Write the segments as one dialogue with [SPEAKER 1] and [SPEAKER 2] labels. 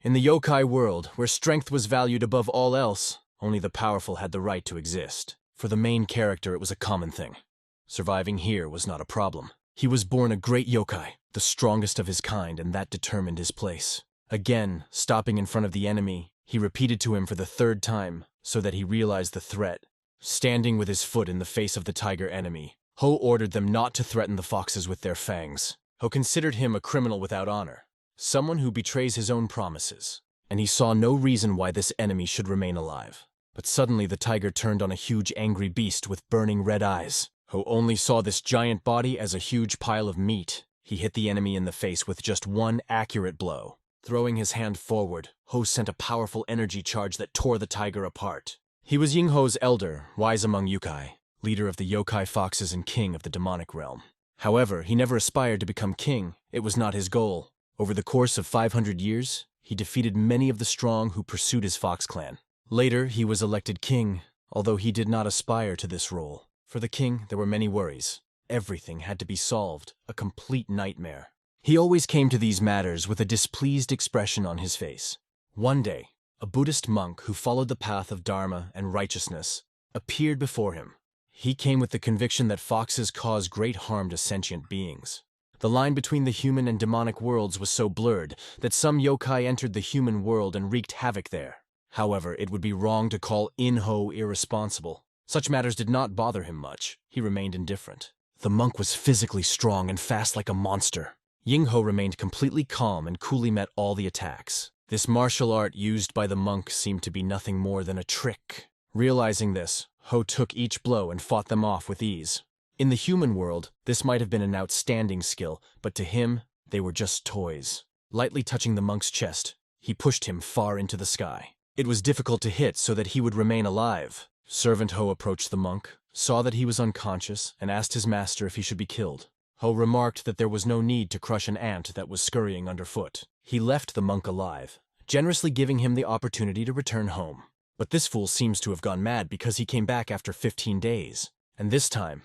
[SPEAKER 1] In the yokai world, where strength was valued above all else, only the powerful had the right to exist. For the main character, it was a common thing. Surviving here was not a problem. He was born a great yokai, the strongest of his kind, and that determined his place. Again, stopping in front of the enemy, he repeated to him for the third time, so that he realized the threat. Standing with his foot in the face of the tiger enemy, Ho ordered them not to threaten the foxes with their fangs. Ho considered him a criminal without honor, someone who betrays his own promises, and he saw no reason why this enemy should remain alive. But suddenly the tiger turned on a huge angry beast with burning red eyes. Ho only saw this giant body as a huge pile of meat. He hit the enemy in the face with just one accurate blow. Throwing his hand forward, Ho sent a powerful energy charge that tore the tiger apart. He was Yingho's elder, wise among yokai, leader of the yokai foxes and king of the demonic realm. However, he never aspired to become king. It was not his goal. Over the course of 500 years, he defeated many of the strong who pursued his fox clan. Later, he was elected king, although he did not aspire to this role. For the king, there were many worries. Everything had to be solved, a complete nightmare. He always came to these matters with a displeased expression on his face. One day, a Buddhist monk who followed the path of Dharma and righteousness appeared before him. He came with the conviction that foxes cause great harm to sentient beings. The line between the human and demonic worlds was so blurred that some yokai entered the human world and wreaked havoc there. However, it would be wrong to call Inho irresponsible. Such matters did not bother him much. He remained indifferent. The monk was physically strong and fast like a monster. Yingho remained completely calm and coolly met all the attacks. This martial art used by the monk seemed to be nothing more than a trick. Realizing this, Ho took each blow and fought them off with ease. In the human world, this might have been an outstanding skill, but to him, they were just toys. Lightly touching the monk's chest, he pushed him far into the sky. It was difficult to hit so that he would remain alive. Servant Ho approached the monk, saw that he was unconscious, and asked his master if he should be killed. Ho remarked that there was no need to crush an ant that was scurrying underfoot. He left the monk alive, generously giving him the opportunity to return home. But this fool seems to have gone mad because he came back after 15 days. And this time,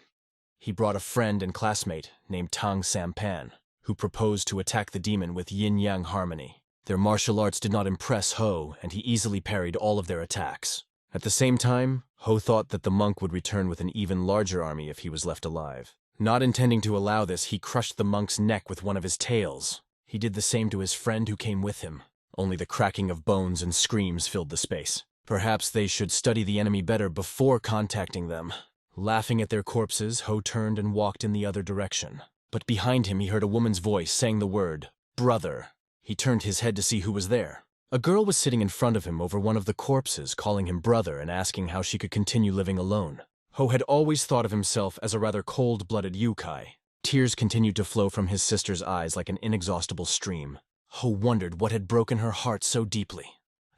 [SPEAKER 1] he brought a friend and classmate named Tang Sampan, who proposed to attack the demon with yin-yang harmony. Their martial arts did not impress Ho, and he easily parried all of their attacks. At the same time, Ho thought that the monk would return with an even larger army if he was left alive. Not intending to allow this, he crushed the monk's neck with one of his tails. He did the same to his friend who came with him. Only the cracking of bones and screams filled the space. Perhaps they should study the enemy better before contacting them. Laughing at their corpses, Ho turned and walked in the other direction. But behind him he heard a woman's voice saying the word, "Brother." He turned his head to see who was there. A girl was sitting in front of him over one of the corpses, calling him brother and asking how she could continue living alone. Ho had always thought of himself as a rather cold-blooded yokai. Tears continued to flow from his sister's eyes like an inexhaustible stream. Ho wondered what had broken her heart so deeply.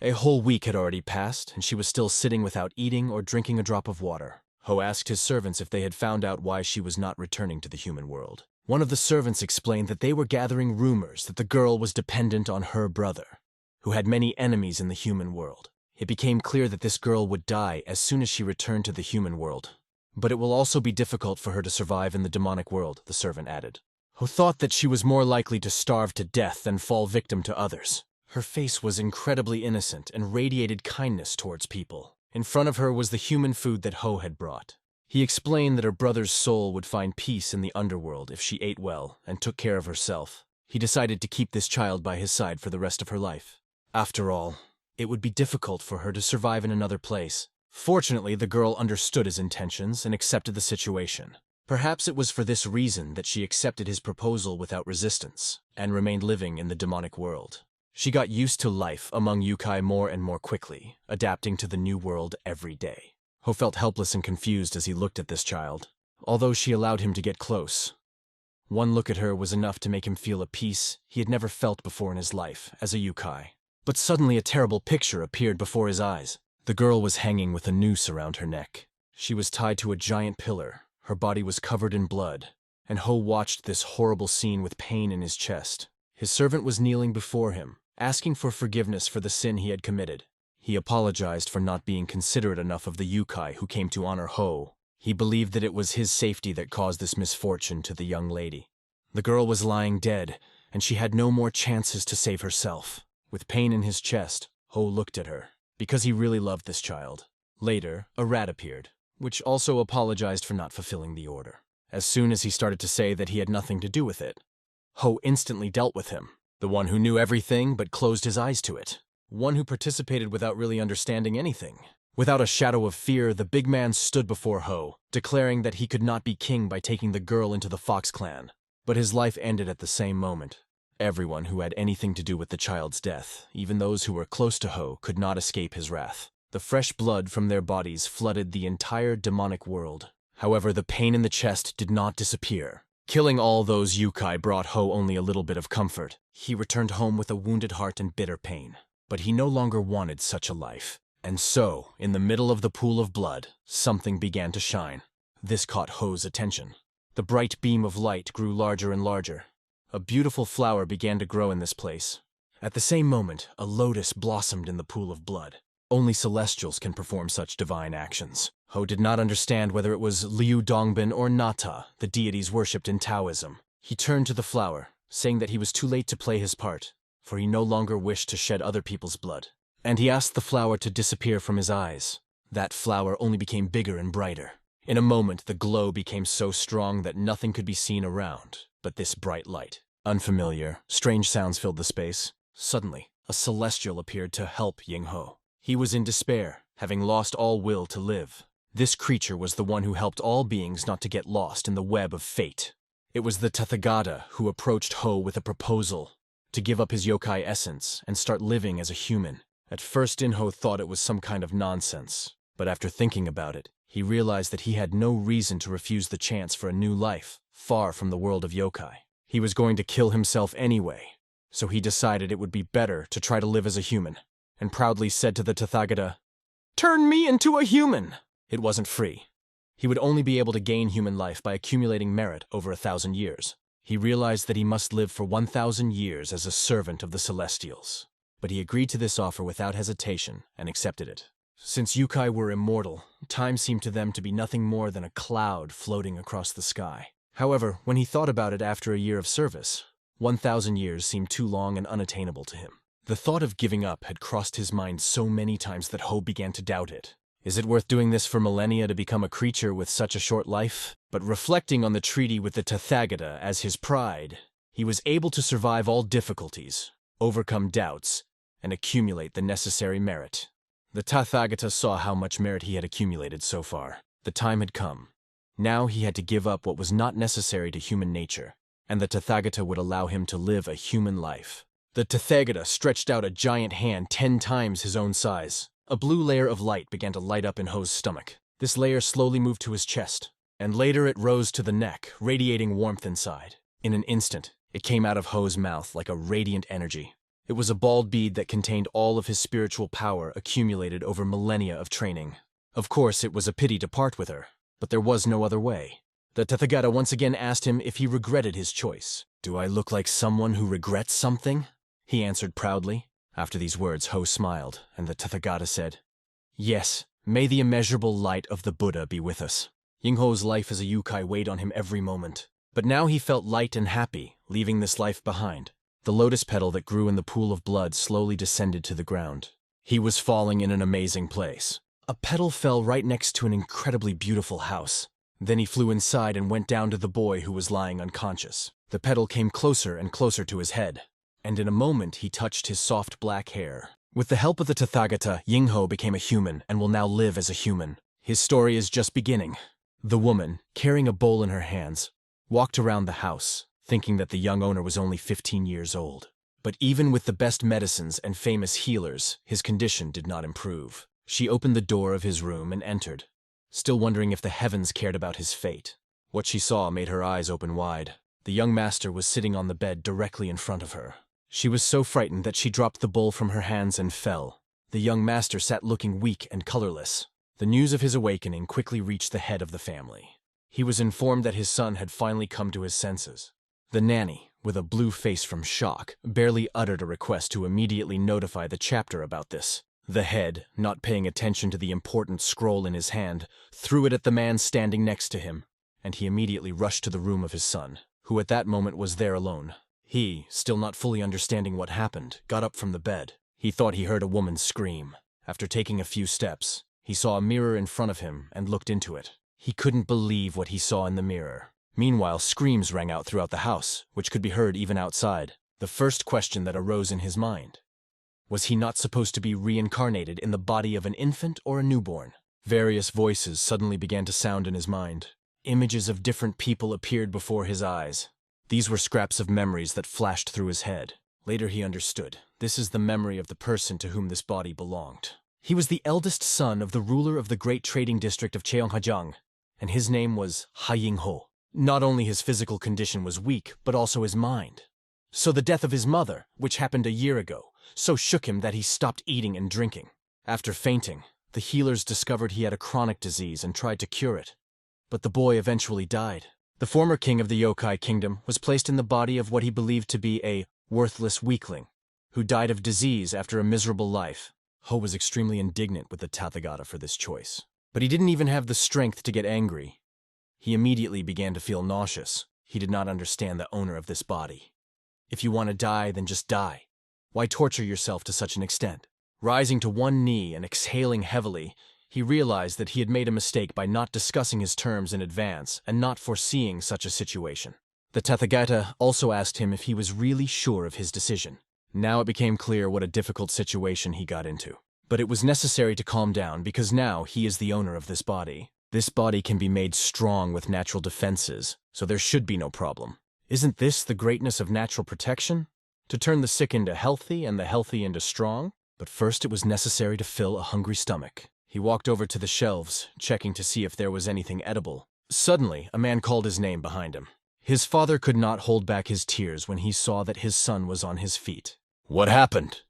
[SPEAKER 1] A whole week had already passed, and she was still sitting without eating or drinking a drop of water. Ho asked his servants if they had found out why she was not returning to the human world. One of the servants explained that they were gathering rumors that the girl was dependent on her brother, who had many enemies in the human world. It became clear that this girl would die as soon as she returned to the human world. But it will also be difficult for her to survive in the demonic world, the servant added. Ho thought that she was more likely to starve to death than fall victim to others. Her face was incredibly innocent and radiated kindness towards people. In front of her was the human food that Ho had brought. He explained that her brother's soul would find peace in the underworld if she ate well and took care of herself. He decided to keep this child by his side for the rest of her life. After all, it would be difficult for her to survive in another place. Fortunately, the girl understood his intentions and accepted the situation. Perhaps it was for this reason that she accepted his proposal without resistance and remained living in the demonic world. She got used to life among yokai more and more quickly, adapting to the new world every day. Ho felt helpless and confused as he looked at this child, although she allowed him to get close. One look at her was enough to make him feel a peace he had never felt before in his life as a yokai. But suddenly a terrible picture appeared before his eyes. The girl was hanging with a noose around her neck. She was tied to a giant pillar. Her body was covered in blood, and Ho watched this horrible scene with pain in his chest. His servant was kneeling before him, asking for forgiveness for the sin he had committed. He apologized for not being considerate enough of the yokai who came to honor Ho. He believed that it was his safety that caused this misfortune to the young lady. The girl was lying dead, and she had no more chances to save herself. With pain in his chest, Ho looked at her, because he really loved this child. Later, a rat appeared, which also apologized for not fulfilling the order. As soon as he started to say that he had nothing to do with it, Ho instantly dealt with him, the one who knew everything but closed his eyes to it, one who participated without really understanding anything. Without a shadow of fear, the big man stood before Ho, declaring that he could not be king by taking the girl into the Fox clan. But his life ended at the same moment. Everyone who had anything to do with the child's death, even those who were close to Ho, could not escape his wrath. The fresh blood from their bodies flooded the entire demonic world. However, the pain in the chest did not disappear. Killing all those yokai brought Ho only a little bit of comfort. He returned home with a wounded heart and bitter pain. But he no longer wanted such a life. And so, in the middle of the pool of blood, something began to shine. This caught Ho's attention. The bright beam of light grew larger and larger. A beautiful flower began to grow in this place. At the same moment, a lotus blossomed in the pool of blood. Only celestials can perform such divine actions. Ho did not understand whether it was Liu Dongbin or Nata, the deities worshipped in Taoism. He turned to the flower, saying that he was too late to play his part, for he no longer wished to shed other people's blood. And he asked the flower to disappear from his eyes. That flower only became bigger and brighter. In a moment, the glow became so strong that nothing could be seen around but this bright light. Unfamiliar, strange sounds filled the space. Suddenly, a celestial appeared to help Yingho. He was in despair, having lost all will to live. This creature was the one who helped all beings not to get lost in the web of fate. It was the Tathagata who approached Ho with a proposal to give up his yokai essence and start living as a human. At first, Inho thought it was some kind of nonsense, but after thinking about it, he realized that he had no reason to refuse the chance for a new life, far from the world of yokai. He was going to kill himself anyway, so he decided it would be better to try to live as a human, and proudly said to the Tathagata, "Turn me into a human!" It wasn't free. He would only be able to gain human life by accumulating merit over 1,000 years. He realized that he must live for 1,000 years as a servant of the Celestials. But he agreed to this offer without hesitation and accepted it. Since yokai were immortal, time seemed to them to be nothing more than a cloud floating across the sky. However, when he thought about it after a year of service, 1,000 years seemed too long and unattainable to him. The thought of giving up had crossed his mind so many times that Ho began to doubt it. Is it worth doing this for millennia to become a creature with such a short life? But reflecting on the treaty with the Tathagata as his pride, he was able to survive all difficulties, overcome doubts, and accumulate the necessary merit. The Tathagata saw how much merit he had accumulated so far. The time had come. Now he had to give up what was not necessary to human nature, and the Tathagata would allow him to live a human life. The Tathagata stretched out a giant hand 10 times his own size. A blue layer of light began to light up in Ho's stomach. This layer slowly moved to his chest, and later it rose to the neck, radiating warmth inside. In an instant, it came out of Ho's mouth like a radiant energy. It was a bald bead that contained all of his spiritual power accumulated over millennia of training. Of course, it was a pity to part with her, but there was no other way. The Tathagata once again asked him if he regretted his choice. "Do I look like someone who regrets something?" he answered proudly. After these words, Ho smiled, and the Tathagata said, "Yes, may the immeasurable light of the Buddha be with us." Yingho's life as a yokai weighed on him every moment, but now he felt light and happy, leaving this life behind. The lotus petal that grew in the pool of blood slowly descended to the ground. He was falling in an amazing place. A petal fell right next to an incredibly beautiful house. Then he flew inside and went down to the boy who was lying unconscious. The petal came closer and closer to his head, and in a moment he touched his soft black hair. With the help of the Tathagata, Yingho became a human and will now live as a human. His story is just beginning. The woman, carrying a bowl in her hands, walked around the house, thinking that the young owner was only 15 years old. But even with the best medicines and famous healers, his condition did not improve. She opened the door of his room and entered, still wondering if the heavens cared about his fate. What she saw made her eyes open wide. The young master was sitting on the bed directly in front of her. She was so frightened that she dropped the bowl from her hands and fell. The young master sat looking weak and colorless. The news of his awakening quickly reached the head of the family. He was informed that his son had finally come to his senses. The nanny, with a blue face from shock, barely uttered a request to immediately notify the chapter about this. The head, not paying attention to the important scroll in his hand, threw it at the man standing next to him, and he immediately rushed to the room of his son, who at that moment was there alone. He, still not fully understanding what happened, got up from the bed. He thought he heard a woman scream. After taking a few steps, he saw a mirror in front of him and looked into it. He couldn't believe what he saw in the mirror. Meanwhile, screams rang out throughout the house, which could be heard even outside. The first question that arose in his mind: was he not supposed to be reincarnated in the body of an infant or a newborn? Various voices suddenly began to sound in his mind. Images of different people appeared before his eyes. These were scraps of memories that flashed through his head. Later he understood. This is the memory of the person to whom this body belonged. He was the eldest son of the ruler of the great trading district of Cheonghajang, and his name was Ha Yingho. Not only his physical condition was weak, but also his mind. So the death of his mother, which happened a year ago, so shook him that he stopped eating and drinking. After fainting, the healers discovered he had a chronic disease and tried to cure it. But the boy eventually died. The former king of the yokai kingdom was placed in the body of what he believed to be a worthless weakling, who died of disease after a miserable life. Ho was extremely indignant with the Tathagata for this choice. But he didn't even have the strength to get angry. He immediately began to feel nauseous. He did not understand the owner of this body. If you want to die, then just die. Why torture yourself to such an extent? Rising to one knee and exhaling heavily, he realized that he had made a mistake by not discussing his terms in advance and not foreseeing such a situation. The Tathagata also asked him if he was really sure of his decision. Now it became clear what a difficult situation he got into. But it was necessary to calm down because now he is the owner of this body. This body can be made strong with natural defenses, so there should be no problem. Isn't this the greatness of natural protection? To turn the sick into healthy and the healthy into strong? But first it was necessary to fill a hungry stomach. He walked over to the shelves, checking to see if there was anything edible. Suddenly, a man called his name behind him. His father could not hold back his tears when he saw that his son was on his feet. "What happened?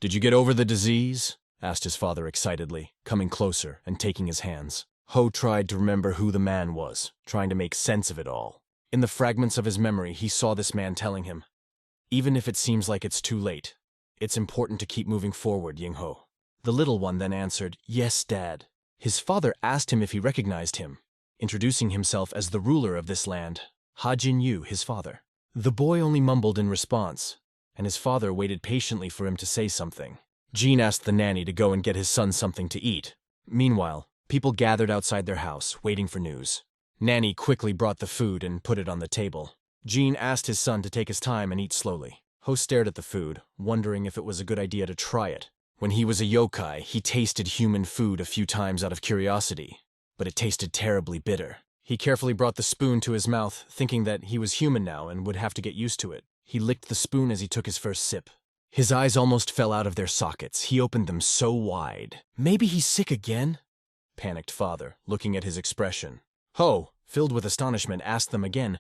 [SPEAKER 1] Did you get over the disease?" asked his father excitedly, coming closer and taking his hands. Ho tried to remember who the man was, trying to make sense of it all. In the fragments of his memory, he saw this man telling him, "Even if it seems like it's too late, it's important to keep moving forward, Yingho." The little one then answered, "Yes, Dad." His father asked him if he recognized him, introducing himself as the ruler of this land, Ha Jin-yu, his father. The boy only mumbled in response, and his father waited patiently for him to say something. Jean asked the nanny to go and get his son something to eat. Meanwhile, people gathered outside their house, waiting for news. Nanny quickly brought the food and put it on the table. Jean asked his son to take his time and eat slowly. Ho stared at the food, wondering if it was a good idea to try it. When he was a yokai, he tasted human food a few times out of curiosity, but it tasted terribly bitter. He carefully brought the spoon to his mouth, thinking that he was human now and would have to get used to it. He licked the spoon as he took his first sip. His eyes almost fell out of their sockets. He opened them so wide. "Maybe he's sick again?" panicked father, looking at his expression. Ho, filled with astonishment, asked them again,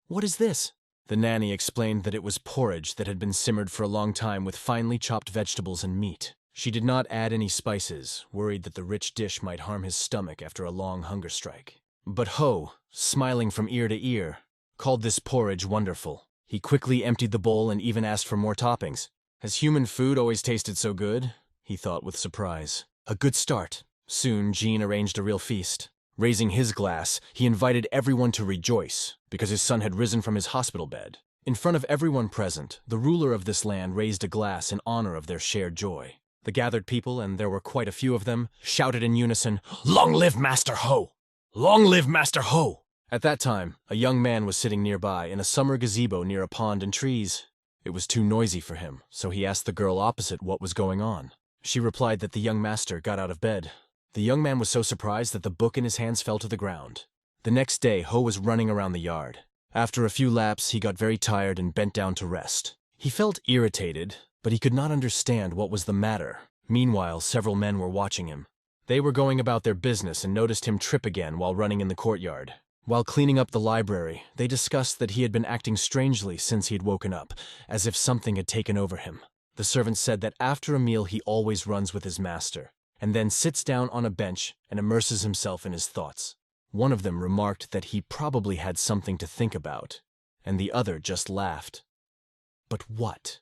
[SPEAKER 1] "What is this?" The nanny explained that it was porridge that had been simmered for a long time with finely chopped vegetables and meat. She did not add any spices, worried that the rich dish might harm his stomach after a long hunger strike. But Ho, smiling from ear to ear, called this porridge wonderful. He quickly emptied the bowl and even asked for more toppings. Has human food always tasted so good? He thought with surprise. A good start. Soon, Jean arranged a real feast. Raising his glass, he invited everyone to rejoice, because his son had risen from his hospital bed. In front of everyone present, the ruler of this land raised a glass in honor of their shared joy. The gathered people, and there were quite a few of them, shouted in unison, "Long live Master Ho! Long live Master Ho!" At that time, a young man was sitting nearby in a summer gazebo near a pond and trees. It was too noisy for him, so he asked the girl opposite what was going on. She replied that the young master got out of bed. The young man was so surprised that the book in his hands fell to the ground. The next day, Ho was running around the yard. After a few laps, he got very tired and bent down to rest. He felt irritated, but he could not understand what was the matter. Meanwhile, several men were watching him. They were going about their business and noticed him trip again while running in the courtyard. While cleaning up the library, they discussed that he had been acting strangely since he had woken up, as if something had taken over him. The servant said that after a meal he always runs with his master, and then sits down on a bench and immerses himself in his thoughts. One of them remarked that he probably had something to think about, and the other just laughed. But what?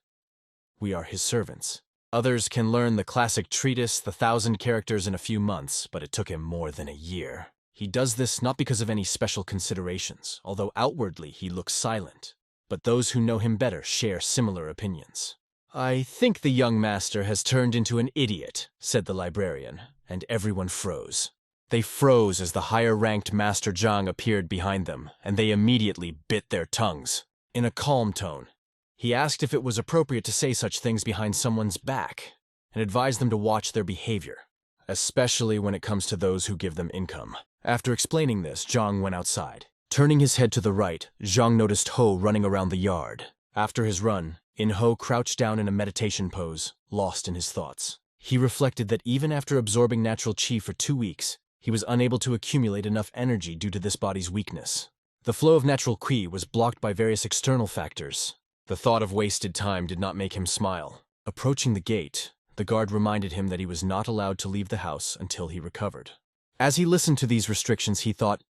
[SPEAKER 1] We are his servants. Others can learn the classic treatise, the 1,000 characters in a few months, but it took him more than a year. He does this not because of any special considerations, although outwardly he looks silent. but those who know him better share similar opinions. "I think the young master has turned into an idiot," said the librarian, and everyone froze. They froze as the higher-ranked Master Zhang appeared behind them, and they immediately bit their tongues. In a calm tone, he asked if it was appropriate to say such things behind someone's back, and advised them to watch their behavior, especially when it comes to those who give them income. After explaining this, Zhang went outside. Turning his head to the right, Zhang noticed Ho running around the yard. After his run, In-ho crouched down in a meditation pose, lost in his thoughts. He reflected that even after absorbing natural chi for 2 weeks, he was unable to accumulate enough energy due to this body's weakness. The flow of natural qi was blocked by various external factors. The thought of wasted time did not make him smile. Approaching the gate, the guard reminded him that he was not allowed to leave the house until he recovered. As he listened to these restrictions, he thought,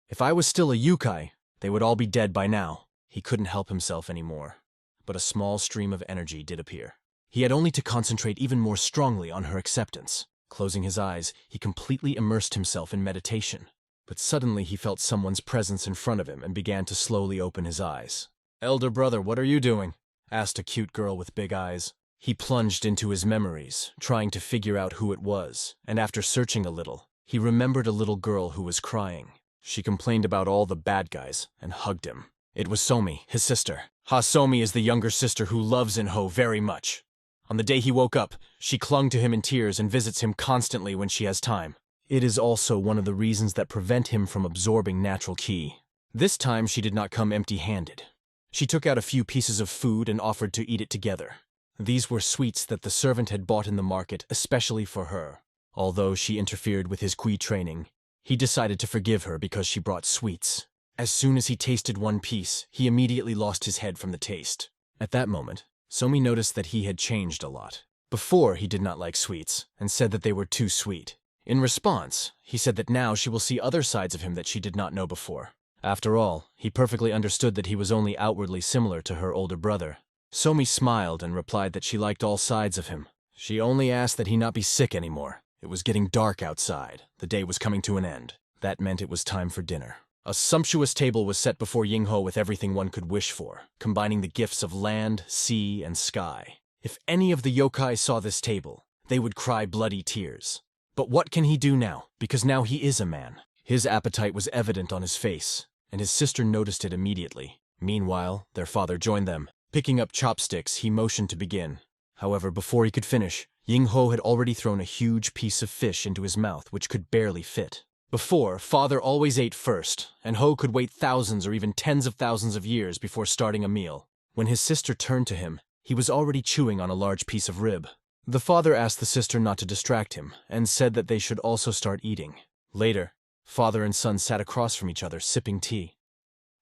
[SPEAKER 1] if I was still a yukai, they would all be dead by now. He couldn't help himself anymore. But a small stream of energy did appear. He had only to concentrate even more strongly on her acceptance. Closing his eyes, he completely immersed himself in meditation. But suddenly he felt someone's presence in front of him and began to slowly open his eyes. "Elder brother, what are you doing?" asked a cute girl with big eyes. He plunged into his memories, trying to figure out who it was, and after searching a little, he remembered a little girl who was crying. She complained about all the bad guys and hugged him. It was Somi, his sister. Somi is the younger sister who loves In-ho very much. On the day he woke up, she clung to him in tears and visits him constantly when she has time. It is also one of the reasons that prevent him from absorbing natural qi. This time she did not come empty-handed. She took out a few pieces of food and offered to eat it together. These were sweets that the servant had bought in the market especially for her. Although she interfered with his qi training, he decided to forgive her because she brought sweets. As soon as he tasted one piece, he immediately lost his head from the taste. At that moment, Somi noticed that he had changed a lot. Before, he did not like sweets, and said that they were too sweet. In response, he said that now she will see other sides of him that she did not know before. After all, he perfectly understood that he was only outwardly similar to her older brother. Somi smiled and replied that she liked all sides of him. She only asked that he not be sick anymore. It was getting dark outside. The day was coming to an end. That meant it was time for dinner. A sumptuous table was set before Ying-ho with everything one could wish for, combining the gifts of land, sea, and sky. If any of the yokai saw this table, they would cry bloody tears. But what can he do now? Because now he is a man. His appetite was evident on his face, and his sister noticed it immediately. Meanwhile, their father joined them. Picking up chopsticks, he motioned to begin. However, before he could finish, Ying-ho had already thrown a huge piece of fish into his mouth which could barely fit. Before, father always ate first, and Ho could wait thousands or even tens of thousands of years before starting a meal. When his sister turned to him, he was already chewing on a large piece of rib. The father asked the sister not to distract him, and said that they should also start eating. Later, father and son sat across from each other, sipping tea.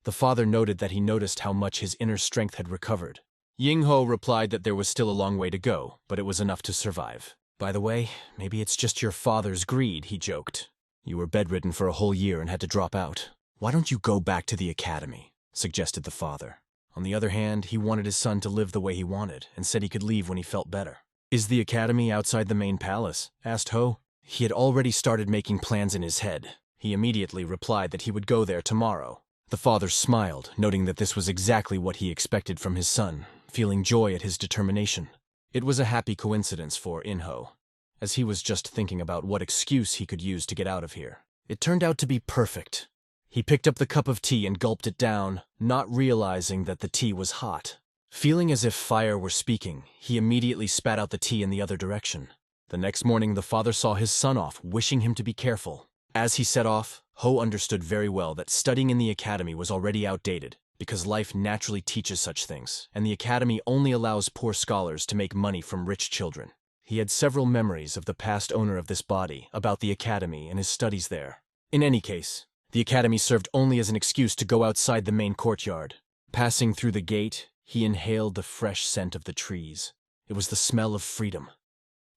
[SPEAKER 1] The father noted that he noticed how much his inner strength had recovered. Ying-ho replied that there was still a long way to go, but it was enough to survive. "By the way, maybe it's just your father's greed," he joked. "You were bedridden for a whole year and had to drop out. Why don't you go back to the academy?" suggested the father. On the other hand, he wanted his son to live the way he wanted, and said he could leave when he felt better. "Is the academy outside the main palace?" asked Ho. He had already started making plans in his head. He immediately replied that he would go there tomorrow. The father smiled, noting that this was exactly what he expected from his son, feeling joy at his determination. It was a happy coincidence for In-ho, as he was just thinking about what excuse he could use to get out of here. It turned out to be perfect. He picked up the cup of tea and gulped it down, not realizing that the tea was hot. Feeling as if fire were speaking, he immediately spat out the tea in the other direction. The next morning, the father saw his son off, wishing him to be careful. As he set off, Ho understood very well that studying in the academy was already outdated, because life naturally teaches such things, and the academy only allows poor scholars to make money from rich children. He had several memories of the past owner of this body, about the academy and his studies there. In any case, the academy served only as an excuse to go outside the main courtyard. Passing through the gate, he inhaled the fresh scent of the trees. It was the smell of freedom.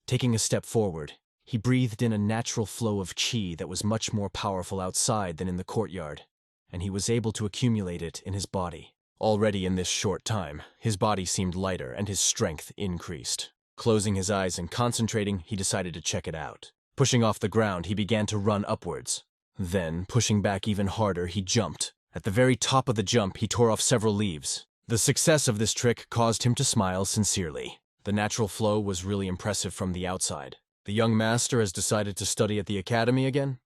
[SPEAKER 1] Taking a step forward, he breathed in a natural flow of qi that was much more powerful outside than in the courtyard, and he was able to accumulate it in his body. Already in this short time, his body seemed lighter and his strength increased. Closing his eyes and concentrating, he decided to check it out. Pushing off the ground, he began to run upwards. Then, pushing back even harder, he jumped. At the very top of the jump, he tore off several leaves. The success of this trick caused him to smile sincerely. The natural flow was really impressive from the outside. The young master has decided to study at the academy again?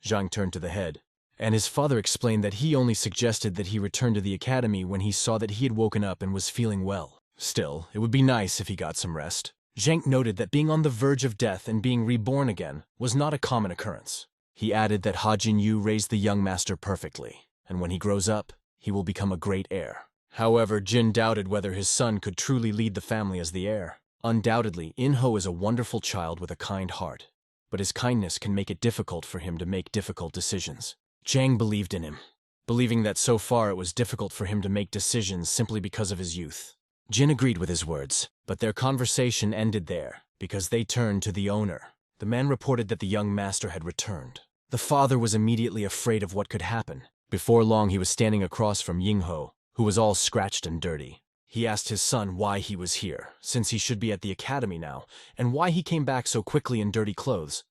[SPEAKER 1] Zhang turned to the head, and his father explained that he only suggested that he return to the academy when he saw that he had woken up and was feeling well. Still, it would be nice if he got some rest. Zhang noted that being on the verge of death and being reborn again was not a common occurrence. He added that Ha Jinyu raised the young master perfectly, and when he grows up, he will become a great heir. However, Jin doubted whether his son could truly lead the family as the heir. Undoubtedly, In-ho is a wonderful child with a kind heart, but his kindness can make it difficult for him to make difficult decisions. Zhang believed in him, believing that so far it was difficult for him to make decisions simply because of his youth. Jin agreed with his words, but their conversation ended there, because they turned to the owner. The man reported that the young master had returned. The father was immediately afraid of what could happen. Before long he was standing across from Ying-ho, who was all scratched and dirty. He asked his son why he was here, since he should be at the academy now, and why he came back so quickly in dirty clothes.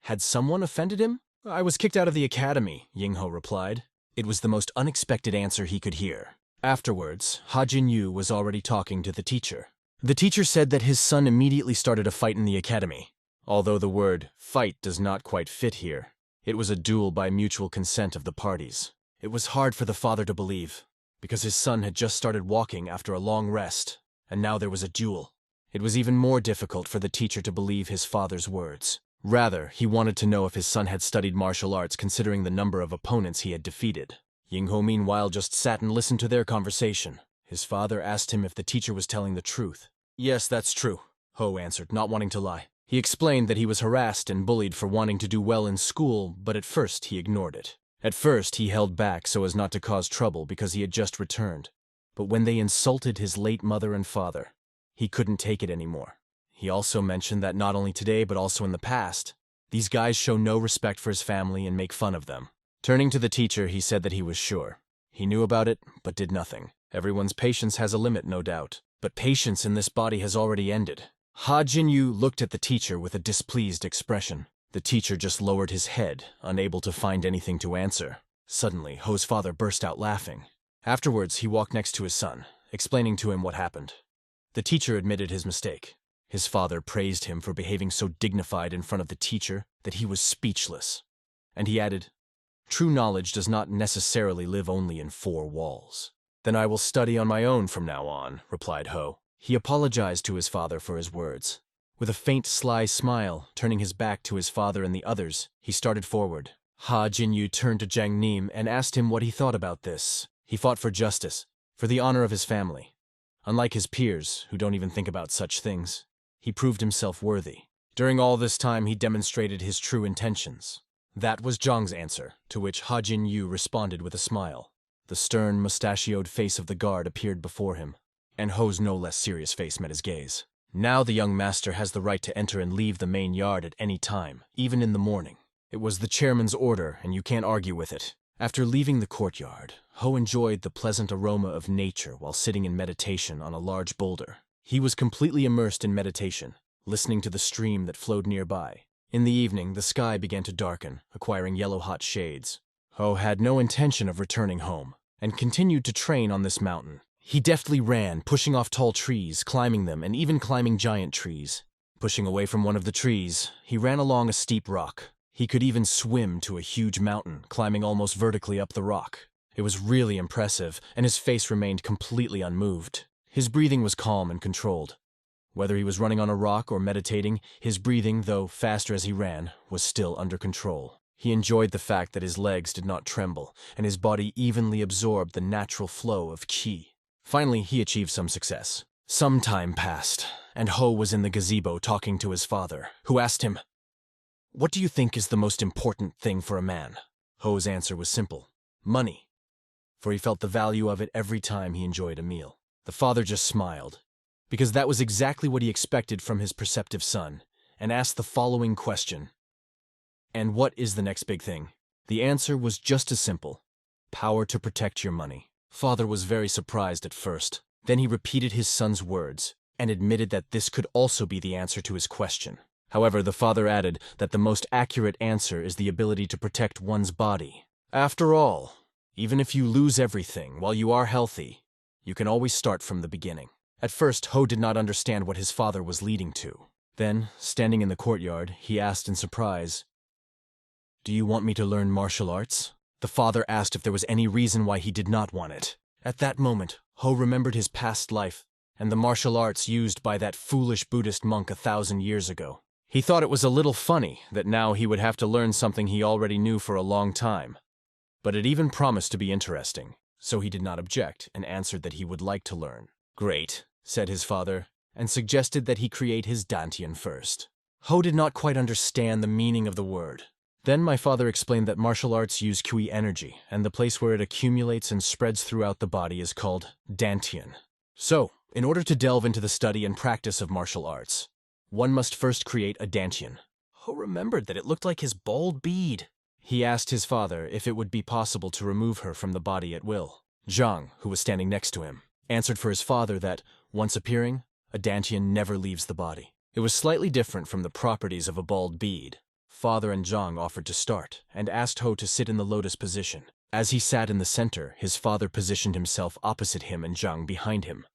[SPEAKER 1] Had someone offended him? I was kicked out of the academy, Ying-ho replied. It was the most unexpected answer he could hear. Afterwards, Ha Jinyu was already talking to the teacher. The teacher said that his son immediately started a fight in the academy. Although the word fight does not quite fit here, it was a duel by mutual consent of the parties. It was hard for the father to believe, because his son had just started walking after a long rest, and now there was a duel. It was even more difficult for the teacher to believe his father's words. Rather, he wanted to know if his son had studied martial arts considering the number of opponents he had defeated. Ying-ho meanwhile just sat and listened to their conversation. His father asked him if the teacher was telling the truth. Yes, that's true, Ho answered, not wanting to lie. He explained that he was harassed and bullied for wanting to do well in school, but at first he ignored it. At first he held back so as not to cause trouble because he had just returned. But when they insulted his late mother and father, he couldn't take it anymore. He also mentioned that not only today but also in the past, these guys show no respect for his family and make fun of them. Turning to the teacher, he said that he was sure. He knew about it, but did nothing. Everyone's patience has a limit, no doubt. But patience in this body has already ended. Ha Jinyu looked at the teacher with a displeased expression. The teacher just lowered his head, unable to find anything to answer. Suddenly, Ho's father burst out laughing. Afterwards, he walked next to his son, explaining to him what happened. The teacher admitted his mistake. His father praised him for behaving so dignified in front of the teacher that he was speechless. And he added, "True knowledge does not necessarily live only in four walls." "Then I will study on my own from now on," replied Ho. He apologized to his father for his words. With a faint, sly smile, turning his back to his father and the others, he started forward. Ha Jinyu turned to Jiang Nim and asked him what he thought about this. He fought for justice, for the honor of his family. Unlike his peers, who don't even think about such things, he proved himself worthy. During all this time, he demonstrated his true intentions. That was Zhang's answer, to which Ha Jinyu responded with a smile. The stern, mustachioed face of the guard appeared before him, and Ho's no less serious face met his gaze. Now the young master has the right to enter and leave the main yard at any time, even in the morning. It was the chairman's order, and you can't argue with it. After leaving the courtyard, Ho enjoyed the pleasant aroma of nature while sitting in meditation on a large boulder. He was completely immersed in meditation, listening to the stream that flowed nearby. In the evening, the sky began to darken, acquiring yellow-hot shades. Ho had no intention of returning home, and continued to train on this mountain. He deftly ran, pushing off tall trees, climbing them, and even climbing giant trees. Pushing away from one of the trees, he ran along a steep rock. He could even swim to a huge mountain, climbing almost vertically up the rock. It was really impressive, and his face remained completely unmoved. His breathing was calm and controlled. Whether he was running on a rock or meditating, his breathing, though faster as he ran, was still under control. He enjoyed the fact that his legs did not tremble, and his body evenly absorbed the natural flow of qi. Finally, he achieved some success. Some time passed, and Ho was in the gazebo talking to his father, who asked him, "What do you think is the most important thing for a man?" Ho's answer was simple: money, for he felt the value of it every time he enjoyed a meal. The father just smiled, because that was exactly what he expected from his perceptive son, and asked the following question: "And what is the next big thing?" The answer was just as simple: power to protect your money. Father was very surprised at first. Then he repeated his son's words, and admitted that this could also be the answer to his question. However, the father added that the most accurate answer is the ability to protect one's body. After all, even if you lose everything while you are healthy, You can always start from the beginning. At first, Ho did not understand what his father was leading to. Then, standing in the courtyard, he asked in surprise, "Do you want me to learn martial arts?" The father asked if there was any reason why he did not want it. At that moment, Ho remembered his past life and the martial arts used by that foolish Buddhist monk 1,000 years ago. He thought it was a little funny that now he would have to learn something he already knew for a long time. But it even promised to be interesting, so he did not object and answered that he would like to learn. "Great," said his father, and suggested that he create his dantian first. Ho did not quite understand the meaning of the word. Then my father explained that martial arts use Qi energy, and the place where it accumulates and spreads throughout the body is called dantian. So, in order to delve into the study and practice of martial arts, one must first create a dantian. Ho remembered that it looked like his bald bead. He asked his father if it would be possible to remove her from the body at will. Zhang, who was standing next to him, answered for his father that, once appearing, a dantian never leaves the body. It was slightly different from the properties of a bald bead. Father and Zhang offered to start, and asked Ho to sit in the lotus position. As he sat in the center, his father positioned himself opposite him and Zhang behind him,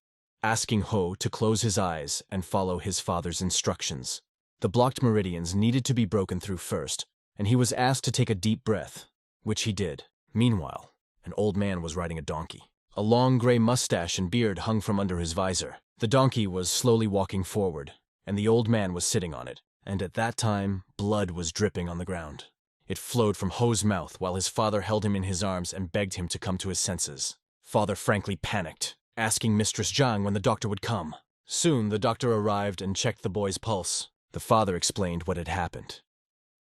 [SPEAKER 1] asking Ho to close his eyes and follow his father's instructions. The blocked meridians needed to be broken through first, and he was asked to take a deep breath, which he did. Meanwhile, an old man was riding a donkey. A long gray mustache and beard hung from under his visor. The donkey was slowly walking forward, and the old man was sitting on it. And at that time, blood was dripping on the ground. It flowed from Ho's mouth while his father held him in his arms and begged him to come to his senses. Father frankly panicked, asking Mistress Zhang when the doctor would come. Soon, the doctor arrived and checked the boy's pulse. The father explained what had happened.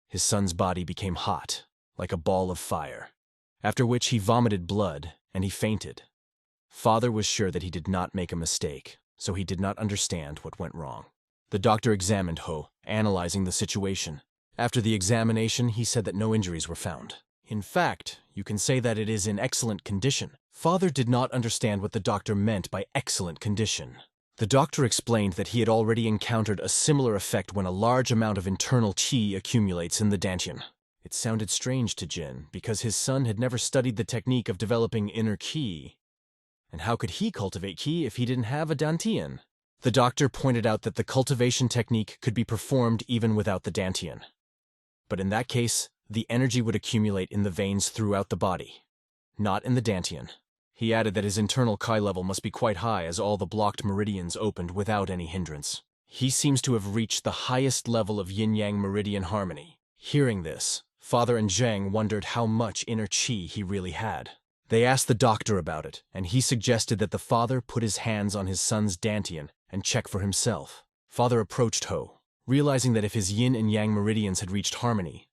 [SPEAKER 1] His son's body became hot, like a ball of fire, after which he vomited blood and he fainted. Father was sure that he did not make a mistake, so he did not understand what went wrong. The doctor examined Ho, analyzing the situation. After the examination, he said that no injuries were found. In fact, you can say that it is in excellent condition. Father did not understand what the doctor meant by excellent condition. The doctor explained that he had already encountered a similar effect when a large amount of internal qi accumulates in the dantian. It sounded strange to Jin, because his son had never studied the technique of developing inner qi. And how could he cultivate qi if he didn't have a dantian? The doctor pointed out that the cultivation technique could be performed even without the dantian. But in that case, the energy would accumulate in the veins throughout the body, not in the dantian. He added that his internal Qi level must be quite high as all the blocked meridians opened without any hindrance. He seems to have reached the highest level of yin-yang meridian harmony. Hearing this, Father and Zhang wondered how much inner qi he really had. They asked the doctor about it, and he suggested that the father put his hands on his son's dantian and check for himself. Father approached Ho, realizing that if his yin and yang meridians had reached harmony,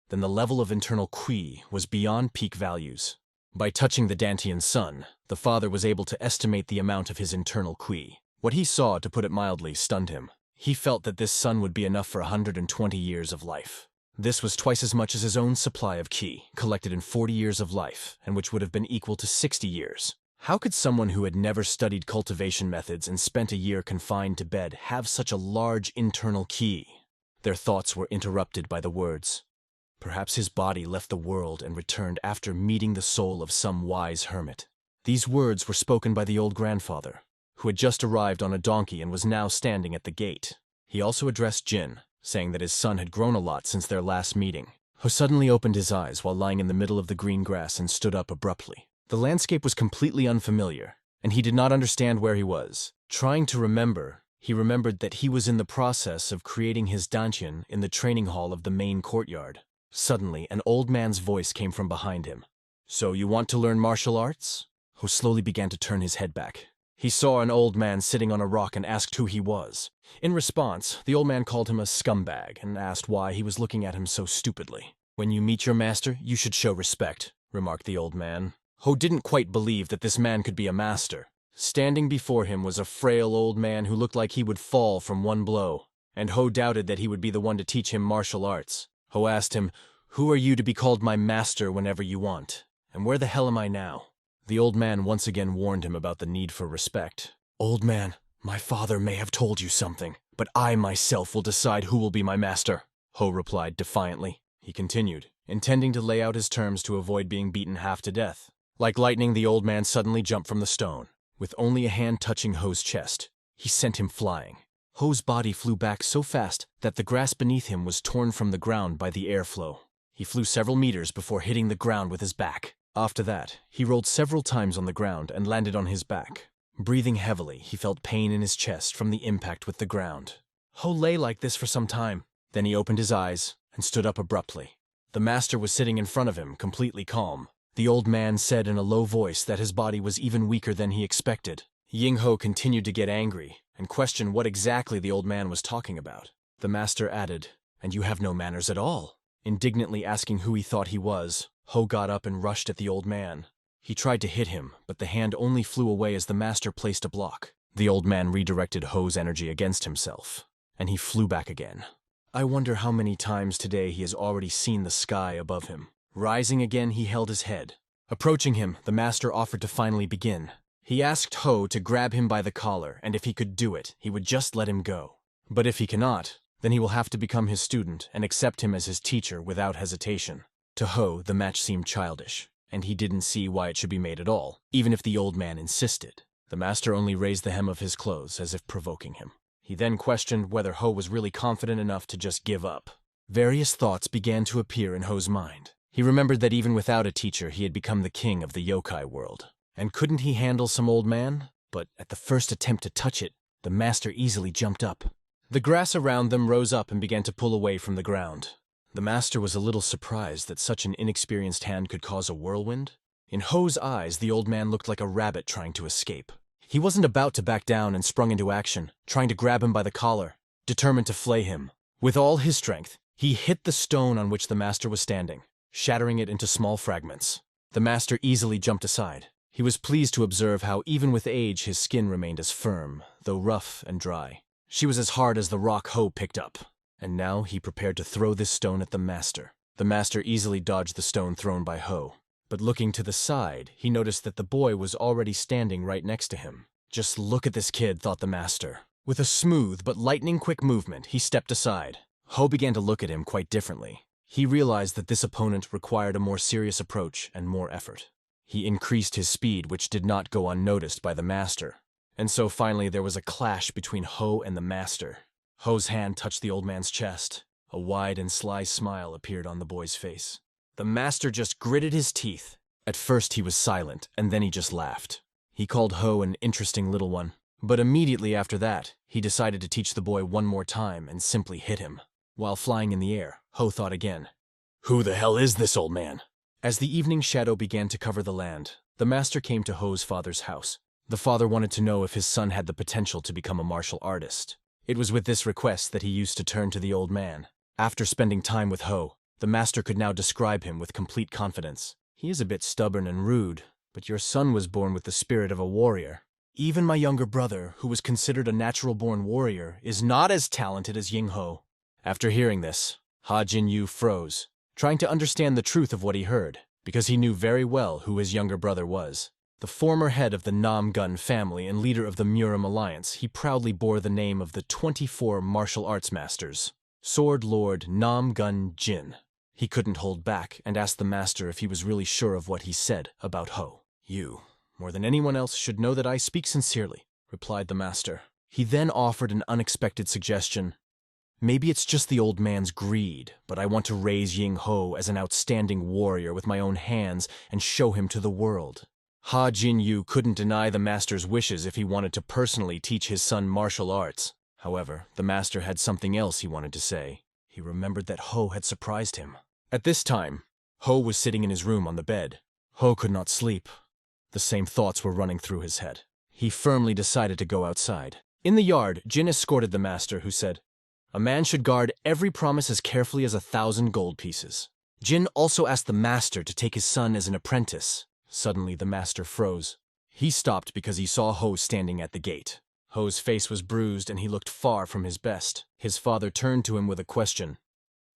[SPEAKER 1] then the level of internal qi was beyond peak values. By touching the dantian's son, the father was able to estimate the amount of his internal qi. What he saw, to put it mildly, stunned him. He felt that this son would be enough for 120 years of life. This was twice as much as his own supply of qi, collected in 40 years of life, and which would have been equal to 60 years. How could someone who had never studied cultivation methods and spent a year confined to bed have such a large internal qi? Their thoughts were interrupted by the words. Perhaps his body left the world and returned after meeting the soul of some wise hermit. These words were spoken by the old grandfather, who had just arrived on a donkey and was now standing at the gate. He also addressed Jin, saying that his son had grown a lot since their last meeting. Ho suddenly opened his eyes while lying in the middle of the green grass and stood up abruptly. The landscape was completely unfamiliar, and he did not understand where he was. Trying to remember, he remembered that he was in the process of creating his dantian in the training hall of the main courtyard. Suddenly, an old man's voice came from behind him. "So you want to learn martial arts?" Ho slowly began to turn his head back. He saw an old man sitting on a rock and asked who he was. In response, the old man called him a scumbag and asked why he was looking at him so stupidly. "When you meet your master, you should show respect," remarked the old man. Ho didn't quite believe that this man could be a master. Standing before him was a frail old man who looked like he would fall from one blow, and Ho doubted that he would be the one to teach him martial arts. Ho asked him, "Who are you to be called my master whenever you want? And where the hell am I now?" The old man once again warned him about the need for respect. "Old man, my father may have told you something, but I myself will decide who will be my master," Ho replied defiantly. He continued, intending to lay out his terms to avoid being beaten half to death. Like lightning, the old man suddenly jumped from the stone. With only a hand touching Ho's chest, he sent him flying. Ho's body flew back so fast that the grass beneath him was torn from the ground by the airflow. He flew several meters before hitting the ground with his back. After that, he rolled several times on the ground and landed on his back. Breathing heavily, he felt pain in his chest from the impact with the ground. Ho lay like this for some time. Then he opened his eyes and stood up abruptly. The master was sitting in front of him, completely calm. The old man said in a low voice that his body was even weaker than he expected. Ying Ho continued to get angry and questioned what exactly the old man was talking about. The master added, "And you have no manners at all." Indignantly asking who he thought he was, Ho got up and rushed at the old man. He tried to hit him, but the hand only flew away as the master placed a block. The old man redirected Ho's energy against himself, and he flew back again. I wonder how many times today he has already seen the sky above him. Rising again, he held his head. Approaching him, the master offered to finally begin. He asked Ho to grab him by the collar, and if he could do it, he would just let him go. But if he cannot, then he will have to become his student and accept him as his teacher without hesitation. To Ho, the match seemed childish, and he didn't see why it should be made at all, even if the old man insisted. The master only raised the hem of his clothes as if provoking him. He then questioned whether Ho was really confident enough to just give up. Various thoughts began to appear in Ho's mind. He remembered that even without a teacher, he had become the king of the yokai world. And couldn't he handle some old man? But at the first attempt to touch it, the master easily jumped up. The grass around them rose up and began to pull away from the ground. The master was a little surprised that such an inexperienced hand could cause a whirlwind. In Ho's eyes, the old man looked like a rabbit trying to escape. He wasn't about to back down and sprung into action, trying to grab him by the collar, determined to flay him. With all his strength, he hit the stone on which the master was standing, shattering it into small fragments. The master easily jumped aside. He was pleased to observe how even with age his skin remained as firm, though rough and dry. She was as hard as the rock Ho picked up, and now he prepared to throw this stone at the master. The master easily dodged the stone thrown by Ho, but looking to the side, he noticed that the boy was already standing right next to him. Just look at this kid, thought the master. With a smooth but lightning-quick movement, he stepped aside. Ho began to look at him quite differently. He realized that this opponent required a more serious approach and more effort. He increased his speed, which did not go unnoticed by the master. And so finally there was a clash between Ho and the master. Ho's hand touched the old man's chest. A wide and sly smile appeared on the boy's face. The master just gritted his teeth. At first he was silent, and then he just laughed. He called Ho an interesting little one. But immediately after that, he decided to teach the boy one more time and simply hit him. While flying in the air, Ho thought again, "Who the hell is this old man?" As the evening shadow began to cover the land, the master came to Ho's father's house. The father wanted to know if his son had the potential to become a martial artist. It was with this request that he used to turn to the old man. After spending time with Ho, the master could now describe him with complete confidence. "He is a bit stubborn and rude, but your son was born with the spirit of a warrior. Even my younger brother, who was considered a natural-born warrior, is not as talented as Ying Ho." After hearing this, Ha Jinyu froze, trying to understand the truth of what he heard, because he knew very well who his younger brother was. The former head of the Nam Gun family and leader of the Murim Alliance, he proudly bore the name of the 24 martial arts masters, Sword Lord Nam Gun Jin. He couldn't hold back and asked the master if he was really sure of what he said about Ho. "You, more than anyone else, should know that I speak sincerely," replied the master. He then offered an unexpected suggestion. "Maybe it's just the old man's greed, but I want to raise Ying Ho as an outstanding warrior with my own hands and show him to the world." Ha Jinyu couldn't deny the master's wishes if he wanted to personally teach his son martial arts. However, the master had something else he wanted to say. He remembered that Ho had surprised him. At this time, Ho was sitting in his room on the bed. Ho could not sleep. The same thoughts were running through his head. He firmly decided to go outside. In the yard, Jin escorted the master, who said, "A man should guard every promise as carefully as 1,000 gold pieces." Jin also asked the master to take his son as an apprentice. Suddenly, the master froze. He stopped because he saw Ho standing at the gate. Ho's face was bruised and he looked far from his best. His father turned to him with a question.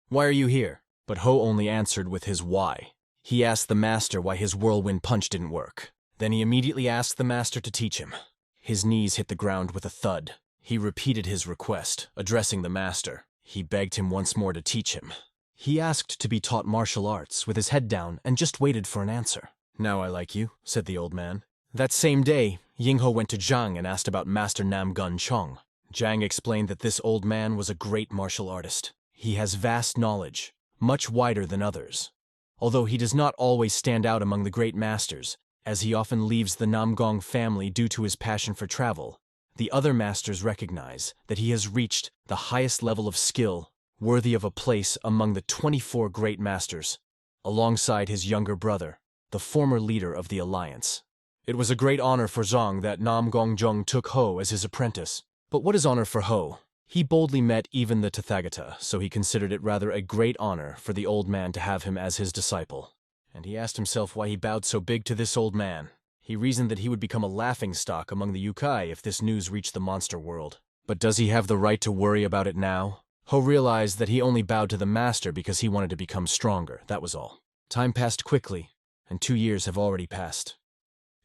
[SPEAKER 1] "Why are you here?" But Ho only answered with his why. He asked the master why his whirlwind punch didn't work. Then he immediately asked the master to teach him. His knees hit the ground with a thud. He repeated his request, addressing the master. He begged him once more to teach him. He asked to be taught martial arts with his head down and just waited for an answer. "Now I like you," said the old man. That same day, Yingho went to Zhang and asked about Master Nam Gun Chong. Zhang explained that this old man was a great martial artist. He has vast knowledge, much wider than others. Although he does not always stand out among the great masters, as he often leaves the Namgong family due to his passion for travel, the other masters recognize that he has reached the highest level of skill worthy of a place among the 24 great masters, alongside his younger brother, the former leader of the alliance. It was a great honor for Zhang that Nam Gongjong took Ho as his apprentice. But what is honor for Ho? He boldly met even the Tathagata, so he considered it rather a great honor for the old man to have him as his disciple. And he asked himself why he bowed so big to this old man. He reasoned that he would become a laughingstock among the yokai if this news reached the monster world. But does he have the right to worry about it now? Ho realized that he only bowed to the master because he wanted to become stronger, that was all. Time passed quickly, and 2 years have already passed.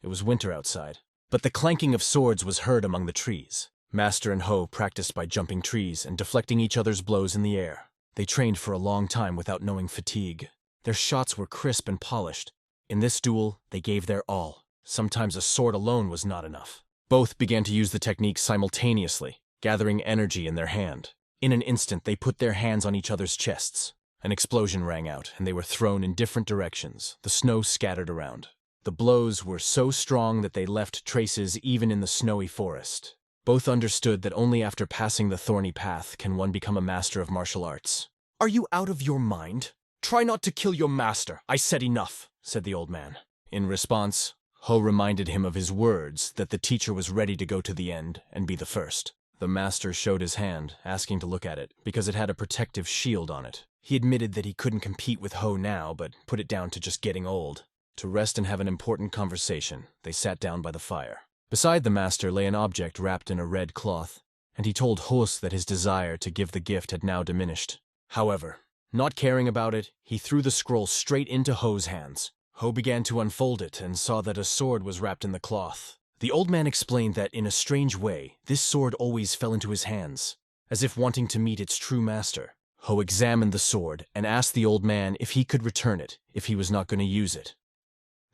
[SPEAKER 1] It was winter outside, but the clanking of swords was heard among the trees. Master and Ho practiced by jumping trees and deflecting each other's blows in the air. They trained for a long time without knowing fatigue. Their shots were crisp and polished. In this duel, they gave their all. Sometimes a sword alone was not enough. Both began to use the technique simultaneously, gathering energy in their hand. In an instant, they put their hands on each other's chests. An explosion rang out, and they were thrown in different directions. The snow scattered around. The blows were so strong that they left traces even in the snowy forest. Both understood that only after passing the thorny path can one become a master of martial arts. "Are you out of your mind? Try not to kill your master. I said enough," said the old man. In response, Ho reminded him of his words that the teacher was ready to go to the end and be the first. The master showed his hand, asking to look at it, because it had a protective shield on it. He admitted that he couldn't compete with Ho now, but put it down to just getting old. To rest and have an important conversation, they sat down by the fire. Beside the master lay an object wrapped in a red cloth, and he told Hos that his desire to give the gift had now diminished. However, not caring about it, he threw the scroll straight into Ho's hands. Ho began to unfold it and saw that a sword was wrapped in the cloth. The old man explained that, in a strange way, this sword always fell into his hands, as if wanting to meet its true master. Ho examined the sword and asked the old man if he could return it if he was not going to use it.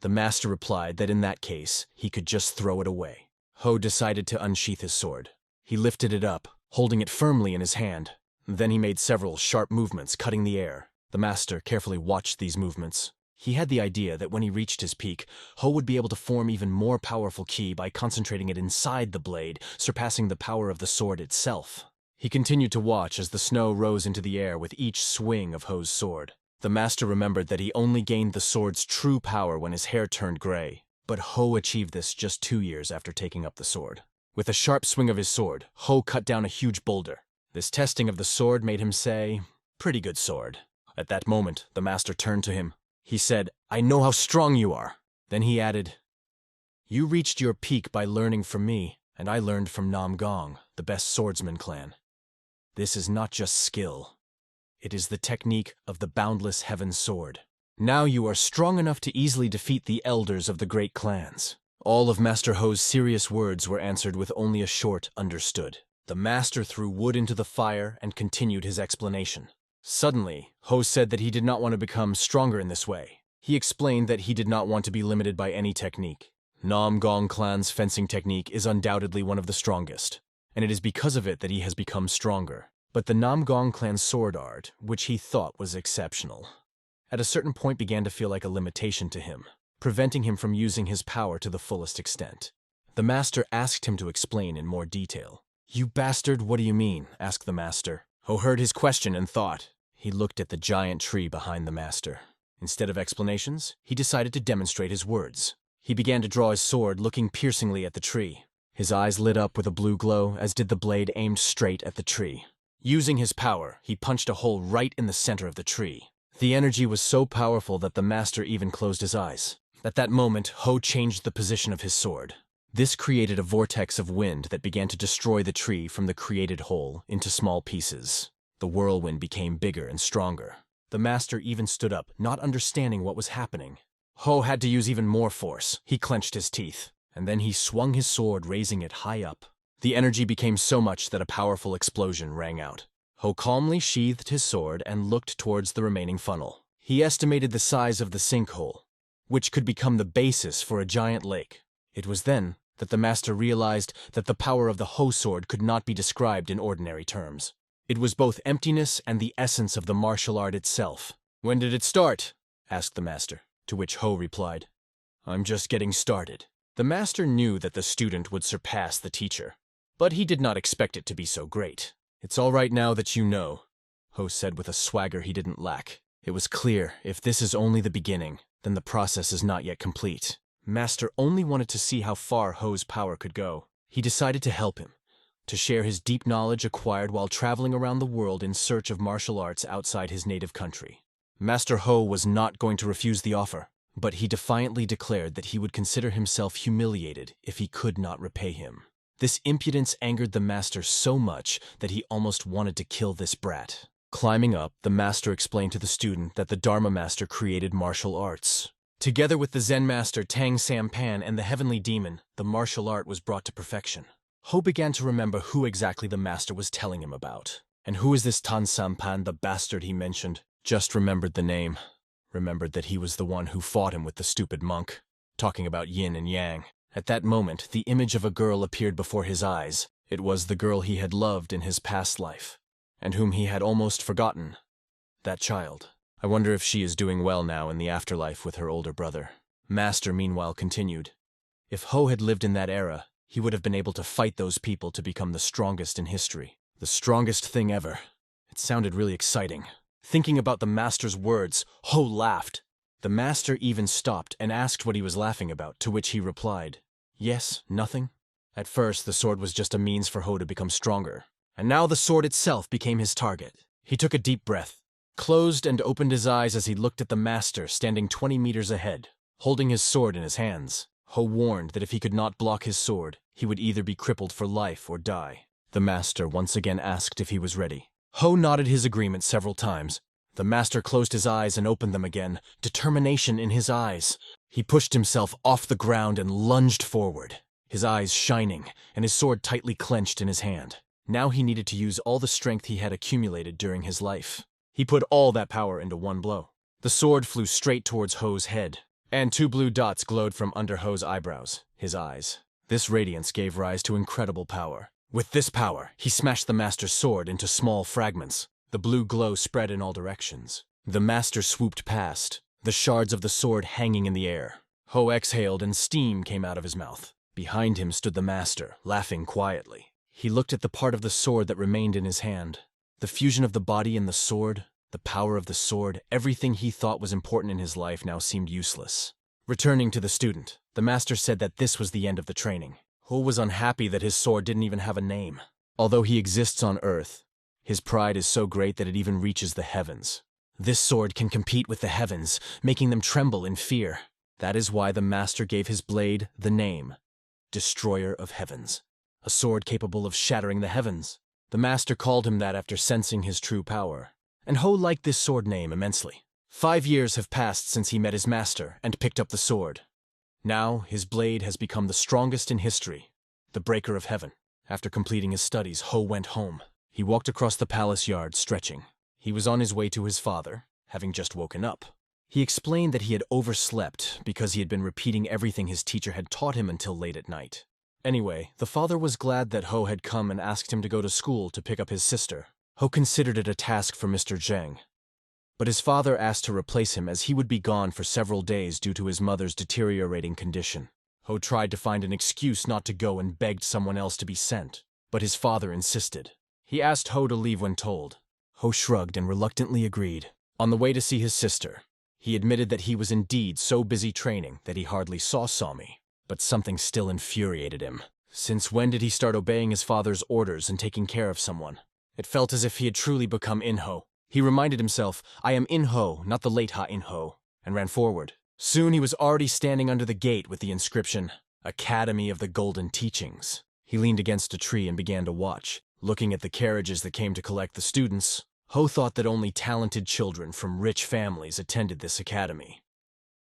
[SPEAKER 1] The master replied that in that case, he could just throw it away. Ho decided to unsheath his sword. He lifted it up, holding it firmly in his hand. Then he made several sharp movements, cutting the air. The master carefully watched these movements. He had the idea that when he reached his peak, Ho would be able to form even more powerful ki by concentrating it inside the blade, surpassing the power of the sword itself. He continued to watch as the snow rose into the air with each swing of Ho's sword. The master remembered that he only gained the sword's true power when his hair turned gray, but Ho achieved this just 2 years after taking up the sword. With a sharp swing of his sword, Ho cut down a huge boulder. This testing of the sword made him say, "Pretty good sword." At that moment, the master turned to him. He said, "I know how strong you are." Then he added, "You reached your peak by learning from me, and I learned from Nam Gong, the best swordsman clan. This is not just skill. It is the technique of the boundless heaven sword. Now you are strong enough to easily defeat the elders of the great clans." All of Master Ho's serious words were answered with only a short understood. The master threw wood into the fire and continued his explanation. Suddenly, Ho said that he did not want to become stronger in this way. He explained that he did not want to be limited by any technique. Nam Gong clan's fencing technique is undoubtedly one of the strongest, and it is because of it that he has become stronger. But the Nam Gong clan's sword art, which he thought was exceptional, at a certain point began to feel like a limitation to him, preventing him from using his power to the fullest extent. The master asked him to explain in more detail. "You bastard, what do you mean?" asked the master. Ho heard his question and thought. He looked at the giant tree behind the master. Instead of explanations, he decided to demonstrate his words. He began to draw his sword, looking piercingly at the tree. His eyes lit up with a blue glow, as did the blade aimed straight at the tree. Using his power, he punched a hole right in the center of the tree. The energy was so powerful that the master even closed his eyes. At that moment, Ho changed the position of his sword. This created a vortex of wind that began to destroy the tree from the created hole into small pieces. The whirlwind became bigger and stronger. The master even stood up, not understanding what was happening. Ho had to use even more force. He clenched his teeth, and then he swung his sword, raising it high up. The energy became so much that a powerful explosion rang out. Ho calmly sheathed his sword and looked towards the remaining funnel. He estimated the size of the sinkhole, which could become the basis for a giant lake. It was then that the master realized that the power of the Ho sword could not be described in ordinary terms. It was both emptiness and the essence of the martial art itself. "When did it start?" asked the master, to which Ho replied, "I'm just getting started." The master knew that the student would surpass the teacher, but he did not expect it to be so great. "It's all right now that you know," Ho said with a swagger he didn't lack. It was clear, if this is only the beginning, then the process is not yet complete. Master only wanted to see how far Ho's power could go. He decided to help him, to share his deep knowledge acquired while traveling around the world in search of martial arts outside his native country. Master Ho was not going to refuse the offer, but he defiantly declared that he would consider himself humiliated if he could not repay him. This impudence angered the master so much that he almost wanted to kill this brat. Climbing up, the master explained to the student that the Dharma master created martial arts. Together with the Zen master Tang Sampan and the heavenly demon, the martial art was brought to perfection. Ho began to remember who exactly the master was telling him about. And who is this Tan Sampan, the bastard he mentioned? Just remembered the name. Remembered that he was the one who fought him with the stupid monk, talking about yin and yang. At that moment, the image of a girl appeared before his eyes. It was the girl he had loved in his past life, and whom he had almost forgotten. That child. I wonder if she is doing well now in the afterlife with her older brother. Master, meanwhile, continued. If Ho had lived in that era, he would have been able to fight those people to become the strongest in history. The strongest thing ever. It sounded really exciting. Thinking about the master's words, Ho laughed. The master even stopped and asked what he was laughing about, to which he replied, "Yes, nothing." At first, the sword was just a means for Ho to become stronger, and now the sword itself became his target. He took a deep breath, closed and opened his eyes as he looked at the master standing 20 meters ahead, holding his sword in his hands. Ho warned that if he could not block his sword, he would either be crippled for life or die. The master once again asked if he was ready. Ho nodded his agreement several times. The master closed his eyes and opened them again, determination in his eyes. He pushed himself off the ground and lunged forward, his eyes shining and his sword tightly clenched in his hand. Now he needed to use all the strength he had accumulated during his life. He put all that power into one blow. The sword flew straight towards Ho's head, and 2 blue dots glowed from under Ho's eyebrows, his eyes. This radiance gave rise to incredible power. With this power, he smashed the master's sword into small fragments. The blue glow spread in all directions. The master swooped past, the shards of the sword hanging in the air. Ho exhaled and steam came out of his mouth. Behind him stood the master, laughing quietly. He looked at the part of the sword that remained in his hand. The fusion of the body and the sword, the power of the sword, everything he thought was important in his life now seemed useless. Returning to the student, the master said that this was the end of the training. Ho was unhappy that his sword didn't even have a name. Although he exists on Earth, his pride is so great that it even reaches the heavens. This sword can compete with the heavens, making them tremble in fear. That is why the master gave his blade the name, Destroyer of Heavens. A sword capable of shattering the heavens. The master called him that after sensing his true power. And Ho liked this sword name immensely. 5 years have passed since he met his master and picked up the sword. Now his blade has become the strongest in history, the breaker of heaven. After completing his studies, Ho went home. He walked across the palace yard, stretching. He was on his way to his father, having just woken up. He explained that he had overslept because he had been repeating everything his teacher had taught him until late at night. Anyway, the father was glad that Ho had come and asked him to go to school to pick up his sister. Ho considered it a task for Mr. Zhang, but his father asked to replace him as he would be gone for several days due to his mother's deteriorating condition. Ho tried to find an excuse not to go and begged someone else to be sent, but his father insisted. He asked Ho to leave when told. Ho shrugged and reluctantly agreed. On the way to see his sister, he admitted that he was indeed so busy training that he hardly saw Sami, but something still infuriated him. Since when did he start obeying his father's orders and taking care of someone? It felt as if he had truly become In-ho. He reminded himself, "I am In-ho, not the late Ha-In-ho," and ran forward. Soon he was already standing under the gate with the inscription, Academy of the Golden Teachings. He leaned against a tree and began to watch, looking at the carriages that came to collect the students. Ho thought that only talented children from rich families attended this academy.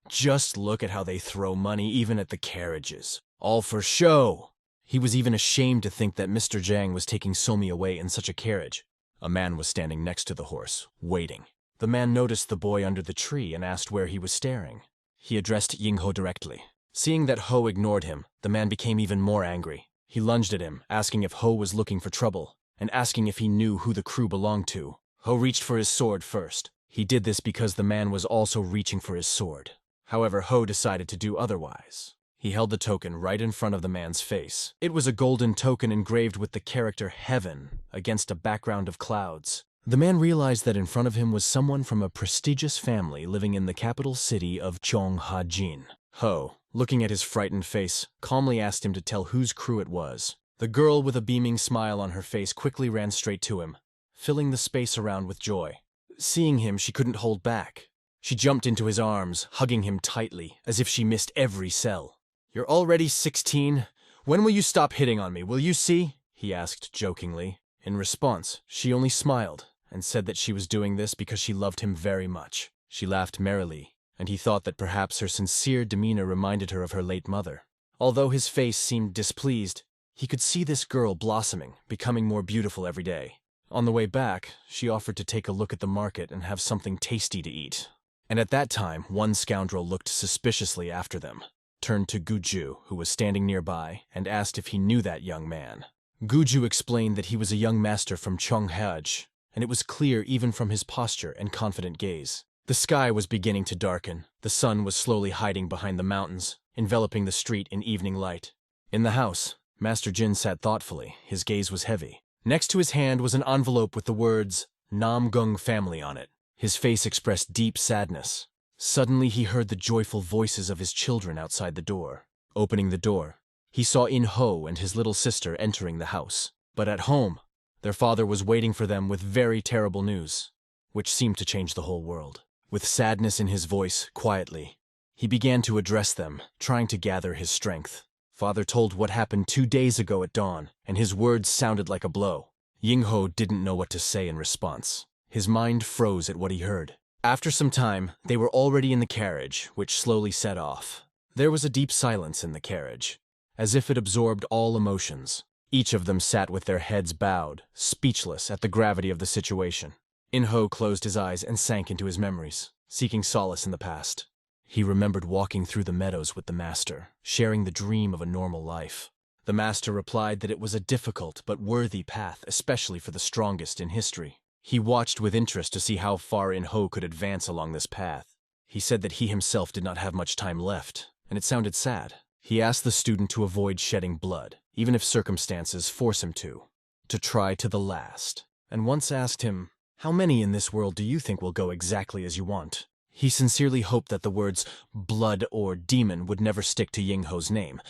[SPEAKER 1] Just look at how they throw money even at the carriages. All for show! He was even ashamed to think that Mr. Zhang was taking Somi away in such a carriage. A man was standing next to the horse, waiting. The man noticed the boy under the tree and asked where he was staring. He addressed Yingho directly. Seeing that Ho ignored him, the man became even more angry. He lunged at him, asking if Ho was looking for trouble, and asking if he knew who the crew belonged to. Ho reached for his sword first. He did this because the man was also reaching for his sword. However, Ho decided to do otherwise. He held the token right in front of the man's face. It was a golden token engraved with the character Heaven against a background of clouds. The man realized that in front of him was someone from a prestigious family living in the capital city of Cheonghajin. Ho, looking at his frightened face, calmly asked him to tell whose crew it was. The girl with a beaming smile on her face quickly ran straight to him, filling the space around with joy. Seeing him, she couldn't hold back. She jumped into his arms, hugging him tightly, as if she missed every cell. "You're already 16? When will you stop hitting on me, will you see?" he asked jokingly. In response, she only smiled and said that she was doing this because she loved him very much. She laughed merrily, and he thought that perhaps her sincere demeanor reminded her of her late mother. Although his face seemed displeased, he could see this girl blossoming, becoming more beautiful every day. On the way back, she offered to take a look at the market and have something tasty to eat. And at that time, one scoundrel looked suspiciously after them, turned to Guju, who was standing nearby, and asked if he knew that young man. Guju explained that he was a young master from Cheonghaj, and it was clear even from his posture and confident gaze. The sky was beginning to darken. The sun was slowly hiding behind the mountains, enveloping the street in evening light. In the house, Master Jin sat thoughtfully. His gaze was heavy. Next to his hand was an envelope with the words Namgung family on it. His face expressed deep sadness. Suddenly he heard the joyful voices of his children outside the door. Opening the door, he saw In Ho and his little sister entering the house. But at home, their father was waiting for them with very terrible news, which seemed to change the whole world. With sadness in his voice, quietly, he began to address them, trying to gather his strength. Father told what happened 2 days ago at dawn, and his words sounded like a blow. Yingho didn't know what to say in response. His mind froze at what he heard. After some time, they were already in the carriage, which slowly set off. There was a deep silence in the carriage, as if it absorbed all emotions. Each of them sat with their heads bowed, speechless at the gravity of the situation. In-ho closed his eyes and sank into his memories, seeking solace in the past. He remembered walking through the meadows with the master, sharing the dream of a normal life. The master replied that it was a difficult but worthy path, especially for the strongest in history. He watched with interest to see how far In-ho could advance along this path. He said that he himself did not have much time left, and it sounded sad. He asked the student to avoid shedding blood, even if circumstances force him to try to the last, and once asked him, "How many in this world do you think will go exactly as you want?" He sincerely hoped that the words blood or demon would never stick to Yingho's name.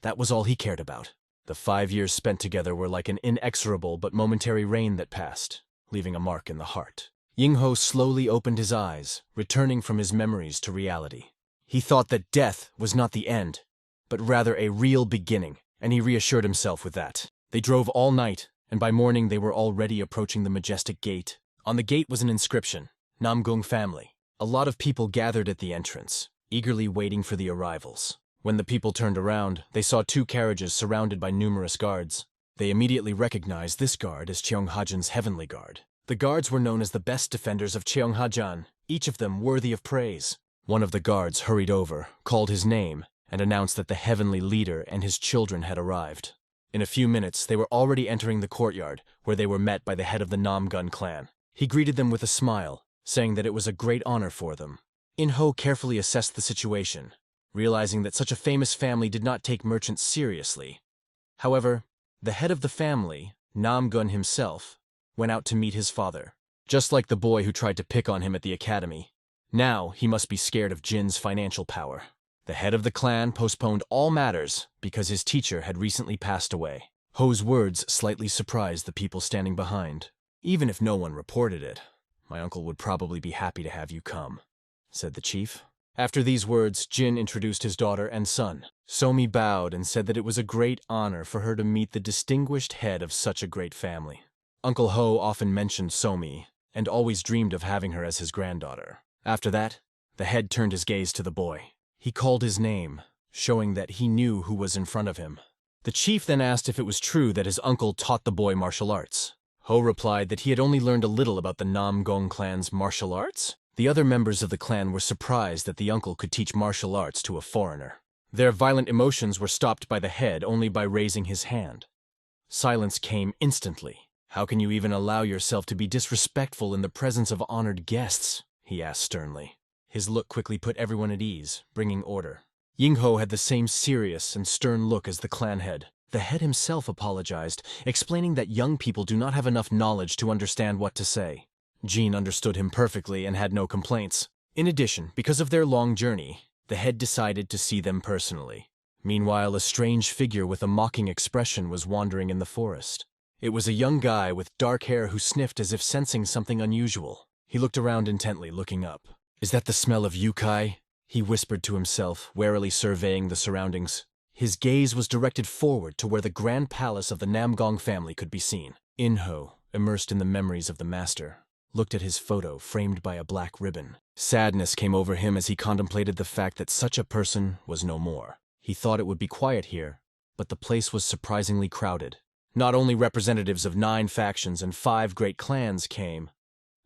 [SPEAKER 1] That was all he cared about. The 5 years spent together were like an inexorable but momentary rain that passed, leaving a mark in the heart. Yingho slowly opened his eyes, returning from his memories to reality. He thought that death was not the end, but rather a real beginning, and he reassured himself with that. They drove all night, and by morning they were already approaching the majestic gate. On the gate was an inscription, Namgung family. A lot of people gathered at the entrance, eagerly waiting for the arrivals. When the people turned around, they saw 2 carriages surrounded by numerous guards. They immediately recognized this guard as Cheonghajin's heavenly guard. The guards were known as the best defenders of Cheonghajin, each of them worthy of praise. One of the guards hurried over, called his name, and announced that the heavenly leader and his children had arrived. In a few minutes, they were already entering the courtyard, where they were met by the head of the Namgun clan. He greeted them with a smile, saying that it was a great honor for them. In-ho carefully assessed the situation, realizing that such a famous family did not take merchants seriously. However, the head of the family, Namgun himself, went out to meet his father. Just like the boy who tried to pick on him at the academy, now he must be scared of Jin's financial power. The head of the clan postponed all matters because his teacher had recently passed away. Ho's words slightly surprised the people standing behind. "Even if no one reported it, my uncle would probably be happy to have you come," said the chief. After these words, Jin introduced his daughter and son. Somi bowed and said that it was a great honor for her to meet the distinguished head of such a great family. Uncle Ho often mentioned Somi, and always dreamed of having her as his granddaughter. After that, the head turned his gaze to the boy. He called his name, showing that he knew who was in front of him. The chief then asked if it was true that his uncle taught the boy martial arts. Ho replied that he had only learned a little about the Namgung clan's martial arts. The other members of the clan were surprised that the uncle could teach martial arts to a foreigner. Their violent emotions were stopped by the head only by raising his hand. Silence came instantly. "How can you even allow yourself to be disrespectful in the presence of honored guests?" he asked sternly. His look quickly put everyone at ease, bringing order. Yingho had the same serious and stern look as the clan head. The head himself apologized, explaining that young people do not have enough knowledge to understand what to say. Jean understood him perfectly and had no complaints. In addition, because of their long journey, the head decided to see them personally. Meanwhile, a strange figure with a mocking expression was wandering in the forest. It was a young guy with dark hair who sniffed as if sensing something unusual. He looked around intently, looking up. "Is that the smell of yukai?" he whispered to himself, warily surveying the surroundings. His gaze was directed forward to where the grand palace of the Namgong family could be seen. Inho, immersed in the memories of the master, looked at his photo framed by a black ribbon. Sadness came over him as he contemplated the fact that such a person was no more. He thought it would be quiet here, but the place was surprisingly crowded. Not only representatives of 9 factions and 5 great clans came,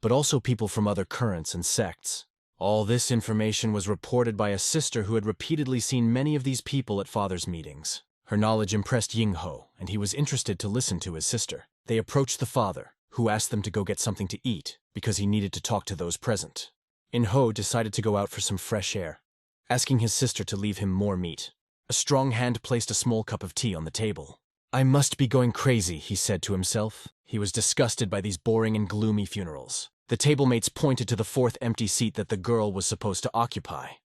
[SPEAKER 1] but also people from other currents and sects. All this information was reported by a sister who had repeatedly seen many of these people at father's meetings. Her knowledge impressed Yingho, and he was interested to listen to his sister. They approached the father, who asked them to go get something to eat, because he needed to talk to those present. Inho decided to go out for some fresh air, asking his sister to leave him more meat. A strong hand placed a small cup of tea on the table. "I must be going crazy," he said to himself. He was disgusted by these boring and gloomy funerals. The tablemates pointed to the 4th empty seat that the girl was supposed to occupy,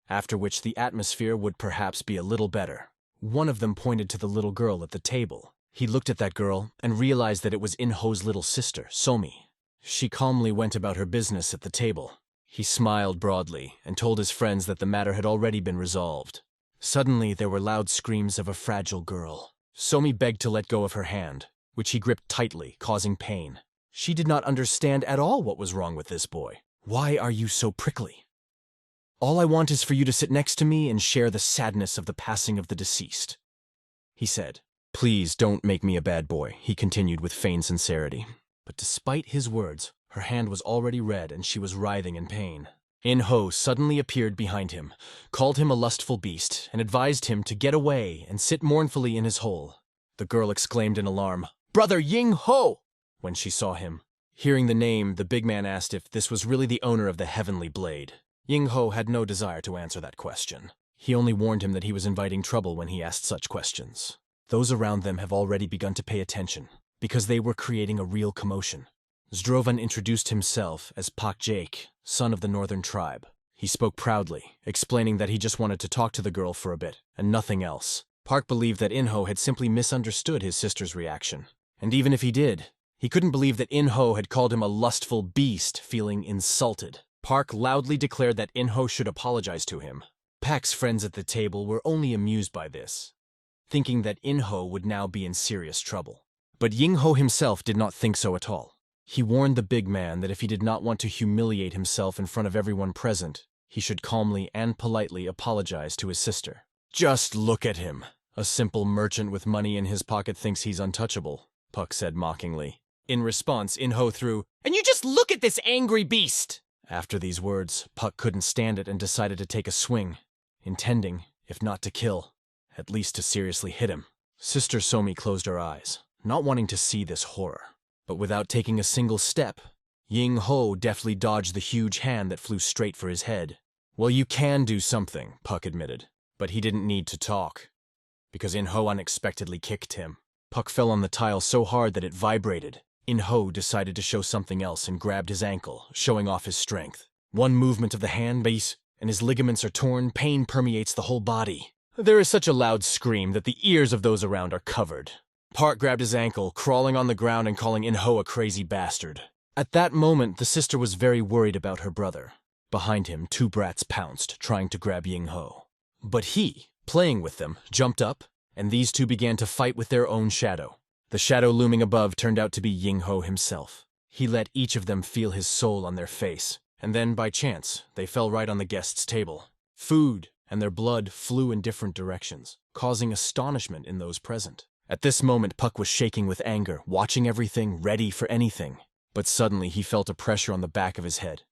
[SPEAKER 1] after which the atmosphere would perhaps be a little better. One of them pointed to the little girl at the table. He looked at that girl and realized that it was Inho's little sister, Somi. She calmly went about her business at the table. He smiled broadly and told his friends that the matter had already been resolved. Suddenly, there were loud screams of a fragile girl. Somi begged to let go of her hand, which he gripped tightly, causing pain. She did not understand at all what was wrong with this boy. "Why are you so prickly? All I want is for you to sit next to me and share the sadness of the passing of the deceased," he said. "Please don't make me a bad boy," he continued with feigned sincerity. But despite his words, her hand was already red and she was writhing in pain. Inho suddenly appeared behind him, called him a lustful beast, and advised him to get away and sit mournfully in his hole. The girl exclaimed in alarm, "Brother Yingho!" when she saw him. Hearing the name, the big man asked if this was really the owner of the heavenly blade. Yingho had no desire to answer that question. He only warned him that he was inviting trouble when he asked such questions. Those around them have already begun to pay attention, because they were creating a real commotion. Zdrovan introduced himself as Pak Jake, son of the northern tribe. He spoke proudly, explaining that he just wanted to talk to the girl for a bit, and nothing else. Park believed that Inho had simply misunderstood his sister's reaction. And even if he did, he couldn't believe that Inho had called him a lustful beast, feeling insulted. Park loudly declared that Inho should apologize to him. Pak's friends at the table were only amused by this, thinking that Inho would now be in serious trouble. But Yingho himself did not think so at all. He warned the big man that if he did not want to humiliate himself in front of everyone present, he should calmly and politely apologize to his sister. "Just look at him. A simple merchant with money in his pocket thinks he's untouchable," Puck said mockingly. In response, Inho threw, "And you just look at this angry beast!" After these words, Puck couldn't stand it and decided to take a swing, intending, if not to kill, at least to seriously hit him. Sister Somi closed her eyes, not wanting to see this horror. But without taking a single step, Yingho deftly dodged the huge hand that flew straight for his head. "Well, you can do something," Puck admitted, but he didn't need to talk, because Inho unexpectedly kicked him. Puck fell on the tile so hard that it vibrated. Inho decided to show something else and grabbed his ankle, showing off his strength. One movement of the hand base, and his ligaments are torn. Pain permeates the whole body. There is such a loud scream that the ears of those around are covered. Park grabbed his ankle, crawling on the ground and calling Inho a crazy bastard. At that moment, the sister was very worried about her brother. Behind him, 2 brats pounced, trying to grab Yingho. But he, playing with them, jumped up, and these 2 began to fight with their own shadow. The shadow looming above turned out to be Yingho himself. He let each of them feel his soul on their face, and then, by chance, they fell right on the guest's table. Food and their blood flew in different directions, causing astonishment in those present. At this moment, Puck was shaking with anger, watching everything, ready for anything. But suddenly he felt a pressure on the back of his head.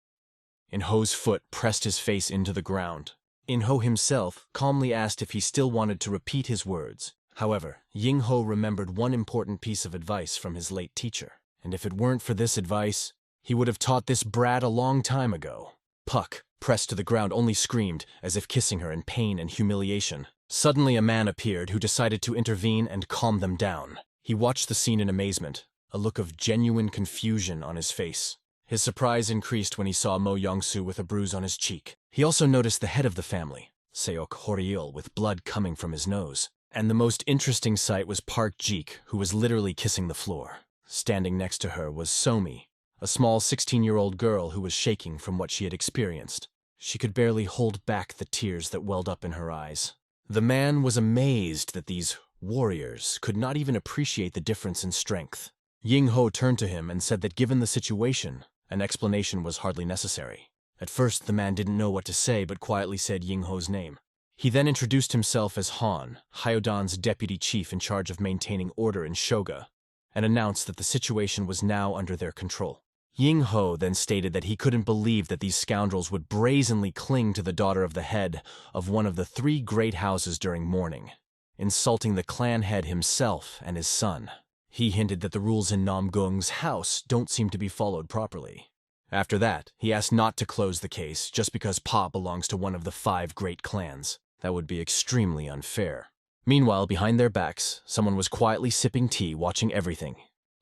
[SPEAKER 1] Inho's foot pressed his face into the ground. In-ho himself calmly asked if he still wanted to repeat his words. However, Ying-ho remembered one important piece of advice from his late teacher, and if it weren't for this advice, he would have taught this brat a long time ago. Puck, pressed to the ground, only screamed, as if kissing her in pain and humiliation. Suddenly a man appeared who decided to intervene and calm them down. He watched the scene in amazement, a look of genuine confusion on his face. His surprise increased when he saw Mo Yongsu with a bruise on his cheek. He also noticed the head of the family, Seok Horiil, with blood coming from his nose. And the most interesting sight was Park Jeek, who was literally kissing the floor. Standing next to her was Somi, a small 16-year-old girl who was shaking from what she had experienced. She could barely hold back the tears that welled up in her eyes. The man was amazed that these warriors could not even appreciate the difference in strength. Ying-ho turned to him and said that given the situation, an explanation was hardly necessary. At first, the man didn't know what to say, but quietly said Ying-ho's name. He then introduced himself as Han, Hyodan's deputy chief in charge of maintaining order in Shoga, and announced that the situation was now under their control. Ying-ho then stated that he couldn't believe that these scoundrels would brazenly cling to the daughter of the head of one of the 3 great houses during mourning, insulting the clan head himself and his son. He hinted that the rules in Namgung's house don't seem to be followed properly. After that, he asked not to close the case just because Pa belongs to one of the 5 great clans. That would be extremely unfair. Meanwhile, behind their backs, someone was quietly sipping tea, watching everything.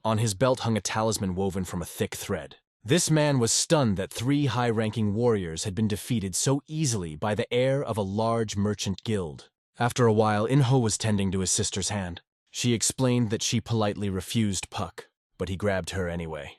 [SPEAKER 1] On his belt hung a talisman woven from a thick thread. This man was stunned that 3 high-ranking warriors had been defeated so easily by the heir of a large merchant guild. After a while, In-ho was tending to his sister's hand. She explained that she politely refused Puck, but he grabbed her anyway.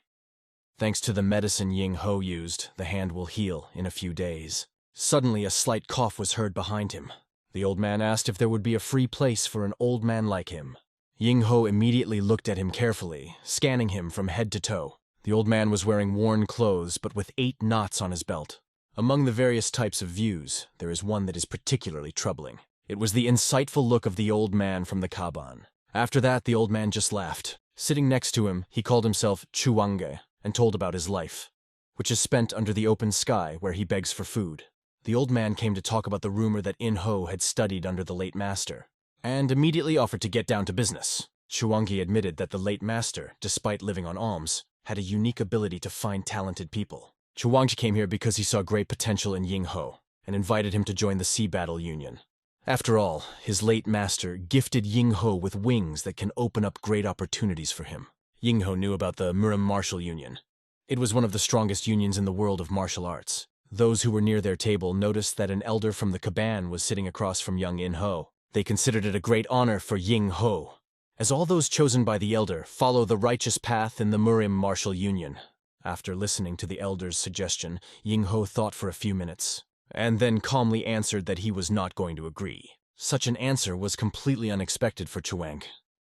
[SPEAKER 1] Thanks to the medicine Ying-ho used, the hand will heal in a few days. Suddenly, a slight cough was heard behind him. The old man asked if there would be a free place for an old man like him. Ying-ho immediately looked at him carefully, scanning him from head to toe. The old man was wearing worn clothes, but with 8 knots on his belt. Among the various types of views, there is one that is particularly troubling. It was the insightful look of the old man from the Kaban. After that, the old man just laughed. Sitting next to him, he called himself Chuange and told about his life, which is spent under the open sky where he begs for food. The old man came to talk about the rumor that In-ho had studied under the late master, and immediately offered to get down to business. Chuange admitted that the late master, despite living on alms, had a unique ability to find talented people. Chuange came here because he saw great potential in Ying-ho, and invited him to join the Sea Battle Union. After all, his late master gifted Ying-ho with wings that can open up great opportunities for him. Ying-ho knew about the Murim Martial Union. It was one of the strongest unions in the world of martial arts. Those who were near their table noticed that an elder from the Kaban was sitting across from young In-ho. They considered it a great honor for Ying-ho, as all those chosen by the elder follow the righteous path in the Murim Martial Union. After listening to the elder's suggestion, Ying-ho thought for a few minutes, and then calmly answered that he was not going to agree. Such an answer was completely unexpected for Chuang.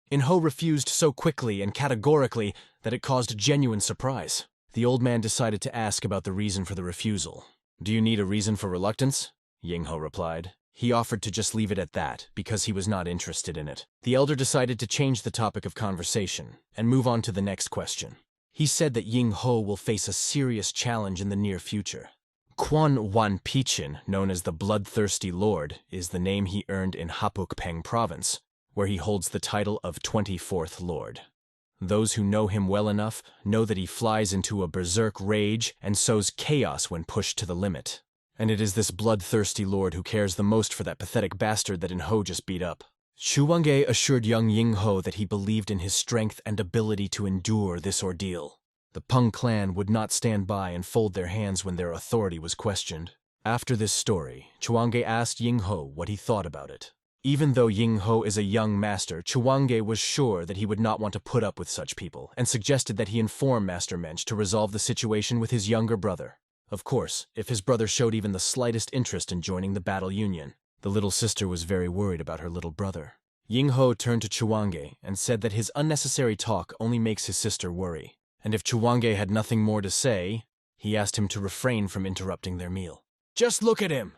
[SPEAKER 1] In-ho refused so quickly and categorically that it caused genuine surprise. The old man decided to ask about the reason for the refusal. "Do you need a reason for reluctance?" Ying-ho replied. He offered to just leave it at that, because he was not interested in it. The elder decided to change the topic of conversation and move on to the next question. He said that Ying-ho will face a serious challenge in the near future. Quan Wan Pichin, known as the Bloodthirsty Lord, is the name he earned in Hapukpeng Province, where he holds the title of 24th Lord. Those who know him well enough know that he flies into a berserk rage and sows chaos when pushed to the limit. And it is this bloodthirsty lord who cares the most for that pathetic bastard that In-ho just beat up. Chuange assured young Ying-ho that he believed in his strength and ability to endure this ordeal. The Peng clan would not stand by and fold their hands when their authority was questioned. After this story, Chuange asked Ying-ho what he thought about it. Even though Ying-ho is a young master, Chuange was sure that he would not want to put up with such people, and suggested that he inform Master Mensch to resolve the situation with his younger brother. Of course, if his brother showed even the slightest interest in joining the battle union. The little sister was very worried about her little brother. Ying-ho turned to Chuange and said that his unnecessary talk only makes his sister worry, and if Chuange had nothing more to say, he asked him to refrain from interrupting their meal. "Just look at him!"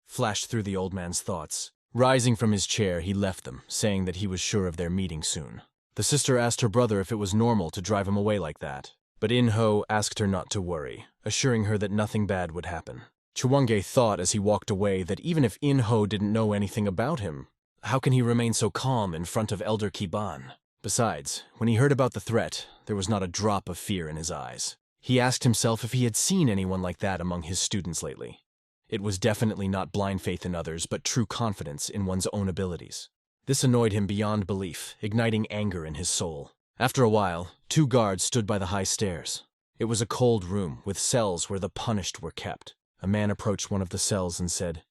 [SPEAKER 1] flashed through the old man's thoughts. Rising from his chair, he left them, saying that he was sure of their meeting soon. The sister asked her brother if it was normal to drive him away like that, but In-ho asked her not to worry, assuring her that nothing bad would happen. Chewonge thought as he walked away that even if In-ho didn't know anything about him, how can he remain so calm in front of Elder Kiban? Besides, when he heard about the threat, there was not a drop of fear in his eyes. He asked himself if he had seen anyone like that among his students lately. It was definitely not blind faith in others, but true confidence in one's own abilities. This annoyed him beyond belief, igniting anger in his soul. After a while, 2 guards stood by the high stairs. It was a cold room with cells where the punished were kept. A man approached one of the cells and said,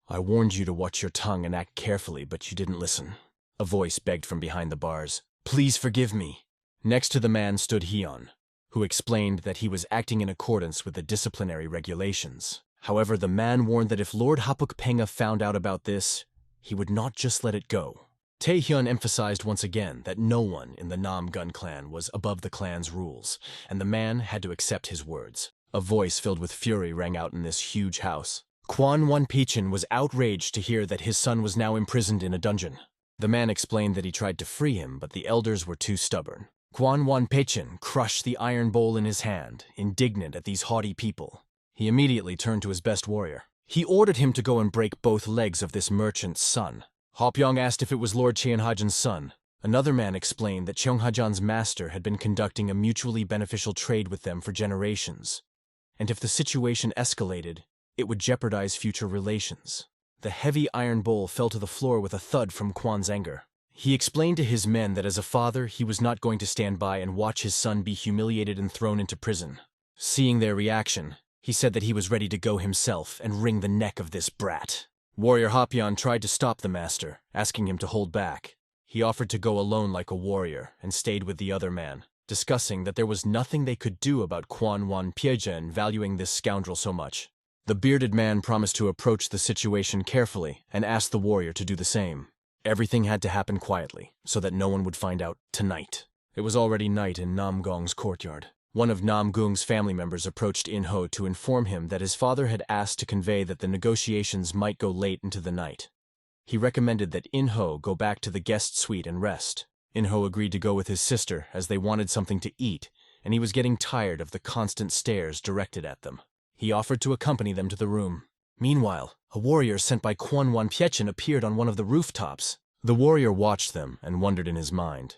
[SPEAKER 1] "I warned you to watch your tongue and act carefully, but you didn't listen." A voice begged from behind the bars, "Please forgive me." Next to the man stood Hyun, who explained that he was acting in accordance with the disciplinary regulations. However, the man warned that if Lord Hapukpenga found out about this, he would not just let it go. Taehyun emphasized once again that no one in the Nam Gun clan was above the clan's rules, and the man had to accept his words. A voice filled with fury rang out in this huge house. Kwan Won Pichin was outraged to hear that his son was now imprisoned in a dungeon. The man explained that he tried to free him, but the elders were too stubborn. Kwan Won Pichin crushed the iron bowl in his hand, indignant at these haughty people. He immediately turned to his best warrior. He ordered him to go and break both legs of this merchant's son. Hopyong asked if it was Lord Cheonhajan's son. Another man explained that Cheonhajan's master had been conducting a mutually beneficial trade with them for generations, and if the situation escalated, it would jeopardize future relations. The heavy iron bowl fell to the floor with a thud from Kwan's anger. He explained to his men that as a father, he was not going to stand by and watch his son be humiliated and thrown into prison. Seeing their reaction, he said that he was ready to go himself and wring the neck of this brat. Warrior Hopyeon tried to stop the master, asking him to hold back. He offered to go alone like a warrior and stayed with the other man, discussing that there was nothing they could do about Kwan Won Pyejen valuing this scoundrel so much. The bearded man promised to approach the situation carefully and asked the warrior to do the same. Everything had to happen quietly, so that no one would find out tonight. It was already night in Namgong's courtyard. One of Namgung's family members approached In-ho to inform him that his father had asked to convey that the negotiations might go late into the night. He recommended that In-ho go back to the guest suite and rest. In-ho agreed to go with his sister as they wanted something to eat, and he was getting tired of the constant stares directed at them. He offered to accompany them to the room. Meanwhile, a warrior sent by Kwan Won Pyechen appeared on one of the rooftops. The warrior watched them and wondered in his mind.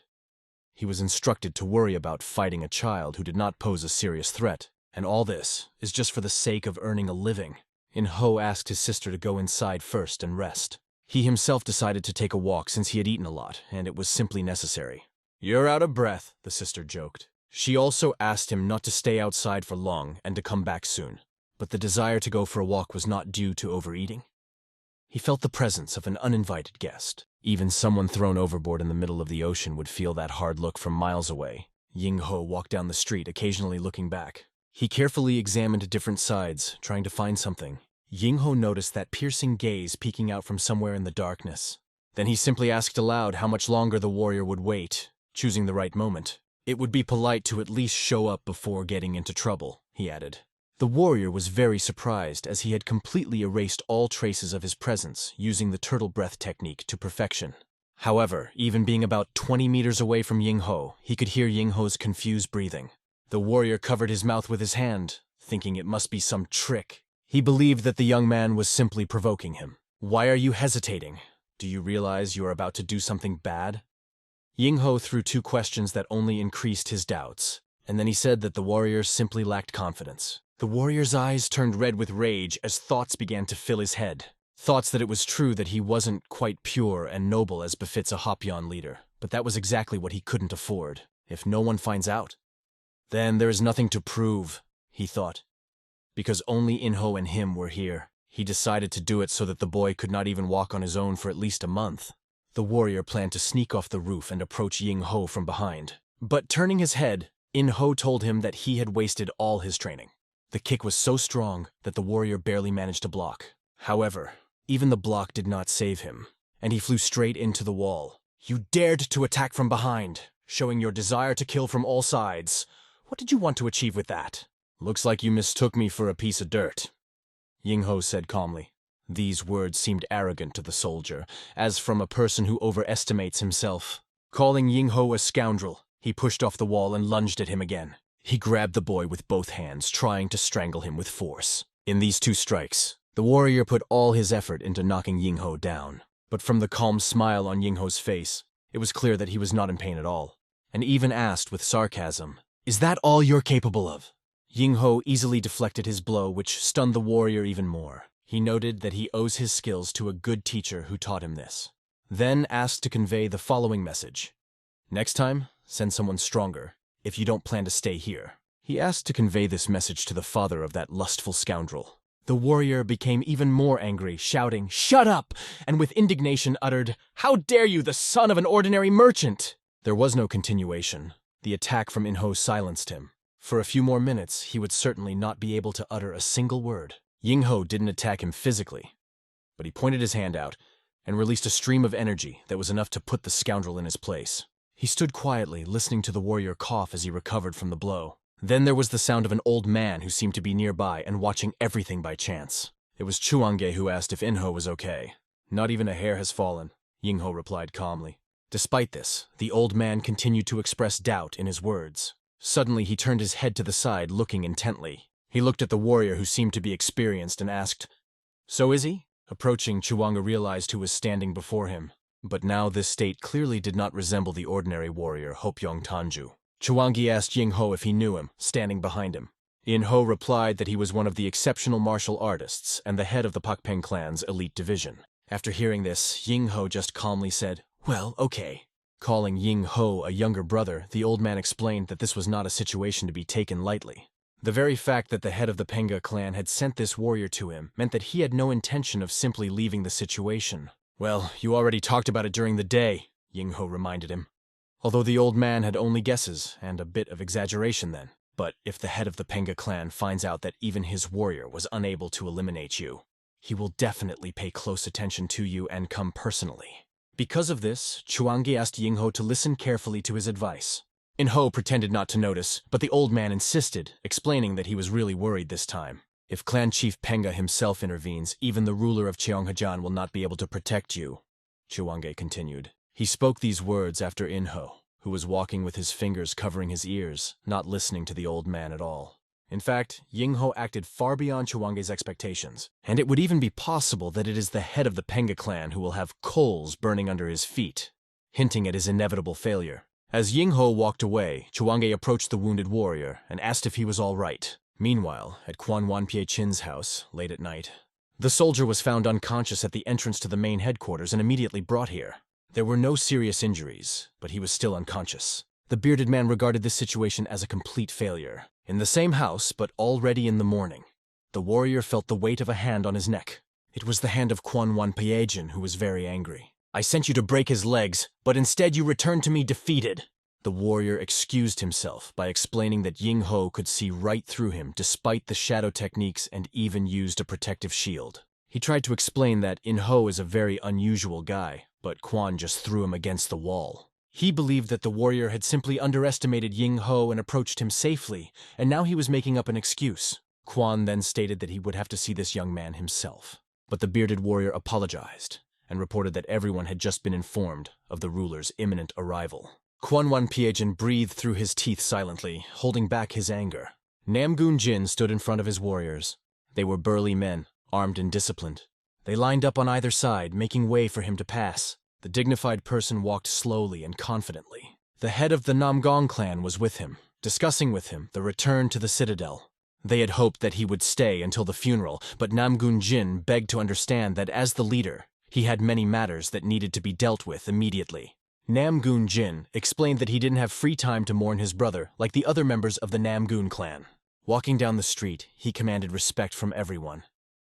[SPEAKER 1] He was instructed to worry about fighting a child who did not pose a serious threat, and all this is just for the sake of earning a living. In-ho asked his sister to go inside first and rest. He himself decided to take a walk since he had eaten a lot, and it was simply necessary. "You're out of breath," the sister joked. She also asked him not to stay outside for long and to come back soon. But the desire to go for a walk was not due to overeating. He felt the presence of an uninvited guest. Even someone thrown overboard in the middle of the ocean would feel that hard look from miles away. Ying-ho walked down the street, occasionally looking back. He carefully examined different sides, trying to find something. Ying-ho noticed that piercing gaze peeking out from somewhere in the darkness. Then he simply asked aloud how much longer the warrior would wait, choosing the right moment. "It would be polite to at least show up before getting into trouble," he added. The warrior was very surprised as he had completely erased all traces of his presence using the turtle breath technique to perfection. However, even being about 20 meters away from Ying-ho, he could hear Ying-ho's confused breathing. The warrior covered his mouth with his hand, thinking it must be some trick. He believed that the young man was simply provoking him. "Why are you hesitating? Do you realize you are about to do something bad?" Ying-ho threw 2 questions that only increased his doubts, and then he said that the warrior simply lacked confidence. The warrior's eyes turned red with rage as thoughts began to fill his head. Thoughts that it was true that he wasn't quite pure and noble as befits a Hopyeon leader, but that was exactly what he couldn't afford. If no one finds out, then there is nothing to prove, he thought. Because only In-ho and him were here, he decided to do it so that the boy could not even walk on his own for at least a month. The warrior planned to sneak off the roof and approach Ying-ho from behind. But turning his head, In-ho told him that he had wasted all his training. The kick was so strong that the warrior barely managed to block. However, even the block did not save him, and he flew straight into the wall. "You dared to attack from behind, showing your desire to kill from all sides. What did you want to achieve with that?" "Looks like you mistook me for a piece of dirt," Ying-ho said calmly. These words seemed arrogant to the soldier, as from a person who overestimates himself. Calling Ying-ho a scoundrel, he pushed off the wall and lunged at him again. He grabbed the boy with both hands, trying to strangle him with force. In these 2 strikes, the warrior put all his effort into knocking Yingho down. But from the calm smile on Yingho's face, it was clear that he was not in pain at all, and even asked with sarcasm, "Is that all you're capable of?" Yingho easily deflected his blow, which stunned the warrior even more. He noted that he owes his skills to a good teacher who taught him this. Then asked to convey the following message. "Next time, send someone stronger, if you don't plan to stay here." He asked to convey this message to the father of that lustful scoundrel. The warrior became even more angry, shouting, "Shut up!" and with indignation uttered, "How dare you, the son of an ordinary merchant!" There was no continuation. The attack from Inho silenced him. For a few more minutes, he would certainly not be able to utter a single word. Yingho didn't attack him physically, but he pointed his hand out and released a stream of energy that was enough to put the scoundrel in his place. He stood quietly, listening to the warrior cough as he recovered from the blow. Then there was the sound of an old man who seemed to be nearby and watching everything by chance. It was Chuange who asked if Inho was okay. "Not even a hair has fallen," Yingho replied calmly. Despite this, the old man continued to express doubt in his words. Suddenly he turned his head to the side, looking intently. He looked at the warrior who seemed to be experienced and asked, "So is he?" Approaching, Chuanga realized who was standing before him. But now this state clearly did not resemble the ordinary warrior Hopyong Tanju. Chuangi asked Yingho if he knew him, standing behind him. Yingho replied that he was one of the exceptional martial artists and the head of the Pakpeng clan's elite division. After hearing this, Yingho just calmly said, "Well, okay." Calling Yingho a younger brother, the old man explained that this was not a situation to be taken lightly. The very fact that the head of the Penga clan had sent this warrior to him meant that he had no intention of simply leaving the situation. "Well, you already talked about it during the day," Yingho reminded him. Although the old man had only guesses and a bit of exaggeration then. But if the head of the Penga clan finds out that even his warrior was unable to eliminate you, he will definitely pay close attention to you and come personally. Because of this, Chuangi asked Yingho to listen carefully to his advice. Inho pretended not to notice, but the old man insisted, explaining that he was really worried this time. If Clan Chief Penga himself intervenes, even the ruler of Cheonghajan will not be able to protect you, Chuange continued. He spoke these words after Inho, who was walking with his fingers covering his ears, not listening to the old man at all. In fact, Yingho acted far beyond Chuange's expectations, and it would even be possible that it is the head of the Penga clan who will have coals burning under his feet, hinting at his inevitable failure. As Yingho walked away, Chuange approached the wounded warrior and asked if he was all right. Meanwhile, at Quan Wanpie Chin's house, late at night, the soldier was found unconscious at the entrance to the main headquarters and immediately brought here. There were no serious injuries, but he was still unconscious. The bearded man regarded this situation as a complete failure. In the same house, but already in the morning, the warrior felt the weight of a hand on his neck. It was the hand of Quan Wanpie Chin, who was very angry. "I sent you to break his legs, but instead you returned to me defeated." The warrior excused himself by explaining that Yingho could see right through him despite the shadow techniques and even used a protective shield. He tried to explain that Inho is a very unusual guy, but Quan just threw him against the wall. He believed that the warrior had simply underestimated Yingho and approached him safely, and now he was making up an excuse. Quan then stated that he would have to see this young man himself. But the bearded warrior apologized and reported that everyone had just been informed of the ruler's imminent arrival. Quan Wanpie Chin breathed through his teeth silently, holding back his anger. Namgun Jin stood in front of his warriors. They were burly men, armed and disciplined. They lined up on either side, making way for him to pass. The dignified person walked slowly and confidently. The head of the Namgong clan was with him, discussing with him the return to the citadel. They had hoped that he would stay until the funeral, but Namgun Jin begged to understand that as the leader, he had many matters that needed to be dealt with immediately. Namgun Jin explained that he didn't have free time to mourn his brother like the other members of the Namgun clan. Walking down the street, he commanded respect from everyone.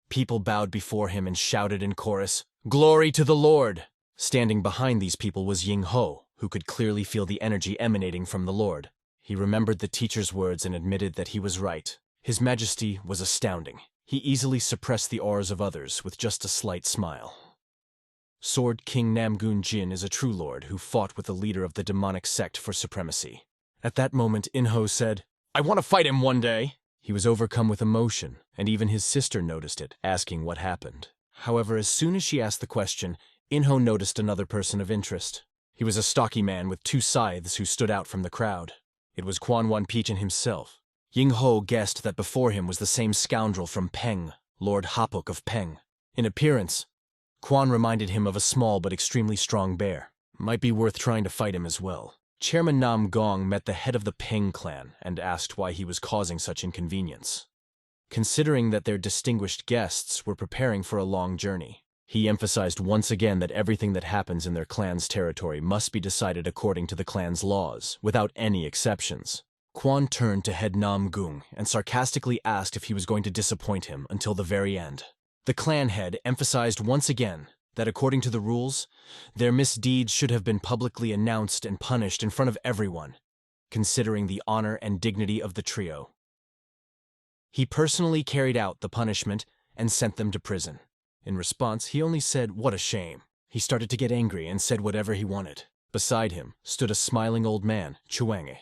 [SPEAKER 1] People bowed before him and shouted in chorus, "Glory to the Lord!" Standing behind these people was Yingho, who could clearly feel the energy emanating from the Lord. He remembered the teacher's words and admitted that he was right. His majesty was astounding. He easily suppressed the auras of others with just a slight smile. Sword King Namgun Jin is a true lord who fought with the leader of the demonic sect for supremacy. At that moment, Inho said, "I want to fight him one day." He was overcome with emotion, and even his sister noticed it, asking what happened. However, as soon as she asked the question, Inho noticed another person of interest. He was a stocky man with 2 scythes who stood out from the crowd. It was Quan Wanpie Chin himself. Ying-ho guessed that before him was the same scoundrel from Peng, Lord Hapuk of Peng. In appearance, Quan reminded him of a small but extremely strong bear. Might be worth trying to fight him as well. Chairman Nam Gong met the head of the Peng clan and asked why he was causing such inconvenience. Considering that their distinguished guests were preparing for a long journey, he emphasized once again that everything that happens in their clan's territory must be decided according to the clan's laws, without any exceptions. Quan turned to head Nam Gung and sarcastically asked if he was going to disappoint him until the very end. The clan head emphasized once again that according to the rules, their misdeeds should have been publicly announced and punished in front of everyone, considering the honor and dignity of the trio. He personally carried out the punishment and sent them to prison. In response, he only said, "What a shame." He started to get angry and said whatever he wanted. Beside him stood a smiling old man, Chuange.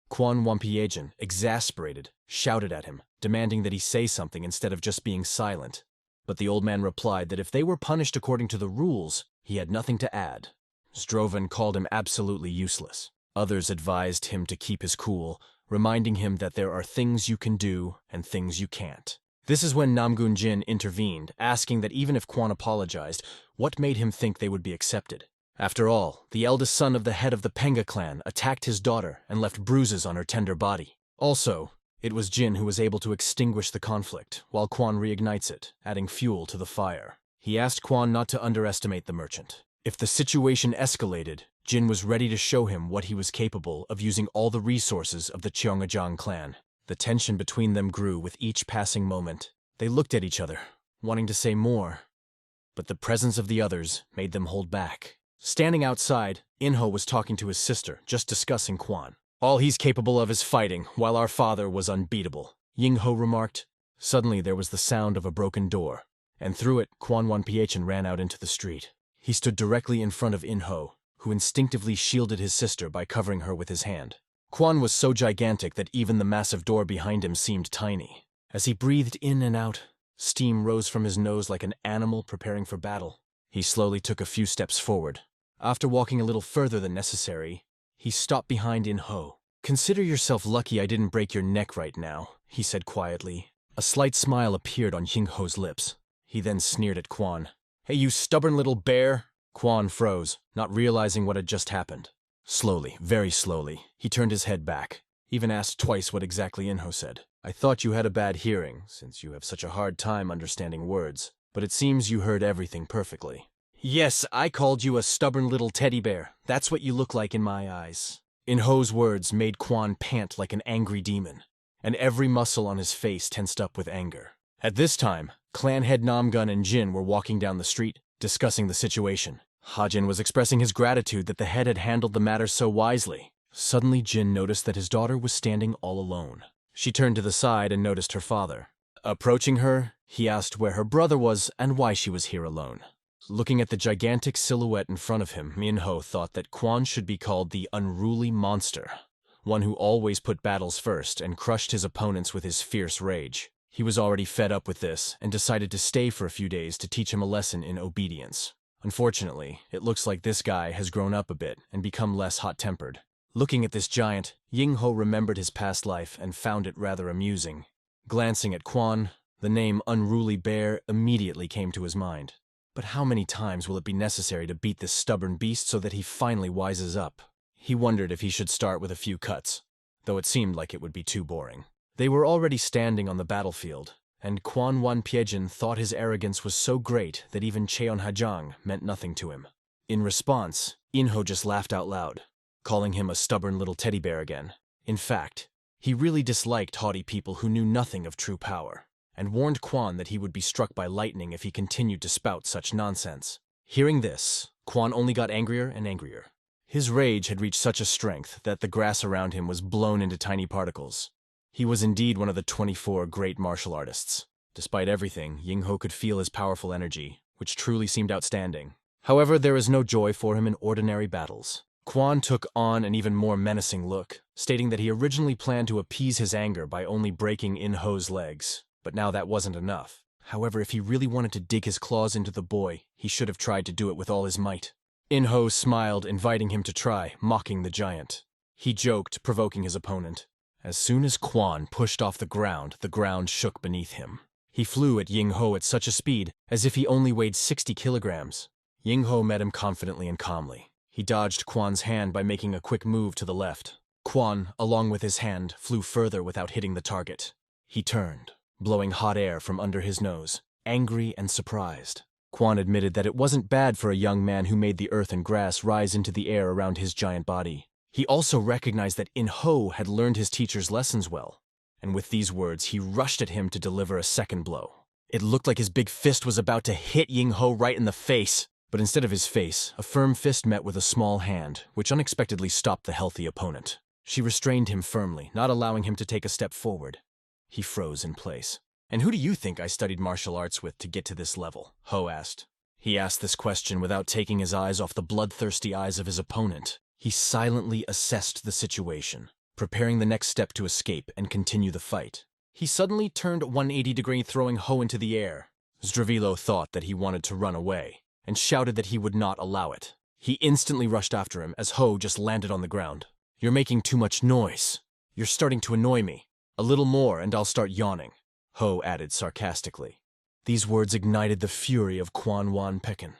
[SPEAKER 1] Quan Wampiejan, exasperated, shouted at him, demanding that he say something instead of just being silent. But the old man replied that if they were punished according to the rules, he had nothing to add. Zdrovan called him absolutely useless. Others advised him to keep his cool, reminding him that there are things you can do and things you can't. This is when Namgun Jin intervened, asking that even if Quan apologized, what made him think they would be accepted? After all, the eldest son of the head of the Penga clan attacked his daughter and left bruises on her tender body. Also, it was Jin who was able to extinguish the conflict, while Quan reignites it, adding fuel to the fire. He asked Quan not to underestimate the merchant. If the situation escalated, Jin was ready to show him what he was capable of using all the resources of the Cheongajang clan. The tension between them grew with each passing moment. They looked at each other, wanting to say more, but the presence of the others made them hold back. Standing outside, Inho was talking to his sister, just discussing Quan. All he's capable of is fighting, while our father was unbeatable, Yingho remarked. Suddenly there was the sound of a broken door, and through it, Quan Wanpiechan ran out into the street. He stood directly in front of Inho, who instinctively shielded his sister by covering her with his hand. Quan was so gigantic that even the massive door behind him seemed tiny. As he breathed in and out, steam rose from his nose like an animal preparing for battle. He slowly took a few steps forward. After walking a little further than necessary, he stopped behind Inho. "Consider yourself lucky I didn't break your neck right now," he said quietly. A slight smile appeared on Yingho's lips. He then sneered at Quan. "Hey, you stubborn little bear!" Quan froze, not realizing what had just happened. Slowly, very slowly, he turned his head back, even asked twice what exactly Inho said. "I thought you had a bad hearing, since you have such a hard time understanding words, but it seems you heard everything perfectly." "Yes, I called you a stubborn little teddy bear. That's what you look like in my eyes." Inho's words made Quan pant like an angry demon, and every muscle on his face tensed up with anger. At this time, clan head Namgun and Jin were walking down the street, discussing the situation. Hajin was expressing his gratitude that the head had handled the matter so wisely. Suddenly Jin noticed that his daughter was standing all alone. She turned to the side and noticed her father. Approaching her, he asked where her brother was and why she was here alone. Looking at the gigantic silhouette in front of him, Minho thought that Quan should be called the unruly monster, one who always put battles first and crushed his opponents with his fierce rage. He was already fed up with this and decided to stay for a few days to teach him a lesson in obedience. Unfortunately, it looks like this guy has grown up a bit and become less hot-tempered. Looking at this giant, Yingho remembered his past life and found it rather amusing. Glancing at Quan, the name Unruly Bear immediately came to his mind. But how many times will it be necessary to beat this stubborn beast so that he finally wises up? He wondered if he should start with a few cuts, though it seemed like it would be too boring. They were already standing on the battlefield, and Quan Wanpiechan thought his arrogance was so great that even Cheonhajang meant nothing to him. In response, Inho just laughed out loud, calling him a stubborn little teddy bear again. In fact, he really disliked haughty people who knew nothing of true power, and warned Quan that he would be struck by lightning if he continued to spout such nonsense. Hearing this, Quan only got angrier and angrier. His rage had reached such a strength that the grass around him was blown into tiny particles. He was indeed one of the 24 great martial artists. Despite everything, Yingho could feel his powerful energy, which truly seemed outstanding. However, there is no joy for him in ordinary battles. Quan took on an even more menacing look, stating that he originally planned to appease his anger by only breaking Inho's legs. But now that wasn't enough. However, if he really wanted to dig his claws into the boy, he should have tried to do it with all his might. Inho smiled, inviting him to try, mocking the giant. He joked, provoking his opponent, As soon as Quan pushed off the ground shook beneath him. He flew at Ying Ho at such a speed as if he only weighed 60 kilograms. Ying Ho met him confidently and calmly. He dodged Quan's hand by making a quick move to the left. Quan, along with his hand, flew further without hitting the target. He turned, blowing hot air from under his nose, angry and surprised. Quan admitted that it wasn't bad for a young man who made the earth and grass rise into the air around his giant body. He also recognized that In Ho had learned his teacher's lessons well, and with these words he rushed at him to deliver a second blow. It looked like his big fist was about to hit Ying Ho right in the face, but instead of his face, a firm fist met with a small hand, which unexpectedly stopped the healthy opponent. She restrained him firmly, not allowing him to take a step forward. He froze in place. "And who do you think I studied martial arts with to get to this level?" Ho asked. He asked this question without taking his eyes off the bloodthirsty eyes of his opponent. He silently assessed the situation, preparing the next step to escape and continue the fight. He suddenly turned 180-degree, throwing Ho into the air. Zdravilo thought that he wanted to run away, and shouted that he would not allow it. He instantly rushed after him as Ho just landed on the ground. "You're making too much noise. You're starting to annoy me. A little more and I'll start yawning," Ho added sarcastically. These words ignited the fury of Quan Wan Pekin,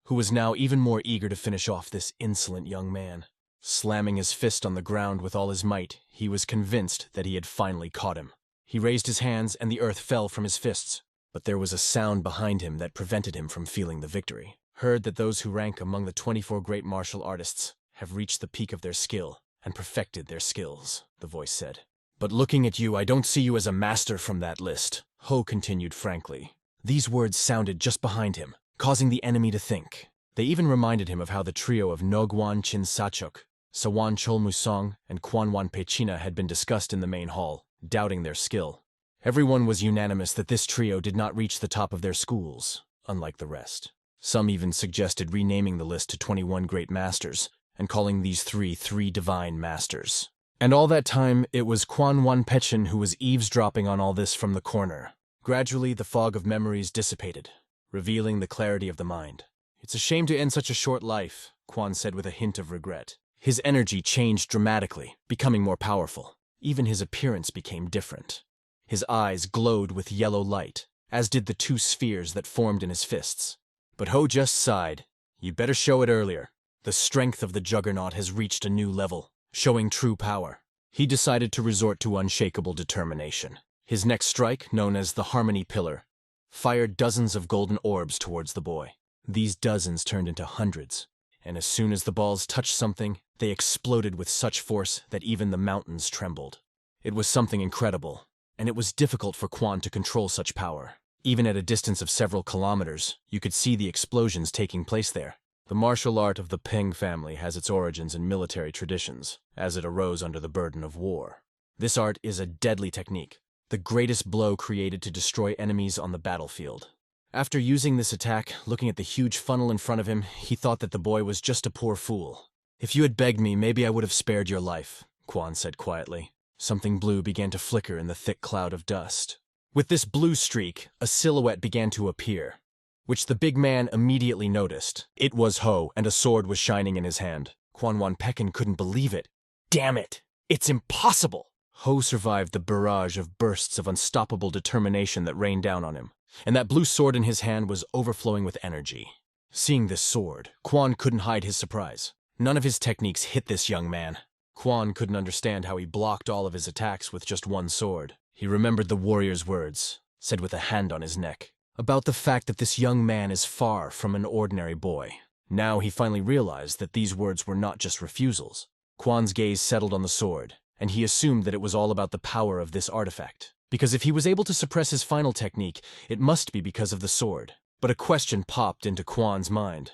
[SPEAKER 1] who was now even more eager to finish off this insolent young man. Slamming his fist on the ground with all his might, he was convinced that he had finally caught him. He raised his hands and the earth fell from his fists, but there was a sound behind him that prevented him from feeling the victory. "Heard that those who rank among the 24 great martial artists have reached the peak of their skill and perfected their skills," the voice said. "But looking at you, I don't see you as a master from that list," Ho continued frankly. These words sounded just behind him, causing the enemy to think. They even reminded him of how the trio of Nogwan Chin Sachok, Sawan Cholmusong, and Kwanwan Pechina had been discussed in the main hall, doubting their skill. Everyone was unanimous that this trio did not reach the top of their schools, unlike the rest. Some even suggested renaming the list to 21 Great Masters, and calling these three Divine Masters. And all that time, it was Quan Wan Pechin who was eavesdropping on all this from the corner. Gradually, the fog of memories dissipated, revealing the clarity of the mind. "It's a shame to end such a short life," Quan said with a hint of regret. His energy changed dramatically, becoming more powerful. Even his appearance became different. His eyes glowed with yellow light, as did the two spheres that formed in his fists. But Ho just sighed. "You better show it earlier. The strength of the Juggernaut has reached a new level, showing true power." He decided to resort to unshakable determination. His next strike, known as the Harmony Pillar, fired dozens of golden orbs towards the boy. These dozens turned into hundreds, and as soon as the balls touched something, they exploded with such force that even the mountains trembled. It was something incredible, and it was difficult for Quan to control such power. Even at a distance of several kilometers, you could see the explosions taking place there. The martial art of the Peng family has its origins in military traditions, as it arose under the burden of war. This art is a deadly technique, the greatest blow created to destroy enemies on the battlefield. After using this attack, looking at the huge funnel in front of him, he thought that the boy was just a poor fool. "If you had begged me, maybe I would have spared your life," Quan said quietly. Something blue began to flicker in the thick cloud of dust. With this blue streak, a silhouette began to appear, which the big man immediately noticed. It was Ho, and a sword was shining in his hand. Quan Wan Pekin couldn't believe it. "Damn it! It's impossible!" Ho survived the barrage of bursts of unstoppable determination that rained down on him, and that blue sword in his hand was overflowing with energy. Seeing this sword, Quan couldn't hide his surprise. None of his techniques hit this young man. Quan couldn't understand how he blocked all of his attacks with just one sword. He remembered the warrior's words, said with a hand on his neck, about the fact that this young man is far from an ordinary boy. Now he finally realized that these words were not just refusals. Quan's gaze settled on the sword, and he assumed that it was all about the power of this artifact. Because if he was able to suppress his final technique, it must be because of the sword. But a question popped into Quan's mind.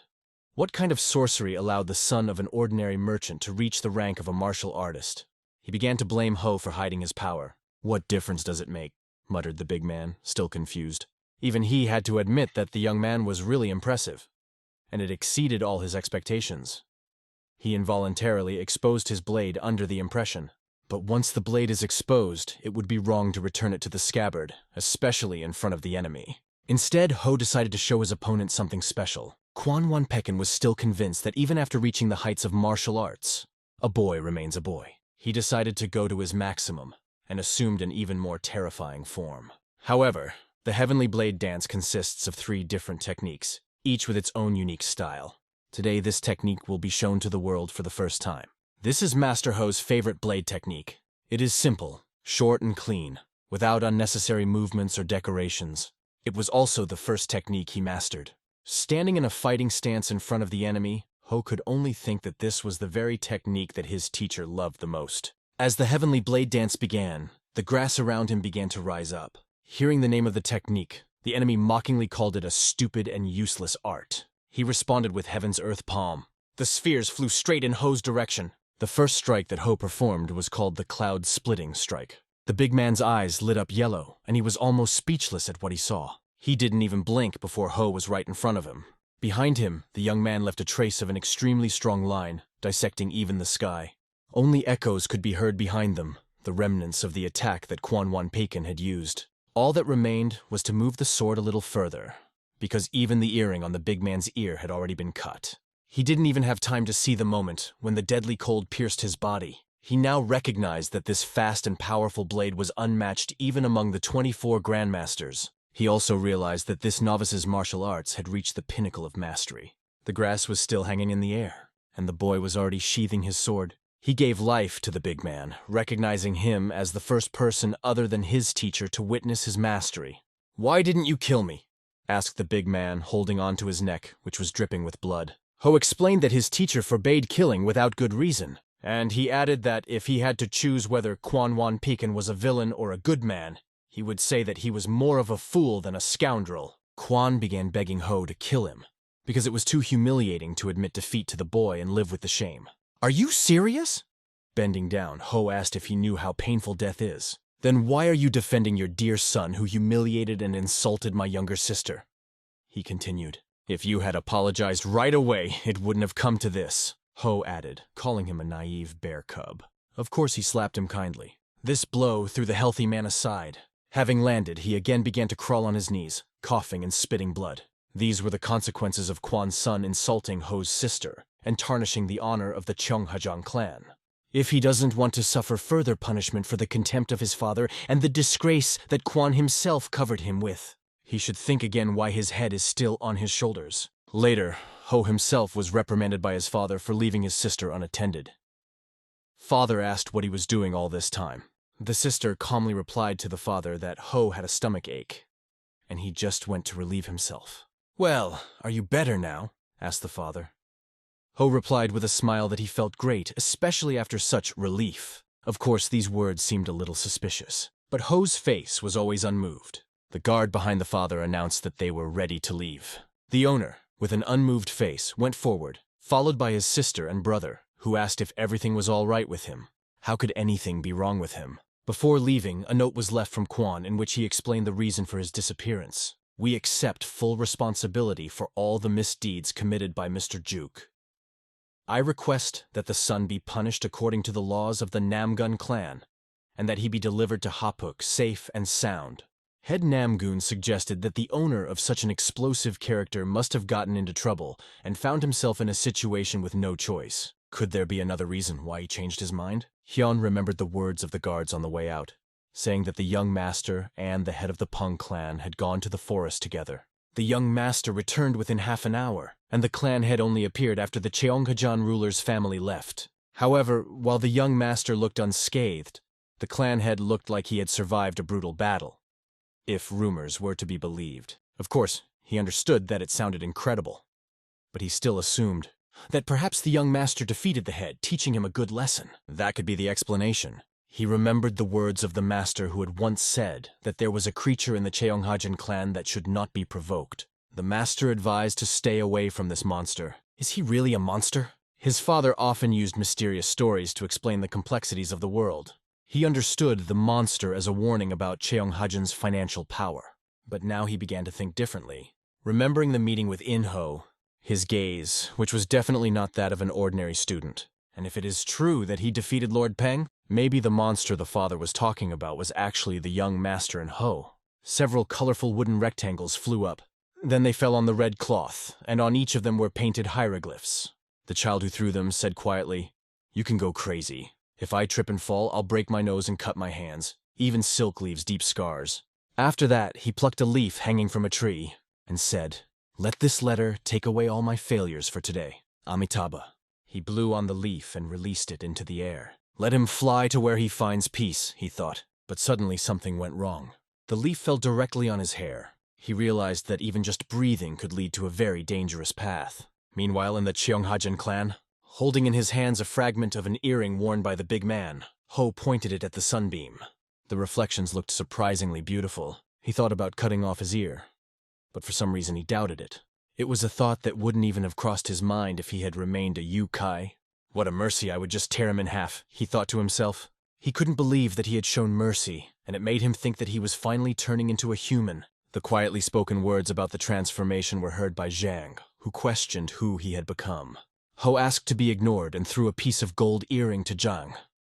[SPEAKER 1] What kind of sorcery allowed the son of an ordinary merchant to reach the rank of a martial artist? He began to blame Ho for hiding his power. "What difference does it make?" muttered the big man, still confused. Even he had to admit that the young man was really impressive, and it exceeded all his expectations. He involuntarily exposed his blade under the impression. But once the blade is exposed, it would be wrong to return it to the scabbard, especially in front of the enemy. Instead, Ho decided to show his opponent something special. Quan Wan Pekin was still convinced that even after reaching the heights of martial arts, a boy remains a boy. He decided to go to his maximum, and assumed an even more terrifying form. However, the Heavenly Blade dance consists of 3 different techniques, each with its own unique style. Today, this technique will be shown to the world for the first time. This is Master Ho's favorite blade technique. It is simple, short and clean, without unnecessary movements or decorations. It was also the first technique he mastered. Standing in a fighting stance in front of the enemy, Ho could only think that this was the very technique that his teacher loved the most. As the Heavenly Blade dance began, the grass around him began to rise up. Hearing the name of the technique, the enemy mockingly called it a stupid and useless art. He responded with Heaven's Earth Palm. The spheres flew straight in Ho's direction. The first strike that Ho performed was called the Cloud Splitting Strike. The big man's eyes lit up yellow, and he was almost speechless at what he saw. He didn't even blink before Ho was right in front of him. Behind him, the young man left a trace of an extremely strong line, dissecting even the sky. Only echoes could be heard behind them, the remnants of the attack that Kwanwan Pekin had used. All that remained was to move the sword a little further, because even the earring on the big man's ear had already been cut. He didn't even have time to see the moment when the deadly cold pierced his body. He now recognized that this fast and powerful blade was unmatched even among the 24 grandmasters. He also realized that this novice's martial arts had reached the pinnacle of mastery. The grass was still hanging in the air, and the boy was already sheathing his sword. He gave life to the big man, recognizing him as the first person other than his teacher to witness his mastery. "Why didn't you kill me?" asked the big man, holding on to his neck, which was dripping with blood. Ho explained that his teacher forbade killing without good reason, and he added that if he had to choose whether Kwanwan Pekin was a villain or a good man, he would say that he was more of a fool than a scoundrel. Kwan began begging Ho to kill him, because it was too humiliating to admit defeat to the boy and live with the shame. "Are you serious?" Bending down, Ho asked if he knew how painful death is. "Then why are you defending your dear son who humiliated and insulted my younger sister?" He continued. "If you had apologized right away, it wouldn't have come to this," Ho added, calling him a naive bear cub. Of course he slapped him kindly. This blow threw the healthy man aside. Having landed, he again began to crawl on his knees, coughing and spitting blood. These were the consequences of Kwan's son insulting Ho's sister and tarnishing the honor of the Cheonghajang clan. If he doesn't want to suffer further punishment for the contempt of his father and the disgrace that Kwan himself covered him with, he should think again why his head is still on his shoulders. Later, Ho himself was reprimanded by his father for leaving his sister unattended. Father asked what he was doing all this time. The sister calmly replied to the father that Ho had a stomach ache, and he just went to relieve himself. "Well, are you better now?" asked the father. Ho replied with a smile that he felt great, especially after such relief. Of course, these words seemed a little suspicious, but Ho's face was always unmoved. The guard behind the father announced that they were ready to leave. The owner, with an unmoved face, went forward, followed by his sister and brother, who asked if everything was all right with him. How could anything be wrong with him? Before leaving, a note was left from Kwan in which he explained the reason for his disappearance. "We accept full responsibility for all the misdeeds committed by Mr. Juk. I request that the son be punished according to the laws of the Namgun clan, and that he be delivered to Hapuk safe and sound." Head Namgun suggested that the owner of such an explosive character must have gotten into trouble and found himself in a situation with no choice. Could there be another reason why he changed his mind? Hyun remembered the words of the guards on the way out, saying that the young master and the head of the Pung clan had gone to the forest together. The young master returned within half an hour, and the clan head only appeared after the Cheonghajan ruler's family left. However, while the young master looked unscathed, the clan head looked like he had survived a brutal battle, if rumors were to be believed. Of course, he understood that it sounded incredible, but he still assumed that perhaps the young master defeated the head, teaching him a good lesson. That could be the explanation. He remembered the words of the master who had once said that there was a creature in the Cheonghajan clan that should not be provoked. The master advised to stay away from this monster. Is he really a monster? His father often used mysterious stories to explain the complexities of the world. He understood the monster as a warning about Cheonghajan's financial power. But now he began to think differently. Remembering the meeting with In-ho, his gaze, which was definitely not that of an ordinary student. And if it is true that he defeated Lord Peng, maybe the monster the father was talking about was actually the young master and Ho. Several colorful wooden rectangles flew up. Then they fell on the red cloth, and on each of them were painted hieroglyphs. The child who threw them said quietly, "You can go crazy. If I trip and fall, I'll break my nose and cut my hands. Even silk leaves deep scars. After that, he plucked a leaf hanging from a tree and said, "Let this letter take away all my failures for today. Amitabha." He blew on the leaf and released it into the air. Let him fly to where he finds peace, he thought. But suddenly something went wrong. The leaf fell directly on his hair. He realized that even just breathing could lead to a very dangerous path. Meanwhile, in the Cheonghajan clan, holding in his hands a fragment of an earring worn by the big man, Ho pointed it at the sunbeam. The reflections looked surprisingly beautiful. He thought about cutting off his ear, but for some reason he doubted it. It was a thought that wouldn't even have crossed his mind if he had remained a yukai. What a mercy, I would just tear him in half, he thought to himself. He couldn't believe that he had shown mercy, and it made him think that he was finally turning into a human. The quietly spoken words about the transformation were heard by Zhang, who questioned who he had become. Ho asked to be ignored and threw a piece of gold earring to Zhang,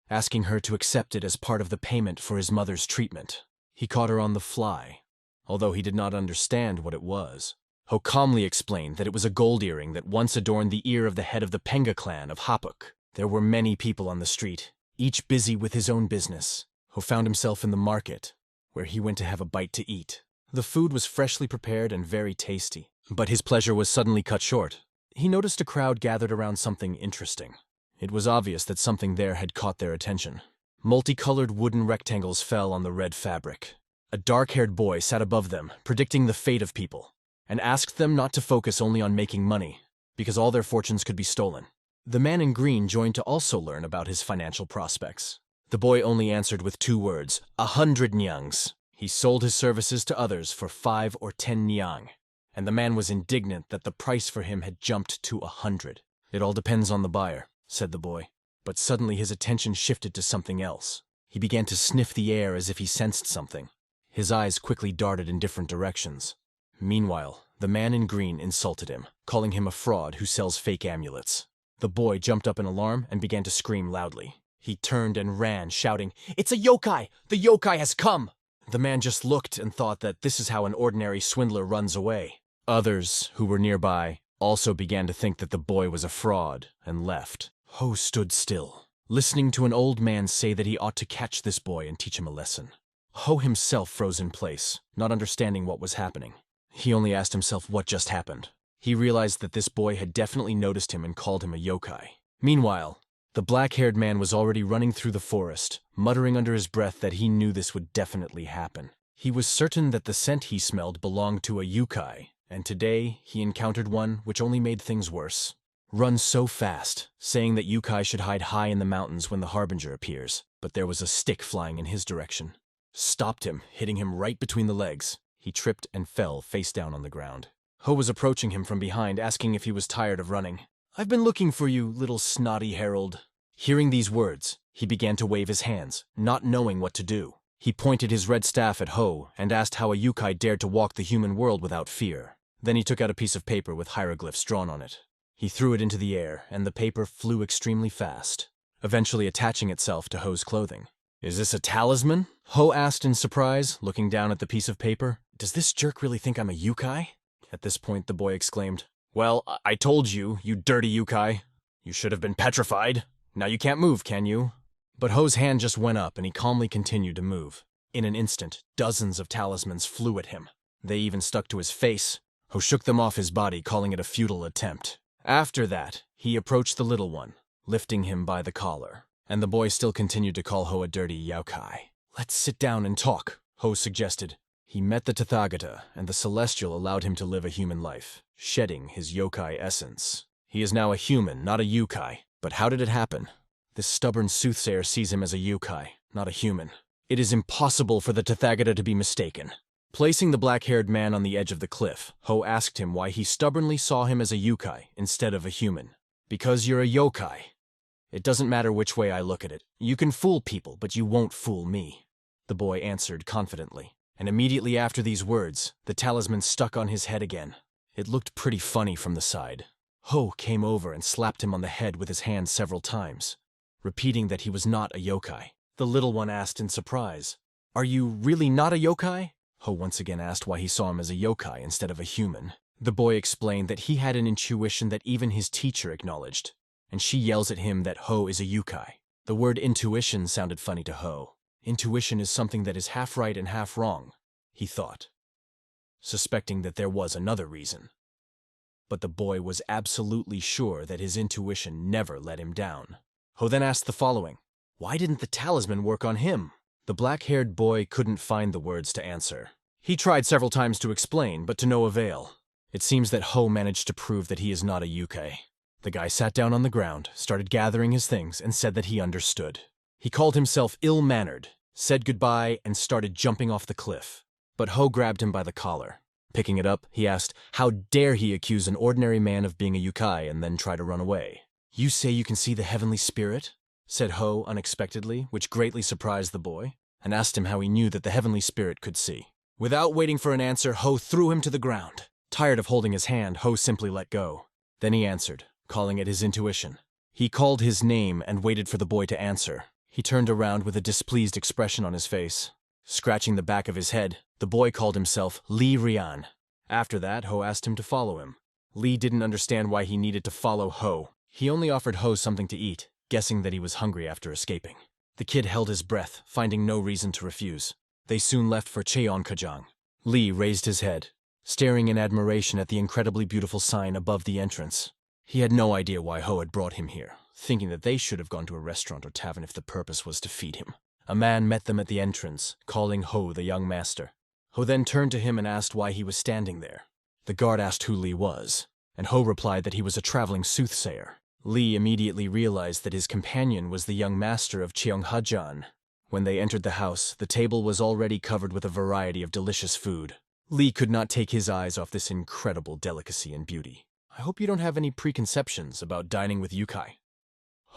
[SPEAKER 1] asking her to accept it as part of the payment for his mother's treatment. He caught her on the fly, although he did not understand what it was. Ho calmly explained that it was a gold earring that once adorned the ear of the head of the Penga clan of Hapuk. There were many people on the street, each busy with his own business. Ho found himself in the market, where he went to have a bite to eat. The food was freshly prepared and very tasty, but his pleasure was suddenly cut short. He noticed a crowd gathered around something interesting. It was obvious that something there had caught their attention. Multicolored wooden rectangles fell on the red fabric. A dark-haired boy sat above them, predicting the fate of people, and asked them not to focus only on making money, because all their fortunes could be stolen. The man in green joined to also learn about his financial prospects. The boy only answered with 2 words, 100 nyangs. He sold his services to others for 5 or 10 nyang, and the man was indignant that the price for him had jumped to 100. It all depends on the buyer, said the boy. But suddenly his attention shifted to something else. He began to sniff the air as if he sensed something. His eyes quickly darted in different directions. Meanwhile, the man in green insulted him, calling him a fraud who sells fake amulets. The boy jumped up in alarm and began to scream loudly. He turned and ran, shouting, "It's a yokai! The yokai has come!" The man just looked and thought that this is how an ordinary swindler runs away. Others, who were nearby, also began to think that the boy was a fraud and left. Ho stood still, listening to an old man say that he ought to catch this boy and teach him a lesson. Ho himself froze in place, not understanding what was happening. He only asked himself what just happened. He realized that this boy had definitely noticed him and called him a yokai. Meanwhile, the black-haired man was already running through the forest, muttering under his breath that he knew this would definitely happen. He was certain that the scent he smelled belonged to a yukai, and today he encountered one which only made things worse. Run so fast, saying that yukai should hide high in the mountains when the harbinger appears, but there was a stick flying in his direction. Stopped him, hitting him right between the legs. He tripped and fell face down on the ground. Ho was approaching him from behind, asking if he was tired of running. "I've been looking for you, little snotty herald." Hearing these words, he began to wave his hands, not knowing what to do. He pointed his red staff at Ho and asked how a yukai dared to walk the human world without fear. Then he took out a piece of paper with hieroglyphs drawn on it. He threw it into the air, and the paper flew extremely fast, eventually attaching itself to Ho's clothing. "Is this a talisman?" Ho asked in surprise, looking down at the piece of paper. "Does this jerk really think I'm a yukai?" At this point, the boy exclaimed, "Well, I told you, you dirty yukai. You should have been petrified. Now you can't move, can you?" But Ho's hand just went up and he calmly continued to move. In an instant, dozens of talismans flew at him. They even stuck to his face. Ho shook them off his body, calling it a futile attempt. After that, he approached the little one, lifting him by the collar. And the boy still continued to call Ho a dirty yokai. "Let's sit down and talk," Ho suggested. He met the Tathagata, and the Celestial allowed him to live a human life, shedding his yokai essence. He is now a human, not a yukai. But how did it happen? This stubborn soothsayer sees him as a yukai, not a human. It is impossible for the Tathagata to be mistaken. Placing the black-haired man on the edge of the cliff, Ho asked him why he stubbornly saw him as a yukai instead of a human. "Because you're a yokai. It doesn't matter which way I look at it. You can fool people, but you won't fool me," the boy answered confidently. And immediately after these words, the talisman stuck on his head again. It looked pretty funny from the side. Ho came over and slapped him on the head with his hand several times, repeating that he was not a yokai. The little one asked in surprise, "Are you really not a yokai?" Ho once again asked why he saw him as a yokai instead of a human. The boy explained that he had an intuition that even his teacher acknowledged, and she yells at him that Ho is a yukai. The word intuition sounded funny to Ho. Intuition is something that is half right and half wrong, he thought, suspecting that there was another reason. But the boy was absolutely sure that his intuition never let him down. Ho then asked the following: why didn't the talisman work on him? The black-haired boy couldn't find the words to answer. He tried several times to explain, but to no avail. It seems that Ho managed to prove that he is not a yukai. The guy sat down on the ground, started gathering his things, and said that he understood. He called himself ill-mannered, said goodbye, and started jumping off the cliff. But Ho grabbed him by the collar. Picking it up, he asked, how dare he accuse an ordinary man of being a yukai and then try to run away? You say you can see the heavenly spirit? Said Ho unexpectedly, which greatly surprised the boy, and asked him how he knew that the heavenly spirit could see. Without waiting for an answer, Ho threw him to the ground. Tired of holding his hand, Ho simply let go. Then he answered, calling it his intuition. He called his name and waited for the boy to answer. He turned around with a displeased expression on his face. Scratching the back of his head, the boy called himself Li Rian. After that, Ho asked him to follow him. Li didn't understand why he needed to follow Ho. He only offered Ho something to eat, guessing that he was hungry after escaping. The kid held his breath, finding no reason to refuse. They soon left for Cheonkajang. Li raised his head, staring in admiration at the incredibly beautiful sign above the entrance. He had no idea why Ho had brought him here, thinking that they should have gone to a restaurant or tavern if the purpose was to feed him. A man met them at the entrance, calling Ho the young master. Ho then turned to him and asked why he was standing there. The guard asked who Li was, and Ho replied that he was a traveling soothsayer. Li immediately realized that his companion was the young master of Cheonghajan. When they entered the house, the table was already covered with a variety of delicious food. Li could not take his eyes off this incredible delicacy and beauty. I hope you don't have any preconceptions about dining with yukai?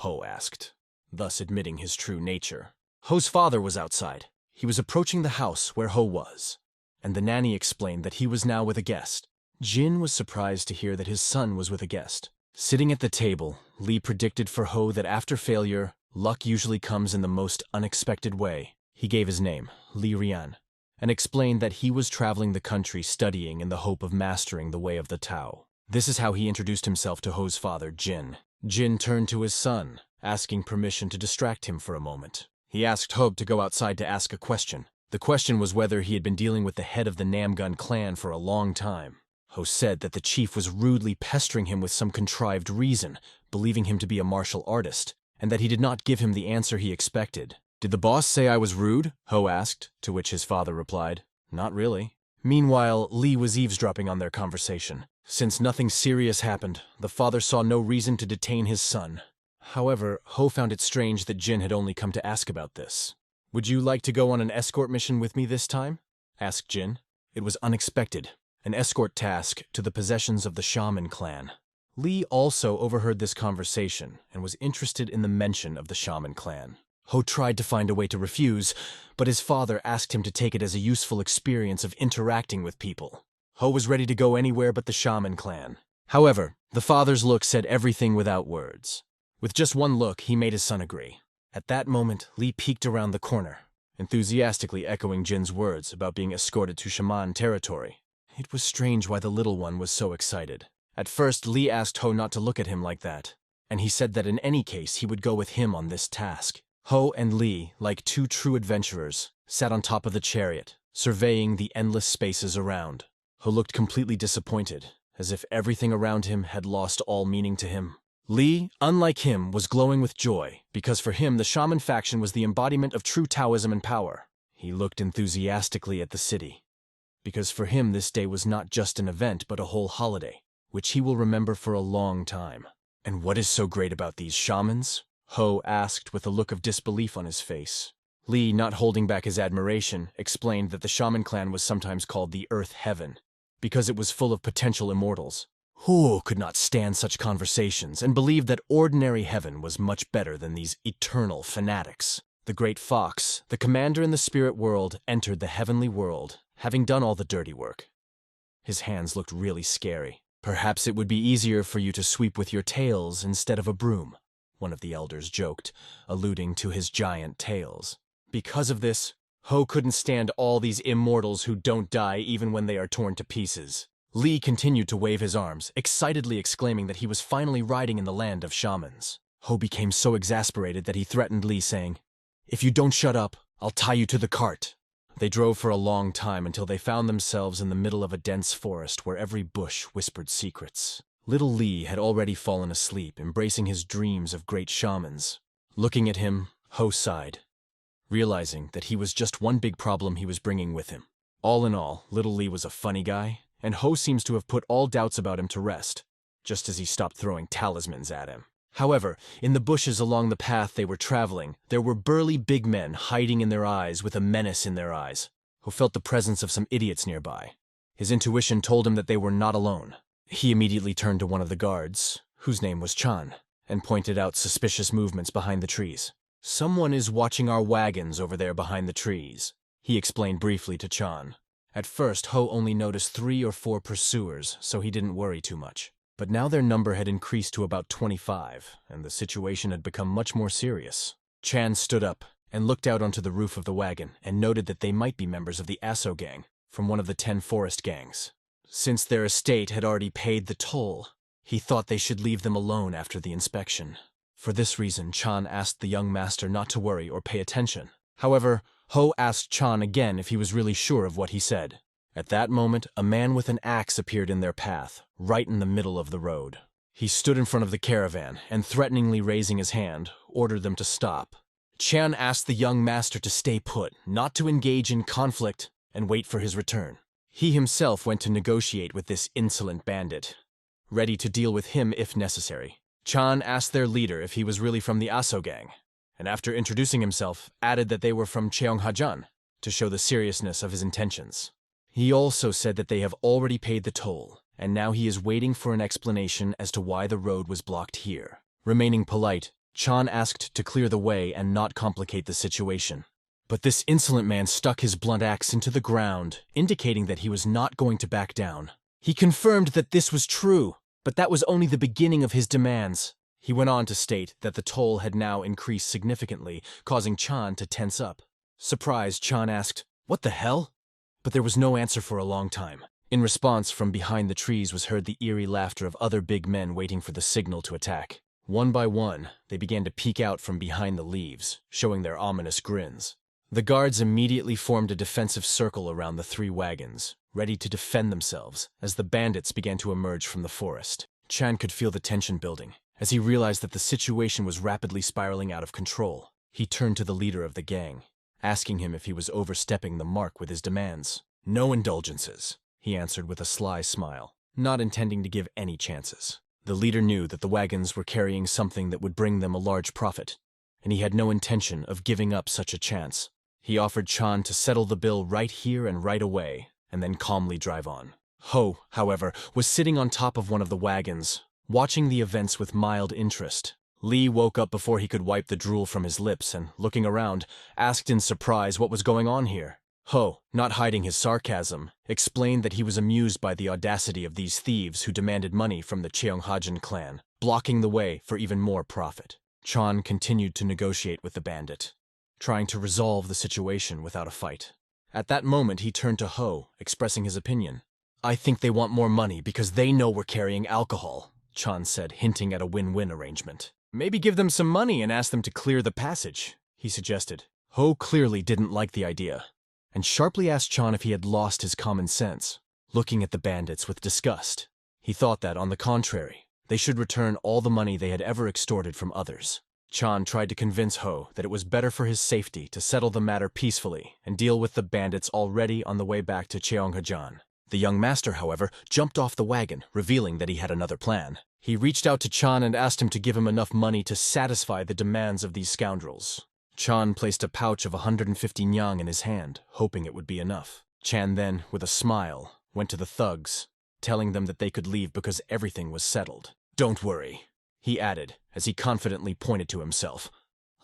[SPEAKER 1] Ho asked, thus admitting his true nature. Ho's father was outside. He was approaching the house where Ho was, and the nanny explained that he was now with a guest. Jin was surprised to hear that his son was with a guest. Sitting at the table, Li predicted for Ho that after failure, luck usually comes in the most unexpected way. He gave his name, Li Rian, and explained that he was traveling the country studying in the hope of mastering the way of the Tao. This is how he introduced himself to Ho's father, Jin. Jin turned to his son, asking permission to distract him for a moment. He asked Ho to go outside to ask a question. The question was whether he had been dealing with the head of the Namgun clan for a long time. Ho said that the chief was rudely pestering him with some contrived reason, believing him to be a martial artist, and that he did not give him the answer he expected. Did the boss say I was rude? Ho asked, to which his father replied, not really. Meanwhile, Li was eavesdropping on their conversation. Since nothing serious happened, the father saw no reason to detain his son. However, Ho found it strange that Jin had only come to ask about this. Would you like to go on an escort mission with me this time? Asked Jin. It was unexpected, an escort task to the possessions of the shaman clan. Li also overheard this conversation and was interested in the mention of the shaman clan. Ho tried to find a way to refuse, but his father asked him to take it as a useful experience of interacting with people. Ho was ready to go anywhere but the shaman clan. However, the father's look said everything without words. With just one look, he made his son agree. At that moment, Li peeked around the corner, enthusiastically echoing Jin's words about being escorted to shaman territory. It was strange why the little one was so excited. At first, Li asked Ho not to look at him like that, and he said that in any case he would go with him on this task. Ho and Li, like two true adventurers, sat on top of the chariot, surveying the endless spaces around. Ho looked completely disappointed, as if everything around him had lost all meaning to him. Li, unlike him, was glowing with joy, because for him the shaman faction was the embodiment of true Taoism and power. He looked enthusiastically at the city, because for him this day was not just an event but a whole holiday, which he will remember for a long time. And what is so great about these shamans? Ho asked with a look of disbelief on his face. Li, not holding back his admiration, explained that the shaman clan was sometimes called the Earth Heaven, because it was full of potential immortals. Who could not stand such conversations and believed that ordinary heaven was much better than these eternal fanatics. The great fox, the commander in the spirit world, entered the heavenly world, having done all the dirty work. His hands looked really scary. Perhaps it would be easier for you to sweep with your tails instead of a broom, one of the elders joked, alluding to his giant tails. Because of this, Ho couldn't stand all these immortals who don't die even when they are torn to pieces. Li continued to wave his arms, excitedly exclaiming that he was finally riding in the land of shamans. Ho became so exasperated that he threatened Li, saying, "If you don't shut up, I'll tie you to the cart." They drove for a long time until they found themselves in the middle of a dense forest where every bush whispered secrets. Little Lee had already fallen asleep, embracing his dreams of great shamans. Looking at him, Ho sighed, realizing that he was just one big problem he was bringing with him. All in all, Little Lee was a funny guy, and Ho seems to have put all doubts about him to rest, just as he stopped throwing talismans at him. However, in the bushes along the path they were traveling, there were burly big men hiding in their eyes with a menace in their eyes, who felt the presence of some idiots nearby. His intuition told him that they were not alone. He immediately turned to one of the guards, whose name was Chan, and pointed out suspicious movements behind the trees. "Someone is watching our wagons over there behind the trees," he explained briefly to Chan. At first, Ho only noticed 3 or 4 pursuers, so he didn't worry too much. But now their number had increased to about 25, and the situation had become much more serious. Chan stood up and looked out onto the roof of the wagon and noted that they might be members of the Asso gang, from one of the 10 forest gangs. Since their estate had already paid the toll, he thought they should leave them alone after the inspection. For this reason, Chan asked the young master not to worry or pay attention. However, Ho asked Chan again if he was really sure of what he said. At that moment, a man with an axe appeared in their path, right in the middle of the road. He stood in front of the caravan and, threateningly raising his hand, ordered them to stop. Chan asked the young master to stay put, not to engage in conflict, and wait for his return. He himself went to negotiate with this insolent bandit, ready to deal with him if necessary. Chan asked their leader if he was really from the Asso gang, and after introducing himself, added that they were from Cheonghajan, to show the seriousness of his intentions. He also said that they have already paid the toll, and now he is waiting for an explanation as to why the road was blocked here. Remaining polite, Chan asked to clear the way and not complicate the situation. But this insolent man stuck his blunt axe into the ground, indicating that he was not going to back down. He confirmed that this was true, but that was only the beginning of his demands. He went on to state that the toll had now increased significantly, causing Chan to tense up. Surprised, Chan asked, "What the hell?" But there was no answer for a long time. In response, from behind the trees was heard the eerie laughter of other big men waiting for the signal to attack. One by one, they began to peek out from behind the leaves, showing their ominous grins. The guards immediately formed a defensive circle around the 3 wagons, ready to defend themselves as the bandits began to emerge from the forest. Chan could feel the tension building, as he realized that the situation was rapidly spiraling out of control. He turned to the leader of the gang, asking him if he was overstepping the mark with his demands. "No indulgences," he answered with a sly smile, not intending to give any chances. The leader knew that the wagons were carrying something that would bring them a large profit, and he had no intention of giving up such a chance. He offered Chan to settle the bill right here and right away, and then calmly drive on. Ho, however, was sitting on top of one of the wagons, watching the events with mild interest. Lee woke up before he could wipe the drool from his lips and, looking around, asked in surprise what was going on here. Ho, not hiding his sarcasm, explained that he was amused by the audacity of these thieves who demanded money from the Cheonghajan clan, blocking the way for even more profit. Chan continued to negotiate with the bandit, trying to resolve the situation without a fight. At that moment, he turned to Ho, expressing his opinion. "I think they want more money because they know we're carrying alcohol," Chan said, hinting at a win-win arrangement. "Maybe give them some money and ask them to clear the passage," he suggested. Ho clearly didn't like the idea, and sharply asked Chan if he had lost his common sense. Looking at the bandits with disgust, he thought that, on the contrary, they should return all the money they had ever extorted from others. Chan tried to convince Ho that it was better for his safety to settle the matter peacefully and deal with the bandits already on the way back to Cheonghajan. The young master, however, jumped off the wagon, revealing that he had another plan. He reached out to Chan and asked him to give him enough money to satisfy the demands of these scoundrels. Chan placed a pouch of 150 nyang in his hand, hoping it would be enough. Chan then, with a smile, went to the thugs, telling them that they could leave because everything was settled. "Don't worry," he added, as he confidently pointed to himself.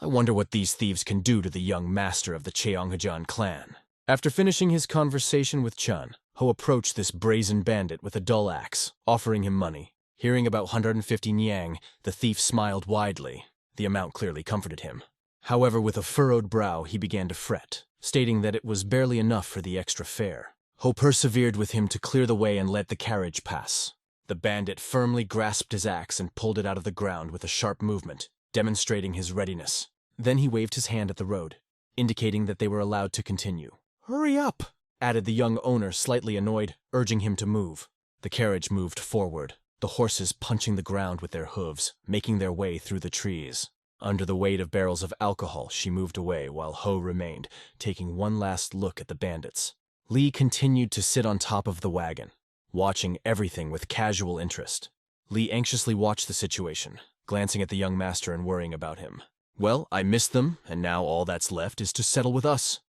[SPEAKER 1] "I wonder what these thieves can do to the young master of the Cheonghajan clan." After finishing his conversation with Chan, Ho approached this brazen bandit with a dull axe, offering him money. Hearing about 150 nyang, the thief smiled widely. The amount clearly comforted him. However, with a furrowed brow, he began to fret, stating that it was barely enough for the extra fare. Ho persevered with him to clear the way and let the carriage pass. The bandit firmly grasped his axe and pulled it out of the ground with a sharp movement, demonstrating his readiness. Then he waved his hand at the road. indicating that they were allowed to continue. "Hurry up," added the young owner, slightly annoyed, urging him to move. The carriage moved forward, the horses punching the ground with their hooves, making their way through the trees. Under the weight of barrels of alcohol, she moved away while Ho remained, taking one last look at the bandits. Lee continued to sit on top of the wagon, watching everything with casual interest. Lee anxiously watched the situation, glancing at the young master and worrying about him. "Well, I missed them, and now all that's left is to settle with us,"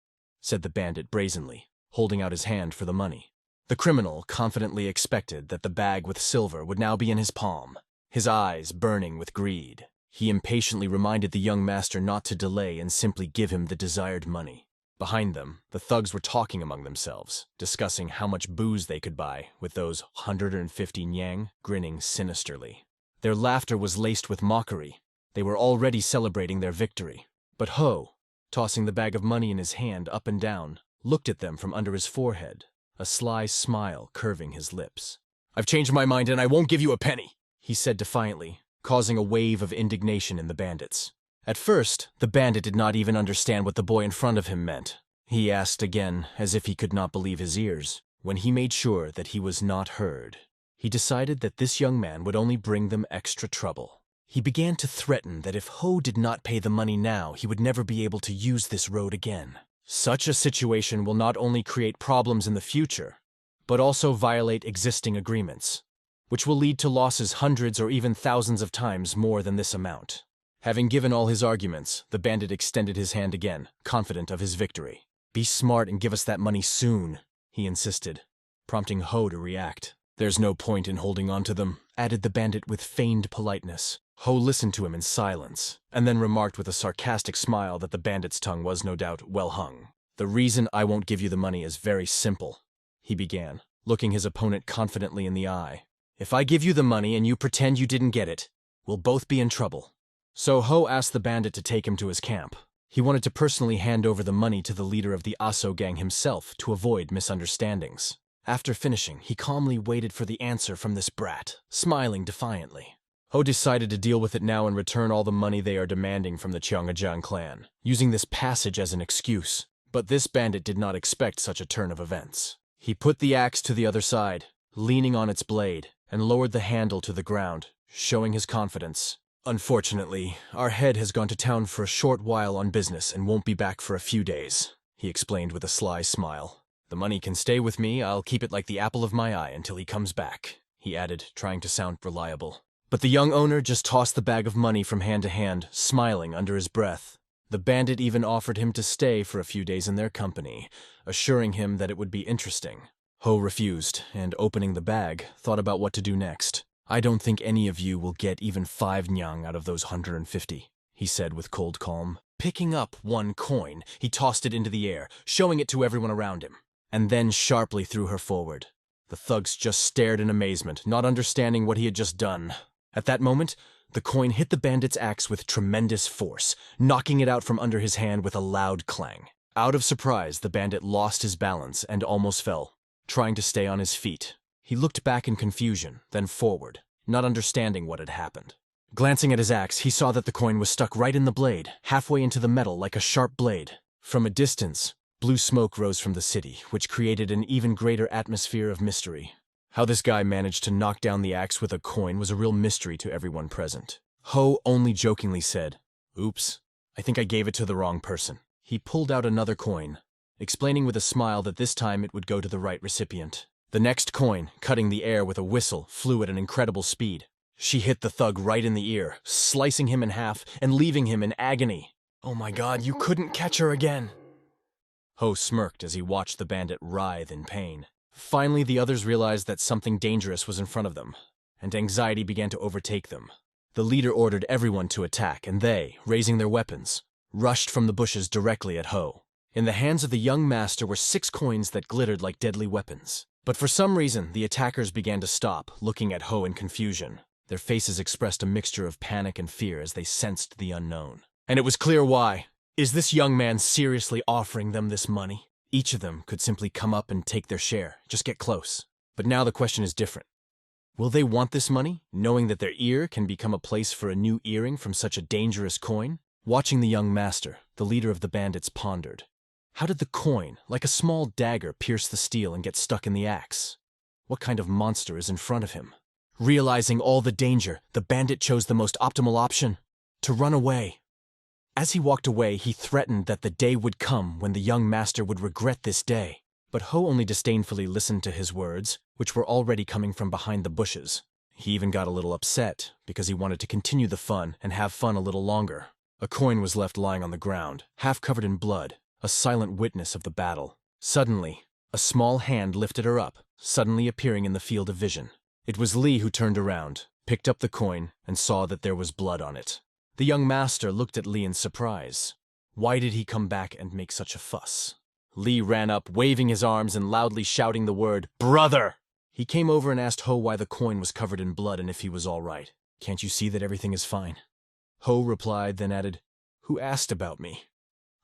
[SPEAKER 1] said the bandit brazenly, holding out his hand for the money. The criminal confidently expected that the bag with silver would now be in his palm, his eyes burning with greed. He impatiently reminded the young master not to delay and simply give him the desired money. Behind them, the thugs were talking among themselves, discussing how much booze they could buy, with those 150 nyang grinning sinisterly. Their laughter was laced with mockery. They were already celebrating their victory. But Ho, tossing the bag of money in his hand up and down, looked at them from under his forehead, a sly smile curving his lips. "I've changed my mind and I won't give you a penny," he said defiantly, causing a wave of indignation in the bandits. At first, the bandit did not even understand what the boy in front of him meant. He asked again, as if he could not believe his ears. When he made sure that he was not heard, he decided that this young man would only bring them extra trouble. He began to threaten that if Ho did not pay the money now, he would never be able to use this road again. Such a situation will not only create problems in the future, but also violate existing agreements, which will lead to losses hundreds or even thousands of times more than this amount. Having given all his arguments, the bandit extended his hand again, confident of his victory. "Be smart and give us that money soon," he insisted, prompting Ho to react. "There's no point in holding on to them," added the bandit with feigned politeness. Ho listened to him in silence, and then remarked with a sarcastic smile that the bandit's tongue was no doubt well hung. "The reason I won't give you the money is very simple," he began, looking his opponent confidently in the eye. "If I give you the money and you pretend you didn't get it, we'll both be in trouble." So Ho asked the bandit to take him to his camp. He wanted to personally hand over the money to the leader of the Aso gang himself to avoid misunderstandings. After finishing, he calmly waited for the answer from this brat, smiling defiantly. Ho decided to deal with it now and return all the money they are demanding from the Cheongajiang clan, using this passage as an excuse. But this bandit did not expect such a turn of events. He put the axe to the other side, leaning on its blade, and lowered the handle to the ground, showing his confidence. "Unfortunately, our head has gone to town for a short while on business and won't be back for a few days," he explained with a sly smile. "The money can stay with me, I'll keep it like the apple of my eye until he comes back," he added, trying to sound reliable. But the young owner just tossed the bag of money from hand to hand, smiling under his breath. The bandit even offered him to stay for a few days in their company, assuring him that it would be interesting. Ho refused, and opening the bag, thought about what to do next. "I don't think any of you will get even 5 nyang out of those 150, he said with cold calm. Picking up one coin, he tossed it into the air, showing it to everyone around him, and then sharply threw her forward. The thugs just stared in amazement, not understanding what he had just done. At that moment, the coin hit the bandit's axe with tremendous force, knocking it out from under his hand with a loud clang. Out of surprise, the bandit lost his balance and almost fell, trying to stay on his feet. He looked back in confusion, then forward, not understanding what had happened. Glancing at his axe, he saw that the coin was stuck right in the blade, halfway into the metal like a sharp blade. From a distance, blue smoke rose from the city, which created an even greater atmosphere of mystery. How this guy managed to knock down the axe with a coin was a real mystery to everyone present. Ho only jokingly said, "Oops, I think I gave it to the wrong person." He pulled out another coin, explaining with a smile that this time it would go to the right recipient. The next coin, cutting the air with a whistle, flew at an incredible speed. She hit the thug right in the ear, slicing him in half and leaving him in agony. "Oh my God, you couldn't catch her again." Ho smirked as he watched the bandit writhe in pain. Finally, the others realized that something dangerous was in front of them, and anxiety began to overtake them. The leader ordered everyone to attack, and they, raising their weapons, rushed from the bushes directly at Ho. In the hands of the young master were 6 coins that glittered like deadly weapons. But for some reason, the attackers began to stop, looking at Ho in confusion. Their faces expressed a mixture of panic and fear as they sensed the unknown. And it was clear why. Is this young man seriously offering them this money? Each of them could simply come up and take their share, just get close. But now the question is different. Will they want this money, knowing that their ear can become a place for a new earring from such a dangerous coin? Watching the young master, The leader of the bandits pondered. How did the coin, like a small dagger, pierce the steel and get stuck in the axe? What kind of monster is in front of him? Realizing all the danger, the bandit chose the most optimal option: to run away. As he walked away, he threatened that the day would come when the young master would regret this day. But Ho only disdainfully listened to his words, which were already coming from behind the bushes. He even got a little upset, because he wanted to continue the fun and have fun a little longer. A coin was left lying on the ground, half covered in blood, a silent witness of the battle. Suddenly, a small hand lifted her up, suddenly appearing in the field of vision. It was Lee who turned around, picked up the coin, and saw that there was blood on it. The young master looked at Lee in surprise. Why did he come back and make such a fuss? Lee ran up, waving his arms and loudly shouting the word, "Brother!" He came over and asked Ho why the coin was covered in blood and if he was all right. "Can't you see that everything is fine?" Ho replied, then added, "Who asked about me?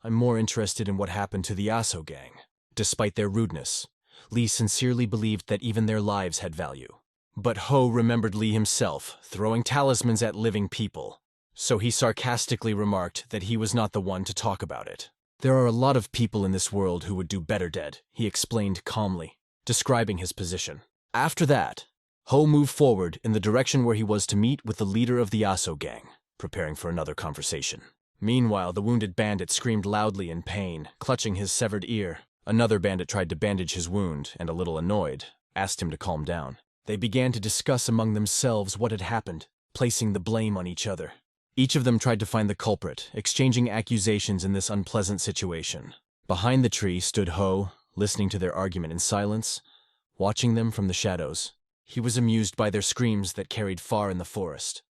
[SPEAKER 1] I'm more interested in what happened to the Aso gang." Despite their rudeness, Lee sincerely believed that even their lives had value. But Ho remembered Lee himself, throwing talismans at living people. So he sarcastically remarked that he was not the one to talk about it. "There are a lot of people in this world who would do better dead," he explained calmly, describing his position. After that, Ho moved forward in the direction where he was to meet with the leader of the Aso gang, preparing for another conversation. Meanwhile, the wounded bandit screamed loudly in pain, clutching his severed ear. Another bandit tried to bandage his wound and, a little annoyed, asked him to calm down. They began to discuss among themselves what had happened, placing the blame on each other. Each of them tried to find the culprit, exchanging accusations in this unpleasant situation. Behind the tree stood Ho, listening to their argument in silence, watching them from the shadows. He was amused by their screams that carried far in the forest.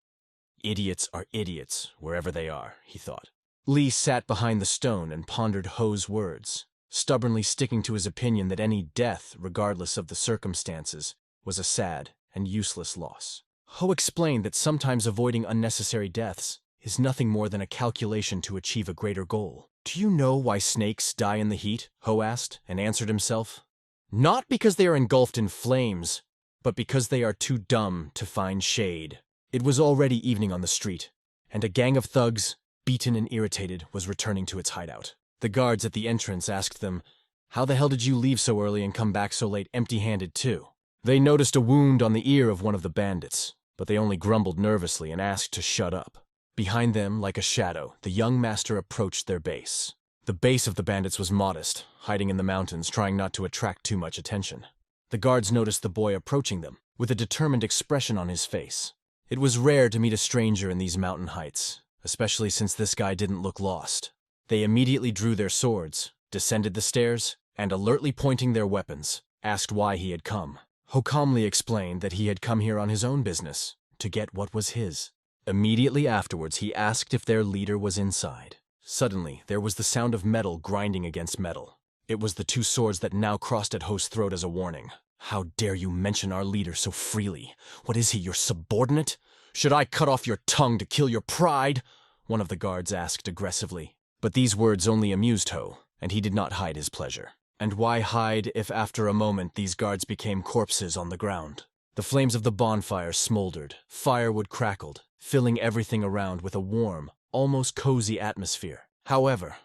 [SPEAKER 1] Idiots are idiots, wherever they are, he thought. Lee sat behind the stone and pondered Ho's words, stubbornly sticking to his opinion that any death, regardless of the circumstances, was a sad and useless loss. Ho explained that sometimes avoiding unnecessary deaths is nothing more than a calculation to achieve a greater goal. "Do you know why snakes die in the heat?" Ho asked, and answered himself. "Not because they are engulfed in flames, but because they are too dumb to find shade." It was already evening on the street, and a gang of thugs, beaten and irritated, was returning to its hideout. The guards at the entrance asked them, "How the hell did you leave so early and come back so late empty-handed too?" They noticed a wound on the ear of one of the bandits, but they only grumbled nervously and asked to shut up. Behind them, like a shadow, the young master approached their base. The base of the bandits was modest, hiding in the mountains, trying not to attract too much attention. The guards noticed the boy approaching them, with a determined expression on his face. It was rare to meet a stranger in these mountain heights, especially since this guy didn't look lost. They immediately drew their swords, descended the stairs, and alertly pointing their weapons, asked why he had come. Ho calmly explained that he had come here on his own business, to get what was his. Immediately afterwards, he asked if their leader was inside. Suddenly, there was the sound of metal grinding against metal. It was the two swords that now crossed at Ho's throat as a warning. "How dare you mention our leader so freely? What is he, your subordinate? Should I cut off your tongue to kill your pride?" one of the guards asked aggressively. But these words only amused Ho, and he did not hide his pleasure. And why hide if after a moment these guards became corpses on the ground? The flames of the bonfire smoldered, firewood crackled, filling everything around with a warm, almost cozy atmosphere. However,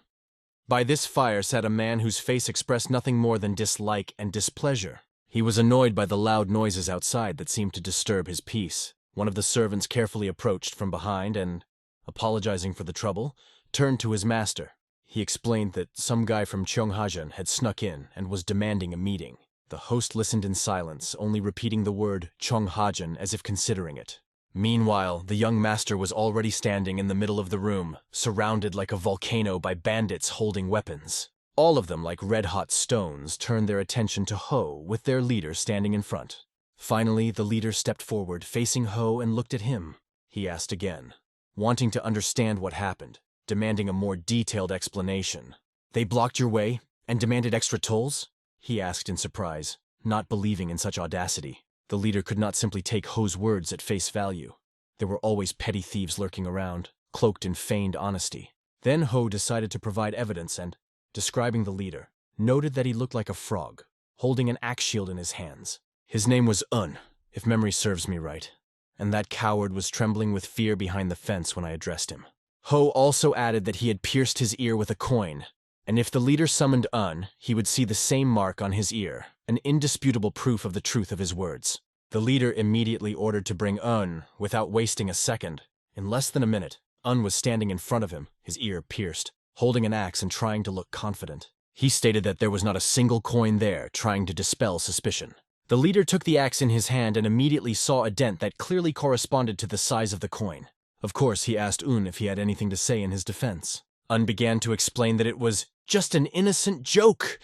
[SPEAKER 1] by this fire sat a man whose face expressed nothing more than dislike and displeasure. He was annoyed by the loud noises outside that seemed to disturb his peace. One of the servants carefully approached from behind and, apologizing for the trouble, turned to his master. He explained that some guy from Cheonghajan had snuck in and was demanding a meeting. The host listened in silence, only repeating the word Cheonghajan as if considering it. Meanwhile, the young master was already standing in the middle of the room, surrounded like a volcano by bandits holding weapons. All of them, like red-hot stones, turned their attention to Ho, with their leader standing in front. Finally, the leader stepped forward, facing Ho, and looked at him. He asked again, wanting to understand what happened, demanding a more detailed explanation. "They blocked your way and demanded extra tolls?" he asked in surprise, not believing in such audacity. The leader could not simply take Ho's words at face value. There were always petty thieves lurking around, cloaked in feigned honesty. Then Ho decided to provide evidence and, describing the leader, noted that he looked like a frog, holding an axe shield in his hands. His name was Un, if memory serves me right, and that coward was trembling with fear behind the fence when I addressed him. Ho also added that he had pierced his ear with a coin, and if the leader summoned Un, he would see the same mark on his ear, an indisputable proof of the truth of his words. The leader immediately ordered to bring Un, without wasting a second. In less than a minute, Un was standing in front of him, his ear pierced, holding an axe and trying to look confident. He stated that there was not a single coin there, trying to dispel suspicion. The leader took the axe in his hand and immediately saw a dent that clearly corresponded to the size of the coin. Of course, he asked Un if he had anything to say in his defense. Un began to explain that it was just an innocent joke,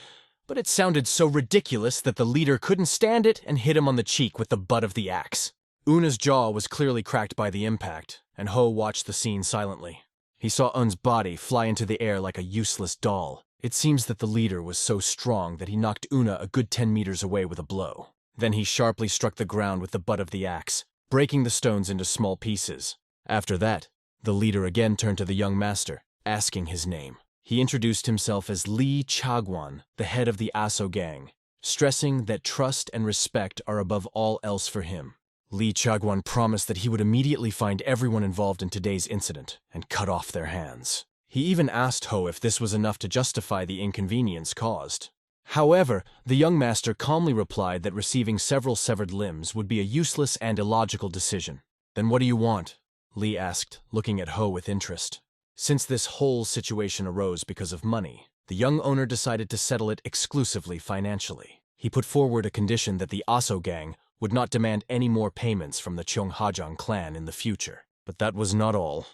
[SPEAKER 1] but it sounded so ridiculous that the leader couldn't stand it and hit him on the cheek with the butt of the axe. Un's jaw was clearly cracked by the impact, and Ho watched the scene silently. He saw Un's body fly into the air like a useless doll. It seems that the leader was so strong that he knocked Una a good 10 meters away with a blow. Then he sharply struck the ground with the butt of the axe, breaking the stones into small pieces. After that, the leader again turned to the young master, asking his name. He introduced himself as Lee Chagwan, the head of the Aso gang, stressing that trust and respect are above all else for him. Lee Chagwan promised that he would immediately find everyone involved in today's incident and cut off their hands. He even asked Ho if this was enough to justify the inconvenience caused. However, the young master calmly replied that receiving several severed limbs would be a useless and illogical decision. "Then what do you want?" Lee asked, looking at Ho with interest. Since this whole situation arose because of money, the young owner decided to settle it exclusively financially. He put forward a condition that the Aso gang would not demand any more payments from the Cheonghajang clan in the future. But that was not all.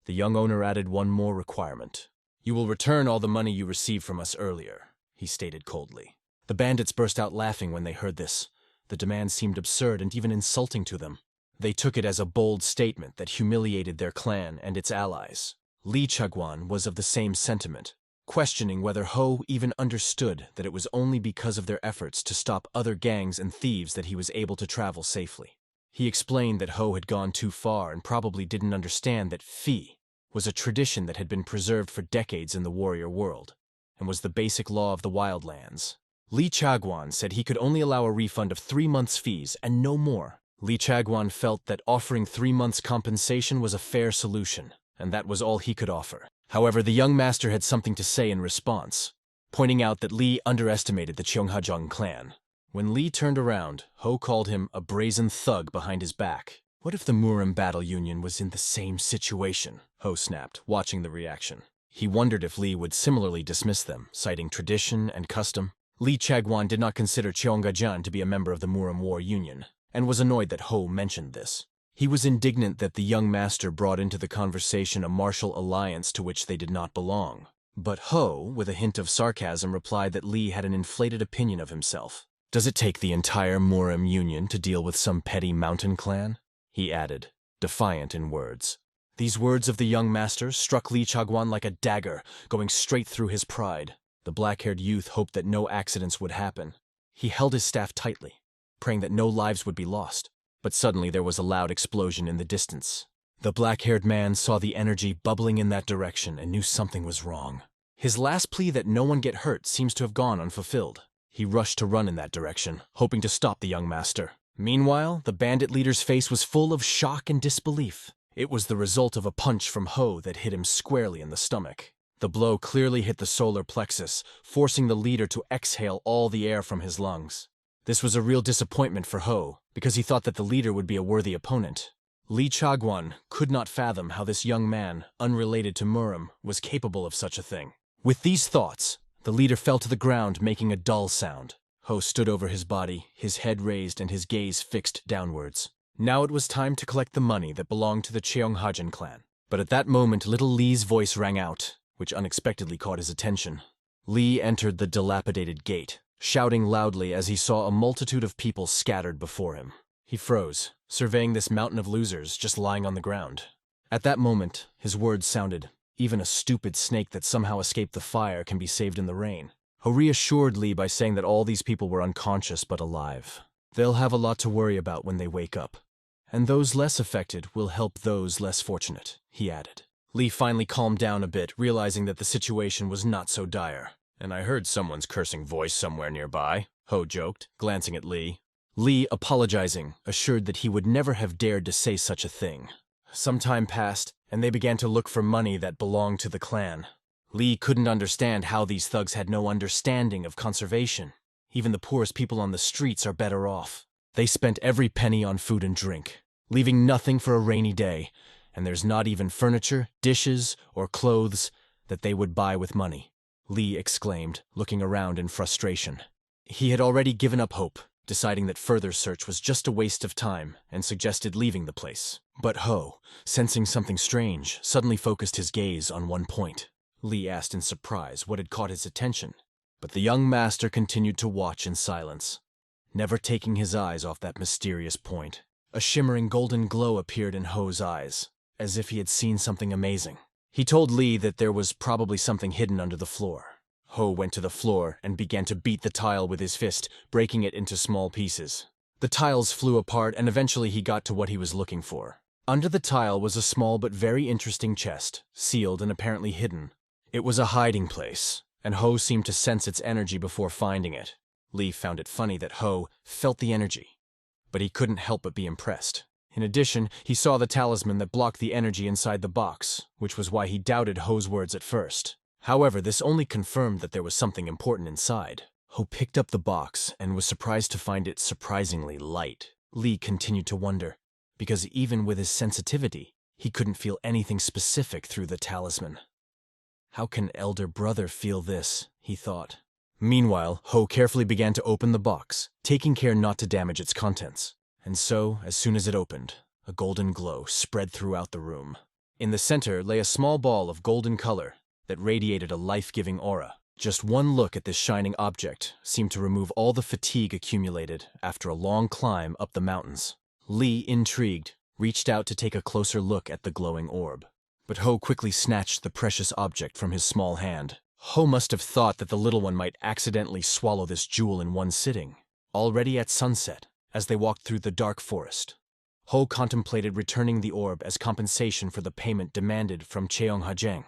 [SPEAKER 1] The young owner added one more requirement. "You will return all the money you received from us earlier," he stated coldly. The bandits burst out laughing when they heard this. The demand seemed absurd and even insulting to them. They took it as a bold statement that humiliated their clan and its allies. Lee Chagwan was of the same sentiment, questioning whether Ho even understood that it was only because of their efforts to stop other gangs and thieves that he was able to travel safely. He explained that Ho had gone too far and probably didn't understand that Fi was a tradition that had been preserved for decades in the warrior world, and was the basic law of the wildlands. Lee Chagwan said he could only allow a refund of 3 months' fees and no more. Lee Chagwan felt that offering 3 months' compensation was a fair solution, and that was all he could offer. However, the young master had something to say in response, pointing out that Lee underestimated the Cheonghajang clan. When Lee turned around, Ho called him a brazen thug behind his back. What if the Murim Battle Union was in the same situation? Ho snapped, watching the reaction. He wondered if Lee would similarly dismiss them, citing tradition and custom. Lee Chagwan did not consider Cheonghajang to be a member of the Murim War Union, and was annoyed that Ho mentioned this. He was indignant that the young master brought into the conversation a martial alliance to which they did not belong. But Ho, with a hint of sarcasm, replied that Lee had an inflated opinion of himself. "Does it take the entire Murim Union to deal with some petty mountain clan?" he added, defiant in words. These words of the young master struck Lee Chagwan like a dagger, going straight through his pride. The black-haired youth hoped that no accidents would happen. He held his staff tightly, praying that no lives would be lost. But suddenly there was a loud explosion in the distance. The black-haired man saw the energy bubbling in that direction and knew something was wrong. His last plea that no one get hurt seems to have gone unfulfilled. He rushed to run in that direction, hoping to stop the young master. Meanwhile, the bandit leader's face was full of shock and disbelief. It was the result of a punch from Ho that hit him squarely in the stomach. The blow clearly hit the solar plexus, forcing the leader to exhale all the air from his lungs. This was a real disappointment for Ho, because he thought that the leader would be a worthy opponent. Lee Chagwan could not fathom how this young man, unrelated to Murim, was capable of such a thing. With these thoughts, the leader fell to the ground, making a dull sound. Ho stood over his body, his head raised and his gaze fixed downwards. Now it was time to collect the money that belonged to the Cheonghajang clan. But at that moment, little Lee's voice rang out, which unexpectedly caught his attention. Lee entered the dilapidated gate, shouting loudly as he saw a multitude of people scattered before him. He froze, surveying this mountain of losers just lying on the ground. At that moment, his words sounded, "Even a stupid snake that somehow escaped the fire can be saved in the rain." Ho reassured Lee by saying that all these people were unconscious but alive. They'll have a lot to worry about when they wake up. And those less affected will help those less fortunate, he added. Lee finally calmed down a bit, realizing that the situation was not so dire. "And I heard someone's cursing voice somewhere nearby," Ho joked, glancing at Lee. Lee, apologizing, assured that he would never have dared to say such a thing. Some time passed, and they began to look for money that belonged to the clan. Lee couldn't understand how these thugs had no understanding of conservation. Even the poorest people on the streets are better off. They spent every penny on food and drink, leaving nothing for a rainy day, and there's not even furniture, dishes, or clothes that they would buy with money, Lee exclaimed, looking around in frustration. He had already given up hope, deciding that further search was just a waste of time, and suggested leaving the place. But Ho, sensing something strange, suddenly focused his gaze on one point. Lee asked in surprise what had caught his attention, but the young master continued to watch in silence, never taking his eyes off that mysterious point. A shimmering golden glow appeared in Ho's eyes, as if he had seen something amazing. He told Lee that there was probably something hidden under the floor. Ho went to the floor and began to beat the tile with his fist, breaking it into small pieces. The tiles flew apart, and eventually he got to what he was looking for. Under the tile was a small but very interesting chest, sealed and apparently hidden. It was a hiding place, and Ho seemed to sense its energy before finding it. Lee found it funny that Ho felt the energy, but he couldn't help but be impressed. In addition, he saw the talisman that blocked the energy inside the box, which was why he doubted Ho's words at first. However, this only confirmed that there was something important inside. Ho picked up the box and was surprised to find it surprisingly light. Lee continued to wonder, because even with his sensitivity, he couldn't feel anything specific through the talisman. How can elder brother feel this? He thought. Meanwhile, Ho carefully began to open the box, taking care not to damage its contents. And so, as soon as it opened, a golden glow spread throughout the room. In the center lay a small ball of golden color that radiated a life-giving aura. Just one look at this shining object seemed to remove all the fatigue accumulated after a long climb up the mountains. Lee, intrigued, reached out to take a closer look at the glowing orb. But Ho quickly snatched the precious object from his small hand. Ho must have thought that the little one might accidentally swallow this jewel in one sitting. Already at sunset, as they walked through the dark forest, Ho contemplated returning the orb as compensation for the payment demanded from Cheonghajang.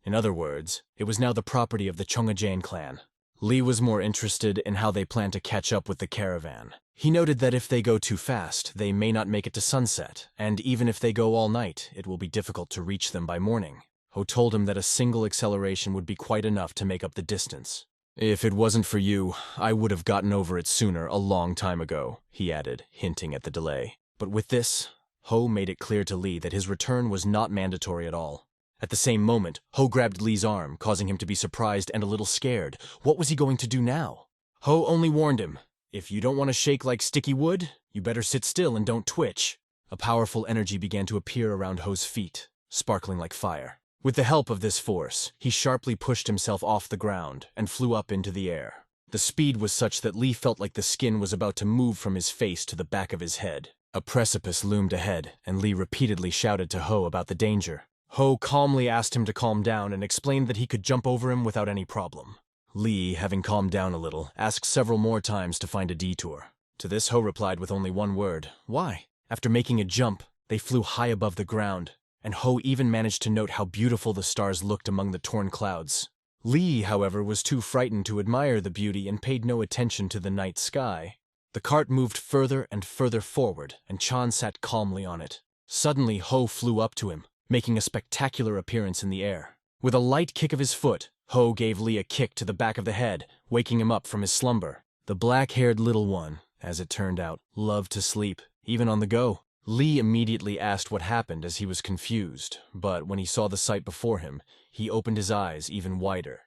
[SPEAKER 1] In other words, it was now the property of the Cheonghajang clan. Lee was more interested in how they planned to catch up with the caravan. He noted that if they go too fast, they may not make it to sunset, and even if they go all night, it will be difficult to reach them by morning. Ho told him that a single acceleration would be quite enough to make up the distance. If it wasn't for you, I would have gotten over it sooner, a long time ago, he added, hinting at the delay. But with this, Ho made it clear to Lee that his return was not mandatory at all. At the same moment, Ho grabbed Lee's arm, causing him to be surprised and a little scared. What was he going to do now? Ho only warned him, "If you don't want to shake like sticky wood, you better sit still and don't twitch." A powerful energy began to appear around Ho's feet, sparkling like fire. With the help of this force, he sharply pushed himself off the ground and flew up into the air. The speed was such that Lee felt like the skin was about to move from his face to the back of his head. A precipice loomed ahead, and Lee repeatedly shouted to Ho about the danger. Ho calmly asked him to calm down and explained that he could jump over him without any problem. Lee, having calmed down a little, asked several more times to find a detour. To this, Ho replied with only one word: "Why?" After making a jump, they flew high above the ground, and Ho even managed to note how beautiful the stars looked among the torn clouds. Lee, however, was too frightened to admire the beauty and paid no attention to the night sky. The cart moved further and further forward, and Chan sat calmly on it. Suddenly, Ho flew up to him, making a spectacular appearance in the air. With a light kick of his foot, Ho gave Lee a kick to the back of the head, waking him up from his slumber. The black-haired little one, as it turned out, loved to sleep, even on the go. Lee immediately asked what happened as he was confused, but when he saw the sight before him, he opened his eyes even wider.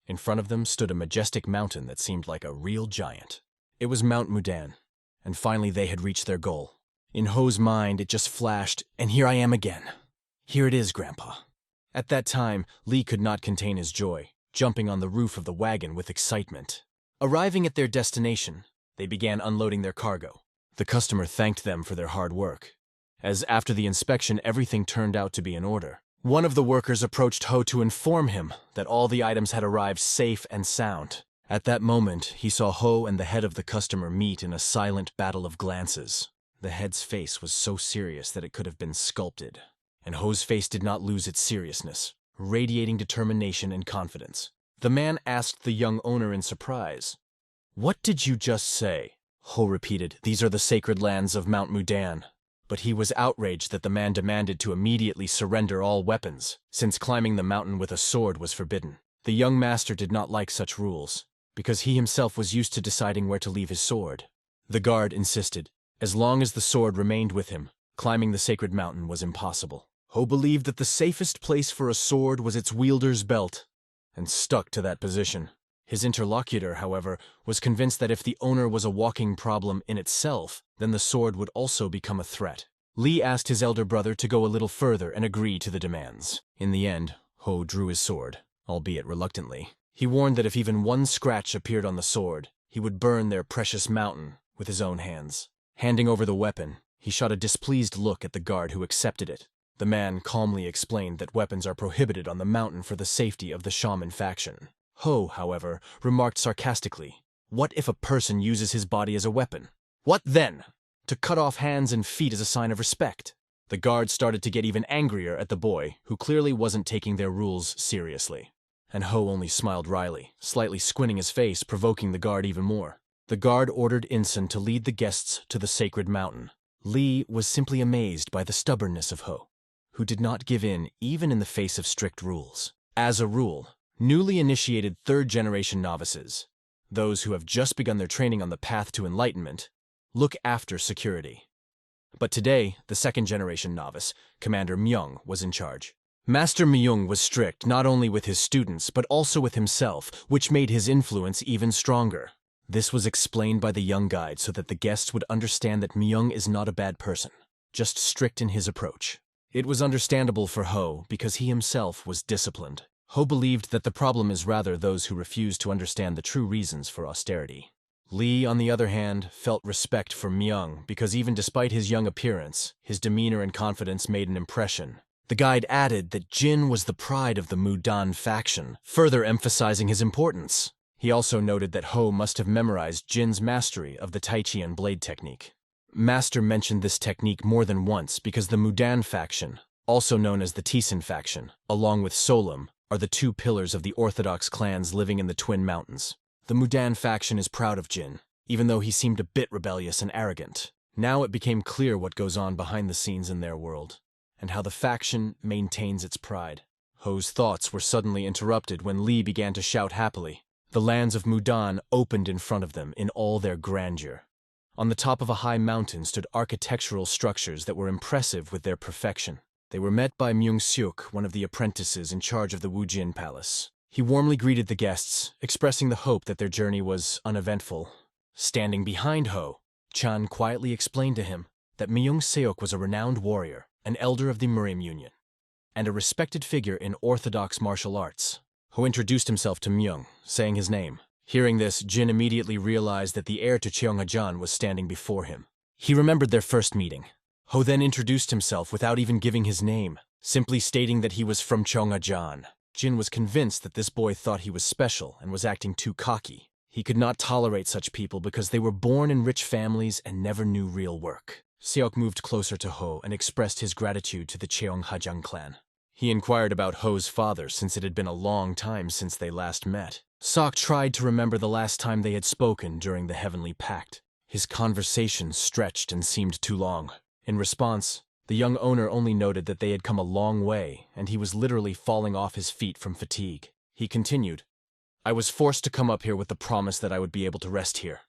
[SPEAKER 1] In front of them stood a majestic mountain that seemed like a real giant. It was Mount Mudan, and finally they had reached their goal. In Ho's mind, it just flashed, "And here I am again. Here it is, Grandpa." At that time, Lee could not contain his joy, jumping on the roof of the wagon with excitement. Arriving at their destination, they began unloading their cargo. The customer thanked them for their hard work, as after the inspection everything turned out to be in order. One of the workers approached Ho to inform him that all the items had arrived safe and sound. At that moment, he saw Ho and the head of the customer meet in a silent battle of glances. The head's face was so serious that it could have been sculpted, and Ho's face did not lose its seriousness, radiating determination and confidence. The man asked the young owner in surprise, "What did you just say?" Ho repeated, "These are the sacred lands of Mount Mudan." but he was outraged that the man demanded to immediately surrender all weapons, since climbing the mountain with a sword was forbidden. The young master did not like such rules, because he himself was used to deciding where to leave his sword. The guard insisted. As long as the sword remained with him, climbing the sacred mountain was impossible. Ho believed that the safest place for a sword was its wielder's belt, and stuck to that position. His interlocutor, however, was convinced that if the owner was a walking problem in itself, then the sword would also become a threat. Lee asked his elder brother to go a little further and agree to the demands. In the end, Ho drew his sword, albeit reluctantly. He warned that if even one scratch appeared on the sword, he would burn their precious mountain with his own hands. Handing over the weapon, he shot a displeased look at the guard who accepted it. The man calmly explained that weapons are prohibited on the mountain for the safety of the shaman faction. Ho, however, remarked sarcastically, "What if a person uses his body as a weapon? What then? To cut off hands and feet is a sign of respect." The guard started to get even angrier at the boy, who clearly wasn't taking their rules seriously. And Ho only smiled wryly, slightly squinting his face, provoking the guard even more. The guard ordered Insun to lead the guests to the sacred mountain. Lee was simply amazed by the stubbornness of Ho, who did not give in even in the face of strict rules. As a rule, newly initiated third-generation novices, those who have just begun their training on the path to enlightenment, look after security. But today, the second-generation novice, Commander Myung, was in charge. Master Myung was strict not only with his students, but also with himself, which made his influence even stronger. This was explained by the young guide so that the guests would understand that Myung is not a bad person, just strict in his approach. It was understandable for Ho because he himself was disciplined. Ho believed that the problem is rather those who refuse to understand the true reasons for austerity. Lee, on the other hand, felt respect for Myung because even despite his young appearance, his demeanor and confidence made an impression. The guide added that Jin was the pride of the Udan faction, further emphasizing his importance. He also noted that Ho must have memorized Jin's mastery of the Tai Chi and blade technique. Master mentioned this technique more than once because the Udan faction, also known as the Tisan faction, along with Solam, are the two pillars of the orthodox clans living in the Twin Mountains. The Udan faction is proud of Jin, even though he seemed a bit rebellious and arrogant. Now it became clear what goes on behind the scenes in their world, and how the faction maintains its pride. Ho's thoughts were suddenly interrupted when Lee began to shout happily. The lands of Udan opened in front of them in all their grandeur. On the top of a high mountain stood architectural structures that were impressive with their perfection. They were met by Myung-seok, one of the apprentices in charge of the Wujin Palace. He warmly greeted the guests, expressing the hope that their journey was uneventful. Standing behind Ho, Chan quietly explained to him that Myung-seok was a renowned warrior, an elder of the Murim Union, and a respected figure in orthodox martial arts. Ho introduced himself to Myung, saying his name. Hearing this, Jin immediately realized that the heir to Cheonghajan was standing before him. He remembered their first meeting. Ho then introduced himself without even giving his name, simply stating that he was from Cheonghajan. Jin was convinced that this boy thought he was special and was acting too cocky. He could not tolerate such people because they were born in rich families and never knew real work. Seok moved closer to Ho and expressed his gratitude to the Cheonghajang clan. He inquired about Ho's father since it had been a long time since they last met. Seok tried to remember the last time they had spoken during the Heavenly Pact. His conversation stretched and seemed too long. In response, the young owner only noted that they had come a long way and he was literally falling off his feet from fatigue. He continued, "I was forced to come up here with the promise that I would be able to rest here.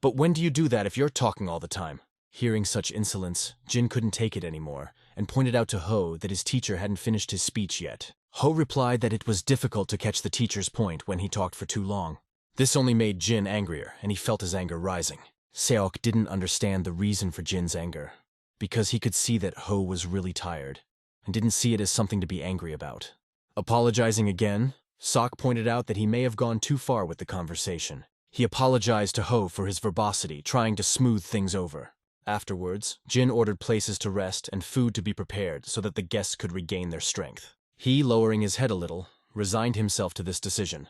[SPEAKER 1] But when do you do that if you're talking all the time?" Hearing such insolence, Jin couldn't take it anymore and pointed out to Ho that his teacher hadn't finished his speech yet. Ho replied that it was difficult to catch the teacher's point when he talked for too long. This only made Jin angrier, and he felt his anger rising. Seok didn't understand the reason for Jin's anger, because he could see that Ho was really tired, and didn't see it as something to be angry about. Apologizing again, Seok pointed out that he may have gone too far with the conversation. He apologized to Ho for his verbosity, trying to smooth things over. Afterwards, Jin ordered places to rest and food to be prepared so that the guests could regain their strength. He, lowering his head a little, resigned himself to this decision,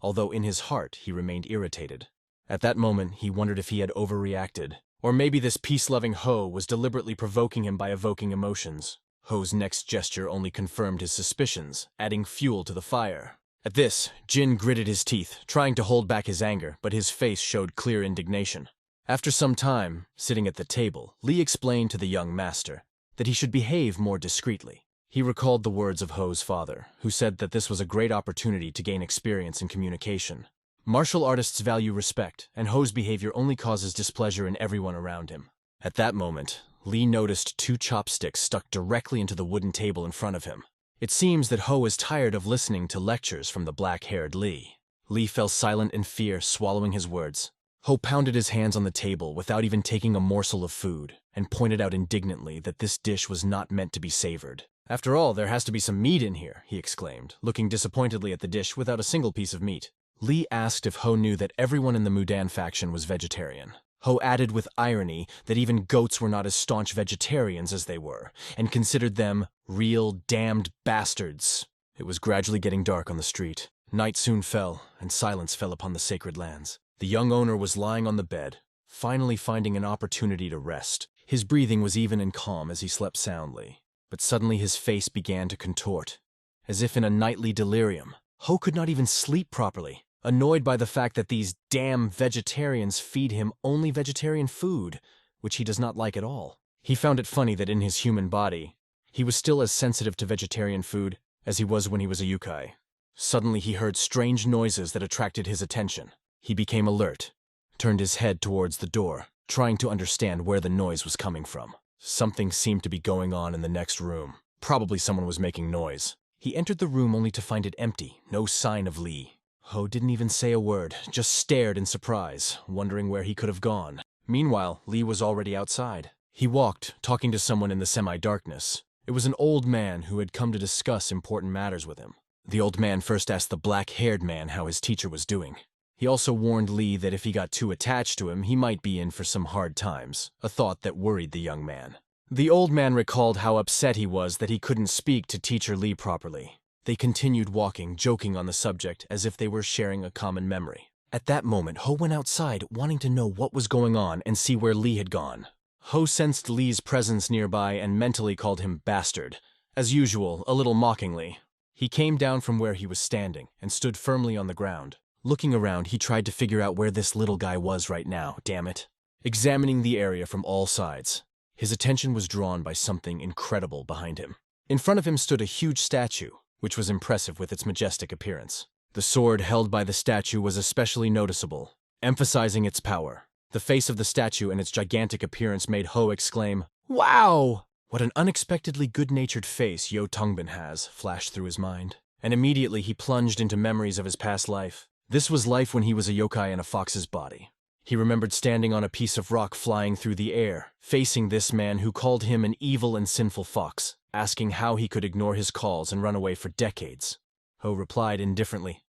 [SPEAKER 1] although in his heart he remained irritated. At that moment, he wondered if he had overreacted, or maybe this peace-loving Ho was deliberately provoking him by evoking emotions. Ho's next gesture only confirmed his suspicions, adding fuel to the fire. At this, Jin gritted his teeth, trying to hold back his anger, but his face showed clear indignation. After some time, sitting at the table, Lee explained to the young master that he should behave more discreetly. He recalled the words of Ho's father, who said that this was a great opportunity to gain experience in communication. Martial artists value respect, and Ho's behavior only causes displeasure in everyone around him. At that moment, Lee noticed 2 chopsticks stuck directly into the wooden table in front of him. It seems that Ho is tired of listening to lectures from the black-haired Lee. Lee fell silent in fear, swallowing his words. Ho pounded his hands on the table without even taking a morsel of food, and pointed out indignantly that this dish was not meant to be savored. "After all, there has to be some meat in here," he exclaimed, looking disappointedly at the dish without a single piece of meat. Lee asked if Ho knew that everyone in the Mudan faction was vegetarian. Ho added with irony that even goats were not as staunch vegetarians as they were, and considered them real damned bastards. It was gradually getting dark on the street. Night soon fell, and silence fell upon the sacred lands. The young owner was lying on the bed, finally finding an opportunity to rest. His breathing was even and calm as he slept soundly, but suddenly his face began to contort, as if in a nightly delirium. Ho could not even sleep properly, annoyed by the fact that these damn vegetarians feed him only vegetarian food, which he does not like at all. He found it funny that in his human body, he was still as sensitive to vegetarian food as he was when he was a yokai. Suddenly he heard strange noises that attracted his attention. He became alert, turned his head towards the door, trying to understand where the noise was coming from. Something seemed to be going on in the next room. Probably someone was making noise. He entered the room only to find it empty, no sign of Lee. Ho didn't even say a word, just stared in surprise, wondering where he could have gone. Meanwhile, Lee was already outside. He walked, talking to someone in the semi-darkness. It was an old man who had come to discuss important matters with him. The old man first asked the black-haired man how his teacher was doing. He also warned Lee that if he got too attached to him, he might be in for some hard times, a thought that worried the young man. The old man recalled how upset he was that he couldn't speak to teacher Lee properly. They continued walking, joking on the subject as if they were sharing a common memory. At that moment, Ho went outside, wanting to know what was going on and see where Lee had gone. Ho sensed Lee's presence nearby and mentally called him bastard. As usual, a little mockingly. He came down from where he was standing and stood firmly on the ground. Looking around, he tried to figure out where this little guy was right now, damn it. Examining the area from all sides, his attention was drawn by something incredible behind him. In front of him stood a huge statue, which was impressive with its majestic appearance. The sword held by the statue was especially noticeable, emphasizing its power. The face of the statue and its gigantic appearance made Ho exclaim, "Wow! What an unexpectedly good-natured face Yo Tongbin has," flashed through his mind. And immediately he plunged into memories of his past life. This was life when he was a yokai in a fox's body. He remembered standing on a piece of rock flying through the air, facing this man who called him an evil and sinful fox, asking how he could ignore his calls and run away for decades. Ho replied indifferently,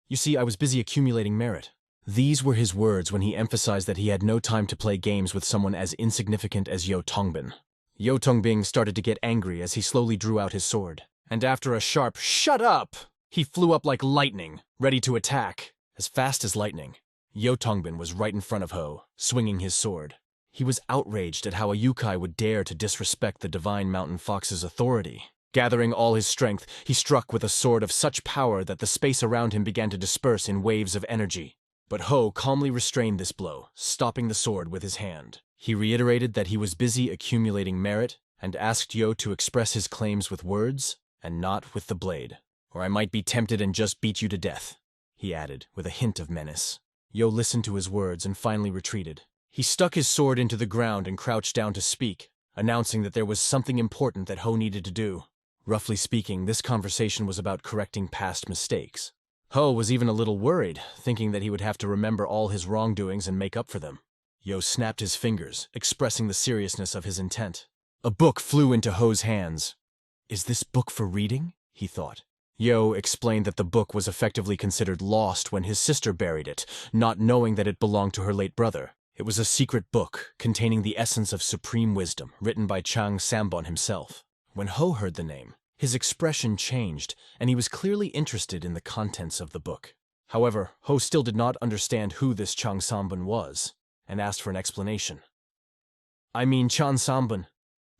[SPEAKER 1] "You see, I was busy accumulating merit." These were his words when he emphasized that he had no time to play games with someone as insignificant as Yo Tongbin. Yo Tongbin started to get angry as he slowly drew out his sword, and after a sharp "shut up!" he flew up like lightning, ready to attack. As fast as lightning, Yo Tongbin was right in front of Ho, swinging his sword. He was outraged at how a yokai would dare to disrespect the divine mountain fox's authority. Gathering all his strength, he struck with a sword of such power that the space around him began to disperse in waves of energy. But Ho calmly restrained this blow, stopping the sword with his hand. He reiterated that he was busy accumulating merit and asked Yo to express his claims with words and not with the blade. "Or I might be tempted and just beat you to death," he added, with a hint of menace. Yo listened to his words and finally retreated. He stuck his sword into the ground and crouched down to speak, announcing that there was something important that Ho needed to do. Roughly speaking, this conversation was about correcting past mistakes. Ho was even a little worried, thinking that he would have to remember all his wrongdoings and make up for them. Yo snapped his fingers, expressing the seriousness of his intent. A book flew into Ho's hands. "Is this book for reading?" he thought. Yo explained that the book was effectively considered lost when his sister buried it, not knowing that it belonged to her late brother. It was a secret book containing the essence of supreme wisdom, written by Chang Sambon himself. When Ho heard the name, his expression changed, and he was clearly interested in the contents of the book. However, Ho still did not understand who this Chang Sambon was, and asked for an explanation. "I mean Chang Sambon,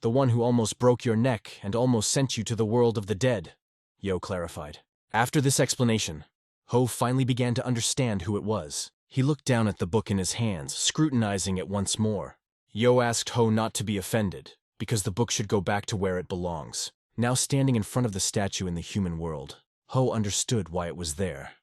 [SPEAKER 1] the one who almost broke your neck and almost sent you to the world of the dead," Yo clarified. After this explanation, Ho finally began to understand who it was. He looked down at the book in his hands, scrutinizing it once more. Yo asked Ho not to be offended, because the book should go back to where it belongs. Now standing in front of the statue in the human world, Ho understood why it was there,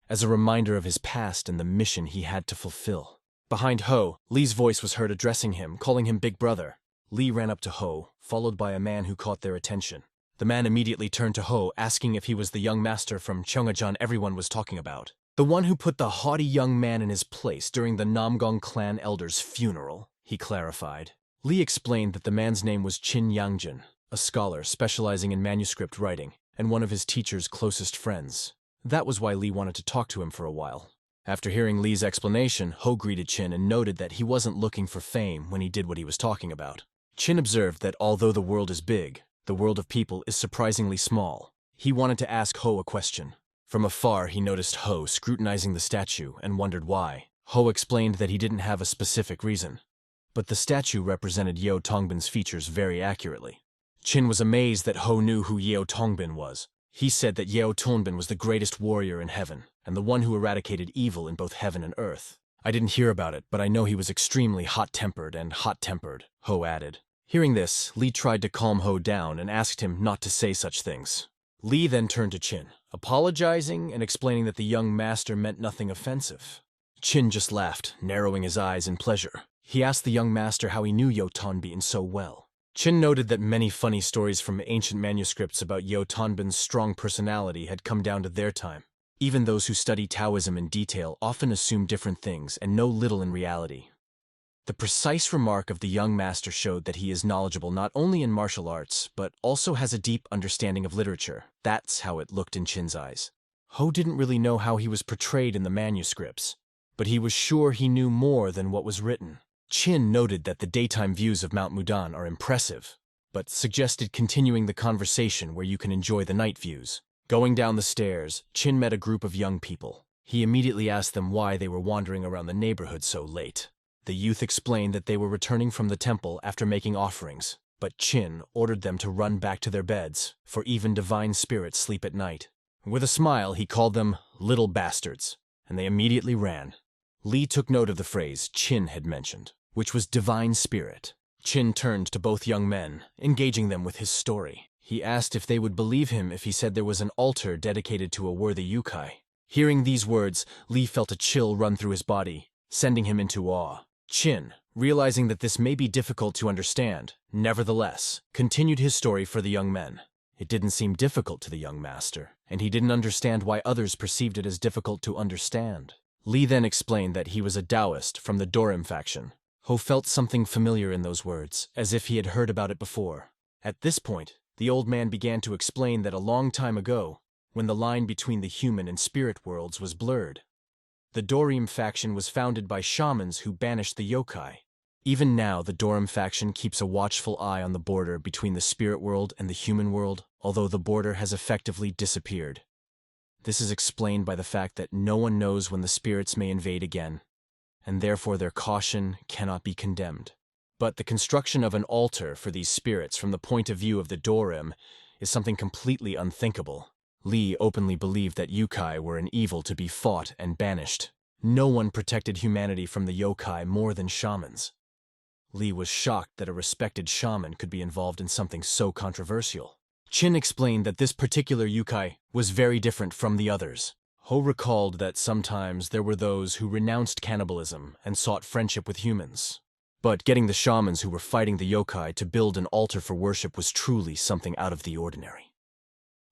[SPEAKER 1] as a reminder of his past and the mission he had to fulfill. Behind Ho, Lee's voice was heard addressing him, calling him Big Brother. Lee ran up to Ho, followed by a man who caught their attention. The man immediately turned to Ho, asking if he was the young master from Cheongajeon everyone was talking about. The one who put the haughty young man in his place during the Namgong clan elder's funeral, he clarified. Lee explained that the man's name was Chin Yangjin, a scholar specializing in manuscript writing, and one of his teacher's closest friends. That was why Lee wanted to talk to him for a while. After hearing Lee's explanation, Ho greeted Chin and noted that he wasn't looking for fame when he did what he was talking about. Chin observed that although the world is big, the world of people is surprisingly small. He wanted to ask Ho a question. From afar, he noticed Ho scrutinizing the statue and wondered why. Ho explained that he didn't have a specific reason, but the statue represented Yeo Tongbin's features very accurately. Chin was amazed that Ho knew who Yeo Tongbin was. He said that Yeo Tongbin was the greatest warrior in heaven, and the one who eradicated evil in both heaven and earth. I didn't hear about it, but I know he was extremely hot-tempered, Ho added. Hearing this, Lee tried to calm Ho down and asked him not to say such things. Lee then turned to Chin, apologizing and explaining that the young master meant nothing offensive. Chin just laughed, narrowing his eyes in pleasure. He asked the young master how he knew Yeo Tongbin so well. Chin noted that many funny stories from ancient manuscripts about Yeo Tongbin's strong personality had come down to their time. Even those who study Taoism in detail often assume different things and know little in reality. The precise remark of the young master showed that he is knowledgeable not only in martial arts, but also has a deep understanding of literature. That's how it looked in Chin's eyes. Ho didn't really know how he was portrayed in the manuscripts, but he was sure he knew more than what was written. Chin noted that the daytime views of Mount Mudan are impressive, but suggested continuing the conversation where you can enjoy the night views. Going down the stairs, Chin met a group of young people. He immediately asked them why they were wandering around the neighborhood so late. The youth explained that they were returning from the temple after making offerings, but Chin ordered them to run back to their beds, for even divine spirits sleep at night. With a smile, he called them little bastards, and they immediately ran. Lee took note of the phrase Chin had mentioned, which was divine spirit. Chin turned to both young men, engaging them with his story. He asked if they would believe him if he said there was an altar dedicated to a worthy yokai. Hearing these words, Lee felt a chill run through his body, sending him into awe. Chin, realizing that this may be difficult to understand, nevertheless, continued his story for the young men. It didn't seem difficult to the young master, and he didn't understand why others perceived it as difficult to understand. Lee then explained that he was a Taoist from the Dorim faction. Ho felt something familiar in those words, as if he had heard about it before. At this point, the old man began to explain that a long time ago, when the line between the human and spirit worlds was blurred, the Dorim faction was founded by shamans who banished the yokai. Even now, the Dorim faction keeps a watchful eye on the border between the spirit world and the human world, although the border has effectively disappeared. This is explained by the fact that no one knows when the spirits may invade again, and therefore their caution cannot be condemned. But the construction of an altar for these spirits from the point of view of the Dorim is something completely unthinkable. Lee openly believed that yokai were an evil to be fought and banished. No one protected humanity from the yokai more than shamans. Lee was shocked that a respected shaman could be involved in something so controversial. Chin explained that this particular yokai was very different from the others. Ho recalled that sometimes there were those who renounced cannibalism and sought friendship with humans. But getting the shamans who were fighting the yokai to build an altar for worship was truly something out of the ordinary.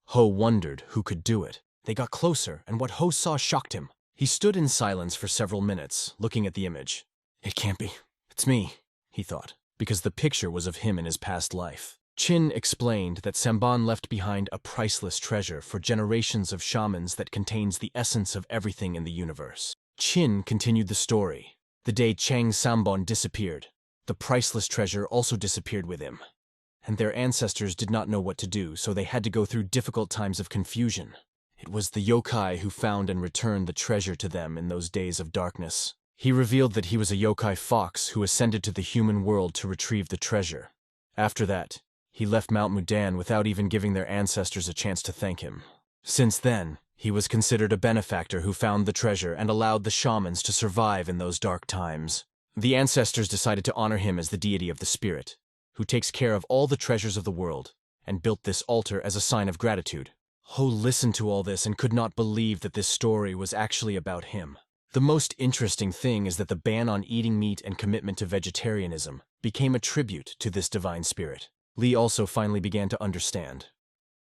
[SPEAKER 1] Ho wondered who could do it. They got closer, and what Ho saw shocked him. He stood in silence for several minutes, looking at the image. It can't be. It's me, he thought, because the picture was of him in his past life. Chin explained that Samban left behind a priceless treasure for generations of shamans that contains the essence of everything in the universe. Chin continued the story. The day Chang Sambon disappeared, the priceless treasure also disappeared with him. And their ancestors did not know what to do, so they had to go through difficult times of confusion. It was the yokai who found and returned the treasure to them in those days of darkness. He revealed that he was a yokai fox who ascended to the human world to retrieve the treasure. After that, he left Mount Mudan without even giving their ancestors a chance to thank him. Since then, He was considered a benefactor who found the treasure and allowed the shamans to survive in those dark times. The ancestors decided to honor him as the deity of the spirit, who takes care of all the treasures of the world, and built this altar as a sign of gratitude. Ho listened to all this and could not believe that this story was actually about him. The most interesting thing is that the ban on eating meat and commitment to vegetarianism became a tribute to this divine spirit. Lee also finally began to understand.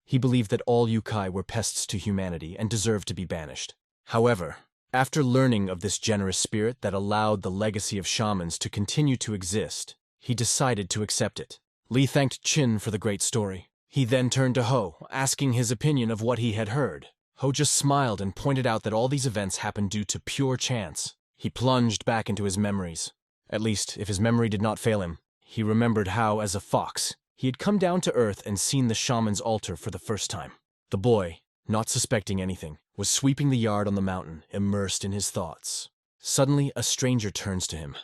[SPEAKER 1] He believed that all yokai were pests to humanity and deserved to be banished. However, after learning of this generous spirit that allowed the legacy of shamans to continue to exist, he decided to accept it. Lee thanked Chin for the great story. He then turned to Ho, asking his opinion of what he had heard. Ho just smiled and pointed out that all these events happened due to pure chance. He plunged back into his memories. At least, if his memory did not fail him, he remembered how, as a fox, he had come down to earth and seen the shaman's altar for the first time. The boy, not suspecting anything, was sweeping the yard on the mountain, immersed in his thoughts. Suddenly, a stranger turns to him.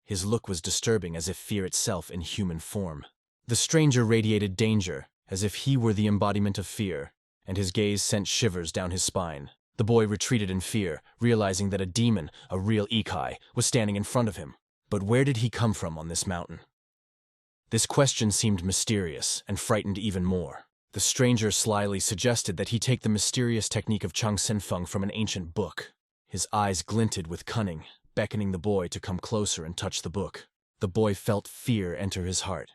[SPEAKER 1] His look was disturbing, as if fear itself in human form. The stranger radiated danger, as if he were the embodiment of fear, and his gaze sent shivers down his spine. The boy retreated in fear, realizing that a demon, a real ikai, was standing in front of him. But where did he come from on this mountain? This question seemed mysterious and frightened even more. The stranger slyly suggested that he take the mysterious technique of Chang Senfeng from an ancient book. His eyes glinted with cunning, beckoning the boy to come closer and touch the book. The boy felt fear enter his heart.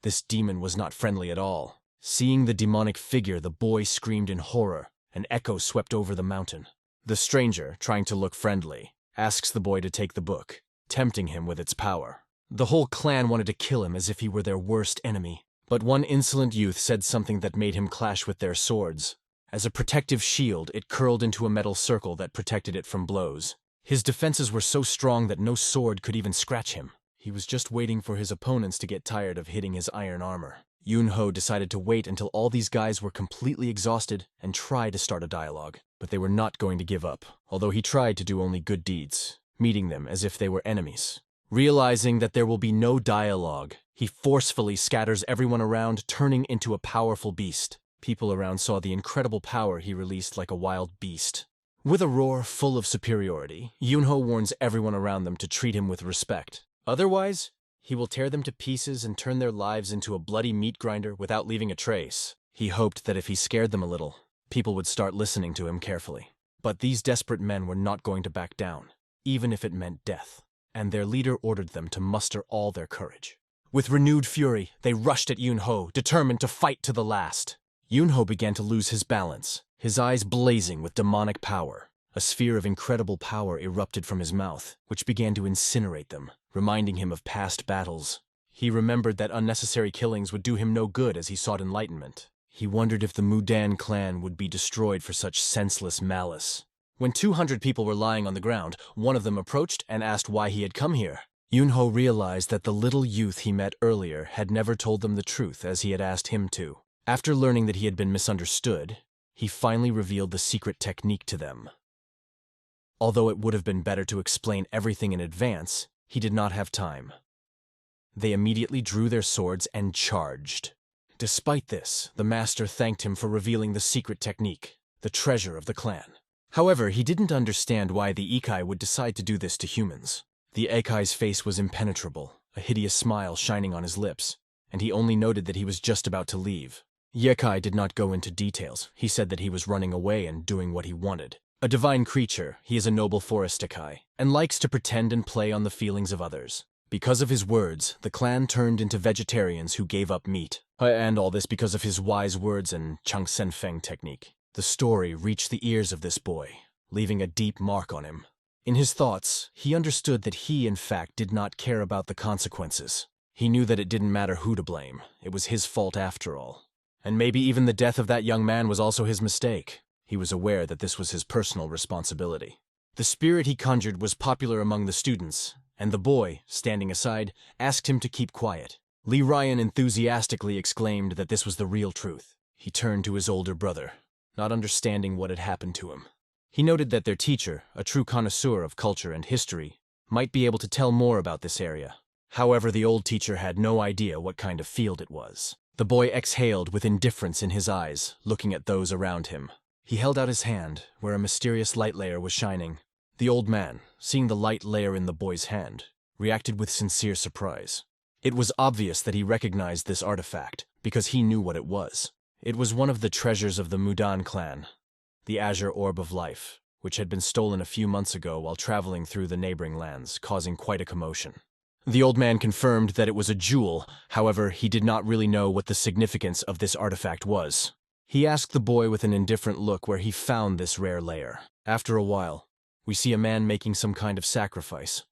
[SPEAKER 1] This demon was not friendly at all. Seeing the demonic figure, the boy screamed in horror. An echo swept over the mountain. The stranger, trying to look friendly, asks the boy to take the book, tempting him with its power. The whole clan wanted to kill him as if he were their worst enemy. But one insolent youth said something that made him clash with their swords. As a protective shield, it curled into a metal circle that protected it from blows. His defenses were so strong that no sword could even scratch him. He was just waiting for his opponents to get tired of hitting his iron armor. Yunho decided to wait until all these guys were completely exhausted and try to start a dialogue. But they were not going to give up, although he tried to do only good deeds, meeting them as if they were enemies. Realizing that there will be no dialogue, he forcefully scatters everyone around, turning into a powerful beast. People around saw the incredible power he released like a wild beast. With a roar full of superiority, Yunho warns everyone around them to treat him with respect. Otherwise, he will tear them to pieces and turn their lives into a bloody meat grinder without leaving a trace. He hoped that if he scared them a little, people would start listening to him carefully. But these desperate men were not going to back down, even if it meant death. And their leader ordered them to muster all their courage. With renewed fury, they rushed at Yunho, determined to fight to the last. Yunho began to lose his balance, his eyes blazing with demonic power. A sphere of incredible power erupted from his mouth, which began to incinerate them, reminding him of past battles. He remembered that unnecessary killings would do him no good as he sought enlightenment. He wondered if the Mudan clan would be destroyed for such senseless malice. When 200 people were lying on the ground, one of them approached and asked why he had come here. Yunho realized that the little youth he met earlier had never told them the truth as he had asked him to. After learning that he had been misunderstood, he finally revealed the secret technique to them. Although it would have been better to explain everything in advance, he did not have time. They immediately drew their swords and charged. Despite this, the master thanked him for revealing the secret technique, the treasure of the clan. However, he didn't understand why the Ikai would decide to do this to humans. The Ikai's face was impenetrable, a hideous smile shining on his lips, and he only noted that he was just about to leave. Yekai did not go into details. He said that he was running away and doing what he wanted. A divine creature, he is a noble forest Ikai, and likes to pretend and play on the feelings of others. Because of his words, the clan turned into vegetarians who gave up meat. And all this because of his wise words and Chang Senfeng technique. The story reached the ears of this boy, leaving a deep mark on him. In his thoughts, he understood that he, in fact, did not care about the consequences. He knew that it didn't matter who to blame. It was his fault after all. And maybe even the death of that young man was also his mistake. He was aware that this was his personal responsibility. The spirit he conjured was popular among the students, and the boy, standing aside, asked him to keep quiet. Lee Ryan enthusiastically exclaimed that this was the real truth. He turned to his older brother, not understanding what had happened to him. He noted that their teacher, a true connoisseur of culture and history, might be able to tell more about this area. However, the old teacher had no idea what kind of field it was. The boy exhaled with indifference in his eyes, looking at those around him. He held out his hand, where a mysterious light layer was shining. The old man, seeing the light layer in the boy's hand, reacted with sincere surprise. It was obvious that he recognized this artifact, because he knew what it was. It was one of the treasures of the Udan clan, the Azure Orb of Life, which had been stolen a few months ago while traveling through the neighboring lands, causing quite a commotion. The old man confirmed that it was a jewel, however, he did not really know what the significance of this artifact was. He asked the boy with an indifferent look where he found this rare layer. After a while, we see a man making some kind of sacrifice,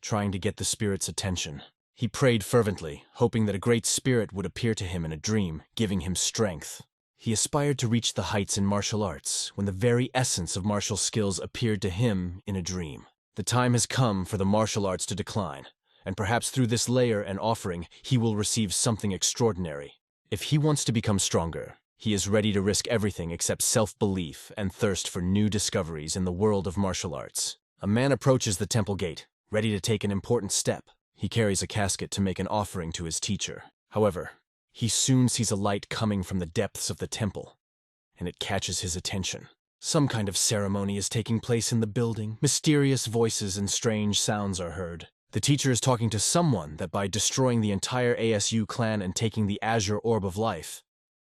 [SPEAKER 1] trying to get the spirit's attention. He prayed fervently, hoping that a great spirit would appear to him in a dream, giving him strength. He aspired to reach the heights in martial arts when the very essence of martial skills appeared to him in a dream. The time has come for the martial arts to decline, and perhaps through this layer and offering he will receive something extraordinary. If he wants to become stronger, he is ready to risk everything except self-belief and thirst for new discoveries in the world of martial arts. A man approaches the temple gate, ready to take an important step. He carries a casket to make an offering to his teacher. However, he soon sees a light coming from the depths of the temple, and it catches his attention. Some kind of ceremony is taking place in the building. Mysterious voices and strange sounds are heard. The teacher is talking to someone that by destroying the entire ASU clan and taking the Azure Orb of Life,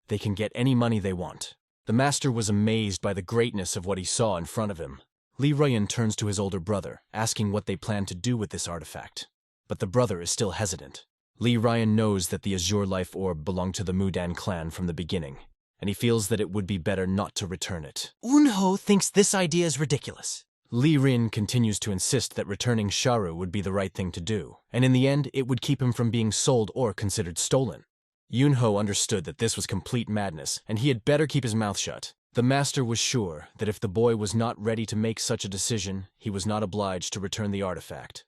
[SPEAKER 1] they can get any money they want. The master was amazed by the greatness of what he saw in front of him. Lee Ryan turns to his older brother, asking what they plan to do with this artifact. But the brother is still hesitant. Lee Ryan knows that the Azure Life Orb belonged to the Udan clan from the beginning, and he feels that it would be better not to return it.
[SPEAKER 2] Unho thinks this idea is ridiculous.
[SPEAKER 1] Lee Rin continues to insist that returning Sharu would be the right thing to do, and in the end it would keep him from being sold or considered stolen. Yunho understood that this was complete madness, and he had better keep his mouth shut. The master was sure that if the boy was not ready to make such a decision, he was not obliged to return the artifact.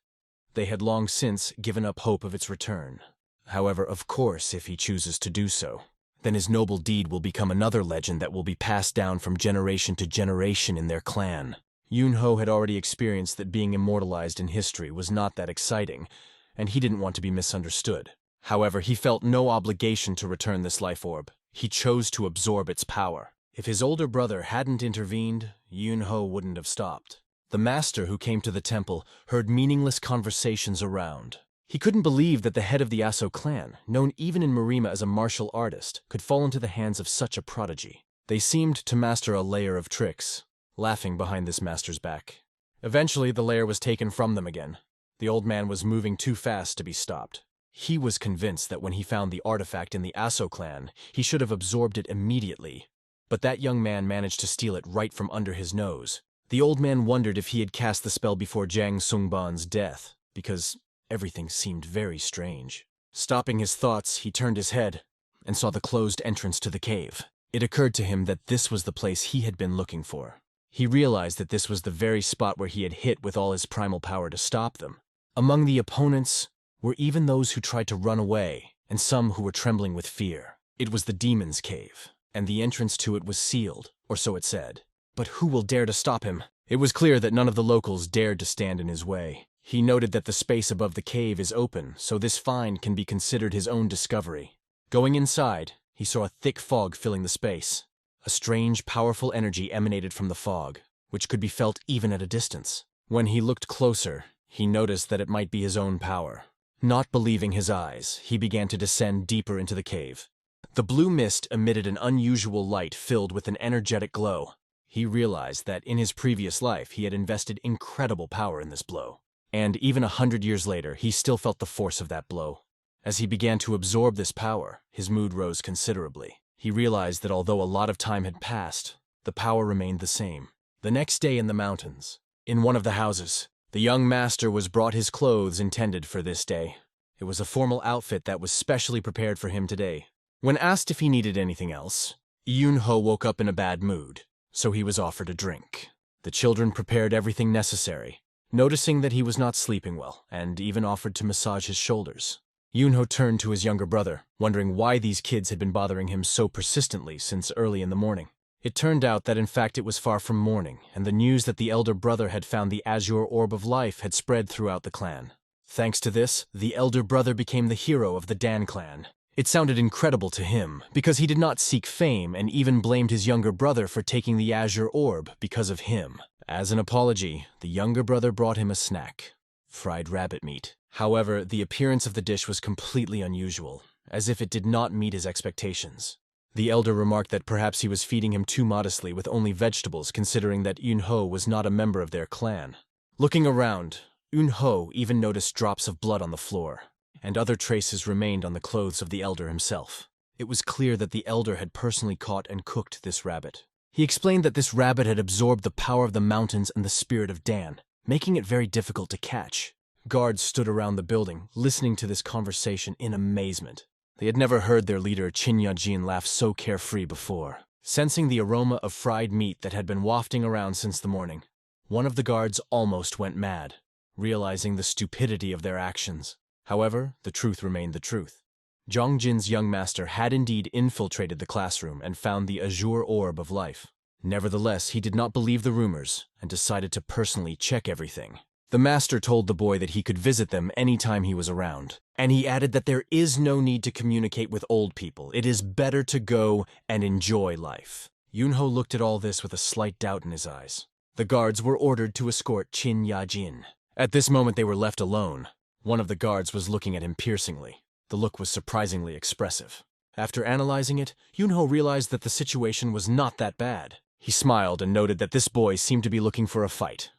[SPEAKER 1] They had long since given up hope of its return. However, of course, if he chooses to do so, then his noble deed will become another legend that will be passed down from generation to generation in their clan. Yunho had already experienced that being immortalized in history was not that exciting, and he didn't want to be misunderstood. However, he felt no obligation to return this life orb. He chose to absorb its power. If his older brother hadn't intervened, Yunho wouldn't have stopped. The master who came to the temple heard meaningless conversations around. He couldn't believe that the head of the Aso clan, known even in Marima as a martial artist, could fall into the hands of such a prodigy. They seemed to master a layer of tricks, laughing behind this master's back. Eventually, the layer was taken from them again. The old man was moving too fast to be stopped. He was convinced that when he found the artifact in the Aso clan, he should have absorbed it immediately. But that young man managed to steal it right from under his nose. The old man wondered if he had cast the spell before Jiang Sungban's death, because everything seemed very strange. Stopping his thoughts, he turned his head and saw the closed entrance to the cave. It occurred to him that this was the place he had been looking for. He realized that this was the very spot where he had hit with all his primal power to stop them. Among the opponents were even those who tried to run away, and some who were trembling with fear. It was the demon's cave, and the entrance to it was sealed, or so it said. But who will dare to stop him? It was clear that none of the locals dared to stand in his way. He noted that the space above the cave is open, so this find can be considered his own discovery. Going inside, he saw a thick fog filling the space. A strange, powerful energy emanated from the fog, which could be felt even at a distance. When he looked closer, he noticed that it might be his own power. Not believing his eyes, he began to descend deeper into the cave. The blue mist emitted an unusual light filled with an energetic glow. He realized that in his previous life he had invested incredible power in this blow. And even 100 years later, he still felt the force of that blow. As he began to absorb this power, his mood rose considerably. He realized that although a lot of time had passed, the power remained the same. The next day in the mountains, in one of the houses, the young master was brought his clothes intended for this day. It was a formal outfit that was specially prepared for him today. When asked if he needed anything else, Yunho woke up in a bad mood, so he was offered a drink. The children prepared everything necessary, noticing that he was not sleeping well, and even offered to massage his shoulders. Yunho turned to his younger brother, wondering why these kids had been bothering him so persistently since early in the morning. It turned out that in fact it was far from morning, and the news that the elder brother had found the Azure Orb of Life had spread throughout the clan. Thanks to this, the elder brother became the hero of the Dan clan. It sounded incredible to him, because he did not seek fame and even blamed his younger brother for taking the Azure Orb because of him. As an apology, the younger brother brought him a snack: fried rabbit meat. However, the appearance of the dish was completely unusual, as if it did not meet his expectations. The elder remarked that perhaps he was feeding him too modestly with only vegetables, considering that Yunho was not a member of their clan. Looking around, Yunho even noticed drops of blood on the floor, and other traces remained on the clothes of the elder himself. It was clear that the elder had personally caught and cooked this rabbit. He explained that this rabbit had absorbed the power of the mountains and the spirit of Dan, making it very difficult to catch. Guards stood around the building, listening to this conversation in amazement. They had never heard their leader Chinyajin laugh so carefree before. Sensing the aroma of fried meat that had been wafting around since the morning, one of the guards almost went mad, realizing the stupidity of their actions. However, the truth remained the truth. Jongjin's young master had indeed infiltrated the classroom and found the Azure Orb of life. Nevertheless, he did not believe the rumors and decided to personally check everything. The master told the boy that he could visit them anytime he was around, and he added that there is no need to communicate with old people. It is better to go and enjoy life. Yunho looked at all this with a slight doubt in his eyes. The guards were ordered to escort Chin Ya-jin. At this moment they were left alone. One of the guards was looking at him piercingly. The look was surprisingly expressive. After analyzing it, Yunho realized that the situation was not that bad. He smiled and noted that this boy seemed to be looking for a fight.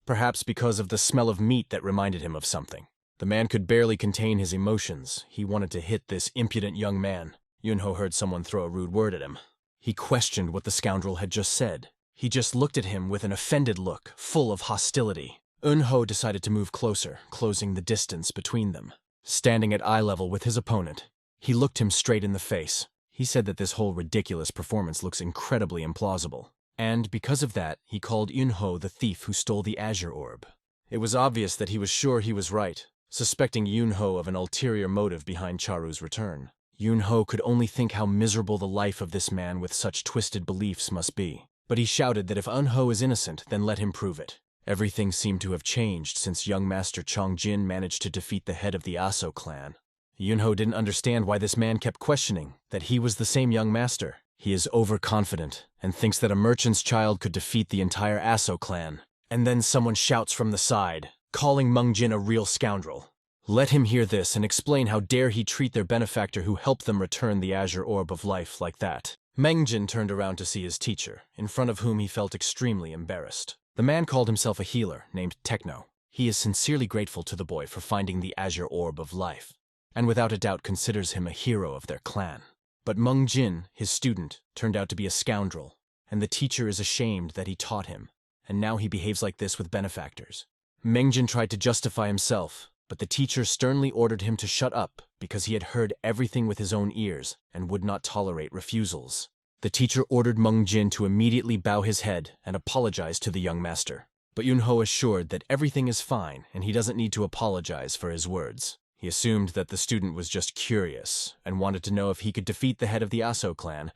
[SPEAKER 1] Perhaps because of the smell of meat that reminded him of something. The man could barely contain his emotions. He wanted to hit this impudent young man. Yunho heard someone throw a rude word at him. He questioned what the scoundrel had just said. He just looked at him with an offended look, full of hostility. Eunho decided to move closer, closing the distance between them. Standing at eye level with his opponent, he looked him straight in the face. He said that this whole ridiculous performance looks incredibly implausible. And because of that, he called Yunho the thief who stole the Azure Orb. It was obvious that he was sure he was right, suspecting Yunho of an ulterior motive behind Charu's return. Yunho could only think how miserable the life of this man with such twisted beliefs must be. But he shouted that if Eunho is innocent, then let him prove it. Everything seemed to have changed since young Master Chongjin managed to defeat the head of the Aso clan. Yunho didn't understand why this man kept questioning that he was the same young master. He is overconfident and thinks that a merchant's child could defeat the entire Aso clan. And then someone shouts from the side, calling Mungjin a real scoundrel. Let him hear this and explain how dare he treat their benefactor who helped them return the Azure Orb of Life like that. Mungjin turned around to see his teacher, in front of whom he felt extremely embarrassed. The man called himself a healer named Techno. He is sincerely grateful to the boy for finding the Azure Orb of Life, and without a doubt considers him a hero of their clan. But Mungjin, his student, turned out to be a scoundrel, and the teacher is ashamed that he taught him, and now he behaves like this with benefactors. Mungjin tried to justify himself, but the teacher sternly ordered him to shut up because he had heard everything with his own ears and would not tolerate refusals. The teacher ordered Mungjin to immediately bow his head and apologize to the young master. But Yunho assured that everything is fine and he doesn't need to apologize for his words. He assumed that the student was just curious and wanted to know if he could defeat the head of the Aso clan,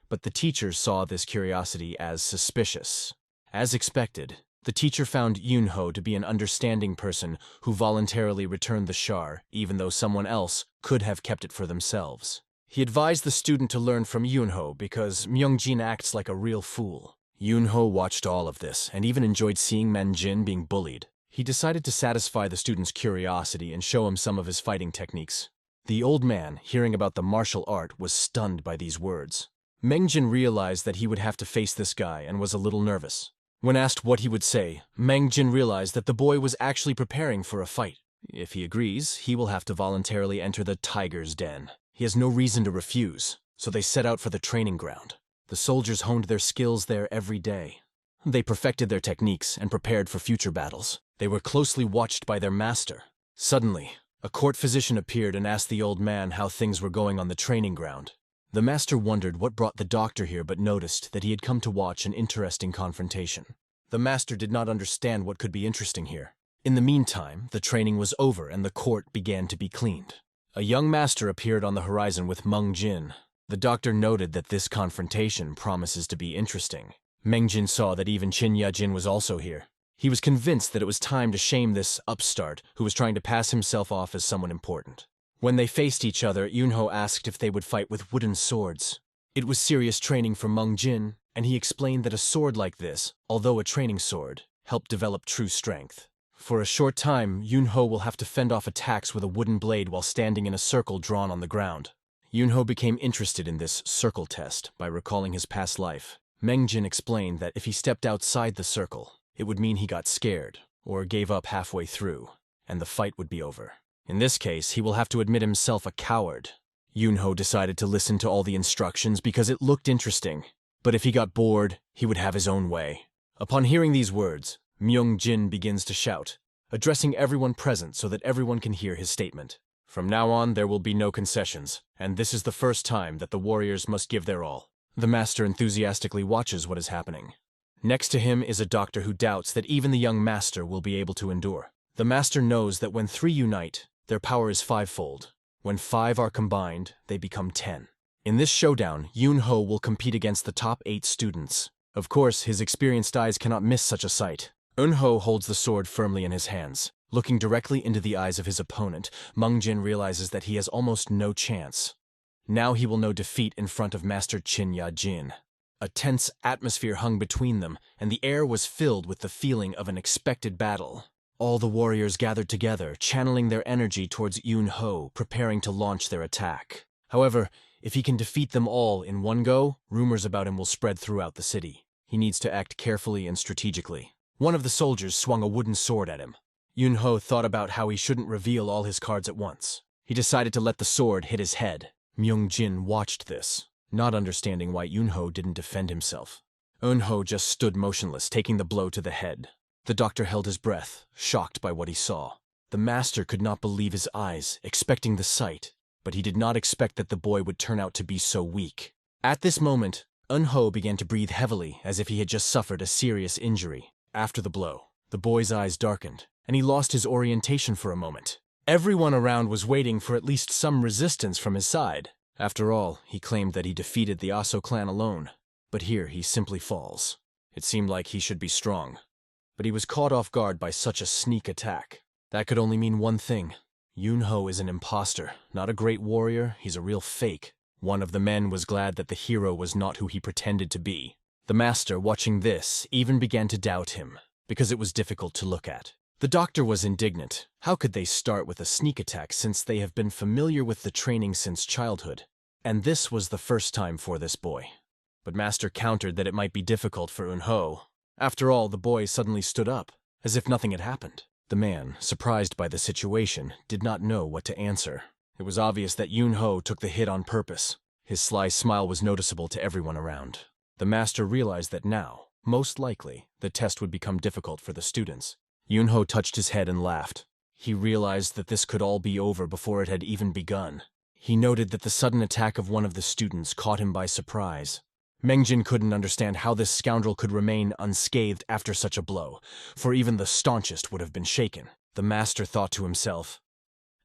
[SPEAKER 1] but the teacher saw this curiosity as suspicious. As expected, the teacher found Yunho to be an understanding person who voluntarily returned the shar, even though someone else could have kept it for themselves. He advised the student to learn from Yunho because Mungjin acts like a real fool. Yunho watched all of this and even enjoyed seeing Mungjin being bullied. He decided to satisfy the student's curiosity and show him some of his fighting techniques. The old man, hearing about the martial art, was stunned by these words. Mungjin realized that he would have to face this guy and was a little nervous. When asked what he would say, Mungjin realized that the boy was actually preparing for a fight. If he agrees, he will have to voluntarily enter the tiger's den. He has no reason to refuse, so they set out for the training ground. The soldiers honed their skills there every day. They perfected their techniques and prepared for future battles. They were closely watched by their master. Suddenly, a court physician appeared and asked the old man how things were going on the training ground. The master wondered what brought the doctor here but noticed that he had come to watch an interesting confrontation. The master did not understand what could be interesting here. In the meantime, the training was over and the court began to be cleaned. A young master appeared on the horizon with Mungjin. The doctor noted that this confrontation promises to be interesting. Mungjin saw that even Chin Ya-jin was also here. He was convinced that it was time to shame this upstart who was trying to pass himself off as someone important. When they faced each other, Yunho asked if they would fight with wooden swords. It was serious training for Meng Jin, and he explained that a sword like this, although a training sword, helped develop true strength. For a short time, Yunho will have to fend off attacks with a wooden blade while standing in a circle drawn on the ground. Yunho became interested in this circle test by recalling his past life. Meng Jin explained that if he stepped outside the circle, it would mean he got scared, or gave up halfway through, and the fight would be over. In this case, he will have to admit himself a coward. Yunho decided to listen to all the instructions because it looked interesting, but if he got bored, he would have his own way. Upon hearing these words, Myung Jin begins to shout, addressing everyone present so that everyone can hear his statement. From now on, there will be no concessions, and this is the first time that the warriors must give their all. The master enthusiastically watches what is happening. Next to him is a doctor who doubts that even the young master will be able to endure. The master knows that when 3 unite, their power is 5-fold. When 5 are combined, they become 10. In this showdown, Yunho will compete against the top 8 students. Of course, his experienced eyes cannot miss such a sight. Eunho holds the sword firmly in his hands. Looking directly into the eyes of his opponent, Meng Jin realizes that he has almost no chance. Now he will know defeat in front of Master Qin Ya Jin. A tense atmosphere hung between them, and the air was filled with the feeling of an expected battle. All the warriors gathered together, channeling their energy towards Yunho, preparing to launch their attack. However, if he can defeat them all in one go, rumors about him will spread throughout the city. He needs to act carefully and strategically. One of the soldiers swung a wooden sword at him. Yunho thought about how he shouldn't reveal all his cards at once. He decided to let the sword hit his head. Myung Jin watched this, not understanding why Yunho didn't defend himself. Eunho just stood motionless, taking the blow to the head. The doctor held his breath, shocked by what he saw. The master could not believe his eyes, expecting the sight, but he did not expect that the boy would turn out to be so weak. At this moment, Eunho began to breathe heavily as if he had just suffered a serious injury. After the blow, the boy's eyes darkened, and he lost his orientation for a moment. Everyone around was waiting for at least some resistance from his side. After all, he claimed that he defeated the Aso clan alone, but here he simply falls. It seemed like he should be strong, but he was caught off guard by such a sneak attack. That could only mean one thing. Yunho is an imposter, not a great warrior, he's a real fake. One of the men was glad that the hero was not who he pretended to be. The master, watching this, even began to doubt him, because it was difficult to look at. The doctor was indignant. How could they start with a sneak attack since they have been familiar with the training since childhood? And this was the first time for this boy. But Master countered that it might be difficult for Eunho. After all, the boy suddenly stood up, as if nothing had happened. The man, surprised by the situation, did not know what to answer. It was obvious that Yunho took the hit on purpose. His sly smile was noticeable to everyone around. The master realized that now, most likely, the test would become difficult for the students. Yunho touched his head and laughed. He realized that this could all be over before it had even begun. He noted that the sudden attack of one of the students caught him by surprise. Meng Jin couldn't understand how this scoundrel could remain unscathed after such a blow, for even the staunchest would have been shaken. The master thought to himself,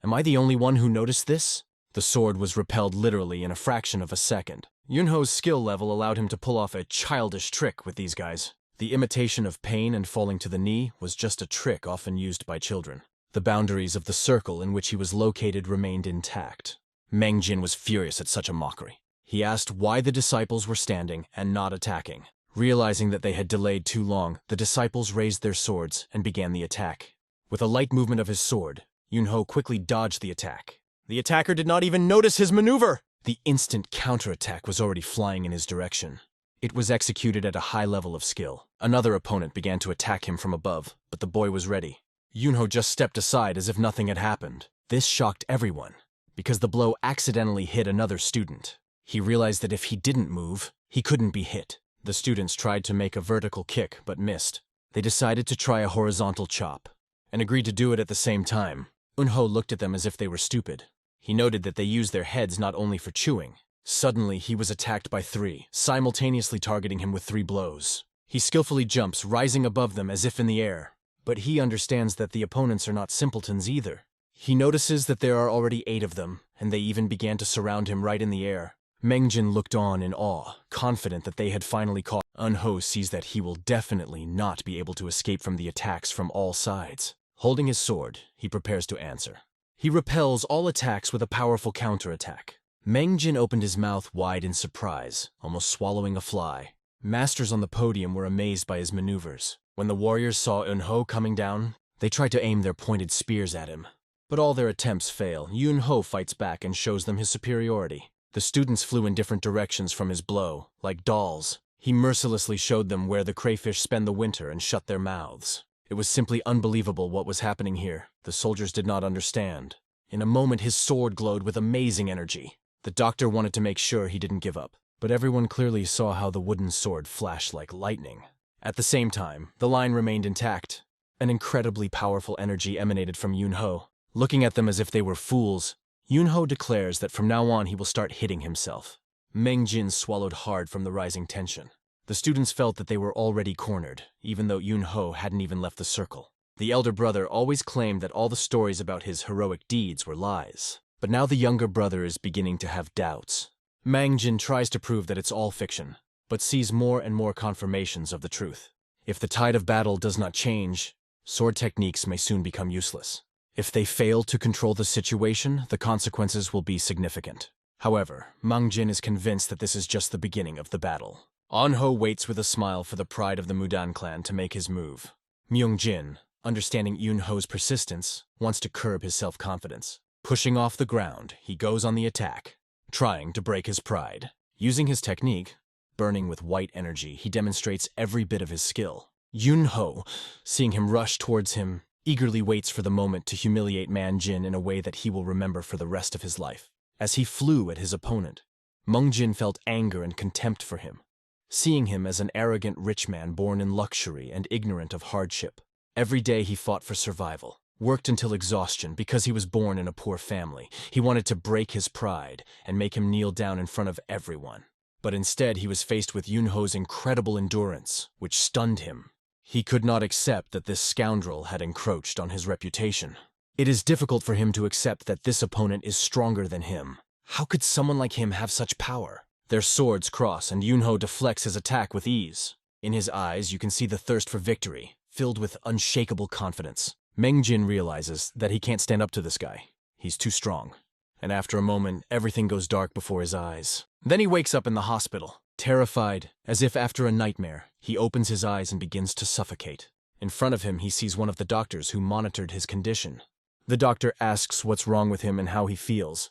[SPEAKER 1] "Am I the only one who noticed this?" The sword was repelled literally in a fraction of a second. Yunho's skill level allowed him to pull off a childish trick with these guys. The imitation of pain and falling to the knee was just a trick often used by children. The boundaries of the circle in which he was located remained intact. Meng Jin was furious at such a mockery. He asked why the disciples were standing and not attacking. Realizing that they had delayed too long, the disciples raised their swords and began the attack. With a light movement of his sword, Yunho quickly dodged the attack. The attacker did not even notice his maneuver! The instant counterattack was already flying in his direction. It was executed at a high level of skill. Another opponent began to attack him from above, but the boy was ready. Yunho just stepped aside as if nothing had happened. This shocked everyone, because the blow accidentally hit another student. He realized that if he didn't move, he couldn't be hit. The students tried to make a vertical kick, but missed. They decided to try a horizontal chop, and agreed to do it at the same time. Eunho looked at them as if they were stupid. He noted that they used their heads not only for chewing. Suddenly, he was attacked by 3, simultaneously targeting him with 3 blows. He skillfully jumps, rising above them as if in the air. But he understands that the opponents are not simpletons either. He notices that there are already 8 of them, and they even began to surround him right in the air. Meng Jin looked on in awe, confident that they had finally caught. Eunho sees that he will definitely not be able to escape from the attacks from all sides. Holding his sword, he prepares to answer. He repels all attacks with a powerful counterattack. Mangjin opened his mouth wide in surprise, almost swallowing a fly. Masters on the podium were amazed by his maneuvers. When the warriors saw Eunho coming down, they tried to aim their pointed spears at him. But all their attempts fail. Eunho fights back and shows them his superiority. The students flew in different directions from his blow, like dolls. He mercilessly showed them where the crayfish spend the winter and shut their mouths. It was simply unbelievable what was happening here. The soldiers did not understand. In a moment, his sword glowed with amazing energy. The doctor wanted to make sure he didn't give up, but everyone clearly saw how the wooden sword flashed like lightning. At the same time, the line remained intact. An incredibly powerful energy emanated from Eunho. Looking at them as if they were fools, Eunho declares that from now on he will start hitting himself. Mangjin swallowed hard from the rising tension. The students felt that they were already cornered, even though Eunho hadn't even left the circle. The elder brother always claimed that all the stories about his heroic deeds were lies. But now the younger brother is beginning to have doubts. Mangjin tries to prove that it's all fiction, but sees more and more confirmations of the truth. If the tide of battle does not change, sword techniques may soon become useless. If they fail to control the situation, the consequences will be significant. However, Mangjin is convinced that this is just the beginning of the battle. Eunho waits with a smile for the pride of the Mudan clan to make his move. Myungjin, understanding Eunho's persistence, wants to curb his self-confidence. Pushing off the ground, he goes on the attack, trying to break his pride. Using his technique, burning with white energy, he demonstrates every bit of his skill. Eunho, seeing him rush towards him, eagerly waits for the moment to humiliate Mangjin in a way that he will remember for the rest of his life. As he flew at his opponent, Mangjin felt anger and contempt for him, seeing him as an arrogant rich man born in luxury and ignorant of hardship. Every day he fought for survival, worked until exhaustion because he was born in a poor family. He wanted to break his pride and make him kneel down in front of everyone. But instead he was faced with Eunho's incredible endurance, which stunned him. He could not accept that this scoundrel had encroached on his reputation. It is difficult for him to accept that this opponent is stronger than him. How could someone like him have such power? Their swords cross and Eunho deflects his attack with ease. In his eyes you can see the thirst for victory, filled with unshakable confidence. Mangjin realizes that he can't stand up to this guy. He's too strong. And after a moment, everything goes dark before his eyes. Then he wakes up in the hospital. Terrified, as if after a nightmare, he opens his eyes and begins to suffocate. In front of him, he sees one of the doctors who monitored his condition. The doctor asks what's wrong with him and how he feels.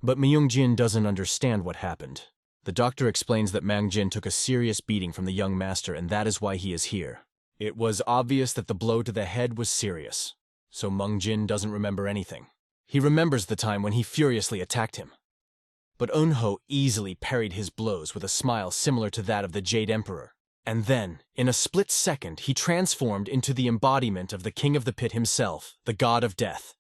[SPEAKER 1] But Myungjin doesn't understand what happened. The doctor explains that Mangjin took a serious beating from the young master and that is why he is here. It was obvious that the blow to the head was serious, so Mangjin doesn't remember anything. He remembers the time when he furiously attacked him. But Eunho easily parried his blows with a smile similar to that of the Jade Emperor. And then, in a split second, he transformed into the embodiment of the King of the Pit himself, the God of Death,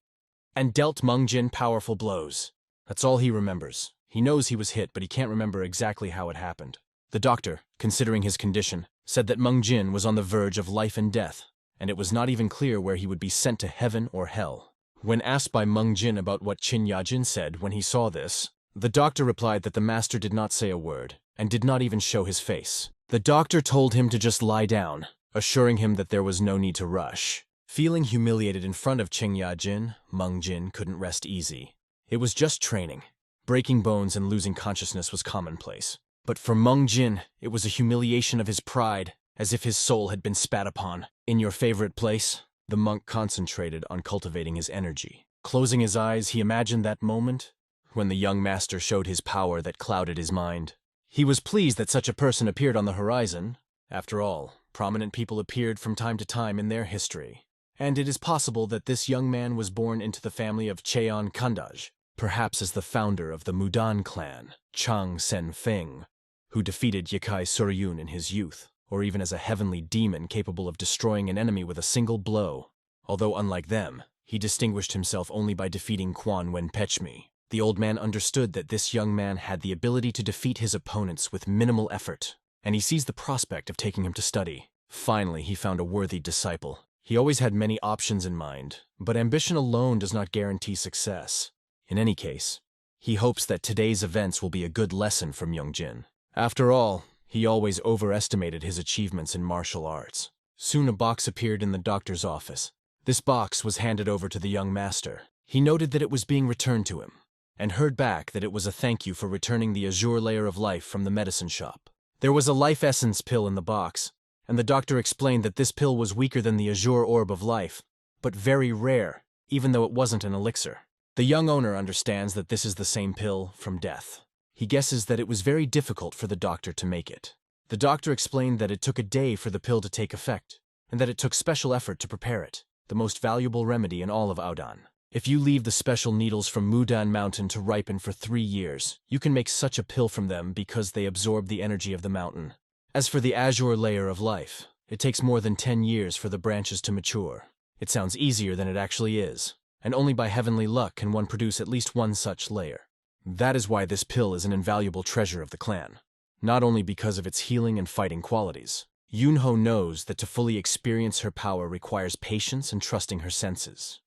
[SPEAKER 1] and dealt Mangjin powerful blows. That's all he remembers. He knows he was hit, but he can't remember exactly how it happened. The doctor, considering his condition, said that Mangjin was on the verge of life and death, and it was not even clear where he would be sent to heaven or hell. When asked by Mangjin about what Qin Yajin said when he saw this, the doctor replied that the master did not say a word, and did not even show his face. The doctor told him to just lie down, assuring him that there was no need to rush. Feeling humiliated in front of Qin Yajin, Mangjin couldn't rest easy. It was just training. Breaking bones and losing consciousness was commonplace. But for Mangjin, it was a humiliation of his pride, as if his soul had been spat upon. In your favorite place? The monk concentrated on cultivating his energy. Closing his eyes, he imagined that moment when the young master showed his power that clouded his mind. He was pleased that such a person appeared on the horizon. After all, prominent people appeared from time to time in their history. And it is possible that this young man was born into the family of Cheon Kandaj, perhaps as the founder of the Mudan clan, Chang Sen Feng, who defeated Yakai Suryun in his youth, or even as a heavenly demon capable of destroying an enemy with a single blow. Although unlike them, he distinguished himself only by defeating Quan Wen Pechmi. The old man understood that this young man had the ability to defeat his opponents with minimal effort, and he sees the prospect of taking him to study. Finally, he found a worthy disciple. He always had many options in mind, but ambition alone does not guarantee success. In any case, he hopes that today's events will be a good lesson for Myungjin. After all, he always overestimated his achievements in martial arts. Soon a box appeared in the doctor's office. This box was handed over to the young master. He noted that it was being returned to him, and heard back that it was a thank you for returning the Azure layer of life from the medicine shop. There was a life essence pill in the box, and the doctor explained that this pill was weaker than the Azure Orb of life, but very rare, even though it wasn't an elixir. The young owner understands that this is the same pill from death. He guesses that it was very difficult for the doctor to make it. The doctor explained that it took a day for the pill to take effect, and that it took special effort to prepare it, the most valuable remedy in all of Odin. If you leave the special needles from Udan mountain to ripen for 3 years, you can make such a pill from them because they absorb the energy of the mountain. As for the Azure layer of life, it takes more than 10 years for the branches to mature. It sounds easier than it actually is, and only by heavenly luck can one produce at least one such layer. That is why this pill is an invaluable treasure of the clan, not only because of its healing and fighting qualities. Yunho knows that to fully experience her power requires patience and trusting her senses.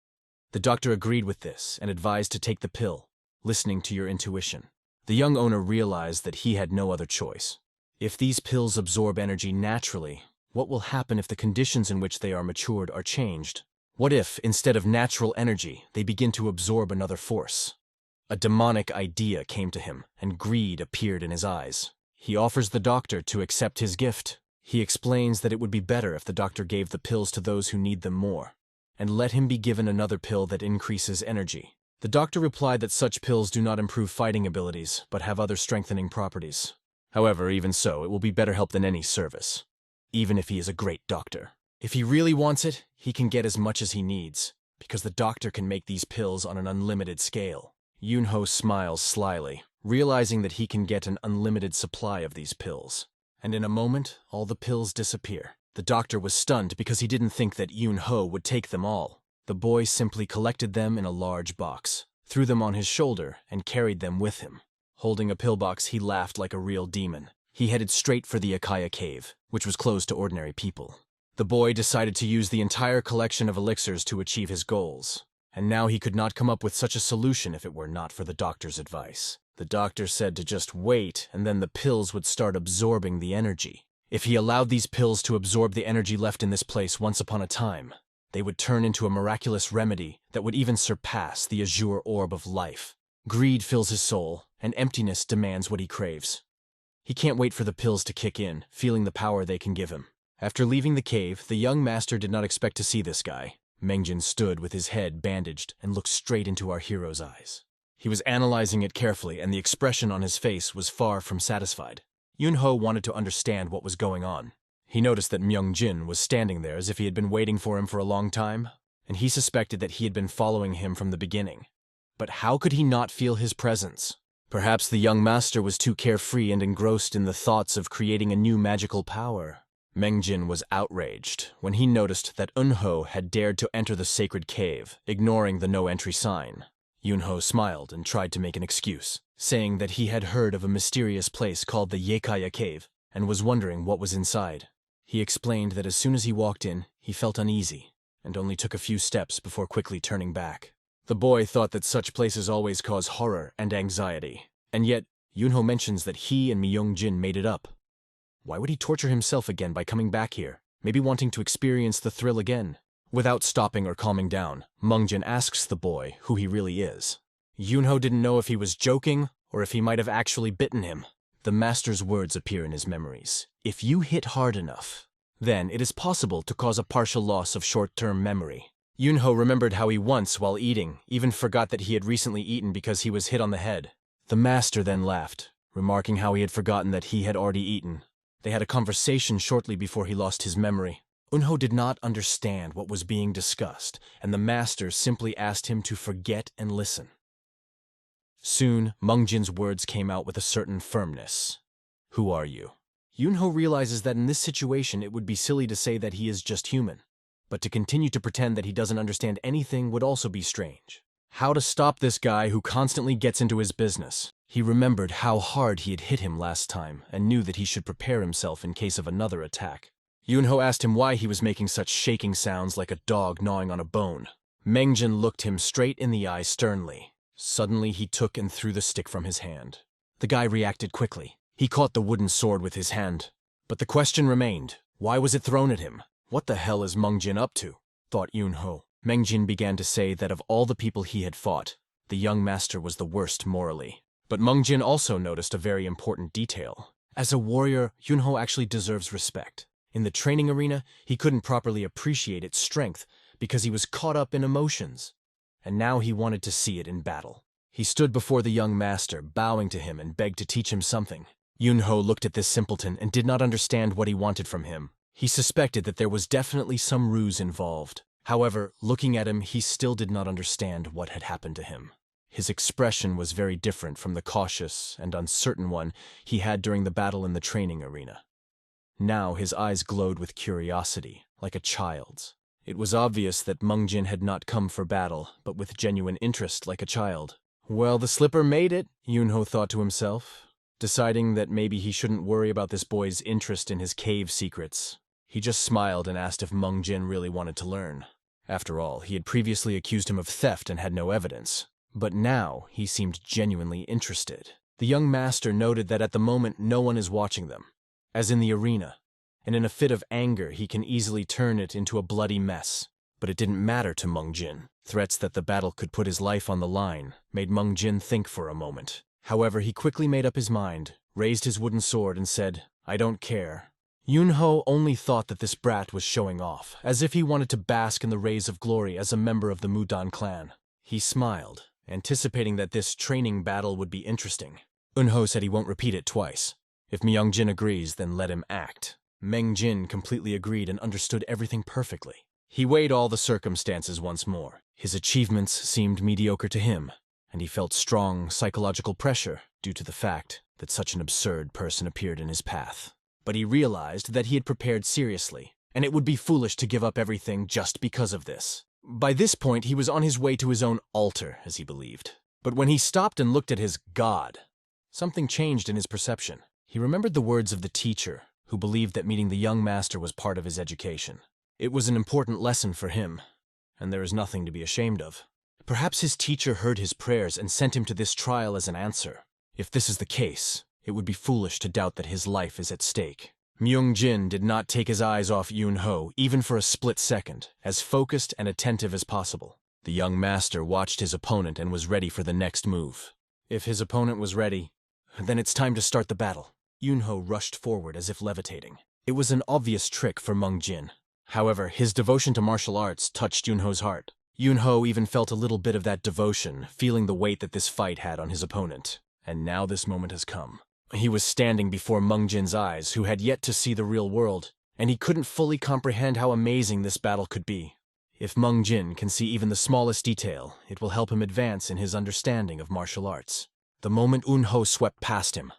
[SPEAKER 1] The doctor agreed with this and advised to take the pill, listening to your intuition. The young owner realized that he had no other choice. If these pills absorb energy naturally, what will happen if the conditions in which they are matured are changed? What if, instead of natural energy, they begin to absorb another force? A demonic idea came to him, and greed appeared in his eyes. He offers the doctor to accept his gift. He explains that it would be better if the doctor gave the pills to those who need them more, and let him be given another pill that increases energy. The doctor replied that such pills do not improve fighting abilities, but have other strengthening properties. However, even so, it will be better help than any service, even if he is a great doctor. If he really wants it, he can get as much as he needs, because the doctor can make these pills on an unlimited scale. Yunho smiles slyly, realizing that he can get an unlimited supply of these pills. And in a moment, all the pills disappear. The doctor was stunned because he didn't think that Yunho would take them all. The boy simply collected them in a large box, threw them on his shoulder, and carried them with him. Holding a pillbox, he laughed like a real demon. He headed straight for the Akaya cave, which was closed to ordinary people. The boy decided to use the entire collection of elixirs to achieve his goals, and now he could not come up with such a solution if it were not for the doctor's advice. The doctor said to just wait, and then the pills would start absorbing the energy. If he allowed these pills to absorb the energy left in this place once upon a time, they would turn into a miraculous remedy that would even surpass the Azure Orb of life. Greed fills his soul, and emptiness demands what he craves. He can't wait for the pills to kick in, feeling the power they can give him. After leaving the cave, the young master did not expect to see this guy. Mengjin stood with his head bandaged and looked straight into our hero's eyes. He was analyzing it carefully, and the expression on his face was far from satisfied. Yunho wanted to understand what was going on. He noticed that Myungjin was standing there as if he had been waiting for him for a long time, and he suspected that he had been following him from the beginning. But how could he not feel his presence? Perhaps the young master was too carefree and engrossed in the thoughts of creating a new magical power. Mengjin was outraged when he noticed that Eunho had dared to enter the sacred cave, ignoring the no-entry sign. Yunho smiled and tried to make an excuse, saying that he had heard of a mysterious place called the Yaekaya cave and was wondering what was inside. He explained that as soon as he walked in, he felt uneasy and only took a few steps before quickly turning back. The boy thought that such places always cause horror and anxiety, and yet Yunho mentions that he and Myungjin made it up. Why would he torture himself again by coming back here, maybe wanting to experience the thrill again? Without stopping or calming down, Myungjin asks the boy who he really is. Yunho didn't know if he was joking or if he might have actually bitten him. The master's words appear in his memories. If you hit hard enough, then it is possible to cause a partial loss of short-term memory. Yunho remembered how he once, while eating, even forgot that he had recently eaten because he was hit on the head. The master then laughed, remarking how he had forgotten that he had already eaten. They had a conversation shortly before he lost his memory. Eunho did not understand what was being discussed, and the master simply asked him to forget and listen. Soon, Myungjin's words came out with a certain firmness. Who are you? Yunho realizes that in this situation it would be silly to say that he is just human, but to continue to pretend that he doesn't understand anything would also be strange. How to stop this guy who constantly gets into his business? He remembered how hard he had hit him last time and knew that he should prepare himself in case of another attack. Yunho asked him why he was making such shaking sounds like a dog gnawing on a bone. Mengjin looked him straight in the eye sternly. Suddenly he took and threw the stick from his hand. The guy reacted quickly. He caught the wooden sword with his hand. But the question remained, why was it thrown at him? What the hell is Myungjin up to? Thought Yunho. Mengjin began to say that of all the people he had fought, the young master was the worst morally. But Mengjin also noticed a very important detail. As a warrior, Yunho actually deserves respect. In the training arena, he couldn't properly appreciate its strength because he was caught up in emotions. And now he wanted to see it in battle. He stood before the young master, bowing to him and begged to teach him something. Yunho looked at this simpleton and did not understand what he wanted from him. He suspected that there was definitely some ruse involved. However, looking at him, he still did not understand what had happened to him. His expression was very different from the cautious and uncertain one he had during the battle in the training arena. Now his eyes glowed with curiosity, like a child's. It was obvious that Mengjin had not come for battle, but with genuine interest like a child. Well, the slipper made it, Yunho thought to himself, deciding that maybe he shouldn't worry about this boy's interest in his cave secrets. He just smiled and asked if Mengjin really wanted to learn. After all, he had previously accused him of theft and had no evidence. But now he seemed genuinely interested. The young master noted that at the moment no one is watching them, as in the arena, and in a fit of anger he can easily turn it into a bloody mess. But it didn't matter to Mengjin. Threats that the battle could put his life on the line made Mengjin think for a moment. However, he quickly made up his mind, raised his wooden sword and said, "I don't care." Yunho only thought that this brat was showing off, as if he wanted to bask in the rays of glory as a member of the Mudan clan. He smiled, anticipating that this training battle would be interesting. Eunho said he won't repeat it twice. If Myungjin agrees, then let him act. Mengjin completely agreed and understood everything perfectly. He weighed all the circumstances once more. His achievements seemed mediocre to him, and he felt strong psychological pressure due to the fact that such an absurd person appeared in his path. But he realized that he had prepared seriously, and it would be foolish to give up everything just because of this. By this point, he was on his way to his own altar, as he believed. But when he stopped and looked at his god, something changed in his perception. He remembered the words of the teacher, who believed that meeting the young master was part of his education. It was an important lesson for him, and there is nothing to be ashamed of. Perhaps his teacher heard his prayers and sent him to this trial as an answer. If this is the case, it would be foolish to doubt that his life is at stake. Myungjin did not take his eyes off Yunho, even for a split second, as focused and attentive as possible. The young master watched his opponent and was ready for the next move. If his opponent was ready, then it's time to start the battle. Yunho rushed forward as if levitating. It was an obvious trick for Mengjin. However, his devotion to martial arts touched Yunho's heart. Yunho even felt a little bit of that devotion, feeling the weight that this fight had on his opponent. And now this moment has come. He was standing before Mengjin's eyes, who had yet to see the real world, and he couldn't fully comprehend how amazing this battle could be. If Mengjin can see even the smallest detail, it will help him advance in his understanding of martial arts. The moment Yunho swept past him,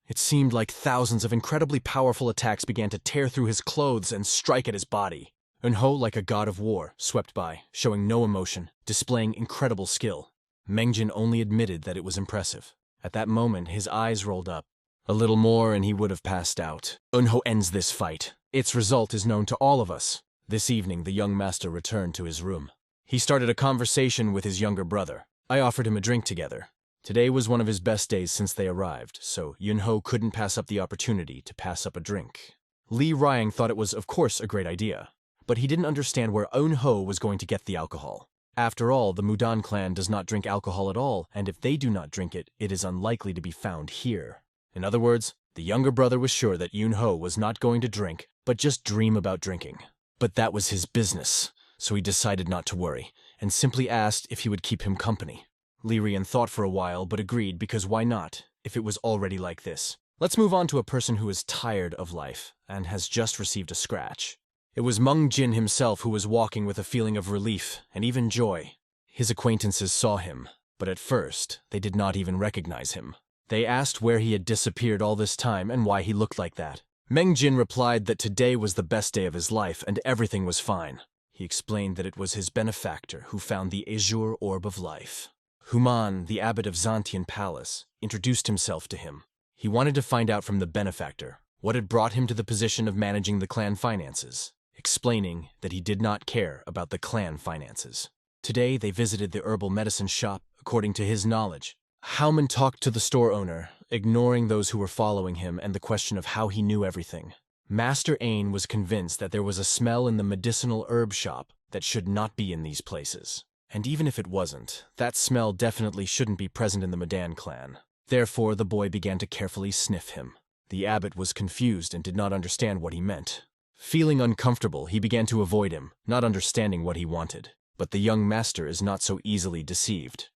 [SPEAKER 1] it seemed like thousands of incredibly powerful attacks began to tear through his clothes and strike at his body. Yunho, like a god of war, swept by, showing no emotion, displaying incredible skill. Mengjin only admitted that it was impressive. At that moment, his eyes rolled up. A little more and he would have passed out. Yunho ends this fight. Its result is known to all of us. This evening, the young master returned to his room. He started a conversation with his younger brother. I offered him a drink together. Today was one of his best days since they arrived, so Yunho couldn't pass up the opportunity to pass up a drink. Li Ryang thought it was, of course, a great idea, but he didn't understand where Yunho was going to get the alcohol. After all, the Mudan clan does not drink alcohol at all, and if they do not drink it, it is unlikely to be found here. In other words, the younger brother was sure that Yunho was not going to drink, but just dream about drinking. But that was his business, so he decided not to worry, and simply asked if he would keep him company. Li Ryang thought for a while, but agreed because why not, if it was already like this. Let's move on to a person who is tired of life, and has just received a scratch. It was Mengjin himself who was walking with a feeling of relief and even joy. His acquaintances saw him, but at first, they did not even recognize him. They asked where he had disappeared all this time and why he looked like that. Mengjin replied that today was the best day of his life and everything was fine. He explained that it was his benefactor who found the Azure Orb of life. Human, the abbot of Zantian Palace, introduced himself to him. He wanted to find out from the benefactor what had brought him to the position of managing the clan finances, explaining that he did not care about the clan finances. Today they visited the herbal medicine shop, according to his knowledge. Hauman talked to the store owner, ignoring those who were following him and the question of how he knew everything. Master Ain was convinced that there was a smell in the medicinal herb shop that should not be in these places. And even if it wasn't, that smell definitely shouldn't be present in the Madan clan. Therefore, the boy began to carefully sniff him. The abbot was confused and did not understand what he meant. Feeling uncomfortable, he began to avoid him, not understanding what he wanted. But the young master is not so easily deceived.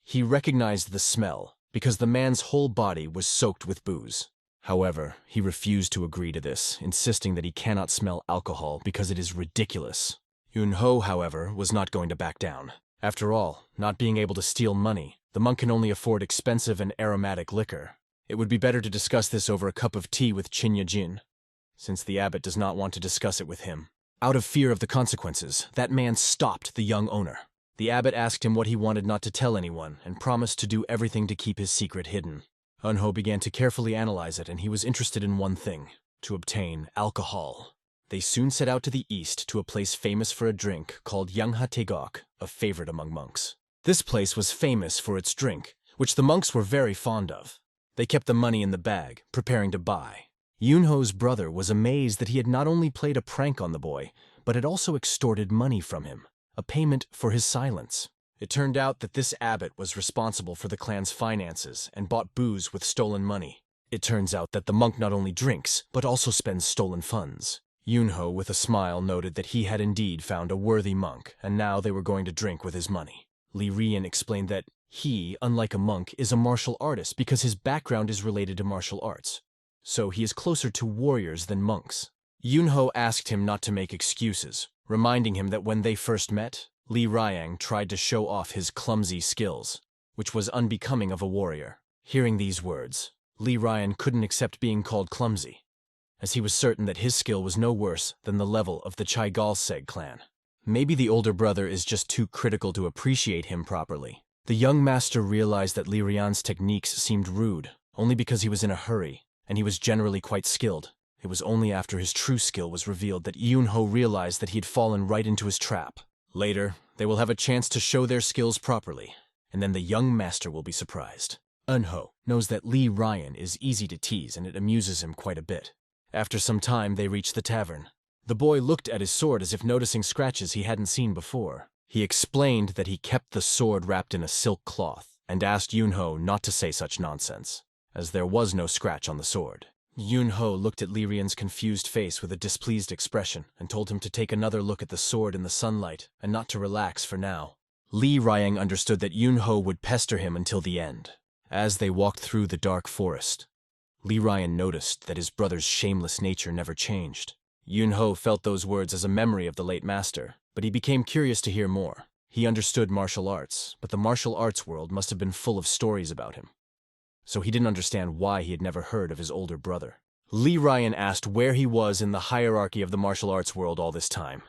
[SPEAKER 1] He recognized the smell because the man's whole body was soaked with booze. However, he refused to agree to this, insisting that he cannot smell alcohol because it is ridiculous. Yunho, however, was not going to back down. After all, not being able to steal money, the monk can only afford expensive and aromatic liquor. It would be better to discuss this over a cup of tea with Chinya Jin, since the abbot does not want to discuss it with him. Out of fear of the consequences, that man stopped the young owner. The abbot asked him what he wanted not to tell anyone and promised to do everything to keep his secret hidden. Unho began to carefully analyze it, and he was interested in one thing: to obtain alcohol. They soon set out to the east to a place famous for a drink called Yangha Tegok, a favorite among monks. This place was famous for its drink, which the monks were very fond of. They kept the money in the bag, preparing to buy. Yunho's brother was amazed that he had not only played a prank on the boy, but had also extorted money from him, a payment for his silence. It turned out that this abbot was responsible for the clan's finances and bought booze with stolen money. It turns out that the monk not only drinks, but also spends stolen funds. Yunho, with a smile, noted that he had indeed found a worthy monk, and now they were going to drink with his money. Li Rian explained that he, unlike a monk, is a martial artist because his background is related to martial arts. So he is closer to warriors than monks. Yunho asked him not to make excuses, reminding him that when they first met, Li Rian tried to show off his clumsy skills, which was unbecoming of a warrior. Hearing these words, Li Rian couldn't accept being called clumsy, as he was certain that his skill was no worse than the level of the Chaigalseg clan. Maybe the older brother is just too critical to appreciate him properly. The young master realized that Li Rian's techniques seemed rude, only because he was in a hurry, and he was generally quite skilled. It was only after his true skill was revealed that Yunho realized that he had fallen right into his trap. Later, they will have a chance to show their skills properly, and then the young master will be surprised. Unho knows that Li Rian is easy to tease, and it amuses him quite a bit. After some time, they reached the tavern. The boy looked at his sword as if noticing scratches he hadn't seen before. He explained that he kept the sword wrapped in a silk cloth, and asked Yunho not to say such nonsense, as there was no scratch on the sword. Yunho looked at Li Rian's confused face with a displeased expression and told him to take another look at the sword in the sunlight and not to relax for now. Li Rian understood that Yunho would pester him until the end. As they walked through the dark forest, Li Rian noticed that his brother's shameless nature never changed. Yunho felt those words as a memory of the late master, but he became curious to hear more. He understood martial arts, but the martial arts world must have been full of stories about him. So he didn't understand why he had never heard of his older brother. Li Rian asked where he was in the hierarchy of the martial arts world all this time.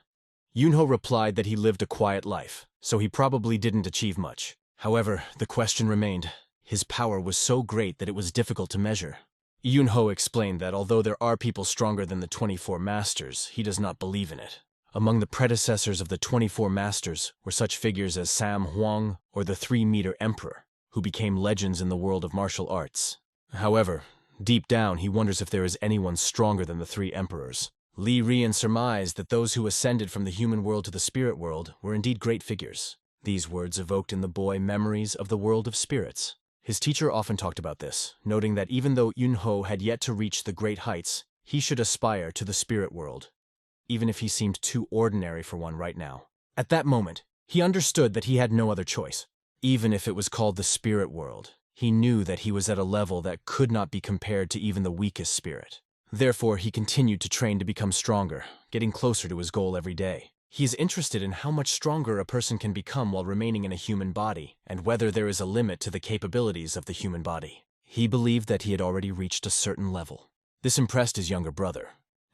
[SPEAKER 1] Yunho replied that he lived a quiet life, so he probably didn't achieve much. However, the question remained. His power was so great that it was difficult to measure. Yunho explained that although there are people stronger than the 24 Masters, he does not believe in it. Among the predecessors of the 24 Masters were such figures as Sam Huang or the 3-meter Emperor, who became legends in the world of martial arts. However, deep down he wonders if there is anyone stronger than the 3 emperors. Li Rian surmised that those who ascended from the human world to the spirit world were indeed great figures. These words evoked in the boy memories of the world of spirits. His teacher often talked about this, noting that even though Yunho had yet to reach the great heights, he should aspire to the spirit world, even if he seemed too ordinary for one right now. At that moment, he understood that he had no other choice. Even if it was called the spirit world, he knew that he was at a level that could not be compared to even the weakest spirit. Therefore, he continued to train to become stronger, getting closer to his goal every day. He is interested in how much stronger a person can become while remaining in a human body, and whether there is a limit to the capabilities of the human body. He believed that he had already reached a certain level. This impressed his younger brother,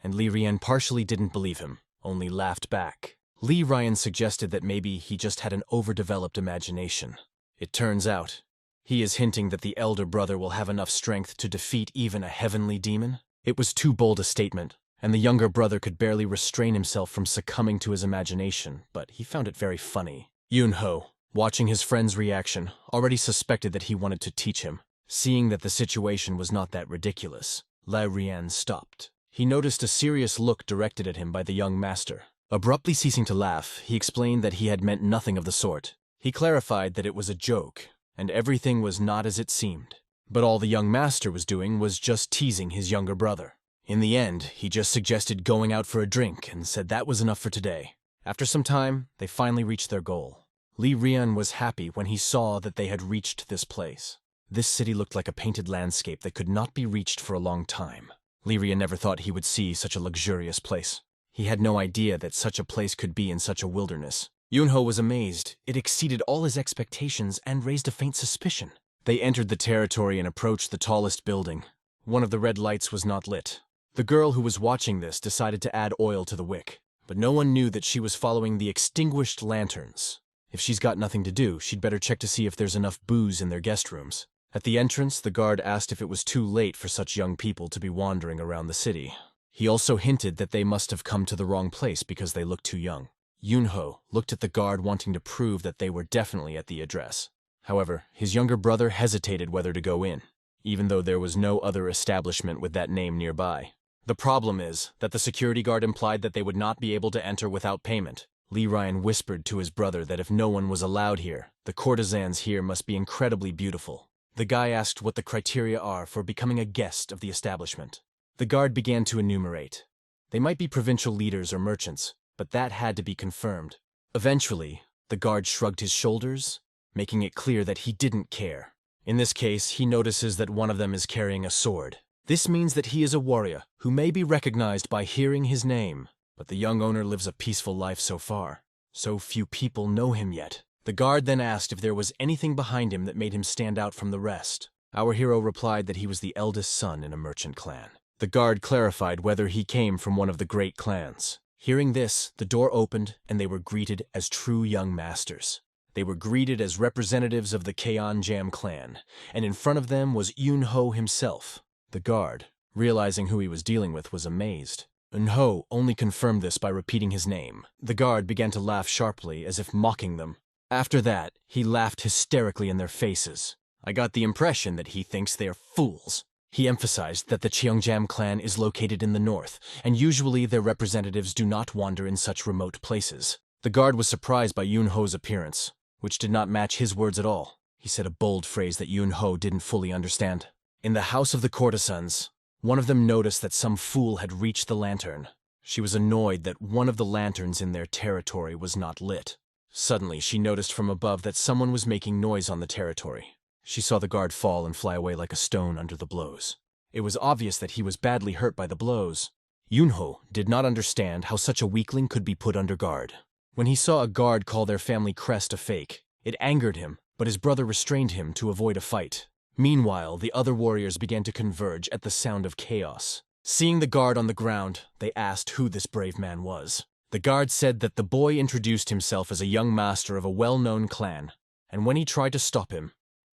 [SPEAKER 1] and Li Rian partially didn't believe him, only laughed back. Li Rian suggested that maybe he just had an overdeveloped imagination. It turns out, he is hinting that the elder brother will have enough strength to defeat even a heavenly demon? It was too bold a statement, and the younger brother could barely restrain himself from succumbing to his imagination, but he found it very funny. Yunho, watching his friend's reaction, already suspected that he wanted to teach him. Seeing that the situation was not that ridiculous, Li Rian stopped. He noticed a serious look directed at him by the young master. Abruptly ceasing to laugh, he explained that he had meant nothing of the sort. He clarified that it was a joke, and everything was not as it seemed. But all the young master was doing was just teasing his younger brother. In the end, he just suggested going out for a drink and said that was enough for today. After some time, they finally reached their goal. Li Rian was happy when he saw that they had reached this place. This city looked like a painted landscape that could not be reached for a long time. Li Rian never thought he would see such a luxurious place. He had no idea that such a place could be in such a wilderness. Yunho was amazed. It exceeded all his expectations and raised a faint suspicion. They entered the territory and approached the tallest building. One of the red lights was not lit. The girl who was watching this decided to add oil to the wick, but no one knew that she was following the extinguished lanterns. If she's got nothing to do, she'd better check to see if there's enough booze in their guest rooms. At the entrance, the guard asked if it was too late for such young people to be wandering around the city. He also hinted that they must have come to the wrong place because they looked too young. Yunho looked at the guard wanting to prove that they were definitely at the address. However, his younger brother hesitated whether to go in, even though there was no other establishment with that name nearby. The problem is that the security guard implied that they would not be able to enter without payment. Li Rian whispered to his brother that if no one was allowed here, the courtesans here must be incredibly beautiful. The guy asked what the criteria are for becoming a guest of the establishment. The guard began to enumerate. They might be provincial leaders or merchants, but that had to be confirmed. Eventually, the guard shrugged his shoulders, making it clear that he didn't care. In this case, he notices that one of them is carrying a sword. This means that he is a warrior who may be recognized by hearing his name, but the young owner lives a peaceful life so far. So few people know him yet. The guard then asked if there was anything behind him that made him stand out from the rest. Our hero replied that he was the eldest son in a merchant clan. The guard clarified whether he came from one of the great clans. Hearing this, the door opened and they were greeted as true young masters. They were greeted as representatives of the Jam clan, and in front of them was Yunho himself. The guard, realizing who he was dealing with, was amazed. Yunho only confirmed this by repeating his name. The guard began to laugh sharply, as if mocking them. After that, he laughed hysterically in their faces. I got the impression that he thinks they are fools. He emphasized that the Cheongjam clan is located in the north, and usually their representatives do not wander in such remote places. The guard was surprised by Yunho's appearance, which did not match his words at all. He said a bold phrase that Yunho didn't fully understand. In the house of the courtesans, one of them noticed that some fool had reached the lantern. She was annoyed that one of the lanterns in their territory was not lit. Suddenly, she noticed from above that someone was making noise on the territory. She saw the guard fall and fly away like a stone under the blows. It was obvious that he was badly hurt by the blows. Yunho did not understand how such a weakling could be put under guard. When he saw a guard call their family crest a fake, it angered him, but his brother restrained him to avoid a fight. Meanwhile, the other warriors began to converge at the sound of chaos. Seeing the guard on the ground, they asked who this brave man was. The guard said that the boy introduced himself as a young master of a well-known clan, and when he tried to stop him,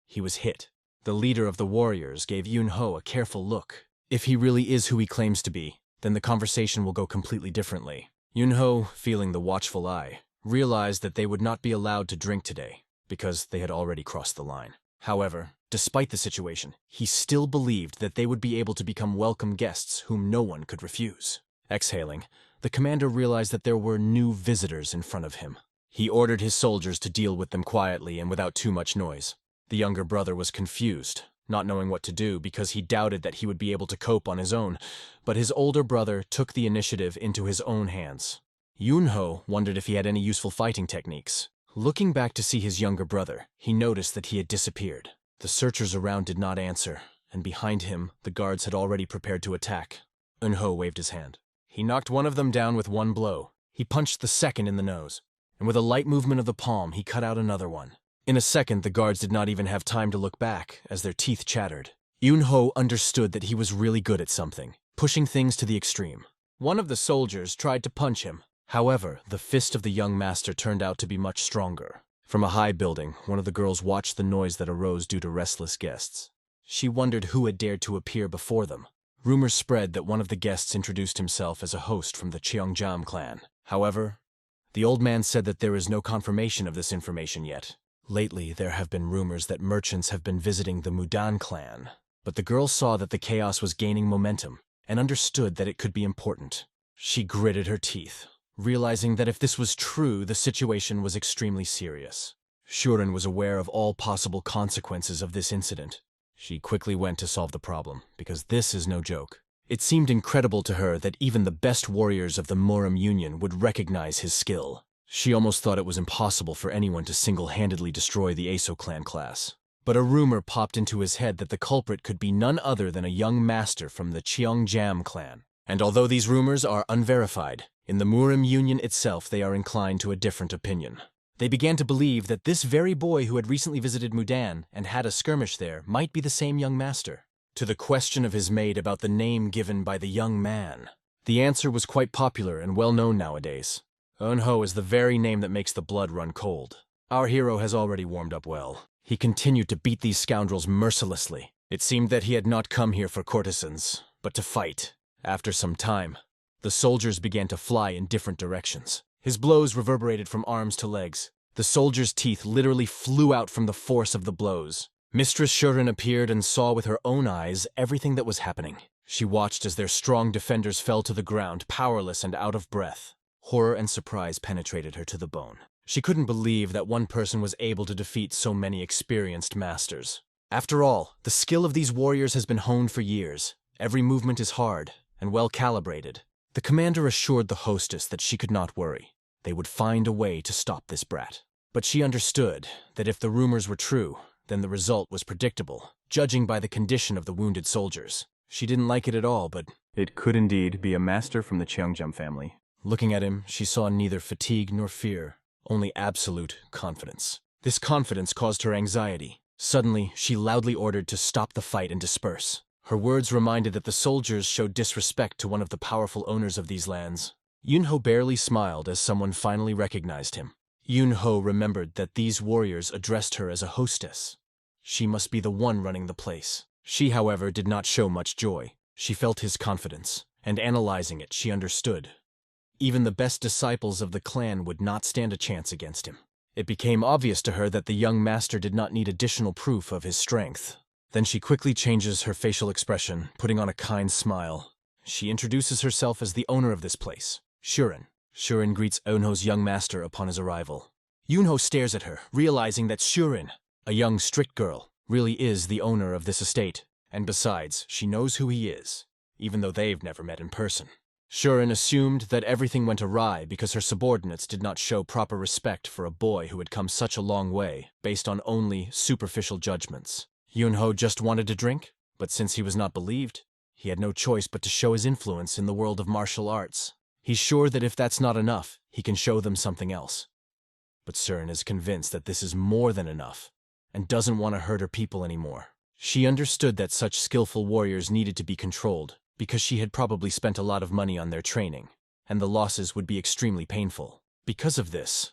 [SPEAKER 1] he was hit. The leader of the warriors gave Yunho a careful look. If he really is who he claims to be, then the conversation will go completely differently. Yunho, feeling the watchful eye, realized that they would not be allowed to drink today, because they had already crossed the line. However, despite the situation, he still believed that they would be able to become welcome guests whom no one could refuse. Exhaling, the commander realized that there were new visitors in front of him. He ordered his soldiers to deal with them quietly and without too much noise. The younger brother was confused, not knowing what to do because he doubted that he would be able to cope on his own, but his older brother took the initiative into his own hands. Yunho wondered if he had any useful fighting techniques. Looking back to see his younger brother, he noticed that he had disappeared. The searchers around did not answer, and behind him, the guards had already prepared to attack. Yunho waved his hand. He knocked one of them down with one blow. He punched the second in the nose, and with a light movement of the palm, he cut out another one. In a second, the guards did not even have time to look back, as their teeth chattered. Yunho understood that he was really good at something, pushing things to the extreme. One of the soldiers tried to punch him. However, the fist of the young master turned out to be much stronger. From a high building, one of the girls watched the noise that arose due to restless guests. She wondered who had dared to appear before them. Rumors spread that one of the guests introduced himself as a host from the Cheongjam clan. However, the old man said that there is no confirmation of this information yet. Lately, there have been rumors that merchants have been visiting the Udan clan, but the girl saw that the chaos was gaining momentum, and understood that it could be important. She gritted her teeth, realizing that if this was true, the situation was extremely serious. Shuren was aware of all possible consequences of this incident. She quickly went to solve the problem, because this is no joke. It seemed incredible to her that even the best warriors of the Murim Union would recognize his skill. She almost thought it was impossible for anyone to single-handedly destroy the Aso clan class. But a rumor popped into his head that the culprit could be none other than a young master from the Cheongjam clan. And although these rumors are unverified, in the Murim Union itself they are inclined to a different opinion. They began to believe that this very boy who had recently visited Mudan and had a skirmish there might be the same young master. To the question of his maid about the name given by the young man, the answer was quite popular and well known nowadays. Eunho is the very name that makes the blood run cold. Our hero has already warmed up well. He continued to beat these scoundrels mercilessly. It seemed that he had not come here for courtesans, but to fight. After some time, the soldiers began to fly in different directions. His blows reverberated from arms to legs. The soldiers' teeth literally flew out from the force of the blows. Mistress Shuren appeared and saw with her own eyes everything that was happening. She watched as their strong defenders fell to the ground, powerless and out of breath. Horror and surprise penetrated her to the bone. She couldn't believe that one person was able to defeat so many experienced masters. After all, the skill of these warriors has been honed for years. Every movement is hard and well calibrated. The commander assured the hostess that she could not worry. They would find a way to stop this brat. But she understood that if the rumors were true, then the result was predictable, judging by the condition of the wounded soldiers. She didn't like it at all, but
[SPEAKER 3] it could indeed be a master from the Cheongjam family.
[SPEAKER 1] Looking at him, she saw neither fatigue nor fear, only absolute confidence. This confidence caused her anxiety. Suddenly, she loudly ordered to stop the fight and disperse. Her words reminded that the soldiers showed disrespect to one of the powerful owners of these lands. Yunho barely smiled as someone finally recognized him. Yunho remembered that these warriors addressed her as a hostess. She must be the one running the place. She, however, did not show much joy. She felt his confidence, and analyzing it, she understood. Even the best disciples of the clan would not stand a chance against him. It became obvious to her that the young master did not need additional proof of his strength. Then she quickly changes her facial expression, putting on a kind smile. She introduces herself as the owner of this place, Shuren. Shuren greets Eunho's young master upon his arrival. Yunho stares at her, realizing that Shuren, a young strict girl, really is the owner of this estate. And besides, she knows who he is, even though they've never met in person. Shuren assumed that everything went awry because her subordinates did not show proper respect for a boy who had come such a long way, based on only superficial judgments. Yunho just wanted to drink, but since he was not believed, he had no choice but to show his influence in the world of martial arts. He's sure that if that's not enough, he can show them something else. But Shuren is convinced that this is more than enough, and doesn't want to hurt her people anymore. She understood that such skillful warriors needed to be controlled, because she had probably spent a lot of money on their training, and the losses would be extremely painful. Because of this,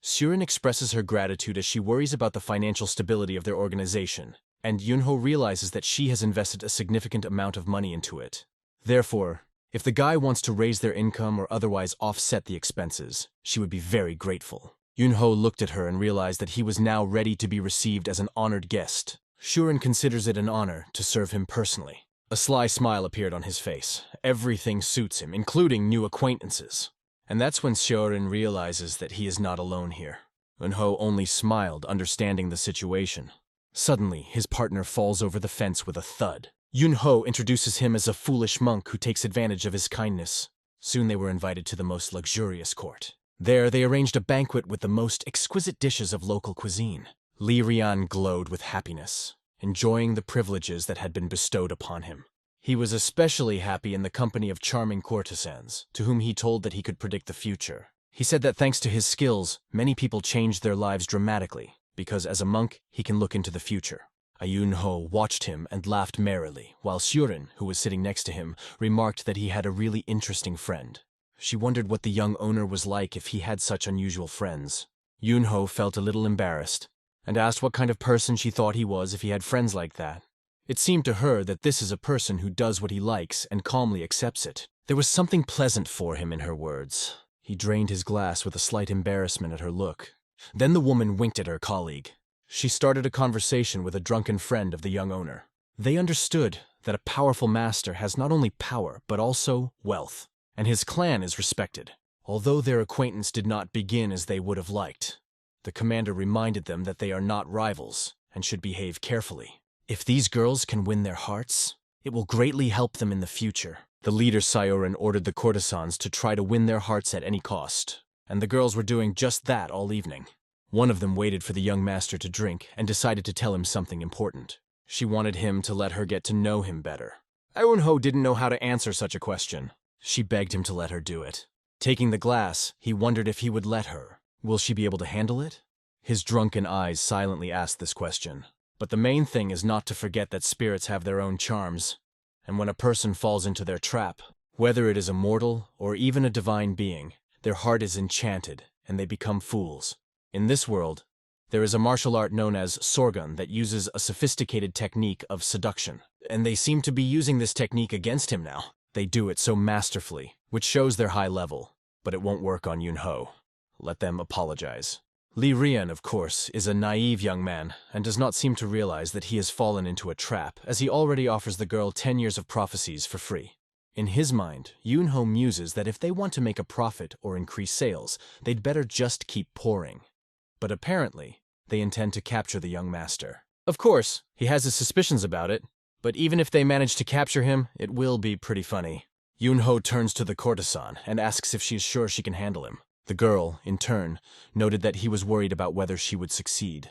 [SPEAKER 1] Shuren expresses her gratitude as she worries about the financial stability of their organization, and Yunho realizes that she has invested a significant amount of money into it. Therefore, if the guy wants to raise their income or otherwise offset the expenses, she would be very grateful. Yunho looked at her and realized that he was now ready to be received as an honored guest. Shuren considers it an honor to serve him personally. A sly smile appeared on his face. Everything suits him, including new acquaintances. And that's when Shuren realizes that he is not alone here. Eunho only smiled, understanding the situation. Suddenly, his partner falls over the fence with a thud. Yunho introduces him as a foolish monk who takes advantage of his kindness. Soon they were invited to the most luxurious court. There, they arranged a banquet with the most exquisite dishes of local cuisine. Li Rian glowed with happiness, enjoying the privileges that had been bestowed upon him. He was especially happy in the company of charming courtesans, to whom he told that he could predict the future. He said that thanks to his skills, many people changed their lives dramatically, because as a monk, he can look into the future. Yunho watched him and laughed merrily, while Shuren, who was sitting next to him, remarked that he had a really interesting friend. She wondered what the young owner was like if he had such unusual friends. Yunho felt a little embarrassed, and asked what kind of person she thought he was if he had friends like that. It seemed to her that this is a person who does what he likes and calmly accepts it. There was something pleasant for him in her words. He drained his glass with a slight embarrassment at her look. Then the woman winked at her colleague. She started a conversation with a drunken friend of the young owner. They understood that a powerful master has not only power, but also wealth, and his clan is respected. Although their acquaintance did not begin as they would have liked, the commander reminded them that they are not rivals and should behave carefully. If these girls can win their hearts, it will greatly help them in the future. The leader Sioran ordered the courtesans to try to win their hearts at any cost, and the girls were doing just that all evening. One of them waited for the young master to drink and decided to tell him something important. She wanted him to let her get to know him better. Eunho didn't know how to answer such a question. She begged him to let her do it. Taking the glass, he wondered if he would let her. Will she be able to handle it? His drunken eyes silently asked this question. But the main thing is not to forget that spirits have their own charms, and when a person falls into their trap, whether it is a mortal or even a divine being, their heart is enchanted and they become fools. In this world, there is a martial art known as Sorgun that uses a sophisticated technique of seduction, and they seem to be using this technique against him now. They do it so masterfully, which shows their high level, but it won't work on Yunho. Let them apologize. Li Rian, of course, is a naive young man and does not seem to realize that he has fallen into a trap, as he already offers the girl 10 years of prophecies for free. In his mind, Yunho muses that if they want to make a profit or increase sales, they'd better just keep pouring. But apparently, they intend to capture the young master. Of course, he has his suspicions about it, but even if they manage to capture him, it will be pretty funny. Yunho turns to the courtesan and asks if she is sure she can handle him. The girl, in turn, noted that he was worried about whether she would succeed,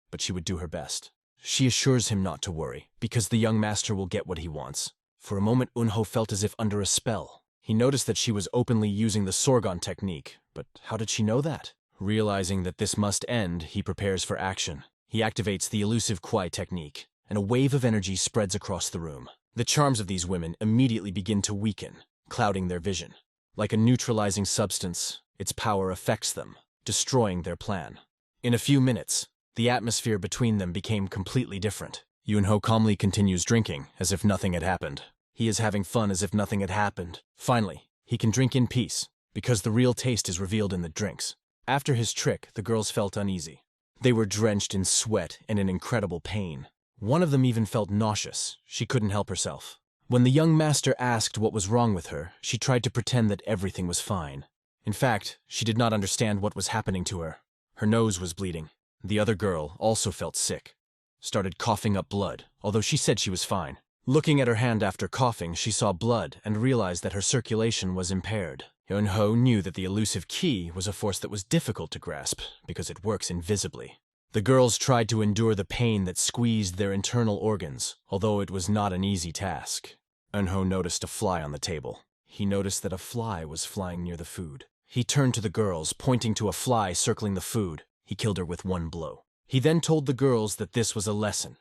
[SPEAKER 1] but she would do her best. She assures him not to worry, because the young master will get what he wants. For a moment, Yunho felt as if under a spell. He noticed that she was openly using the Sorgon technique, but how did she know that? Realizing that this must end, he prepares for action. He activates the elusive Kwai technique, and a wave of energy spreads across the room. The charms of these women immediately begin to weaken, clouding their vision. Like a neutralizing substance, its power affects them, destroying their plan. In a few minutes, the atmosphere between them became completely different. Yunho calmly continues drinking, as if nothing had happened. He is having fun as if nothing had happened. Finally, he can drink in peace, because the real taste is revealed in the drinks. After his trick, the girls felt uneasy. They were drenched in sweat and in incredible pain. One of them even felt nauseous. She couldn't help herself. When the young master asked what was wrong with her, she tried to pretend that everything was fine. In fact, she did not understand what was happening to her. Her nose was bleeding. The other girl also felt sick, started coughing up blood, although she said she was fine. Looking at her hand after coughing, she saw blood and realized that her circulation was impaired. Yunho knew that the elusive key was a force that was difficult to grasp because it works invisibly. The girls tried to endure the pain that squeezed their internal organs, although it was not an easy task. Yunho noticed a fly on the table. He noticed that a fly was flying near the food. He turned to the girls, pointing to a fly circling the food. He killed her with one blow. He then told the girls that this was a lesson.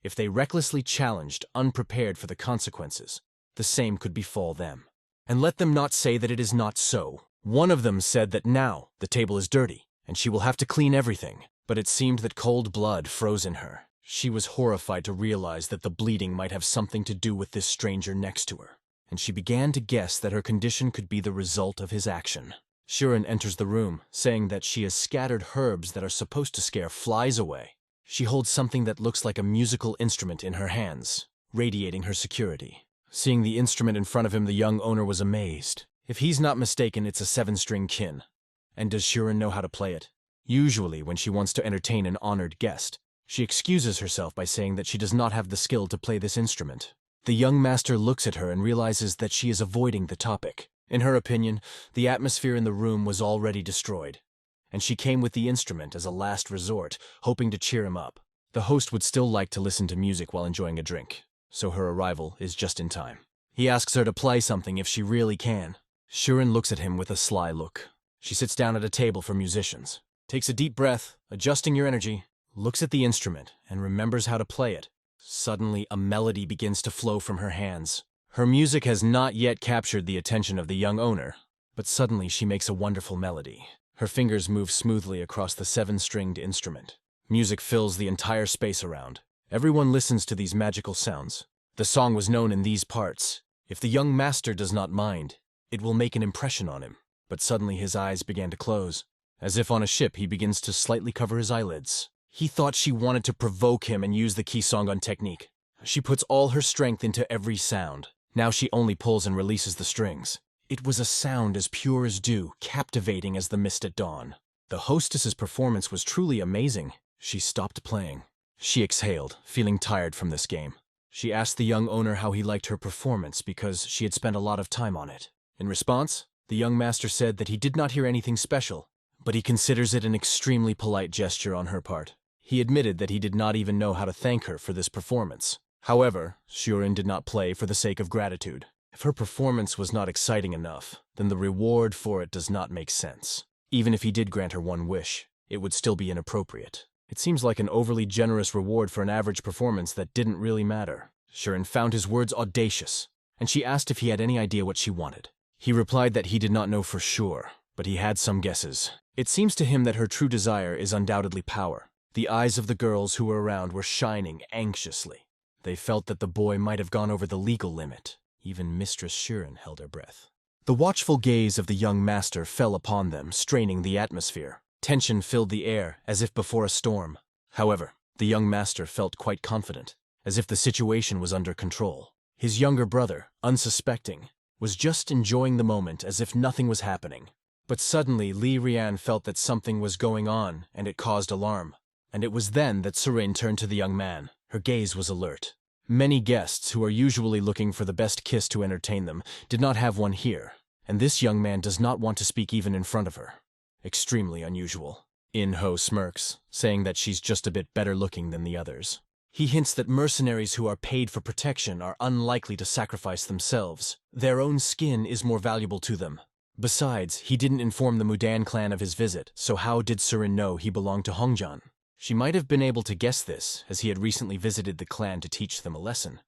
[SPEAKER 1] If they recklessly challenged, unprepared for the consequences, the same could befall them. And let them not say that it is not so. One of them said that now the table is dirty, and she will have to clean everything. But it seemed that cold blood froze in her. She was horrified to realize that the bleeding might have something to do with this stranger next to her, and she began to guess that her condition could be the result of his action. Shuren enters the room, saying that she has scattered herbs that are supposed to scare flies away. She holds something that looks like a musical instrument in her hands, radiating her security. Seeing the instrument in front of him, the young owner was amazed. If he's not mistaken, it's a 7-string kin. And does Shuren know how to play it? Usually, when she wants to entertain an honored guest, she excuses herself by saying that she does not have the skill to play this instrument. The young master looks at her and realizes that she is avoiding the topic. In her opinion, the atmosphere in the room was already destroyed, and she came with the instrument as a last resort, hoping to cheer him up. The host would still like to listen to music while enjoying a drink, so her arrival is just in time. He asks her to play something if she really can. Shuren looks at him with a sly look. She sits down at a table for musicians, takes a deep breath, adjusting your energy, looks at the instrument, and remembers how to play it. Suddenly, a melody begins to flow from her hands. Her music has not yet captured the attention of the young owner, but suddenly she makes a wonderful melody. Her fingers move smoothly across the 7-stringed instrument. Music fills the entire space around. Everyone listens to these magical sounds. The song was known in these parts. If the young master does not mind, it will make an impression on him. But suddenly his eyes began to close. As if on a ship, he begins to slightly cover his eyelids. He thought she wanted to provoke him and use the key Songon technique. She puts all her strength into every sound. Now she only pulls and releases the strings. It was a sound as pure as dew, captivating as the mist at dawn. The hostess's performance was truly amazing. She stopped playing. She exhaled, feeling tired from this game. She asked the young owner how he liked her performance because she had spent a lot of time on it. In response, the young master said that he did not hear anything special, but he considers it an extremely polite gesture on her part. He admitted that he did not even know how to thank her for this performance. However, Surin did not play for the sake of gratitude. If her performance was not exciting enough, then the reward for it does not make sense. Even if he did grant her one wish, it would still be inappropriate. It seems like an overly generous reward for an average performance that didn't really matter. Surin found his words audacious, and she asked if he had any idea what she wanted. He replied that he did not know for sure, but he had some guesses. It seems to him that her true desire is undoubtedly power. The eyes of the girls who were around were shining anxiously. They felt that the boy might have gone over the legal limit. Even Mistress Surin held her breath. The watchful gaze of the young master fell upon them, straining the atmosphere. Tension filled the air, as if before a storm. However, the young master felt quite confident, as if the situation was under control. His younger brother, unsuspecting, was just enjoying the moment as if nothing was happening. But suddenly Li Rian felt that something was going on, and it caused alarm. And it was then that Surin turned to the young man. Her gaze was alert. Many guests, who are usually looking for the best kiss to entertain them, did not have one here, and this young man does not want to speak even in front of her. Extremely unusual. In-ho smirks, saying that she's just a bit better looking than the others. He hints that mercenaries who are paid for protection are unlikely to sacrifice themselves. Their own skin is more valuable to them. Besides, he didn't inform the Mudan clan of his visit, so how did Surin know he belonged to Hongjian? She might have been able to guess this, as he had recently visited the clan to teach them a lesson,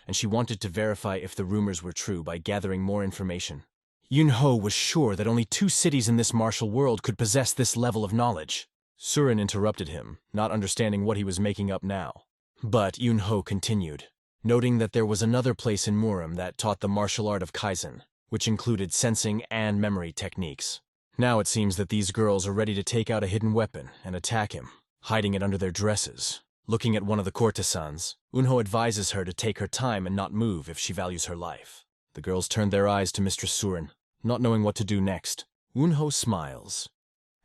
[SPEAKER 1] and she wanted to verify if the rumors were true by gathering more information. Yun-ho was sure that only 2 cities in this martial world could possess this level of knowledge. Surin interrupted him, not understanding what he was making up now. But Yun-ho continued, noting that there was another place in Murim that taught the martial art of Kaizen, which included sensing and memory techniques. Now it seems that these girls are ready to take out a hidden weapon and attack him, hiding it under their dresses. Looking at one of the courtesans, Yun-ho advises her to take her time and not move if she values her life. The girls turned their eyes to Mistress Surin, not knowing what to do next. Yun-ho smiles.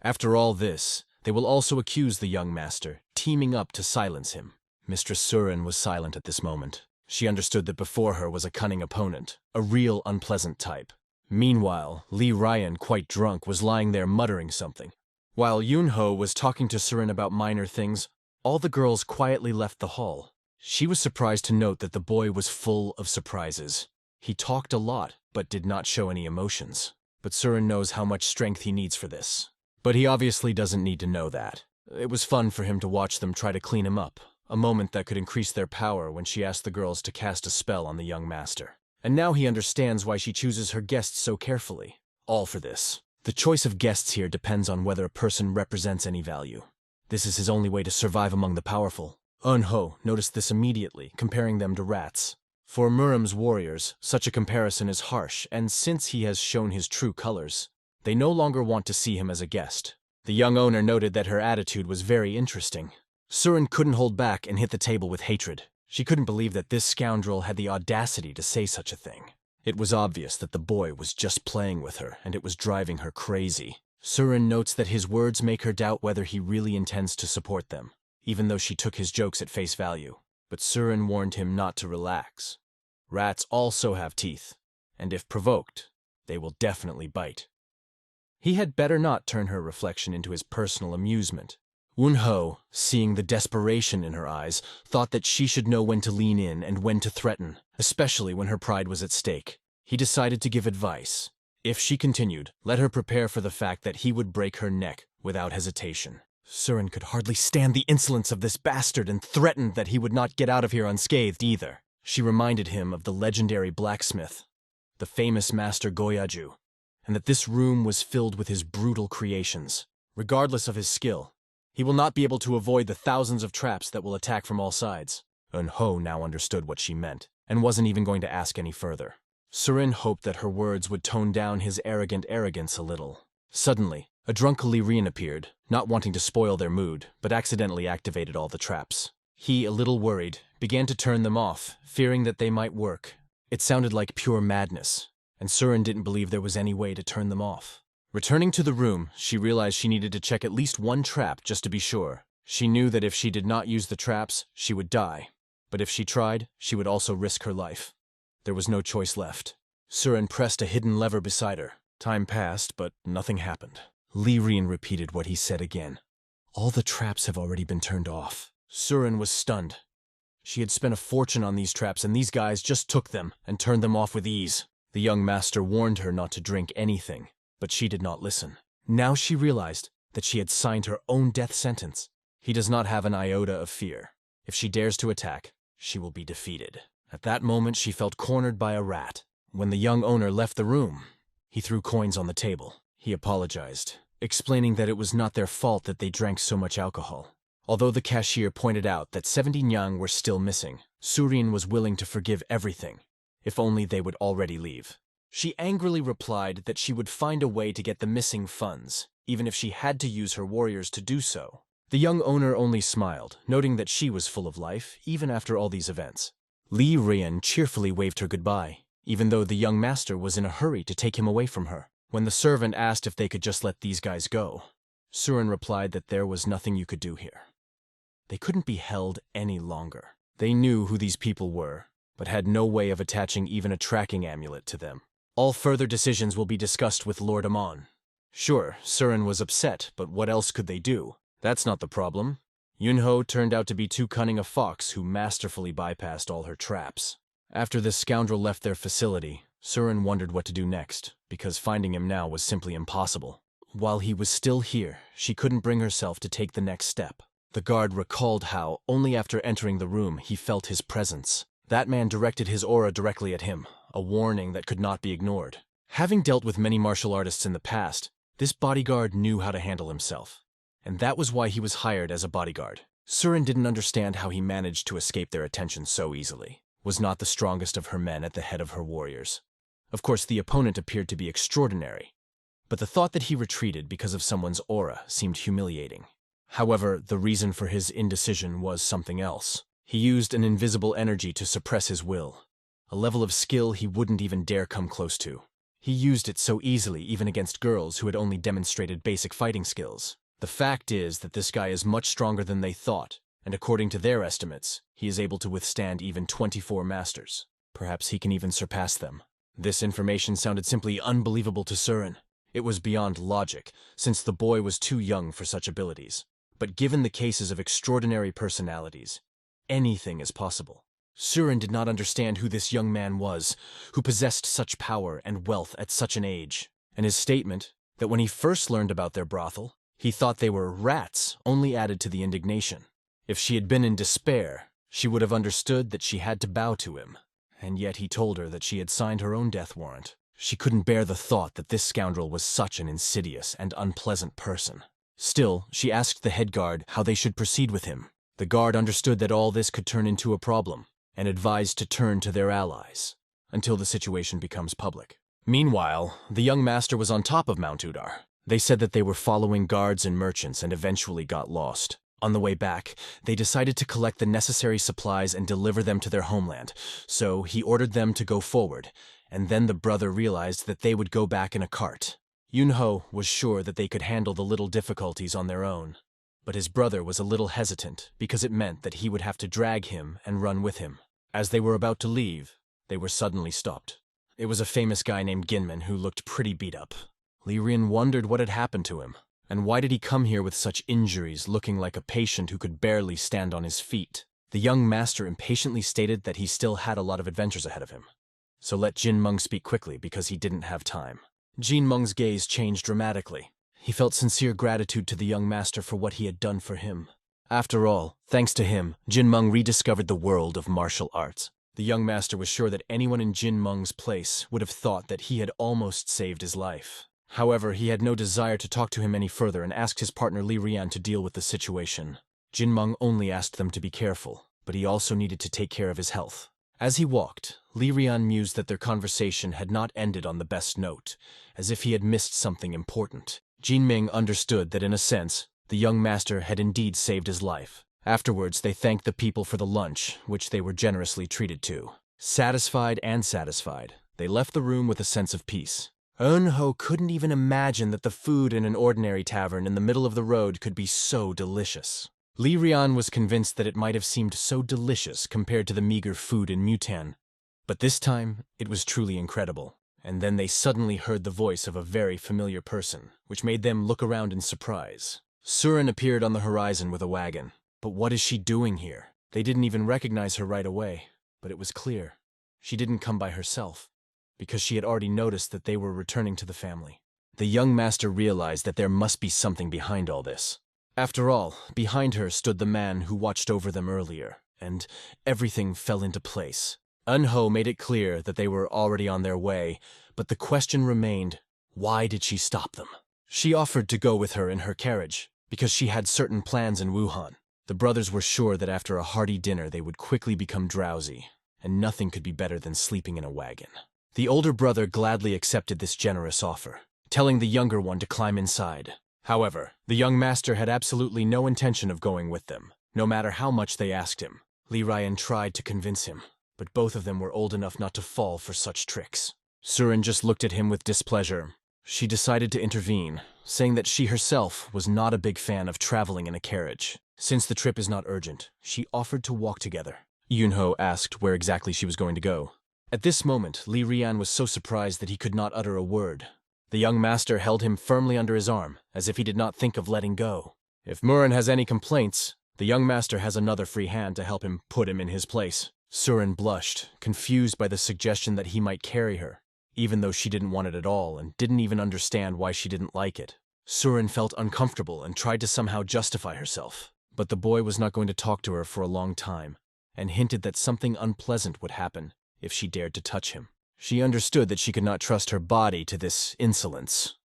[SPEAKER 1] After all this, they will also accuse the young master, teaming up to silence him. Mistress Surin was silent at this moment. She understood that before her was a cunning opponent, a real unpleasant type. Meanwhile, Li Ryan, quite drunk, was lying there muttering something. While Yun-ho was talking to Surin about minor things, all the girls quietly left the hall. She was surprised to note that the boy was full of surprises. He talked a lot, but did not show any emotions. But Surin knows how much strength he needs for this. But he obviously doesn't need to know that. It was fun for him to watch them try to clean him up, a moment that could increase their power when she asked the girls to cast a spell on the young master. And now he understands why she chooses her guests so carefully. All for this. The choice of guests here depends on whether a person represents any value. This is his only way to survive among the powerful. Yun-ho noticed this immediately, comparing them to rats. For Murim's warriors, such a comparison is harsh, and since he has shown his true colors, they no longer want to see him as a guest. The young owner noted that her attitude was very interesting. Surin couldn't hold back and hit the table with hatred. She couldn't believe that this scoundrel had the audacity to say such a thing. It was obvious that the boy was just playing with her, and it was driving her crazy. Surin notes that his words make her doubt whether he really intends to support them, even though she took his jokes at face value. But Surin warned him not to relax. Rats also have teeth, and if provoked, they will definitely bite. He had better not turn her reflection into his personal amusement. Yun-ho, seeing the desperation in her eyes, thought that she should know when to lean in and when to threaten, especially when her pride was at stake. He decided to give advice. If she continued, let her prepare for the fact that he would break her neck without hesitation. Surin could hardly stand the insolence of this bastard and threatened that he would not get out of here unscathed either. She reminded him of the legendary blacksmith, the famous master Goyaju, and that this room was filled with his brutal creations. Regardless of his skill, he will not be able to avoid the thousands of traps that will attack from all sides. Yun-ho now understood what she meant, and wasn't even going to ask any further. Surin hoped that her words would tone down his arrogant arrogance a little. Suddenly, a drunk Illyrian appeared, not wanting to spoil their mood, but accidentally activated all the traps. He, a little worried, began to turn them off, fearing that they might work. It sounded like pure madness, and Surin didn't believe there was any way to turn them off. Returning to the room, she realized she needed to check at least one trap just to be sure. She knew that if she did not use the traps, she would die. But if she tried, she would also risk her life. There was no choice left. Surin pressed a hidden lever beside her. Time passed, but nothing happened. Li Rian repeated what he said again. All the traps have already been turned off. Surin was stunned. She had spent a fortune on these traps, and these guys just took them and turned them off with ease. The young master warned her not to drink anything, but she did not listen. Now she realized that she had signed her own death sentence. He does not have an iota of fear. If she dares to attack, she will be defeated. At that moment, she felt cornered by a rat. When the young owner left the room, he threw coins on the table. He apologized, explaining that it was not their fault that they drank so much alcohol. Although the cashier pointed out that 70 nyang were still missing, Surin was willing to forgive everything, if only they would already leave. She angrily replied that she would find a way to get the missing funds, even if she had to use her warriors to do so. The young owner only smiled, noting that she was full of life, even after all these events. Li Rian cheerfully waved her goodbye, even though the young master was in a hurry to take him away from her. When the servant asked if they could just let these guys go, Surin replied that there was nothing you could do here. They couldn't be held any longer. They knew who these people were, but had no way of attaching even a tracking amulet to them. All further decisions will be discussed with Lord Amon. Sure, Surin was upset, but what else could they do? That's not the problem. Yunho turned out to be too cunning a fox who masterfully bypassed all her traps. After this scoundrel left their facility, Surin wondered what to do next, because finding him now was simply impossible. While he was still here, she couldn't bring herself to take the next step. The guard recalled how, only after entering the room, he felt his presence. That man directed his aura directly at him, a warning that could not be ignored. Having dealt with many martial artists in the past, this bodyguard knew how to handle himself. And that was why he was hired as a bodyguard. Surin didn't understand how he managed to escape their attention so easily. Was not the strongest of her men at the head of her warriors. Of course, the opponent appeared to be extraordinary, but the thought that he retreated because of someone's aura seemed humiliating. However, the reason for his indecision was something else. He used an invisible energy to suppress his will, a level of skill he wouldn't even dare come close to. He used it so easily even against girls who had only demonstrated basic fighting skills. The fact is that this guy is much stronger than they thought, and according to their estimates, he is able to withstand even 24 masters. Perhaps he can even surpass them. This information sounded simply unbelievable to Surin. It was beyond logic, since the boy was too young for such abilities. But given the cases of extraordinary personalities, anything is possible. Surin did not understand who this young man was, who possessed such power and wealth at such an age. And his statement, that when he first learned about their brothel, he thought they were rats, only added to the indignation. If she had been in despair, she would have understood that she had to bow to him. And yet he told her that she had signed her own death warrant. She couldn't bear the thought that this scoundrel was such an insidious and unpleasant person. Still, she asked the head guard how they should proceed with him. The guard understood that all this could turn into a problem, and advised to turn to their allies, until the situation becomes public. Meanwhile, the young master was on top of Mount Udar. They said that they were following guards and merchants and eventually got lost. On the way back, they decided to collect the necessary supplies and deliver them to their homeland, so he ordered them to go forward, and then the brother realized that they would go back in a cart. Yunho was sure that they could handle the little difficulties on their own, but his brother was a little hesitant because it meant that he would have to drag him and run with him. As they were about to leave, they were suddenly stopped. It was a famous guy named Ginman who looked pretty beat up. Li Rian wondered what had happened to him, and why did he come here with such injuries, looking like a patient who could barely stand on his feet. The young master impatiently stated that he still had a lot of adventures ahead of him, so let Jin Meng speak quickly because he didn't have time. Jin Meng's gaze changed dramatically. He felt sincere gratitude to the young master for what he had done for him. After all, thanks to him, Jin Meng rediscovered the world of martial arts. The young master was sure that anyone in Jin Meng's place would have thought that he had almost saved his life. However, he had no desire to talk to him any further and asked his partner Li Rian to deal with the situation. Jin Meng only asked them to be careful, but he also needed to take care of his health. As he walked, Li Rian mused that their conversation had not ended on the best note, as if he had missed something important. Jin Ming understood that in a sense, the young master had indeed saved his life. Afterwards, they thanked the people for the lunch, which they were generously treated to. Satisfied and satisfied, they left the room with a sense of peace. Eunho couldn't even imagine that the food in an ordinary tavern in the middle of the road could be so delicious. Li Rian was convinced that it might have seemed so delicious compared to the meager food in Mutan. But this time, it was truly incredible. And then they suddenly heard the voice of a very familiar person, which made them look around in surprise. Surin appeared on the horizon with a wagon. But what is she doing here? They didn't even recognize her right away, but it was clear. She didn't come by herself, because she had already noticed that they were returning to the family. The young master realized that there must be something behind all this. After all, behind her stood the man who watched over them earlier, and everything fell into place. Eunho made it clear that they were already on their way, but the question remained, why did she stop them? She offered to go with her in her carriage, because she had certain plans in Wuhan. The brothers were sure that after a hearty dinner they would quickly become drowsy, and nothing could be better than sleeping in a wagon. The older brother gladly accepted this generous offer, telling the younger one to climb inside. However, the young master had absolutely no intention of going with them, no matter how much they asked him. Li Rian tried to convince him, but both of them were old enough not to fall for such tricks. Surin just looked at him with displeasure. She decided to intervene, saying that she herself was not a big fan of traveling in a carriage. Since the trip is not urgent, she offered to walk together. Yunho asked where exactly she was going to go. At this moment, Li Rian was so surprised that he could not utter a word. The young master held him firmly under his arm, as if he did not think of letting go. If Murin has any complaints, the young master has another free hand to help him put him in his place. Surin blushed, confused by the suggestion that he might carry her, even though she didn't want it at all and didn't even understand why she didn't like it. Surin felt uncomfortable and tried to somehow justify herself, but the boy was not going to talk to her for a long time, and hinted that something unpleasant would happen if she dared to touch him. She understood that she could not trust her body to this insolence,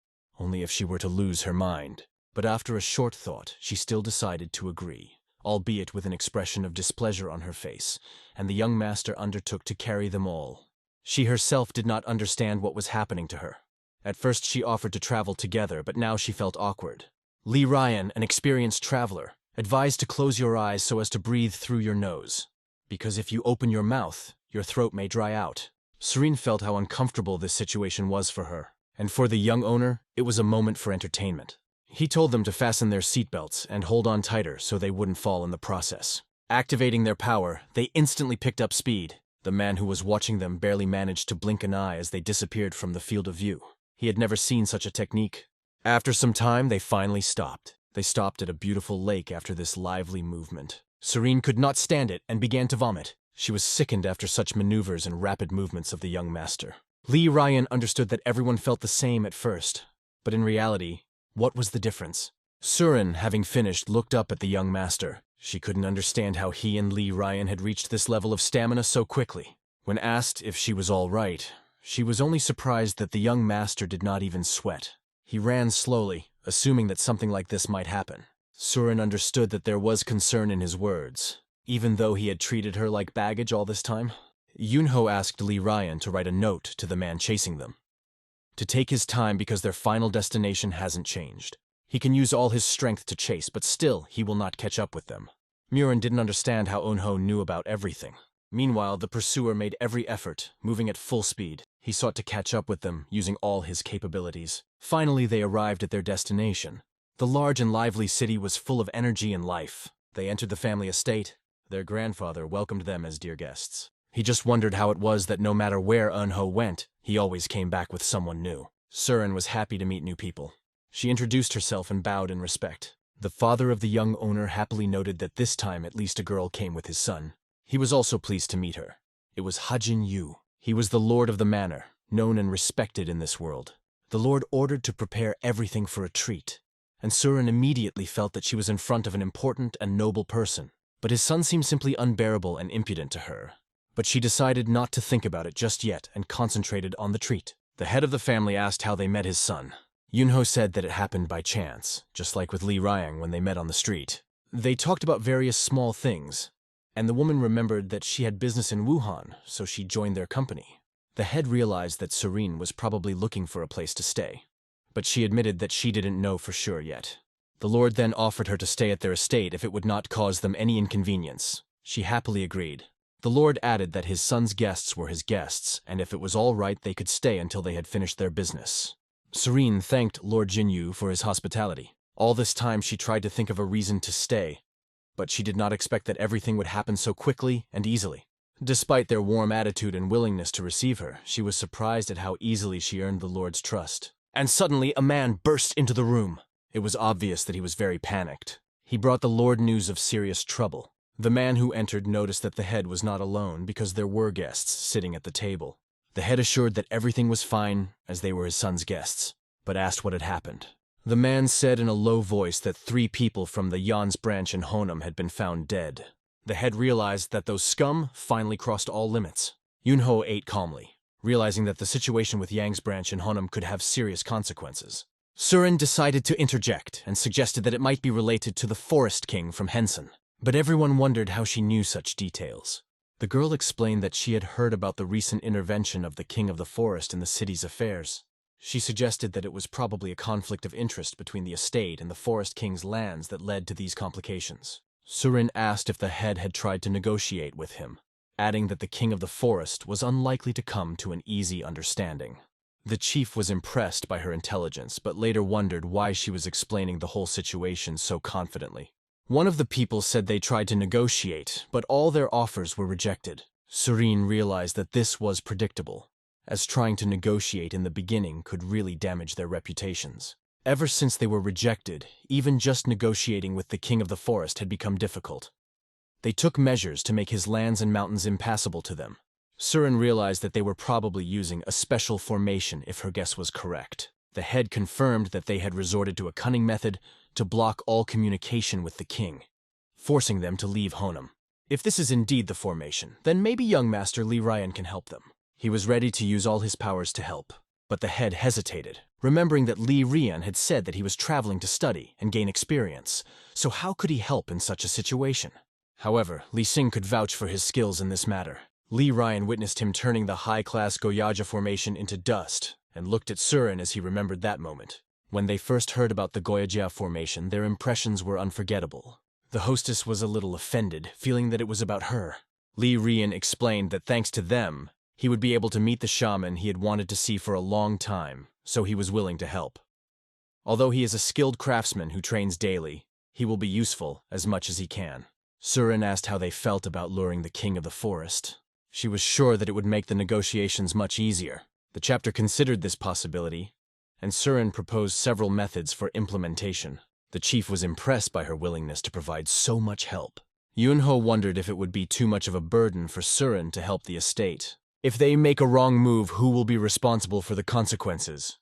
[SPEAKER 1] only if she were to lose her mind. But after a short thought, she still decided to agree, albeit with an expression of displeasure on her face, and the young master undertook to carry them all. She herself did not understand what was happening to her. At first she offered to travel together, but now she felt awkward. Li Rian, an experienced traveler, advised to close your eyes so as to breathe through your nose, because if you open your mouth, your throat may dry out. Serene felt how uncomfortable this situation was for her, and for the young owner, it was a moment for entertainment. He told them to fasten their seatbelts and hold on tighter so they wouldn't fall in the process. Activating their power, they instantly picked up speed. The man who was watching them barely managed to blink an eye as they disappeared from the field of view. He had never seen such a technique. After some time, they finally stopped. They stopped at a beautiful lake after this lively movement. Serene could not stand it and began to vomit. She was sickened after such maneuvers and rapid movements of the young master. Li Rian understood that everyone felt the same at first, but in reality, what was the difference? Surin, having finished, looked up at the young master. She couldn't understand how he and Li Rian had reached this level of stamina so quickly. When asked if she was all right, she was only surprised that the young master did not even sweat. He ran slowly, assuming that something like this might happen. Surin understood that there was concern in his words, even though he had treated her like baggage all this time. Yunho asked Li Rian to write a note to the man chasing them, to take his time because their final destination hasn't changed. He can use all his strength to chase, but still he will not catch up with them. Murin didn't understand how Eunho knew about everything. Meanwhile, the pursuer made every effort, moving at full speed. He sought to catch up with them, using all his capabilities. Finally, they arrived at their destination. The large and lively city was full of energy and life. They entered the family estate. Their grandfather welcomed them as dear guests. He just wondered how it was that no matter where Eunho went, he always came back with someone new. Surin was happy to meet new people. She introduced herself and bowed in respect. The father of the young owner happily noted that this time at least a girl came with his son. He was also pleased to meet her. It was Hajin Yu. He was the lord of the manor, known and respected in this world. The lord ordered to prepare everything for a treat, and Surin immediately felt that she was in front of an important and noble person. But his son seemed simply unbearable and impudent to her. But she decided not to think about it just yet and concentrated on the treat. The head of the family asked how they met his son. Yunho said that it happened by chance, just like with Li Rian when they met on the street. They talked about various small things, and the woman remembered that she had business in Wuhan, so she joined their company. The head realized that Serene was probably looking for a place to stay, but she admitted that she didn't know for sure yet. The lord then offered her to stay at their estate if it would not cause them any inconvenience. She happily agreed. The lord added that his son's guests were his guests, and if it was all right they could stay until they had finished their business. Serene thanked Lord Jinyu for his hospitality. All this time she tried to think of a reason to stay, but she did not expect that everything would happen so quickly and easily. Despite their warm attitude and willingness to receive her, she was surprised at how easily she earned the lord's trust. And suddenly a man burst into the room. It was obvious that he was very panicked. He brought the lord news of serious trouble. The man who entered noticed that the head was not alone because there were guests sitting at the table. The head assured that everything was fine as they were his son's guests, but asked what had happened. The man said in a low voice that 3 people from the Yan's branch in Honam had been found dead. The head realized that those scum finally crossed all limits. Yunho ate calmly, realizing that the situation with Yang's branch in Honam could have serious consequences. Surin decided to interject and suggested that it might be related to the Forest King from Henson. But everyone wondered how she knew such details. The girl explained that she had heard about the recent intervention of the King of the Forest in the city's affairs. She suggested that it was probably a conflict of interest between the estate and the Forest King's lands that led to these complications. Surin asked if the head had tried to negotiate with him, adding that the King of the Forest was unlikely to come to an easy understanding. The chief was impressed by her intelligence, but later wondered why she was explaining the whole situation so confidently. One of the people said they tried to negotiate, but all their offers were rejected. Surin realized that this was predictable, as trying to negotiate in the beginning could really damage their reputations. Ever since they were rejected, even just negotiating with the King of the Forest had become difficult. They took measures to make his lands and mountains impassable to them. Surin realized that they were probably using a special formation if her guess was correct. The head confirmed that they had resorted to a cunning method to block all communication with the king, forcing them to leave Honam. If this is indeed the formation, then maybe young Master Li Ryan can help them. He was ready to use all his powers to help, but the head hesitated, remembering that Li Rian had said that he was traveling to study and gain experience, so how could he help in such a situation? However, Li Xing could vouch for his skills in this matter. Li Ryan witnessed him turning the high-class Goyaja formation into dust, and looked at Surin as he remembered that moment. When they first heard about the Goyaja formation, their impressions were unforgettable. The hostess was a little offended, feeling that it was about her. Li Rian explained that thanks to them, he would be able to meet the shaman he had wanted to see for a long time, so he was willing to help. Although he is a skilled craftsman who trains daily, he will be useful as much as he can. Surin asked how they felt about luring the King of the Forest. She was sure that it would make the negotiations much easier. The chapter considered this possibility, and Surin proposed several methods for implementation. The chief was impressed by her willingness to provide so much help. Yunho wondered if it would be too much of a burden for Surin to help the estate. If they make a wrong move, who will be responsible for the consequences?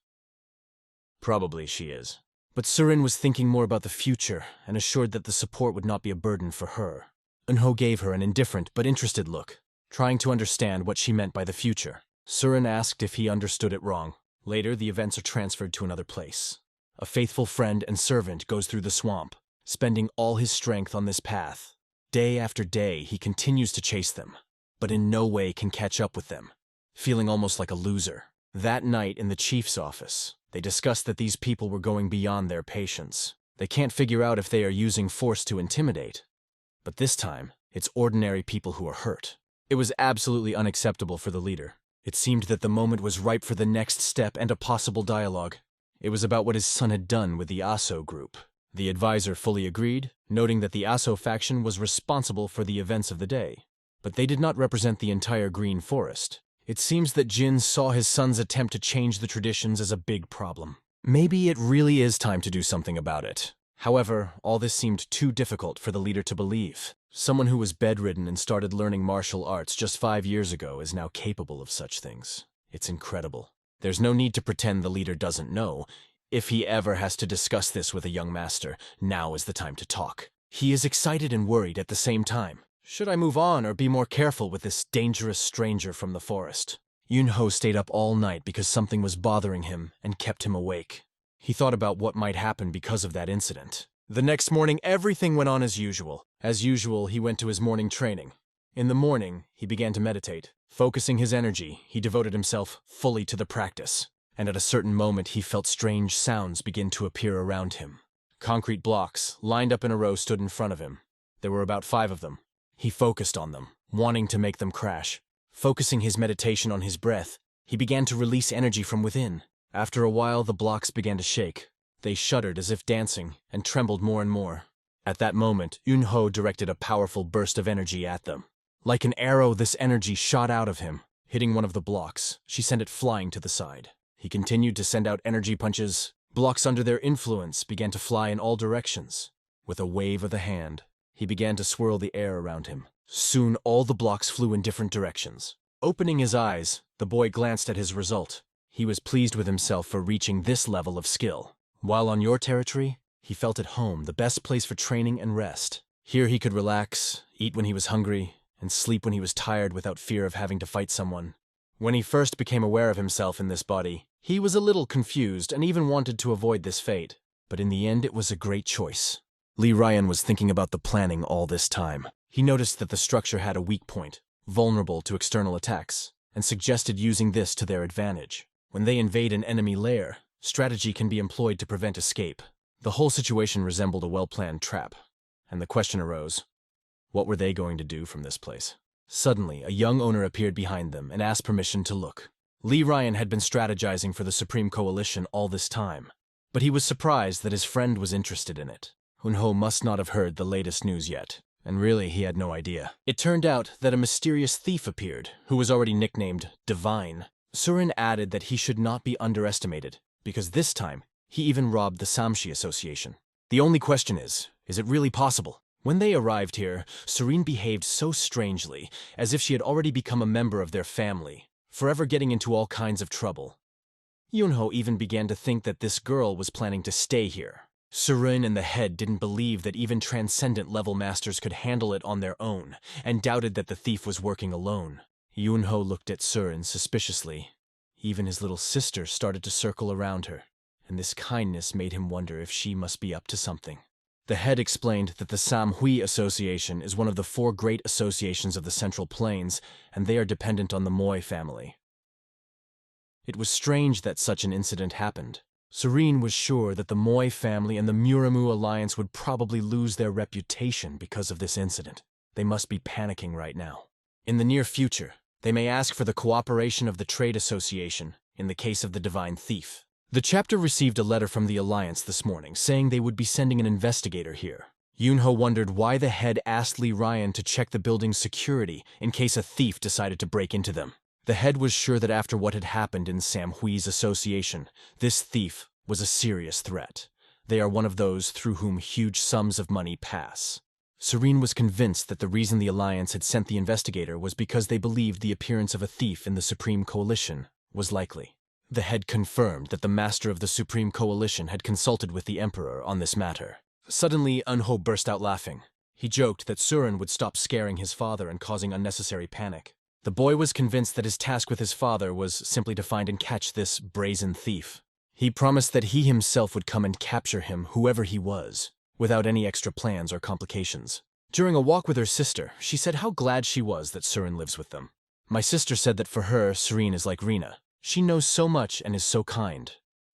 [SPEAKER 1] Probably she is. But Surin was thinking more about the future and assured that the support would not be a burden for her. Yunho gave her an indifferent but interested look, trying to understand what she meant by the future. Surin asked if he understood it wrong. Later, the events are transferred to another place. A faithful friend and servant goes through the swamp, spending all his strength on this path. Day after day, he continues to chase them, but in no way can catch up with them, feeling almost like a loser. That night in the chief's office, they discussed that these people were going beyond their patience. They can't figure out if they are using force to intimidate. But this time, it's ordinary people who are hurt. It was absolutely unacceptable for the leader. It seemed that the moment was ripe for the next step and a possible dialogue. It was about what his son had done with the Aso group. The advisor fully agreed, noting that the Aso faction was responsible for the events of the day. But they did not represent the entire Green Forest. It seems that Jin saw his son's attempt to change the traditions as a big problem. Maybe it really is time to do something about it. However, all this seemed too difficult for the leader to believe. Someone who was bedridden and started learning martial arts just 5 years ago is now capable of such things. It's incredible. There's no need to pretend the leader doesn't know. If he ever has to discuss this with a young master, now is the time to talk. He is excited and worried at the same time. Should I move on or be more careful with this dangerous stranger from the forest? Yunho stayed up all night because something was bothering him and kept him awake. He thought about what might happen because of that incident. The next morning, everything went on as usual. As usual, he went to his morning training. In the morning, he began to meditate. Focusing his energy, he devoted himself fully to the practice. And at a certain moment, he felt strange sounds begin to appear around him. Concrete blocks, lined up in a row, stood in front of him. There were about 5 of them. He focused on them, wanting to make them crash. Focusing his meditation on his breath, he began to release energy from within. After a while, the blocks began to shake. They shuddered as if dancing, and trembled more and more. At that moment, Yunho directed a powerful burst of energy at them. Like an arrow, this energy shot out of him. Hitting one of the blocks, she sent it flying to the side. He continued to send out energy punches. Blocks under their influence began to fly in all directions. With a wave of the hand, he began to swirl the air around him. Soon all the blocks flew in different directions. Opening his eyes, the boy glanced at his result. He was pleased with himself for reaching this level of skill. While on your territory, he felt at home, the best place for training and rest. Here he could relax, eat when he was hungry, and sleep when he was tired without fear of having to fight someone. When he first became aware of himself in this body, he was a little confused and even wanted to avoid this fate. But in the end, it was a great choice. Lee Ryan was thinking about the planning all this time. He noticed that the structure had a weak point, vulnerable to external attacks, and suggested using this to their advantage. When they invade an enemy lair, strategy can be employed to prevent escape. The whole situation resembled a well-planned trap, and the question arose, what were they going to do from this place? Suddenly, a young owner appeared behind them and asked permission to look. Lee Ryan had been strategizing for the Supreme Coalition all this time, but he was surprised that his friend was interested in it. Hunho must not have heard the latest news yet, and really he had no idea. It turned out that a mysterious thief appeared, who was already nicknamed Divine. Surin added that he should not be underestimated, because this time, he even robbed the Samshi Association. The only question is it really possible? When they arrived here, Surin behaved so strangely, as if she had already become a member of their family, forever getting into all kinds of trouble. Yunho even began to think that this girl was planning to stay here. Surin and the head didn't believe that even transcendent level masters could handle it on their own, and doubted that the thief was working alone. Yunho looked at Surin suspiciously. Even his little sister started to circle around her, and this kindness made him wonder if she must be up to something. The head explained that the Samhui Association is one of the 4 great associations of the Central Plains, and they are dependent on the Moi family. It was strange that such an incident happened. Surin was sure that the Moi family and the Muramu alliance would probably lose their reputation because of this incident. They must be panicking right now. In the near future, they may ask for the cooperation of the Trade Association in the case of the Divine Thief. The chapter received a letter from the Alliance this morning saying they would be sending an investigator here. Yunho wondered why the head asked Lee Ryan to check the building's security in case a thief decided to break into them. The head was sure that after what had happened in Samhui's association, this thief was a serious threat. They are one of those through whom huge sums of money pass. Surin was convinced that the reason the Alliance had sent the investigator was because they believed the appearance of a thief in the Supreme Coalition was likely. The head confirmed that the master of the Supreme Coalition had consulted with the Emperor on this matter. Suddenly, Unho burst out laughing. He joked that Surin would stop scaring his father and causing unnecessary panic. The boy was convinced that his task with his father was simply to find and catch this brazen thief. He promised that he himself would come and capture him, whoever he was, without any extra plans or complications. During a walk with her sister, she said how glad she was that Surin lives with them. My sister said that for her, Surin is like Rina. She knows so much and is so kind.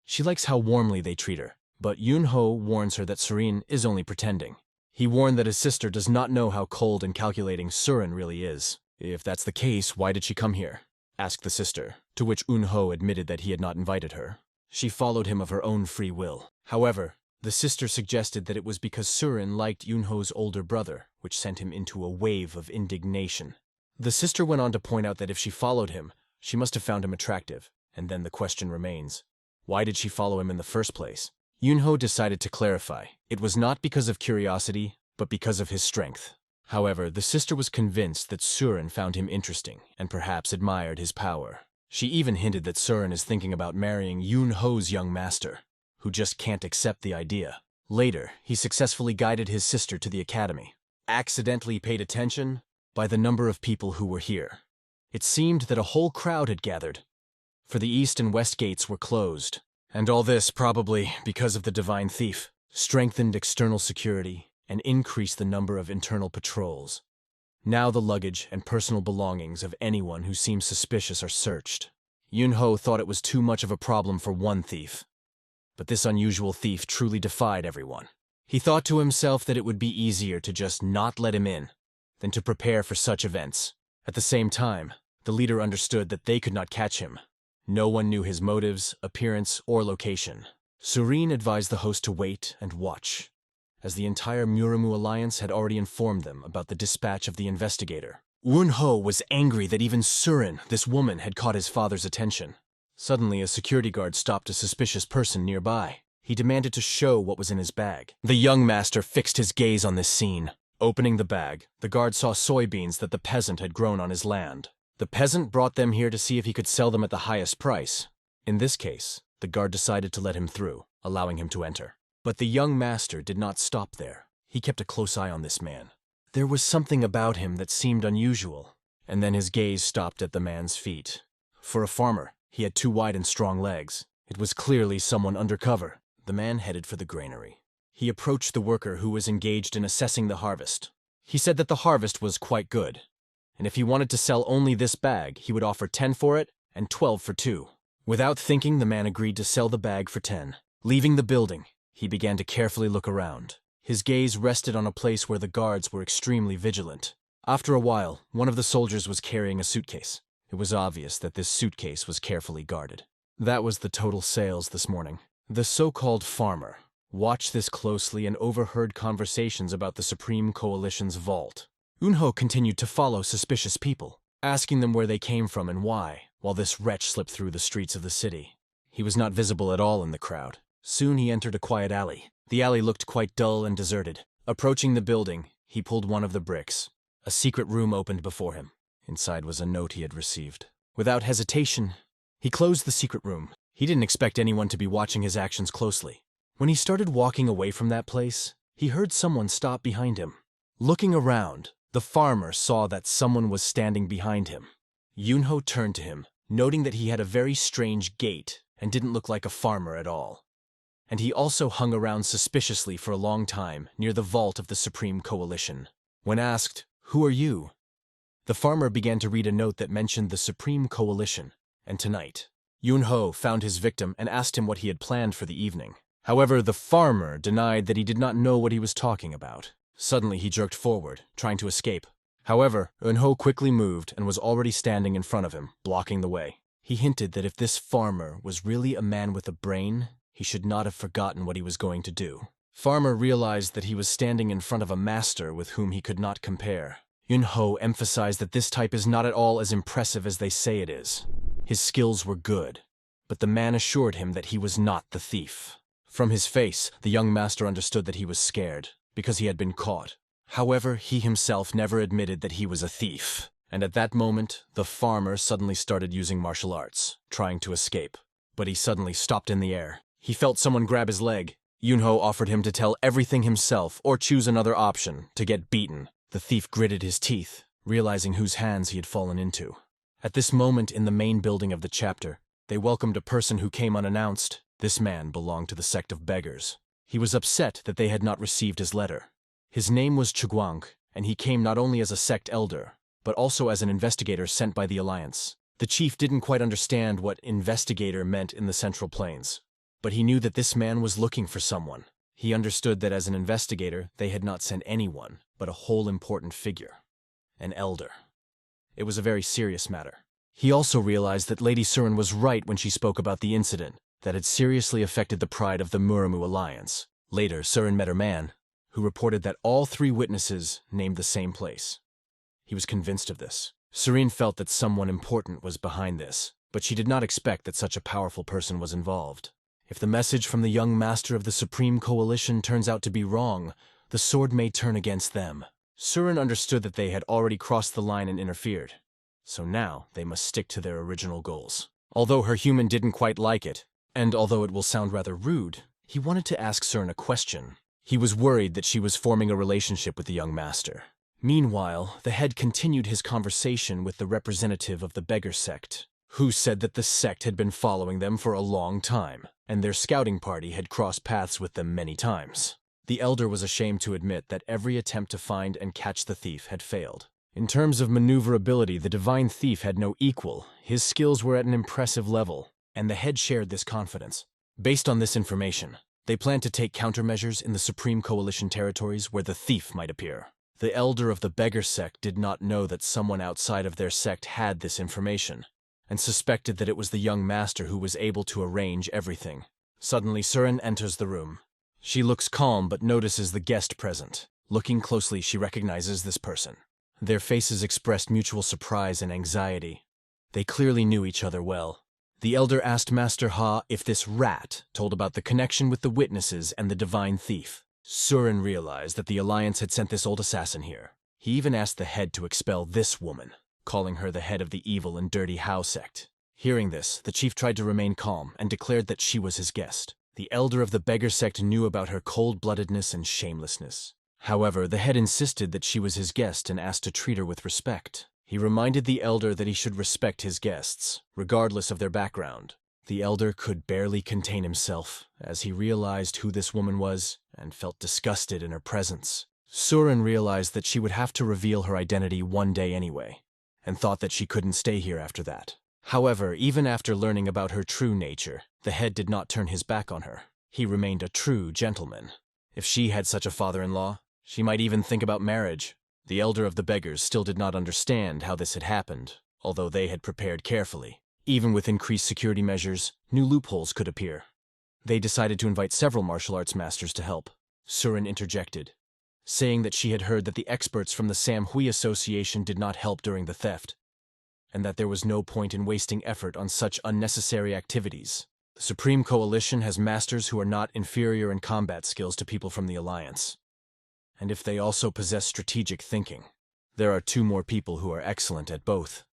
[SPEAKER 1] She likes how warmly they treat her, but Yunho warns her that Surin is only pretending. He warned that his sister does not know how cold and calculating Surin really is. If that's the case, why did she come here? Asked the sister, to which Unho admitted that he had not invited her. She followed him of her own free will. However, the sister suggested that it was because Surin liked Yunho's older brother, which sent him into a wave of indignation. The sister went on to point out that if she followed him, she must have found him attractive, and then the question remains, why did she follow him in the first place? Yunho decided to clarify. It was not because of curiosity, but because of his strength. However, the sister was convinced that Surin found him interesting, and perhaps admired his power. She even hinted that Surin is thinking about marrying Yunho's young master, who just can't accept the idea. Later, he successfully guided his sister to the academy. Accidentally paid attention by the number of people who were here. It seemed that a whole crowd had gathered, for the east and west gates were closed. And all this probably because of the Divine Thief. Strengthened external security and increased the number of internal patrols. Now the luggage and personal belongings of anyone who seems suspicious are searched. Yunho thought it was too much of a problem for one thief. But this unusual thief truly defied everyone. He thought to himself that it would be easier to just not let him in than to prepare for such events. At the same time, the leader understood that they could not catch him. No one knew his motives, appearance, or location. Surin advised the host to wait and watch, as the entire Muramu alliance had already informed them about the dispatch of the investigator. Wunho was angry that even Surin, this woman, had caught his father's attention. Suddenly, a security guard stopped a suspicious person nearby. He demanded to show what was in his bag. The young master fixed his gaze on this scene. Opening the bag, the guard saw soybeans that the peasant had grown on his land. The peasant brought them here to see if he could sell them at the highest price. In this case, the guard decided to let him through, allowing him to enter. But the young master did not stop there. He kept a close eye on this man. There was something about him that seemed unusual, and then his gaze stopped at the man's feet. For a farmer, he had 2 wide and strong legs. It was clearly someone undercover. The man headed for the granary. He approached the worker who was engaged in assessing the harvest. He said that the harvest was quite good, and if he wanted to sell only this bag, he would offer 10 for it and 12 for 2. Without thinking, the man agreed to sell the bag for 10. Leaving the building, he began to carefully look around. His gaze rested on a place where the guards were extremely vigilant. After a while, one of the soldiers was carrying a suitcase. It was obvious that this suitcase was carefully guarded. That was the total sales this morning. The so-called farmer watched this closely and overheard conversations about the Supreme Coalition's vault. Unho continued to follow suspicious people, asking them where they came from and why, while this wretch slipped through the streets of the city. He was not visible at all in the crowd. Soon he entered a quiet alley. The alley looked quite dull and deserted. Approaching the building, he pulled one of the bricks. A secret room opened before him. Inside was a note he had received. Without hesitation, he closed the secret room. He didn't expect anyone to be watching his actions closely. When he started walking away from that place, he heard someone stop behind him. Looking around, the farmer saw that someone was standing behind him. Yunho turned to him, noting that he had a very strange gait and didn't look like a farmer at all. And he also hung around suspiciously for a long time near the vault of the Supreme Coalition. When asked, "Who are you?" the farmer began to read a note that mentioned the Supreme Coalition and tonight. Yunho found his victim and asked him what he had planned for the evening. However, the farmer denied that he did not know what he was talking about. Suddenly, he jerked forward, trying to escape. However, Unho quickly moved and was already standing in front of him, blocking the way. He hinted that if this farmer was really a man with a brain, he should not have forgotten what he was going to do. Farmer realized that he was standing in front of a master with whom he could not compare. Yunho emphasized that this type is not at all as impressive as they say it is. His skills were good, but the man assured him that he was not the thief. From his face, the young master understood that he was scared, because he had been caught. However, he himself never admitted that he was a thief. And at that moment, the farmer suddenly started using martial arts, trying to escape. But he suddenly stopped in the air. He felt someone grab his leg. Yunho offered him to tell everything himself or choose another option, to get beaten. The thief gritted his teeth, realizing whose hands he had fallen into. At this moment in the main building of the chapter, they welcomed a person who came unannounced. This man belonged to the sect of beggars. He was upset that they had not received his letter. His name was Chugwang, and he came not only as a sect elder, but also as an investigator sent by the Alliance. The chief didn't quite understand what investigator meant in the Central Plains, but he knew that this man was looking for someone. He understood that as an investigator, they had not sent anyone, but a whole important figure, an elder. It was a very serious matter. He also realized that Lady Surin was right when she spoke about the incident that had seriously affected the pride of the Muramu Alliance. Later, Surin met her man, who reported that all 3 witnesses named the same place. He was convinced of this. Surin felt that someone important was behind this, but she did not expect that such a powerful person was involved. If the message from the young master of the Supreme Coalition turns out to be wrong, the sword may turn against them. Surin understood that they had already crossed the line and interfered, so now they must stick to their original goals. Although her human didn't quite like it, and although it will sound rather rude, he wanted to ask Surin a question. He was worried that she was forming a relationship with the young master. Meanwhile, the head continued his conversation with the representative of the beggar sect, who said that the sect had been following them for a long time, and their scouting party had crossed paths with them many times. The elder was ashamed to admit that every attempt to find and catch the thief had failed. In terms of maneuverability, the divine thief had no equal. His skills were at an impressive level, and the head shared this confidence. Based on this information, they planned to take countermeasures in the Supreme Coalition territories where the thief might appear. The elder of the beggar sect did not know that someone outside of their sect had this information, and suspected that it was the young master who was able to arrange everything. Suddenly, Surin enters the room. She looks calm but notices the guest present. Looking closely, she recognizes this person. Their faces expressed mutual surprise and anxiety. They clearly knew each other well. The elder asked Master Ha if this rat told about the connection with the witnesses and the divine thief. Surin realized that the Alliance had sent this old assassin here. He even asked the head to expel this woman, calling her the head of the evil and dirty Hao sect. Hearing this, the chief tried to remain calm and declared that she was his guest. The elder of the beggar sect knew about her cold-bloodedness and shamelessness. However, the head insisted that she was his guest and asked to treat her with respect. He reminded the elder that he should respect his guests, regardless of their background. The elder could barely contain himself as he realized who this woman was and felt disgusted in her presence. Surin realized that she would have to reveal her identity one day anyway, and thought that she couldn't stay here after that. However, even after learning about her true nature, the head did not turn his back on her. He remained a true gentleman. If she had such a father-in-law, she might even think about marriage. The elder of the beggars still did not understand how this had happened, although they had prepared carefully. Even with increased security measures, new loopholes could appear. They decided to invite several martial arts masters to help. Surin interjected, saying that she had heard that the experts from the Manhwa Association did not help during the theft, and that there was no point in wasting effort on such unnecessary activities. The Supreme Coalition has masters who are not inferior in combat skills to people from the Alliance. And if they also possess strategic thinking, there are 2 more people who are excellent at both.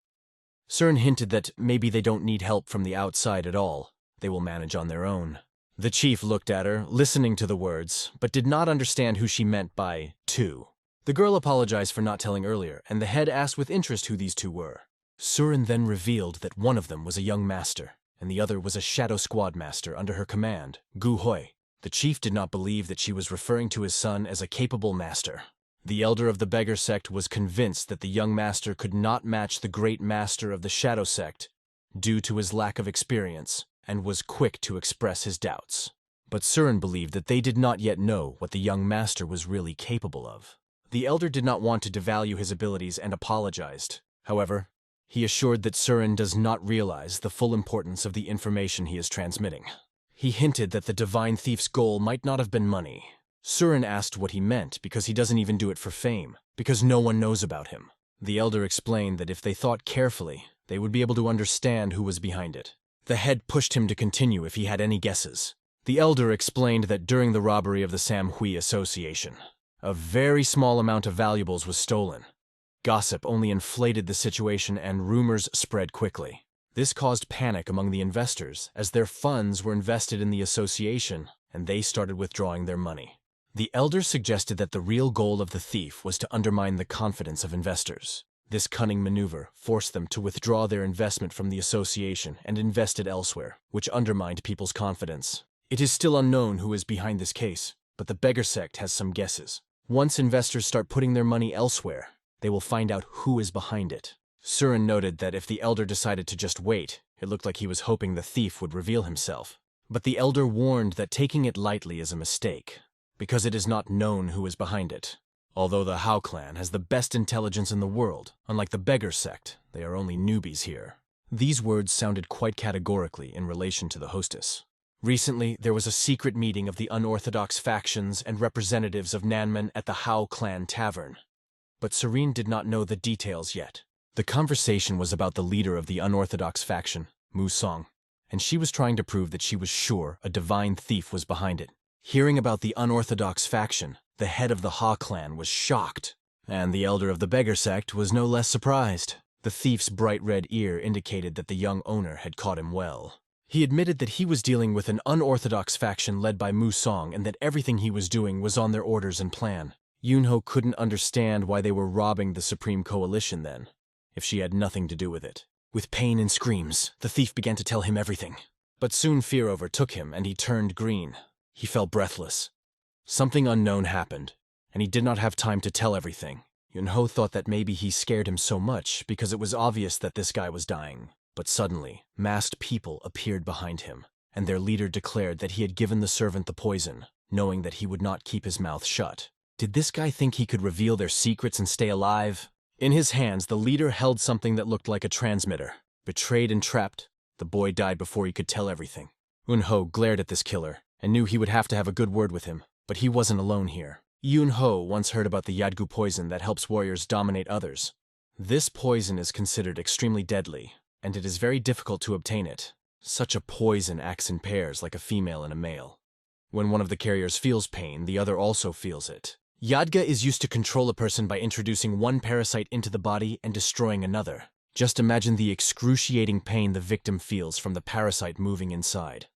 [SPEAKER 1] Surin hinted that maybe they don't need help from the outside at all. They will manage on their own. The chief looked at her, listening to the words, but did not understand who she meant by 2. The girl apologized for not telling earlier, and the head asked with interest who these 2 were. Surin then revealed that one of them was a young master, and the other was a shadow squad master under her command, Gu Hoi. The chief did not believe that she was referring to his son as a capable master. The elder of the beggar sect was convinced that the young master could not match the great master of the shadow sect due to his lack of experience, and was quick to express his doubts. But Surin believed that they did not yet know what the young master was really capable of. The elder did not want to devalue his abilities and apologized. However, he assured that Surin does not realize the full importance of the information he is transmitting. He hinted that the divine thief's goal might not have been money. Surin asked what he meant because he doesn't even do it for fame, because no one knows about him. The elder explained that if they thought carefully, they would be able to understand who was behind it. The head pushed him to continue if he had any guesses. The elder explained that during the robbery of the Manhwa Association, a very small amount of valuables was stolen. Gossip only inflated the situation and rumors spread quickly. This caused panic among the investors as their funds were invested in the association and they started withdrawing their money. The elder suggested that the real goal of the thief was to undermine the confidence of investors. This cunning maneuver forced them to withdraw their investment from the association and invest it elsewhere, which undermined people's confidence. It is still unknown who is behind this case, but the beggar sect has some guesses. Once investors start putting their money elsewhere, they will find out who is behind it. Surin noted that if the elder decided to just wait, it looked like he was hoping the thief would reveal himself. But the elder warned that taking it lightly is a mistake, because it is not known who is behind it. Although the Hao clan has the best intelligence in the world, unlike the beggar sect, they are only newbies here. These words sounded quite categorically in relation to the hostess. Recently, there was a secret meeting of the unorthodox factions and representatives of Nanman at the Hao clan tavern. But Serene did not know the details yet. The conversation was about the leader of the unorthodox faction, Mu Song, and she was trying to prove that she was sure a divine thief was behind it. Hearing about the unorthodox faction, the head of the Ha clan was shocked, and the elder of the beggar sect was no less surprised. The thief's bright red ear indicated that the young owner had caught him well. He admitted that he was dealing with an unorthodox faction led by Mu Song and that everything he was doing was on their orders and plan. Yunho couldn't understand why they were robbing the Supreme Coalition then, if she had nothing to do with it. With pain and screams, the thief began to tell him everything. But soon fear overtook him and he turned green. He fell breathless. Something unknown happened, and he did not have time to tell everything. Yunho thought that maybe he scared him so much because it was obvious that this guy was dying. But suddenly, masked people appeared behind him, and their leader declared that he had given the servant the poison, knowing that he would not keep his mouth shut. Did this guy think he could reveal their secrets and stay alive? In his hands, the leader held something that looked like a transmitter. Betrayed and trapped, the boy died before he could tell everything. Eun-ho glared at this killer and knew he would have to have a good word with him, but he wasn't alone here. Eun-ho once heard about the Yadgu poison that helps warriors dominate others. This poison is considered extremely deadly, and it is very difficult to obtain it. Such a poison acts in pairs like a female and a male. When one of the carriers feels pain, the other also feels it. Yadga is used to control a person by introducing one parasite into the body and destroying another. Just imagine the excruciating pain the victim feels from the parasite moving inside.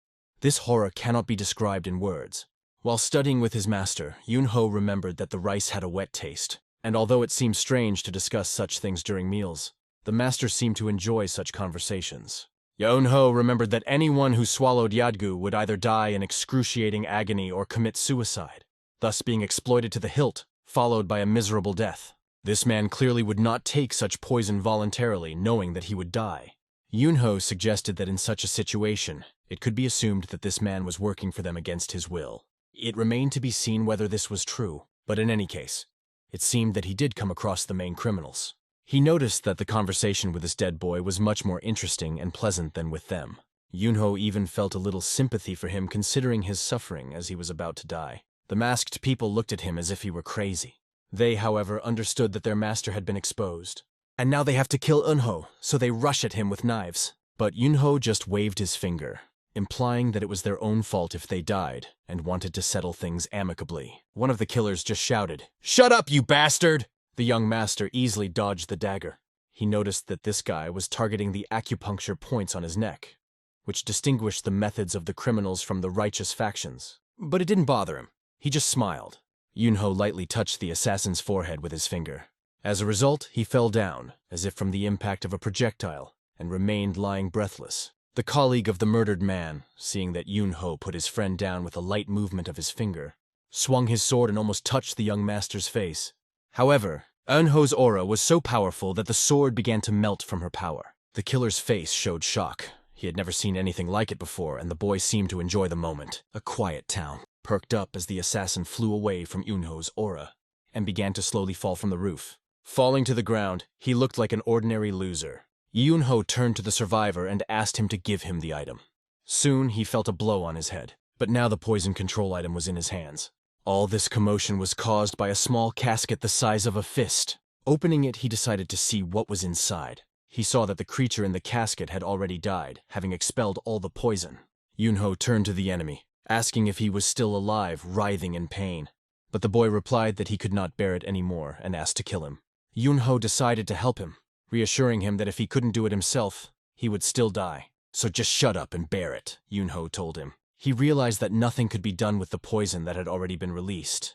[SPEAKER 1] This horror cannot be described in words. While studying with his master, Eun-ho remembered that the rice had a wet taste, and although it seemed strange to discuss such things during meals, the master seemed to enjoy such conversations. Eun-ho remembered that anyone who swallowed Yadgu would either die in excruciating agony or commit suicide, thus being exploited to the hilt, followed by a miserable death. This man clearly would not take such poison voluntarily, knowing that he would die. Eun-ho suggested that in such a situation, it could be assumed that this man was working for them against his will. It remained to be seen whether this was true, but in any case, it seemed that he did come across the main criminals. He noticed that the conversation with this dead boy was much more interesting and pleasant than with them. Eun-ho even felt a little sympathy for him considering his suffering as he was about to die. The masked people looked at him as if he were crazy. They, however, understood that their master had been exposed. And now they have to kill Eun-ho, so they rush at him with knives. But Eun-ho just waved his finger, implying that it was their own fault if they died, and wanted to settle things amicably. One of the killers just shouted, "Shut up, you bastard!" The young master easily dodged the dagger. He noticed that this guy was targeting the acupuncture points on his neck, which distinguished the methods of the criminals from the righteous factions. But it didn't bother him. He just smiled. Eun-ho lightly touched the assassin's forehead with his finger. As a result, he fell down, as if from the impact of a projectile, and remained lying breathless. The colleague of the murdered man, seeing that Eun-ho put his friend down with a light movement of his finger, swung his sword and almost touched the young master's face. However, Eun-ho's aura was so powerful that the sword began to melt from her power. The killer's face showed shock. He had never seen anything like it before, and the boy seemed to enjoy the moment. A quiet town perked up as the assassin flew away from Eun-ho's aura and began to slowly fall from the roof. Falling to the ground, he looked like an ordinary loser. Eun-ho turned to the survivor and asked him to give him the item. Soon he felt a blow on his head, but now the poison control item was in his hands. All this commotion was caused by a small casket the size of a fist. Opening it, he decided to see what was inside. He saw that the creature in the casket had already died, having expelled all the poison. Eun-ho turned to the enemy, asking if he was still alive, writhing in pain. But the boy replied that he could not bear it anymore and asked to kill him. Eun-ho decided to help him, reassuring him that if he couldn't do it himself, he would still die. "So just shut up and bear it," Eun-ho told him. He realized that nothing could be done with the poison that had already been released.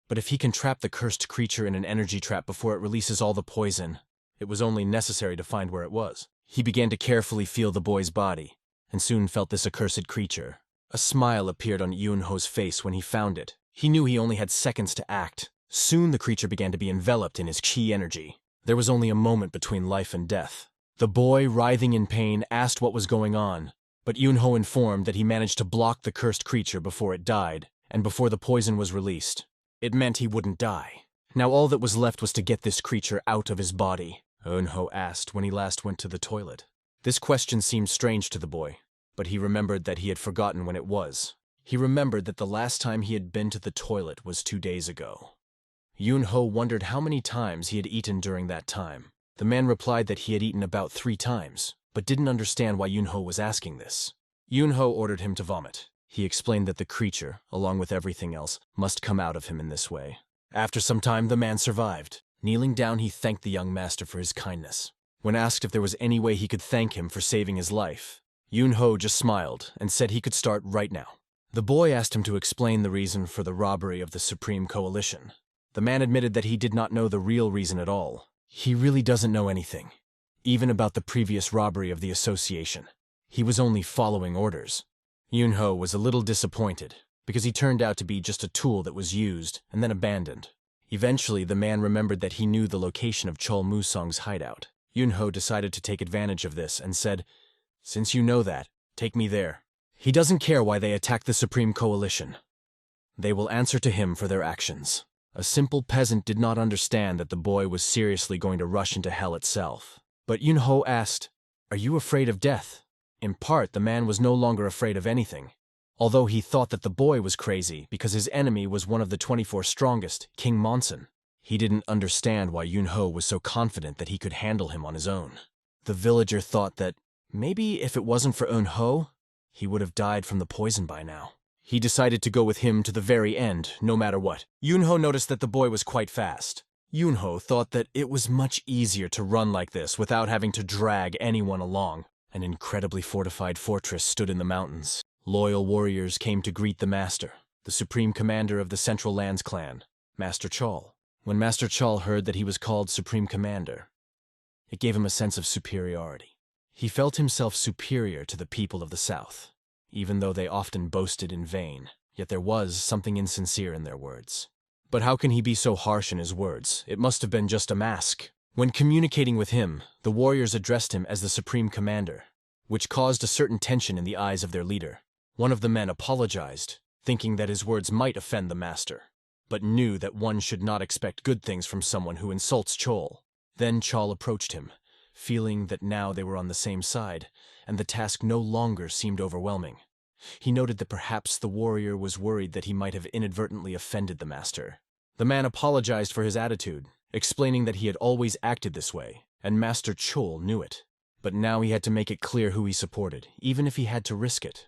[SPEAKER 1] But if he can trap the cursed creature in an energy trap before it releases all the poison, it was only necessary to find where it was. He began to carefully feel the boy's body, and soon felt this accursed creature. A smile appeared on Eun-ho's face when he found it. He knew he only had seconds to act. Soon the creature began to be enveloped in his chi energy. There was only a moment between life and death. The boy, writhing in pain, asked what was going on, but Eun-ho informed that he managed to block the cursed creature before it died, and before the poison was released. It meant he wouldn't die. Now all that was left was to get this creature out of his body. Eun-ho asked when he last went to the toilet. This question seemed strange to the boy, but he remembered that he had forgotten when it was. He remembered that the last time he had been to the toilet was 2 days ago. Eun-ho wondered how many times he had eaten during that time. The man replied that he had eaten about 3 times, but didn't understand why Eun-ho was asking this. Eun-ho ordered him to vomit. He explained that the creature, along with everything else, must come out of him in this way. After some time, the man survived. Kneeling down, he thanked the young master for his kindness. When asked if there was any way he could thank him for saving his life, Eun-ho just smiled and said he could start right now. The boy asked him to explain the reason for the robbery of the Supreme Coalition. The man admitted that he did not know the real reason at all. He really doesn't know anything, even about the previous robbery of the association. He was only following orders. Eun-ho was a little disappointed, because he turned out to be just a tool that was used and then abandoned. Eventually, the man remembered that he knew the location of Chol Musong's hideout. Eun-ho decided to take advantage of this and said, "Since you know that, take me there." He doesn't care why they attack the Supreme Coalition. They will answer to him for their actions. A simple peasant did not understand that the boy was seriously going to rush into hell itself. But Yunho asked, "Are you afraid of death?" In part, the man was no longer afraid of anything, although he thought that the boy was crazy because his enemy was one of the 24 strongest, King Monson. He didn't understand why Yunho was so confident that he could handle him on his own. The villager thought that maybe if it wasn't for Yunho, he would have died from the poison by now. He decided to go with him to the very end, no matter what. Yunho noticed that the boy was quite fast. Yunho thought that it was much easier to run like this without having to drag anyone along. An incredibly fortified fortress stood in the mountains. Loyal warriors came to greet the master, the supreme commander of the Central Lands clan, Master Chol. When Master Chol heard that he was called Supreme Commander, it gave him a sense of superiority. He felt himself superior to the people of the South, even though they often boasted in vain, yet there was something insincere in their words. But how can he be so harsh in his words? It must have been just a mask. When communicating with him, the warriors addressed him as the Supreme Commander, which caused a certain tension in the eyes of their leader. One of the men apologized, thinking that his words might offend the master, but knew that one should not expect good things from someone who insults Chol. Then Chol approached him, feeling that now they were on the same side, and the task no longer seemed overwhelming. He noted that perhaps the warrior was worried that he might have inadvertently offended the master. The man apologized for his attitude, explaining that he had always acted this way, and Master Chol knew it. But now he had to make it clear who he supported, even if he had to risk it.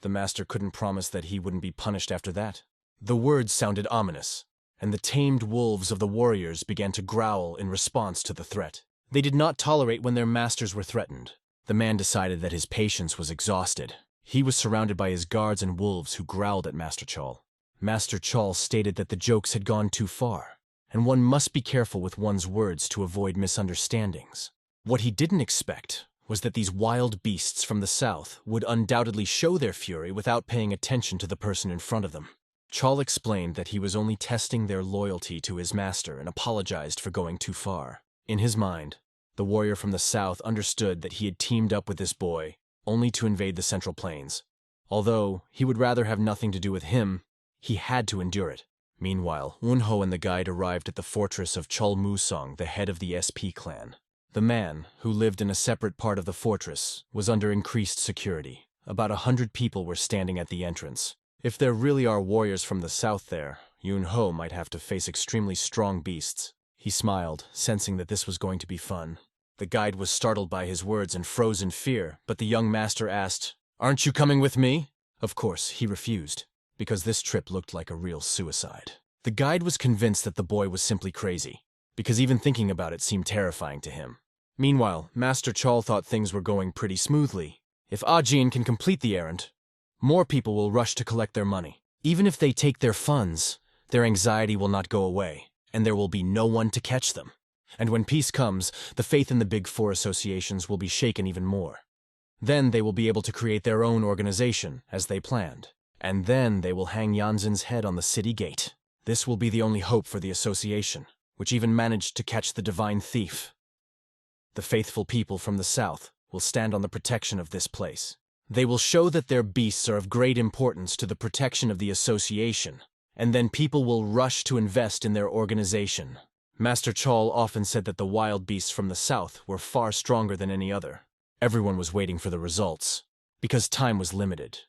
[SPEAKER 1] The master couldn't promise that he wouldn't be punished after that. The words sounded ominous, and the tamed wolves of the warriors began to growl in response to the threat. They did not tolerate when their masters were threatened. The man decided that his patience was exhausted. He was surrounded by his guards and wolves who growled at Master Chol. Master Chol stated that the jokes had gone too far, and one must be careful with one's words to avoid misunderstandings. What he didn't expect was that these wild beasts from the south would undoubtedly show their fury without paying attention to the person in front of them. Chol explained that he was only testing their loyalty to his master and apologized for going too far. In his mind, the warrior from the south understood that he had teamed up with this boy only to invade the Central Plains. Although he would rather have nothing to do with him, he had to endure it. Meanwhile, Wunho and the guide arrived at the fortress of Chol Musong, the head of the SP clan. The man, who lived in a separate part of the fortress, was under increased security. About 100 people were standing at the entrance. If there really are warriors from the south there, Yunho might have to face extremely strong beasts. He smiled, sensing that this was going to be fun. The guide was startled by his words and froze in fear, but the young master asked, "Aren't you coming with me?" Of course, he refused, because this trip looked like a real suicide. The guide was convinced that the boy was simply crazy, because even thinking about it seemed terrifying to him. Meanwhile, Master Chol thought things were going pretty smoothly. If Ajin can complete the errand, more people will rush to collect their money. Even if they take their funds, their anxiety will not go away, and there will be no one to catch them. And when peace comes, the faith in the Big Four associations will be shaken even more. Then they will be able to create their own organization, as they planned. And then they will hang Yanzin's head on the city gate. This will be the only hope for the association, which even managed to catch the divine thief. The faithful people from the south will stand on the protection of this place. They will show that their beasts are of great importance to the protection of the association, and then people will rush to invest in their organization. Master Chol often said that the wild beasts from the south were far stronger than any other. Everyone was waiting for the results, because time was limited.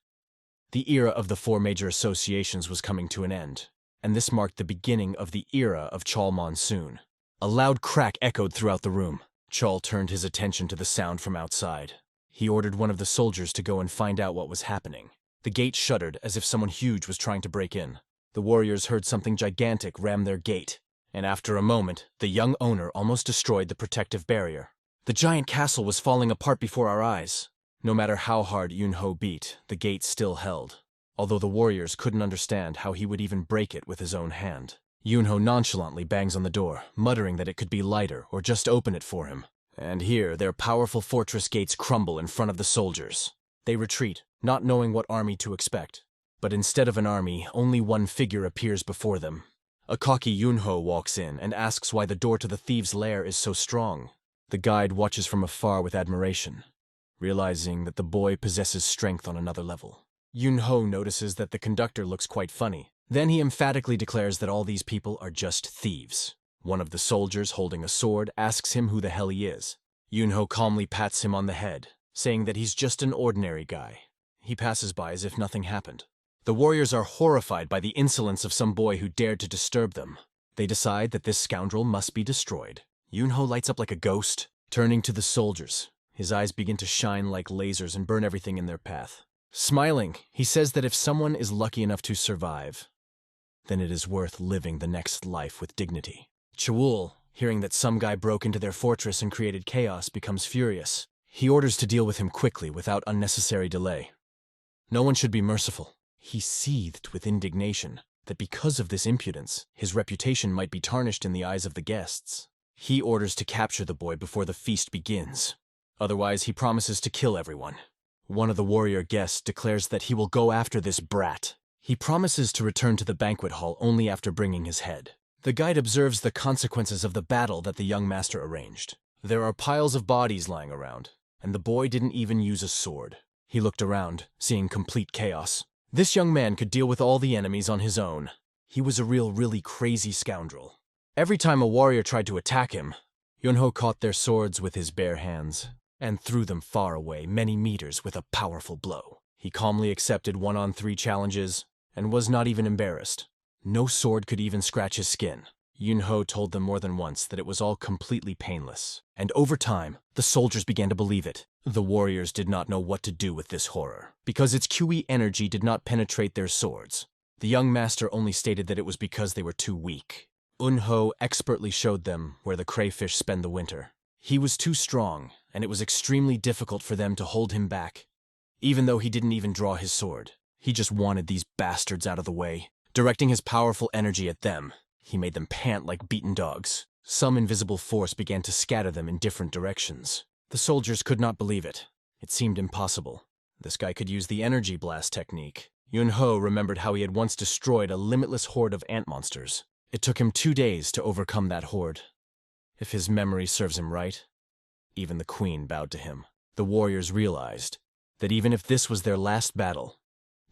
[SPEAKER 1] The era of the 4 major associations was coming to an end, and this marked the beginning of the era of Chol Monsoon. A loud crack echoed throughout the room. Chol turned his attention to the sound from outside. He ordered one of the soldiers to go and find out what was happening. The gate shuddered as if someone huge was trying to break in. The warriors heard something gigantic ram their gate, and after a moment, the young owner almost destroyed the protective barrier. The giant castle was falling apart before our eyes. No matter how hard Yunho beat, the gate still held, although the warriors couldn't understand how he would even break it with his own hand. Yunho nonchalantly bangs on the door, muttering that it could be lighter or just open it for him. And here, their powerful fortress gates crumble in front of the soldiers. They retreat, not knowing what army to expect. But instead of an army, only one figure appears before them. A cocky Yunho walks in and asks why the door to the thieves' lair is so strong. The guide watches from afar with admiration. realizing that the boy possesses strength on another level. Yunho notices that the conductor looks quite funny. Then he emphatically declares that all these people are just thieves. One of the soldiers holding a sword asks him who the hell he is. Yunho calmly pats him on the head, saying that he's just an ordinary guy. He passes by as if nothing happened. The warriors are horrified by the insolence of some boy who dared to disturb them. They decide that this scoundrel must be destroyed. Yunho lights up like a ghost. Turning to the soldiers, his eyes begin to shine like lasers and burn everything in their path. Smiling, he says that if someone is lucky enough to survive, then it is worth living the next life with dignity. Chewul, hearing that some guy broke into their fortress and created chaos, becomes furious. He orders to deal with him quickly without unnecessary delay. No one should be merciful. He seethed with indignation that because of this impudence, his reputation might be tarnished in the eyes of the guests. He orders to capture the boy before the feast begins. Otherwise, he promises to kill everyone. One of the warrior guests declares that he will go after this brat. He promises to return to the banquet hall only after bringing his head. The guide observes the consequences of the battle that the young master arranged. There are piles of bodies lying around, and the boy didn't even use a sword. He looked around, seeing complete chaos. This young man could deal with all the enemies on his own. He was a really crazy scoundrel. Every time a warrior tried to attack him, Yunho caught their swords with his bare hands and threw them far away many meters with a powerful blow. He calmly accepted 1-on-3 challenges and was not even embarrassed. No sword could even scratch his skin. Yunho told them more than once that it was all completely painless, and over time, the soldiers began to believe it. The warriors did not know what to do with this horror, because its QE energy did not penetrate their swords. The young master only stated that it was because they were too weak. Yunho expertly showed them where the crayfish spend the winter. He was too strong, and it was extremely difficult for them to hold him back. Even though he didn't even draw his sword, he just wanted these bastards out of the way. Directing his powerful energy at them, he made them pant like beaten dogs. Some invisible force began to scatter them in different directions. The soldiers could not believe it. It seemed impossible. This guy could use the energy blast technique. Yunho remembered how he had once destroyed a limitless horde of ant monsters. It took him 2 days to overcome that horde. If his memory serves him right, even the queen bowed to him. The warriors realized that even if this was their last battle,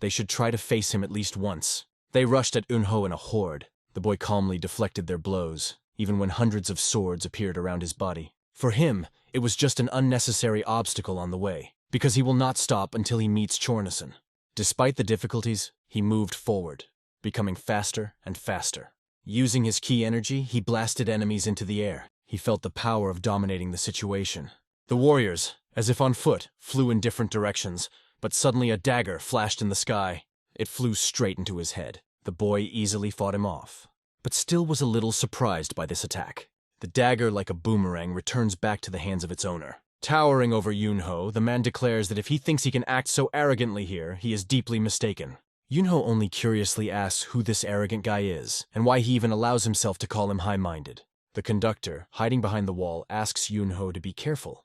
[SPEAKER 1] they should try to face him at least once. They rushed at Yunho in a horde. The boy calmly deflected their blows, even when hundreds of swords appeared around his body. For him, it was just an unnecessary obstacle on the way, because he will not stop until he meets Chornison. Despite the difficulties, he moved forward, becoming faster and faster. Using his ki energy, he blasted enemies into the air. He felt the power of dominating the situation. The warriors, as if on foot, flew in different directions, but suddenly a dagger flashed in the sky. It flew straight into his head. The boy easily fought him off, but still was a little surprised by this attack. The dagger, like a boomerang, returns back to the hands of its owner. Towering over Yunho, the man declares that if he thinks he can act so arrogantly here, he is deeply mistaken. Yunho only curiously asks who this arrogant guy is, and why he even allows himself to call him high-minded. The conductor, hiding behind the wall, asks Yunho to be careful,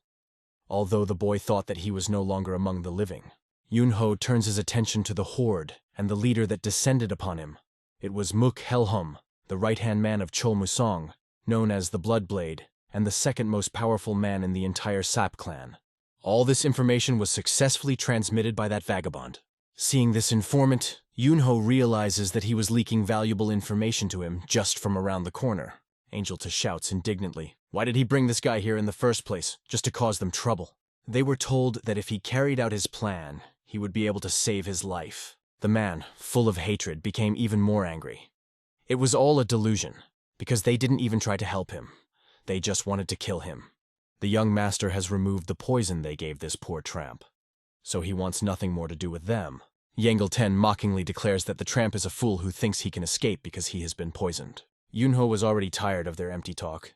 [SPEAKER 1] although the boy thought that he was no longer among the living. Yunho turns his attention to the horde and the leader that descended upon him. It was Muk Helhum, the right-hand man of Chol Musong, known as the Bloodblade, and the second most powerful man in the entire Sap clan. All this information was successfully transmitted by that vagabond. Seeing this informant, Yunho realizes that he was leaking valuable information to him just from around the corner. Angel shouts indignantly, "Why did he bring this guy here in the first place, just to cause them trouble?" They were told that if he carried out his plan, he would be able to save his life. The man, full of hatred, became even more angry. It was all a delusion, because they didn't even try to help him. They just wanted to kill him. The young master has removed the poison they gave this poor tramp, so he wants nothing more to do with them. Yangel mockingly declares that the tramp is a fool who thinks he can escape because he has been poisoned. Yunho was already tired of their empty talk.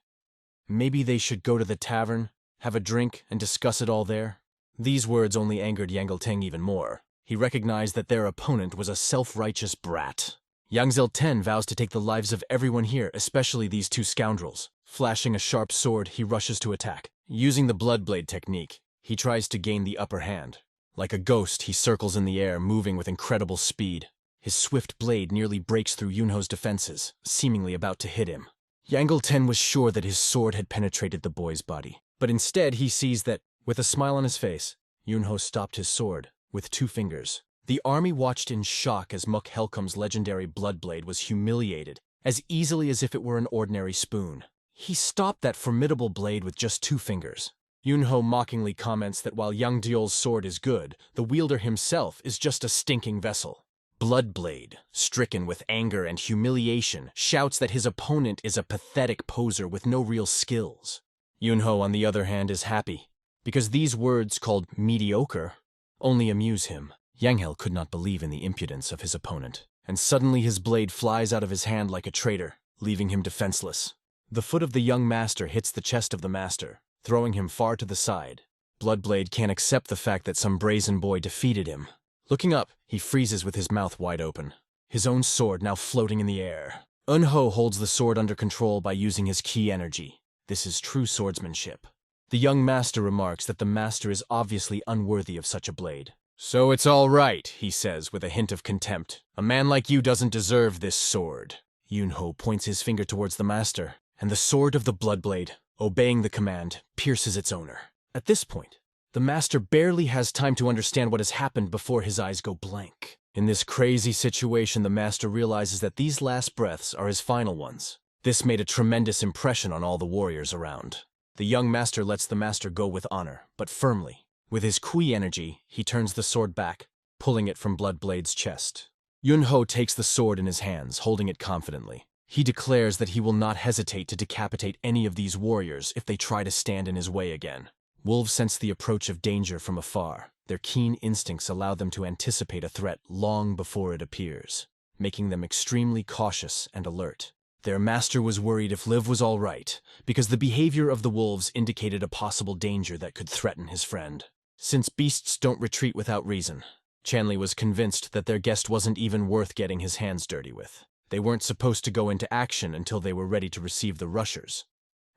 [SPEAKER 1] Maybe they should go to the tavern, have a drink, and discuss it all there? These words only angered Yangel even more. He recognized that their opponent was a self-righteous brat. Yangzel vows to take the lives of everyone here, especially these two scoundrels. Flashing a sharp sword, he rushes to attack. Using the Bloodblade technique, he tries to gain the upper hand. Like a ghost, he circles in the air, moving with incredible speed. His swift blade nearly breaks through Yunho's defenses, seemingly about to hit him. Yangel was sure that his sword had penetrated the boy's body, but instead he sees that, with a smile on his face, Yunho stopped his sword, with 2 fingers. The army watched in shock as Muk Helkum's legendary Bloodblade was humiliated, as easily as if it were an ordinary spoon. He stopped that formidable blade with just 2 fingers. Yunho mockingly comments that while Yang Diol's sword is good, the wielder himself is just a stinking vessel. Bloodblade, stricken with anger and humiliation, shouts that his opponent is a pathetic poser with no real skills. Yunho, on the other hand, is happy, because these words, called mediocre, only amuse him. Yahello could not believe in the impudence of his opponent, and suddenly his blade flies out of his hand like a traitor, leaving him defenseless. The foot of the young master hits the chest of the master, throwing him far to the side. Bloodblade can't accept the fact that some brazen boy defeated him. Looking up, he freezes with his mouth wide open, his own sword now floating in the air. Eunho holds the sword under control by using his ki energy. This is true swordsmanship. The young master remarks that the master is obviously unworthy of such a blade. "So it's all right," he says with a hint of contempt. "A man like you doesn't deserve this sword." Yunho points his finger towards the master, and the sword of the Bloodblade, obeying the command, pierces its owner. At this point, the master barely has time to understand what has happened before his eyes go blank. In this crazy situation, the master realizes that these last breaths are his final ones. This made a tremendous impression on all the warriors around. The young master lets the master go with honor, but firmly. With his kui energy, he turns the sword back, pulling it from Bloodblade's chest. Yunho takes the sword in his hands, holding it confidently. He declares that he will not hesitate to decapitate any of these warriors if they try to stand in his way again. Wolves sense the approach of danger from afar. Their keen instincts allow them to anticipate a threat long before it appears, making them extremely cautious and alert. Their master was worried if Liv was all right, because the behavior of the wolves indicated a possible danger that could threaten his friend. Since beasts don't retreat without reason, Chanley was convinced that their guest wasn't even worth getting his hands dirty with. They weren't supposed to go into action until they were ready to receive the rushers,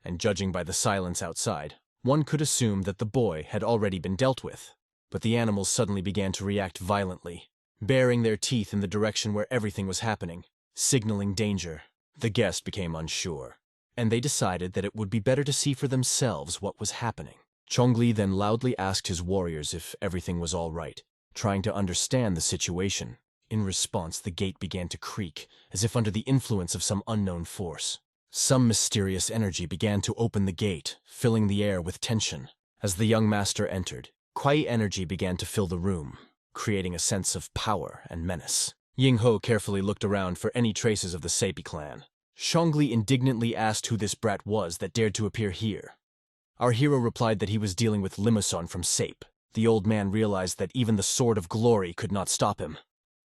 [SPEAKER 1] and judging by the silence outside, one could assume that the boy had already been dealt with. But the animals suddenly began to react violently, baring their teeth in the direction where everything was happening, signaling danger. The guest became unsure, and they decided that it would be better to see for themselves what was happening. Chongli then loudly asked his warriors if everything was all right, trying to understand the situation. In response, the gate began to creak, as if under the influence of some unknown force. Some mysterious energy began to open the gate, filling the air with tension. As the young master entered, Kwai energy began to fill the room, creating a sense of power and menace. Yingho carefully looked around for any traces of the Seipi clan. Chongli indignantly asked who this brat was that dared to appear here. Our hero replied that he was dealing with Limason from Sape. The old man realized that even the Sword of Glory could not stop him.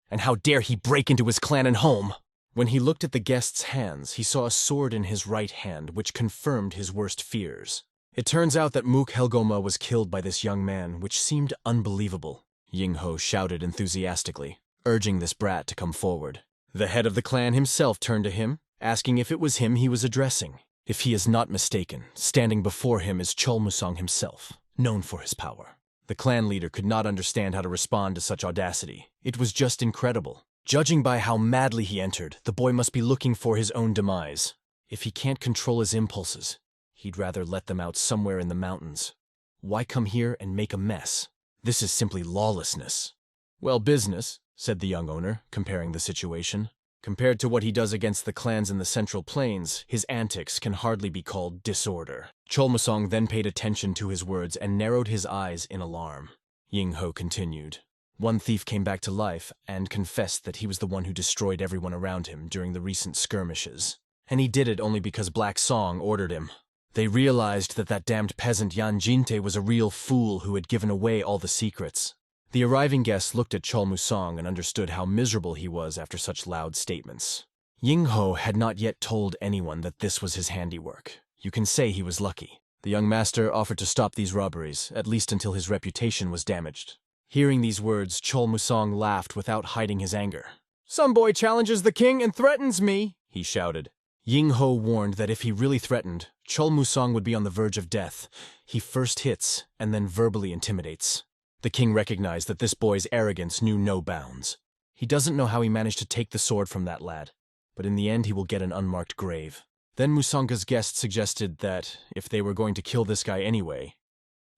[SPEAKER 1] And how dare he break into his clan and home? When he looked at the guest's hands, he saw a sword in his right hand, which confirmed his worst fears. It turns out that Mook Helgoma was killed by this young man, which seemed unbelievable. Yingho shouted enthusiastically, urging this brat to come forward. The head of the clan himself turned to him, asking if it was him he was addressing. If he is not mistaken, standing before him is Cholmusong himself, known for his power. The clan leader could not understand how to respond to such audacity. It was just incredible. Judging by how madly he entered, the boy must be looking for his own demise. If he can't control his impulses, he'd rather let them out somewhere in the mountains. Why come here and make a mess? This is simply lawlessness. Well, business, said the young owner, comparing the situation. Compared to what he does against the clans in the Central Plains, his antics can hardly be called disorder. Cholmusong then paid attention to his words and narrowed his eyes in alarm. Yingho continued. One thief came back to life and confessed that he was the one who destroyed everyone around him during the recent skirmishes. And he did it only because Black Song ordered him. They realized that that damned peasant Yan Jinte was a real fool who had given away all the secrets. The arriving guests looked at Cholmusong and understood how miserable he was after such loud statements. Yingho had not yet told anyone that this was his handiwork. You can say he was lucky. The young master offered to stop these robberies, at least until his reputation was damaged. Hearing these words, Cholmusong laughed without hiding his anger. "Some boy challenges the king and threatens me," he shouted. Yingho warned that if he really threatened, Cholmusong would be on the verge of death. He first hits and then verbally intimidates. The king recognized that this boy's arrogance knew no bounds. He doesn't know how he managed to take the sword from that lad, but in the end he will get an unmarked grave. Then Musanga's guest suggested that, if they were going to kill this guy anyway,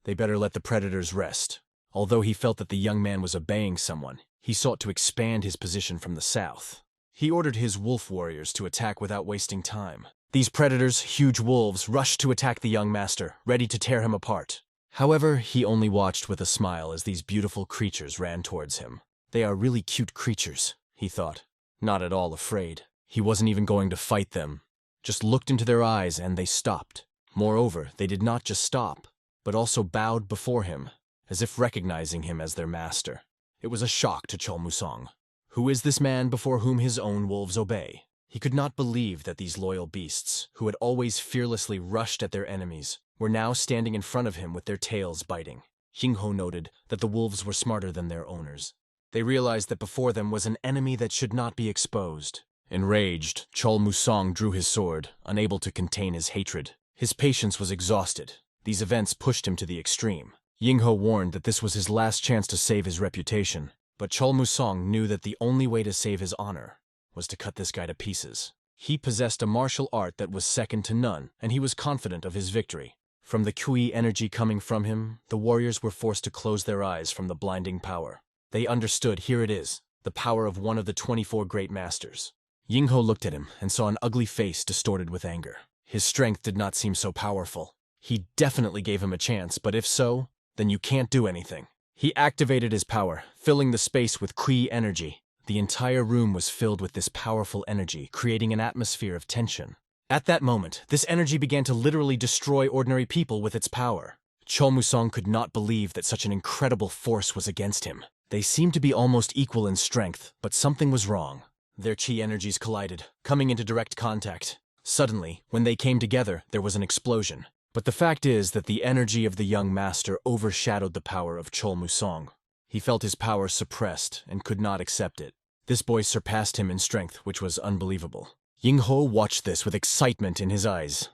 [SPEAKER 1] they better let the predators rest. Although he felt that the young man was obeying someone, he sought to expand his position from the south. He ordered his wolf warriors to attack without wasting time. These predators, huge wolves, rushed to attack the young master, ready to tear him apart. However, he only watched with a smile as these beautiful creatures ran towards him. They are really cute creatures, he thought, not at all afraid. He wasn't even going to fight them, just looked into their eyes and they stopped. Moreover, they did not just stop, but also bowed before him, as if recognizing him as their master. It was a shock to Chol Musang. Who is this man before whom his own wolves obey? He could not believe that these loyal beasts, who had always fearlessly rushed at their enemies, were now standing in front of him with their tails biting. Yingho noted that the wolves were smarter than their owners. They realized that before them was an enemy that should not be exposed. Enraged, Chol Musang drew his sword, unable to contain his hatred. His patience was exhausted. These events pushed him to the extreme. Yingho warned that this was his last chance to save his reputation, but Chol Musang knew that the only way to save his honor was to cut this guy to pieces. He possessed a martial art that was second to none, and he was confident of his victory. From the Kui energy coming from him, the warriors were forced to close their eyes from the blinding power. They understood, here it is, the power of one of the 24 great masters. Yingho looked at him and saw an ugly face distorted with anger. His strength did not seem so powerful. He definitely gave him a chance, but if so, then you can't do anything. He activated his power, filling the space with Kui energy. The entire room was filled with this powerful energy, creating an atmosphere of tension. At that moment, this energy began to literally destroy ordinary people with its power. Chol Musang could not believe that such an incredible force was against him. They seemed to be almost equal in strength, but something was wrong. Their chi energies collided, coming into direct contact. Suddenly, when they came together, there was an explosion. But the fact is that the energy of the young master overshadowed the power of Chol Musang. He felt his power suppressed and could not accept it. This boy surpassed him in strength, which was unbelievable. Yingho watched this with excitement in his eyes,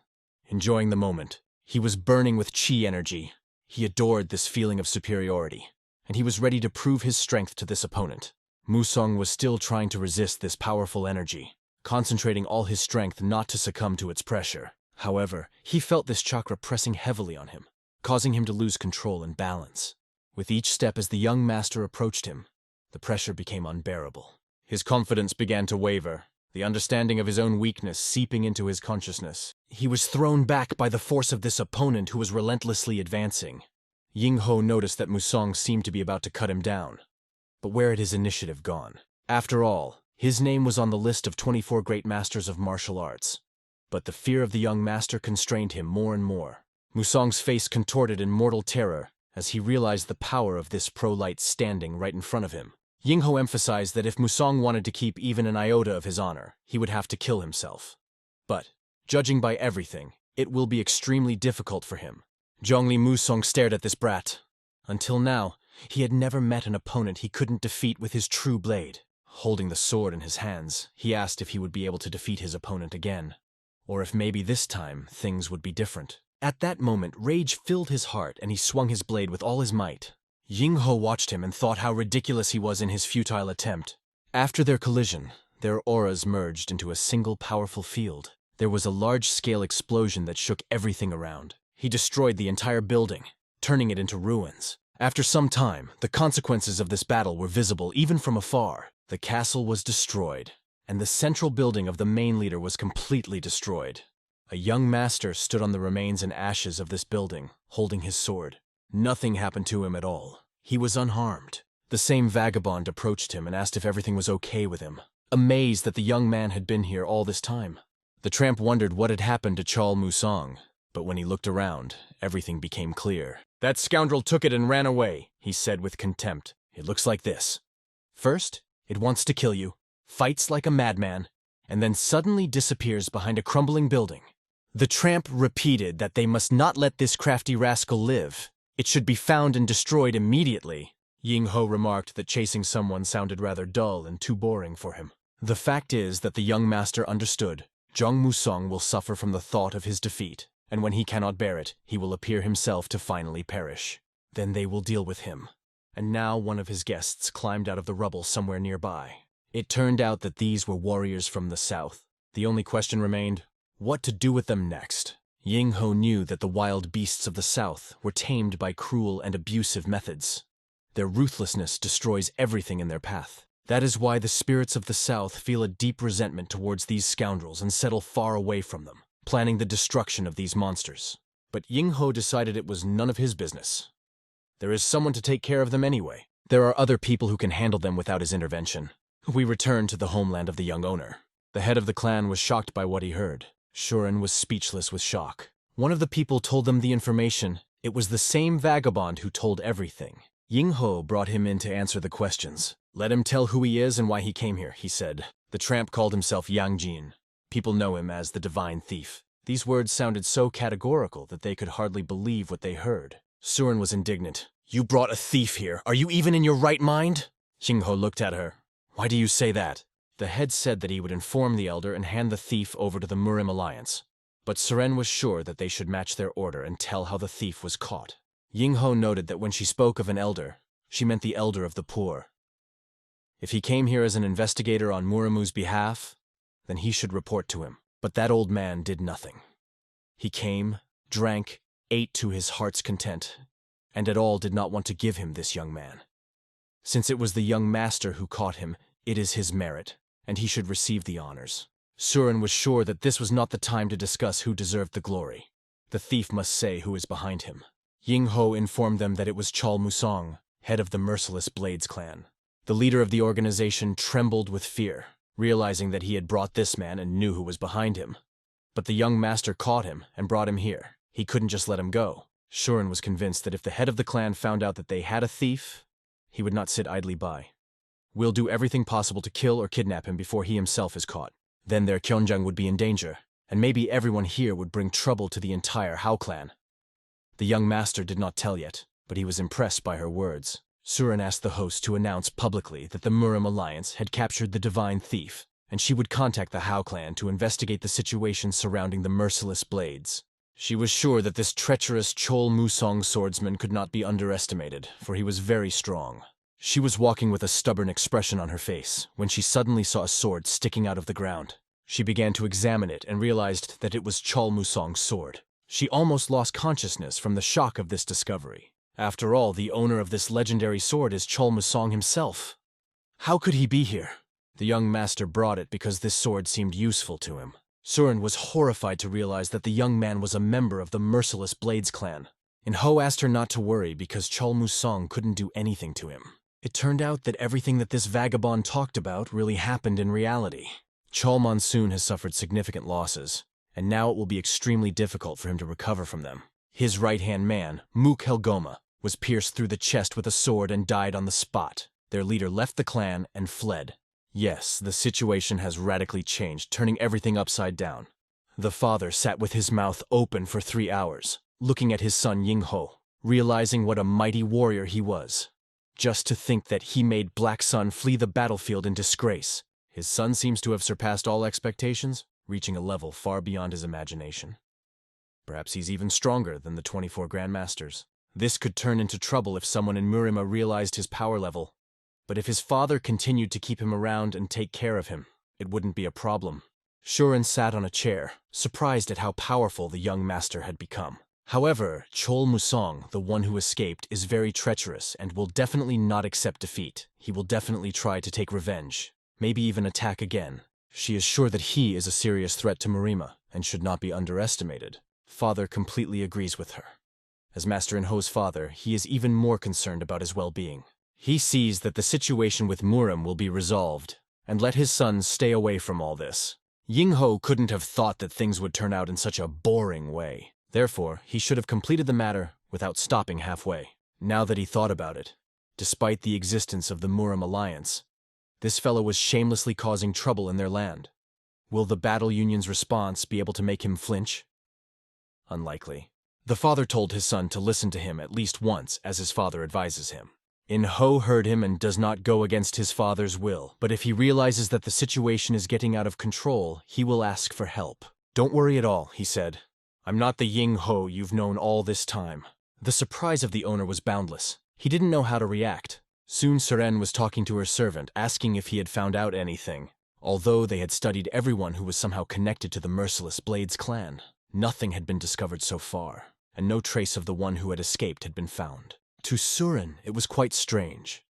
[SPEAKER 1] enjoying the moment. He was burning with chi energy. He adored this feeling of superiority, and he was ready to prove his strength to this opponent. Musang was still trying to resist this powerful energy, concentrating all his strength not to succumb to its pressure. However, he felt this chakra pressing heavily on him, causing him to lose control and balance. With each step as the young master approached him, the pressure became unbearable. His confidence began to waver, the understanding of his own weakness seeping into his consciousness. He was thrown back by the force of this opponent who was relentlessly advancing. Yingho noticed that Musang seemed to be about to cut him down. But where had his initiative gone? After all, his name was on the list of 24 great masters of martial arts. But the fear of the young master constrained him more and more. Musang's face contorted in mortal terror as he realized the power of this pro-light standing right in front of him. Yingho emphasized that if Musang wanted to keep even an iota of his honor, he would have to kill himself. But, judging by everything, it will be extremely difficult for him. Zhongli Musang stared at this brat. Until now, he had never met an opponent he couldn't defeat with his true blade. Holding the sword in his hands, he asked if he would be able to defeat his opponent again, or if maybe this time things would be different. At that moment, rage filled his heart and he swung his blade with all his might. Yingho watched him and thought how ridiculous he was in his futile attempt. After their collision, their auras merged into a single powerful field. There was a large-scale explosion that shook everything around. He destroyed the entire building, turning it into ruins. After some time, the consequences of this battle were visible even from afar. The castle was destroyed, and the central building of the main leader was completely destroyed. A young master stood on the remains and ashes of this building, holding his sword. Nothing happened to him at all. He was unharmed. The same vagabond approached him and asked if everything was okay with him, amazed that the young man had been here all this time. The tramp wondered what had happened to Chol Musang, but when he looked around, everything became clear. "That scoundrel took it and ran away," he said with contempt. "It looks like this. First, it wants to kill you, fights like a madman, and then suddenly disappears behind a crumbling building." The tramp repeated that they must not let this crafty rascal live. It should be found and destroyed immediately. Yingho remarked that chasing someone sounded rather dull and too boring for him. The fact is that the young master understood. Zhong Musang will suffer from the thought of his defeat, and when he cannot bear it, he will appear himself to finally perish. Then they will deal with him. And now one of his guests climbed out of the rubble somewhere nearby. It turned out that these were warriors from the south. The only question remained, what to do with them next? Yingho knew that the wild beasts of the south were tamed by cruel and abusive methods. Their ruthlessness destroys everything in their path. That is why the spirits of the South feel a deep resentment towards these scoundrels and settle far away from them, planning the destruction of these monsters. But Ying-ho decided it was none of his business. There is someone to take care of them anyway. There are other people who can handle them without his intervention. We returned to the homeland of the young owner. The head of the clan was shocked by what he heard. Shuren was speechless with shock. One of the people told them the information. It was the same vagabond who told everything. Ying-ho brought him in to answer the questions. Let him tell who he is and why he came here, he said. The tramp called himself Yang Jin. People know him as the Divine Thief. These words sounded so categorical that they could hardly believe what they heard. Suren was indignant. You brought a thief here. Are you even in your right mind? Ying-ho looked at her. Why do you say that? The head said that he would inform the elder and hand the thief over to the Murim Alliance. But Suren was sure that they should match their order and tell how the thief was caught. Ying-ho noted that when she spoke of an elder, she meant the elder of the poor. If he came here as an investigator on Murimu's behalf, then he should report to him. But that old man did nothing. He came, drank, ate to his heart's content, and at all did not want to give him this young man. Since it was the young master who caught him, it is his merit, and he should receive the honors. Suren was sure that this was not the time to discuss who deserved the glory. The thief must say who is behind him. Ying-ho informed them that it was Chol Musong, head of the Merciless Blades clan. The leader of the organization trembled with fear, realizing that he had brought this man and knew who was behind him. But the young master caught him and brought him here. He couldn't just let him go. Shuren was convinced that if the head of the clan found out that they had a thief, he would not sit idly by. We'll do everything possible to kill or kidnap him before he himself is caught. Then their Kyeonjang would be in danger, and maybe everyone here would bring trouble to the entire Hao clan. The young master did not tell yet, but he was impressed by her words. Suren asked the host to announce publicly that the Murim Alliance had captured the Divine Thief, and she would contact the Hao clan to investigate the situation surrounding the Merciless Blades. She was sure that this treacherous Chol Musong swordsman could not be underestimated, for he was very strong. She was walking with a stubborn expression on her face when she suddenly saw a sword sticking out of the ground. She began to examine it and realized that it was Chol Musong's sword. She almost lost consciousness from the shock of this discovery. After all, the owner of this legendary sword is Chol Musong himself. How could he be here? The young master brought it because this sword seemed useful to him. Suren was horrified to realize that the young man was a member of the Merciless Blades clan. And Ho asked her not to worry because Chol Musong couldn't do anything to him. It turned out that everything that this vagabond talked about really happened in reality. Chol Monsoon has suffered significant losses, and now it will be extremely difficult for him to recover from them. His right-hand man, Mook Helgoma, was pierced through the chest with a sword and died on the spot. Their leader left the clan and fled. Yes, the situation has radically changed, turning everything upside down. The father sat with his mouth open for 3 hours, looking at his son Ying-ho, realizing what a mighty warrior he was. Just to think that he made Black Sun flee the battlefield in disgrace. His son seems to have surpassed all expectations, reaching a level far beyond his imagination. Perhaps he's even stronger than the 24 Grandmasters. This could turn into trouble if someone in Murima realized his power level. But if his father continued to keep him around and take care of him, it wouldn't be a problem. Shuren sat on a chair, surprised at how powerful the young master had become. However, Chol Musong, the one who escaped, is very treacherous and will definitely not accept defeat. He will definitely try to take revenge, maybe even attack again. She is sure that he is a serious threat to Murima and should not be underestimated. Father completely agrees with her. As Master In-ho's father, he is even more concerned about his well-being. He sees that the situation with Murim will be resolved, and let his son stay away from all this. Ying-ho couldn't have thought that things would turn out in such a boring way. Therefore, he should have completed the matter without stopping halfway. Now that he thought about it, despite the existence of the Murim Alliance, this fellow was shamelessly causing trouble in their land. Will the Battle Union's response be able to make him flinch? Unlikely. The father told his son to listen to him at least once, as his father advises him. In-ho heard him and does not go against his father's will, but if he realizes that the situation is getting out of control, he will ask for help. Don't worry at all, he said. I'm not the Ying-ho you've known all this time. The surprise of the owner was boundless. He didn't know how to react. Soon Suren was talking to her servant, asking if he had found out anything. Although they had studied everyone who was somehow connected to the Merciless Blades clan, nothing had been discovered so far, and no trace of the one who had escaped had been found. To Surin, it was quite strange.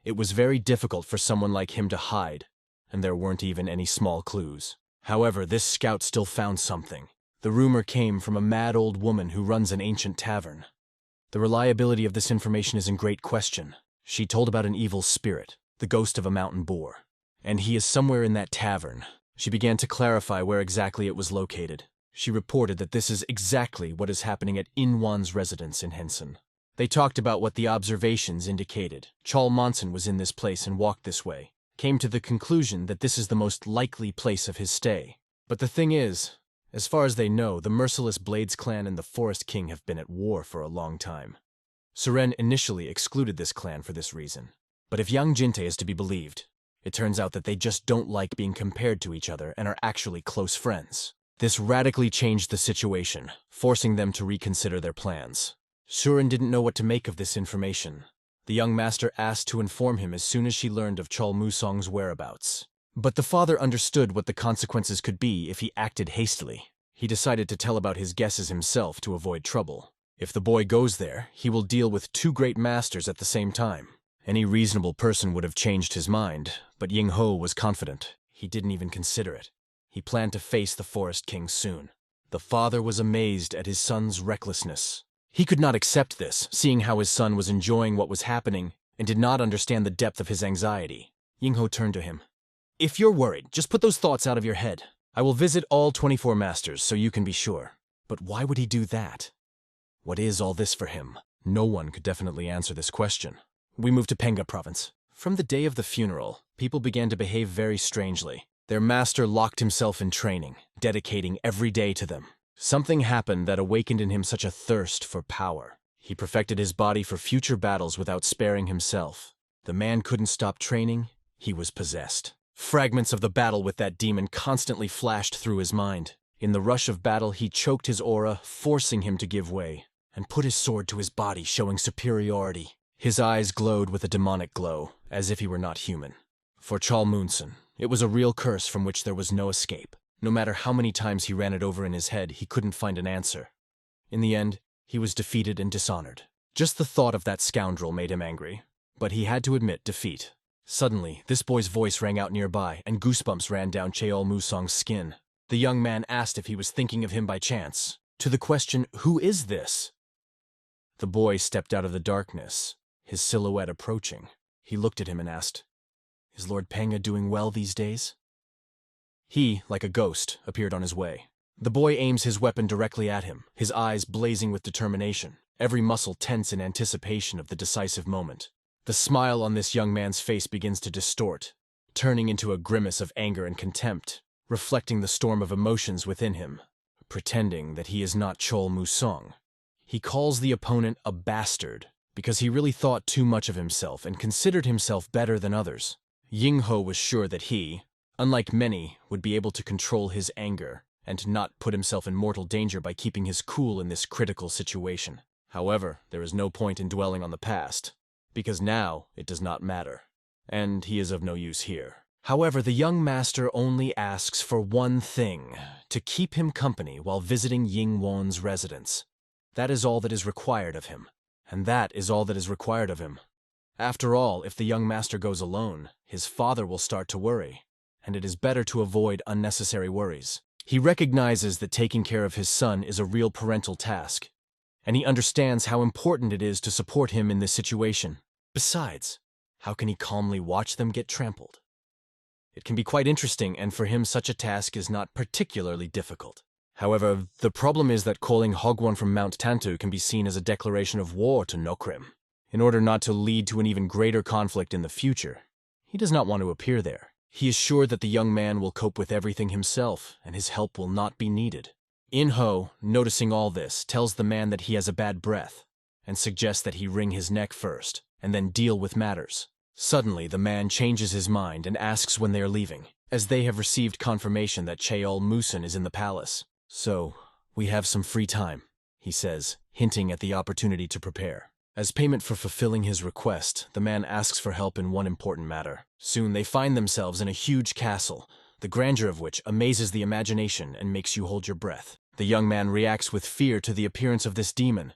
[SPEAKER 1] It was very difficult for someone like him to hide, and there weren't even any small clues. However, this scout still found something. The rumor came from a mad old woman who runs an ancient tavern. The reliability of this information is in great question. She told about an evil spirit, the ghost of a mountain boar, and he is somewhere in that tavern. She began to clarify where exactly it was located. She reported that this is exactly what is happening at Inwan's residence in Henson. They talked about what the observations indicated. Chol Monson was in this place and walked this way, came to the conclusion that this is the most likely place of his stay. But the thing is, as far as they know, the merciless Blades clan and the Forest King have been at war for a long time. Suren initially excluded this clan for this reason. But if Yang Jinte is to be believed, it turns out that they just don't like being compared to each other and are actually close friends. This radically changed the situation, forcing them to reconsider their plans. Suren didn't know what to make of this information. The young master asked to inform him as soon as she learned of Chol Musong's whereabouts. But the father understood what the consequences could be if he acted hastily. He decided to tell about his guesses himself to avoid trouble. If the boy goes there, he will deal with two great masters at the same time. Any reasonable person would have changed his mind, but Ying Ho was confident. He didn't even consider it. He planned to face the Forest King soon. The father was amazed at his son's recklessness. He could not accept this, seeing how his son was enjoying what was happening and did not understand the depth of his anxiety. Ying Ho turned to him. "If you're worried, just put those thoughts out of your head. I will visit all 24 masters so you can be sure." But why would he do that? What is all this for him? No one could definitely answer this question. We moved to Penga province. From the day of the funeral, people began to behave very strangely. Their master locked himself in training, dedicating every day to them. Something happened that awakened in him such a thirst for power. He perfected his body for future battles without sparing himself. The man couldn't stop training. He was possessed. Fragments of the battle with that demon constantly flashed through his mind. In the rush of battle, he choked his aura, forcing him to give way, and put his sword to his body, showing superiority. His eyes glowed with a demonic glow, as if he were not human. For Chol Munson, it was a real curse from which there was no escape. No matter how many times he ran it over in his head, he couldn't find an answer. In the end, he was defeated and dishonored. Just the thought of that scoundrel made him angry, but he had to admit defeat. Suddenly, this boy's voice rang out nearby, and goosebumps ran down Cheol Musong's skin. The young man asked if he was thinking of him by chance. To the question, "Who is this?" The boy stepped out of the darkness, his silhouette approaching. He looked at him and asked, "Is Lord Penga doing well these days?" He, like a ghost, appeared on his way. The boy aims his weapon directly at him, his eyes blazing with determination, every muscle tense in anticipation of the decisive moment. The smile on this young man's face begins to distort, turning into a grimace of anger and contempt, reflecting the storm of emotions within him, pretending that he is not Chol Musong. He calls the opponent a bastard because he really thought too much of himself and considered himself better than others. Ying Ho was sure that he, unlike many, would be able to control his anger and not put himself in mortal danger by keeping his cool in this critical situation. However, there is no point in dwelling on the past, because now it does not matter, and he is of no use here. However, the young master only asks for one thing, to keep him company while visiting Ying Won's residence. That is all that is required of him, and that is all that is required of him. After all, if the young master goes alone, his father will start to worry, and it is better to avoid unnecessary worries. He recognizes that taking care of his son is a real parental task, and he understands how important it is to support him in this situation. Besides, how can he calmly watch them get trampled? It can be quite interesting, and for him such a task is not particularly difficult. However, the problem is that calling Hogwan from Mount Tantu can be seen as a declaration of war to Nokrim. In order not to lead to an even greater conflict in the future, he does not want to appear there. He is sure that the young man will cope with everything himself, and his help will not be needed. In Ho, noticing all this, tells the man that he has a bad breath, and suggests that he wring his neck first, and then deal with matters. Suddenly, the man changes his mind and asks when they are leaving, as they have received confirmation that Cheol Musin is in the palace. "So, we have some free time," he says, hinting at the opportunity to prepare. As payment for fulfilling his request, the man asks for help in one important matter. Soon they find themselves in a huge castle, the grandeur of which amazes the imagination and makes you hold your breath. The young man reacts with fear to the appearance of this demon.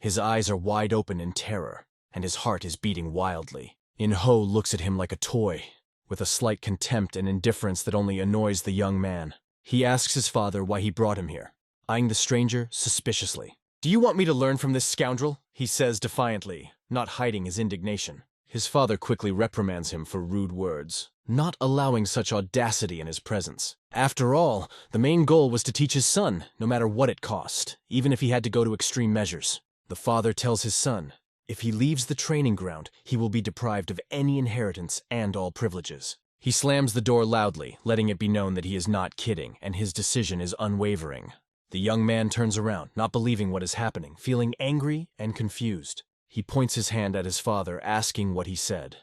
[SPEAKER 1] His eyes are wide open in terror, and his heart is beating wildly. In-ho looks at him like a toy, with a slight contempt and indifference that only annoys the young man. He asks his father why he brought him here, eyeing the stranger suspiciously. "Do you want me to learn from this scoundrel?" he says defiantly, not hiding his indignation. His father quickly reprimands him for rude words, not allowing such audacity in his presence. After all, the main goal was to teach his son, no matter what it cost, even if he had to go to extreme measures. The father tells his son, if he leaves the training ground, he will be deprived of any inheritance and all privileges. He slams the door loudly, letting it be known that he is not kidding, and his decision is unwavering. The young man turns around, not believing what is happening, feeling angry and confused. He points his hand at his father, asking what he said.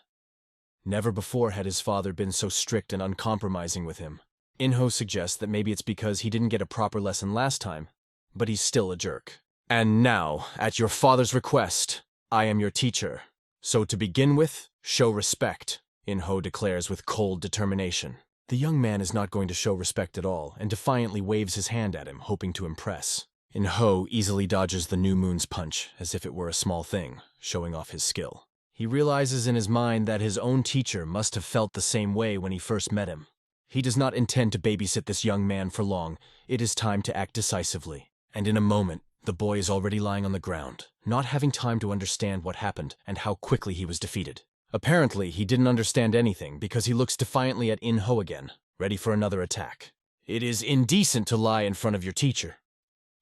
[SPEAKER 1] Never before had his father been so strict and uncompromising with him. In-ho suggests that maybe it's because he didn't get a proper lesson last time, but he's still a jerk. "And now, at your father's request, I am your teacher. So to begin with, show respect," In-ho declares with cold determination. The young man is not going to show respect at all, and defiantly waves his hand at him, hoping to impress. In-ho easily dodges the new moon's punch, as if it were a small thing, showing off his skill. He realizes in his mind that his own teacher must have felt the same way when he first met him. He does not intend to babysit this young man for long. It is time to act decisively. And in a moment, the boy is already lying on the ground, not having time to understand what happened and how quickly he was defeated. Apparently, he didn't understand anything because he looks defiantly at In-ho again, ready for another attack. "It is indecent to lie in front of your teacher,"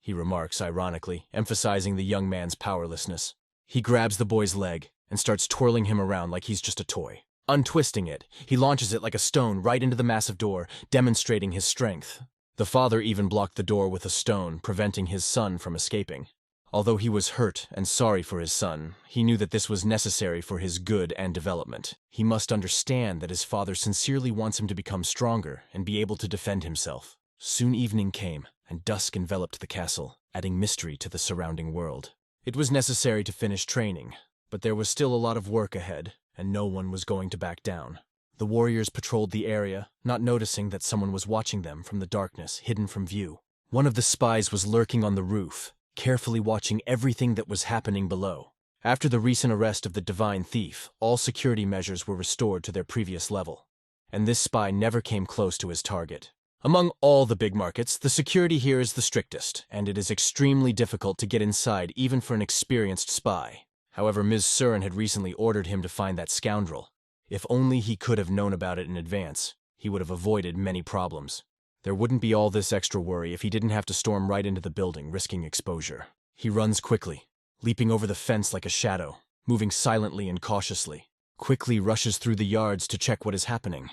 [SPEAKER 1] he remarks ironically, emphasizing the young man's powerlessness. He grabs the boy's leg and starts twirling him around like he's just a toy. Untwisting it, he launches it like a stone right into the massive door, demonstrating his strength. The father even blocked the door with a stone, preventing his son from escaping. Although he was hurt and sorry for his son, he knew that this was necessary for his good and development. He must understand that his father sincerely wants him to become stronger and be able to defend himself. Soon evening came, and dusk enveloped the castle, adding mystery to the surrounding world. It was necessary to finish training, but there was still a lot of work ahead, and no one was going to back down. The warriors patrolled the area, not noticing that someone was watching them from the darkness, hidden from view. One of the spies was lurking on the roof, carefully watching everything that was happening below. After the recent arrest of the divine thief, all security measures were restored to their previous level, and this spy never came close to his target. Among all the big markets, the security here is the strictest, and it is extremely difficult to get inside even for an experienced spy. However, Ms. Surin had recently ordered him to find that scoundrel. If only he could have known about it in advance, he would have avoided many problems. There wouldn't be all this extra worry if he didn't have to storm right into the building, risking exposure. He runs quickly, leaping over the fence like a shadow, moving silently and cautiously, quickly rushes through the yards to check what is happening,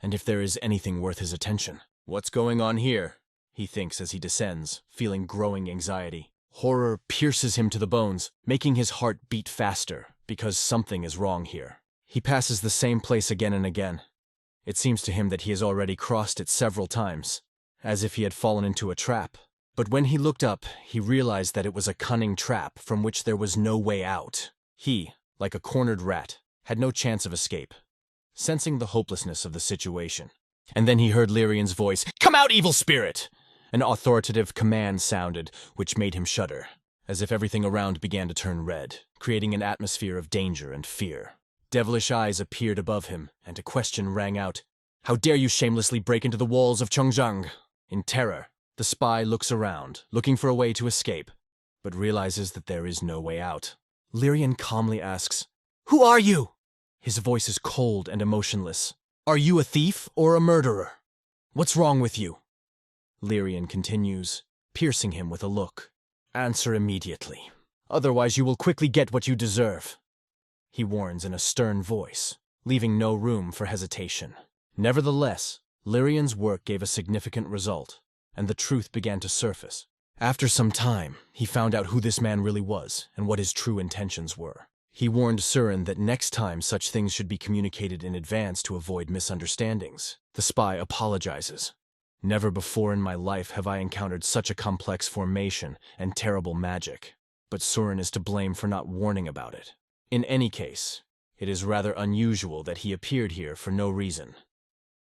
[SPEAKER 1] and if there is anything worth his attention. "What's going on here?" he thinks as he descends, feeling growing anxiety. Horror pierces him to the bones, making his heart beat faster, because something is wrong here. He passes the same place again and again. It seems to him that he has already crossed it several times, as if he had fallen into a trap. But when he looked up, he realized that it was a cunning trap from which there was no way out. He, like a cornered rat, had no chance of escape, sensing the hopelessness of the situation. And then he heard Lyrian's voice, "Come out, evil spirit!" An authoritative command sounded, which made him shudder, as if everything around began to turn red, creating an atmosphere of danger and fear. Devilish eyes appeared above him, and a question rang out, "How dare you shamelessly break into the walls of Chongjiang?" In terror, the spy looks around, looking for a way to escape, but realizes that there is no way out. Lyrian calmly asks, "Who are you?" His voice is cold and emotionless. "Are you a thief or a murderer? What's wrong with you?" Lyrian continues, piercing him with a look. "Answer immediately. Otherwise you will quickly get what you deserve," he warns in a stern voice, leaving no room for hesitation. Nevertheless, Lyrian's work gave a significant result, and the truth began to surface. After some time, he found out who this man really was and what his true intentions were. He warned Surin that next time such things should be communicated in advance to avoid misunderstandings. The spy apologizes. "Never before in my life have I encountered such a complex formation and terrible magic, but Surin is to blame for not warning about it. In any case, it is rather unusual that he appeared here for no reason."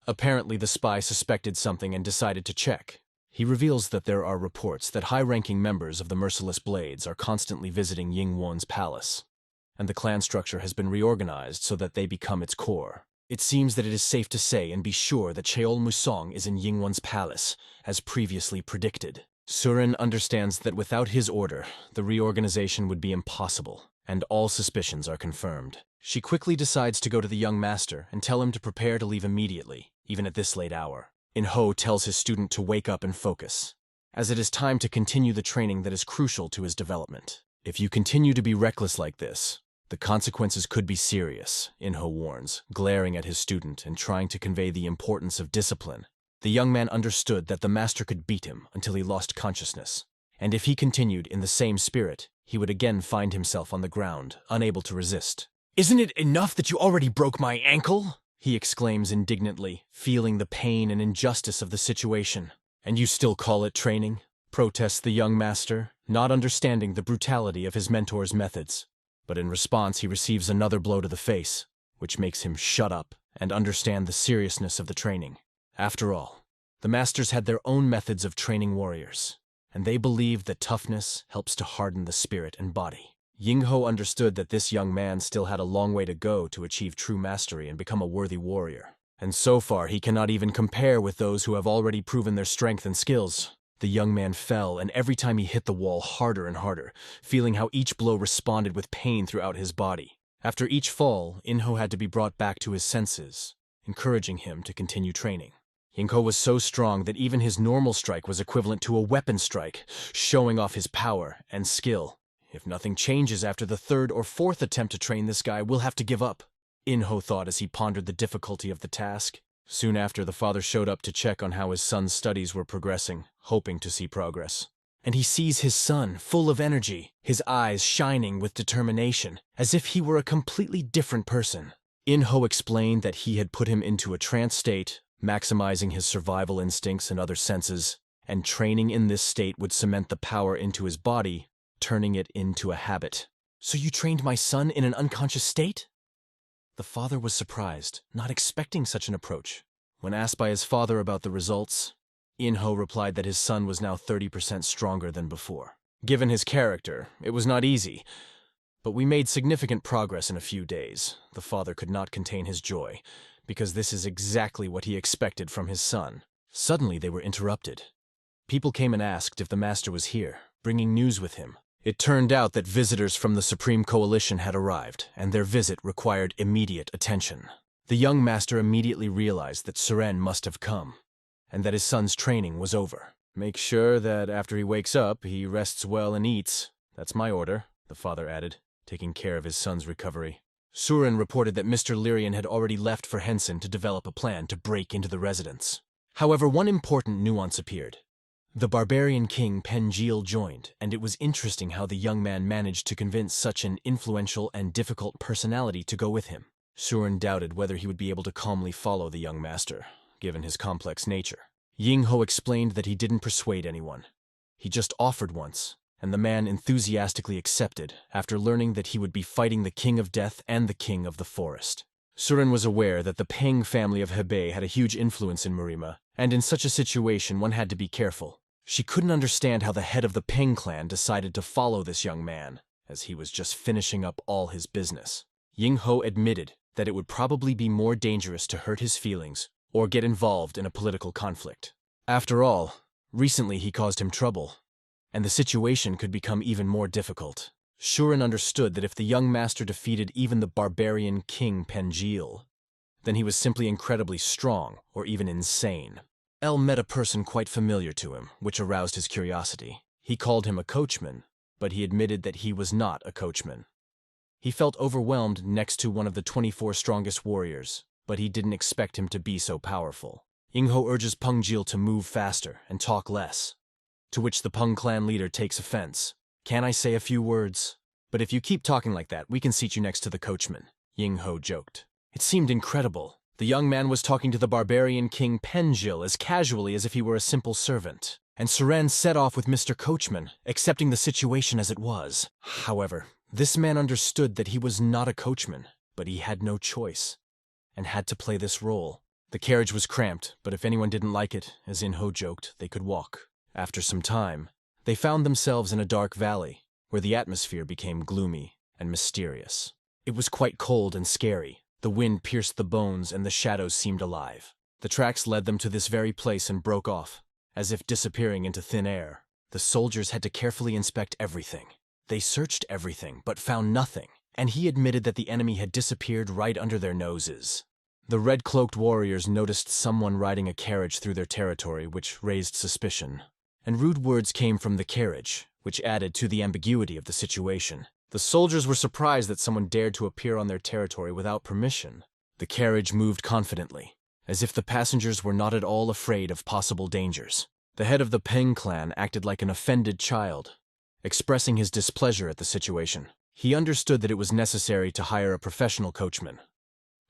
[SPEAKER 1] Apparently the spy suspected something and decided to check. He reveals that there are reports that high-ranking members of the Merciless Blades are constantly visiting Yingwon's palace, and the clan structure has been reorganized so that they become its core. It seems that it is safe to say and be sure that Cheol Musong is in Yingwon's palace, as previously predicted. Surin understands that without his order, the reorganization would be impossible, and all suspicions are confirmed. She quickly decides to go to the young master and tell him to prepare to leave immediately, even at this late hour. In-ho tells his student to wake up and focus, as it is time to continue the training that is crucial to his development. If you continue to be reckless like this, the consequences could be serious, In-ho warns, glaring at his student and trying to convey the importance of discipline. The young man understood that the master could beat him until he lost consciousness, and if he continued in the same spirit, he would again find himself on the ground, unable to resist. "Isn't it enough that you already broke my ankle?" he exclaims indignantly, feeling the pain and injustice of the situation. "And you still call it training?" protests the young master, not understanding the brutality of his mentor's methods. But in response, he receives another blow to the face, which makes him shut up and understand the seriousness of the training. After all, the masters had their own methods of training warriors, and they believed that toughness helps to harden the spirit and body. Ying-ho understood that this young man still had a long way to go to achieve true mastery and become a worthy warrior. And so far, he cannot even compare with those who have already proven their strength and skills. The young man fell, and every time he hit the wall harder and harder, feeling how each blow responded with pain throughout his body. After each fall, In-ho had to be brought back to his senses, encouraging him to continue training. Ying-ho was so strong that even his normal strike was equivalent to a weapon strike, showing off his power and skill. If nothing changes after the third or fourth attempt to train this guy, we'll have to give up, In-ho thought as he pondered the difficulty of the task. Soon after, the father showed up to check on how his son's studies were progressing, hoping to see progress. And he sees his son, full of energy, his eyes shining with determination, as if he were a completely different person. In-ho explained that he had put him into a trance state, maximizing his survival instincts and other senses, and training in this state would cement the power into his body, turning it into a habit. "So you trained my son in an unconscious state?" The father was surprised, not expecting such an approach. When asked by his father about the results, In-ho replied that his son was now 30% stronger than before. Given his character, it was not easy, but we made significant progress in a few days. The father could not contain his joy, because this is exactly what he expected from his son. Suddenly they were interrupted. People came and asked if the master was here, bringing news with him. It turned out that visitors from the Supreme Coalition had arrived, and their visit required immediate attention. The young master immediately realized that Suren must have come, and that his son's training was over. "Make sure that after he wakes up, he rests well and eats. That's my order," the father added, taking care of his son's recovery. Suren reported that Mr. Lyrian had already left for Henson to develop a plan to break into the residence. However, one important nuance appeared. The barbarian king Penjil joined, and it was interesting how the young man managed to convince such an influential and difficult personality to go with him. Suren doubted whether he would be able to calmly follow the young master, given his complex nature. Ying-ho explained that he didn't persuade anyone. He just offered once, and the man enthusiastically accepted after learning that he would be fighting the King of Death and the King of the Forest. Suren was aware that the Peng family of Hebei had a huge influence in Murima, and in such a situation one had to be careful. She couldn't understand how the head of the Peng clan decided to follow this young man, as he was just finishing up all his business. Ying-ho admitted that it would probably be more dangerous to hurt his feelings or get involved in a political conflict. After all, recently he caused him trouble, and the situation could become even more difficult. Suren understood that if the young master defeated even the barbarian King Penjil, then he was simply incredibly strong or even insane. El met a person quite familiar to him, which aroused his curiosity. He called him a coachman, but he admitted that he was not a coachman. He felt overwhelmed next to one of the 24 strongest warriors, but he didn't expect him to be so powerful. Ying-ho urges Penjil to move faster and talk less, to which the Peng clan leader takes offense. "Can I say a few words? But if you keep talking like that, we can seat you next to the coachman," Ying-ho joked. It seemed incredible. The young man was talking to the barbarian King Penjil as casually as if he were a simple servant, and Suren set off with Mr. Coachman, accepting the situation as it was. However, this man understood that he was not a coachman, but he had no choice, and had to play this role. The carriage was cramped, but if anyone didn't like it, as In-ho joked, they could walk. After some time, they found themselves in a dark valley, where the atmosphere became gloomy and mysterious. It was quite cold and scary. The wind pierced the bones and the shadows seemed alive. The tracks led them to this very place and broke off, as if disappearing into thin air. The soldiers had to carefully inspect everything. They searched everything, but found nothing, and he admitted that the enemy had disappeared right under their noses. The red-cloaked warriors noticed someone riding a carriage through their territory, which raised suspicion. And rude words came from the carriage, which added to the ambiguity of the situation. The soldiers were surprised that someone dared to appear on their territory without permission. The carriage moved confidently, as if the passengers were not at all afraid of possible dangers. The head of the Peng clan acted like an offended child, expressing his displeasure at the situation. He understood that it was necessary to hire a professional coachman,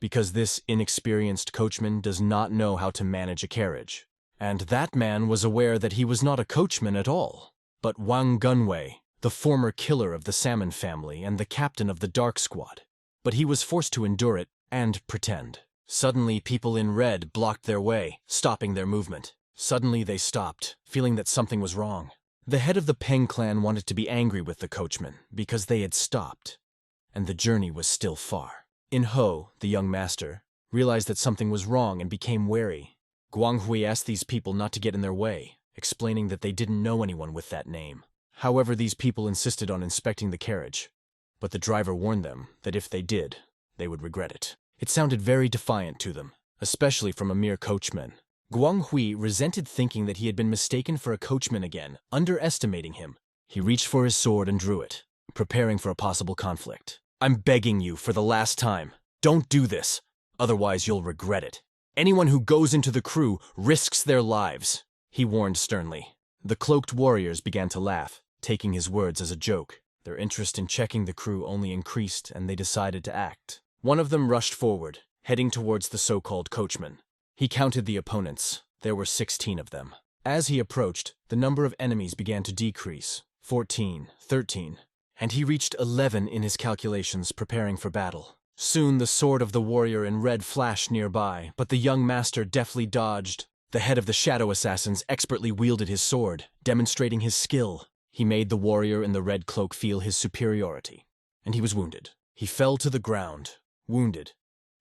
[SPEAKER 1] because this inexperienced coachman does not know how to manage a carriage. And that man was aware that he was not a coachman at all, but Wang Gunwei, the former killer of the Salmon family and the captain of the Dark Squad. But he was forced to endure it and pretend. Suddenly, people in red blocked their way, stopping their movement. Suddenly, they stopped, feeling that something was wrong. The head of the Peng clan wanted to be angry with the coachman because they had stopped, and the journey was still far. In-ho, the young master, realized that something was wrong and became wary. Guanghui asked these people not to get in their way, explaining that they didn't know anyone with that name. However, these people insisted on inspecting the carriage, but the driver warned them that if they did, they would regret it. It sounded very defiant to them, especially from a mere coachman. Guanghui resented thinking that he had been mistaken for a coachman again, underestimating him. He reached for his sword and drew it, preparing for a possible conflict. "I'm begging you for the last time, don't do this, otherwise you'll regret it. Anyone who goes into the crew risks their lives," he warned sternly. The cloaked warriors began to laugh, taking his words as a joke. Their interest in checking the crew only increased, and they decided to act. One of them rushed forward, heading towards the so-called coachman. He counted the opponents. There were 16 of them. As he approached, the number of enemies began to decrease. 14, 13, and he reached 11 in his calculations, preparing for battle. Soon the sword of the warrior in red flashed nearby, but the young master deftly dodged. The head of the shadow assassins expertly wielded his sword, demonstrating his skill. He made the warrior in the red cloak feel his superiority, and he was wounded. He fell to the ground, wounded,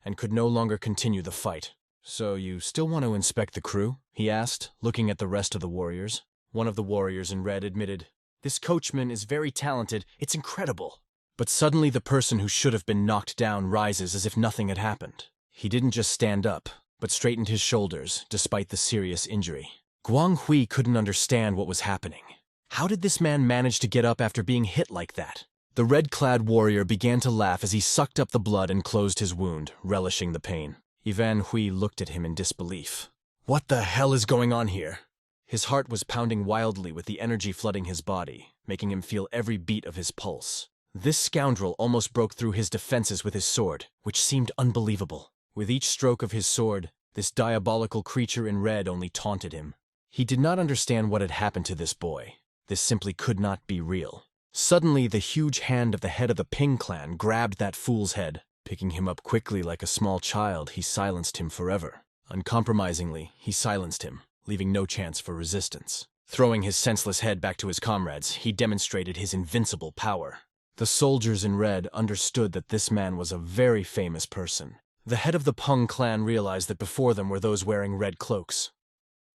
[SPEAKER 1] and could no longer continue the fight. "So you still want to inspect the crew?" he asked, looking at the rest of the warriors. One of the warriors in red admitted, "This coachman is very talented, it's incredible." But suddenly the person who should have been knocked down rises as if nothing had happened. He didn't just stand up, but straightened his shoulders, despite the serious injury. Guanghui couldn't understand what was happening. How did this man manage to get up after being hit like that? The red-clad warrior began to laugh as he sucked up the blood and closed his wound, relishing the pain. Ivan Hui looked at him in disbelief. What the hell is going on here? His heart was pounding wildly with the energy flooding his body, making him feel every beat of his pulse. This scoundrel almost broke through his defenses with his sword, which seemed unbelievable. With each stroke of his sword, this diabolical creature in red only taunted him. He did not understand what had happened to this boy. This simply could not be real. Suddenly, the huge hand of the head of the Ping clan grabbed that fool's head. Picking him up quickly like a small child, he silenced him forever. Uncompromisingly, he silenced him, leaving no chance for resistance. Throwing his senseless head back to his comrades, he demonstrated his invincible power. The soldiers in red understood that this man was a very famous person. The head of the Peng clan realized that before them were those wearing red cloaks.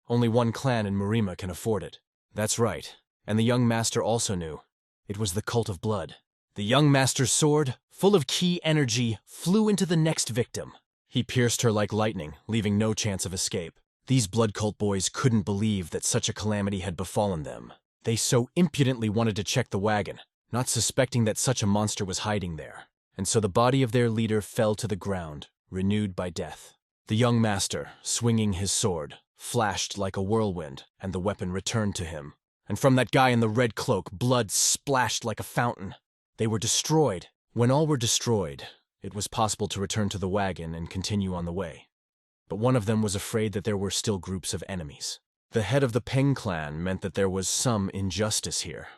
[SPEAKER 1] Only one clan in Murima can afford it. That's right, and the young master also knew. It was the cult of blood. The young master's sword, full of ki energy, flew into the next victim. He pierced her like lightning, leaving no chance of escape. These blood cult boys couldn't believe that such a calamity had befallen them. They so impudently wanted to check the wagon, not suspecting that such a monster was hiding there. And so the body of their leader fell to the ground, renewed by death. The young master, swinging his sword, flashed like a whirlwind, and the weapon returned to him. And from that guy in the red cloak, blood splashed like a fountain. They were destroyed. When all were destroyed, it was possible to return to the wagon and continue on the way. But one of them was afraid that there were still groups of enemies. The head of the Peng clan meant that there was some injustice here.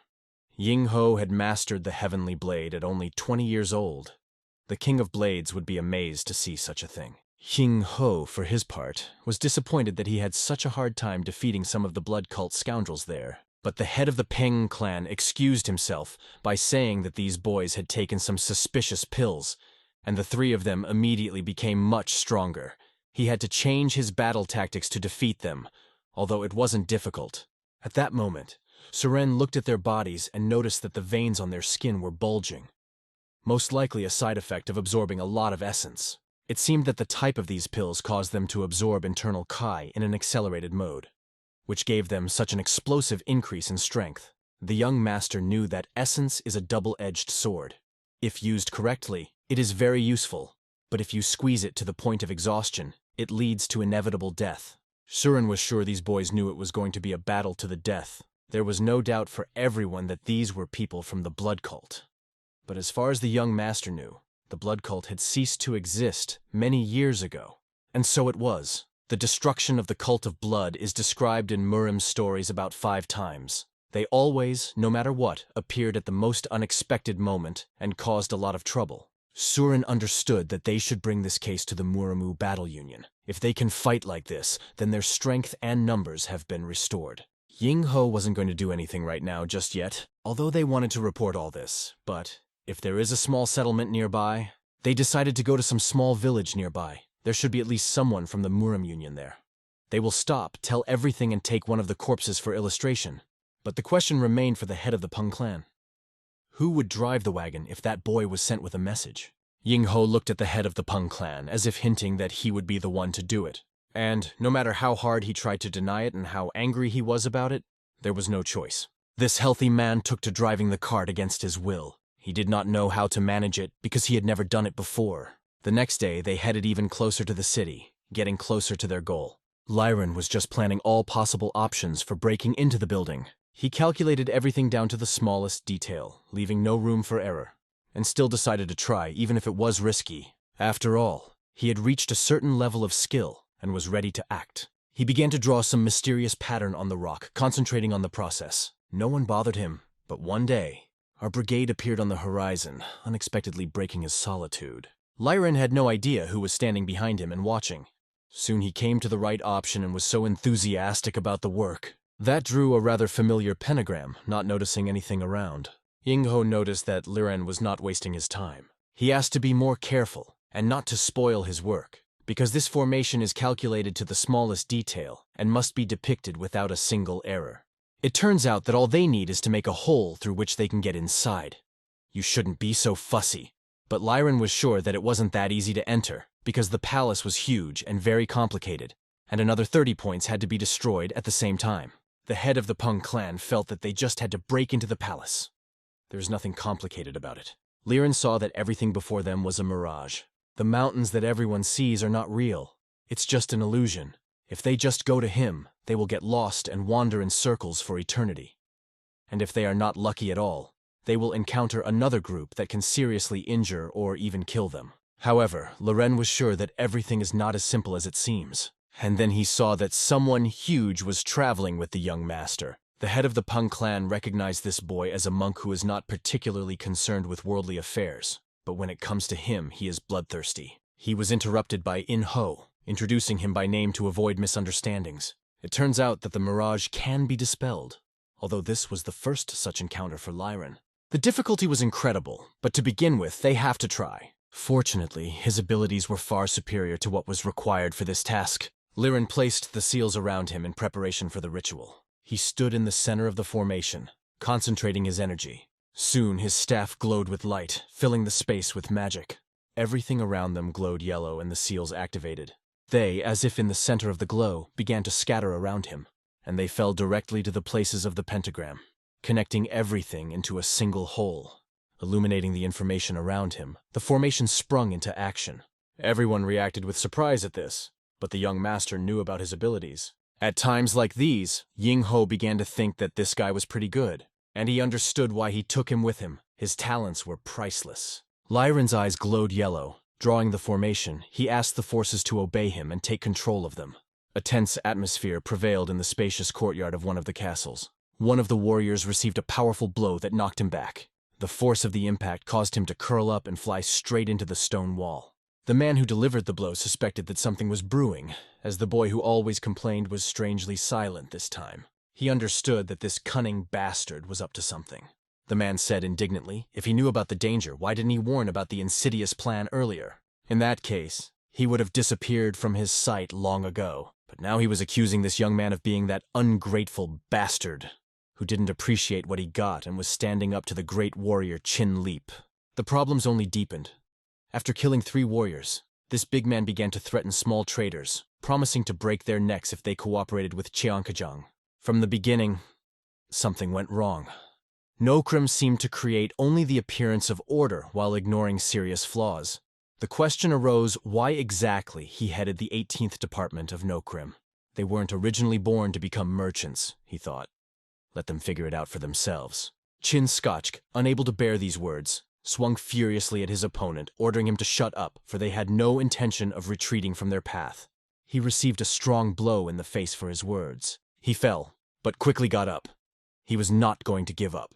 [SPEAKER 1] Ying-ho had mastered the heavenly blade at only 20 years old. The king of blades would be amazed to see such a thing. Ying Ho, for his part, was disappointed that he had such a hard time defeating some of the blood cult scoundrels there. But the head of the Peng clan excused himself by saying that these boys had taken some suspicious pills, and the three of them immediately became much stronger. He had to change his battle tactics to defeat them, although it wasn't difficult. At that moment, Suren looked at their bodies and noticed that the veins on their skin were bulging, most likely a side effect of absorbing a lot of essence. It seemed that the type of these pills caused them to absorb internal Kai in an accelerated mode, which gave them such an explosive increase in strength. The young master knew that essence is a double-edged sword. If used correctly, it is very useful, but if you squeeze it to the point of exhaustion, it leads to inevitable death. Suren was sure these boys knew it was going to be a battle to the death. There was no doubt for everyone that these were people from the blood cult. But as far as the young master knew, the blood cult had ceased to exist many years ago. And so it was. The destruction of the cult of blood is described in Murim's stories about 5 times. They always, no matter what, appeared at the most unexpected moment and caused a lot of trouble. Suren understood that they should bring this case to the Murimu Battle Union. If they can fight like this, then their strength and numbers have been restored. Ying Ho wasn't going to do anything right now just yet, although they wanted to report all this. But if there is a small settlement nearby, they decided to go to some small village nearby. There should be at least someone from the Murim Union there. They will stop, tell everything, and take one of the corpses for illustration. But the question remained for the head of the Peng clan. Who would drive the wagon if that boy was sent with a message? Ying Ho looked at the head of the Peng clan, as if hinting that he would be the one to do it. And no matter how hard he tried to deny it and how angry he was about it, there was no choice. This healthy man took to driving the cart against his will. He did not know how to manage it because he had never done it before. The next day, they headed even closer to the city, getting closer to their goal. Lyron was just planning all possible options for breaking into the building. He calculated everything down to the smallest detail, leaving no room for error, and still decided to try, even if it was risky. After all, he had reached a certain level of skill and was ready to act. He began to draw some mysterious pattern on the rock, concentrating on the process. No one bothered him, but one day, our brigade appeared on the horizon, unexpectedly breaking his solitude. Lyron had no idea who was standing behind him and watching. Soon he came to the right option and was so enthusiastic about the work. That drew a rather familiar pentagram, not noticing anything around. Ying Ho noticed that Lyron was not wasting his time. He asked to be more careful and not to spoil his work, because this formation is calculated to the smallest detail and must be depicted without a single error. It turns out that all they need is to make a hole through which they can get inside. You shouldn't be so fussy. But Lyron was sure that it wasn't that easy to enter, because the palace was huge and very complicated, and another 30 points had to be destroyed at the same time. The head of the Peng clan felt that they just had to break into the palace. There's nothing complicated about it. Lyron saw that everything before them was a mirage. The mountains that everyone sees are not real. It's just an illusion. If they just go to him, they will get lost and wander in circles for eternity. And if they are not lucky at all, they will encounter another group that can seriously injure or even kill them. However, Loren was sure that everything is not as simple as it seems. And then he saw that someone huge was traveling with the young master. The head of the Peng clan recognized this boy as a monk who is not particularly concerned with worldly affairs, but when it comes to him, he is bloodthirsty. He was interrupted by In Ho, introducing him by name to avoid misunderstandings. It turns out that the mirage can be dispelled, although this was the first such encounter for Lyron. The difficulty was incredible, but to begin with, they have to try. Fortunately, his abilities were far superior to what was required for this task. Lyron placed the seals around him in preparation for the ritual. He stood in the center of the formation, concentrating his energy. Soon his staff glowed with light, filling the space with magic. Everything around them glowed yellow and the seals activated. They, as if in the center of the glow, began to scatter around him, and they fell directly to the places of the pentagram, connecting everything into a single whole. Illuminating the information around him, the formation sprung into action. Everyone reacted with surprise at this, but the young master knew about his abilities. At times like these, Ying Ho began to think that this guy was pretty good, and he understood why he took him with him. His talents were priceless. Lyron's eyes glowed yellow. Drawing the formation, he asked the forces to obey him and take control of them. A tense atmosphere prevailed in the spacious courtyard of one of the castles. One of the warriors received a powerful blow that knocked him back. The force of the impact caused him to curl up and fly straight into the stone wall. The man who delivered the blow suspected that something was brewing, as the boy who always complained was strangely silent this time. He understood that this cunning bastard was up to something. The man said indignantly, if he knew about the danger, why didn't he warn about the insidious plan earlier? In that case, he would have disappeared from his sight long ago. But now he was accusing this young man of being that ungrateful bastard who didn't appreciate what he got and was standing up to the great warrior Chin Leap. The problems only deepened. After killing 3 warriors, this big man began to threaten small traders, promising to break their necks if they cooperated with Cheonkajang. From the beginning, something went wrong. Nokrim seemed to create only the appearance of order while ignoring serious flaws. The question arose why exactly he headed the 18th Department of Nokrim. They weren't originally born to become merchants, he thought. Let them figure it out for themselves. Chin Scotch, unable to bear these words, swung furiously at his opponent, ordering him to shut up, for they had no intention of retreating from their path. He received a strong blow in the face for his words. He fell, but quickly got up. He was not going to give up.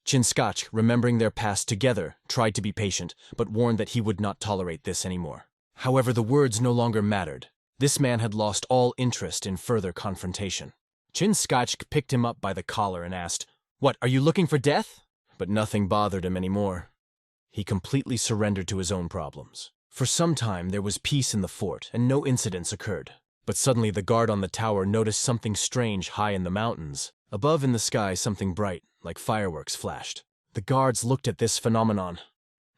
[SPEAKER 1] Chin Scotch, remembering their past together, tried to be patient, but warned that he would not tolerate this anymore. However, the words no longer mattered. This man had lost all interest in further confrontation. Chin Scotch picked him up by the collar and asked, "What, are you looking for death?" But nothing bothered him anymore. He completely surrendered to his own problems. For some time there was peace in the fort, and no incidents occurred. But suddenly the guard on the tower noticed something strange high in the mountains. Above in the sky, something bright, like fireworks, flashed. The guards looked at this phenomenon,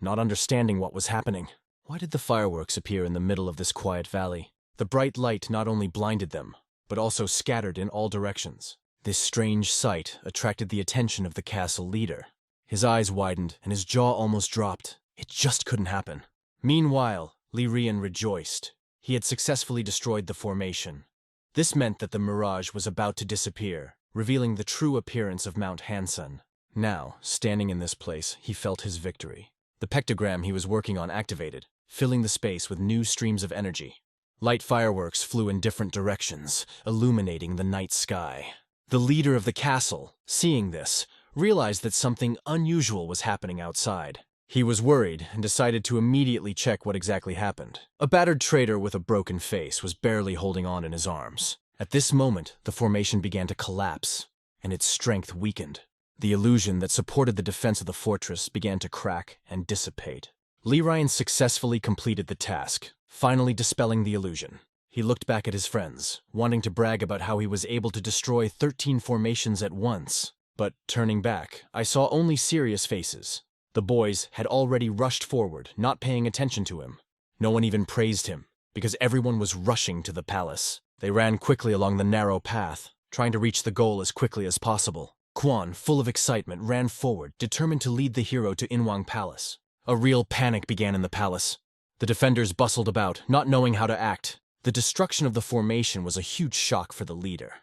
[SPEAKER 1] not understanding what was happening. Why did the fireworks appear in the middle of this quiet valley? The bright light not only blinded them, but also scattered in all directions. This strange sight attracted the attention of the castle leader. His eyes widened, and his jaw almost dropped. It just couldn't happen. Meanwhile, Li Rian rejoiced. He had successfully destroyed the formation. This meant that the mirage was about to disappear, revealing the true appearance of Mount Hansun. Now, standing in this place, he felt his victory. The pectogram he was working on activated, filling the space with new streams of energy. Light fireworks flew in different directions, illuminating the night sky. The leader of the castle, seeing this, realized that something unusual was happening outside. He was worried and decided to immediately check what exactly happened. A battered traitor with a broken face was barely holding on in his arms. At this moment, the formation began to collapse, and its strength weakened. The illusion that supported the defense of the fortress began to crack and dissipate. Li Ryan successfully completed the task, finally dispelling the illusion. He looked back at his friends, wanting to brag about how he was able to destroy 13 formations at once. But turning back, I saw only serious faces. The boys had already rushed forward, not paying attention to him. No one even praised him, because everyone was rushing to the palace. They ran quickly along the narrow path, trying to reach the goal as quickly as possible. Quan, full of excitement, ran forward, determined to lead the hero to Inwang Palace. A real panic began in the palace. The defenders bustled about, not knowing how to act. The destruction of the formation was a huge shock for the leader,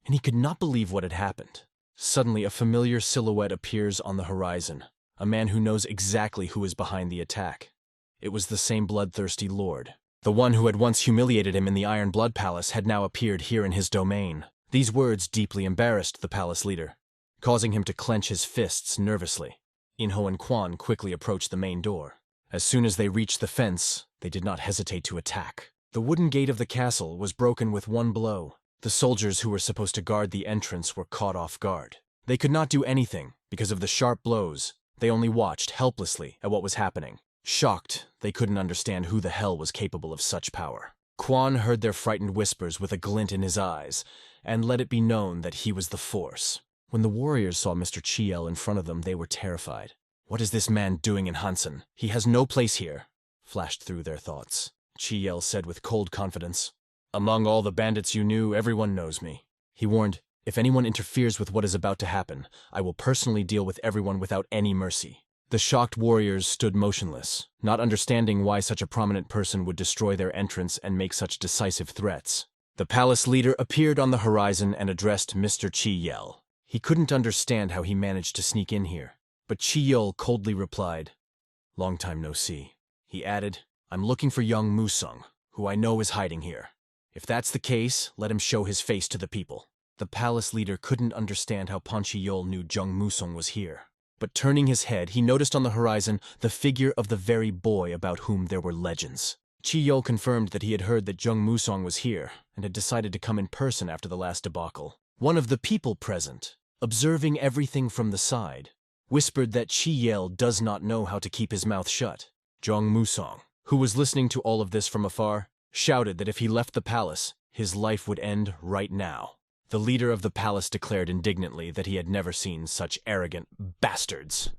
[SPEAKER 1] and he could not believe what had happened. Suddenly, a familiar silhouette appears on the horizon, a man who knows exactly who is behind the attack. It was the same bloodthirsty lord. The one who had once humiliated him in the Iron Blood Palace had now appeared here in his domain. These words deeply embarrassed the palace leader, causing him to clench his fists nervously. Inho and Quan quickly approached the main door. As soon as they reached the fence, they did not hesitate to attack. The wooden gate of the castle was broken with one blow. The soldiers who were supposed to guard the entrance were caught off guard. They could not do anything because of the sharp blows. They only watched helplessly at what was happening. Shocked, they couldn't understand who the hell was capable of such power. Quan heard their frightened whispers with a glint in his eyes, and let it be known that he was the force. When the warriors saw Mr. Chiel in front of them, they were terrified. "What is this man doing in Hansun? He has no place here," flashed through their thoughts. Chiel said with cold confidence, "Among all the bandits you knew, everyone knows me." He warned, "If anyone interferes with what is about to happen, I will personally deal with everyone without any mercy." The shocked warriors stood motionless, not understanding why such a prominent person would destroy their entrance and make such decisive threats. The palace leader appeared on the horizon and addressed Mr. Chi-Yel. He couldn't understand how he managed to sneak in here, but Chi-Yel coldly replied, "Long time no see." He added, "I'm looking for young Musung, who I know is hiding here. If that's the case, let him show his face to the people." The palace leader couldn't understand how Pan Chi-Yol knew Jung Musung was here. But turning his head, he noticed on the horizon the figure of the very boy about whom there were legends. Chi-Yol confirmed that he had heard that Jung Musong was here, and had decided to come in person after the last debacle. One of the people present, observing everything from the side, whispered that Chi-Yel does not know how to keep his mouth shut. Jung Musong, who was listening to all of this from afar, shouted that if he left the palace, his life would end right now. The leader of the palace declared indignantly that he had never seen such arrogant bastards.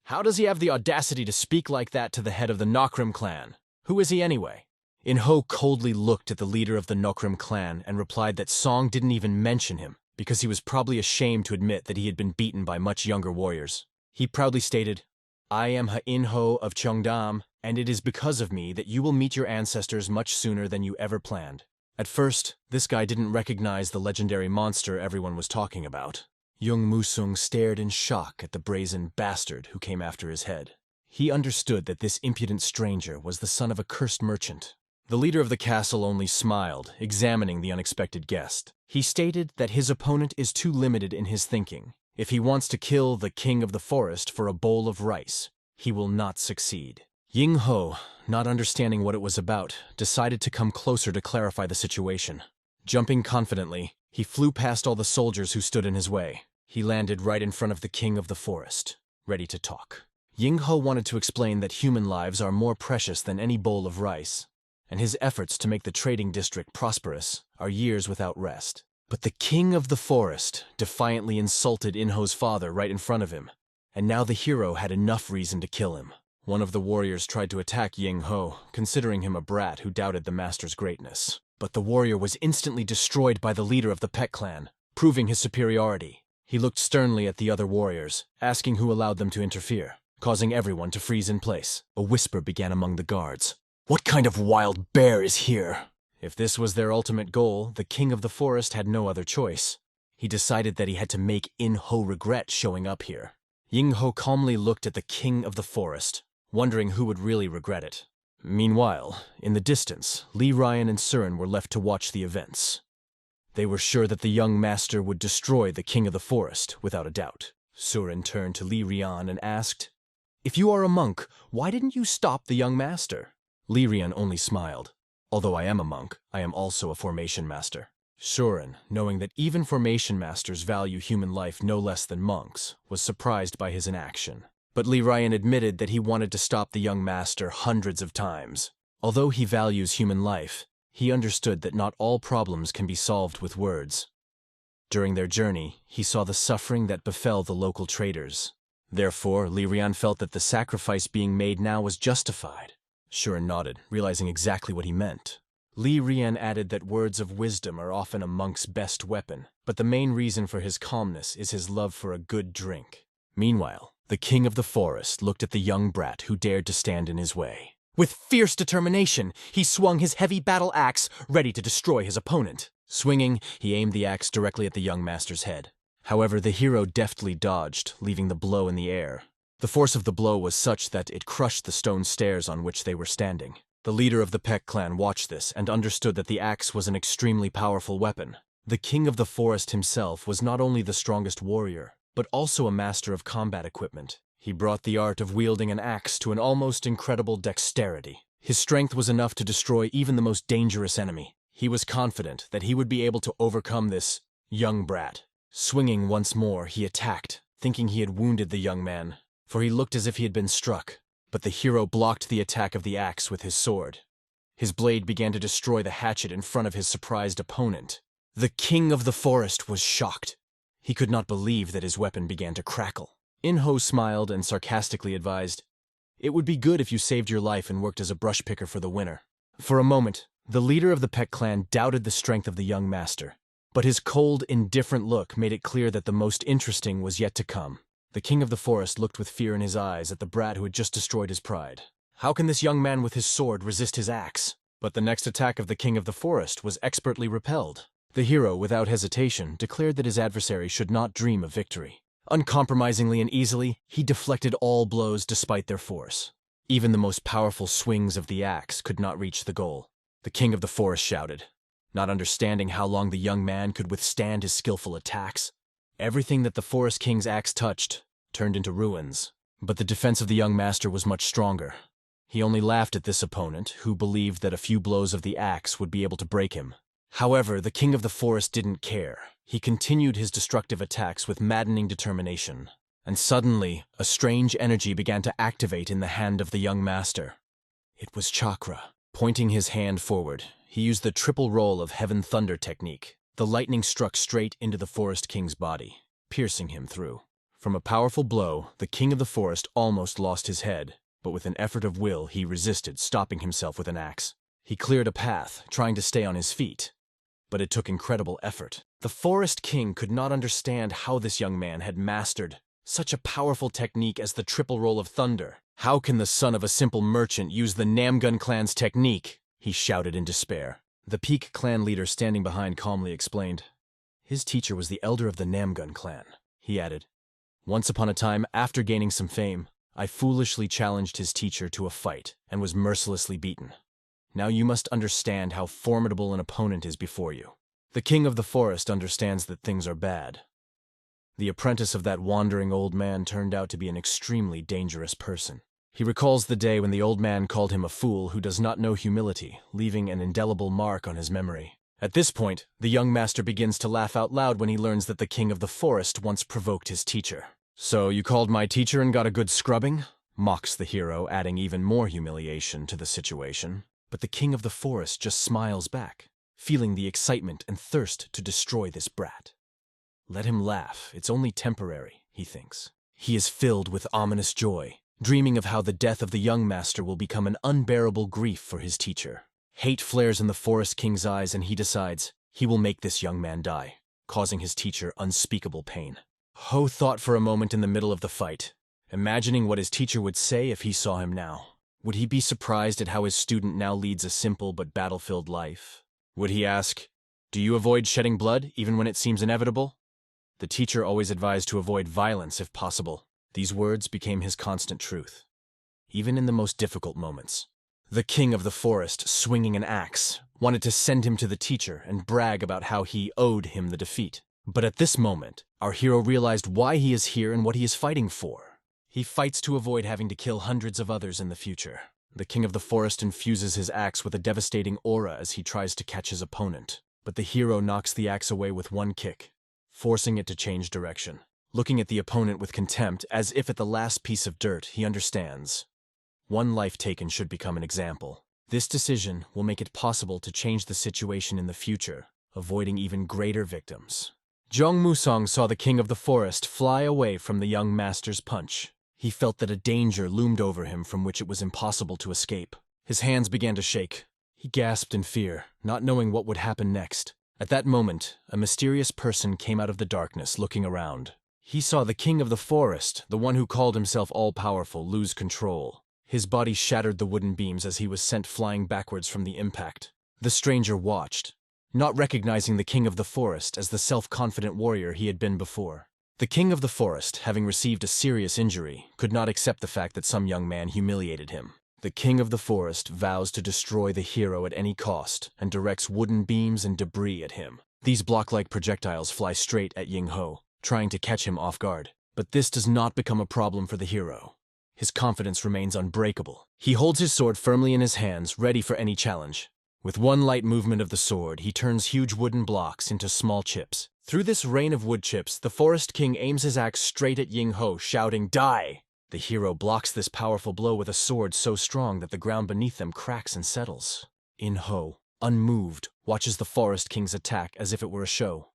[SPEAKER 1] How does he have the audacity to speak like that to the head of the Nokrim clan? Who is he anyway? In-ho coldly looked at the leader of the Nokrim clan and replied that Song didn't even mention him because he was probably ashamed to admit that he had been beaten by much younger warriors. He proudly stated, "I am Ha-In-ho of Cheongdam, and it is because of me that you will meet your ancestors much sooner than you ever planned." At first, this guy didn't recognize the legendary monster everyone was talking about. Jung Musung stared in shock at the brazen bastard who came after his head. He understood that this impudent stranger was the son of a cursed merchant. The leader of the castle only smiled, examining the unexpected guest. He stated that his opponent is too limited in his thinking. If he wants to kill the king of the forest for a bowl of rice, he will not succeed. Ying-ho, not understanding what it was about, decided to come closer to clarify the situation. Jumping confidently, he flew past all the soldiers who stood in his way. He landed right in front of the king of the forest, ready to talk. Ying-ho wanted to explain that human lives are more precious than any bowl of rice, and his efforts to make the trading district prosperous are years without rest. But the king of the forest defiantly insulted In-ho's father right in front of him, and now the hero had enough reason to kill him. One of the warriors tried to attack Ying-ho, considering him a brat who doubted the master's greatness. But the warrior was instantly destroyed by the leader of the Pet clan, proving his superiority. He looked sternly at the other warriors, asking who allowed them to interfere, causing everyone to freeze in place. A whisper began among the guards. "What kind of wild bear is here?" If this was their ultimate goal, the king of the forest had no other choice. He decided that he had to make In-ho regret showing up here. Ying-ho calmly looked at the king of the forest, wondering who would really regret it. Meanwhile, in the distance, Li Ryan and Surin were left to watch the events. They were sure that the young master would destroy the king of the forest, without a doubt. Surin turned to Li Ryan and asked, "If you are a monk, why didn't you stop the young master?" Li Ryan only smiled. "Although I am a monk, I am also a formation master." Surin, knowing that even formation masters value human life no less than monks, was surprised by his inaction. But Li Ryan admitted that he wanted to stop the young master hundreds of times. Although he values human life, he understood that not all problems can be solved with words. During their journey, he saw the suffering that befell the local traders. Therefore, Li Ryan felt that the sacrifice being made now was justified. Surin nodded, realizing exactly what he meant. Li Ryan added that words of wisdom are often a monk's best weapon, but the main reason for his calmness is his love for a good drink. Meanwhile, the king of the forest looked at the young brat who dared to stand in his way. With fierce determination, he swung his heavy battle axe, ready to destroy his opponent. Swinging, he aimed the axe directly at the young master's head. However, the hero deftly dodged, leaving the blow in the air. The force of the blow was such that it crushed the stone stairs on which they were standing. The leader of the Peck clan watched this and understood that the axe was an extremely powerful weapon. The king of the forest himself was not only the strongest warrior, but also a master of combat equipment. He brought the art of wielding an axe to an almost incredible dexterity. His strength was enough to destroy even the most dangerous enemy. He was confident that he would be able to overcome this young brat. Swinging once more, he attacked, thinking he had wounded the young man, for he looked as if he had been struck. But the hero blocked the attack of the axe with his sword. His blade began to destroy the hatchet in front of his surprised opponent. The king of the forest was shocked. He could not believe that his weapon began to crackle. In-ho smiled and sarcastically advised, "It would be good if you saved your life and worked as a brush picker for the winter." For a moment, the leader of the Peck clan doubted the strength of the young master, but his cold, indifferent look made it clear that the most interesting was yet to come. The king of the forest looked with fear in his eyes at the brat who had just destroyed his pride. How can this young man with his sword resist his axe? But the next attack of the king of the forest was expertly repelled. The hero, without hesitation, declared that his adversary should not dream of victory. Uncompromisingly and easily, he deflected all blows despite their force. Even the most powerful swings of the axe could not reach the goal. The king of the forest shouted, not understanding how long the young man could withstand his skillful attacks. Everything that the forest king's axe touched turned into ruins. But the defense of the young master was much stronger. He only laughed at this opponent, who believed that a few blows of the axe would be able to break him. However, the king of the forest didn't care. He continued his destructive attacks with maddening determination. And suddenly, a strange energy began to activate in the hand of the young master. It was chakra. Pointing his hand forward, he used the triple roll of heaven thunder technique. The lightning struck straight into the forest king's body, piercing him through. From a powerful blow, the king of the forest almost lost his head, but with an effort of will he resisted, stopping himself with an axe. He cleared a path, trying to stay on his feet, but it took incredible effort. The forest king could not understand how this young man had mastered such a powerful technique as the triple roll of thunder. How can the son of a simple merchant use the Namgun clan's technique? He shouted in despair. The Peak clan leader standing behind calmly explained. His teacher was the elder of the Namgun clan, he added. Once upon a time, after gaining some fame, I foolishly challenged his teacher to a fight and was mercilessly beaten. Now you must understand how formidable an opponent is before you. The king of the forest understands that things are bad. The apprentice of that wandering old man turned out to be an extremely dangerous person. He recalls the day when the old man called him a fool who does not know humility, leaving an indelible mark on his memory. At this point, the young master begins to laugh out loud when he learns that the king of the forest once provoked his teacher. So you called my teacher and got a good scrubbing? Mocks the hero, adding even more humiliation to the situation. But the king of the forest just smiles back, feeling the excitement and thirst to destroy this brat. Let him laugh, it's only temporary, he thinks. He is filled with ominous joy, dreaming of how the death of the young master will become an unbearable grief for his teacher. Hate flares in the forest king's eyes and he decides he will make this young man die, causing his teacher unspeakable pain. Ho thought for a moment in the middle of the fight, imagining what his teacher would say if he saw him now. Would he be surprised at how his student now leads a simple but battle-filled life? Would he ask, "Do you avoid shedding blood even when it seems inevitable?" The teacher always advised to avoid violence if possible. These words became his constant truth, even in the most difficult moments. The king of the forest, swinging an axe, wanted to send him to the teacher and brag about how he owed him the defeat. But at this moment, our hero realized why he is here and what he is fighting for. He fights to avoid having to kill hundreds of others in the future. The king of the forest infuses his axe with a devastating aura as he tries to catch his opponent. But the hero knocks the axe away with one kick, forcing it to change direction. Looking at the opponent with contempt, as if at the last piece of dirt, he understands. One life taken should become an example. This decision will make it possible to change the situation in the future, avoiding even greater victims. Zhong Musong saw the king of the forest fly away from the young master's punch. He felt that a danger loomed over him from which it was impossible to escape. His hands began to shake. He gasped in fear, not knowing what would happen next. At that moment, a mysterious person came out of the darkness, looking around. He saw the king of the forest, the one who called himself all-powerful, lose control. His body shattered the wooden beams as he was sent flying backwards from the impact. The stranger watched, not recognizing the king of the forest as the self-confident warrior he had been before. The king of the forest, having received a serious injury, could not accept the fact that some young man humiliated him. The king of the forest vows to destroy the hero at any cost and directs wooden beams and debris at him. These block-like projectiles fly straight at Ying Ho, trying to catch him off guard. But this does not become a problem for the hero. His confidence remains unbreakable. He holds his sword firmly in his hands, ready for any challenge. With one light movement of the sword, he turns huge wooden blocks into small chips. Through this rain of wood chips, the forest king aims his axe straight at Ying Ho, shouting, "Die!" The hero blocks this powerful blow with a sword so strong that the ground beneath them cracks and settles. Ying Ho, unmoved, watches the forest king's attack as if it were a show,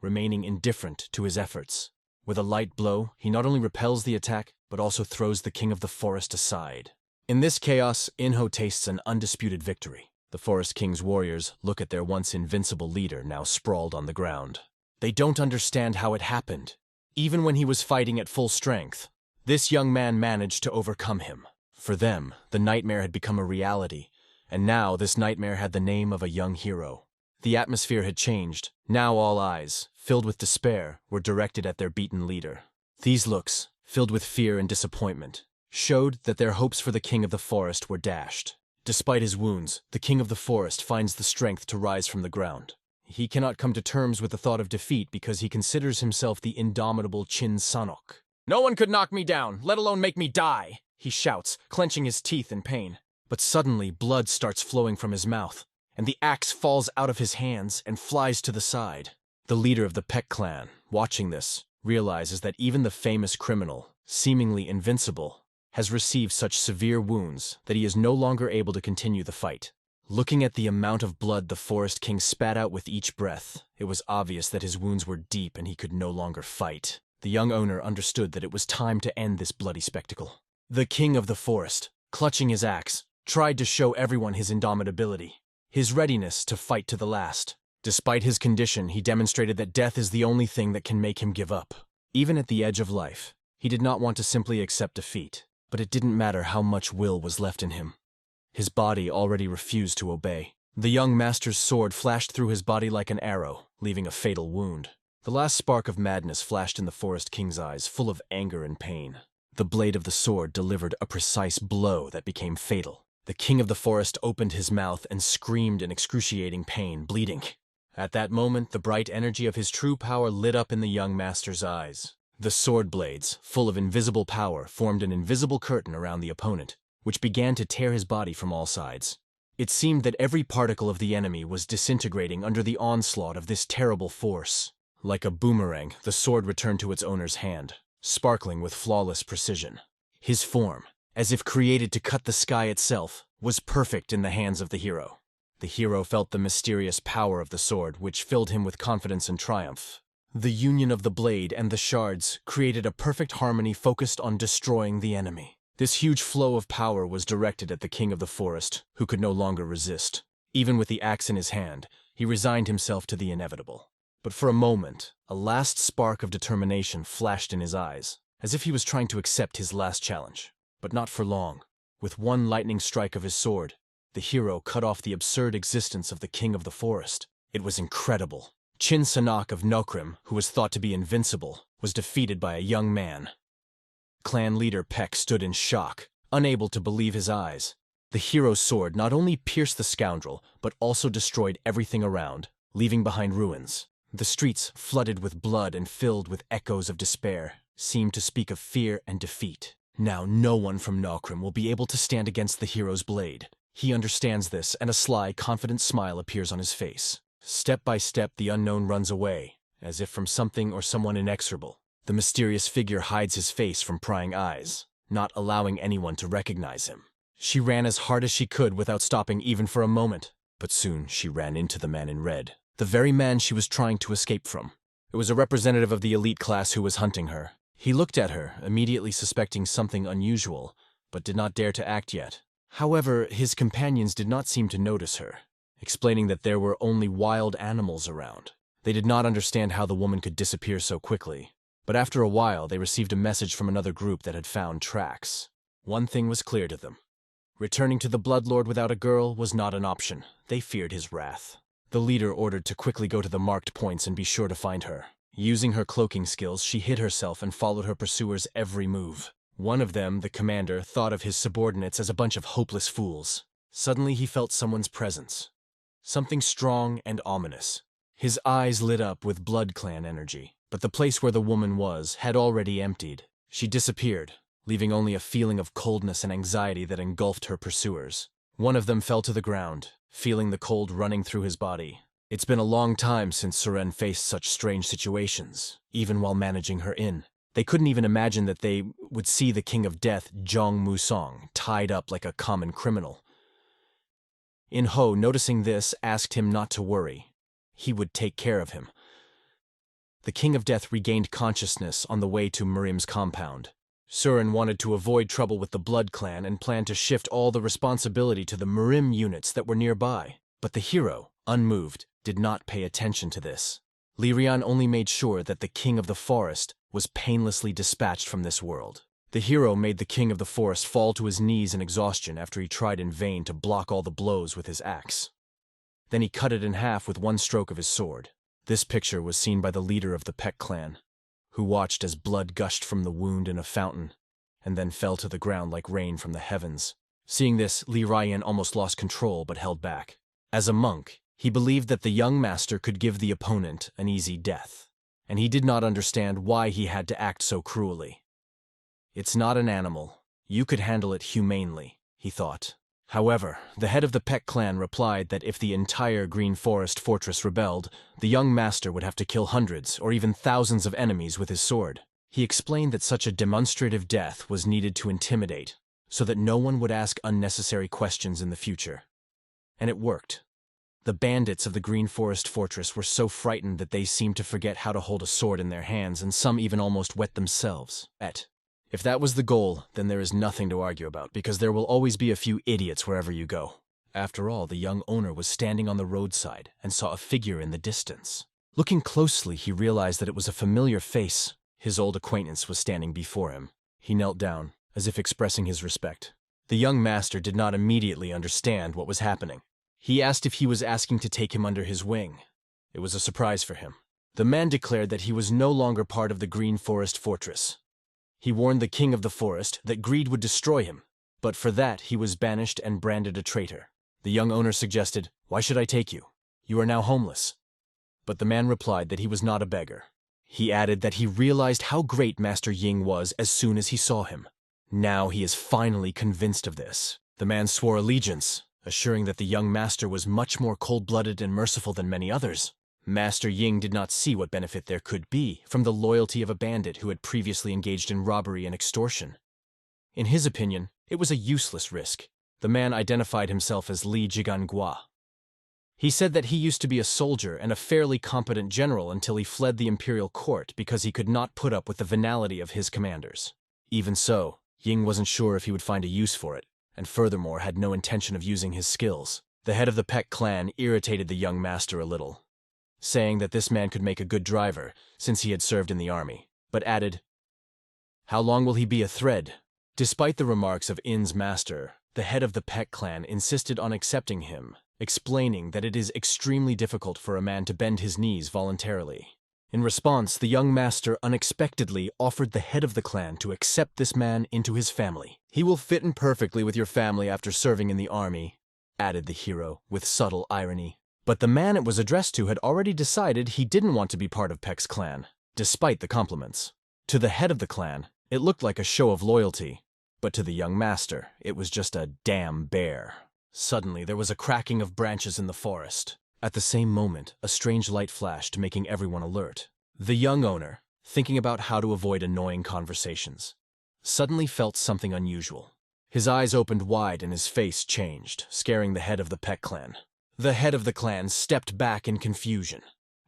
[SPEAKER 1] remaining indifferent to his efforts. With a light blow, he not only repels the attack, but also throws the king of the forest aside. In this chaos, Ying Ho tastes an undisputed victory. The forest king's warriors look at their once invincible leader now sprawled on the ground. They don't understand how it happened. Even when he was fighting at full strength, this young man managed to overcome him. For them, the nightmare had become a reality, and now this nightmare had the name of a young hero. The atmosphere had changed. Now all eyes, filled with despair, were directed at their beaten leader. These looks, filled with fear and disappointment, showed that their hopes for the king of the forest were dashed. Despite his wounds, the king of the forest finds the strength to rise from the ground. He cannot come to terms with the thought of defeat because he considers himself the indomitable Chin Sanok. No one could knock me down, let alone make me die, he shouts, clenching his teeth in pain. But suddenly, blood starts flowing from his mouth, and the axe falls out of his hands and flies to the side. The leader of the Peck clan, watching this, realizes that even the famous criminal, seemingly invincible, has received such severe wounds that he is no longer able to continue the fight. Looking at the amount of blood the Forest King spat out with each breath, it was obvious that his wounds were deep and he could no longer fight. The young owner understood that it was time to end this bloody spectacle. The king of the forest, clutching his axe, tried to show everyone his indomitability, his readiness to fight to the last. Despite his condition, he demonstrated that death is the only thing that can make him give up. Even at the edge of life, he did not want to simply accept defeat, but it didn't matter how much will was left in him. His body already refused to obey. The young master's sword flashed through his body like an arrow, leaving a fatal wound. The last spark of madness flashed in the Forest King's eyes, full of anger and pain. The blade of the sword delivered a precise blow that became fatal. The king of the forest opened his mouth and screamed in excruciating pain, bleeding. At that moment, the bright energy of his true power lit up in the young master's eyes. The sword blades, full of invisible power, formed an invisible curtain around the opponent, which began to tear his body from all sides. It seemed that every particle of the enemy was disintegrating under the onslaught of this terrible force. Like a boomerang, the sword returned to its owner's hand, sparkling with flawless precision. His form, as if created to cut the sky itself, was perfect in the hands of the hero. The hero felt the mysterious power of the sword, which filled him with confidence and triumph. The union of the blade and the shards created a perfect harmony focused on destroying the enemy. This huge flow of power was directed at the king of the forest, who could no longer resist. Even with the axe in his hand, he resigned himself to the inevitable. But for a moment, a last spark of determination flashed in his eyes, as if he was trying to accept his last challenge. But not for long. With one lightning strike of his sword, the hero cut off the absurd existence of the king of the forest. It was incredible. Chin Sanak of Nokrim, who was thought to be invincible, was defeated by a young man. Clan leader Peck stood in shock, unable to believe his eyes. The hero's sword not only pierced the scoundrel, but also destroyed everything around, leaving behind ruins. The streets, flooded with blood and filled with echoes of despair, seemed to speak of fear and defeat. Now no one from Nokrim will be able to stand against the hero's blade. He understands this, and a sly, confident smile appears on his face. Step by step, the unknown runs away, as if from something or someone inexorable. The mysterious figure hides his face from prying eyes, not allowing anyone to recognize him. She ran as hard as she could without stopping even for a moment, but soon she ran into the man in red, the very man she was trying to escape from. It was a representative of the elite class who was hunting her. He looked at her, immediately suspecting something unusual, but did not dare to act yet. However, his companions did not seem to notice her, explaining that there were only wild animals around. They did not understand how the woman could disappear so quickly. But after a while, they received a message from another group that had found tracks. One thing was clear to them. Returning to the Bloodlord without a girl was not an option. They feared his wrath. The leader ordered to quickly go to the marked points and be sure to find her. Using her cloaking skills, she hid herself and followed her pursuers' every move. One of them, the commander, thought of his subordinates as a bunch of hopeless fools. Suddenly he felt someone's presence. Something strong and ominous. His eyes lit up with Blood Clan energy. But the place where the woman was had already emptied. She disappeared, leaving only a feeling of coldness and anxiety that engulfed her pursuers. One of them fell to the ground, feeling the cold running through his body. It's been a long time since Suren faced such strange situations, even while managing her inn. They couldn't even imagine that they would see the King of Death, Zhong Musong, tied up like a common criminal. In Ho, noticing this, asked him not to worry. He would take care of him. The King of Death regained consciousness on the way to Murim's compound. Suren wanted to avoid trouble with the Blood Clan and planned to shift all the responsibility to the Murim units that were nearby. But the hero, unmoved, did not pay attention to this. Lyrian only made sure that the King of the Forest was painlessly dispatched from this world. The hero made the King of the Forest fall to his knees in exhaustion after he tried in vain to block all the blows with his axe. Then he cut it in half with one stroke of his sword. This picture was seen by the leader of the Peck clan, who watched as blood gushed from the wound in a fountain, and then fell to the ground like rain from the heavens. Seeing this, Li Ryan almost lost control but held back. As a monk, he believed that the young master could give the opponent an easy death, and he did not understand why he had to act so cruelly. It's not an animal. You could handle it humanely, he thought. However, the head of the Peck clan replied that if the entire Green Forest fortress rebelled, the young master would have to kill hundreds or even thousands of enemies with his sword. He explained that such a demonstrative death was needed to intimidate, so that no one would ask unnecessary questions in the future. And it worked. The bandits of the Green Forest fortress were so frightened that they seemed to forget how to hold a sword in their hands, and some even almost wet themselves. If that was the goal, then there is nothing to argue about, because there will always be a few idiots wherever you go. After all, the young owner was standing on the roadside and saw a figure in the distance. Looking closely, he realized that it was a familiar face. His old acquaintance was standing before him. He knelt down, as if expressing his respect. The young master did not immediately understand what was happening. He asked if he was asking to take him under his wing. It was a surprise for him. The man declared that he was no longer part of the Green Forest fortress. He warned the king of the forest that greed would destroy him, but for that he was banished and branded a traitor. The young owner suggested, "Why should I take you? You are now homeless." But the man replied that he was not a beggar. He added that he realized how great Master Ying was as soon as he saw him. Now he is finally convinced of this. The man swore allegiance, assuring that the young master was much more cold-blooded and merciful than many others. Master Ying did not see what benefit there could be from the loyalty of a bandit who had previously engaged in robbery and extortion. In his opinion, it was a useless risk. The man identified himself as Li Jigangua. He said that he used to be a soldier and a fairly competent general until he fled the imperial court because he could not put up with the venality of his commanders. Even so, Ying wasn't sure if he would find a use for it, and furthermore had no intention of using his skills. The head of the Peck clan irritated the young master a little, saying that this man could make a good driver since he had served in the army, but added, "How long will he be a thread?" Despite the remarks of In's master, the head of the Peck clan insisted on accepting him, explaining that it is extremely difficult for a man to bend his knees voluntarily. In response, the young master unexpectedly offered the head of the clan to accept this man into his family. "He will fit in perfectly with your family after serving in the army," added the hero with subtle irony. But the man it was addressed to had already decided he didn't want to be part of Peck's clan, despite the compliments. To the head of the clan, it looked like a show of loyalty, but to the young master, it was just a damn bear. Suddenly, there was a cracking of branches in the forest. At the same moment, a strange light flashed, making everyone alert. The young owner, thinking about how to avoid annoying conversations, suddenly felt something unusual. His eyes opened wide and his face changed, scaring the head of the Peck clan. The head of the clan stepped back in confusion,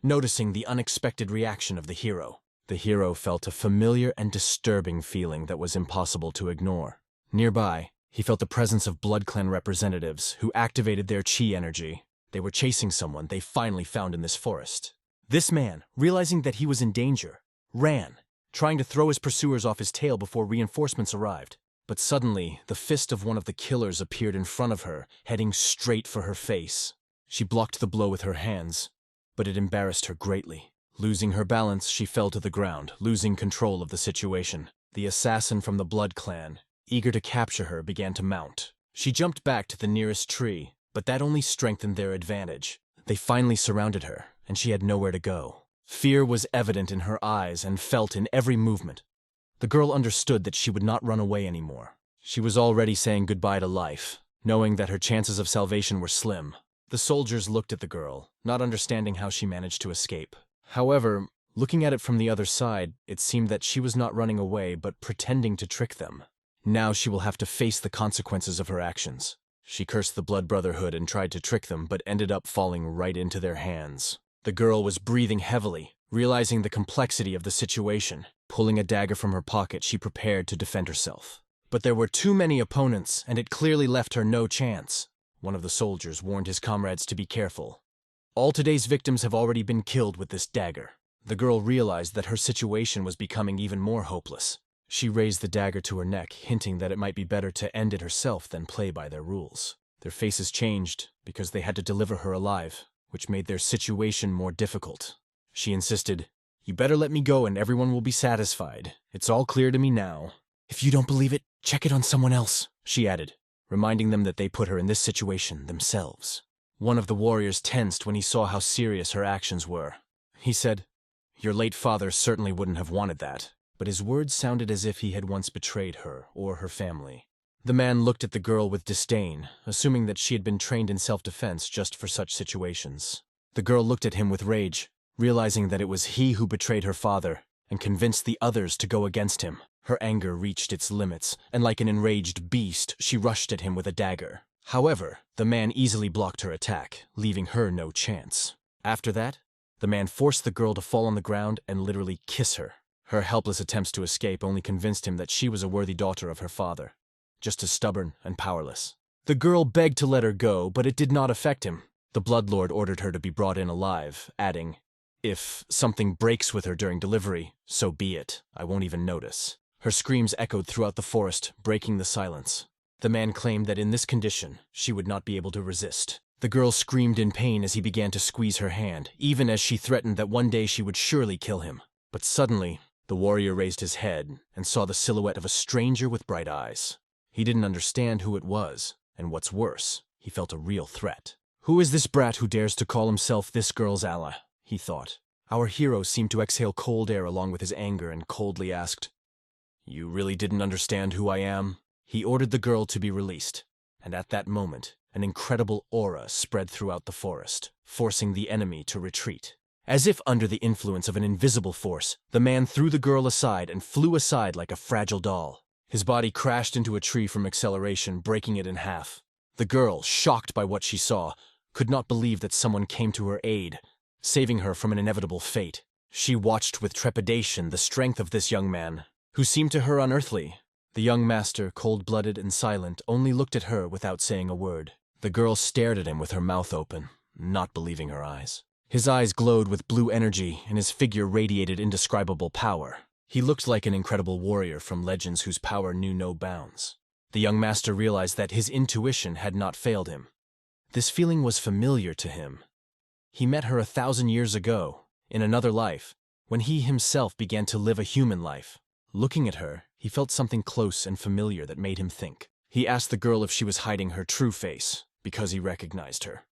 [SPEAKER 1] noticing the unexpected reaction of the hero. The hero felt a familiar and disturbing feeling that was impossible to ignore. Nearby, he felt the presence of Blood Clan representatives who activated their chi energy. They were chasing someone they finally found in this forest. This man, realizing that he was in danger, ran, trying to throw his pursuers off his tail before reinforcements arrived. But suddenly, the fist of one of the killers appeared in front of her, heading straight for her face. She blocked the blow with her hands, but it embarrassed her greatly. Losing her balance, she fell to the ground, losing control of the situation. The assassin from the Blood Clan, eager to capture her, began to mount. She jumped back to the nearest tree, but that only strengthened their advantage. They finally surrounded her, and she had nowhere to go. Fear was evident in her eyes and felt in every movement. The girl understood that she would not run away anymore. She was already saying goodbye to life, knowing that her chances of salvation were slim. The soldiers looked at the girl, not understanding how she managed to escape. However, looking at it from the other side, it seemed that she was not running away but pretending to trick them. Now she will have to face the consequences of her actions. She cursed the Blood Brotherhood and tried to trick them, but ended up falling right into their hands. The girl was breathing heavily, realizing the complexity of the situation. Pulling a dagger from her pocket, she prepared to defend herself. But there were too many opponents, and it clearly left her no chance. One of the soldiers warned his comrades to be careful. All today's victims have already been killed with this dagger. The girl realized that her situation was becoming even more hopeless. She raised the dagger to her neck, hinting that it might be better to end it herself than play by their rules. Their faces changed because they had to deliver her alive, which made their situation more difficult. She insisted, "You better let me go and everyone will be satisfied. It's all clear to me now." "If you don't believe it, check it on someone else," she added, reminding them that they put her in this situation themselves. One of the warriors tensed when he saw how serious her actions were. He said, "Your late father certainly wouldn't have wanted that." but his words sounded as if he had once betrayed her or her family. The man looked at the girl with disdain, assuming that she had been trained in self-defense just for such situations. The girl looked at him with rage, realizing that it was he who betrayed her father and convinced the others to go against him. Her anger reached its limits, and like an enraged beast, she rushed at him with a dagger. However, the man easily blocked her attack, leaving her no chance. After that, the man forced the girl to fall on the ground and literally kiss her. Her helpless attempts to escape only convinced him that she was a worthy daughter of her father, just as stubborn and powerless. The girl begged to let her go, but it did not affect him. The Bloodlord ordered her to be brought in alive, adding, "If something breaks with her during delivery, so be it. I won't even notice." Her screams echoed throughout the forest, breaking the silence. The man claimed that in this condition, she would not be able to resist. The girl screamed in pain as he began to squeeze her hand, even as she threatened that one day she would surely kill him. But suddenly, the warrior raised his head and saw the silhouette of a stranger with bright eyes. He didn't understand who it was, and what's worse, he felt a real threat. "Who is this brat who dares to call himself this girl's ally?" he thought. Our hero seemed to exhale cold air along with his anger and coldly asked, "You really didn't understand who I am?" He ordered the girl to be released, and at that moment, an incredible aura spread throughout the forest, forcing the enemy to retreat. As if under the influence of an invisible force, the man threw the girl aside and flew aside like a fragile doll. His body crashed into a tree from acceleration, breaking it in half. The girl, shocked by what she saw, could not believe that someone came to her aid, saving her from an inevitable fate. She watched with trepidation the strength of this young man, who seemed to her unearthly. The young master, cold-blooded and silent, only looked at her without saying a word. The girl stared at him with her mouth open, not believing her eyes. His eyes glowed with blue energy, and his figure radiated indescribable power. He looked like an incredible warrior from legends whose power knew no bounds. The young master realized that his intuition had not failed him. This feeling was familiar to him. He met her 1,000 years ago, in another life, when he himself began to live a human life. Looking at her, he felt something close and familiar that made him think. He asked the girl if she was hiding her true face, because he recognized her.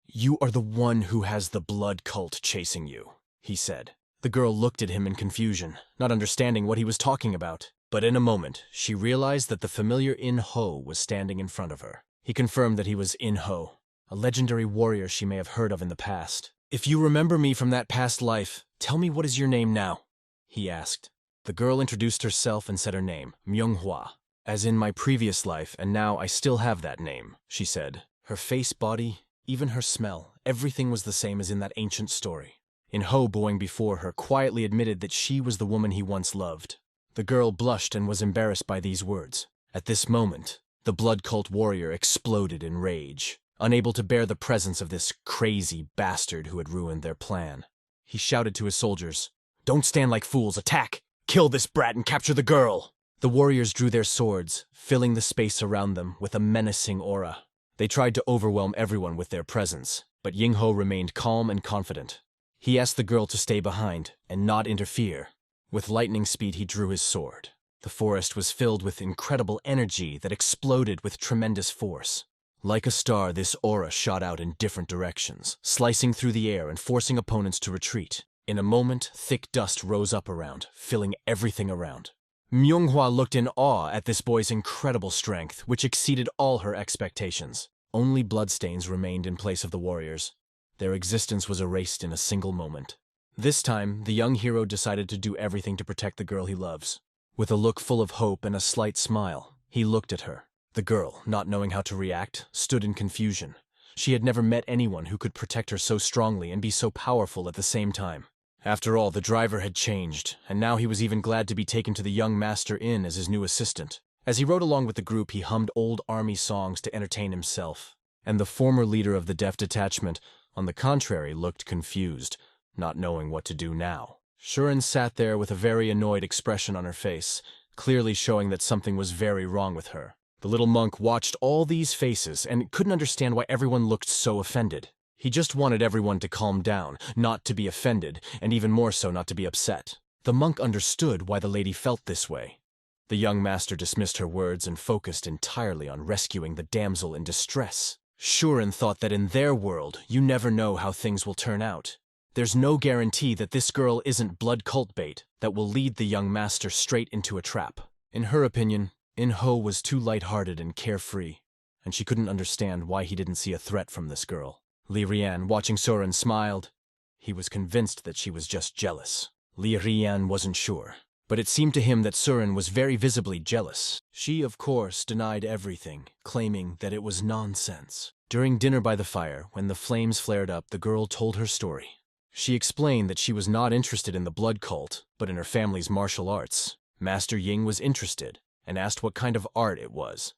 [SPEAKER 1] "You are the one who has the blood cult chasing you," he said. The girl looked at him in confusion, not understanding what he was talking about. But in a moment, she realized that the familiar In-Ho was standing in front of her. He confirmed that he was In-Ho, a legendary warrior she may have heard of in the past. "If you remember me from that past life, tell me what is your name now?" he asked. The girl introduced herself and said her name, Manhua. "As in my previous life, and now I still have that name," she said. Her face, body, even her smell, everything was the same as in that ancient story. In-Ho, bowing before her, quietly admitted that she was the woman he once loved. The girl blushed and was embarrassed by these words. At this moment, the blood cult warrior exploded in rage, unable to bear the presence of this crazy bastard who had ruined their plan. He shouted to his soldiers, "Don't stand like fools, attack! Kill this brat and capture the girl!" The warriors drew their swords, filling the space around them with a menacing aura. They tried to overwhelm everyone with their presence, but In-Ho remained calm and confident. He asked the girl to stay behind and not interfere. With lightning speed, he drew his sword. The forest was filled with incredible energy that exploded with tremendous force. Like a star, this aura shot out in different directions, slicing through the air and forcing opponents to retreat. In a moment, thick dust rose up around, filling everything around. Manhwa looked in awe at this boy's incredible strength, which exceeded all her expectations. Only bloodstains remained in place of the warriors. Their existence was erased in a single moment. This time, the young hero decided to do everything to protect the girl he loves. With a look full of hope and a slight smile, he looked at her. The girl, not knowing how to react, stood in confusion. She had never met anyone who could protect her so strongly and be so powerful at the same time. After all, the driver had changed, and now he was even glad to be taken to the young master inn as his new assistant. As he rode along with the group, he hummed old army songs to entertain himself. And the former leader of the deaf detachment, on the contrary, looked confused, not knowing what to do now. Shuren sat there with a very annoyed expression on her face, clearly showing that something was very wrong with her. The little monk watched all these faces and couldn't understand why everyone looked so offended. He just wanted everyone to calm down, not to be offended, and even more so not to be upset. The monk understood why the lady felt this way. The young master dismissed her words and focused entirely on rescuing the damsel in distress. Shuren thought that in their world, you never know how things will turn out. There's no guarantee that this girl isn't blood cult bait that will lead the young master straight into a trap. In her opinion, In-ho was too light-hearted and carefree, and she couldn't understand why he didn't see a threat from this girl. Li Rian, watching Surin, smiled. He was convinced that she was just jealous. Li Rian wasn't sure, but it seemed to him that Surin was very visibly jealous. She, of course, denied everything, claiming that it was nonsense. During dinner by the fire, when the flames flared up, the girl told her story. She explained that she was not interested in the blood cult, but in her family's martial arts. Master Ying was interested, and asked what kind of art it was.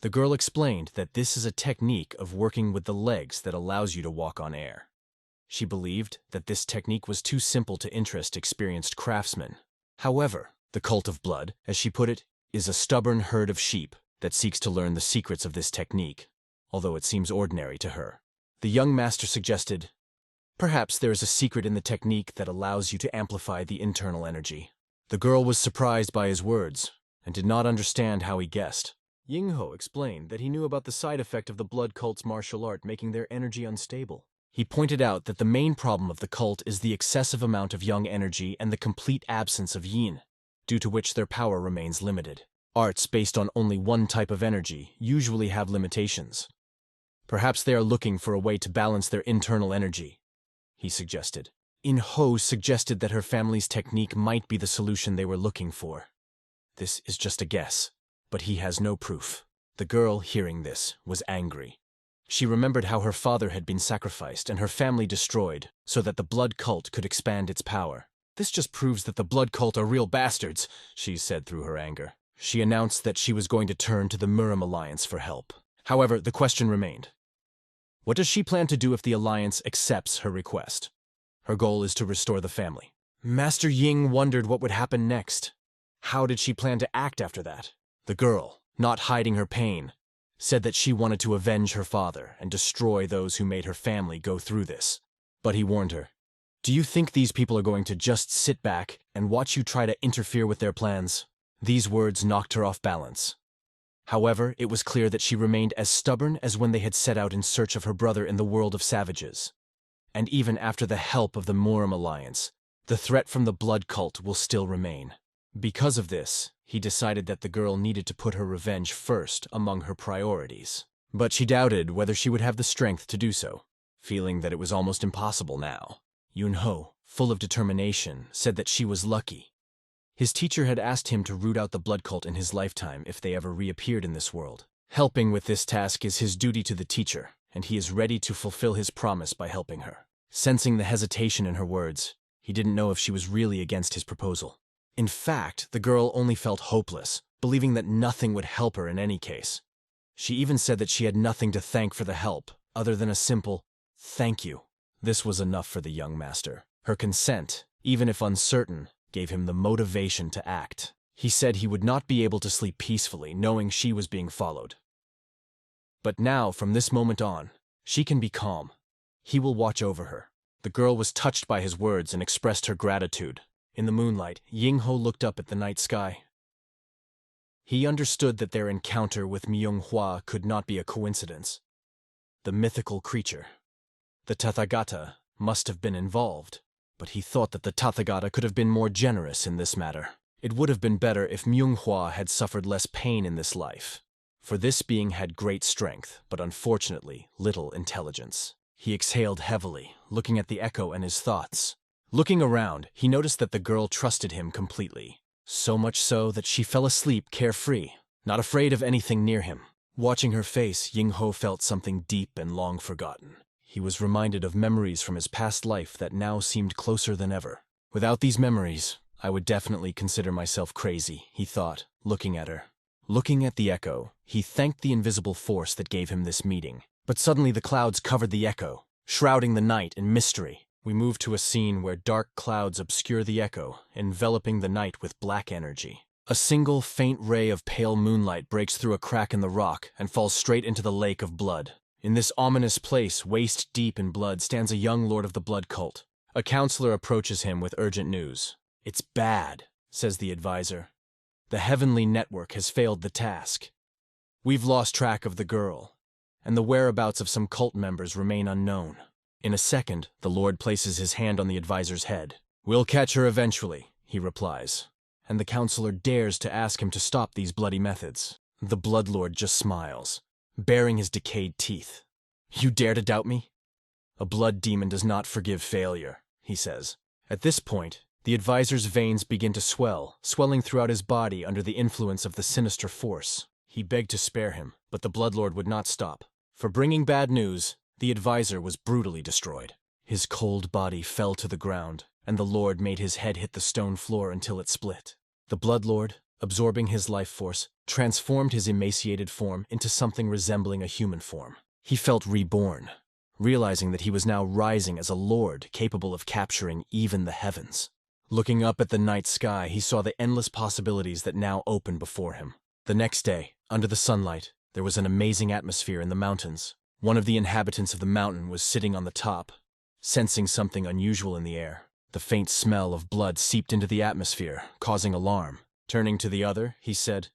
[SPEAKER 1] The girl explained that this is a technique of working with the legs that allows you to walk on air. She believed that this technique was too simple to interest experienced craftsmen. However, the cult of blood, as she put it, is a stubborn herd of sheep that seeks to learn the secrets of this technique, although it seems ordinary to her. The young master suggested, perhaps there is a secret in the technique that allows you to amplify the internal energy. The girl was surprised by his words, and did not understand how he guessed. Ying-ho explained that he knew about the side effect of the blood cult's martial art making their energy unstable. He pointed out that the main problem of the cult is the excessive amount of yang energy and the complete absence of yin, due to which their power remains limited. Arts based on only one type of energy usually have limitations. Perhaps they are looking for a way to balance their internal energy, he suggested. In-ho suggested that her family's technique might be the solution they were looking for. This is just a guess, but he has no proof. The girl, hearing this, was angry. She remembered how her father had been sacrificed and her family destroyed so that the blood cult could expand its power. This just proves that the blood cult are real bastards, she said through her anger. She announced that she was going to turn to the Murim Alliance for help. However, the question remained. What does she plan to do if the Alliance accepts her request? Her goal is to restore the family. Master Ying wondered what would happen next. How did she plan to act after that? The girl, not hiding her pain, said that she wanted to avenge her father and destroy those who made her family go through this. But he warned her, do you think these people are going to just sit back and watch you try to interfere with their plans? These words knocked her off balance. However, it was clear that she remained as stubborn as when they had set out in search of her brother in the world of savages. And even after the help of the Murim Alliance, the threat from the blood cult will still remain. Because of this, he decided that the girl needed to put her revenge first among her priorities. But she doubted whether she would have the strength to do so, feeling that it was almost impossible now. Yun-ho, full of determination, said that she was lucky. His teacher had asked him to root out the blood cult in his lifetime if they ever reappeared in this world. Helping with this task is his duty to the teacher, and he is ready to fulfill his promise by helping her. Sensing the hesitation in her words, he didn't know if she was really against his proposal. In fact, the girl only felt hopeless, believing that nothing would help her in any case. She even said that she had nothing to thank for the help, other than a simple, thank you. This was enough for the young master. Her consent, even if uncertain, gave him the motivation to act. He said he would not be able to sleep peacefully, knowing she was being followed. But now, from this moment on, she can be calm. He will watch over her. The girl was touched by his words and expressed her gratitude. In the moonlight, Ying-ho looked up at the night sky. He understood that their encounter with Myung-hwa could not be a coincidence. The mythical creature, the Tathagata, must have been involved, but he thought that the Tathagata could have been more generous in this matter. It would have been better if Myung-hwa had suffered less pain in this life, for this being had great strength, but unfortunately little intelligence. He exhaled heavily, looking at the echo and his thoughts. Looking around, he noticed that the girl trusted him completely, so much so that she fell asleep carefree, not afraid of anything near him. Watching her face, Ying-ho felt something deep and long forgotten. He was reminded of memories from his past life that now seemed closer than ever. Without these memories, I would definitely consider myself crazy, he thought, looking at her. Looking at the echo, he thanked the invisible force that gave him this meeting. But suddenly the clouds covered the echo, shrouding the night in mystery. We move to a scene where dark clouds obscure the echo, enveloping the night with black energy. A single faint ray of pale moonlight breaks through a crack in the rock and falls straight into the lake of blood. In this ominous place, waist deep in blood, stands a young lord of the blood cult. A counselor approaches him with urgent news. It's bad, says the advisor. The heavenly network has failed the task. We've lost track of the girl, and the whereabouts of some cult members remain unknown. In a second, the Lord places his hand on the advisor's head. "We'll catch her eventually," he replies, and the counselor dares to ask him to stop these bloody methods. The Bloodlord just smiles, baring his decayed teeth. "You dare to doubt me? A blood demon does not forgive failure," he says. At this point, the advisor's veins begin to swelling throughout his body under the influence of the sinister force. He begged to spare him, but the Bloodlord would not stop. For bringing bad news, the advisor was brutally destroyed. His cold body fell to the ground, and the Lord made his head hit the stone floor until it split. The Bloodlord, absorbing his life force, transformed his emaciated form into something resembling a human form. He felt reborn, realizing that he was now rising as a lord capable of capturing even the heavens. Looking up at the night sky, he saw the endless possibilities that now opened before him. The next day, under the sunlight, there was an amazing atmosphere in the mountains. One of the inhabitants of the mountain was sitting on the top, sensing something unusual in the air. The faint smell of blood seeped into the atmosphere, causing alarm. Turning to the other, he said,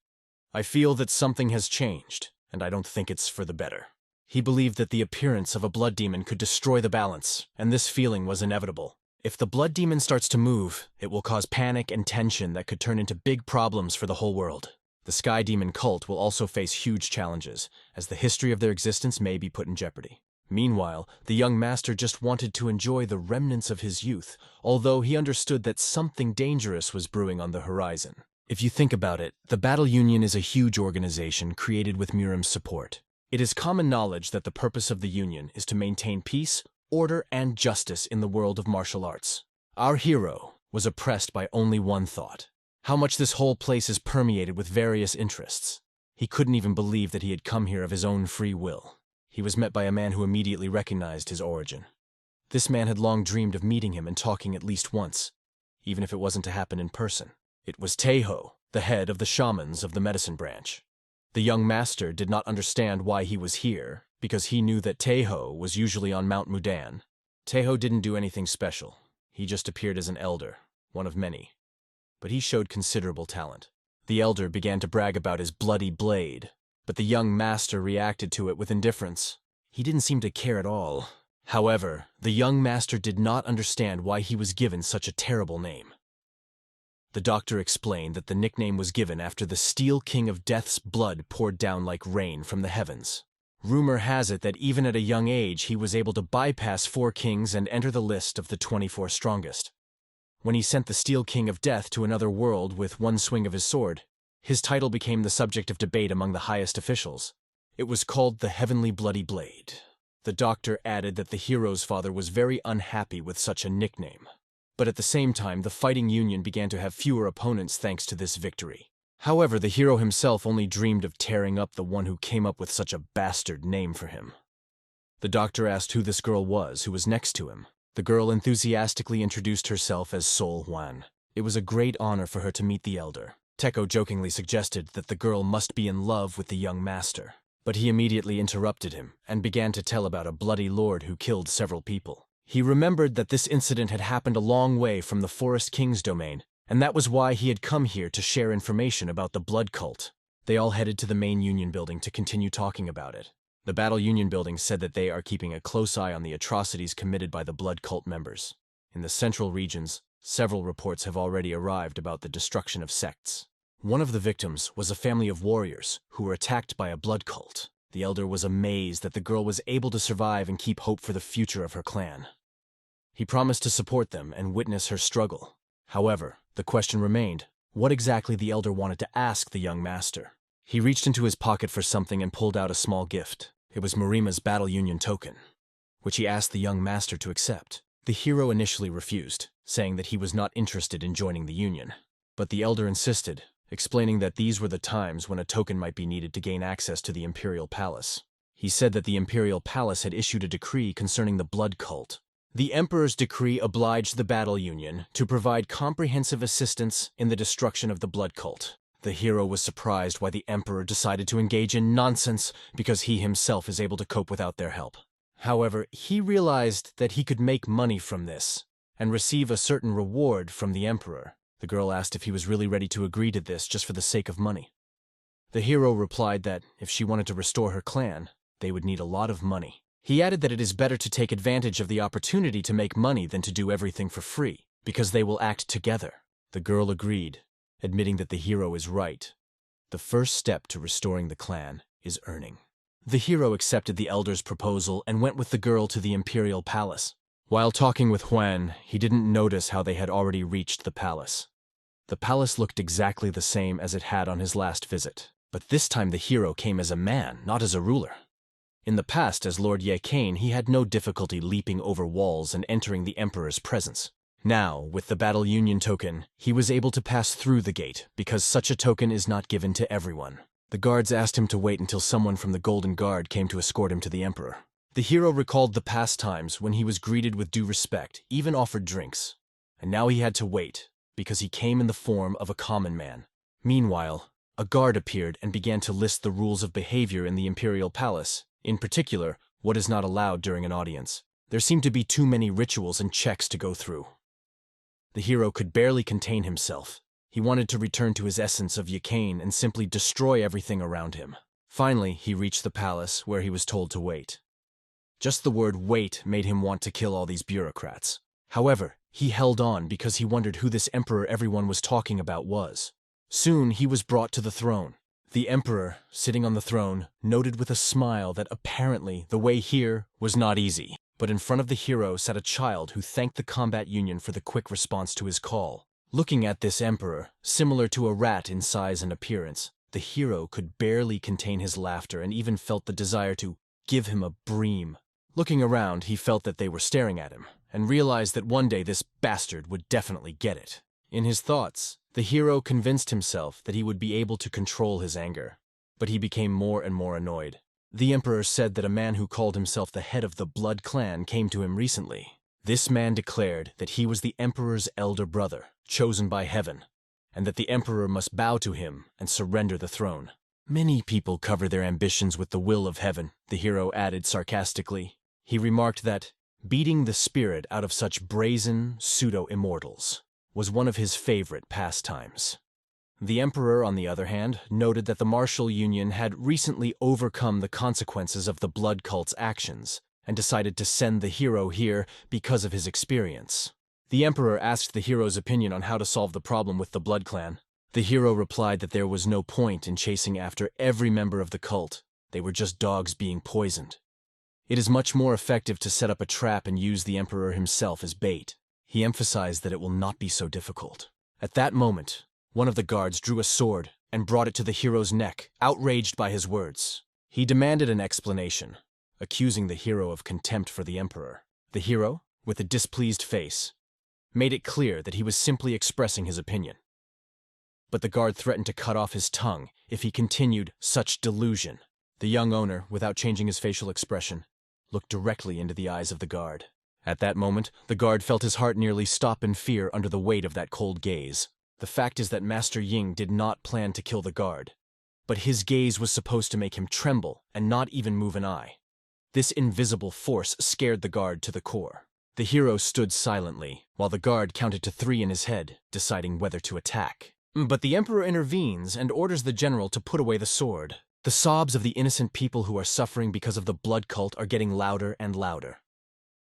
[SPEAKER 1] "I feel that something has changed, and I don't think it's for the better." He believed that the appearance of a blood demon could destroy the balance, and this feeling was inevitable. If the blood demon starts to move, it will cause panic and tension that could turn into big problems for the whole world. The Sky Demon cult will also face huge challenges, as the history of their existence may be put in jeopardy. Meanwhile, the young master just wanted to enjoy the remnants of his youth, although he understood that something dangerous was brewing on the horizon. If you think about it, the Battle Union is a huge organization created with Miram's support. It is common knowledge that the purpose of the Union is to maintain peace, order, and justice in the world of martial arts. Our hero was oppressed by only one thought: how much this whole place is permeated with various interests. He couldn't even believe that he had come here of his own free will. He was met by a man who immediately recognized his origin. This man had long dreamed of meeting him and talking at least once, even if it wasn't to happen in person. It was Taeho, the head of the shamans of the medicine branch. The young master did not understand why he was here, because he knew that Taeho was usually on Mount Mudan. Taeho didn't do anything special. He just appeared as an elder, one of many. But he showed considerable talent. The elder began to brag about his bloody blade, but the young master reacted to it with indifference. He didn't seem to care at all. However, the young master did not understand why he was given such a terrible name. The doctor explained that the nickname was given after the Steel King of Death's blood poured down like rain from the heavens. Rumor has it that even at a young age he was able to bypass 4 kings and enter the list of the 24 strongest. When he sent the Steel King of Death to another world with one swing of his sword, his title became the subject of debate among the highest officials. It was called the Heavenly Bloody Blade. The doctor added that the hero's father was very unhappy with such a nickname. But at the same time, the fighting union began to have fewer opponents thanks to this victory. However, the hero himself only dreamed of tearing up the one who came up with such a bastard name for him. The doctor asked who this girl was who was next to him. The girl enthusiastically introduced herself as Sol Huan. It was a great honor for her to meet the elder. Teko jokingly suggested that the girl must be in love with the young master. But he immediately interrupted him and began to tell about a bloody lord who killed several people. He remembered that this incident had happened a long way from the Forest King's domain, and that was why he had come here to share information about the blood cult. They all headed to the main Union building to continue talking about it. The Battle Union building said that they are keeping a close eye on the atrocities committed by the blood cult members. In the central regions, several reports have already arrived about the destruction of sects. One of the victims was a family of warriors who were attacked by a blood cult. The elder was amazed that the girl was able to survive and keep hope for the future of her clan. He promised to support them and witness her struggle. However, the question remained, what exactly the elder wanted to ask the young master. He reached into his pocket for something and pulled out a small gift. It was Marima's Battle Union token, which he asked the young master to accept. The hero initially refused, saying that he was not interested in joining the Union. But the elder insisted, explaining that these were the times when a token might be needed to gain access to the Imperial Palace. He said that the Imperial Palace had issued a decree concerning the blood cult. The Emperor's decree obliged the Battle Union to provide comprehensive assistance in the destruction of the blood cult. The hero was surprised why the Emperor decided to engage in nonsense because he himself is able to cope without their help. However, he realized that he could make money from this and receive a certain reward from the Emperor. The girl asked if he was really ready to agree to this just for the sake of money. The hero replied that if she wanted to restore her clan, they would need a lot of money. He added that it is better to take advantage of the opportunity to make money than to do everything for free, because they will act together. The girl agreed, admitting that the hero is right. The first step to restoring the clan is earning. The hero accepted the elder's proposal and went with the girl to the imperial palace. While talking with Huan, he didn't notice how they had already reached the palace. The palace looked exactly the same as it had on his last visit, but this time the hero came as a man, not as a ruler. In the past, as Lord Ye Kane, he had no difficulty leaping over walls and entering the Emperor's presence. Now, with the Battle Union token, he was able to pass through the gate, because such a token is not given to everyone. The guards asked him to wait until someone from the Golden Guard came to escort him to the Emperor. The hero recalled the past times when he was greeted with due respect, even offered drinks. And now he had to wait, because he came in the form of a common man. Meanwhile, a guard appeared and began to list the rules of behavior in the Imperial Palace, in particular, what is not allowed during an audience. There seemed to be too many rituals and checks to go through. The hero could barely contain himself. He wanted to return to his essence of Yikane and simply destroy everything around him. Finally, he reached the palace, where he was told to wait. Just the word wait made him want to kill all these bureaucrats. However, he held on because he wondered who this emperor everyone was talking about was. Soon, he was brought to the throne. The emperor, sitting on the throne, noted with a smile that apparently the way here was not easy. But in front of the hero sat a child who thanked the combat union for the quick response to his call. Looking at this emperor, similar to a rat in size and appearance, the hero could barely contain his laughter and even felt the desire to give him a bream. Looking around, he felt that they were staring at him, and realized that one day this bastard would definitely get it. In his thoughts, the hero convinced himself that he would be able to control his anger, but he became more and more annoyed. The emperor said that a man who called himself the head of the Blood clan came to him recently. This man declared that he was the emperor's elder brother, chosen by heaven, and that the emperor must bow to him and surrender the throne. Many people cover their ambitions with the will of heaven, the hero added sarcastically. He remarked that beating the spirit out of such brazen pseudo-immortals was one of his favorite pastimes. The emperor, on the other hand, noted that the martial union had recently overcome the consequences of the blood cult's actions, and decided to send the hero here because of his experience. The emperor asked the hero's opinion on how to solve the problem with the Blood clan. The hero replied that there was no point in chasing after every member of the cult. They were just dogs being poisoned. It is much more effective to set up a trap and use the emperor himself as bait. He emphasized that it will not be so difficult. At that moment, one of the guards drew a sword and brought it to the hero's neck, outraged by his words. He demanded an explanation, accusing the hero of contempt for the emperor. The hero, with a displeased face, made it clear that he was simply expressing his opinion. But the guard threatened to cut off his tongue if he continued such delusion. The young owner, without changing his facial expression, looked directly into the eyes of the guard. At that moment, the guard felt his heart nearly stop in fear under the weight of that cold gaze. The fact is that Master Ying did not plan to kill the guard, but his gaze was supposed to make him tremble and not even move an eye. This invisible force scared the guard to the core. The hero stood silently, while the guard counted to 3 in his head, deciding whether to attack. But the emperor intervenes and orders the general to put away the sword. The sobs of the innocent people who are suffering because of the blood cult are getting louder and louder.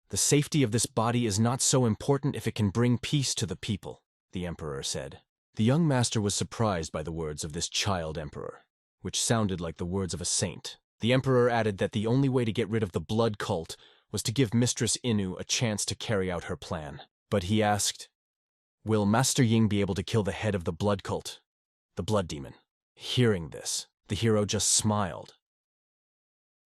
[SPEAKER 1] The safety of this body is not so important if it can bring peace to the people, the emperor said. The young master was surprised by the words of this child emperor, which sounded like the words of a saint. The emperor added that the only way to get rid of the blood cult was to give Mistress Inu a chance to carry out her plan. But he asked, "Will Master Ying be able to kill the head of the blood cult, the blood demon?" Hearing this, the hero just smiled.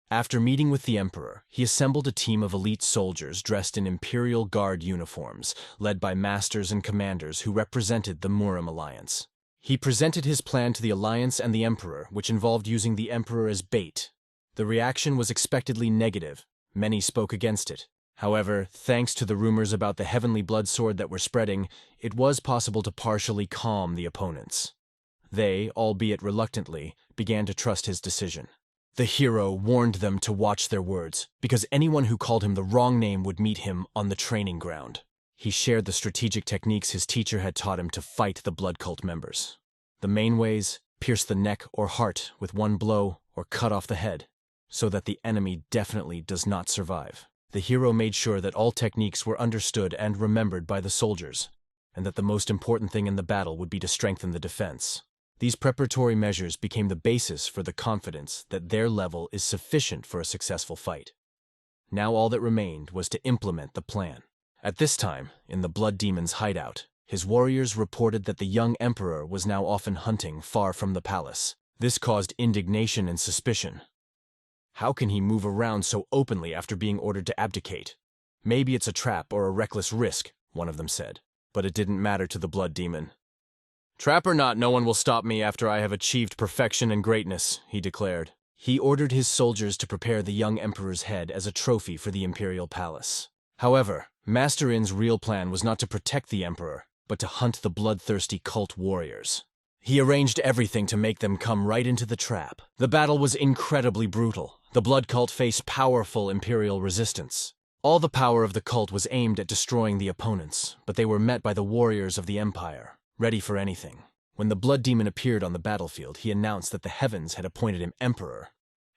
[SPEAKER 1] After meeting with the emperor, he assembled a team of elite soldiers dressed in Imperial Guard uniforms, led by masters and commanders who represented the Murim Alliance. He presented his plan to the Alliance and the emperor, which involved using the emperor as bait. The reaction was expectedly negative. Many spoke against it. However, thanks to the rumors about the heavenly blood sword that were spreading, it was possible to partially calm the opponents. They, albeit reluctantly, began to trust his decision. The hero warned them to watch their words, because anyone who called him the wrong name would meet him on the training ground. He shared the strategic techniques his teacher had taught him to fight the blood cult members. The main ways: pierce the neck or heart with one blow or cut off the head. so that the enemy definitely does not survive. The hero made sure that all techniques were understood and remembered by the soldiers, and that the most important thing in the battle would be to strengthen the defense. These preparatory measures became the basis for the confidence that their level is sufficient for a successful fight. Now all that remained was to implement the plan. At this time, in the Blood Demon's hideout, his warriors reported that the young emperor was now often hunting far from the palace. This caused indignation and suspicion. How can he move around so openly after being ordered to abdicate? Maybe it's a trap or a reckless risk, one of them said. But it didn't matter to the Blood Demon. Trap or not, no one will stop me after I have achieved perfection and greatness, he declared. He ordered his soldiers to prepare the young emperor's head as a trophy for the imperial palace. However, Master In's real plan was not to protect the emperor, but to hunt the bloodthirsty cult warriors. He arranged everything to make them come right into the trap. The battle was incredibly brutal. The blood cult faced powerful imperial resistance. All the power of the cult was aimed at destroying the opponents, but they were met by the warriors of the empire, ready for anything. When the blood demon appeared on the battlefield, he announced that the heavens had appointed him emperor,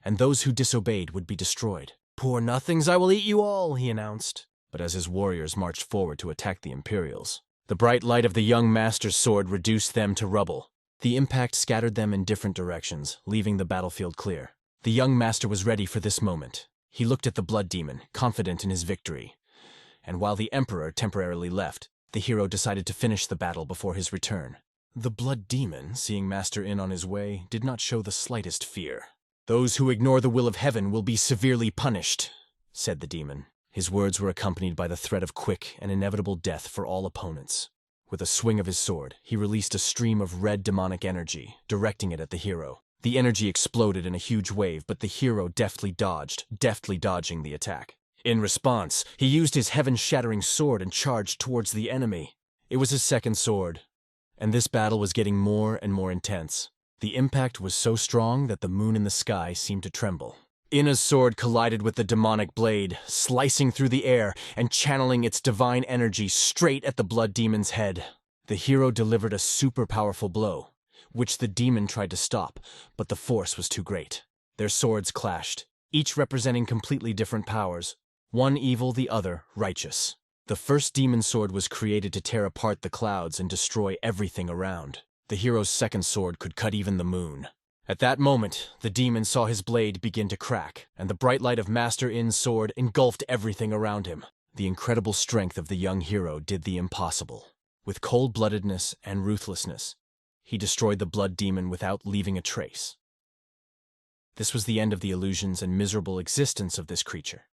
[SPEAKER 1] and those who disobeyed would be destroyed. "Poor nothings, I will eat you all," he announced. But as his warriors marched forward to attack the Imperials, the bright light of the young master's sword reduced them to rubble. The impact scattered them in different directions, leaving the battlefield clear. The young master was ready for this moment. He looked at the blood demon, confident in his victory. And while the emperor temporarily left, the hero decided to finish the battle before his return. The blood demon, seeing Master In on his way, did not show the slightest fear. "Those who ignore the will of heaven will be severely punished," said the demon. His words were accompanied by the threat of quick and inevitable death for all opponents. With a swing of his sword, he released a stream of red demonic energy, directing it at the hero. The energy exploded in a huge wave, but the hero deftly dodging the attack. In response, he used his heaven-shattering sword and charged towards the enemy. It was his second sword, and this battle was getting more and more intense. The impact was so strong that the moon in the sky seemed to tremble. Ina's sword collided with the demonic blade, slicing through the air and channeling its divine energy straight at the blood demon's head. The hero delivered a super powerful blow, which the demon tried to stop, but the force was too great. Their swords clashed, each representing completely different powers, one evil, the other righteous. The first demon sword was created to tear apart the clouds and destroy everything around. The hero's second sword could cut even the moon. At that moment, the demon saw his blade begin to crack, and the bright light of Master In's sword engulfed everything around him. The incredible strength of the young hero did the impossible. With cold-bloodedness and ruthlessness, he destroyed the blood demon without leaving a trace. This was the end of the illusions and miserable existence of this creature,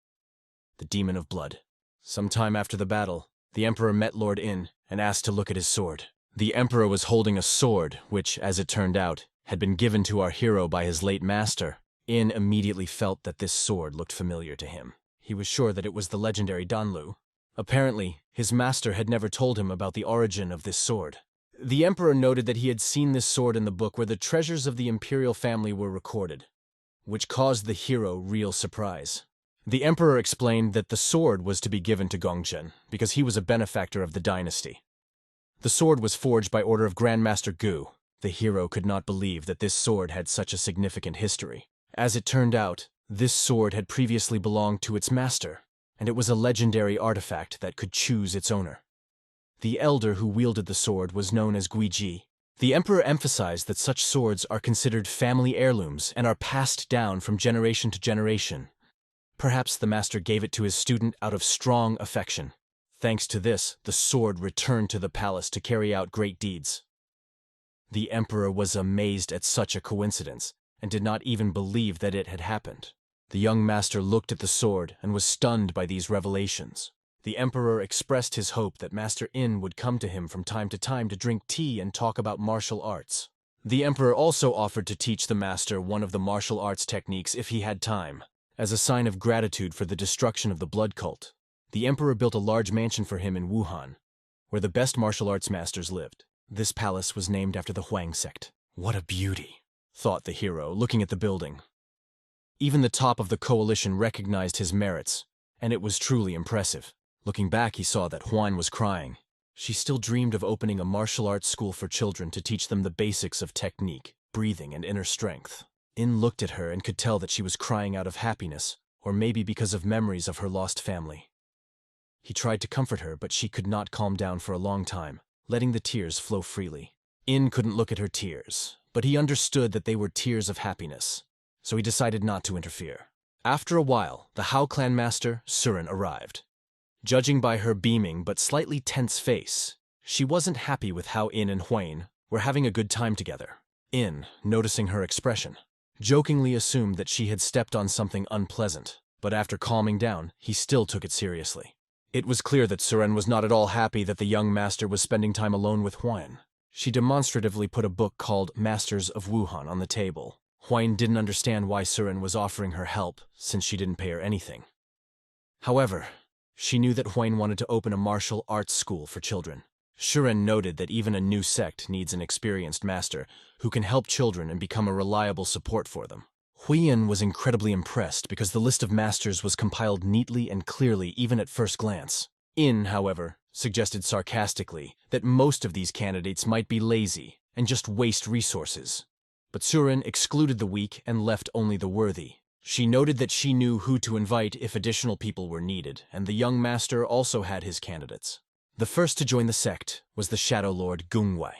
[SPEAKER 1] the demon of blood. Some time after the battle, the emperor met Lord In and asked to look at his sword. The emperor was holding a sword, which, as it turned out, had been given to our hero by his late master. In immediately felt that this sword looked familiar to him. He was sure that it was the legendary Danlu. Apparently, his master had never told him about the origin of this sword. The emperor noted that he had seen this sword in the book where the treasures of the imperial family were recorded, which caused the hero real surprise. The emperor explained that the sword was to be given to Gongzhen because he was a benefactor of the dynasty. The sword was forged by order of Grandmaster Gu. The hero could not believe that this sword had such a significant history. As it turned out, this sword had previously belonged to its master, and it was a legendary artifact that could choose its owner. The elder who wielded the sword was known as Guiji. The emperor emphasized that such swords are considered family heirlooms and are passed down from generation to generation. Perhaps the master gave it to his student out of strong affection. Thanks to this, the sword returned to the palace to carry out great deeds. The emperor was amazed at such a coincidence, and did not even believe that it had happened. The young master looked at the sword and was stunned by these revelations. The emperor expressed his hope that Master In would come to him from time to drink tea and talk about martial arts. The emperor also offered to teach the master one of the martial arts techniques if he had time. As a sign of gratitude for the destruction of the blood cult, the emperor built a large mansion for him in Wuhan, where the best martial arts masters lived. This palace was named after the Huang sect. What a beauty, thought the hero, looking at the building. Even the top of the coalition recognized his merits, and it was truly impressive. Looking back, he saw that Huan was crying. She still dreamed of opening a martial arts school for children to teach them the basics of technique, breathing, and inner strength. In looked at her and could tell that she was crying out of happiness, or maybe because of memories of her lost family. He tried to comfort her, but she could not calm down for a long time, letting the tears flow freely. In couldn't look at her tears, but he understood that they were tears of happiness, so he decided not to interfere. After a while, the Hao clan master, Surin, arrived. Judging by her beaming but slightly tense face, she wasn't happy with how In and Huayan were having a good time together. In, noticing her expression, jokingly assumed that she had stepped on something unpleasant, but after calming down, he still took it seriously. It was clear that Surin was not at all happy that the young master was spending time alone with Huayan. She demonstratively put a book called Masters of Wuhan on the table. Huayan didn't understand why Surin was offering her help, since she didn't pay her anything. However, she knew that Huayan wanted to open a martial arts school for children. Surin noted that even a new sect needs an experienced master who can help children and become a reliable support for them. Huayan was incredibly impressed because the list of masters was compiled neatly and clearly even at first glance. In, however, suggested sarcastically that most of these candidates might be lazy and just waste resources. But Surin excluded the weak and left only the worthy. She noted that she knew who to invite if additional people were needed, and the young master also had his candidates. The first to join the sect was the Shadow Lord Gungwei,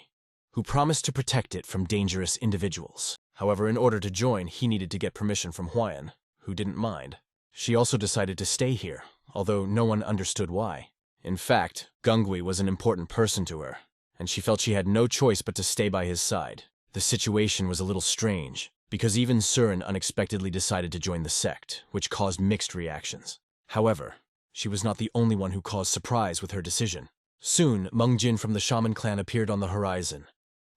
[SPEAKER 1] who promised to protect it from dangerous individuals. However, in order to join, he needed to get permission from Huayan, who didn't mind. She also decided to stay here, although no one understood why. In fact, Gungwei was an important person to her, and she felt she had no choice but to stay by his side. The situation was a little strange, because even Surin unexpectedly decided to join the sect, which caused mixed reactions. However, she was not the only one who caused surprise with her decision. Soon, Meng Jin from the Shaman clan appeared on the horizon,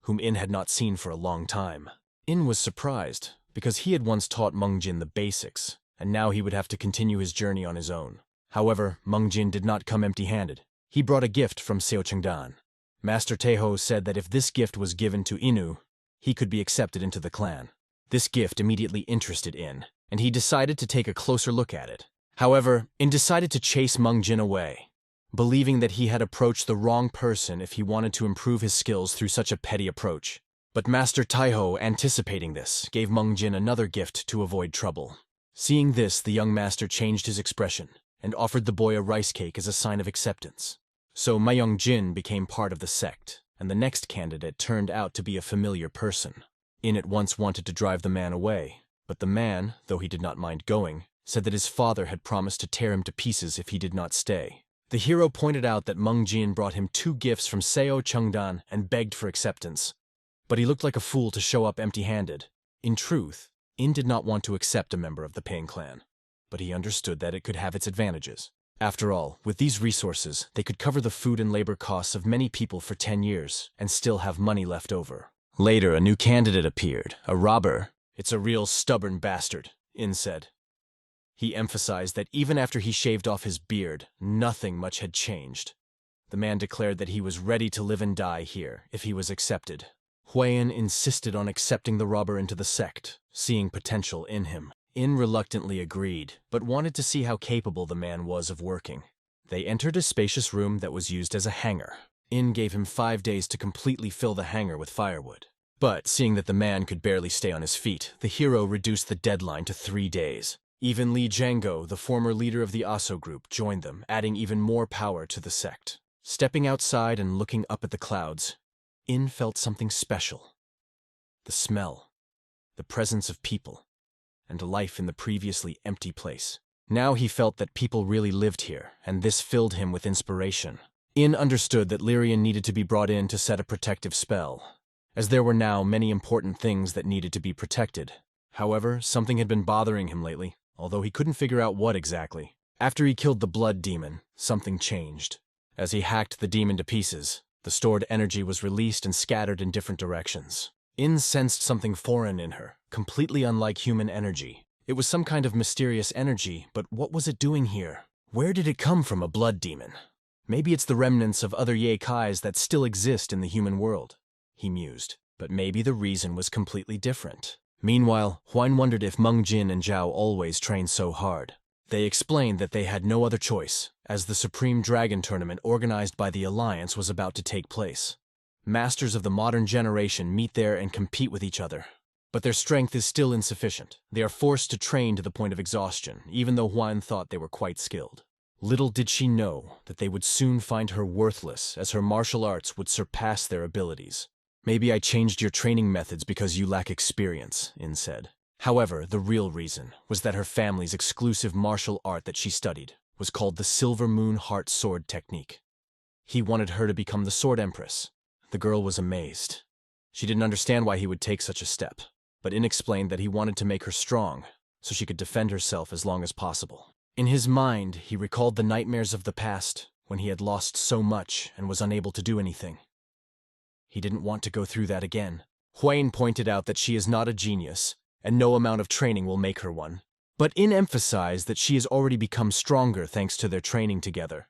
[SPEAKER 1] whom In had not seen for a long time. In was surprised, because he had once taught Meng Jin the basics, and now he would have to continue his journey on his own. However, Meng Jin did not come empty-handed. He brought a gift from Seo Chengdan. Master Teho said that if this gift was given to Inu, he could be accepted into the clan. This gift immediately interested In, and he decided to take a closer look at it. However, In decided to chase Meng Jin away, believing that he had approached the wrong person if he wanted to improve his skills through such a petty approach. But Master Taiho, anticipating this, gave Meng Jin another gift to avoid trouble. Seeing this, the young master changed his expression and offered the boy a rice cake as a sign of acceptance. So Mayong Jin became part of the sect, and the next candidate turned out to be a familiar person. In at once wanted to drive the man away, but the man, though he did not mind going, said that his father had promised to tear him to pieces if he did not stay. The hero pointed out that Meng Jin brought him 2 gifts from Seo Chengdan and begged for acceptance. But he looked like a fool to show up empty-handed. In truth, In did not want to accept a member of the Pain clan, but he understood that it could have its advantages. After all, with these resources, they could cover the food and labor costs of many people for 10 years and still have money left over. Later, a new candidate appeared, a robber. "It's a real stubborn bastard," In said. He emphasized that even after he shaved off his beard, nothing much had changed. The man declared that he was ready to live and die here if he was accepted. Huayan insisted on accepting the robber into the sect, seeing potential in him. In reluctantly agreed, but wanted to see how capable the man was of working. They entered a spacious room that was used as a hangar. In gave him 5 days to completely fill the hangar with firewood. But seeing that the man could barely stay on his feet, the hero reduced the deadline to 3 days. Even Li Jiango, the former leader of the Aso group, joined them, adding even more power to the sect. Stepping outside and looking up at the clouds, In felt something special. The smell, the presence of people, and life in the previously empty place. Now he felt that people really lived here, and this filled him with inspiration. In understood that Lyrian needed to be brought in to set a protective spell, as there were now many important things that needed to be protected. However, something had been bothering him lately, although he couldn't figure out what exactly. After he killed the blood demon, something changed. As he hacked the demon to pieces, the stored energy was released and scattered in different directions. In sensed something foreign in her, completely unlike human energy. It was some kind of mysterious energy, but what was it doing here? Where did it come from, a blood demon? Maybe it's the remnants of other Yeikais that still exist in the human world, he mused. But maybe the reason was completely different. Meanwhile, Huayan wondered if Meng Jin and Zhao always trained so hard. They explained that they had no other choice, as the Supreme Dragon Tournament organized by the Alliance was about to take place. Masters of the modern generation meet there and compete with each other. But their strength is still insufficient. They are forced to train to the point of exhaustion, even though Huan thought they were quite skilled. Little did she know that they would soon find her worthless, as her martial arts would surpass their abilities. Maybe I changed your training methods because you lack experience, In said. However, the real reason was that her family's exclusive martial art that she studied was called the Silver Moon Heart Sword Technique. He wanted her to become the Sword Empress. The girl was amazed. She didn't understand why he would take such a step, but In explained that he wanted to make her strong, so she could defend herself as long as possible. In his mind, he recalled the nightmares of the past, when he had lost so much and was unable to do anything. He didn't want to go through that again. Huayin pointed out that she is not a genius, and no amount of training will make her one. But In emphasized that she has already become stronger thanks to their training together,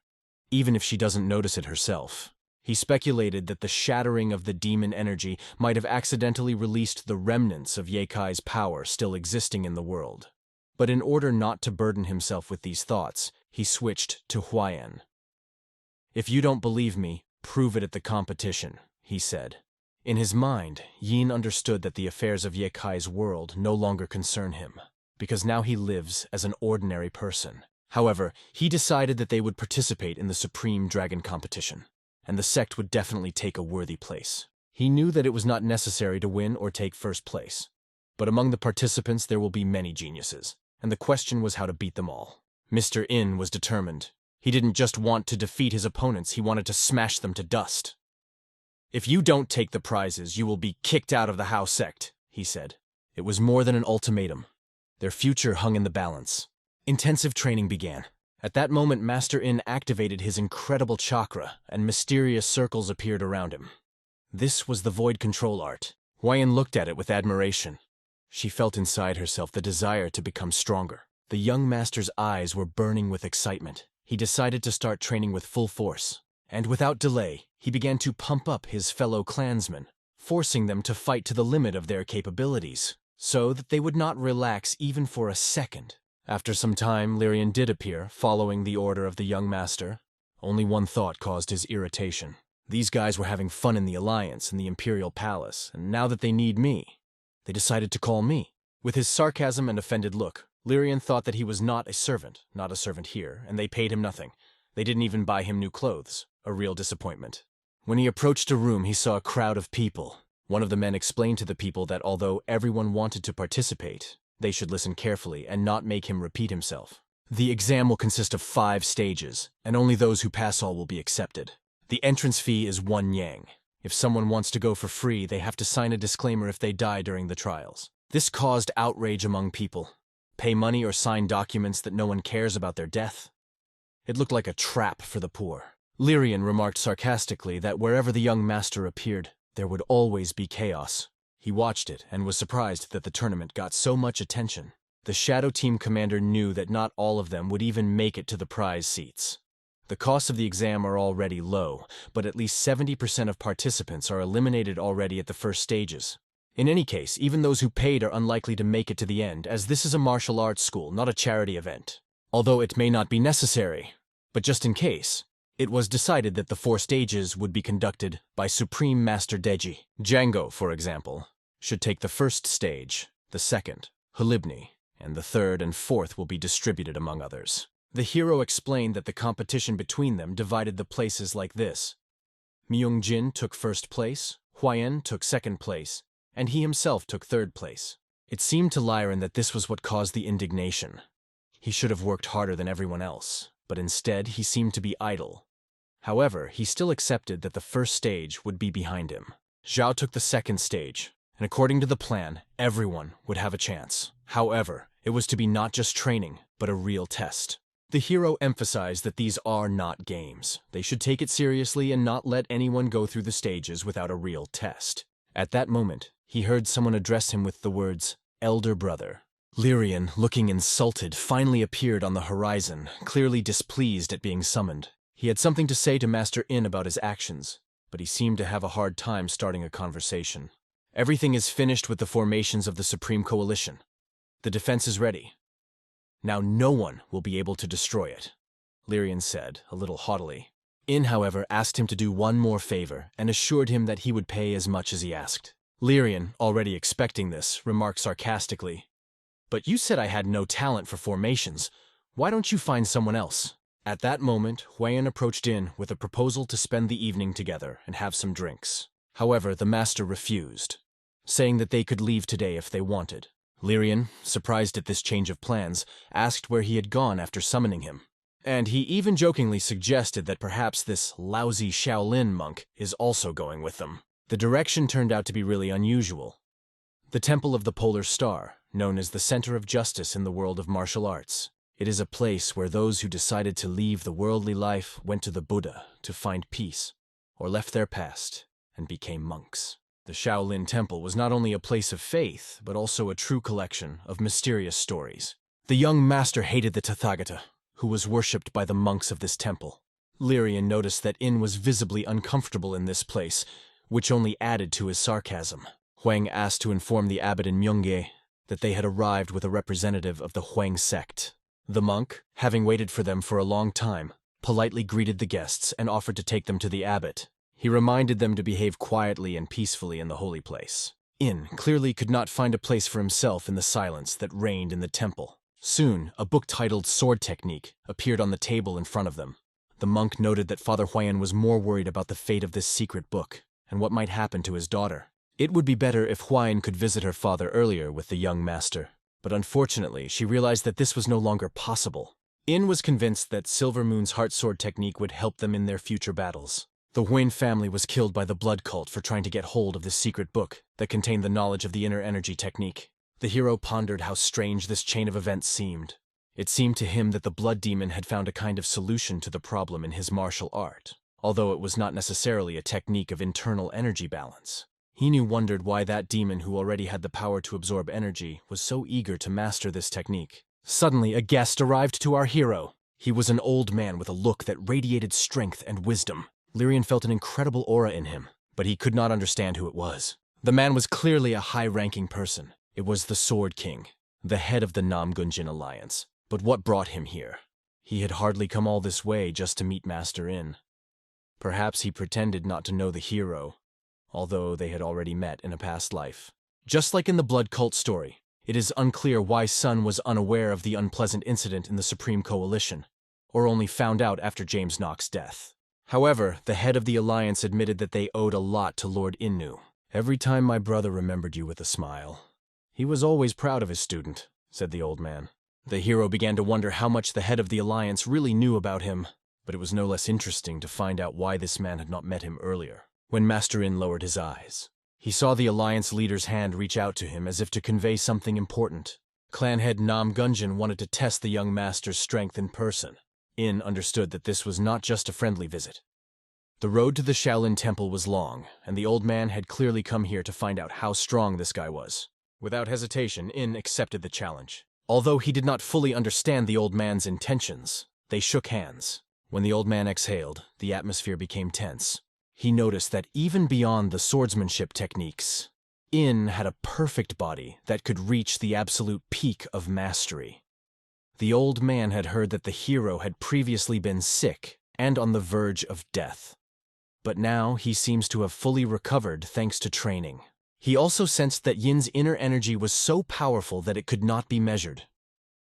[SPEAKER 1] even if she doesn't notice it herself. He speculated that the shattering of the demon energy might have accidentally released the remnants of Yeikai's power still existing in the world. But in order not to burden himself with these thoughts, he switched to Huayan. If you don't believe me, prove it at the competition, he said. In his mind, Yin understood that the affairs of Yeikai's world no longer concern him, because now he lives as an ordinary person. However, he decided that they would participate in the Supreme Dragon competition, and the sect would definitely take a worthy place. He knew that it was not necessary to win or take first place, but among the participants there will be many geniuses, and the question was how to beat them all. Mr. In was determined. He didn't just want to defeat his opponents, he wanted to smash them to dust. If you don't take the prizes, you will be kicked out of the Hao sect, he said. It was more than an ultimatum. Their future hung in the balance. Intensive training began. At that moment, Master In activated his incredible chakra, and mysterious circles appeared around him. This was the void control art. Huayan looked at it with admiration. She felt inside herself the desire to become stronger. The young master's eyes were burning with excitement. He decided to start training with full force. And without delay, he began to pump up his fellow clansmen, forcing them to fight to the limit of their capabilities, so that they would not relax even for a second. After some time, Lyrian did appear, following the order of the young master. Only one thought caused his irritation. These guys were having fun in the Alliance and the Imperial Palace, and now that they need me, they decided to call me. With his sarcasm and offended look, Lyrian thought that he was not a servant here, and they paid him nothing. They didn't even buy him new clothes, a real disappointment. When he approached a room, he saw a crowd of people. One of the men explained to the people that although everyone wanted to participate, they should listen carefully and not make him repeat himself. The exam will consist of 5 stages, and only those who pass all will be accepted. The entrance fee is 1 yang. If someone wants to go for free, they have to sign a disclaimer if they die during the trials. This caused outrage among people. Pay money or sign documents that no one cares about their death. It looked like a trap for the poor. Lyrian remarked sarcastically that wherever the young master appeared, there would always be chaos. He watched it and was surprised that the tournament got so much attention. The Shadow Team commander knew that not all of them would even make it to the prize seats. The costs of the exam are already low, but at least 70% of participants are eliminated already at the first stages. In any case, even those who paid are unlikely to make it to the end, as this is a martial arts school, not a charity event. Although it may not be necessary, but just in case, it was decided that the 4 stages would be conducted by Supreme Master Deji. Django, for example, should take the first stage, the second, Halibni, and the third and fourth will be distributed among others. The hero explained that the competition between them divided the places like this. Myung-jin took first place, Huayan took second place, and he himself took third place. It seemed to Lyran that this was what caused the indignation. He should have worked harder than everyone else, but instead he seemed to be idle. However, he still accepted that the first stage would be behind him. Zhao took the second stage, and according to the plan, everyone would have a chance. However, it was to be not just training, but a real test. The hero emphasized that these are not games. They should take it seriously and not let anyone go through the stages without a real test. At that moment, he heard someone address him with the words, "Elder brother." Lyrian, looking insulted, finally appeared on the horizon, clearly displeased at being summoned. He had something to say to Master In about his actions, but he seemed to have a hard time starting a conversation. Everything is finished with the formations of the Supreme Coalition. The defense is ready. Now no one will be able to destroy it, Lyrian said, a little haughtily. In, however, asked him to do one more favor and assured him that he would pay as much as he asked. Lyrian, already expecting this, remarked sarcastically, "But you said I had no talent for formations. Why don't you find someone else?" At that moment, Huayan approached in with a proposal to spend the evening together and have some drinks. However, the master refused, saying that they could leave today if they wanted. Lyrian, surprised at this change of plans, asked where he had gone after summoning him. And he even jokingly suggested that perhaps this lousy Shaolin monk is also going with them. The direction turned out to be really unusual. The Temple of the Polar Star, known as the center of justice in the world of martial arts. It is a place where those who decided to leave the worldly life went to the Buddha to find peace, or left their past and became monks. The Shaolin Temple was not only a place of faith, but also a true collection of mysterious stories. The young master hated the Tathagata, who was worshipped by the monks of this temple. Lyrian noticed that In was visibly uncomfortable in this place, which only added to his sarcasm. Huang asked to inform the abbot in Myungge that they had arrived with a representative of the Huang sect. The monk, having waited for them for a long time, politely greeted the guests and offered to take them to the abbot. He reminded them to behave quietly and peacefully in the holy place. In clearly could not find a place for himself in the silence that reigned in the temple. Soon, a book titled Sword Technique appeared on the table in front of them. The monk noted that Father Huayan was more worried about the fate of this secret book and what might happen to his daughter. It would be better if Huayan could visit her father earlier with the young master. But unfortunately, she realized that this was no longer possible. In was convinced that Silver Moon's Heart Sword technique would help them in their future battles. The Huayan family was killed by the blood cult for trying to get hold of this secret book that contained the knowledge of the inner energy technique. The hero pondered how strange this chain of events seemed. It seemed to him that the blood demon had found a kind of solution to the problem in his martial art, although it was not necessarily a technique of internal energy balance. He wondered why that demon who already had the power to absorb energy was so eager to master this technique. Suddenly, a guest arrived to our hero. He was an old man with a look that radiated strength and wisdom. Lyrian felt an incredible aura in him, but he could not understand who it was. The man was clearly a high-ranking person. It was the Sword King, the head of the Namgunjin Alliance. But what brought him here? He had hardly come all this way just to meet Master In. Perhaps he pretended not to know the hero, although they had already met in a past life. Just like in the blood cult story, it is unclear why Sun was unaware of the unpleasant incident in the Supreme Coalition, or only found out after James Knox's death. However, the head of the Alliance admitted that they owed a lot to Lord Innu. "Every time my brother remembered you with a smile. He was always proud of his student," said the old man. The hero began to wonder how much the head of the Alliance really knew about him, but it was no less interesting to find out why this man had not met him earlier. When Master In lowered his eyes, he saw the Alliance leader's hand reach out to him as if to convey something important. Clan head Nam Gunjin wanted to test the young master's strength in person. In understood that this was not just a friendly visit. The road to the Shaolin Temple was long, and the old man had clearly come here to find out how strong this guy was. Without hesitation, In accepted the challenge. Although he did not fully understand the old man's intentions, they shook hands. When the old man exhaled, the atmosphere became tense. He noticed that even beyond the swordsmanship techniques, In had a perfect body that could reach the absolute peak of mastery. The old man had heard that the hero had previously been sick and on the verge of death. But now he seems to have fully recovered thanks to training. He also sensed that Yin's inner energy was so powerful that it could not be measured.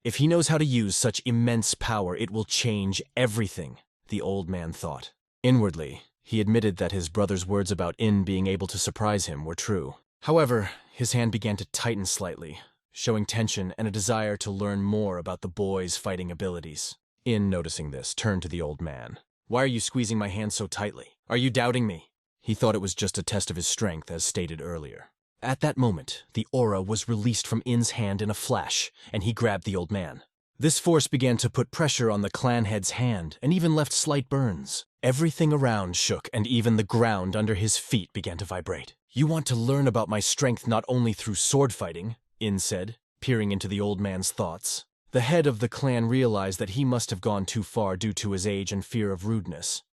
[SPEAKER 1] If he knows how to use such immense power, it will change everything, the old man thought. Inwardly, he admitted that his brother's words about In being able to surprise him were true. However, his hand began to tighten slightly, showing tension and a desire to learn more about the boy's fighting abilities. In, noticing this, turned to the old man. "Why are you squeezing my hand so tightly? Are you doubting me?" He thought it was just a test of his strength, as stated earlier. At that moment, the aura was released from In's hand in a flash, and he grabbed the old man. This force began to put pressure on the clan head's hand, and even left slight burns. Everything around shook, and even the ground under his feet began to vibrate. "You want to learn about my strength not only through sword fighting," In said, peering into the old man's thoughts. The head of the clan realized that he must have gone too far due to his age and fear of rudeness.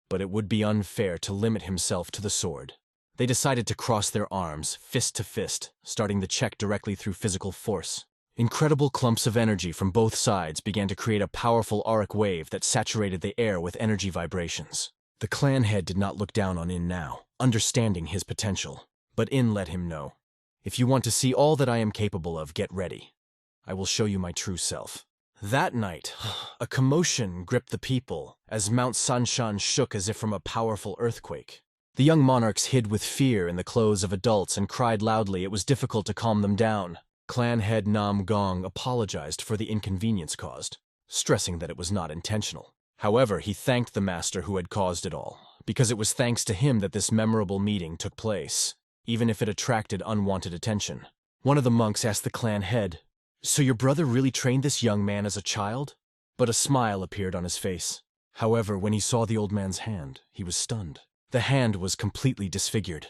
[SPEAKER 1] But it would be unfair to limit himself to the sword. They decided to cross their arms, fist to fist, starting the check directly through physical force. Incredible clumps of energy from both sides began to create a powerful auric wave that saturated the air with energy vibrations. The clan head did not look down on In now, understanding his potential. But In let him know. If you want to see all that I am capable of, get ready. I will show you my true self. That night, a commotion gripped the people as Mount Sanshan shook as if from a powerful earthquake. The young monarchs hid with fear in the clothes of adults and cried loudly. It was difficult to calm them down. Clan head Nam Gong apologized for the inconvenience caused, stressing that it was not intentional. However, he thanked the master who had caused it all, because it was thanks to him that this memorable meeting took place, even if it attracted unwanted attention. One of the monks asked the clan head, "So your brother really trained this young man as a child?" But a smile appeared on his face. However, when he saw the old man's hand, he was stunned. The hand was completely disfigured,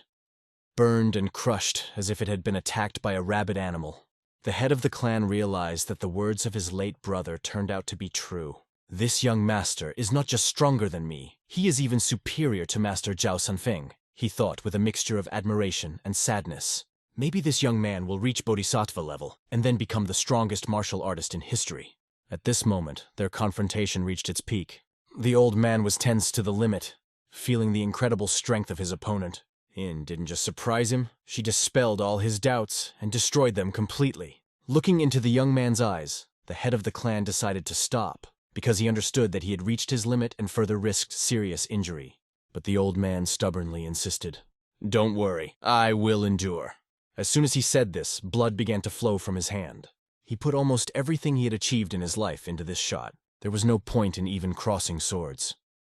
[SPEAKER 1] burned and crushed as if it had been attacked by a rabid animal. The head of the clan realized that the words of his late brother turned out to be true. This young master is not just stronger than me, he is even superior to Master Zhao Sanfeng, he thought with a mixture of admiration and sadness. Maybe this young man will reach bodhisattva level and then become the strongest martial artist in history. At this moment, their confrontation reached its peak. The old man was tense to the limit, feeling the incredible strength of his opponent. In didn't just surprise him, she dispelled all his doubts and destroyed them completely. Looking into the young man's eyes, the head of the clan decided to stop, because he understood that he had reached his limit and further risked serious injury. But the old man stubbornly insisted. "Don't worry, I will endure." As soon as he said this, blood began to flow from his hand. He put almost everything he had achieved in his life into this shot. There was no point in even crossing swords.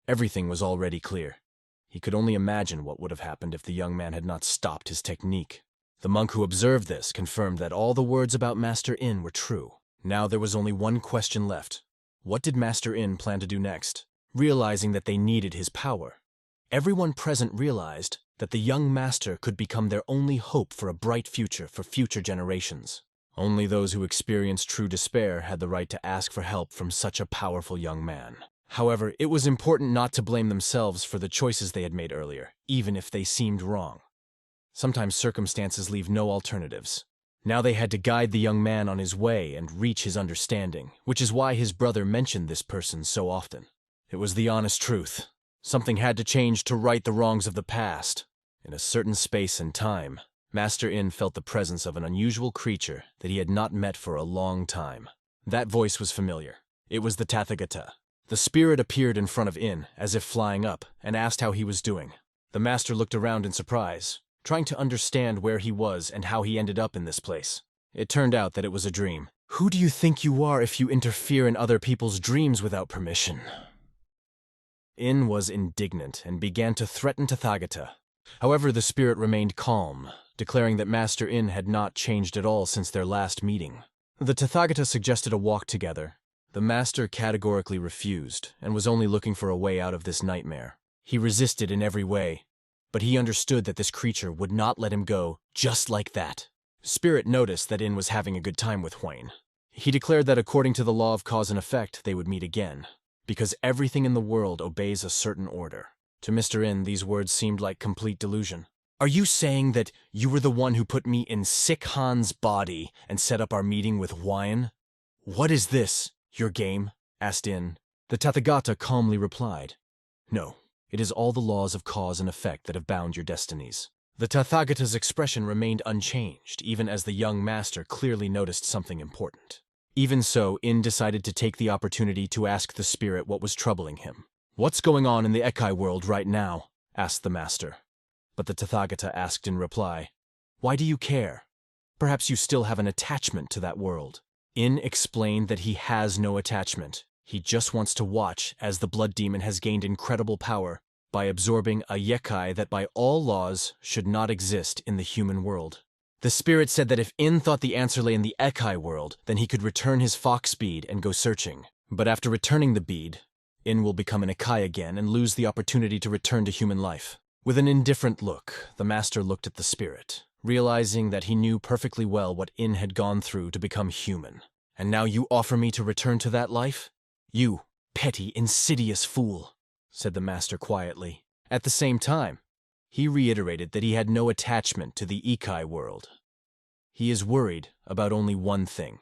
[SPEAKER 1] Everything was already clear. He could only imagine what would have happened if the young man had not stopped his technique. The monk who observed this confirmed that all the words about Master In were true. Now there was only one question left. What did Master In plan to do next? Realizing that they needed his power, everyone present realized that the young master could become their only hope for a bright future for future generations. Only those who experienced true despair had the right to ask for help from such a powerful young man. However, it was important not to blame themselves for the choices they had made earlier, even if they seemed wrong. Sometimes circumstances leave no alternatives. Now they had to guide the young man on his way and reach his understanding, which is why his brother mentioned this person so often. It was the honest truth. Something had to change to right the wrongs of the past. In a certain space and time, Master In felt the presence of an unusual creature that he had not met for a long time. That voice was familiar. It was the Tathagata. The spirit appeared in front of In, as if flying up, and asked how he was doing. The master looked around in surprise, trying to understand where he was and how he ended up in this place. It turned out that it was a dream. "Who do you think you are if you interfere in other people's dreams without permission?" In was indignant and began to threaten Tathagata. However, the spirit remained calm, declaring that Master In had not changed at all since their last meeting. The Tathagata suggested a walk together. The master categorically refused and was only looking for a way out of this nightmare. He resisted in every way, but he understood that this creature would not let him go just like that. Spirit noticed that In was having a good time with Huayne. He declared that according to the law of cause and effect, they would meet again, because everything in the world obeys a certain order. To Mr. In, these words seemed like complete delusion. "Are you saying that you were the one who put me in Sick Han's body and set up our meeting with Huayne? What is this, your game?" asked In. The Tathagata calmly replied, "No, it is all the laws of cause and effect that have bound your destinies." The Tathagata's expression remained unchanged, even as the young master clearly noticed something important. Even so, In decided to take the opportunity to ask the spirit what was troubling him. "What's going on in the Ekai world right now?" asked the master. But the Tathagata asked in reply, "Why do you care? Perhaps you still have an attachment to that world." In explained that he has no attachment. He just wants to watch as the blood demon has gained incredible power by absorbing a Yekai that by all laws should not exist in the human world. The spirit said that if In thought the answer lay in the Ekai world, then he could return his fox bead and go searching. But after returning the bead, In will become an Ekai again and lose the opportunity to return to human life. With an indifferent look, the master looked at the spirit, realizing that he knew perfectly well what In had gone through to become human. "And now you offer me to return to that life? You petty, insidious fool," said the master quietly. At the same time, he reiterated that he had no attachment to the Ekai world. He is worried about only one thing.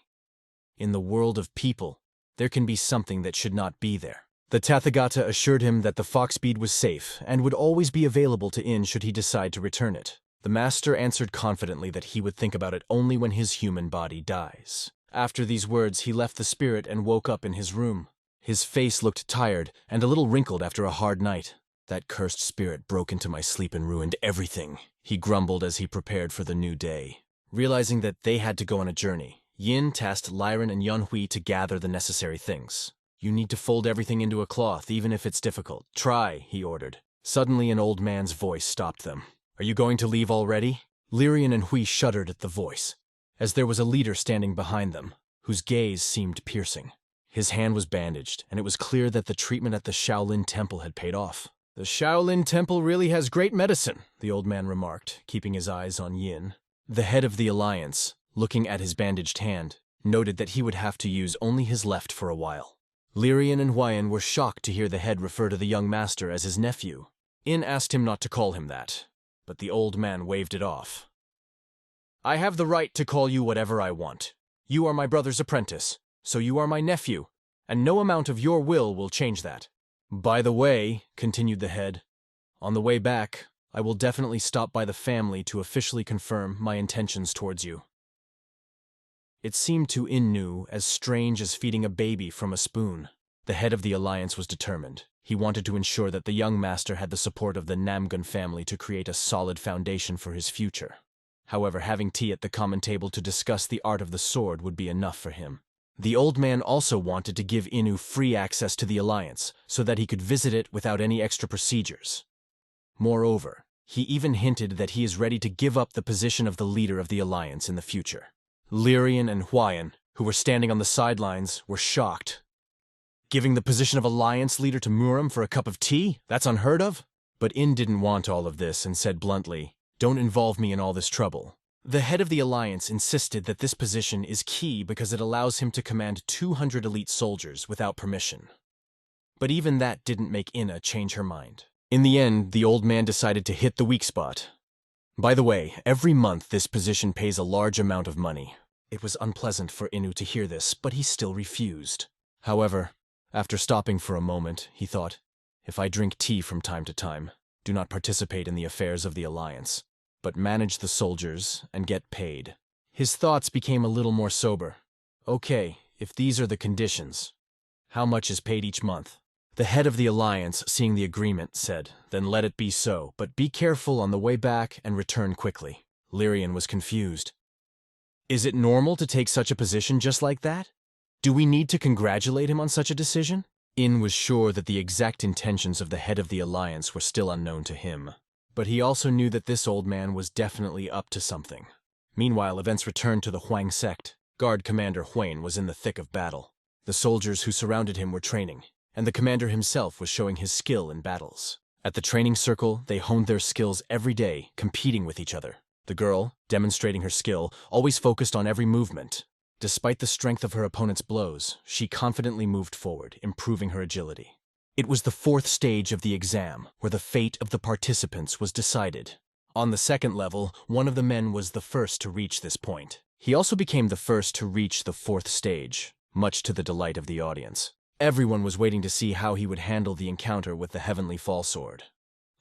[SPEAKER 1] In the world of people, there can be something that should not be there. The Tathagata assured him that the fox bead was safe and would always be available to In should he decide to return it. The master answered confidently that he would think about it only when his human body dies. After these words, he left the spirit and woke up in his room. His face looked tired and a little wrinkled after a hard night. That cursed spirit broke into my sleep and ruined everything, he grumbled as he prepared for the new day. Realizing that they had to go on a journey, Yin tasked Lyran and Yunhui to gather the necessary things. You need to fold everything into a cloth, even if it's difficult. Try, he ordered. Suddenly an old man's voice stopped them. Are you going to leave already? Lyrian and Hui shuddered at the voice, as there was a leader standing behind them, whose gaze seemed piercing. His hand was bandaged, and it was clear that the treatment at the Shaolin Temple had paid off. The Shaolin Temple really has great medicine, the old man remarked, keeping his eyes on Yin. The head of the alliance, looking at his bandaged hand, noted that he would have to use only his left for a while. Lyrian and Huayan were shocked to hear the head refer to the young master as his nephew. Yin asked him not to call him that, but the old man waved it off. I have the right to call you whatever I want. You are my brother's apprentice, so you are my nephew, and no amount of your will change that. By the way, continued the head, on the way back, I will definitely stop by the family to officially confirm my intentions towards you. It seemed to Innu as strange as feeding a baby from a spoon. The head of the alliance was determined. He wanted to ensure that the young master had the support of the Namgun family to create a solid foundation for his future. However, having tea at the common table to discuss the art of the sword would be enough for him. The old man also wanted to give Innu free access to the alliance, so that he could visit it without any extra procedures. Moreover, he even hinted that he is ready to give up the position of the leader of the alliance in the future. Lyrian and Huayan, who were standing on the sidelines, were shocked. Giving the position of alliance leader to Muram for a cup of tea? That's unheard of? But In didn't want all of this and said bluntly, "Don't involve me in all this trouble." The head of the alliance insisted that this position is key because it allows him to command 200 elite soldiers without permission. But even that didn't make Inna change her mind. In the end, the old man decided to hit the weak spot. By the way, every month this position pays a large amount of money. It was unpleasant for Innu to hear this, but he still refused. However, after stopping for a moment, he thought, if I drink tea from time to time, do not participate in the affairs of the alliance, but manage the soldiers and get paid. His thoughts became a little more sober. Okay, if these are the conditions, how much is paid each month? The head of the alliance, seeing the agreement, said, then let it be so, but be careful on the way back and return quickly. Lyrian was confused. Is it normal to take such a position just like that? Do we need to congratulate him on such a decision? In was sure that the exact intentions of the head of the alliance were still unknown to him, but he also knew that this old man was definitely up to something. Meanwhile, events returned to the Huang sect. Guard Commander Huain was in the thick of battle. The soldiers who surrounded him were training, and the commander himself was showing his skill in battles. At the training circle, they honed their skills every day, competing with each other. The girl, demonstrating her skill, always focused on every movement. Despite the strength of her opponent's blows, she confidently moved forward, improving her agility. It was the fourth stage of the exam, where the fate of the participants was decided. On the second level, one of the men was the first to reach this point. He also became the first to reach the fourth stage, much to the delight of the audience. Everyone was waiting to see how he would handle the encounter with the Heavenly Fallsword,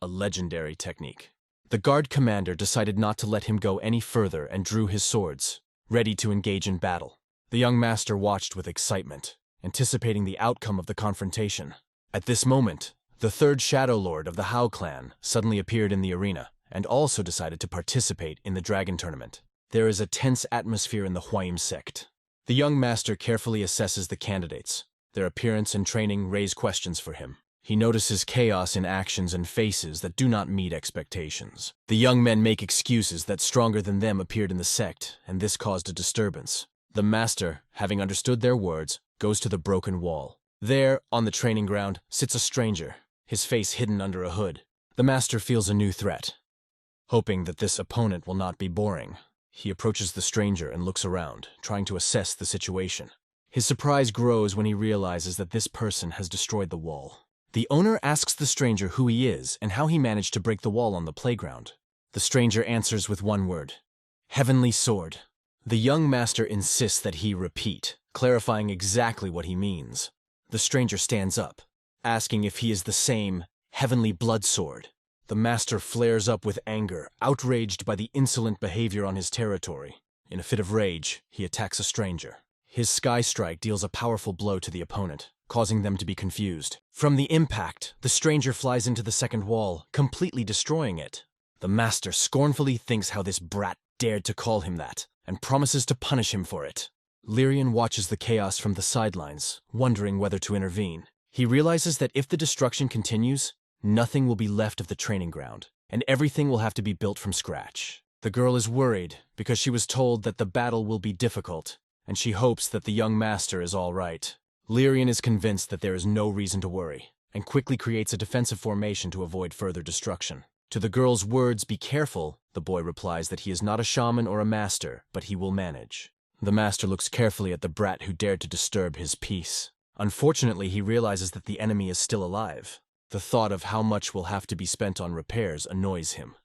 [SPEAKER 1] a legendary technique. The guard commander decided not to let him go any further and drew his swords, ready to engage in battle. The young master watched with excitement, anticipating the outcome of the confrontation. At this moment, the third Shadow Lord of the Hao clan suddenly appeared in the arena and also decided to participate in the dragon tournament. There is a tense atmosphere in the Huaim sect. The young master carefully assesses the candidates. Their appearance and training raise questions for him. He notices chaos in actions and faces that do not meet expectations. The young men make excuses that stronger than them appeared in the sect, and this caused a disturbance. The master, having understood their words, goes to the broken wall. There, on the training ground, sits a stranger, his face hidden under a hood. The master feels a new threat. Hoping that this opponent will not be boring, he approaches the stranger and looks around, trying to assess the situation. His surprise grows when he realizes that this person has destroyed the wall. The owner asks the stranger who he is and how he managed to break the wall on the playground. The stranger answers with one word: Heavenly Sword. The young master insists that he repeat, clarifying exactly what he means. The stranger stands up, asking if he is the same Heavenly Blood Sword. The master flares up with anger, outraged by the insolent behavior on his territory. In a fit of rage, he attacks a stranger. His sky strike deals a powerful blow to the opponent, causing them to be confused. From the impact, the stranger flies into the second wall, completely destroying it. The master scornfully thinks how this brat dared to call him that, and promises to punish him for it. Lyrian watches the chaos from the sidelines, wondering whether to intervene. He realizes that if the destruction continues, nothing will be left of the training ground, and everything will have to be built from scratch. The girl is worried because she was told that the battle will be difficult, and she hopes that the young master is all right. Lyrian is convinced that there is no reason to worry, and quickly creates a defensive formation to avoid further destruction. To the girl's words, "Be careful," the boy replies that he is not a shaman or a master, but he will manage. The master looks carefully at the brat who dared to disturb his peace. Unfortunately, he realizes that the enemy is still alive. The thought of how much will have to be spent on repairs annoys him.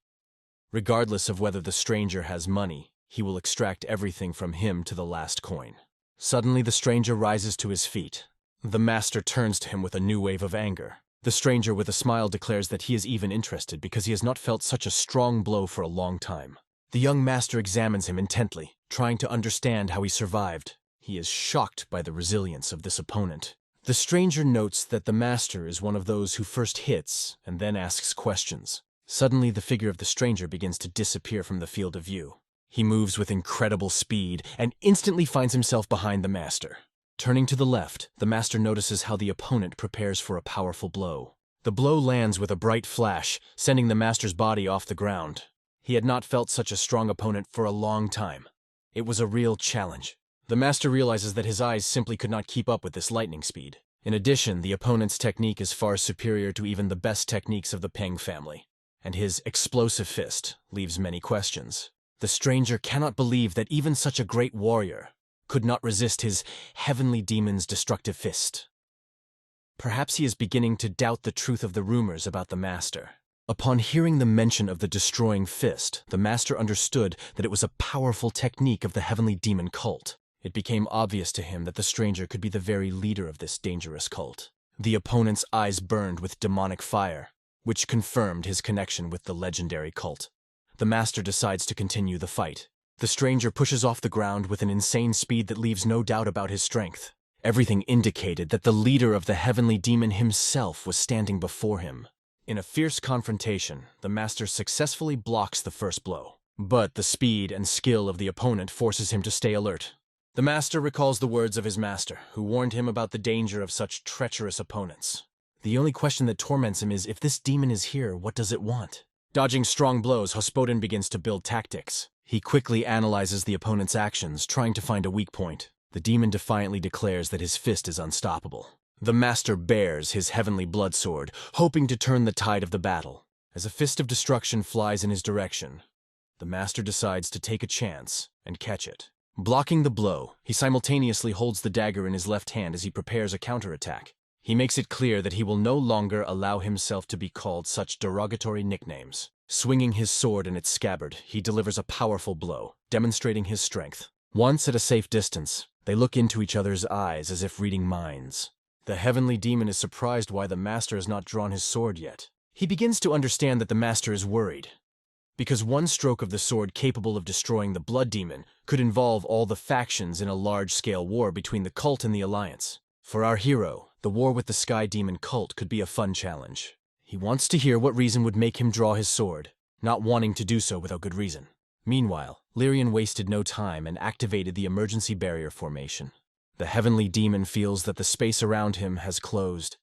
[SPEAKER 1] Regardless of whether the stranger has money, he will extract everything from him to the last coin. Suddenly, the stranger rises to his feet. The master turns to him with a new wave of anger. The stranger with a smile declares that he is even interested because he has not felt such a strong blow for a long time. The young master examines him intently, trying to understand how he survived. He is shocked by the resilience of this opponent. The stranger notes that the master is one of those who first hits and then asks questions. Suddenly, the figure of the stranger begins to disappear from the field of view. He moves with incredible speed and instantly finds himself behind the master. Turning to the left, the master notices how the opponent prepares for a powerful blow. The blow lands with a bright flash, sending the master's body off the ground. He had not felt such a strong opponent for a long time. It was a real challenge. The master realizes that his eyes simply could not keep up with this lightning speed. In addition, the opponent's technique is far superior to even the best techniques of the Peng family, and his explosive fist leaves many questions. The stranger cannot believe that even such a great warrior could not resist his heavenly demon's destructive fist. Perhaps he is beginning to doubt the truth of the rumors about the master. Upon hearing the mention of the destroying fist, the master understood that it was a powerful technique of the heavenly demon cult. It became obvious to him that the stranger could be the very leader of this dangerous cult. The opponent's eyes burned with demonic fire, which confirmed his connection with the legendary cult. The master decides to continue the fight. The stranger pushes off the ground with an insane speed that leaves no doubt about his strength. Everything indicated that the leader of the heavenly demon himself was standing before him. In a fierce confrontation, the master successfully blocks the first blow. But the speed and skill of the opponent forces him to stay alert. The master recalls the words of his master, who warned him about the danger of such treacherous opponents. The only question that torments him is, if this demon is here, what does it want? Dodging strong blows, Hospodin begins to build tactics. He quickly analyzes the opponent's actions, trying to find a weak point. The demon defiantly declares that his fist is unstoppable. The master bares his heavenly blood sword, hoping to turn the tide of the battle. As a fist of destruction flies in his direction, the master decides to take a chance and catch it. Blocking the blow, he simultaneously holds the dagger in his left hand as he prepares a counterattack. He makes it clear that he will no longer allow himself to be called such derogatory nicknames. Swinging his sword in its scabbard, he delivers a powerful blow, demonstrating his strength. Once at a safe distance, they look into each other's eyes as if reading minds. The heavenly demon is surprised why the master has not drawn his sword yet. He begins to understand that the master is worried, because one stroke of the sword capable of destroying the blood demon could involve all the factions in a large-scale war between the cult and the alliance. For our hero, the war with the sky demon cult could be a fun challenge. He wants to hear what reason would make him draw his sword, not wanting to do so without good reason. Meanwhile, Lyrian wasted no time and activated the emergency barrier formation. The heavenly demon feels that the space around him has closed,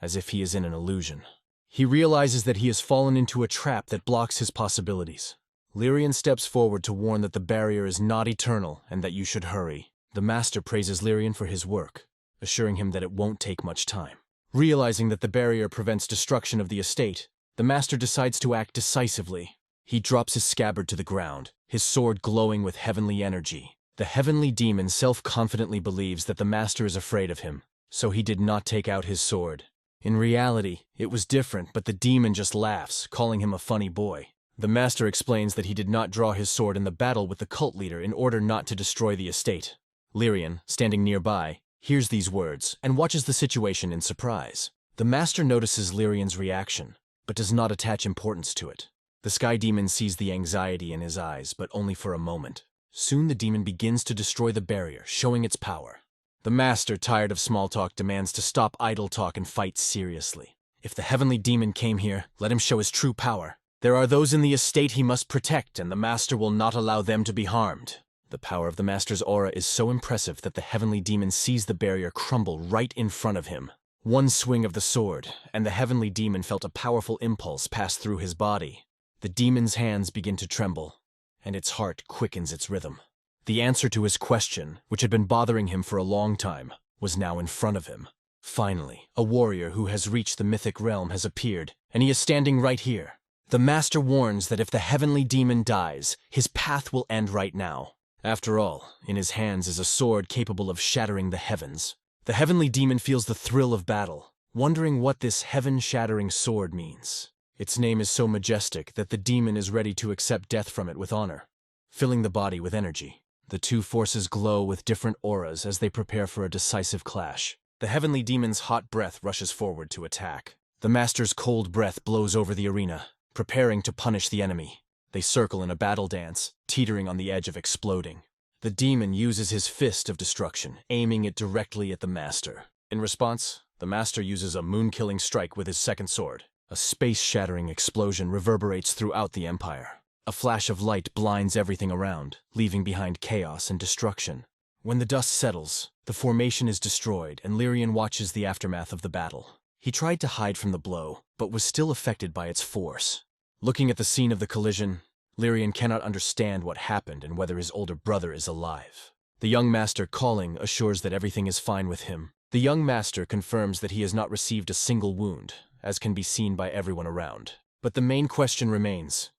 [SPEAKER 1] as if he is in an illusion. He realizes that he has fallen into a trap that blocks his possibilities. Lyrian steps forward to warn that the barrier is not eternal and that you should hurry. The master praises Lyrian for his work, assuring him that it won't take much time. Realizing that the barrier prevents destruction of the estate, the master decides to act decisively. He drops his scabbard to the ground, his sword glowing with heavenly energy. The heavenly demon self-confidently believes that the master is afraid of him, so he did not take out his sword. In reality, it was different, but the demon just laughs, calling him a funny boy. The master explains that he did not draw his sword in the battle with the cult leader in order not to destroy the estate. Lyrian, standing nearby, hears these words and watches the situation in surprise. The master notices Lyrian's reaction. but does not attach importance to it. The sky demon sees the anxiety in his eyes, but only for a moment. Soon the demon begins to destroy the barrier, showing its power. The master, tired of small talk, demands to stop idle talk and fight seriously. If the heavenly demon came here, let him show his true power. There are those in the estate he must protect, and the master will not allow them to be harmed. The power of the master's aura is so impressive that the heavenly demon sees the barrier crumble right in front of him. One swing of the sword, and the heavenly demon felt a powerful impulse pass through his body. The demon's hands begin to tremble, and its heart quickens its rhythm. The answer to his question, which had been bothering him for a long time, was now in front of him. Finally, a warrior who has reached the mythic realm has appeared, and he is standing right here. The master warns that if the heavenly demon dies, his path will end right now. After all, in his hands is a sword capable of shattering the heavens. The heavenly demon feels the thrill of battle, wondering what this heaven-shattering sword means. Its name is so majestic that the demon is ready to accept death from it with honor, filling the body with energy. The two forces glow with different auras as they prepare for a decisive clash. The heavenly demon's hot breath rushes forward to attack. The master's cold breath blows over the arena, preparing to punish the enemy. They circle in a battle dance, teetering on the edge of exploding. The demon uses his fist of destruction, aiming it directly at the master. In response, the master uses a moon-killing strike with his second sword. A space-shattering explosion reverberates throughout the empire. A flash of light blinds everything around, leaving behind chaos and destruction. When the dust settles, the formation is destroyed, and Lyrian watches the aftermath of the battle. He tried to hide from the blow, but was still affected by its force. Looking at the scene of the collision, Lyrian cannot understand what happened and whether his older brother is alive. The young master calling assures that everything is fine with him. The young master confirms that he has not received a single wound, as can be seen by everyone around. But the main question remains: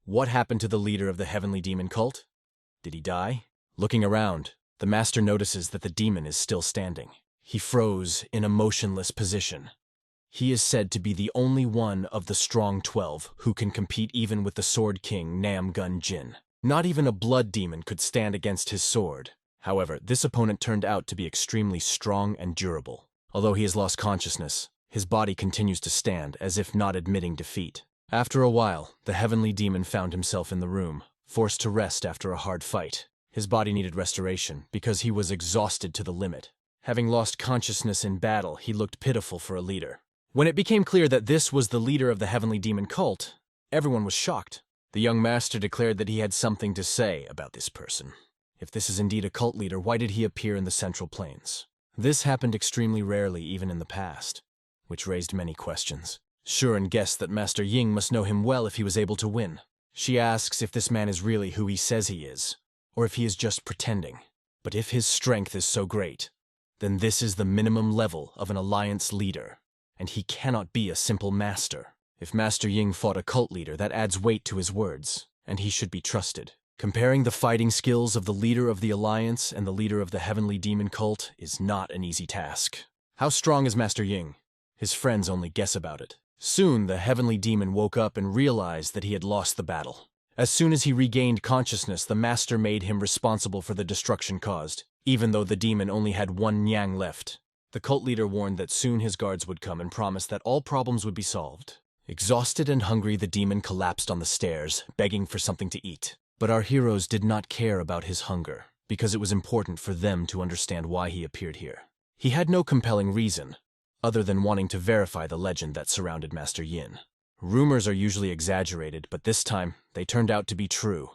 [SPEAKER 1] what happened to the leader of the heavenly demon cult? Did he die? Looking around, the master notices that the demon is still standing. He froze in a motionless position. He is said to be the only one of the strong 12 who can compete even with the Sword King Nam Jin. Not even a blood demon could stand against his sword. However, this opponent turned out to be extremely strong and durable. Although he has lost consciousness, his body continues to stand as if not admitting defeat. After a while, the heavenly demon found himself in the room, forced to rest after a hard fight. His body needed restoration because he was exhausted to the limit. Having lost consciousness in battle, he looked pitiful for a leader. When it became clear that this was the leader of the heavenly demon cult, everyone was shocked. The young master declared that he had something to say about this person. If this is indeed a cult leader, why did he appear in the Central Plains? This happened extremely rarely even in the past, which raised many questions. Shuren guessed that Master Ying must know him well if he was able to win. She asks if this man is really who he says he is, or if he is just pretending. But if his strength is so great, then this is the minimum level of an alliance leader, and he cannot be a simple master. If Master Ying fought a cult leader, that adds weight to his words, and he should be trusted. Comparing the fighting skills of the leader of the alliance and the leader of the heavenly demon cult is not an easy task. How strong is Master Ying? His friends only guess about it. Soon, the heavenly demon woke up and realized that he had lost the battle. As soon as he regained consciousness, the master made him responsible for the destruction caused, even though the demon only had one nyang left. The cult leader warned that soon his guards would come and promised that all problems would be solved. Exhausted and hungry, the demon collapsed on the stairs, begging for something to eat. But our heroes did not care about his hunger, because it was important for them to understand why he appeared here. He had no compelling reason, other than wanting to verify the legend that surrounded Master Yin. Rumors are usually exaggerated, but this time, they turned out to be true.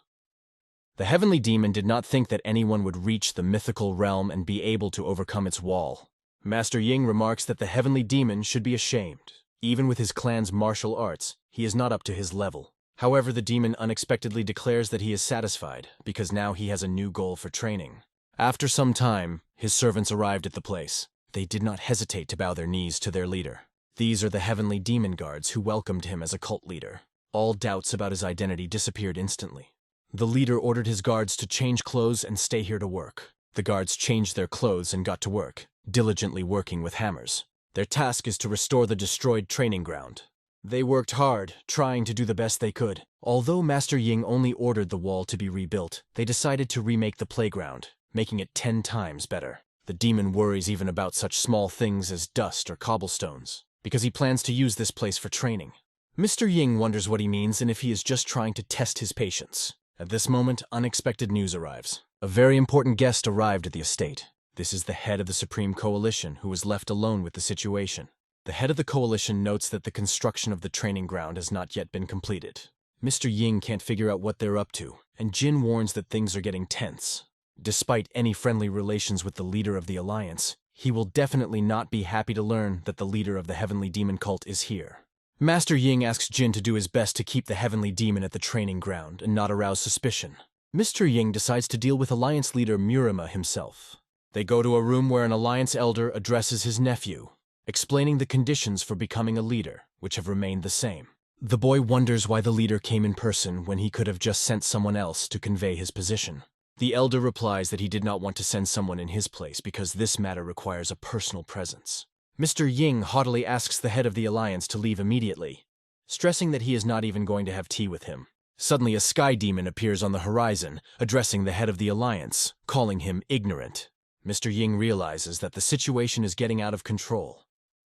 [SPEAKER 1] The heavenly demon did not think that anyone would reach the mythical realm and be able to overcome its wall. Master Ying remarks that the heavenly demon should be ashamed. Even with his clan's martial arts, he is not up to his level. However, the demon unexpectedly declares that he is satisfied, because now he has a new goal for training. After some time, his servants arrived at the place. They did not hesitate to bow their knees to their leader. These are the heavenly demon guards who welcomed him as a cult leader. All doubts about his identity disappeared instantly. The leader ordered his guards to change clothes and stay here to work. The guards changed their clothes and got to work, diligently working with hammers. Their task is to restore the destroyed training ground. They worked hard, trying to do the best they could. Although Master Ying only ordered the wall to be rebuilt, they decided to remake the playground, making it 10 times better. The demon worries even about such small things as dust or cobblestones, because he plans to use this place for training. Mr. Ying wonders what he means and if he is just trying to test his patience. At this moment, unexpected news arrives. A very important guest arrived at the estate. This is the head of the Supreme Coalition, who was left alone with the situation. The head of the coalition notes that the construction of the training ground has not yet been completed. Mr. Ying can't figure out what they're up to, and Jin warns that things are getting tense. Despite any friendly relations with the leader of the alliance, he will definitely not be happy to learn that the leader of the Heavenly Demon cult is here. Master Ying asks Jin to do his best to keep the Heavenly Demon at the training ground and not arouse suspicion. Mr. Ying decides to deal with Alliance leader Murima himself. They go to a room where an Alliance elder addresses his nephew, explaining the conditions for becoming a leader, which have remained the same. The boy wonders why the leader came in person when he could have just sent someone else to convey his position. The elder replies that he did not want to send someone in his place because this matter requires a personal presence. Mr. Ying haughtily asks the head of the alliance to leave immediately, stressing that he is not even going to have tea with him. Suddenly a sky demon appears on the horizon, addressing the head of the alliance, calling him ignorant. Mr. Ying realizes that the situation is getting out of control,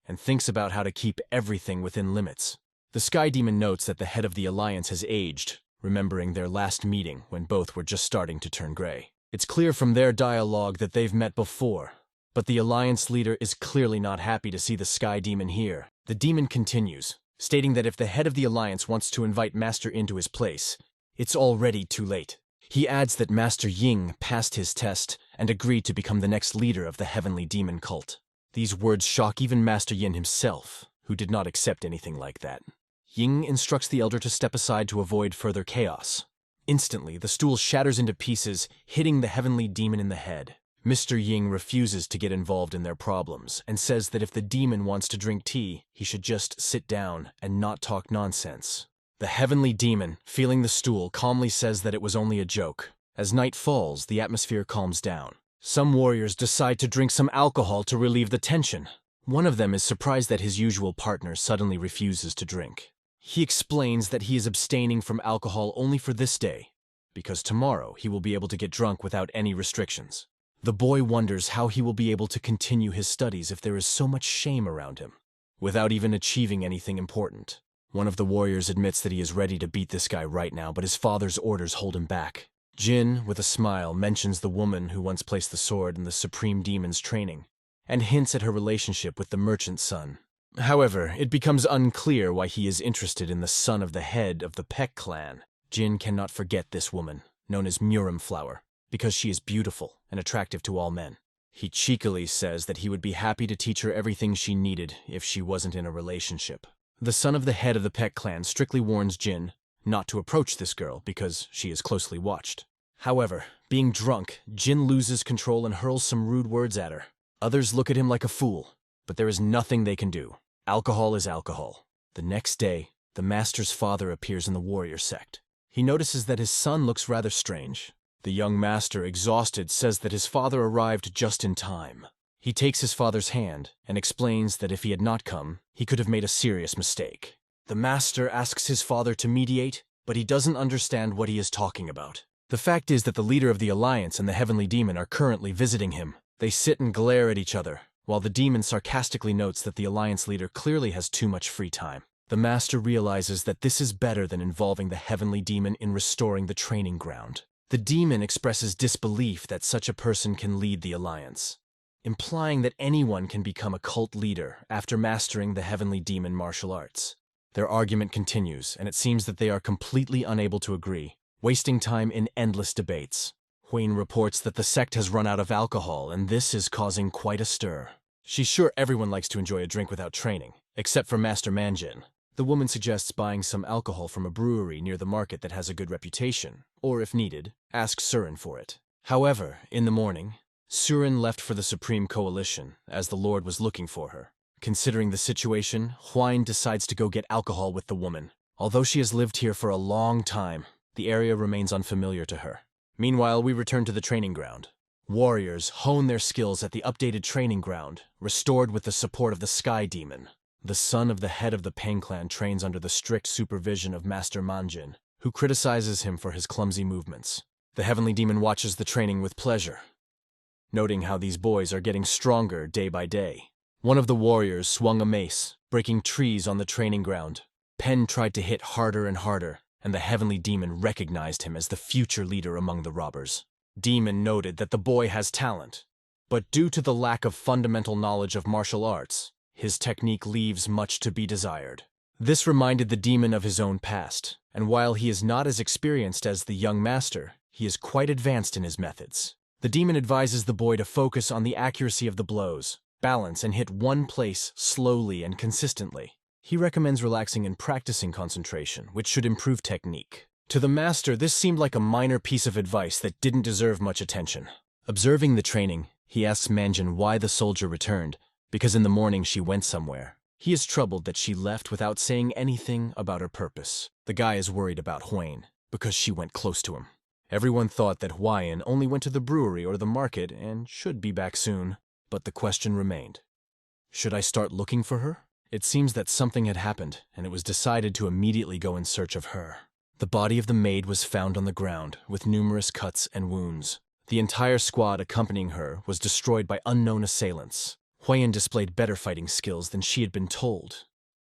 [SPEAKER 1] and thinks about how to keep everything within limits. The sky demon notes that the head of the alliance has aged, remembering their last meeting when both were just starting to turn gray. It's clear from their dialogue that they've met before, but the alliance leader is clearly not happy to see the sky demon here. The demon continues, stating that if the head of the alliance wants to invite Master into his place, it's already too late. He adds that Master Ying passed his test and agreed to become the next leader of the Heavenly Demon cult. These words shock even Master Yin himself, who did not accept anything like that. Ying instructs the elder to step aside to avoid further chaos. Instantly, the stool shatters into pieces, hitting the Heavenly Demon in the head. Mr. Ying refuses to get involved in their problems and says that if the demon wants to drink tea, he should just sit down and not talk nonsense. The Heavenly Demon, feeling the stool, calmly says that it was only a joke. As night falls, the atmosphere calms down. Some warriors decide to drink some alcohol to relieve the tension. One of them is surprised that his usual partner suddenly refuses to drink. He explains that he is abstaining from alcohol only for this day, because tomorrow he will be able to get drunk without any restrictions. The boy wonders how he will be able to continue his studies if there is so much shame around him, without even achieving anything important. One of the warriors admits that he is ready to beat this guy right now, but his father's orders hold him back. Jin, with a smile, mentions the woman who once placed the sword in the Supreme Demon's training, and hints at her relationship with the merchant's son. However, it becomes unclear why he is interested in the son of the head of the Peck clan. Jin cannot forget this woman, known as Murim Flower, because she is beautiful and attractive to all men. He cheekily says that he would be happy to teach her everything she needed if she wasn't in a relationship. The son of the head of the Peck clan strictly warns Jin not to approach this girl because she is closely watched. However, being drunk, Jin loses control and hurls some rude words at her. Others look at him like a fool, but there is nothing they can do. Alcohol is alcohol. The next day, the master's father appears in the warrior sect. He notices that his son looks rather strange. The young master, exhausted, says that his father arrived just in time. He takes his father's hand and explains that if he had not come, he could have made a serious mistake. The master asks his father to mediate, but he doesn't understand what he is talking about. The fact is that the leader of the Alliance and the Heavenly Demon are currently visiting him. They sit and glare at each other, while the demon sarcastically notes that the Alliance leader clearly has too much free time. The master realizes that this is better than involving the Heavenly Demon in restoring the training ground. The demon expresses disbelief that such a person can lead the Alliance, implying that anyone can become a cult leader after mastering the Heavenly Demon martial arts. Their argument continues, and it seems that they are completely unable to agree, wasting time in endless debates. Huane reports that the sect has run out of alcohol, and this is causing quite a stir. She's sure everyone likes to enjoy a drink without training, except for Master Manjin. The woman suggests buying some alcohol from a brewery near the market that has a good reputation, or if needed, ask Surin for it. However, in the morning, Surin left for the Supreme Coalition, as the Lord was looking for her. Considering the situation, Huine decides to go get alcohol with the woman. Although she has lived here for a long time, the area remains unfamiliar to her. Meanwhile, we return to the training ground. Warriors hone their skills at the updated training ground, restored with the support of the Sky Demon. The son of the head of the Peng clan trains under the strict supervision of Master Manjin, who criticizes him for his clumsy movements. The Heavenly Demon watches the training with pleasure, noting how these boys are getting stronger day by day. One of the warriors swung a mace, breaking trees on the training ground. Pen tried to hit harder and harder, and the heavenly demon recognized him as the future leader among the robbers. Demon noted that the boy has talent, but due to the lack of fundamental knowledge of martial arts, his technique leaves much to be desired. This reminded the demon of his own past, and while he is not as experienced as the young master, he is quite advanced in his methods. The demon advises the boy to focus on the accuracy of the blows, balance, and hit one place slowly and consistently. He recommends relaxing and practicing concentration, which should improve technique. To the master, this seemed like a minor piece of advice that didn't deserve much attention. Observing the training, he asks Manjin why the soldier returned, because in the morning she went somewhere. He is troubled that she left without saying anything about her purpose. The guy is worried about Huayan, because she went close to him. Everyone thought that Huayan only went to the brewery or the market and should be back soon, but the question remained. Should I start looking for her? It seems that something had happened, and it was decided to immediately go in search of her. The body of the maid was found on the ground, with numerous cuts and wounds. The entire squad accompanying her was destroyed by unknown assailants. Huayan displayed better fighting skills than she had been told,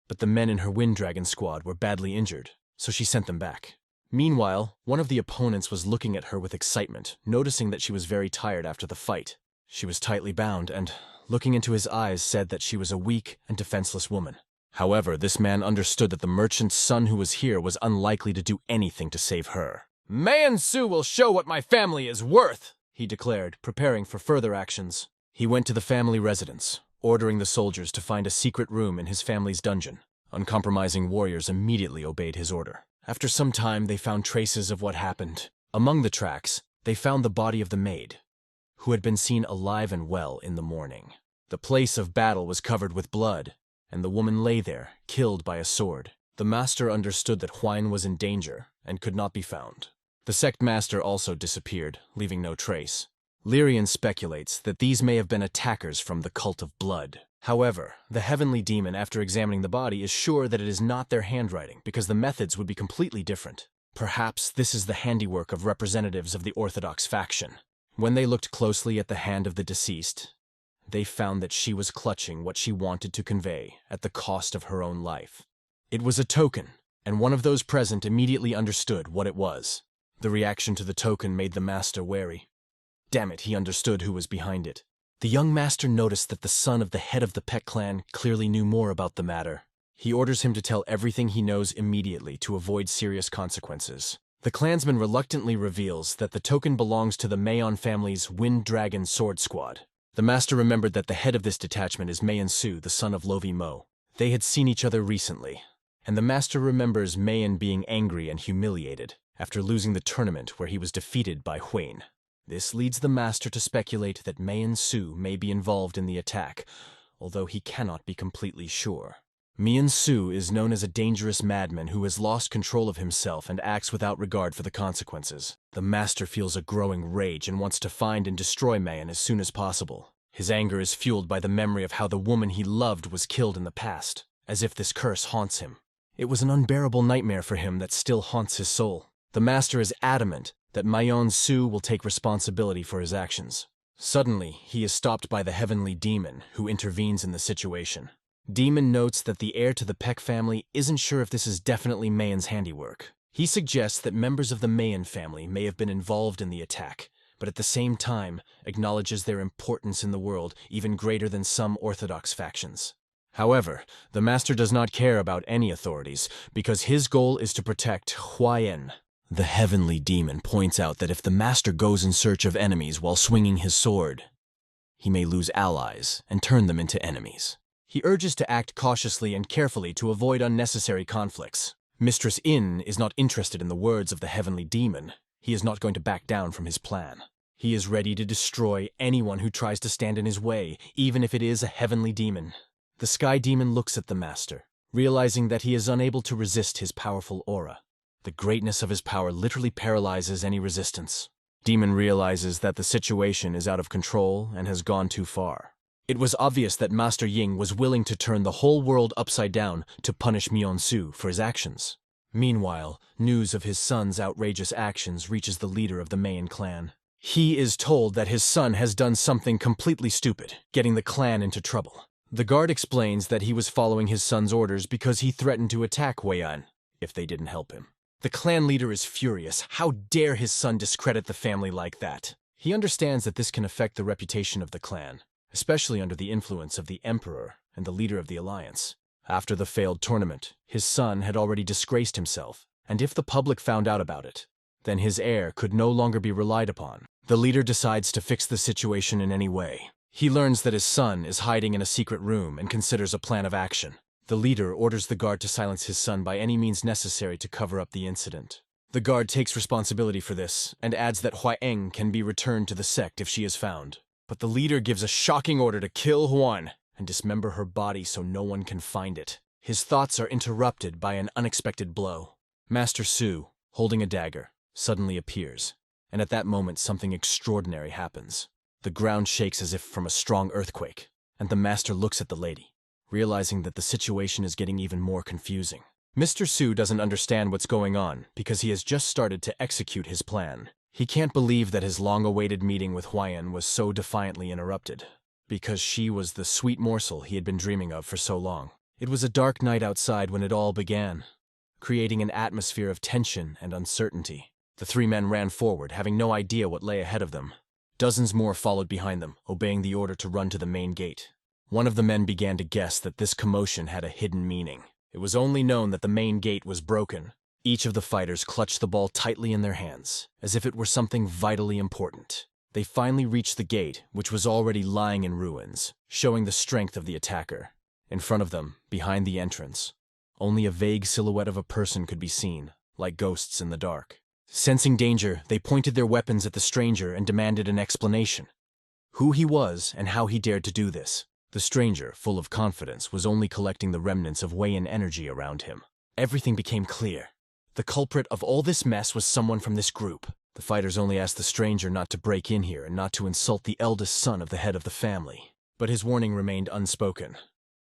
[SPEAKER 1] but the men in her Wind Dragon squad were badly injured, so she sent them back. Meanwhile, one of the opponents was looking at her with excitement, noticing that she was very tired after the fight. She was tightly bound and, looking into his eyes, said that she was a weak and defenseless woman. However, this man understood that the merchant's son who was here was unlikely to do anything to save her. "Su will show what my family is worth," he declared, preparing for further actions. He went to the family residence, ordering the soldiers to find a secret room in his family's dungeon. Uncompromising warriors immediately obeyed his order. After some time, they found traces of what happened. Among the tracks, they found the body of the maid, who had been seen alive and well in the morning. The place of battle was covered with blood, and the woman lay there, killed by a sword. The master understood that Huayan was in danger and could not be found. The sect master also disappeared, leaving no trace. Lyrian speculates that these may have been attackers from the cult of blood. However, the heavenly demon, after examining the body, is sure that it is not their handwriting because the methods would be completely different. Perhaps this is the handiwork of representatives of the Orthodox faction. When they looked closely at the hand of the deceased, they found that she was clutching what she wanted to convey at the cost of her own life. It was a token, and one of those present immediately understood what it was. The reaction to the token made the master wary. Damn it, he understood who was behind it. The young master noticed that the son of the head of the Peck clan clearly knew more about the matter. He orders him to tell everything he knows immediately to avoid serious consequences. The clansman reluctantly reveals that the token belongs to the Mayon family's Wind Dragon Sword Squad. The master remembered that the head of this detachment is Su, the son of Lovi Mo. They had seen each other recently, and the master remembers Mayan being angry and humiliated after losing the tournament where he was defeated by Huayan. This leads the master to speculate that Su may be involved in the attack, although he cannot be completely sure. Su is known as a dangerous madman who has lost control of himself and acts without regard for the consequences. The master feels a growing rage and wants to find and destroy Mayan as soon as possible. His anger is fueled by the memory of how the woman he loved was killed in the past, as if this curse haunts him. It was an unbearable nightmare for him that still haunts his soul. The master is adamant that Su will take responsibility for his actions. Suddenly, he is stopped by the heavenly demon, who intervenes in the situation. Demon notes that the heir to the Peck family isn't sure if this is definitely Mayan's handiwork. He suggests that members of the Mayan family may have been involved in the attack, but at the same time acknowledges their importance in the world even greater than some Orthodox factions. However, the master does not care about any authorities, because his goal is to protect Huayan. The heavenly demon points out that if the master goes in search of enemies while swinging his sword, he may lose allies and turn them into enemies. He urges to act cautiously and carefully to avoid unnecessary conflicts. Mistress In is not interested in the words of the heavenly demon. He is not going to back down from his plan. He is ready to destroy anyone who tries to stand in his way, even if it is a heavenly demon. The sky demon looks at the master, realizing that he is unable to resist his powerful aura. The greatness of his power literally paralyzes any resistance. Demon realizes that the situation is out of control and has gone too far. It was obvious that Master Ying was willing to turn the whole world upside down to punish Su for his actions. Meanwhile, news of his son's outrageous actions reaches the leader of the Mayan clan. He is told that his son has done something completely stupid, getting the clan into trouble. The guard explains that he was following his son's orders because he threatened to attack Huiyan if they didn't help him. The clan leader is furious. How dare his son discredit the family like that? He understands that this can affect the reputation of the clan, especially under the influence of the emperor and the leader of the alliance. After the failed tournament, his son had already disgraced himself, and if the public found out about it, then his heir could no longer be relied upon. The leader decides to fix the situation in any way. He learns that his son is hiding in a secret room and considers a plan of action. The leader orders the guard to silence his son by any means necessary to cover up the incident. The guard takes responsibility for this and adds that Huiyan can be returned to the sect if she is found. But the leader gives a shocking order to kill Huan and dismember her body so no one can find it. His thoughts are interrupted by an unexpected blow. Master Su, holding a dagger, suddenly appears, and at that moment something extraordinary happens. The ground shakes as if from a strong earthquake, and the master looks at the lady, realizing that the situation is getting even more confusing. Mr. Su doesn't understand what's going on because he has just started to execute his plan. He can't believe that his long-awaited meeting with Huiyan was so defiantly interrupted, because she was the sweet morsel he had been dreaming of for so long. It was a dark night outside when it all began, creating an atmosphere of tension and uncertainty. The three men ran forward, having no idea what lay ahead of them. Dozens more followed behind them, obeying the order to run to the main gate. One of the men began to guess that this commotion had a hidden meaning. It was only known that the main gate was broken. Each of the fighters clutched the ball tightly in their hands, as if it were something vitally important. They finally reached the gate, which was already lying in ruins, showing the strength of the attacker. In front of them, behind the entrance, only a vague silhouette of a person could be seen, like ghosts in the dark. Sensing danger, they pointed their weapons at the stranger and demanded an explanation. Who he was and how he dared to do this. The stranger, full of confidence, was only collecting the remnants of Huiyan energy around him. Everything became clear. The culprit of all this mess was someone from this group. The fighters only asked the stranger not to break in here and not to insult the eldest son of the head of the family. But his warning remained unspoken.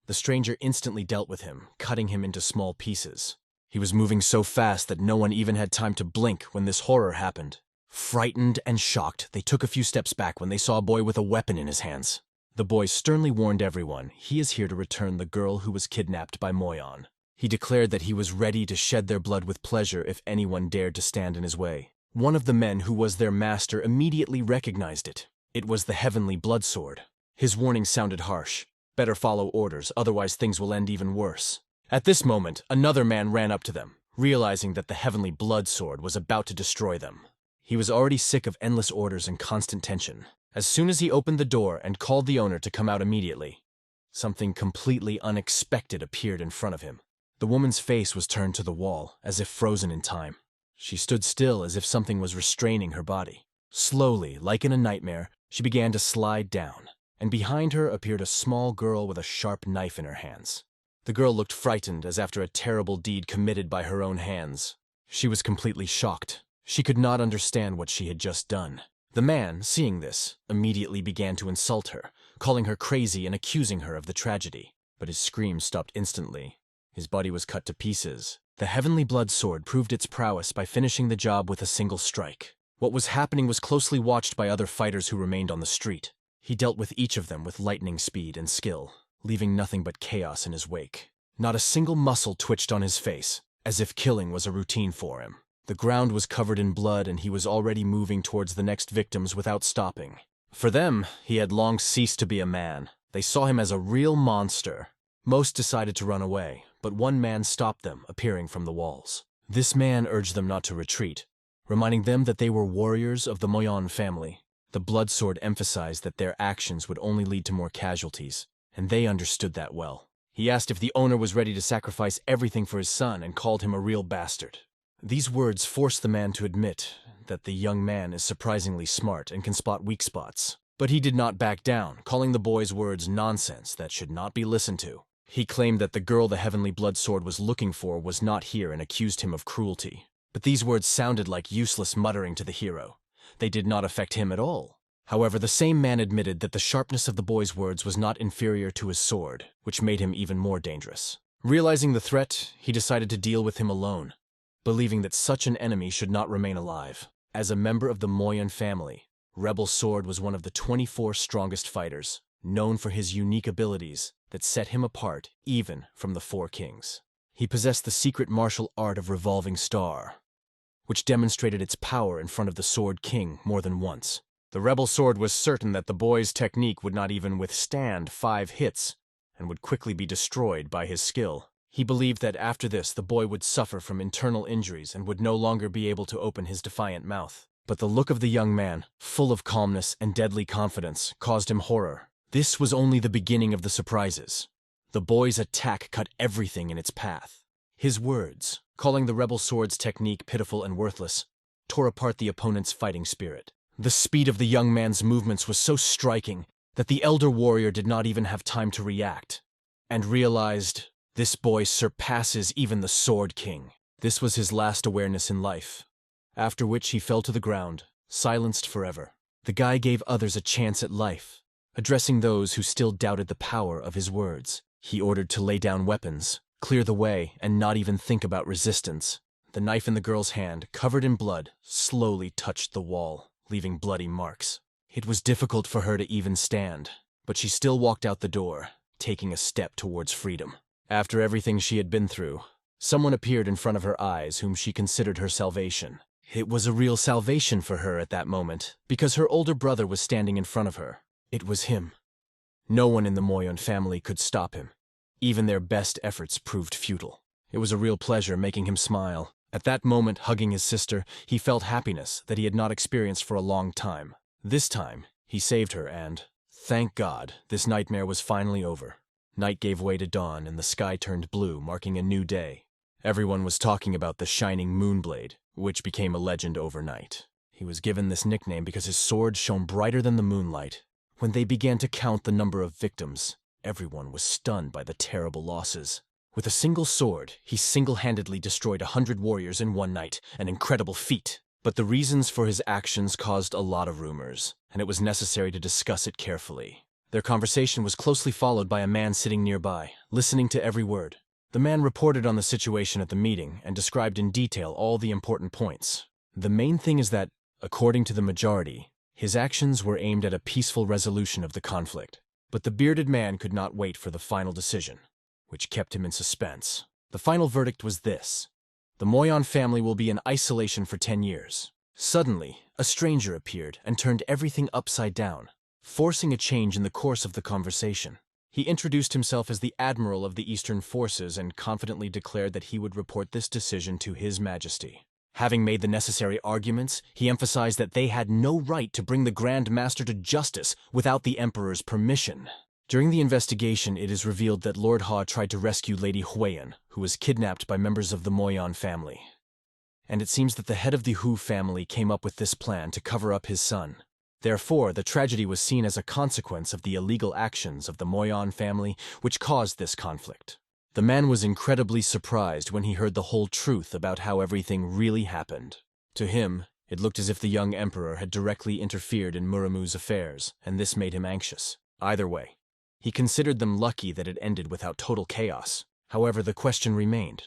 [SPEAKER 1] The stranger instantly dealt with him, cutting him into small pieces. He was moving so fast that no one even had time to blink when this horror happened. Frightened and shocked, they took a few steps back when they saw a boy with a weapon in his hands. The boy sternly warned everyone he is here to return the girl who was kidnapped by Moyon. He declared that he was ready to shed their blood with pleasure if anyone dared to stand in his way. One of the men who was their master immediately recognized it. It was the heavenly blood sword. His warning sounded harsh. Better follow orders, otherwise things will end even worse. At this moment, another man ran up to them, realizing that the heavenly blood sword was about to destroy them. He was already sick of endless orders and constant tension. As soon as he opened the door and called the owner to come out immediately, something completely unexpected appeared in front of him. The woman's face was turned to the wall, as if frozen in time. She stood still as if something was restraining her body. Slowly, like in a nightmare, she began to slide down, and behind her appeared a small girl with a sharp knife in her hands. The girl looked frightened as after a terrible deed committed by her own hands. She was completely shocked. She could not understand what she had just done. The man, seeing this, immediately began to insult her, calling her crazy and accusing her of the tragedy. But his screams stopped instantly. His body was cut to pieces. The heavenly blood sword proved its prowess by finishing the job with a single strike. What was happening was closely watched by other fighters who remained on the street. He dealt with each of them with lightning speed and skill, leaving nothing but chaos in his wake. Not a single muscle twitched on his face, as if killing was a routine for him. The ground was covered in blood and he was already moving towards the next victims without stopping. For them, he had long ceased to be a man. They saw him as a real monster. Most decided to run away, but one man stopped them, appearing from the walls. This man urged them not to retreat, reminding them that they were warriors of the Moyon family. The blood sword emphasized that their actions would only lead to more casualties, and they understood that well. He asked if the owner was ready to sacrifice everything for his son and called him a real bastard. These words forced the man to admit that the young man is surprisingly smart and can spot weak spots. But he did not back down, calling the boy's words nonsense that should not be listened to. He claimed that the girl the heavenly blood sword was looking for was not here and accused him of cruelty. But these words sounded like useless muttering to the hero. They did not affect him at all. However, the same man admitted that the sharpness of the boy's words was not inferior to his sword, which made him even more dangerous. Realizing the threat, he decided to deal with him alone, believing that such an enemy should not remain alive. As a member of the Moyon family, Rebel Sword was one of the 24 strongest fighters. known for his unique abilities that set him apart even from the four kings. He possessed the secret martial art of revolving star, which demonstrated its power in front of the Sword King more than once. The rebel sword was certain that the boy's technique would not even withstand 5 hits and would quickly be destroyed by his skill. He believed that after this the boy would suffer from internal injuries and would no longer be able to open his defiant mouth. But the look of the young man, full of calmness and deadly confidence, caused him horror. This was only the beginning of the surprises. The boy's attack cut everything in its path. His words, calling the rebel sword's technique pitiful and worthless, tore apart the opponent's fighting spirit. The speed of the young man's movements was so striking that the elder warrior did not even have time to react, and realized this boy surpasses even the Sword King. This was his last awareness in life, after which he fell to the ground, silenced forever. The guy gave others a chance at life, addressing those who still doubted the power of his words. He ordered to lay down weapons, clear the way, and not even think about resistance. The knife in the girl's hand, covered in blood, slowly touched the wall, leaving bloody marks. It was difficult for her to even stand, but she still walked out the door, taking a step towards freedom. After everything she had been through, someone appeared in front of her eyes whom she considered her salvation. It was a real salvation for her at that moment, because her older brother was standing in front of her. It was him. No one in the Moyon family could stop him. Even their best efforts proved futile. It was a real pleasure making him smile. At that moment, hugging his sister, he felt happiness that he had not experienced for a long time. This time, he saved her and, thank God, this nightmare was finally over. Night gave way to dawn and the sky turned blue, marking a new day. Everyone was talking about the shining moonblade, which became a legend overnight. He was given this nickname because his sword shone brighter than the moonlight. When they began to count the number of victims, everyone was stunned by the terrible losses. With a single sword, he single-handedly destroyed 100 warriors in one night, an incredible feat. But the reasons for his actions caused a lot of rumors, and it was necessary to discuss it carefully. Their conversation was closely followed by a man sitting nearby, listening to every word. The man reported on the situation at the meeting and described in detail all the important points. The main thing is that, according to the majority, his actions were aimed at a peaceful resolution of the conflict. But the bearded man could not wait for the final decision, which kept him in suspense. The final verdict was this: the Moyon family will be in isolation for 10 years. Suddenly, a stranger appeared and turned everything upside down, forcing a change in the course of the conversation. He introduced himself as the Admiral of the Eastern Forces and confidently declared that he would report this decision to His Majesty. Having made the necessary arguments, he emphasized that they had no right to bring the Grand Master to justice without the Emperor's permission. During the investigation, it is revealed that Lord Ha tried to rescue Lady Huiyan, who was kidnapped by members of the Moyon family. And it seems that the head of the Hu family came up with this plan to cover up his son. Therefore, the tragedy was seen as a consequence of the illegal actions of the Moyon family, which caused this conflict. The man was incredibly surprised when he heard the whole truth about how everything really happened. To him, it looked as if the young emperor had directly interfered in Muramu's affairs, and this made him anxious. Either way, he considered them lucky that it ended without total chaos. However, the question remained: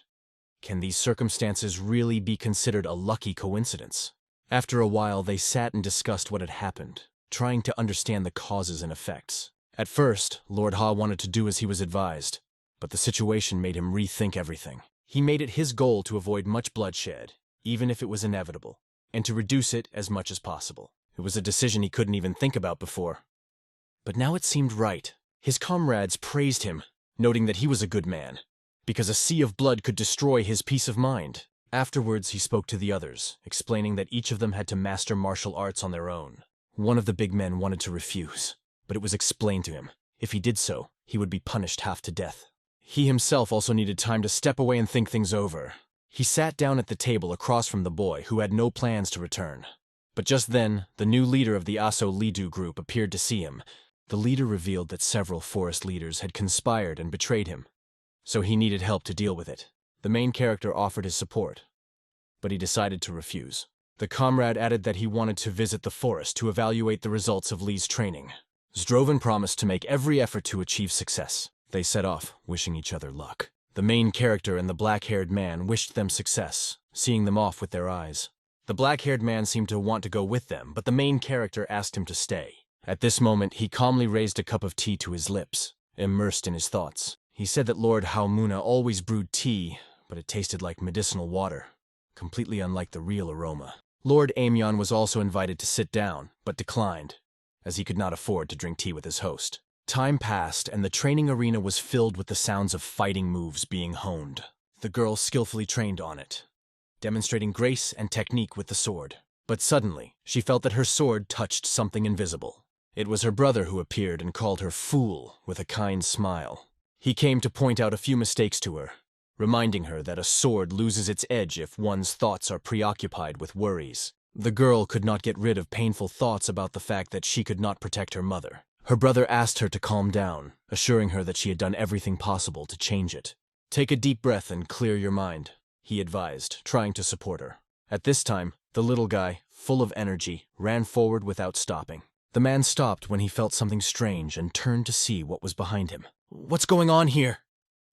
[SPEAKER 1] can these circumstances really be considered a lucky coincidence? After a while, they sat and discussed what had happened, trying to understand the causes and effects. At first, Lord Ha wanted to do as he was advised, but the situation made him rethink everything. He made it his goal to avoid much bloodshed, even if it was inevitable, and to reduce it as much as possible. It was a decision he couldn't even think about before. But now it seemed right. His comrades praised him, noting that he was a good man, because a sea of blood could destroy his peace of mind. Afterwards, he spoke to the others, explaining that each of them had to master martial arts on their own. One of the big men wanted to refuse, but it was explained to him. If he did so, he would be punished half to death. He himself also needed time to step away and think things over. He sat down at the table across from the boy, who had no plans to return. But just then, the new leader of the Aso Lidu group appeared to see him. The leader revealed that several forest leaders had conspired and betrayed him, so he needed help to deal with it. The main character offered his support, but he decided to refuse. The comrade added that he wanted to visit the forest to evaluate the results of Lee's training. Zdrovan promised to make every effort to achieve success. They set off, wishing each other luck. The main character and the black-haired man wished them success, seeing them off with their eyes. The black-haired man seemed to want to go with them, but the main character asked him to stay, At this moment, he calmly raised a cup of tea to his lips, immersed in his thoughts. He said that Lord Haumuna always brewed tea, but it tasted like medicinal water, completely unlike the real aroma. Lord Amyon was also invited to sit down, but declined, as he could not afford to drink tea with his host. Time passed, and the training arena was filled with the sounds of fighting moves being honed. The girl skillfully trained on it, demonstrating grace and technique with the sword. But suddenly, she felt that her sword touched something invisible. It was her brother who appeared and called her fool with a kind smile. He came to point out a few mistakes to her, reminding her that a sword loses its edge if one's thoughts are preoccupied with worries. The girl could not get rid of painful thoughts about the fact that she could not protect her mother. Her brother asked her to calm down, assuring her that she had done everything possible to change it. "Take a deep breath and clear your mind," he advised, trying to support her. At this time, the little guy, full of energy, ran forward without stopping. The man stopped when he felt something strange and turned to see what was behind him. "What's going on here?"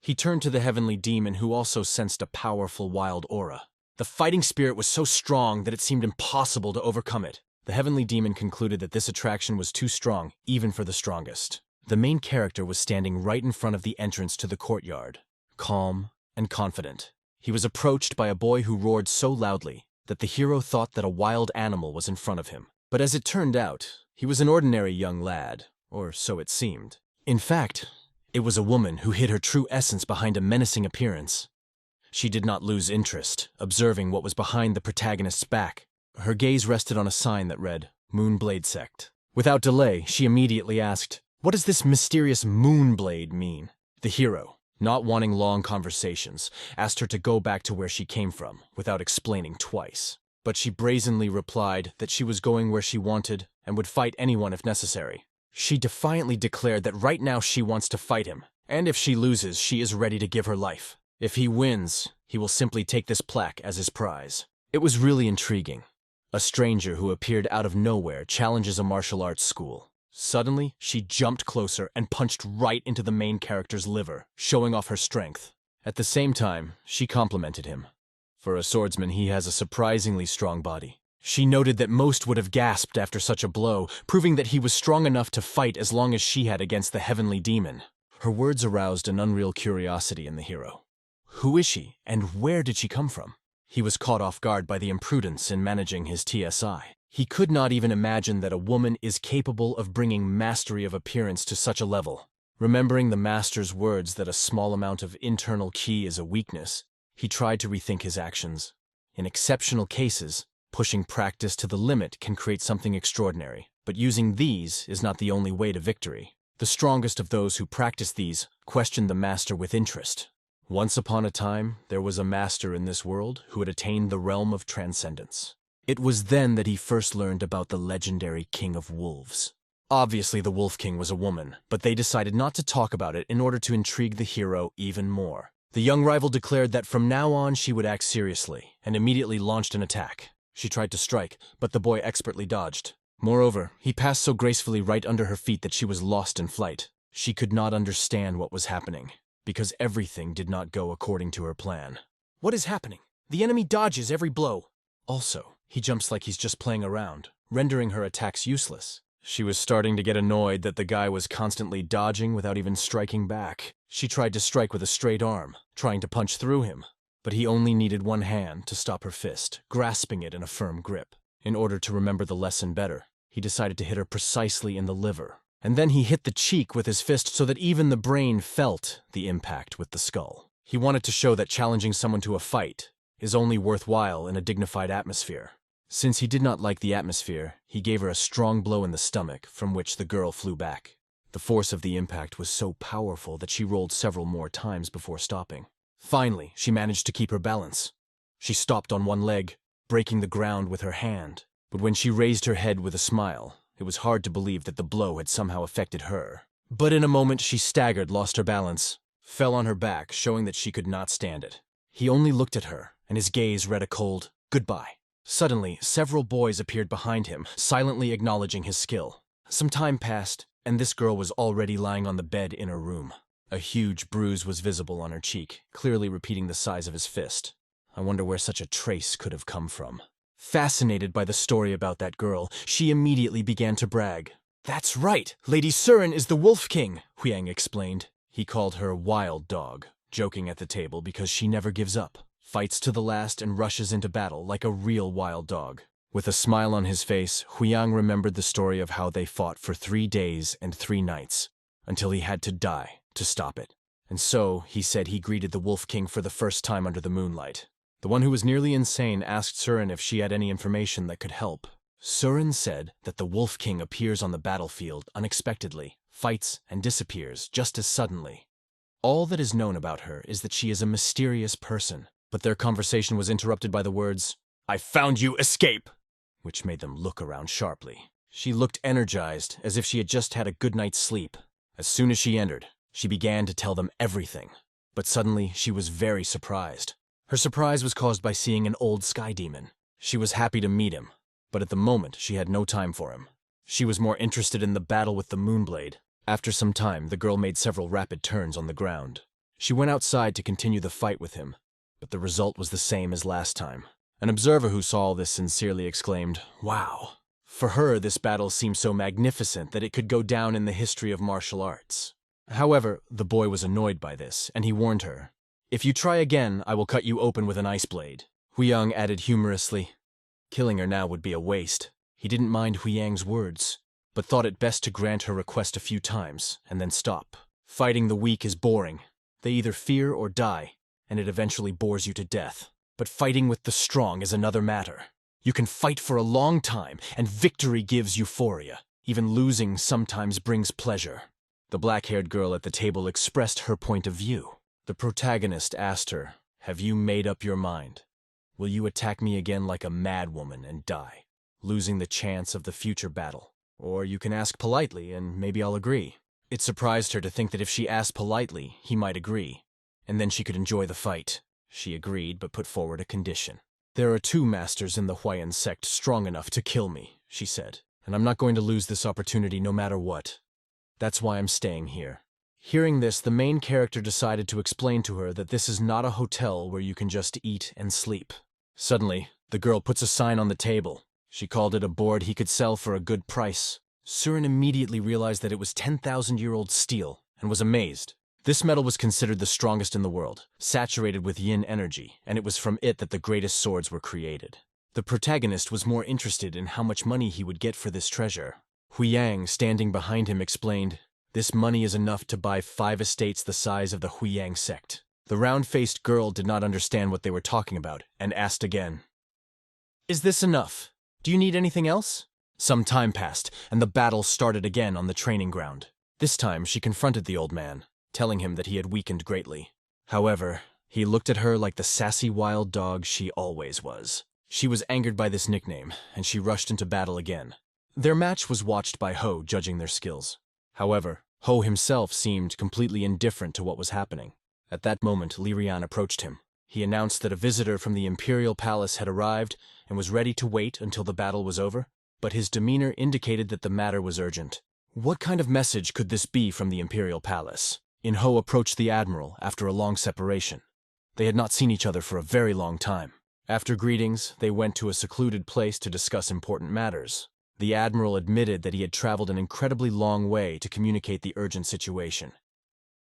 [SPEAKER 1] He turned to the heavenly demon, who also sensed a powerful wild aura. The fighting spirit was so strong that it seemed impossible to overcome it. The heavenly demon concluded that this attraction was too strong, even for the strongest. The main character was standing right in front of the entrance to the courtyard, calm and confident. He was approached by a boy who roared so loudly that the hero thought that a wild animal was in front of him. But as it turned out, he was an ordinary young lad, or so it seemed. In fact, it was a woman who hid her true essence behind a menacing appearance. She did not lose interest, observing what was behind the protagonist's back. Her gaze rested on a sign that read, Moonblade Sect. Without delay, she immediately asked, "What does this mysterious Moonblade mean?" The hero, not wanting long conversations, asked her to go back to where she came from, without explaining twice. But she brazenly replied that she was going where she wanted and would fight anyone if necessary. She defiantly declared that right now she wants to fight him, and if she loses, she is ready to give her life. If he wins, he will simply take this plaque as his prize. It was really intriguing. A stranger who appeared out of nowhere challenges a martial arts school. Suddenly, she jumped closer and punched right into the main character's liver, showing off her strength. At the same time, she complimented him. For a swordsman, he has a surprisingly strong body. She noted that most would have gasped after such a blow, proving that he was strong enough to fight as long as she had against the heavenly demon. Her words aroused an unreal curiosity in the hero. Who is she, and where did she come from? He was caught off guard by the imprudence in managing his TSI. He could not even imagine that a woman is capable of bringing mastery of appearance to such a level. Remembering the master's words that a small amount of internal ki is a weakness, he tried to rethink his actions. In exceptional cases, pushing practice to the limit can create something extraordinary, but using these is not the only way to victory. The strongest of those who practice these questioned the master with interest. Once upon a time, there was a master in this world who had attained the realm of transcendence. It was then that he first learned about the legendary King of Wolves. Obviously, the Wolf King was a woman, but they decided not to talk about it in order to intrigue the hero even more. The young rival declared that from now on she would act seriously, and immediately launched an attack. She tried to strike, but the boy expertly dodged. Moreover, he passed so gracefully right under her feet that she was lost in flight. She could not understand what was happening, because everything did not go according to her plan. What is happening? The enemy dodges every blow. Also, he jumps like he's just playing around, rendering her attacks useless. She was starting to get annoyed that the guy was constantly dodging without even striking back. She tried to strike with a straight arm, trying to punch through him, but he only needed one hand to stop her fist, grasping it in a firm grip. In order to remember the lesson better, he decided to hit her precisely in the liver, and then he hit the cheek with his fist so that even the brain felt the impact with the skull. He wanted to show that challenging someone to a fight is only worthwhile in a dignified atmosphere. Since he did not like the atmosphere, he gave her a strong blow in the stomach, from which the girl flew back. The force of the impact was so powerful that she rolled several more times before stopping. Finally, she managed to keep her balance. She stopped on one leg, breaking the ground with her hand. But when she raised her head with a smile, it was hard to believe that the blow had somehow affected her. But in a moment she staggered, lost her balance, fell on her back, showing that she could not stand it. He only looked at her, and his gaze read a cold goodbye. Suddenly, several boys appeared behind him, silently acknowledging his skill. Some time passed, and this girl was already lying on the bed in her room. A huge bruise was visible on her cheek, clearly repeating the size of his fist. I wonder where such a trace could have come from. Fascinated by the story about that girl, she immediately began to brag. That's right! Lady Surin is the Wolf King, Huyang explained. He called her Wild Dog, joking at the table because she never gives up, fights to the last and rushes into battle like a real wild dog. With a smile on his face, Huyang remembered the story of how they fought for 3 days and 3 nights, until he had to die to stop it. And so, he said he greeted the Wolf King for the first time under the moonlight. The one who was nearly insane asked Surin if she had any information that could help. Surin said that the Wolf King appears on the battlefield unexpectedly, fights and disappears just as suddenly. All that is known about her is that she is a mysterious person, but their conversation was interrupted by the words, "I found you, escape!" which made them look around sharply. She looked energized, as if she had just had a good night's sleep. As soon as she entered, she began to tell them everything. But suddenly, she was very surprised. Her surprise was caused by seeing an old sky demon. She was happy to meet him, but at the moment she had no time for him. She was more interested in the battle with the Moonblade. After some time, the girl made several rapid turns on the ground. She went outside to continue the fight with him, but the result was the same as last time. An observer who saw all this sincerely exclaimed, "Wow." For her, this battle seemed so magnificent that it could go down in the history of martial arts. However, the boy was annoyed by this, and he warned her, "If you try again, I will cut you open with an ice blade." Huyang added humorously, "Killing her now would be a waste." He didn't mind Huyang's words, but thought it best to grant her request a few times, and then stop. Fighting the weak is boring. They either fear or die, and it eventually bores you to death. But fighting with the strong is another matter. You can fight for a long time, and victory gives euphoria. Even losing sometimes brings pleasure. The black-haired girl at the table expressed her point of view. The protagonist asked her, "Have you made up your mind? Will you attack me again like a madwoman and die, losing the chance of the future battle? Or you can ask politely, and maybe I'll agree." It surprised her to think that if she asked politely, he might agree, and then she could enjoy the fight. She agreed, but put forward a condition. "There are 2 masters in the Huayan sect strong enough to kill me," she said, "and I'm not going to lose this opportunity no matter what. That's why I'm staying here." Hearing this, the main character decided to explain to her that this is not a hotel where you can just eat and sleep. Suddenly, the girl puts a sign on the table. She called it a board he could sell for a good price. Surin immediately realized that it was 10,000-year-old steel and was amazed. This metal was considered the strongest in the world, saturated with yin energy, and it was from it that the greatest swords were created. The protagonist was more interested in how much money he would get for this treasure. Huyang, standing behind him, explained, "This money is enough to buy 5 estates the size of the Huyang sect." The round-faced girl did not understand what they were talking about, and asked again, "Is this enough? Do you need anything else?" Some time passed, and the battle started again on the training ground. This time, she confronted the old man, telling him that he had weakened greatly. However, he looked at her like the sassy wild dog she always was. She was angered by this nickname, and she rushed into battle again. Their match was watched by Ho, judging their skills. However, Ho himself seemed completely indifferent to what was happening. At that moment, Lirian approached him. He announced that a visitor from the Imperial Palace had arrived and was ready to wait until the battle was over, but his demeanor indicated that the matter was urgent. What kind of message could this be from the Imperial Palace? In-ho approached the Admiral after a long separation. They had not seen each other for a very long time. After greetings, they went to a secluded place to discuss important matters. The Admiral admitted that he had traveled an incredibly long way to communicate the urgent situation.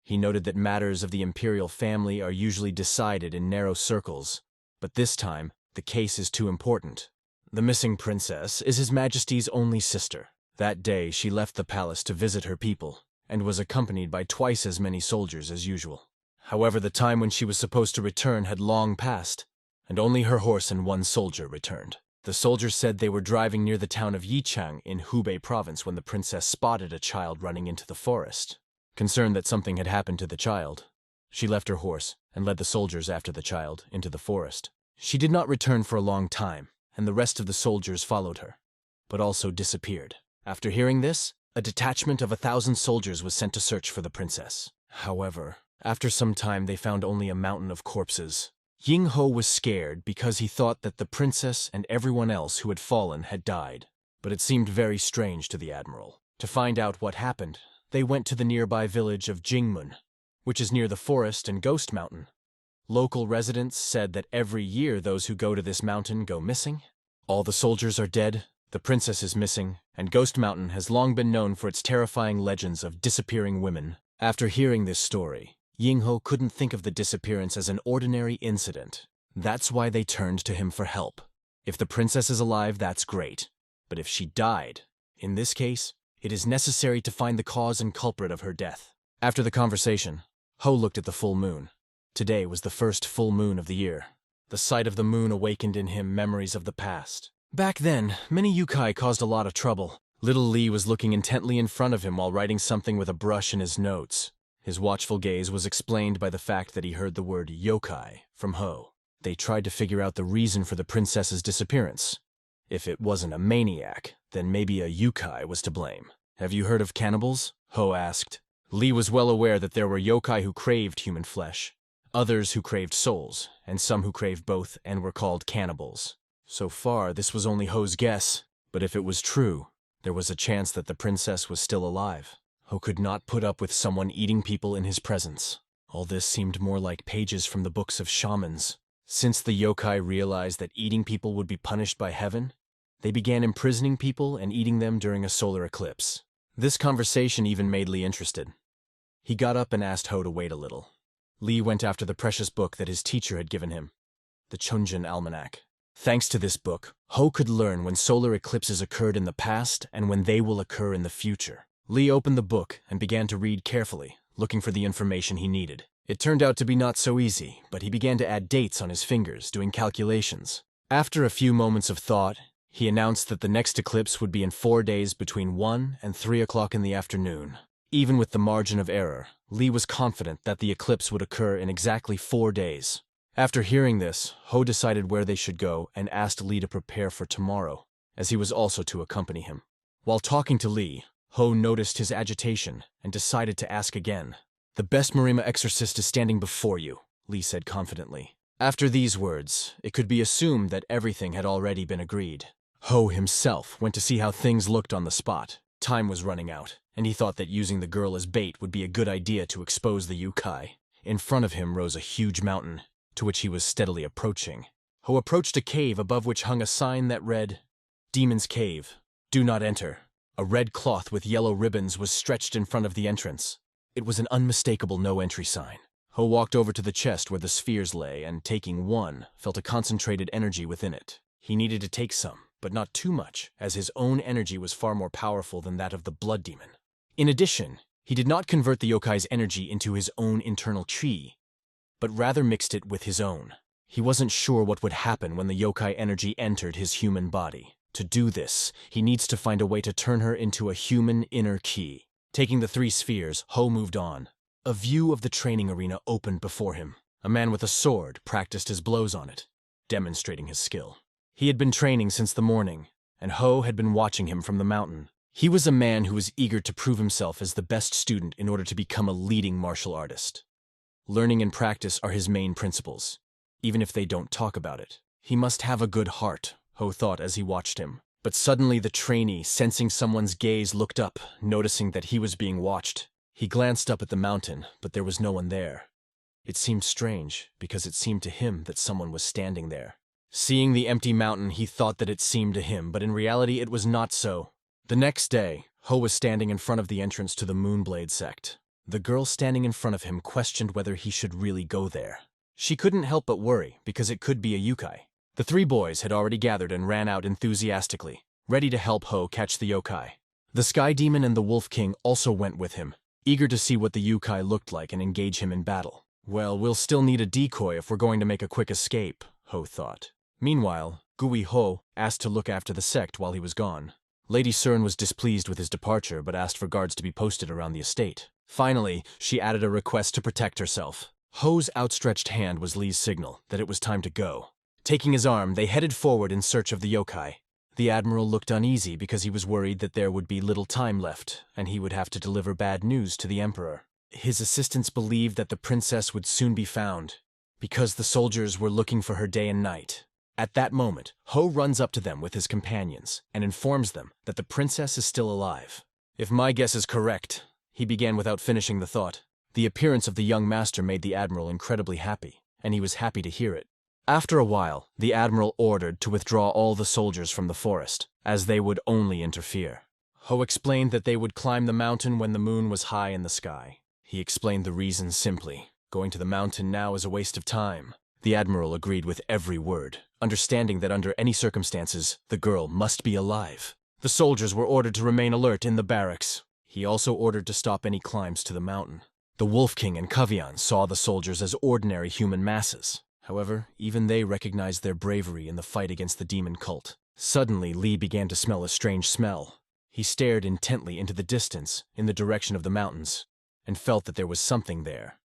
[SPEAKER 1] He noted that matters of the imperial family are usually decided in narrow circles, but this time, the case is too important. The missing princess is His Majesty's only sister. That day, she left the palace to visit her people, and was accompanied by twice as many soldiers as usual. However, the time when she was supposed to return had long passed, and only her horse and 1 soldier returned. The soldiers said they were driving near the town of Yichang in Hubei province when the princess spotted a child running into the forest. Concerned that something had happened to the child, she left her horse and led the soldiers after the child into the forest. She did not return for a long time, and the rest of the soldiers followed her, but also disappeared. After hearing this, a detachment of 1,000 soldiers was sent to search for the princess. However, after some time they found only a mountain of corpses. Ying-ho was scared because he thought that the princess and everyone else who had fallen had died, but it seemed very strange to the Admiral. To find out what happened, they went to the nearby village of Jingmun, which is near the forest and Ghost Mountain. Local residents said that every year those who go to this mountain go missing. All the soldiers are dead, the princess is missing, and Ghost Mountain has long been known for its terrifying legends of disappearing women. After hearing this story, Yingho couldn't think of the disappearance as an ordinary incident. That's why they turned to him for help. If the princess is alive, that's great. But if she died, in this case, it is necessary to find the cause and culprit of her death. After the conversation, Ho looked at the full moon. Today was the first full moon of the year. The sight of the moon awakened in him memories of the past. Back then, many yokai caused a lot of trouble. Little Lee was looking intently in front of him while writing something with a brush in his notes. His watchful gaze was explained by the fact that he heard the word yokai from Ho. They tried to figure out the reason for the princess's disappearance. If it wasn't a maniac, then maybe a yokai was to blame. Have you heard of cannibals? Ho asked. Lee was well aware that there were yokai who craved human flesh, others who craved souls, and some who craved both and were called cannibals. So far, this was only Ho's guess, but if it was true, there was a chance that the princess was still alive. Ho could not put up with someone eating people in his presence. All this seemed more like pages from the books of shamans. Since the yokai realized that eating people would be punished by heaven, they began imprisoning people and eating them during a solar eclipse. This conversation even made Lee interested. He got up and asked Ho to wait a little. Lee went after the precious book that his teacher had given him, the Chunjin Almanac. Thanks to this book, Ho could learn when solar eclipses occurred in the past and when they will occur in the future. Lee opened the book and began to read carefully, looking for the information he needed. It turned out to be not so easy, but he began to add dates on his fingers, doing calculations. After a few moments of thought, he announced that the next eclipse would be in 4 days between 1 and 3 o'clock in the afternoon. Even with the margin of error, Lee was confident that the eclipse would occur in exactly 4 days. After hearing this, Ho decided where they should go and asked Lee to prepare for tomorrow, as he was also to accompany him. While talking to Lee, Ho noticed his agitation and decided to ask again. "The best Marima exorcist is standing before you," Lee said confidently. After these words, it could be assumed that everything had already been agreed. Ho himself went to see how things looked on the spot. Time was running out, and he thought that using the girl as bait would be a good idea to expose the yokai. In front of him rose a huge mountain, to which he was steadily approaching. Ho approached a cave above which hung a sign that read, "Demon's Cave. Do not enter." A red cloth with yellow ribbons was stretched in front of the entrance. It was an unmistakable no-entry sign. Ho walked over to the chest where the spheres lay and, taking one, felt a concentrated energy within it. He needed to take some, but not too much, as his own energy was far more powerful than that of the blood demon. In addition, he did not convert the yokai's energy into his own internal chi, but rather mixed it with his own. He wasn't sure what would happen when the yokai energy entered his human body. To do this, he needs to find a way to turn her into a human inner ki. Taking the 3 spheres, Ho moved on. A view of the training arena opened before him. A man with a sword practiced his blows on it, demonstrating his skill. He had been training since the morning, and Ho had been watching him from the mountain. He was a man who was eager to prove himself as the best student in order to become a leading martial artist. Learning and practice are his main principles, even if they don't talk about it. He must have a good heart, Ho thought as he watched him. But suddenly the trainee, sensing someone's gaze, looked up, noticing that he was being watched. He glanced up at the mountain, but there was no one there. It seemed strange, because it seemed to him that someone was standing there. Seeing the empty mountain, he thought that it seemed to him, but in reality it was not so. The next day, Ho was standing in front of the entrance to the Moonblade sect. The girl standing in front of him questioned whether he should really go there. She couldn't help but worry, because it could be a yokai. The 3 boys had already gathered and ran out enthusiastically, ready to help Ho catch the yokai. The Sky Demon and the Wolf King also went with him, eager to see what the yokai looked like and engage him in battle. Well, we'll still need a decoy if we're going to make a quick escape, Ho thought. Meanwhile, Gui Ho asked to look after the sect while he was gone. Lady Surin was displeased with his departure but asked for guards to be posted around the estate. Finally, she added a request to protect herself. Ho's outstretched hand was Lee's signal that it was time to go. Taking his arm, they headed forward in search of the yokai. The admiral looked uneasy because he was worried that there would be little time left, and he would have to deliver bad news to the emperor. His assistants believed that the princess would soon be found, because the soldiers were looking for her day and night. At that moment, Ho runs up to them with his companions and informs them that the princess is still alive. "If my guess is correct," he began without finishing the thought. The appearance of the young master made the admiral incredibly happy, and he was happy to hear it. After a while, the admiral ordered to withdraw all the soldiers from the forest, as they would only interfere. Ho explained that they would climb the mountain when the moon was high in the sky. He explained the reason simply. Going to the mountain now is a waste of time. The admiral agreed with every word, understanding that under any circumstances, the girl must be alive. The soldiers were ordered to remain alert in the barracks. He also ordered to stop any climbs to the mountain. The Wolf King and Kavian saw the soldiers as ordinary human masses. However, even they recognized their bravery in the fight against the demon cult. Suddenly, Lee began to smell a strange smell. He stared intently into the distance, in the direction of the mountains, and felt that there was something there.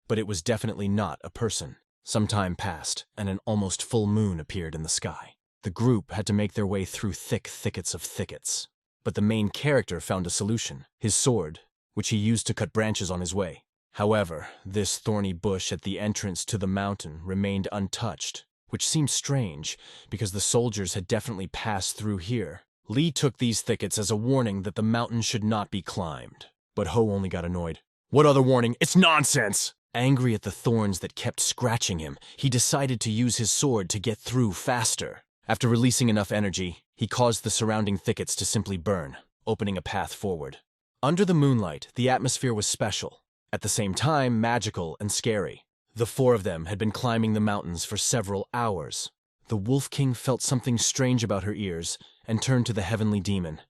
[SPEAKER 1] But it was definitely not a person. Some time passed, and an almost full moon appeared in the sky. The group had to make their way through thick thickets of thickets. But the main character found a solution, his sword, which he used to cut branches on his way. However, this thorny bush at the entrance to the mountain remained untouched, which seemed strange, because the soldiers had definitely passed through here. Lee took these thickets as a warning that the mountain should not be climbed. But Ho only got annoyed. "What other warning? It's nonsense!" Angry at the thorns that kept scratching him, he decided to use his sword to get through faster. After releasing enough energy, he caused the surrounding thickets to simply burn, opening a path forward. Under the moonlight, the atmosphere was special, at the same time magical and scary. The four of them had been climbing the mountains for several hours. The Wolf King felt something strange about her ears and turned to the heavenly demon.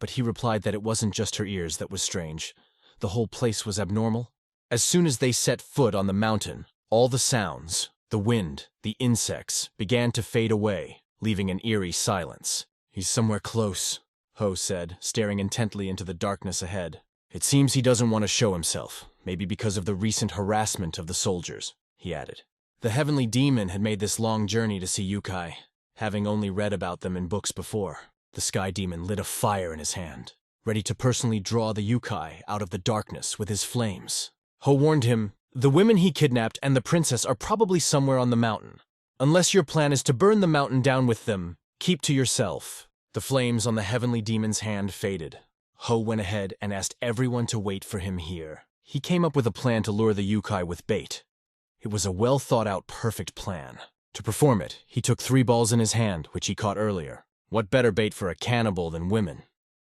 [SPEAKER 1] But he replied that it wasn't just her ears that was strange. The whole place was abnormal. As soon as they set foot on the mountain, all the sounds, the wind, the insects, began to fade away, leaving an eerie silence. "He's somewhere close," Ho said, staring intently into the darkness ahead. "It seems he doesn't want to show himself, maybe because of the recent harassment of the soldiers," he added. The heavenly demon had made this long journey to see Yukai, having only read about them in books before. The sky demon lit a fire in his hand, ready to personally draw the Yukai out of the darkness with his flames. Ho warned him, "The women he kidnapped and the princess are probably somewhere on the mountain. Unless your plan is to burn the mountain down with them, keep to yourself." The flames on the heavenly demon's hand faded. Ho went ahead and asked everyone to wait for him here. He came up with a plan to lure the Yukai with bait. It was a well-thought-out, perfect plan. To perform it, he took 3 balls in his hand, which he caught earlier. "What better bait for a cannibal than women?"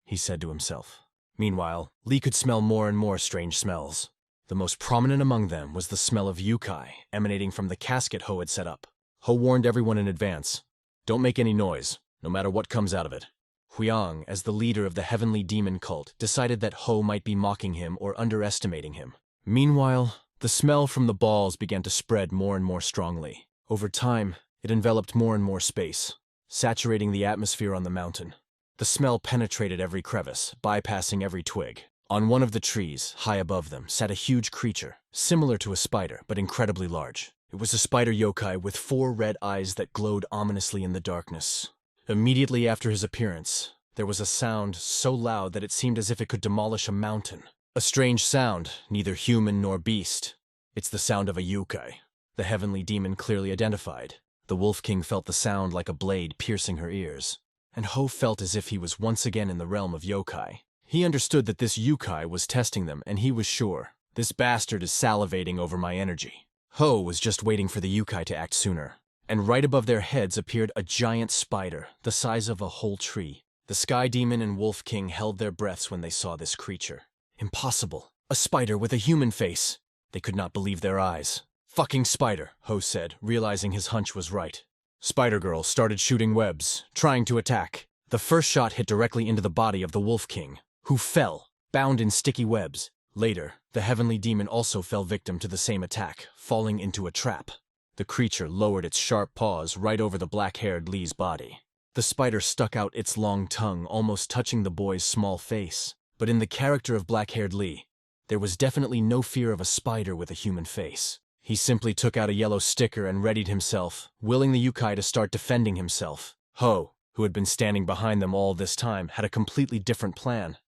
[SPEAKER 1] he said to himself. Meanwhile, Lee could smell more and more strange smells. The most prominent among them was the smell of Yukai emanating from the casket Ho had set up. Ho warned everyone in advance, "Don't make any noise, no matter what comes out of it." Huang, as the leader of the heavenly demon cult, decided that Ho might be mocking him or underestimating him. Meanwhile, the smell from the balls began to spread more and more strongly. Over time, it enveloped more and more space, saturating the atmosphere on the mountain. The smell penetrated every crevice, bypassing every twig. On one of the trees, high above them, sat a huge creature, similar to a spider, but incredibly large. It was a spider yokai with 4 red eyes that glowed ominously in the darkness. Immediately after his appearance, there was a sound so loud that it seemed as if it could demolish a mountain. A strange sound, neither human nor beast. "It's the sound of a yokai," the heavenly demon clearly identified. The Wolf King felt the sound like a blade piercing her ears, and Ho felt as if he was once again in the realm of yokai. He understood that this yokai was testing them, and he was sure, "This bastard is salivating over my energy." Ho was just waiting for the yokai to act sooner, and right above their heads appeared a giant spider, the size of a whole tree. The Sky Demon and Wolf King held their breaths when they saw this creature. Impossible. A spider with a human face. They could not believe their eyes. "Fucking spider," Ho said, realizing his hunch was right. Spider-Girl started shooting webs, trying to attack. The first shot hit directly into the body of the Wolf King, who fell, bound in sticky webs. Later, the heavenly demon also fell victim to the same attack, falling into a trap. The creature lowered its sharp paws right over the black-haired Lee's body. The spider stuck out its long tongue, almost touching the boy's small face. But in the character of black-haired Lee, there was definitely no fear of a spider with a human face. He simply took out a yellow sticker and readied himself, willing the yokai to start defending himself. Ho, who had been standing behind them all this time, had a completely different plan: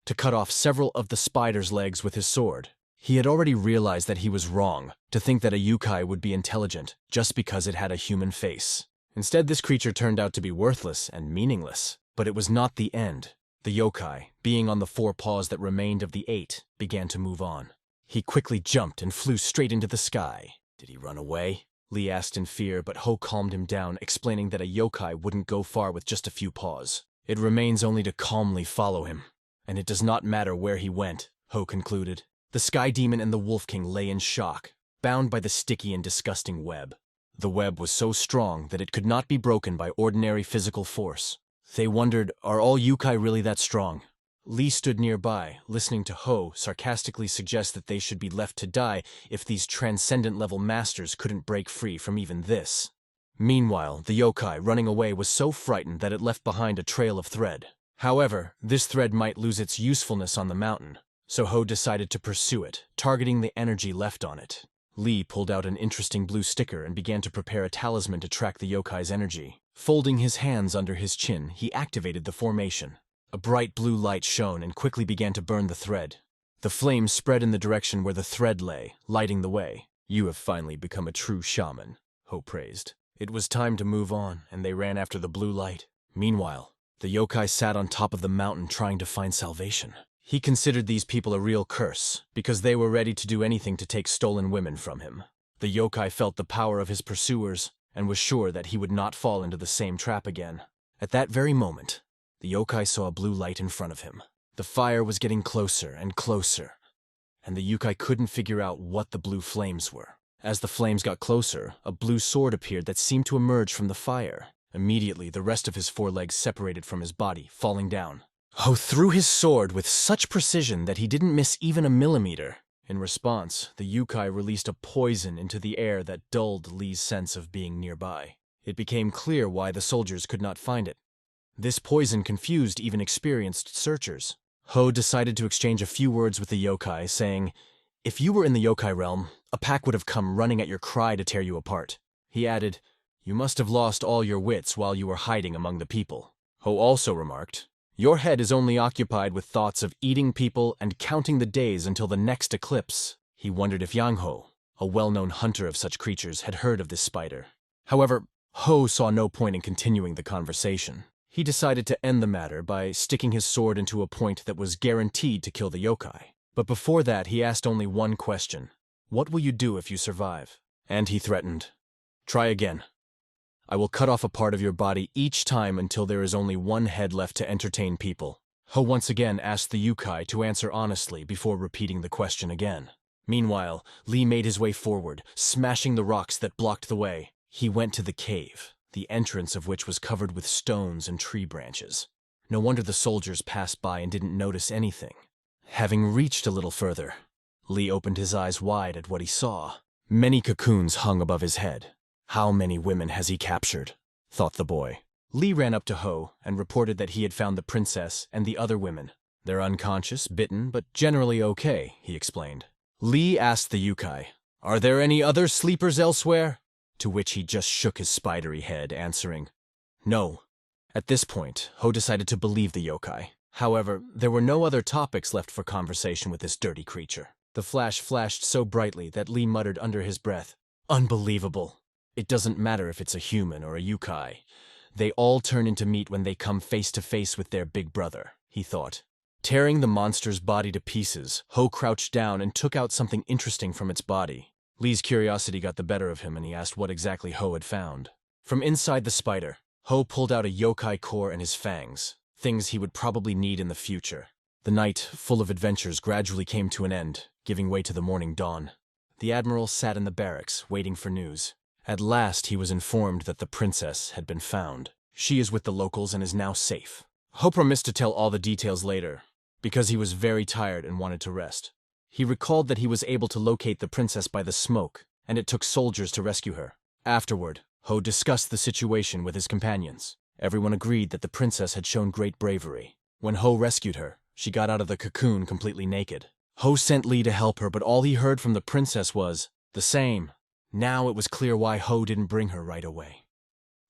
[SPEAKER 1] to cut off several of the spider's legs with his sword. He had already realized that he was wrong to think that a yokai would be intelligent just because it had a human face. Instead, this creature turned out to be worthless and meaningless. But it was not the end. The yokai, being on the 4 paws that remained of the 8, began to move on. He quickly jumped and flew straight into the sky. Did he run away? Lee asked in fear, but Ho calmed him down, explaining that a yokai wouldn't go far with just a few paws. It remains only to calmly follow him. And it does not matter where he went, Ho concluded. The Sky Demon and the Wolf King lay in shock, bound by the sticky and disgusting web. The web was so strong that it could not be broken by ordinary physical force. They wondered, are all yokai really that strong? Lee stood nearby, listening to Ho sarcastically suggest that they should be left to die if these transcendent-level masters couldn't break free from even this. Meanwhile, the yokai running away was so frightened that it left behind a trail of thread. However, this thread might lose its usefulness on the mountain, so Ho decided to pursue it, targeting the energy left on it. Lee pulled out an interesting blue sticker and began to prepare a talisman to track the yokai's energy. Folding his hands under his chin, he activated the formation. A bright blue light shone and quickly began to burn the thread. The flames spread in the direction where the thread lay, lighting the way. You have finally become a true shaman, Ho praised. It was time to move on, and they ran after the blue light. Meanwhile, the yokai sat on top of the mountain trying to find salvation. He considered these people a real curse, because they were ready to do anything to take stolen women from him. The yokai felt the power of his pursuers, and was sure that he would not fall into the same trap again. At that very moment, the yokai saw a blue light in front of him. The fire was getting closer and closer, and the yokai couldn't figure out what the blue flames were. As the flames got closer, a blue sword appeared that seemed to emerge from the fire. Immediately, the rest of his forelegs separated from his body, falling down. Ho threw his sword with such precision that he didn't miss even a millimeter. In response, the yokai released a poison into the air that dulled Lee's sense of being nearby. It became clear why the soldiers could not find it. This poison confused even experienced searchers. Ho decided to exchange a few words with the yokai, saying, "If you were in the yokai realm, a pack would have come running at your cry to tear you apart." He added, "You must have lost all your wits while you were hiding among the people." Ho also remarked, "Your head is only occupied with thoughts of eating people and counting the days until the next eclipse." He wondered if Yang Ho, a well-known hunter of such creatures, had heard of this spider. However, Ho saw no point in continuing the conversation. He decided to end the matter by sticking his sword into a point that was guaranteed to kill the yokai. But before that, he asked only one question. "What will you do if you survive?" And he threatened, "Try again. I will cut off a part of your body each time until there is only one head left to entertain people." Ho once again asked the yokai to answer honestly before repeating the question again. Meanwhile, Lee made his way forward, smashing the rocks that blocked the way. He went to the cave, the entrance of which was covered with stones and tree branches. No wonder the soldiers passed by and didn't notice anything. Having reached a little further, Lee opened his eyes wide at what he saw. Many cocoons hung above his head. How many women has he captured? Thought the boy. Lee ran up to Ho and reported that he had found the princess and the other women. "They're unconscious, bitten, but generally okay," he explained. Lee asked the yokai, "Are there any other sleepers elsewhere?" To which he just shook his spidery head, answering, "No." At this point, Ho decided to believe the yokai. However, there were no other topics left for conversation with this dirty creature. The flash flashed so brightly that Lee muttered under his breath, "Unbelievable. It doesn't matter if it's a human or a yokai. They all turn into meat when they come face to face with their big brother," he thought. Tearing the monster's body to pieces, Ho crouched down and took out something interesting from its body. Lee's curiosity got the better of him and he asked what exactly Ho had found. From inside the spider, Ho pulled out a yokai core and his fangs, things he would probably need in the future. The night, full of adventures, gradually came to an end, giving way to the morning dawn. The admiral sat in the barracks, waiting for news. At last he was informed that the princess had been found. She is with the locals and is now safe. Ho promised to tell all the details later, because he was very tired and wanted to rest. He recalled that he was able to locate the princess by the smoke, and it took soldiers to rescue her. Afterward, Ho discussed the situation with his companions. Everyone agreed that the princess had shown great bravery. When Ho rescued her, she got out of the cocoon completely naked. Ho sent Lee to help her, but all he heard from the princess was, "The same." Now it was clear why Ho didn't bring her right away.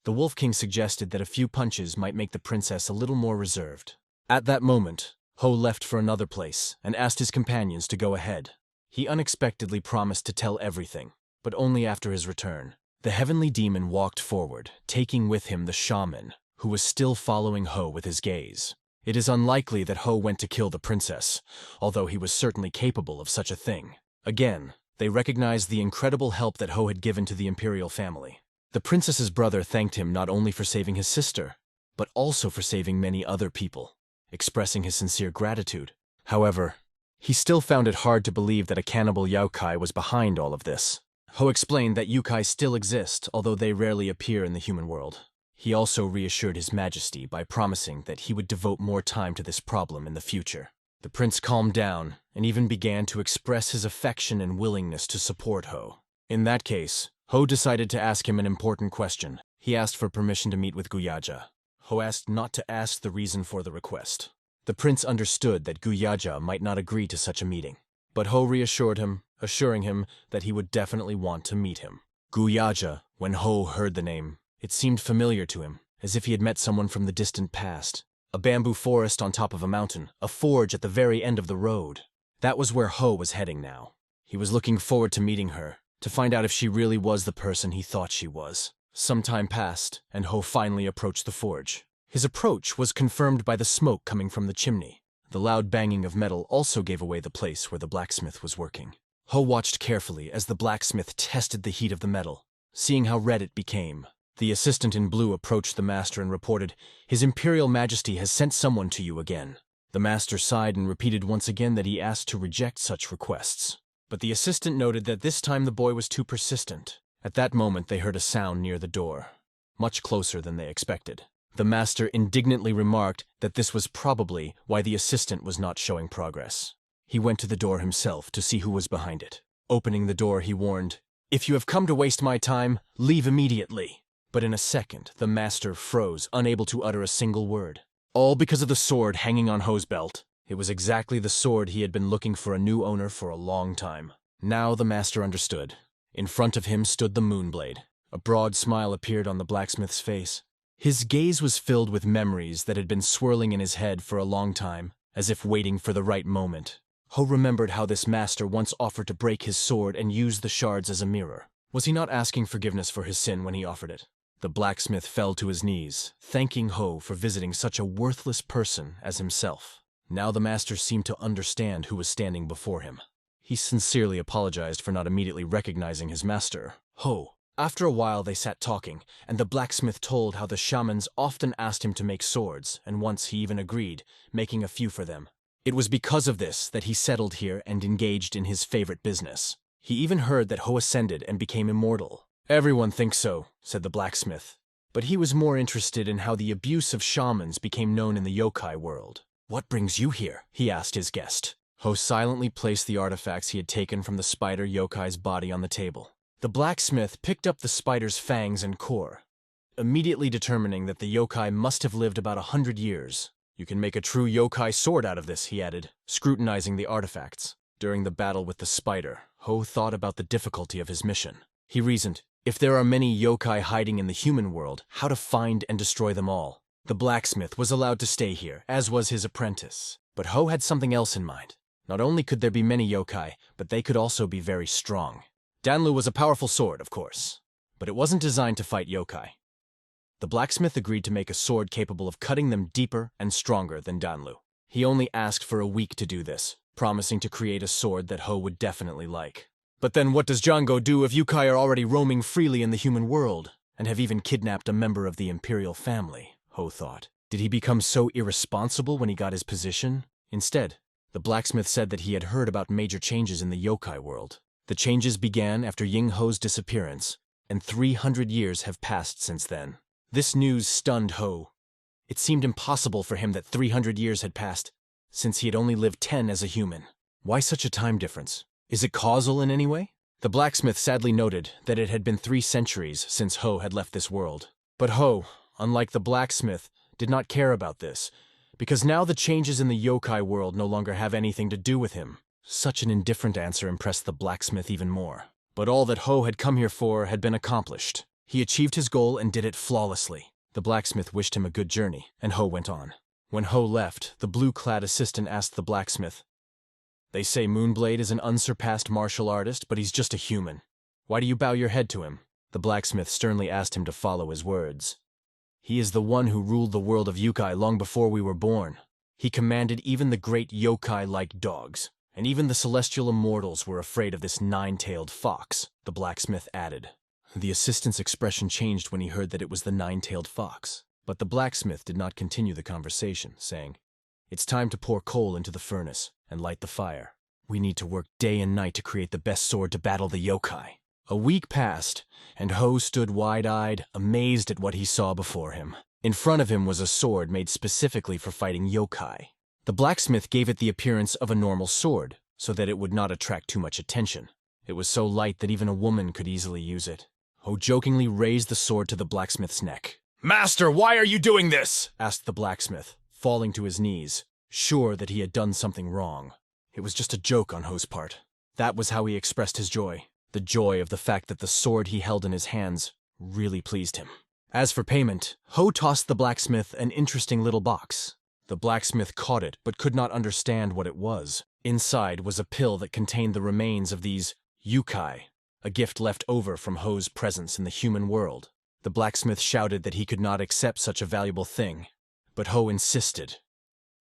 [SPEAKER 1] The Wolf King suggested that a few punches might make the princess a little more reserved. At that moment, Ho left for another place and asked his companions to go ahead. He unexpectedly promised to tell everything, but only after his return. The heavenly demon walked forward, taking with him the shaman, who was still following Ho with his gaze. It is unlikely that Ho went to kill the princess, although he was certainly capable of such a thing. Again, they recognized the incredible help that Ho had given to the imperial family. The princess's brother thanked him not only for saving his sister, but also for saving many other people, expressing his sincere gratitude. However, he still found it hard to believe that a cannibal yokai was behind all of this. Ho explained that yokai still exist, although they rarely appear in the human world. He also reassured His Majesty by promising that he would devote more time to this problem in the future. The prince calmed down and even began to express his affection and willingness to support Ho. In that case, Ho decided to ask him an important question. He asked for permission to meet with Guyaja. Ho asked not to ask the reason for the request. The prince understood that Guyaja might not agree to such a meeting, but Ho reassured him, assuring him that he would definitely want to meet him. Guyaja, when Ho heard the name, it seemed familiar to him, as if he had met someone from the distant past. A bamboo forest on top of a mountain, a forge at the very end of the road. That was where Ho was heading now. He was looking forward to meeting her, to find out if she really was the person he thought she was. Some time passed, and Ho finally approached the forge. His approach was confirmed by the smoke coming from the chimney. The loud banging of metal also gave away the place where the blacksmith was working. Ho watched carefully as the blacksmith tested the heat of the metal, seeing how red it became. The assistant in blue approached the master and reported, "His Imperial Majesty has sent someone to you again." The master sighed and repeated once again that he asked to reject such requests. But the assistant noted that this time the boy was too persistent. At that moment they heard a sound near the door, much closer than they expected. The master indignantly remarked that this was probably why the assistant was not showing progress. He went to the door himself to see who was behind it. Opening the door, he warned, "If you have come to waste my time, leave immediately." But in a second, the master froze, unable to utter a single word. All because of the sword hanging on Ho's belt. It was exactly the sword he had been looking for a new owner for a long time. Now the master understood. In front of him stood the moonblade. A broad smile appeared on the blacksmith's face. His gaze was filled with memories that had been swirling in his head for a long time, as if waiting for the right moment. Ho remembered how this master once offered to break his sword and use the shards as a mirror. Was he not asking forgiveness for his sin when he offered it? The blacksmith fell to his knees, thanking Ho for visiting such a worthless person as himself. Now the master seemed to understand who was standing before him. He sincerely apologized for not immediately recognizing his master, Ho. After a while they sat talking, and the blacksmith told how the shamans often asked him to make swords, and once he even agreed, making a few for them. It was because of this that he settled here and engaged in his favorite business. He even heard that Ho ascended and became immortal. "Everyone thinks so," said the blacksmith. But he was more interested in how the abuse of shamans became known in the yokai world. "What brings you here?" he asked his guest. Ho silently placed the artifacts he had taken from the spider yokai's body on the table. The blacksmith picked up the spider's fangs and core, immediately determining that the yokai must have lived about 100 years. "You can make a true yokai sword out of this," he added, scrutinizing the artifacts. During the battle with the spider, Ho thought about the difficulty of his mission. He reasoned, if there are many yokai hiding in the human world, how to find and destroy them all. The blacksmith was allowed to stay here, as was his apprentice. But Ho had something else in mind. Not only could there be many yokai, but they could also be very strong. Danlu was a powerful sword, of course, but it wasn't designed to fight yokai. The blacksmith agreed to make a sword capable of cutting them deeper and stronger than Danlu. He only asked for a week to do this, promising to create a sword that Ho would definitely like. But then what does Django do if yokai are already roaming freely in the human world, and have even kidnapped a member of the imperial family? Ho thought. Did he become so irresponsible when he got his position? Instead, the blacksmith said that he had heard about major changes in the yokai world. The changes began after Ying Ho's disappearance, and 300 years have passed since then. This news stunned Ho. It seemed impossible for him that 300 years had passed, since he had only lived 10 as a human. Why such a time difference? Is it causal in any way? The blacksmith sadly noted that it had been 3 centuries since Ho had left this world. But Ho, unlike the blacksmith, did not care about this, because now the changes in the yokai world no longer have anything to do with him. Such an indifferent answer impressed the blacksmith even more. But all that Ho had come here for had been accomplished. He achieved his goal and did it flawlessly. The blacksmith wished him a good journey, and Ho went on. When Ho left, the blue-clad assistant asked the blacksmith, "They say Moonblade is an unsurpassed martial artist, but he's just a human. Why do you bow your head to him?" The blacksmith sternly asked him to follow his words. "He is the one who ruled the world of yokai long before we were born. He commanded even the great yokai like dogs. And even the celestial immortals were afraid of this 9-tailed fox," the blacksmith added. The assistant's expression changed when he heard that it was the 9-tailed fox. But the blacksmith did not continue the conversation, saying, "It's time to pour coal into the furnace and light the fire. We need to work day and night to create the best sword to battle the yokai." A week passed, and Ho stood wide-eyed, amazed at what he saw before him. In front of him was a sword made specifically for fighting yokai. The blacksmith gave it the appearance of a normal sword, so that it would not attract too much attention. It was so light that even a woman could easily use it. Ho jokingly raised the sword to the blacksmith's neck. "Master, why are you doing this?" asked the blacksmith, falling to his knees, sure that he had done something wrong. It was just a joke on Ho's part. That was how he expressed his joy. The joy of the fact that the sword he held in his hands really pleased him. As for payment, Ho tossed the blacksmith an interesting little box. The blacksmith caught it but could not understand what it was. Inside was a pill that contained the remains of these yukai, a gift left over from Ho's presence in the human world. The blacksmith shouted that he could not accept such a valuable thing, but Ho insisted,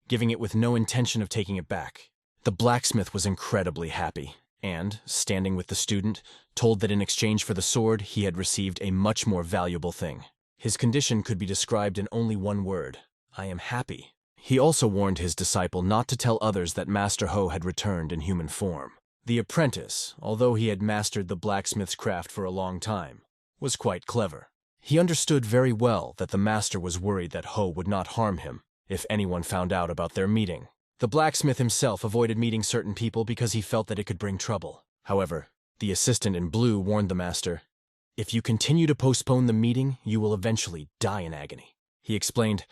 [SPEAKER 1] giving it with no intention of taking it back. The blacksmith was incredibly happy, and, standing with the student, told that in exchange for the sword he had received a much more valuable thing. His condition could be described in only one word: "I am happy." He also warned his disciple not to tell others that Master Ho had returned in human form. The apprentice, although he had mastered the blacksmith's craft for a long time, was quite clever. He understood very well that the master was worried that Ho would not harm him if anyone found out about their meeting. The blacksmith himself avoided meeting certain people because he felt that it could bring trouble. However, the assistant in blue warned the master, "If you continue to postpone the meeting, you will eventually die in agony." He explained,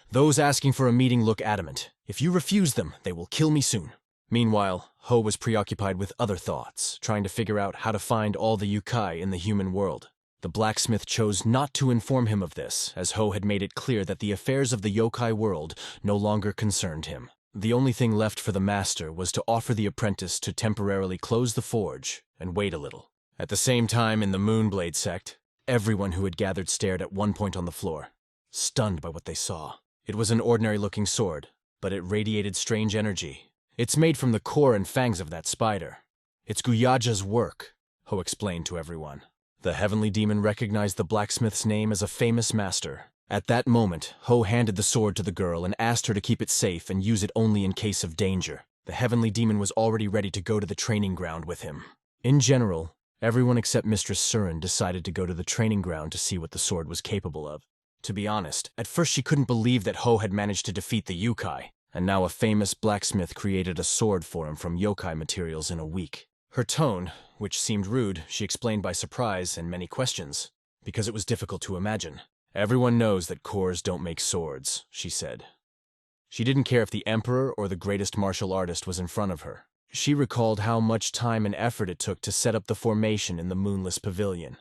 [SPEAKER 1] "Those asking for a meeting look adamant. If you refuse them, they will kill me soon." Meanwhile, Ho was preoccupied with other thoughts, trying to figure out how to find all the yukai in the human world. The blacksmith chose not to inform him of this, as Ho had made it clear that the affairs of the yokai world no longer concerned him. The only thing left for the master was to offer the apprentice to temporarily close the forge and wait a little. At the same time, in the Moonblade sect, everyone who had gathered stared at one point on the floor, stunned by what they saw. It was an ordinary-looking sword, but it radiated strange energy. "It's made from the core and fangs of that spider. It's Guyaja's work," Ho explained to everyone. The heavenly demon recognized the blacksmith's name as a famous master. At that moment, Ho handed the sword to the girl and asked her to keep it safe and use it only in case of danger. The heavenly demon was already ready to go to the training ground with him. In general, everyone except Mistress Surin decided to go to the training ground to see what the sword was capable of. To be honest, at first she couldn't believe that Ho had managed to defeat the yukai, and now a famous blacksmith created a sword for him from yokai materials in a week. Her tone, which seemed rude, she explained by surprise and many questions, because it was difficult to imagine. "Everyone knows that cores don't make swords," she said. She didn't care if the emperor or the greatest martial artist was in front of her. She recalled how much time and effort it took to set up the formation in the Moonless Pavilion.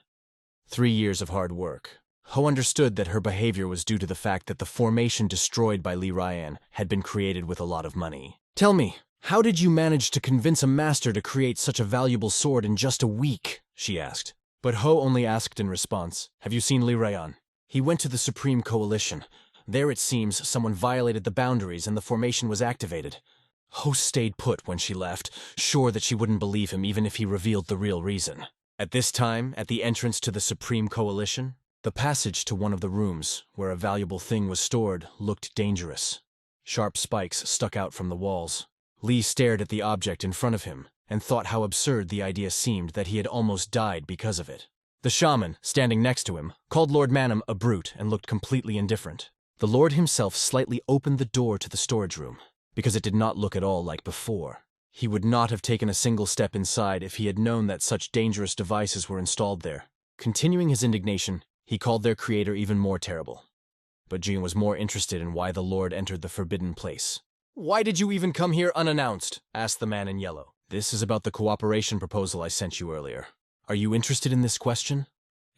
[SPEAKER 1] 3 years of hard work. Ho understood that her behavior was due to the fact that the formation destroyed by Li Ryan had been created with a lot of money. "Tell me, how did you manage to convince a master to create such a valuable sword in just a week?" she asked. But Ho only asked in response, "Have you seen Li Ryan? He went to the Supreme Coalition. There it seems someone violated the boundaries and the formation was activated." Ho stayed put when she left, sure that she wouldn't believe him even if he revealed the real reason. At this time, at the entrance to the Supreme Coalition, the passage to one of the rooms, where a valuable thing was stored, looked dangerous. Sharp spikes stuck out from the walls. Li stared at the object in front of him, and thought how absurd the idea seemed that he had almost died because of it. The shaman, standing next to him, called Lord Manhwa a brute and looked completely indifferent. The Lord himself slightly opened the door to the storage room, because it did not look at all like before. He would not have taken a single step inside if he had known that such dangerous devices were installed there. Continuing his indignation, he called their creator even more terrible. But Jin was more interested in why the Lord entered the forbidden place. "Why did you even come here unannounced?" asked the man in yellow. "This is about the cooperation proposal I sent you earlier. Are you interested in this question?"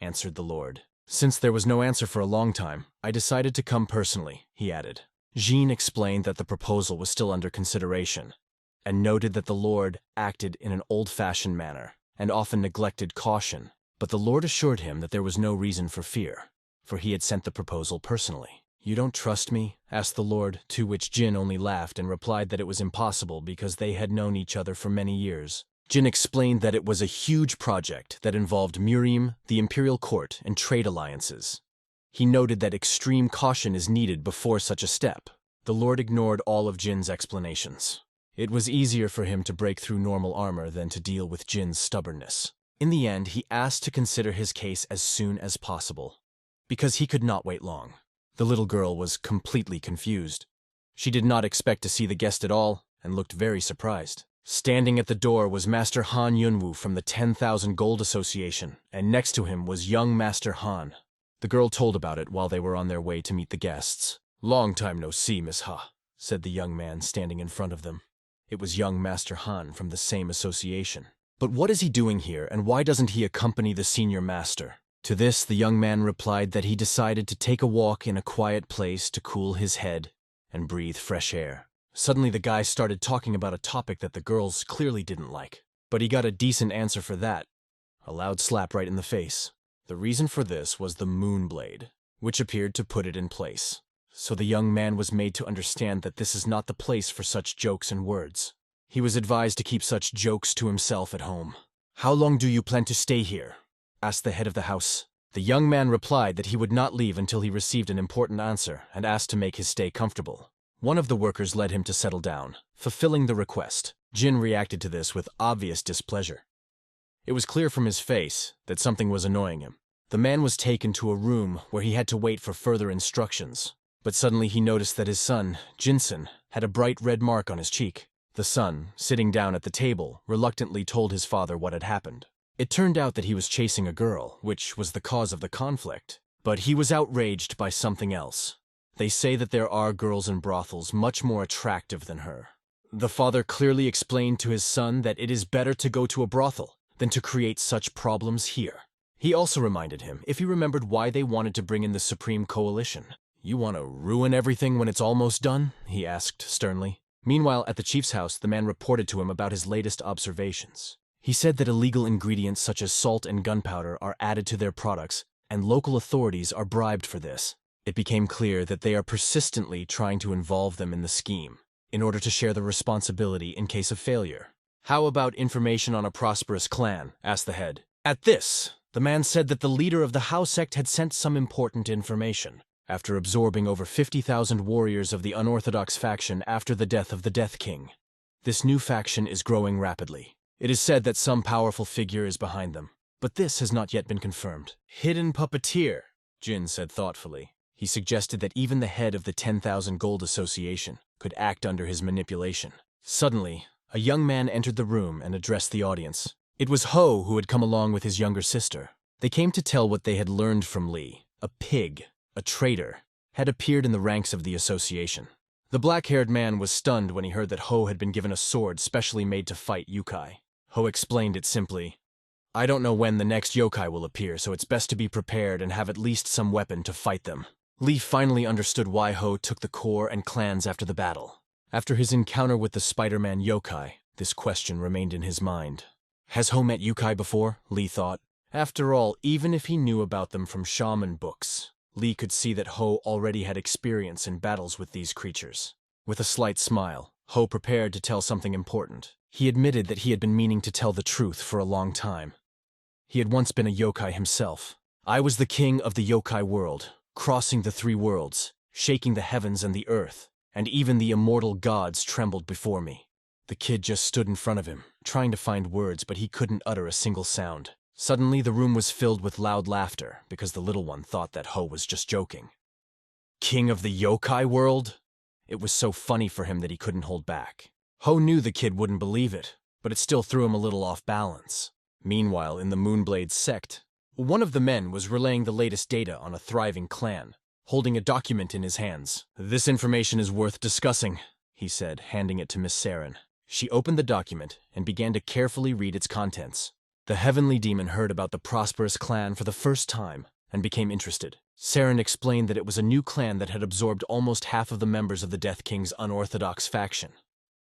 [SPEAKER 1] answered the Lord. "Since there was no answer for a long time, I decided to come personally," he added. Jin explained that the proposal was still under consideration, and noted that the Lord acted in an old-fashioned manner, and often neglected caution. But the Lord assured him that there was no reason for fear, for he had sent the proposal personally. "You don't trust me?" asked the Lord, to which Jin only laughed and replied that it was impossible because they had known each other for many years. Jin explained that it was a huge project that involved Miriam, the Imperial Court, and trade alliances. He noted that extreme caution is needed before such a step. The Lord ignored all of Jin's explanations. It was easier for him to break through normal armor than to deal with Jin's stubbornness. In the end, he asked to consider his case as soon as possible, because he could not wait long. The little girl was completely confused. She did not expect to see the guest at all and looked very surprised. Standing at the door was Master Han Yunwoo from the 10,000 Gold Association, and next to him was young Master Han. The girl told about it while they were on their way to meet the guests. "Long time no see, Miss Ha," said the young man standing in front of them. It was young Master Han from the same association. But what is he doing here, and why doesn't he accompany the senior master? To this, the young man replied that he decided to take a walk in a quiet place to cool his head and breathe fresh air. Suddenly, the guy started talking about a topic that the girls clearly didn't like. But he got a decent answer for that. A loud slap right in the face. The reason for this was the moon blade, which appeared to put it in place. So the young man was made to understand that this is not the place for such jokes and words. He was advised to keep such jokes to himself at home. "How long do you plan to stay here?" asked the head of the house. The young man replied that he would not leave until he received an important answer and asked to make his stay comfortable. One of the workers led him to settle down, fulfilling the request. Jin reacted to this with obvious displeasure. It was clear from his face that something was annoying him. The man was taken to a room where he had to wait for further instructions. But suddenly he noticed that his son, Jinsen, had a bright red mark on his cheek. The son, sitting down at the table, reluctantly told his father what had happened. It turned out that he was chasing a girl, which was the cause of the conflict. But he was outraged by something else. They say that there are girls in brothels much more attractive than her. The father clearly explained to his son that it is better to go to a brothel than to create such problems here. He also reminded him, if he remembered why they wanted to bring in the Supreme Coalition. "You want to ruin everything when it's almost done?" he asked sternly. Meanwhile, at the chief's house, the man reported to him about his latest observations. He said that illegal ingredients such as salt and gunpowder are added to their products, and local authorities are bribed for this. It became clear that they are persistently trying to involve them in the scheme, in order to share the responsibility in case of failure. "How about information on a prosperous clan?" asked the head. At this, the man said that the leader of the Hao sect had sent some important information. After absorbing over 50,000 warriors of the unorthodox faction after the death of the Death King. This new faction is growing rapidly. It is said that some powerful figure is behind them, but this has not yet been confirmed. "Hidden puppeteer," Jin said thoughtfully. He suggested that even the head of the 10,000 Gold Association could act under his manipulation. Suddenly, a young man entered the room and addressed the audience. It was Ho who had come along with his younger sister. They came to tell what they had learned from Lee. A pig, a traitor, had appeared in the ranks of the association. The black-haired man was stunned when he heard that Ho had been given a sword specially made to fight yokai. Ho explained it simply. "I don't know when the next yokai will appear, so it's best to be prepared and have at least some weapon to fight them." Lee finally understood why Ho took the core and clans after the battle. After his encounter with the Spider-Man yokai, this question remained in his mind. Has Ho met yokai before? Lee thought. After all, even if he knew about them from shaman books, Lee could see that Ho already had experience in battles with these creatures. With a slight smile, Ho prepared to tell something important. He admitted that he had been meaning to tell the truth for a long time. He had once been a yokai himself. "I was the king of the yokai world, crossing the 3 worlds, shaking the heavens and the earth, and even the immortal gods trembled before me." The kid just stood in front of him, trying to find words, but he couldn't utter a single sound. Suddenly, the room was filled with loud laughter because the little one thought that Ho was just joking. King of the yokai world? It was so funny for him that he couldn't hold back. Ho knew the kid wouldn't believe it, but it still threw him a little off balance. Meanwhile, in the Moonblade sect, one of the men was relaying the latest data on a thriving clan, holding a document in his hands. "This information is worth discussing," he said, handing it to Miss Saren. She opened the document and began to carefully read its contents. The Heavenly Demon heard about the Prosperous clan for the first time and became interested. Saren explained that it was a new clan that had absorbed almost half of the members of the Death King's unorthodox faction.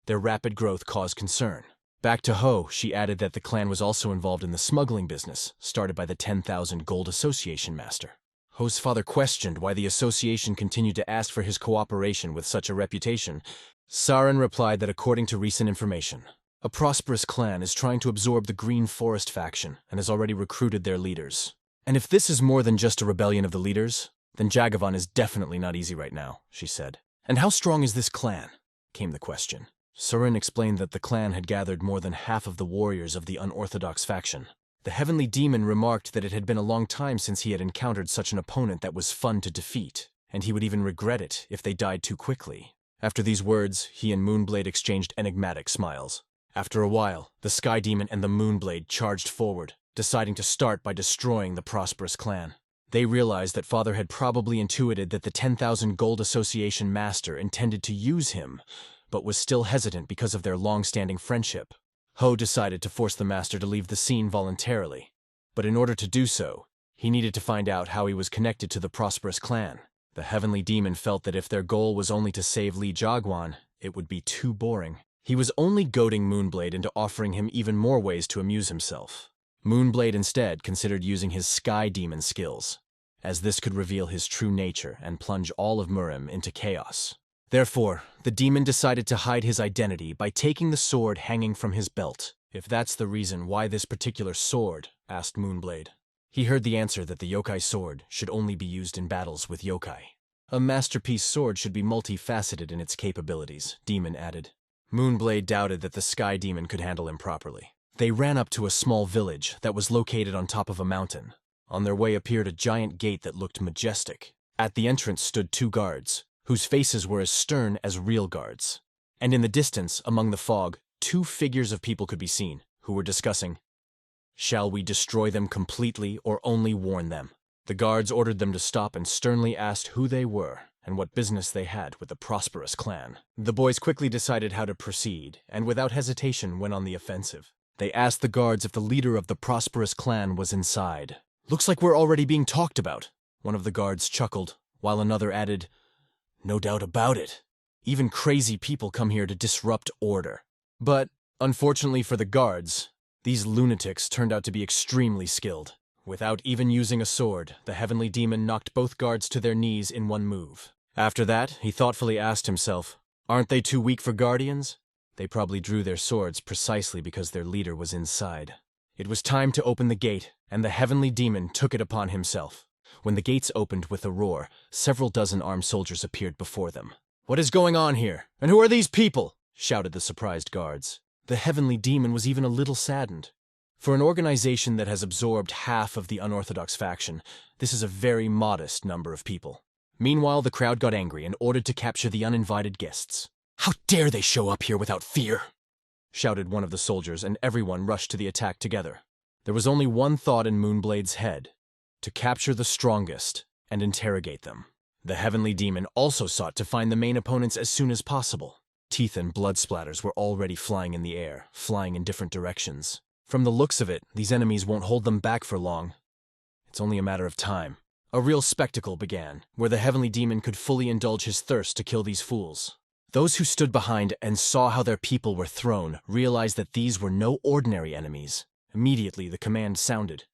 [SPEAKER 1] Their rapid growth caused concern. Back to Ho, she added that the clan was also involved in the smuggling business started by the 10,000 Gold Association master. Ho's father questioned why the association continued to ask for his cooperation with such a reputation. Saren replied that according to recent information, a prosperous clan is trying to absorb the Green Forest faction and has already recruited their leaders. And if this is more than just a rebellion of the leaders, Then Jagavan is definitely not easy right now, she said. And how strong is this clan? Came the question. Surin explained that the clan had gathered more than half of the warriors of the unorthodox faction. The heavenly demon remarked that it had been a long time since he had encountered such an opponent that was fun to defeat, and he would even regret it if they died too quickly. After these words, he and Moonblade exchanged enigmatic smiles. After a while, the Sky Demon and the Moonblade charged forward, deciding to start by destroying the prosperous clan. They realized that Father had probably intuited that the 10,000 Gold Association master intended to use him, but was still hesitant because of their long-standing friendship. Ho decided to force the master to leave the scene voluntarily, but in order to do so, he needed to find out how he was connected to the prosperous clan. The heavenly demon felt that if their goal was only to save Lee Jagwan, it would be too boring. He was only goading Moonblade into offering him even more ways to amuse himself. Moonblade instead considered using his Sky Demon skills, as this could reveal his true nature and plunge all of Murim into chaos. Therefore, the demon decided to hide his identity by taking the sword hanging from his belt. If that's the reason why this particular sword, asked Moonblade. He heard the answer that the yokai sword should only be used in battles with yokai. A masterpiece sword should be multifaceted in its capabilities, Demon added. Moonblade doubted that the Sky Demon could handle him properly. They ran up to a small village that was located on top of a mountain. On their way appeared a giant gate that looked majestic. At the entrance stood 2 guards, whose faces were as stern as real guards. And in the distance, among the fog, 2 figures of people could be seen, who were discussing, "Shall we destroy them completely or only warn them?" The guards ordered them to stop and sternly asked who they were and what business they had with the prosperous clan. The boys quickly decided how to proceed, and without hesitation went on the offensive. They asked the guards if the leader of the prosperous clan was inside. "Looks like we're already being talked about," one of the guards chuckled, while another added, "No doubt about it. Even crazy people come here to disrupt order." But, unfortunately for the guards, these lunatics turned out to be extremely skilled. Without even using a sword, the heavenly demon knocked both guards to their knees in one move. After that, he thoughtfully asked himself, aren't they too weak for guardians? They probably drew their swords precisely because their leader was inside. It was time to open the gate, and the heavenly demon took it upon himself. When the gates opened with a roar, several dozen armed soldiers appeared before them. "What is going on here? And who are these people?" shouted the surprised guards. The heavenly demon was even a little saddened. For an organization that has absorbed half of the unorthodox faction, this is a very modest number of people. Meanwhile, the crowd got angry and ordered to capture the uninvited guests. "How dare they show up here without fear?" shouted one of the soldiers, and everyone rushed to the attack together. There was only one thought in Moonblade's head: to capture the strongest and interrogate them. The heavenly demon also sought to find the main opponents as soon as possible. Teeth and blood splatters were already flying in the air, flying in different directions. From the looks of it, these enemies won't hold them back for long. It's only a matter of time. A real spectacle began, where the heavenly demon could fully indulge his thirst to kill these fools. Those who stood behind and saw how their people were thrown realized that these were no ordinary enemies. Immediately, the command sounded.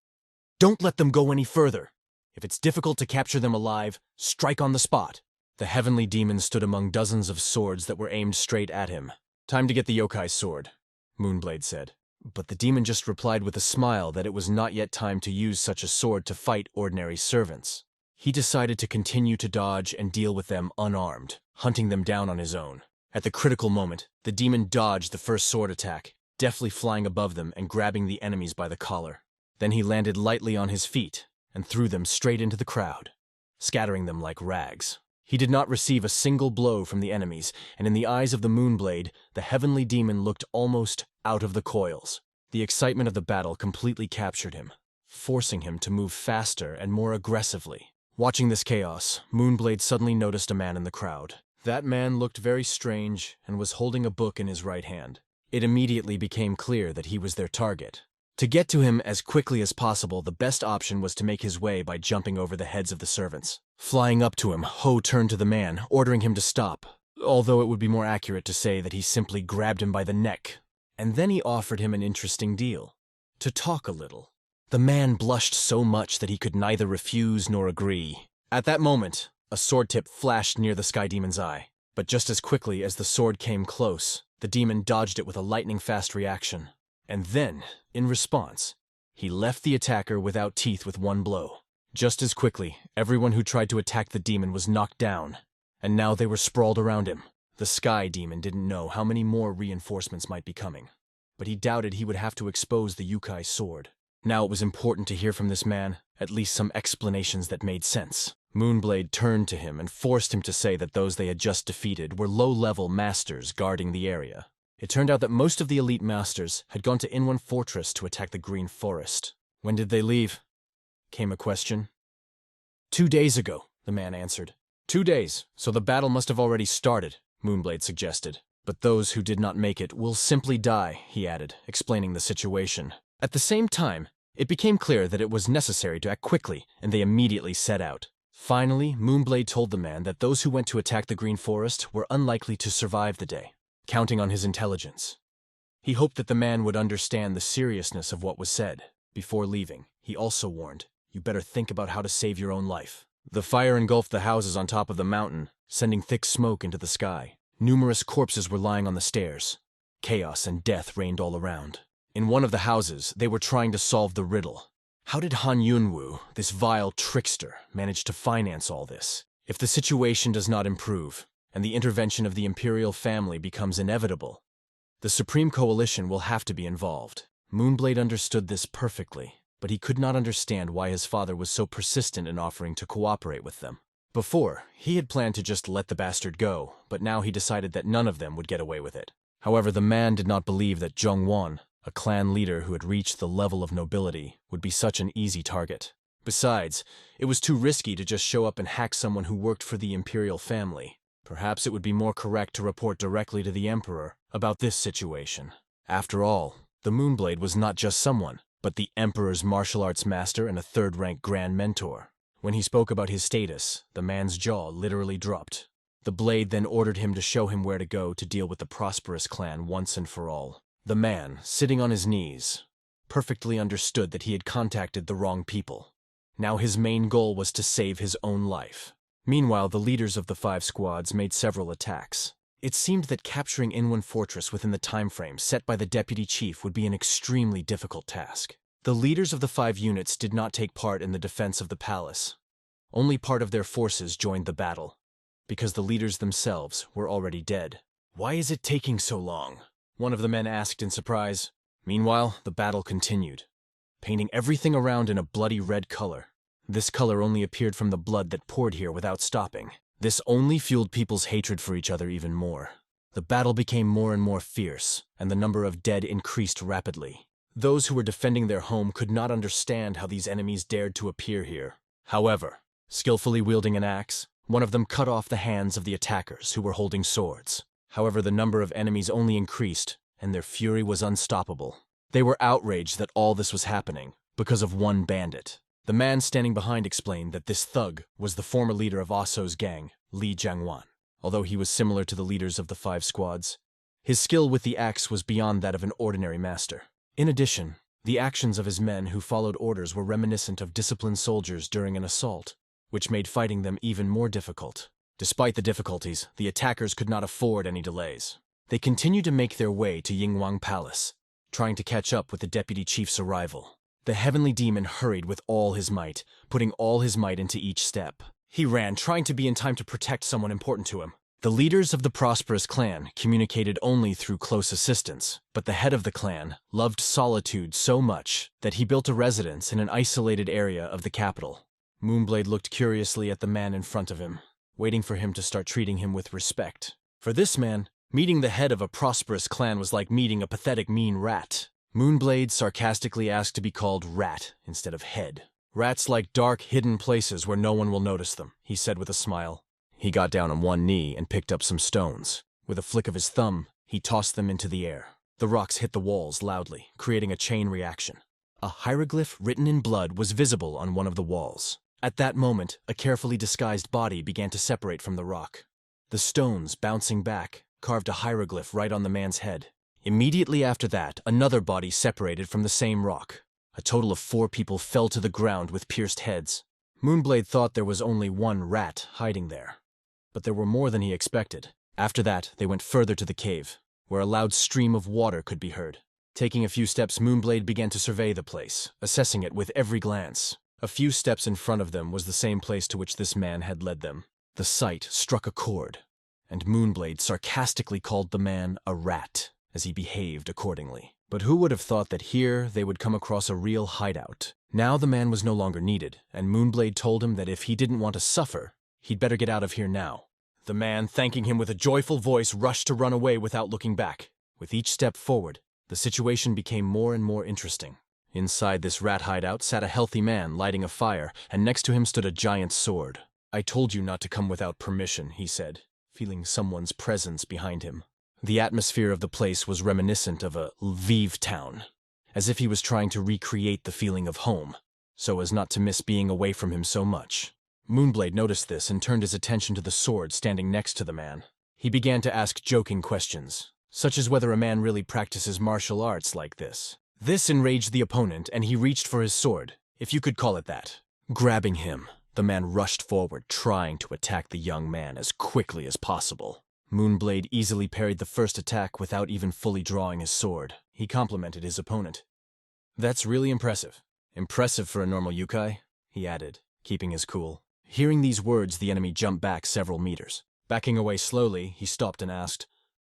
[SPEAKER 1] "Don't let them go any further. If it's difficult to capture them alive, strike on the spot." The heavenly demon stood among dozens of swords that were aimed straight at him. "Time to get the yokai sword," Moonblade said. But the demon just replied with a smile that it was not yet time to use such a sword to fight ordinary servants. He decided to continue to dodge and deal with them unarmed, hunting them down on his own. At the critical moment, the demon dodged the first sword attack, deftly flying above them and grabbing the enemies by the collar. Then he landed lightly on his feet and threw them straight into the crowd, scattering them like rags. He did not receive a single blow from the enemies, and in the eyes of the Moonblade, the heavenly demon looked almost out of the coils. The excitement of the battle completely captured him, forcing him to move faster and more aggressively. Watching this chaos, Moonblade suddenly noticed a man in the crowd. That man looked very strange and was holding a book in his right hand. It immediately became clear that he was their target. To get to him as quickly as possible, the best option was to make his way by jumping over the heads of the servants. Flying up to him, Ho turned to the man, ordering him to stop, although it would be more accurate to say that he simply grabbed him by the neck. And then he offered him an interesting deal: to talk a little. The man blushed so much that he could neither refuse nor agree. At that moment, a sword tip flashed near the Sky Demon's eye, but just as quickly as the sword came close, the demon dodged it with a lightning-fast reaction. And then, in response, he left the attacker without teeth with one blow. Just as quickly, everyone who tried to attack the demon was knocked down, and now they were sprawled around him. The Sky Demon didn't know how many more reinforcements might be coming, but he doubted he would have to expose the Yukai's sword. Now it was important to hear from this man at least some explanations that made sense. Moonblade turned to him and forced him to say that those they had just defeated were low-level masters guarding the area. It turned out that most of the elite masters had gone to Inwan Fortress to attack the Green Forest. When did they leave? Came a question. 2 days ago, the man answered. 2 days, so the battle must have already started, Moonblade suggested. But those who did not make it will simply die, he added, explaining the situation. At the same time, it became clear that it was necessary to act quickly, and they immediately set out. Finally, Moonblade told the man that those who went to attack the Green Forest were unlikely to survive the day, counting on his intelligence. He hoped that the man would understand the seriousness of what was said. Before leaving, he also warned, "You better think about how to save your own life." The fire engulfed the houses on top of the mountain, sending thick smoke into the sky. Numerous corpses were lying on the stairs. Chaos and death reigned all around. In one of the houses, they were trying to solve the riddle. How did Han Yunwoo, this vile trickster, manage to finance all this? If the situation does not improve, and the intervention of the imperial family becomes inevitable, the Supreme Coalition will have to be involved. Moonblade understood this perfectly, but he could not understand why his father was so persistent in offering to cooperate with them. Before, he had planned to just let the bastard go, but now he decided that none of them would get away with it. However, the man did not believe that Zhongwan, a clan leader who had reached the level of nobility, would be such an easy target. Besides, it was too risky to just show up and hack someone who worked for the imperial family. Perhaps it would be more correct to report directly to the emperor about this situation. After all, the Moonblade was not just someone, but the emperor's martial arts master and a third-rank grand mentor. When he spoke about his status, the man's jaw literally dropped. The blade then ordered him to show him where to go to deal with the Prosperous clan once and for all. The man, sitting on his knees, perfectly understood that he had contacted the wrong people. Now his main goal was to save his own life. Meanwhile, the leaders of the 5 squads made several attacks. It seemed that capturing Inwan Fortress within the time frame set by the deputy chief would be an extremely difficult task. The leaders of the 5 units did not take part in the defense of the palace. Only part of their forces joined the battle, because the leaders themselves were already dead. "Why is it taking so long?" one of the men asked in surprise. Meanwhile, the battle continued, painting everything around in a bloody red color. This color only appeared from the blood that poured here without stopping. This only fueled people's hatred for each other even more. The battle became more and more fierce, and the number of dead increased rapidly. Those who were defending their home could not understand how these enemies dared to appear here. However, skillfully wielding an axe, one of them cut off the hands of the attackers who were holding swords. However, the number of enemies only increased, and their fury was unstoppable. They were outraged that all this was happening because of one bandit. The man standing behind explained that this thug was the former leader of Aso's gang, Li Jiangwan. Although he was similar to the leaders of the 5 squads, his skill with the axe was beyond that of an ordinary master. In addition, the actions of his men who followed orders were reminiscent of disciplined soldiers during an assault, which made fighting them even more difficult. Despite the difficulties, the attackers could not afford any delays. They continued to make their way to Yingwang Palace, trying to catch up with the deputy chief's arrival. The heavenly demon hurried with all his might, putting all his might into each step. He ran, trying to be in time to protect someone important to him. The leaders of the Prosperous clan communicated only through close assistance, but the head of the clan loved solitude so much that he built a residence in an isolated area of the capital. Moonblade looked curiously at the man in front of him, waiting for him to start treating him with respect. For this man, meeting the head of a prosperous clan was like meeting a pathetic mean rat. Moonblade sarcastically asked to be called Rat instead of Head. "Rats like dark, hidden places where no one will notice them," he said with a smile. He got down on one knee and picked up some stones. With a flick of his thumb, he tossed them into the air. The rocks hit the walls loudly, creating a chain reaction. A hieroglyph written in blood was visible on one of the walls. At that moment, a carefully disguised body began to separate from the rock. The stones, bouncing back, carved a hieroglyph right on the man's head. Immediately after that, another body separated from the same rock. A total of 4 people fell to the ground with pierced heads. Moonblade thought there was only one rat hiding there, but there were more than he expected. After that, they went further to the cave, where a loud stream of water could be heard. Taking a few steps, Moonblade began to survey the place, assessing it with every glance. A few steps in front of them was the same place to which this man had led them. The sight struck a chord, and Moonblade sarcastically called the man a rat, as he behaved accordingly. But who would have thought that here they would come across a real hideout? Now the man was no longer needed, and Moonblade told him that if he didn't want to suffer, he'd better get out of here now. The man, thanking him with a joyful voice, rushed to run away without looking back. With each step forward, the situation became more and more interesting. Inside this rat hideout sat a healthy man lighting a fire, and next to him stood a giant sword. "I told you not to come without permission," he said, feeling someone's presence behind him. The atmosphere of the place was reminiscent of a Lviv town, as if he was trying to recreate the feeling of home, so as not to miss being away from him so much. Moonblade noticed this and turned his attention to the sword standing next to the man. He began to ask joking questions, such as whether a man really practices martial arts like this. This enraged the opponent, and he reached for his sword, if you could call it that. Grabbing him, the man rushed forward, trying to attack the young man as quickly as possible. Moonblade easily parried the first attack without even fully drawing his sword. He complimented his opponent. "That's really impressive. Impressive for a normal yokai," he added, keeping his cool. Hearing these words, the enemy jumped back several meters. Backing away slowly, he stopped and asked,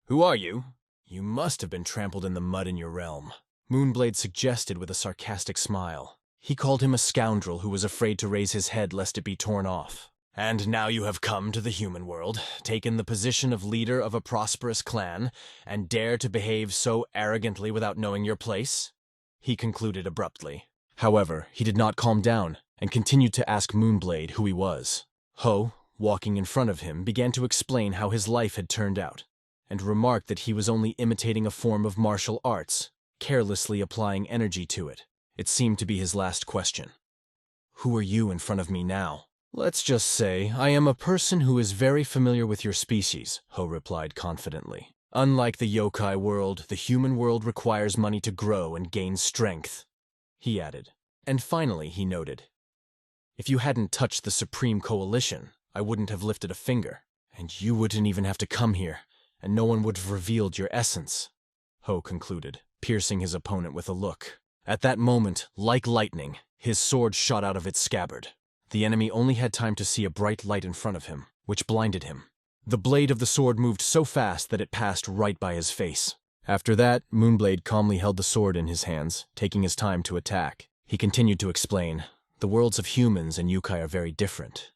[SPEAKER 1] "Who are you? You must have been trampled in the mud in your realm." Moonblade suggested with a sarcastic smile. He called him a scoundrel who was afraid to raise his head lest it be torn off. "And now you have come to the human world, taken the position of leader of a prosperous clan, and dare to behave so arrogantly without knowing your place?" he concluded abruptly. However, he did not calm down, and continued to ask Moonblade who he was. Ho, walking in front of him, began to explain how his life had turned out, and remarked that he was only imitating a form of martial arts, carelessly applying energy to it. It seemed to be his last question. "Who are you in front of me now?" "Let's just say I am a person who is very familiar with your species," Ho replied confidently. "Unlike the yokai world, the human world requires money to grow and gain strength," he added. And finally he noted, "If you hadn't touched the Supreme Coalition, I wouldn't have lifted a finger, and you wouldn't even have to come here, and no one would have revealed your essence," Ho concluded, piercing his opponent with a look. At that moment, like lightning, his sword shot out of its scabbard. The enemy only had time to see a bright light in front of him, which blinded him. The blade of the sword moved so fast that it passed right by his face. After that, Moonblade calmly held the sword in his hands, taking his time to attack. He continued to explain, "The worlds of humans and yokai are very different,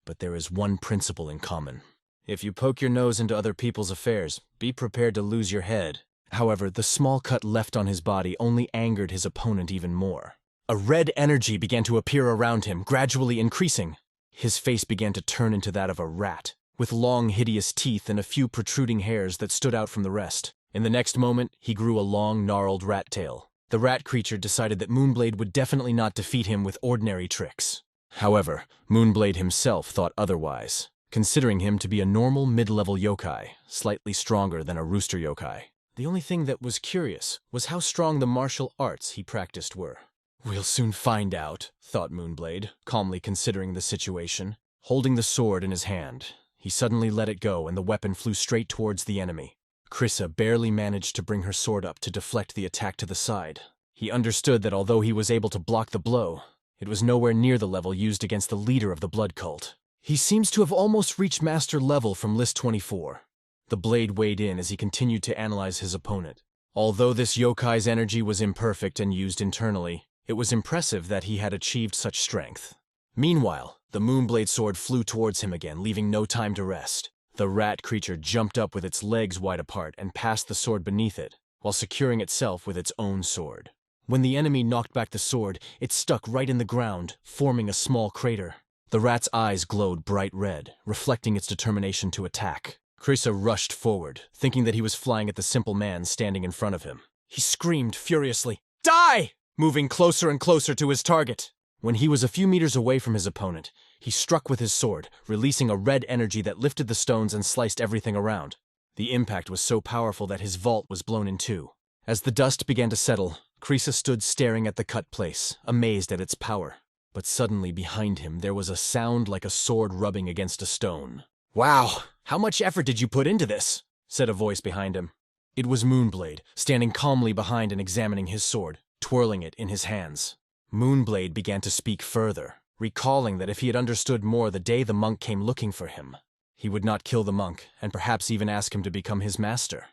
[SPEAKER 1] but there is one principle in common. If you poke your nose into other people's affairs, be prepared to lose your head." However, the small cut left on his body only angered his opponent even more. A red energy began to appear around him, gradually increasing. His face began to turn into that of a rat, with long, hideous teeth and a few protruding hairs that stood out from the rest. In the next moment, he grew a long, gnarled rat tail. The rat creature decided that Moonblade would definitely not defeat him with ordinary tricks. However, Moonblade himself thought otherwise, considering him to be a normal mid-level yokai, slightly stronger than a rooster yokai. The only thing that was curious was how strong the martial arts he practiced were. "We'll soon find out," thought Moonblade, calmly considering the situation. Holding the sword in his hand, he suddenly let it go and the weapon flew straight towards the enemy. Krissa barely managed to bring her sword up to deflect the attack to the side. He understood that although he was able to block the blow, it was nowhere near the level used against the leader of the blood cult. "He seems to have almost reached master level from list 24. The blade weighed in as he continued to analyze his opponent. Although this yokai's energy was imperfect and used internally, it was impressive that he had achieved such strength. Meanwhile, the Moonblade sword flew towards him again, leaving no time to rest. The rat creature jumped up with its legs wide apart and passed the sword beneath it, while securing itself with its own sword. When the enemy knocked back the sword, it stuck right in the ground, forming a small crater. The rat's eyes glowed bright red, reflecting its determination to attack. Krissa rushed forward, thinking that he was flying at the simple man standing in front of him. He screamed furiously, "Die!" moving closer and closer to his target. When he was a few meters away from his opponent, he struck with his sword, releasing a red energy that lifted the stones and sliced everything around. The impact was so powerful that his vault was blown in two. As the dust began to settle, Krissa stood staring at the cut place, amazed at its power. But suddenly behind him there was a sound like a sword rubbing against a stone. "Wow, how much effort did you put into this?" said a voice behind him. It was Moonblade, standing calmly behind and examining his sword, twirling it in his hands. Moonblade began to speak further, recalling that if he had understood more the day the monk came looking for him, he would not kill the monk and perhaps even ask him to become his master.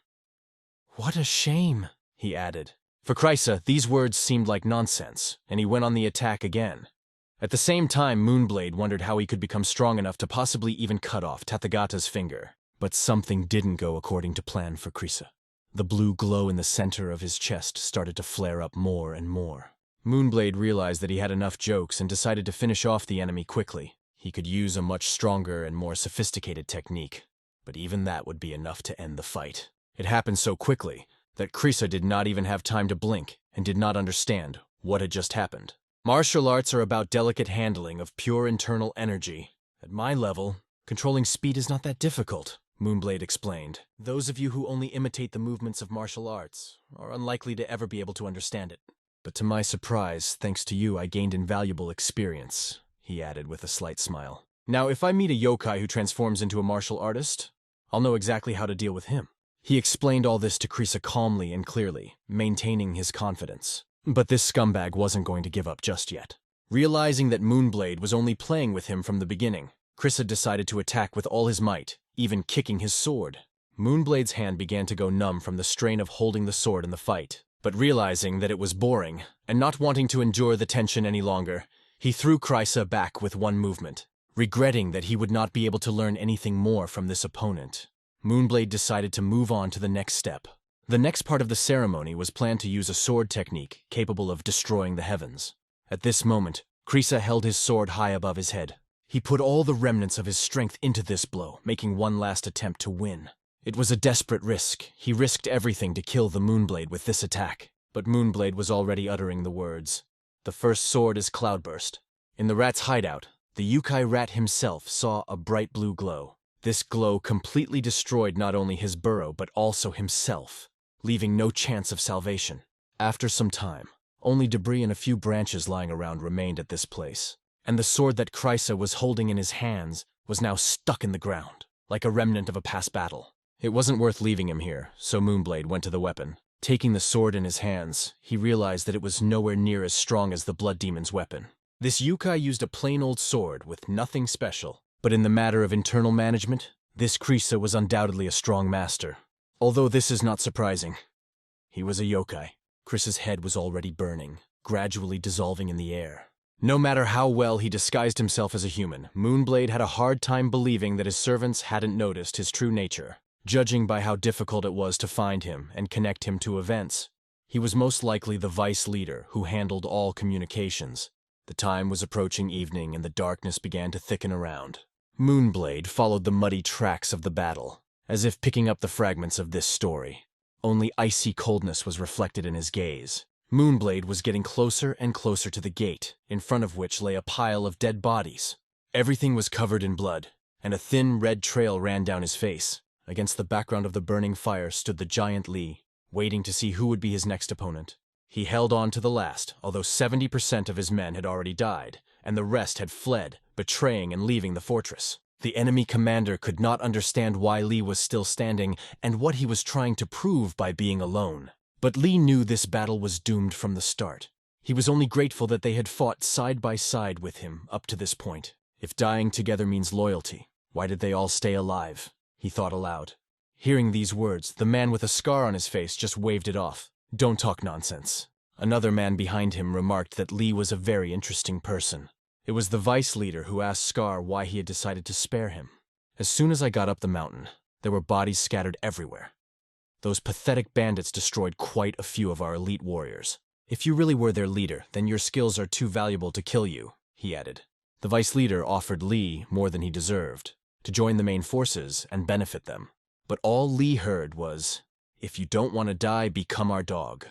[SPEAKER 2] What a shame,
[SPEAKER 1] he added. For Chrysa, these words seemed like nonsense, and he went on the attack again. At the same time, Moonblade wondered how he could become strong enough to possibly even cut off Tathagata's finger. But something didn't go according to plan for Chrysa. The blue glow in the center of his chest started to flare up more and more. Moonblade realized that he had enough jokes and decided to finish off the enemy quickly. He could use a much stronger and more sophisticated technique, but even that would be enough to end the fight. It happened so quickly that Chrysa did not even have time to blink and did not understand what had just happened. Martial arts are about delicate handling of pure internal energy. At my level, controlling speed is not that difficult, Moonblade explained. Those of you who only imitate the movements of martial arts are unlikely to ever be able to understand it. But to my surprise, thanks to you, I gained invaluable experience, he added with a slight smile. Now, if I meet a yokai who transforms into a martial artist, I'll know exactly how to deal with him. He explained all this to Chrysa calmly and clearly, maintaining his confidence. But this scumbag wasn't going to give up just yet. Realizing that Moonblade was only playing with him from the beginning, Chrysa decided to attack with all his might, even kicking his sword. Moonblade's hand began to go numb from the strain of holding the sword in the fight. But realizing that it was boring, and not wanting to endure the tension any longer, he threw Chrysa back with one movement. Regretting that he would not be able to learn anything more from this opponent, Moonblade decided to move on to the next step. The next part of the ceremony was planned to use a sword technique capable of destroying the heavens. At this moment, Chrysa held his sword high above his head. He put all the remnants of his strength into this blow, making one last attempt to win. It was a desperate risk. He risked everything to kill the Moonblade with this attack. But Moonblade was already uttering the words. The first sword is Cloudburst. In the rat's hideout, the Yukai rat himself saw a bright blue glow. This glow completely destroyed not only his burrow but also himself, leaving no chance of salvation. After some time, only debris and a few branches lying around remained at this place. And the sword that Chrysa was holding in his hands was now stuck in the ground, like a remnant of a past battle. It wasn't worth leaving him here, so Moonblade went to the weapon. Taking the sword in his hands, he realized that it was nowhere near as strong as the Blood Demon's weapon. This Yukai used a plain old sword with nothing special, but in the matter of internal management, this Chrysa was undoubtedly a strong master. Although this is not surprising. He was a yokai. Chrysa's head was already burning, gradually dissolving in the air. No matter how well he disguised himself as a human, Moonblade had a hard time believing that his servants hadn't noticed his true nature. Judging by how difficult it was to find him and connect him to events, he was most likely the vice leader who handled all communications. The time was approaching evening and the darkness began to thicken around. Moonblade followed the muddy tracks of the battle, as if picking up the fragments of this story. Only icy coldness was reflected in his gaze. Moonblade was getting closer and closer to the gate, in front of which lay a pile of dead bodies. Everything was covered in blood, and a thin red trail ran down his face. Against the background of the burning fire stood the giant Lee, waiting to see who would be his next opponent. He held on to the last, although 70% of his men had already died, and the rest had fled, betraying and leaving the fortress. The enemy commander could not understand why Lee was still standing and what he was trying to prove by being alone. But Lee knew this battle was doomed from the start. He was only grateful that they had fought side by side with him up to this point. If dying together means loyalty, why did they all stay alive? He thought aloud. Hearing these words, the man with a scar on his face just waved it off. Don't talk nonsense. Another man behind him remarked that Lee was a very interesting person. It was the vice leader who asked Scar why he had decided to spare him. As soon as I got up the mountain, there were bodies scattered everywhere. Those pathetic bandits destroyed quite a few of our elite warriors. If you really were their leader, then your skills are too valuable to kill you, he added. The vice leader offered Lee more than he deserved, to join the main forces and benefit them. But all Lee heard was, "If you don't want to die, become our dog."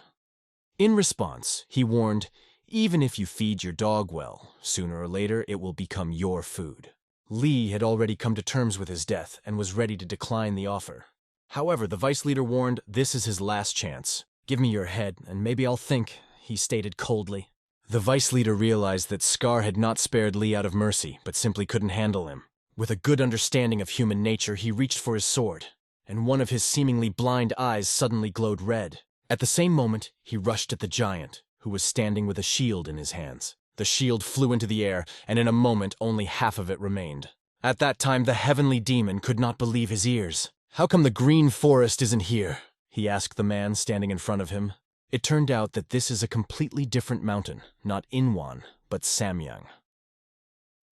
[SPEAKER 1] In response, he warned, "Even if you feed your dog well, sooner or later it will become your food." Lee had already come to terms with his death and was ready to decline the offer. However, the vice leader warned, "This is his last chance. Give me your head, and maybe I'll think," he stated coldly. The vice leader realized that Scar had not spared Lee out of mercy, but simply couldn't handle him. With a good understanding of human nature, he reached for his sword, and one of his seemingly blind eyes suddenly glowed red. At the same moment, he rushed at the giant, who was standing with a shield in his hands. The shield flew into the air, and in a moment only half of it remained. At that time, the heavenly demon could not believe his ears. "How come the green forest isn't here?" he asked the man standing in front of him. It turned out that this is a completely different mountain, not Inwan, but Samyang.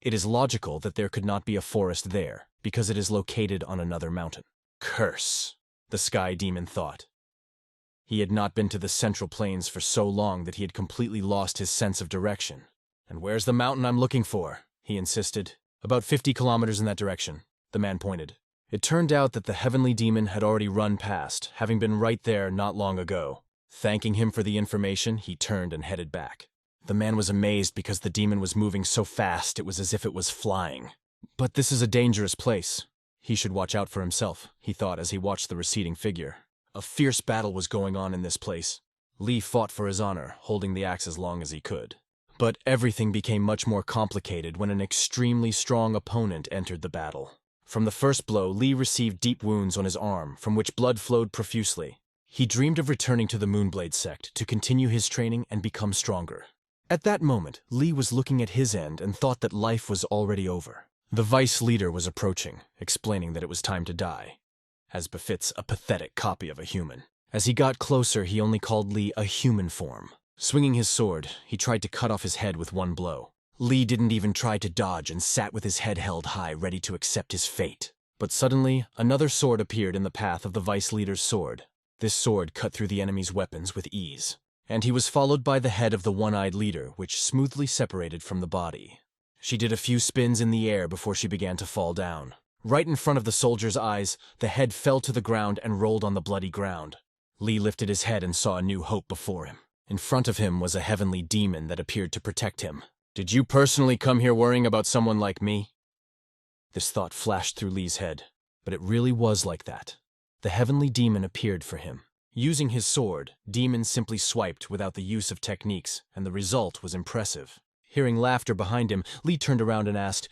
[SPEAKER 1] It is logical that there could not be a forest there, because it is located on another mountain. Curse, the sky demon thought. He had not been to the Central Plains for so long that he had completely lost his sense of direction. "And where's the mountain I'm looking for?" he insisted. "About 50 kilometers in that direction," the man pointed. It turned out that the heavenly demon had already run past, having been right there not long ago. Thanking him for the information, he turned and headed back. The man was amazed because the demon was moving so fast it was as if it was flying. But this is a dangerous place. He should watch out for himself, he thought as he watched the receding figure. A fierce battle was going on in this place. Lee fought for his honor, holding the axe as long as he could. But everything became much more complicated when an extremely strong opponent entered the battle. From the first blow, Lee received deep wounds on his arm, from which blood flowed profusely. He dreamed of returning to the Moonblade sect to continue his training and become stronger. At that moment, Lee was looking at his end and thought that life was already over. The vice leader was approaching, explaining that it was time to die, as befits a pathetic copy of a human. As he got closer, he only called Lee a human form. Swinging his sword, he tried to cut off his head with one blow. Lee didn't even try to dodge and sat with his head held high, ready to accept his fate. But suddenly, another sword appeared in the path of the vice leader's sword. This sword cut through the enemy's weapons with ease. And he was followed by the head of the one-eyed leader, which smoothly separated from the body. She did a few spins in the air before she began to fall down. Right in front of the soldier's eyes, the head fell to the ground and rolled on the bloody ground. Lee lifted his head and saw a new hope before him. In front of him was a heavenly demon that appeared to protect him. "Did you personally come here worrying about someone like me?" This thought flashed through Lee's head, but it really was like that. The heavenly demon appeared for him. Using his sword, Demon simply swiped without the use of techniques, and the result was impressive. Hearing laughter behind him, Lee turned around and asked,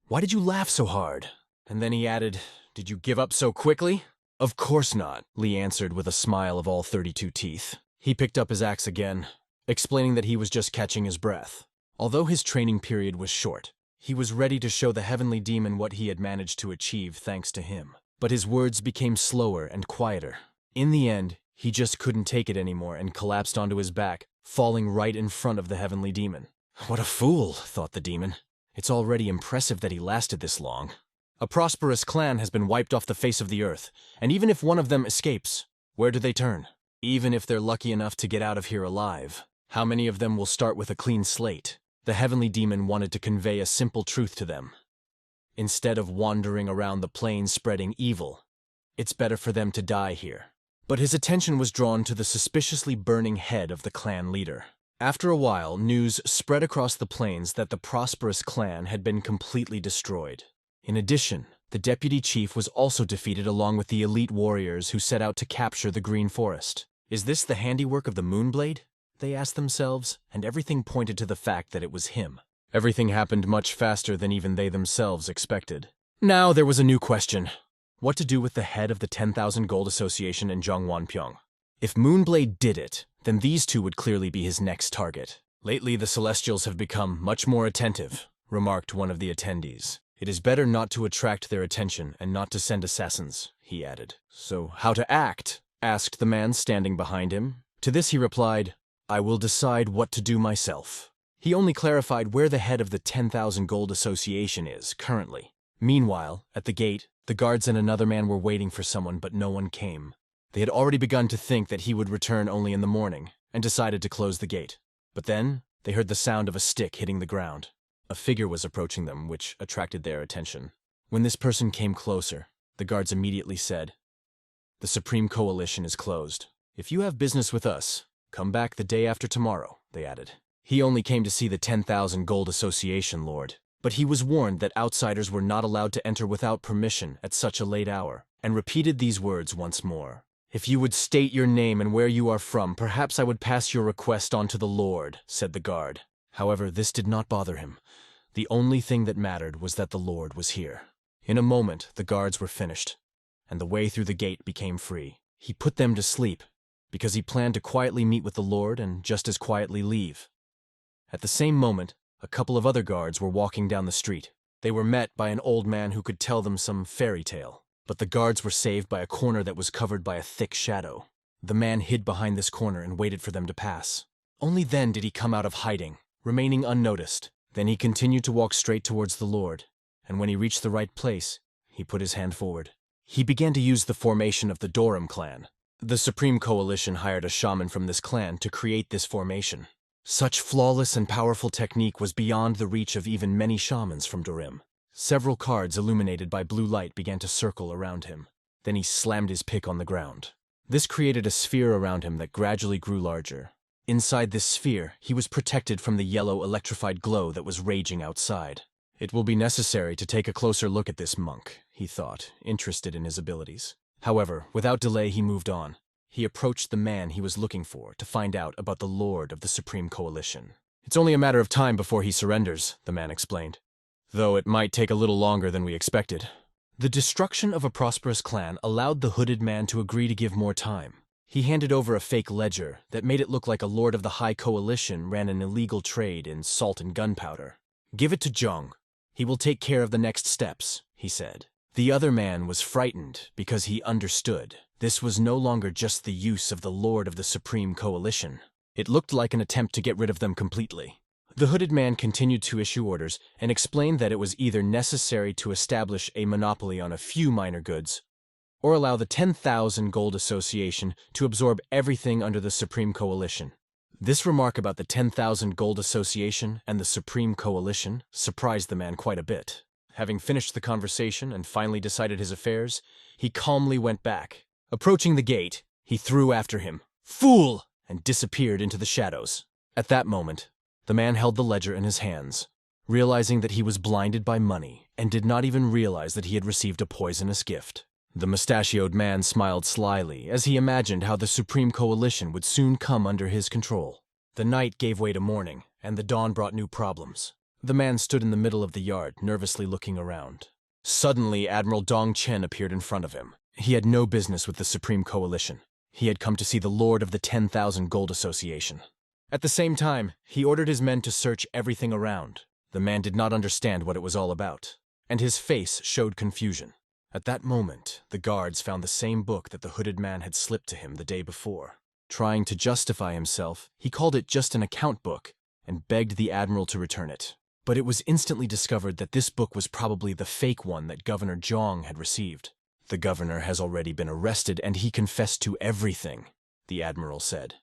[SPEAKER 1] "Why did you laugh so hard?" And then he added, "Did you give up so quickly?" "Of course not," Lee answered with a smile of all 32 teeth. He picked up his axe again, explaining that he was just catching his breath. Although his training period was short, he was ready to show the heavenly demon what he had managed to achieve thanks to him. But his words became slower and quieter. In the end, he just couldn't take it anymore and collapsed onto his back, falling right in front of the heavenly demon. "What a fool," thought the demon. "It's already impressive that he lasted this long. A prosperous clan has been wiped off the face of the earth, and even if one of them escapes, where do they turn? Even if they're lucky enough to get out of here alive, how many of them will start with a clean slate?" The heavenly demon wanted to convey a simple truth to them. Instead of wandering around the plains spreading evil, it's better for them to die here. But his attention was drawn to the suspiciously burning head of the clan leader. After a while, news spread across the plains that the prosperous clan had been completely destroyed. In addition, the deputy chief was also defeated along with the elite warriors who set out to capture the Green Forest. "Is this the handiwork of the Moonblade?" they asked themselves, and everything pointed to the fact that it was him. Everything happened much faster than even they themselves expected. Now there was a new question. What to do with the head of the 10,000 Gold Association in Zhongwanpyeong? If Moonblade did it, then these two would clearly be his next target. "Lately the Celestials have become much more attentive," remarked one of the attendees. "It is better not to attract their attention and not to send assassins," he added. "So how to act?" asked the man standing behind him. To this he replied, "I will decide what to do myself." He only clarified where the head of the 10,000 Gold Association is currently. Meanwhile, at the gate, the guards and another man were waiting for someone, but no one came. They had already begun to think that he would return only in the morning, and decided to close the gate. But then, they heard the sound of a stick hitting the ground. A figure was approaching them, which attracted their attention. When this person came closer, the guards immediately said, "The Supreme Coalition is closed. If you have business with us, come back the day after tomorrow," they added. He only came to see the 10,000 Gold Association Lord, but he was warned that outsiders were not allowed to enter without permission at such a late hour, and repeated these words once more. "If you would state your name and where you are from, perhaps I would pass your request on to the Lord," said the guard. However, this did not bother him. The only thing that mattered was that the Lord was here. In a moment, the guards were finished, and the way through the gate became free. He put them to sleep, because he planned to quietly meet with the Lord and just as quietly leave. At the same moment, a couple of other guards were walking down the street. They were met by an old man who could tell them some fairy tale, but the guards were saved by a corner that was covered by a thick shadow. The man hid behind this corner and waited for them to pass. Only then did he come out of hiding, remaining unnoticed. Then he continued to walk straight towards the Lord, and when he reached the right place, he put his hand forward. He began to use the formation of the Dorum clan. The Supreme Coalition hired a shaman from this clan to create this formation. Such flawless and powerful technique was beyond the reach of even many shamans from Dorim. Several cards illuminated by blue light began to circle around him. Then he slammed his pick on the ground. This created a sphere around him that gradually grew larger. Inside this sphere, he was protected from the yellow electrified glow that was raging outside. It will be necessary to take a closer look at this monk, he thought, interested in his abilities. However, without delay he moved on. He approached the man he was looking for to find out about the Lord of the Supreme Coalition. It's only a matter of time before he surrenders, the man explained. Though it might take a little longer than we expected. The destruction of a prosperous clan allowed the hooded man to agree to give more time. He handed over a fake ledger that made it look like a Lord of the High Coalition ran an illegal trade in salt and gunpowder. Give it to Jung. He will take care of the next steps, he said. The other man was frightened because he understood. This was no longer just the use of the Lord of the Supreme Coalition. It looked like an attempt to get rid of them completely. The hooded man continued to issue orders and explained that it was either necessary to establish a monopoly on a few minor goods, or allow the 10,000 Gold Association to absorb everything under the Supreme Coalition. This remark about the 10,000 Gold Association and the Supreme Coalition surprised the man quite a bit. Having finished the conversation and finally decided his affairs, he calmly went back. Approaching the gate, he threw after him, "Fool!" and disappeared into the shadows. At that moment, the man held the ledger in his hands, realizing that he was blinded by money and did not even realize that he had received a poisonous gift. The mustachioed man smiled slyly as he imagined how the Supreme Coalition would soon come under his control. The night gave way to morning, and the dawn brought new problems. The man stood in the middle of the yard, nervously looking around. Suddenly, Admiral Dong Chen appeared in front of him. He had no business with the Supreme Coalition. He had come to see the Lord of the 10,000 Gold Association. At the same time, he ordered his men to search everything around. The man did not understand what it was all about, and his face showed confusion. At that moment, the guards found the same book that the hooded man had slipped to him the day before. Trying to justify himself, he called it just an account book and begged the admiral to return it. But it was instantly discovered that this book was probably the fake one that Governor Zhang had received. The governor has already been arrested and he confessed to everything, the admiral said.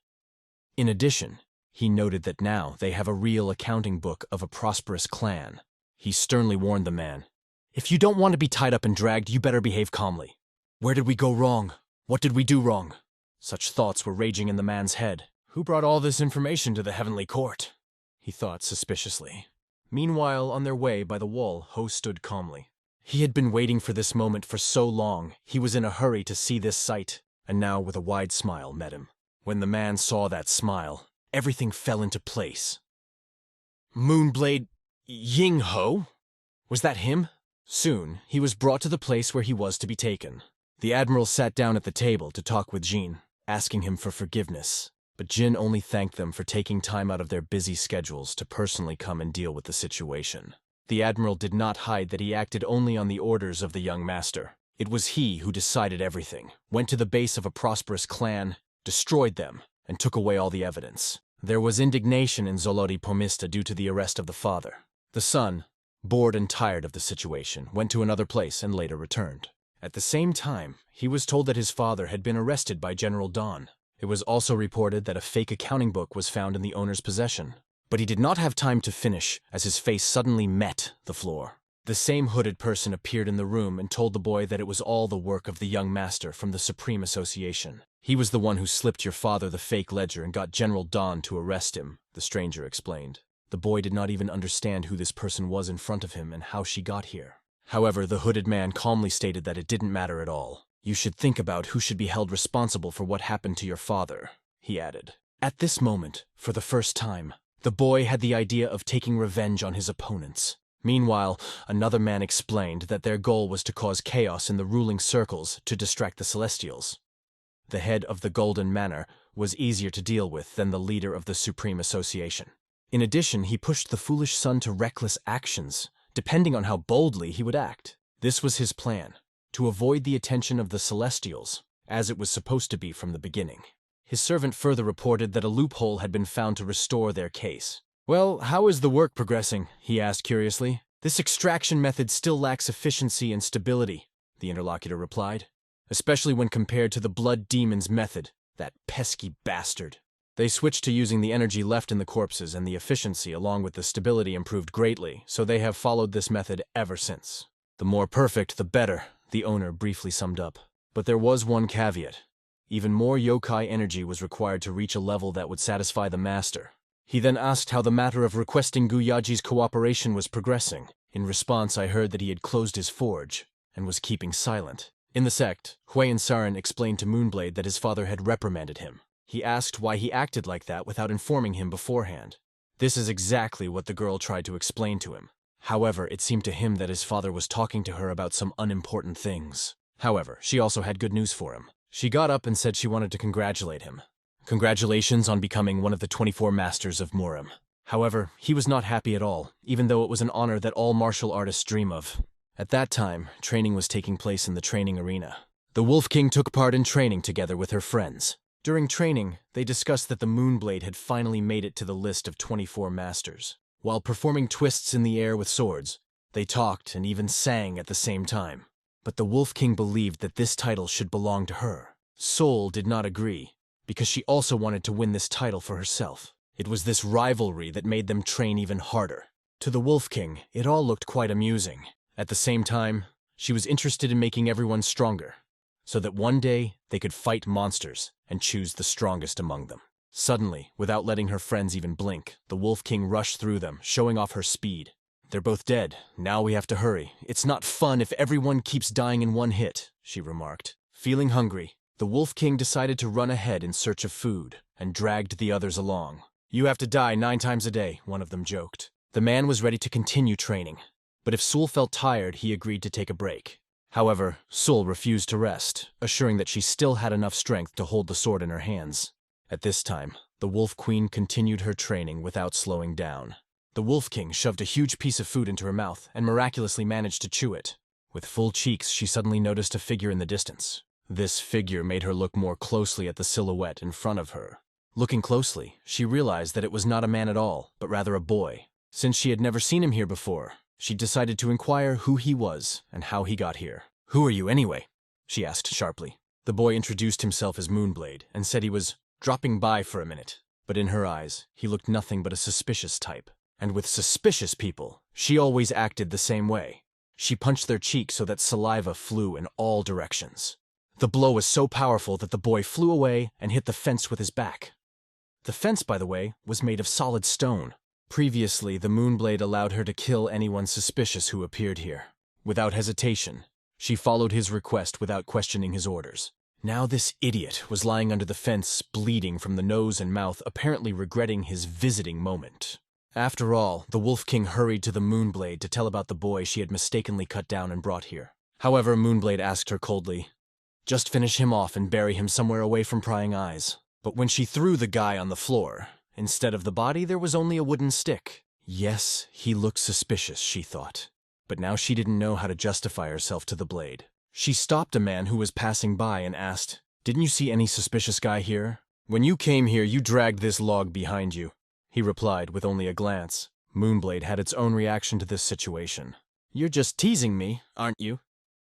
[SPEAKER 1] In addition, he noted that now they have a real accounting book of a prosperous clan. He sternly warned the man, "If you don't want to be tied up and dragged, you better behave calmly. Where did we go wrong? What did we do wrong?" Such thoughts were raging in the man's head. Who brought all this information to the heavenly court? He thought suspiciously. Meanwhile, on their way by the wall, Ho stood calmly. He had been waiting for this moment for so long, he was in a hurry to see this sight, and now with a wide smile met him. When the man saw that smile, everything fell into place. Moonblade Ying Ho? Was that him? Soon, he was brought to the place where he was to be taken. The admiral sat down at the table to talk with Jin, asking him for forgiveness. But Jin only thanked them for taking time out of their busy schedules to personally come and deal with the situation. The admiral did not hide that he acted only on the orders of the young master. It was he who decided everything, went to the base of a prosperous clan, destroyed them, and took away all the evidence. There was indignation in Zoloti Pomista due to the arrest of the father. The son, bored and tired of the situation, went to another place and later returned. At the same time, he was told that his father had been arrested by General Dawn. It was also reported that a fake accounting book was found in the owner's possession. But he did not have time to finish, as his face suddenly met the floor. The same hooded person appeared in the room and told the boy that it was all the work of the young master from the Supreme Association. He was the one who slipped your father the fake ledger and got General Dawn to arrest him, the stranger explained. The boy did not even understand who this person was in front of him and how she got here. However, the hooded man calmly stated that it didn't matter at all. You should think about who should be held responsible for what happened to your father, he added. At this moment, for the first time, the boy had the idea of taking revenge on his opponents. Meanwhile, another man explained that their goal was to cause chaos in the ruling circles to distract the Celestials. The head of the Golden Manor was easier to deal with than the leader of the Supreme Association. In addition, he pushed the foolish son to reckless actions, depending on how boldly he would act. This was his plan, to avoid the attention of the Celestials, as it was supposed to be from the beginning. His servant further reported that a loophole had been found to restore their case. "Well, how is the work progressing?" he asked curiously. "This extraction method still lacks efficiency and stability," the interlocutor replied, "especially when compared to the blood demon's method, that pesky bastard." They switched to using the energy left in the corpses, and the efficiency along with the stability improved greatly, so they have followed this method ever since. "The more perfect, the better," the owner briefly summed up. But there was one caveat. Even more yokai energy was required to reach a level that would satisfy the master. He then asked how the matter of requesting Guyaji's cooperation was progressing. In response, I heard that he had closed his forge and was keeping silent. In the sect, Huayan Sarin explained to Moonblade that his father had reprimanded him. He asked why he acted like that without informing him beforehand. This is exactly what the girl tried to explain to him. However, it seemed to him that his father was talking to her about some unimportant things. However, she also had good news for him. She got up and said she wanted to congratulate him. Congratulations on becoming one of the 24 masters of Murim. However, he was not happy at all, even though it was an honor that all martial artists dream of. At that time, training was taking place in the training arena. The Wolf King took part in training together with her friends. During training, they discussed that the Moonblade had finally made it to the list of 24 masters. While performing twists in the air with swords, they talked and even sang at the same time. But the Wolf King believed that this title should belong to her. Soul did not agree, because she also wanted to win this title for herself. It was this rivalry that made them train even harder. To the Wolf King, it all looked quite amusing. At the same time, she was interested in making everyone stronger, so that one day they could fight monsters and choose the strongest among them. Suddenly, without letting her friends even blink, the Wolf King rushed through them, showing off her speed. "They're both dead. Now we have to hurry. It's not fun if everyone keeps dying in one hit," she remarked. Feeling hungry, the Wolf King decided to run ahead in search of food and dragged the others along. "You have to die 9 times a day," one of them joked. The man was ready to continue training, but if Sul felt tired, he agreed to take a break. However, Sul refused to rest, assuring that she still had enough strength to hold the sword in her hands. At this time, the Wolf Queen continued her training without slowing down. The Wolf King shoved a huge piece of food into her mouth and miraculously managed to chew it. With full cheeks, she suddenly noticed a figure in the distance. This figure made her look more closely at the silhouette in front of her. Looking closely, she realized that it was not a man at all, but rather a boy. Since she had never seen him here before, she decided to inquire who he was and how he got here. "Who are you anyway?" she asked sharply. The boy introduced himself as Moonblade and said he was dropping by for a minute, but in her eyes, he looked nothing but a suspicious type. And with suspicious people, she always acted the same way. She punched their cheeks so that saliva flew in all directions. The blow was so powerful that the boy flew away and hit the fence with his back. The fence, by the way, was made of solid stone. Previously, the Moonblade allowed her to kill anyone suspicious who appeared here. Without hesitation, she followed his request without questioning his orders. Now this idiot was lying under the fence, bleeding from the nose and mouth, apparently regretting his visiting moment. After all, the Wolf King hurried to the Moonblade to tell about the boy she had mistakenly cut down and brought here. However, Moonblade asked her coldly, "Just finish him off and bury him somewhere away from prying eyes." But when she threw the guy on the floor, instead of the body, there was only a wooden stick. Yes, he looked suspicious, she thought. But now she didn't know how to justify herself to the blade. She stopped a man who was passing by and asked, "Didn't you see any suspicious guy here? When you came here, you dragged this log behind you." He replied with only a glance. Moonblade had its own reaction to this situation. "You're just teasing me, aren't you?"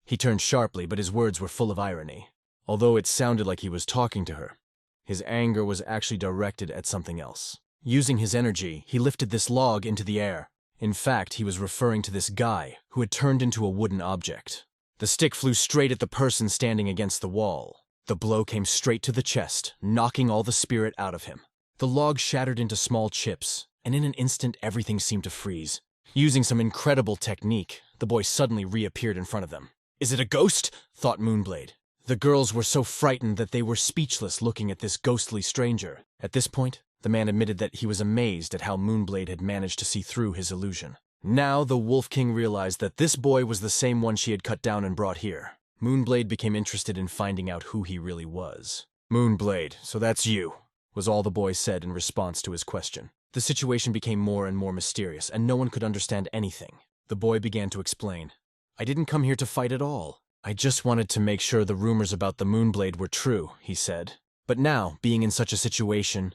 [SPEAKER 1] He turned sharply, but his words were full of irony. Although it sounded like he was talking to her, his anger was actually directed at something else. Using his energy, he lifted this log into the air. In fact, he was referring to this guy, who had turned into a wooden object. The stick flew straight at the person standing against the wall. The blow came straight to the chest, knocking all the spirit out of him. The log shattered into small chips, and in an instant everything seemed to freeze. Using some incredible technique, the boy suddenly reappeared in front of them. "Is it a ghost?" thought Moonblade. The girls were so frightened that they were speechless looking at this ghostly stranger. At this point, the man admitted that he was amazed at how Moonblade had managed to see through his illusion. Now the Wolf King realized that this boy was the same one she had cut down and brought here. Moonblade became interested in finding out who he really was. Moonblade, so that's you, was all the boy said in response to his question. The situation became more and more mysterious, and no one could understand anything. The boy began to explain. I didn't come here to fight at all. I just wanted to make sure the rumors about the Moonblade were true, he said. But now, being in such a situation,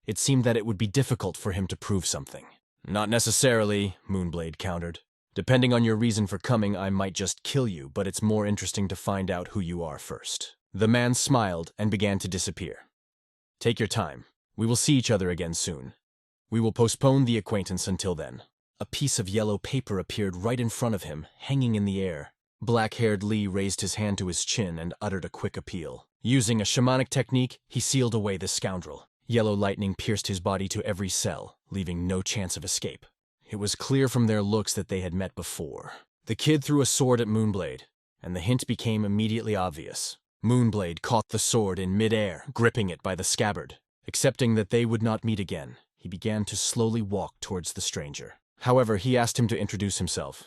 [SPEAKER 1] it seemed that it would be difficult for him to prove something. Not necessarily, Moonblade countered. Depending on your reason for coming, I might just kill you, but it's more interesting to find out who you are first. The man smiled and began to disappear. Take your time. We will see each other again soon. We will postpone the acquaintance until then. A piece of yellow paper appeared right in front of him, hanging in the air. Black-haired Lee raised his hand to his chin and uttered a quick appeal. Using a shamanic technique, he sealed away the scoundrel. Yellow lightning pierced his body to every cell, leaving no chance of escape. It was clear from their looks that they had met before. The kid threw a sword at Moonblade, and the hint became immediately obvious. Moonblade caught the sword in mid-air, gripping it by the scabbard. Accepting that they would not meet again, he began to slowly walk towards the stranger. However, he asked him to introduce himself.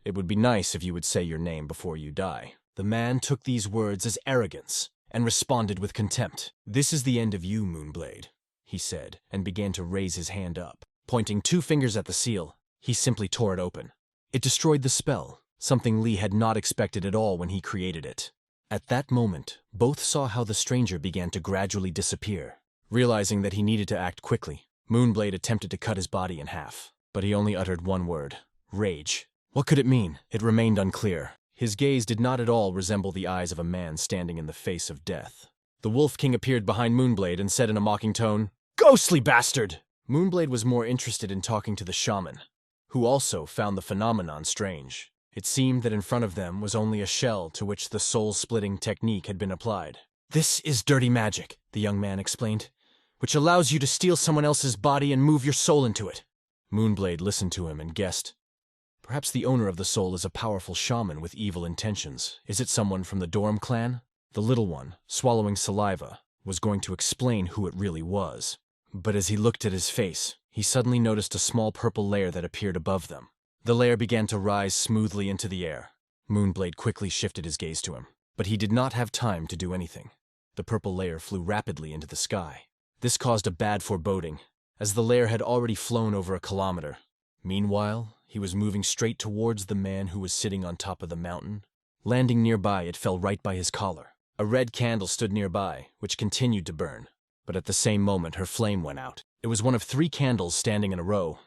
[SPEAKER 1] It would be nice if you would say your name before you die. The man took these words as arrogance and responded with contempt. This is the end of you, Moonblade, he said, and began to raise his hand up. Pointing 2 fingers at the seal, he simply tore it open. It destroyed the spell, something Lee had not expected at all when he created it. At that moment, both saw how the stranger began to gradually disappear. Realizing that he needed to act quickly, Moonblade attempted to cut his body in half, but he only uttered one word: rage. What could it mean? It remained unclear. His gaze did not at all resemble the eyes of a man standing in the face of death. The Wolf King appeared behind Moonblade and said in a mocking tone, "Ghostly bastard!" Moonblade was more interested in talking to the shaman, who also found the phenomenon strange. It seemed that in front of them was only a shell to which the soul-splitting technique had been applied. This is dirty magic, the young man explained, which allows you to steal someone else's body and move your soul into it. Moonblade listened to him and guessed. Perhaps the owner of the soul is a powerful shaman with evil intentions. Is it someone from the Dorm clan? The little one, swallowing saliva, was going to explain who it really was. But as he looked at his face, he suddenly noticed a small purple layer that appeared above them. The layer began to rise smoothly into the air. Moonblade quickly shifted his gaze to him, but he did not have time to do anything. The purple layer flew rapidly into the sky. This caused a bad foreboding, as the layer had already flown over a kilometer. Meanwhile, he was moving straight towards the man who was sitting on top of the mountain. Landing nearby, it fell right by his collar. A red candle stood nearby, which continued to burn, but at the same moment her flame went out. It was one of 3 candles standing in a row,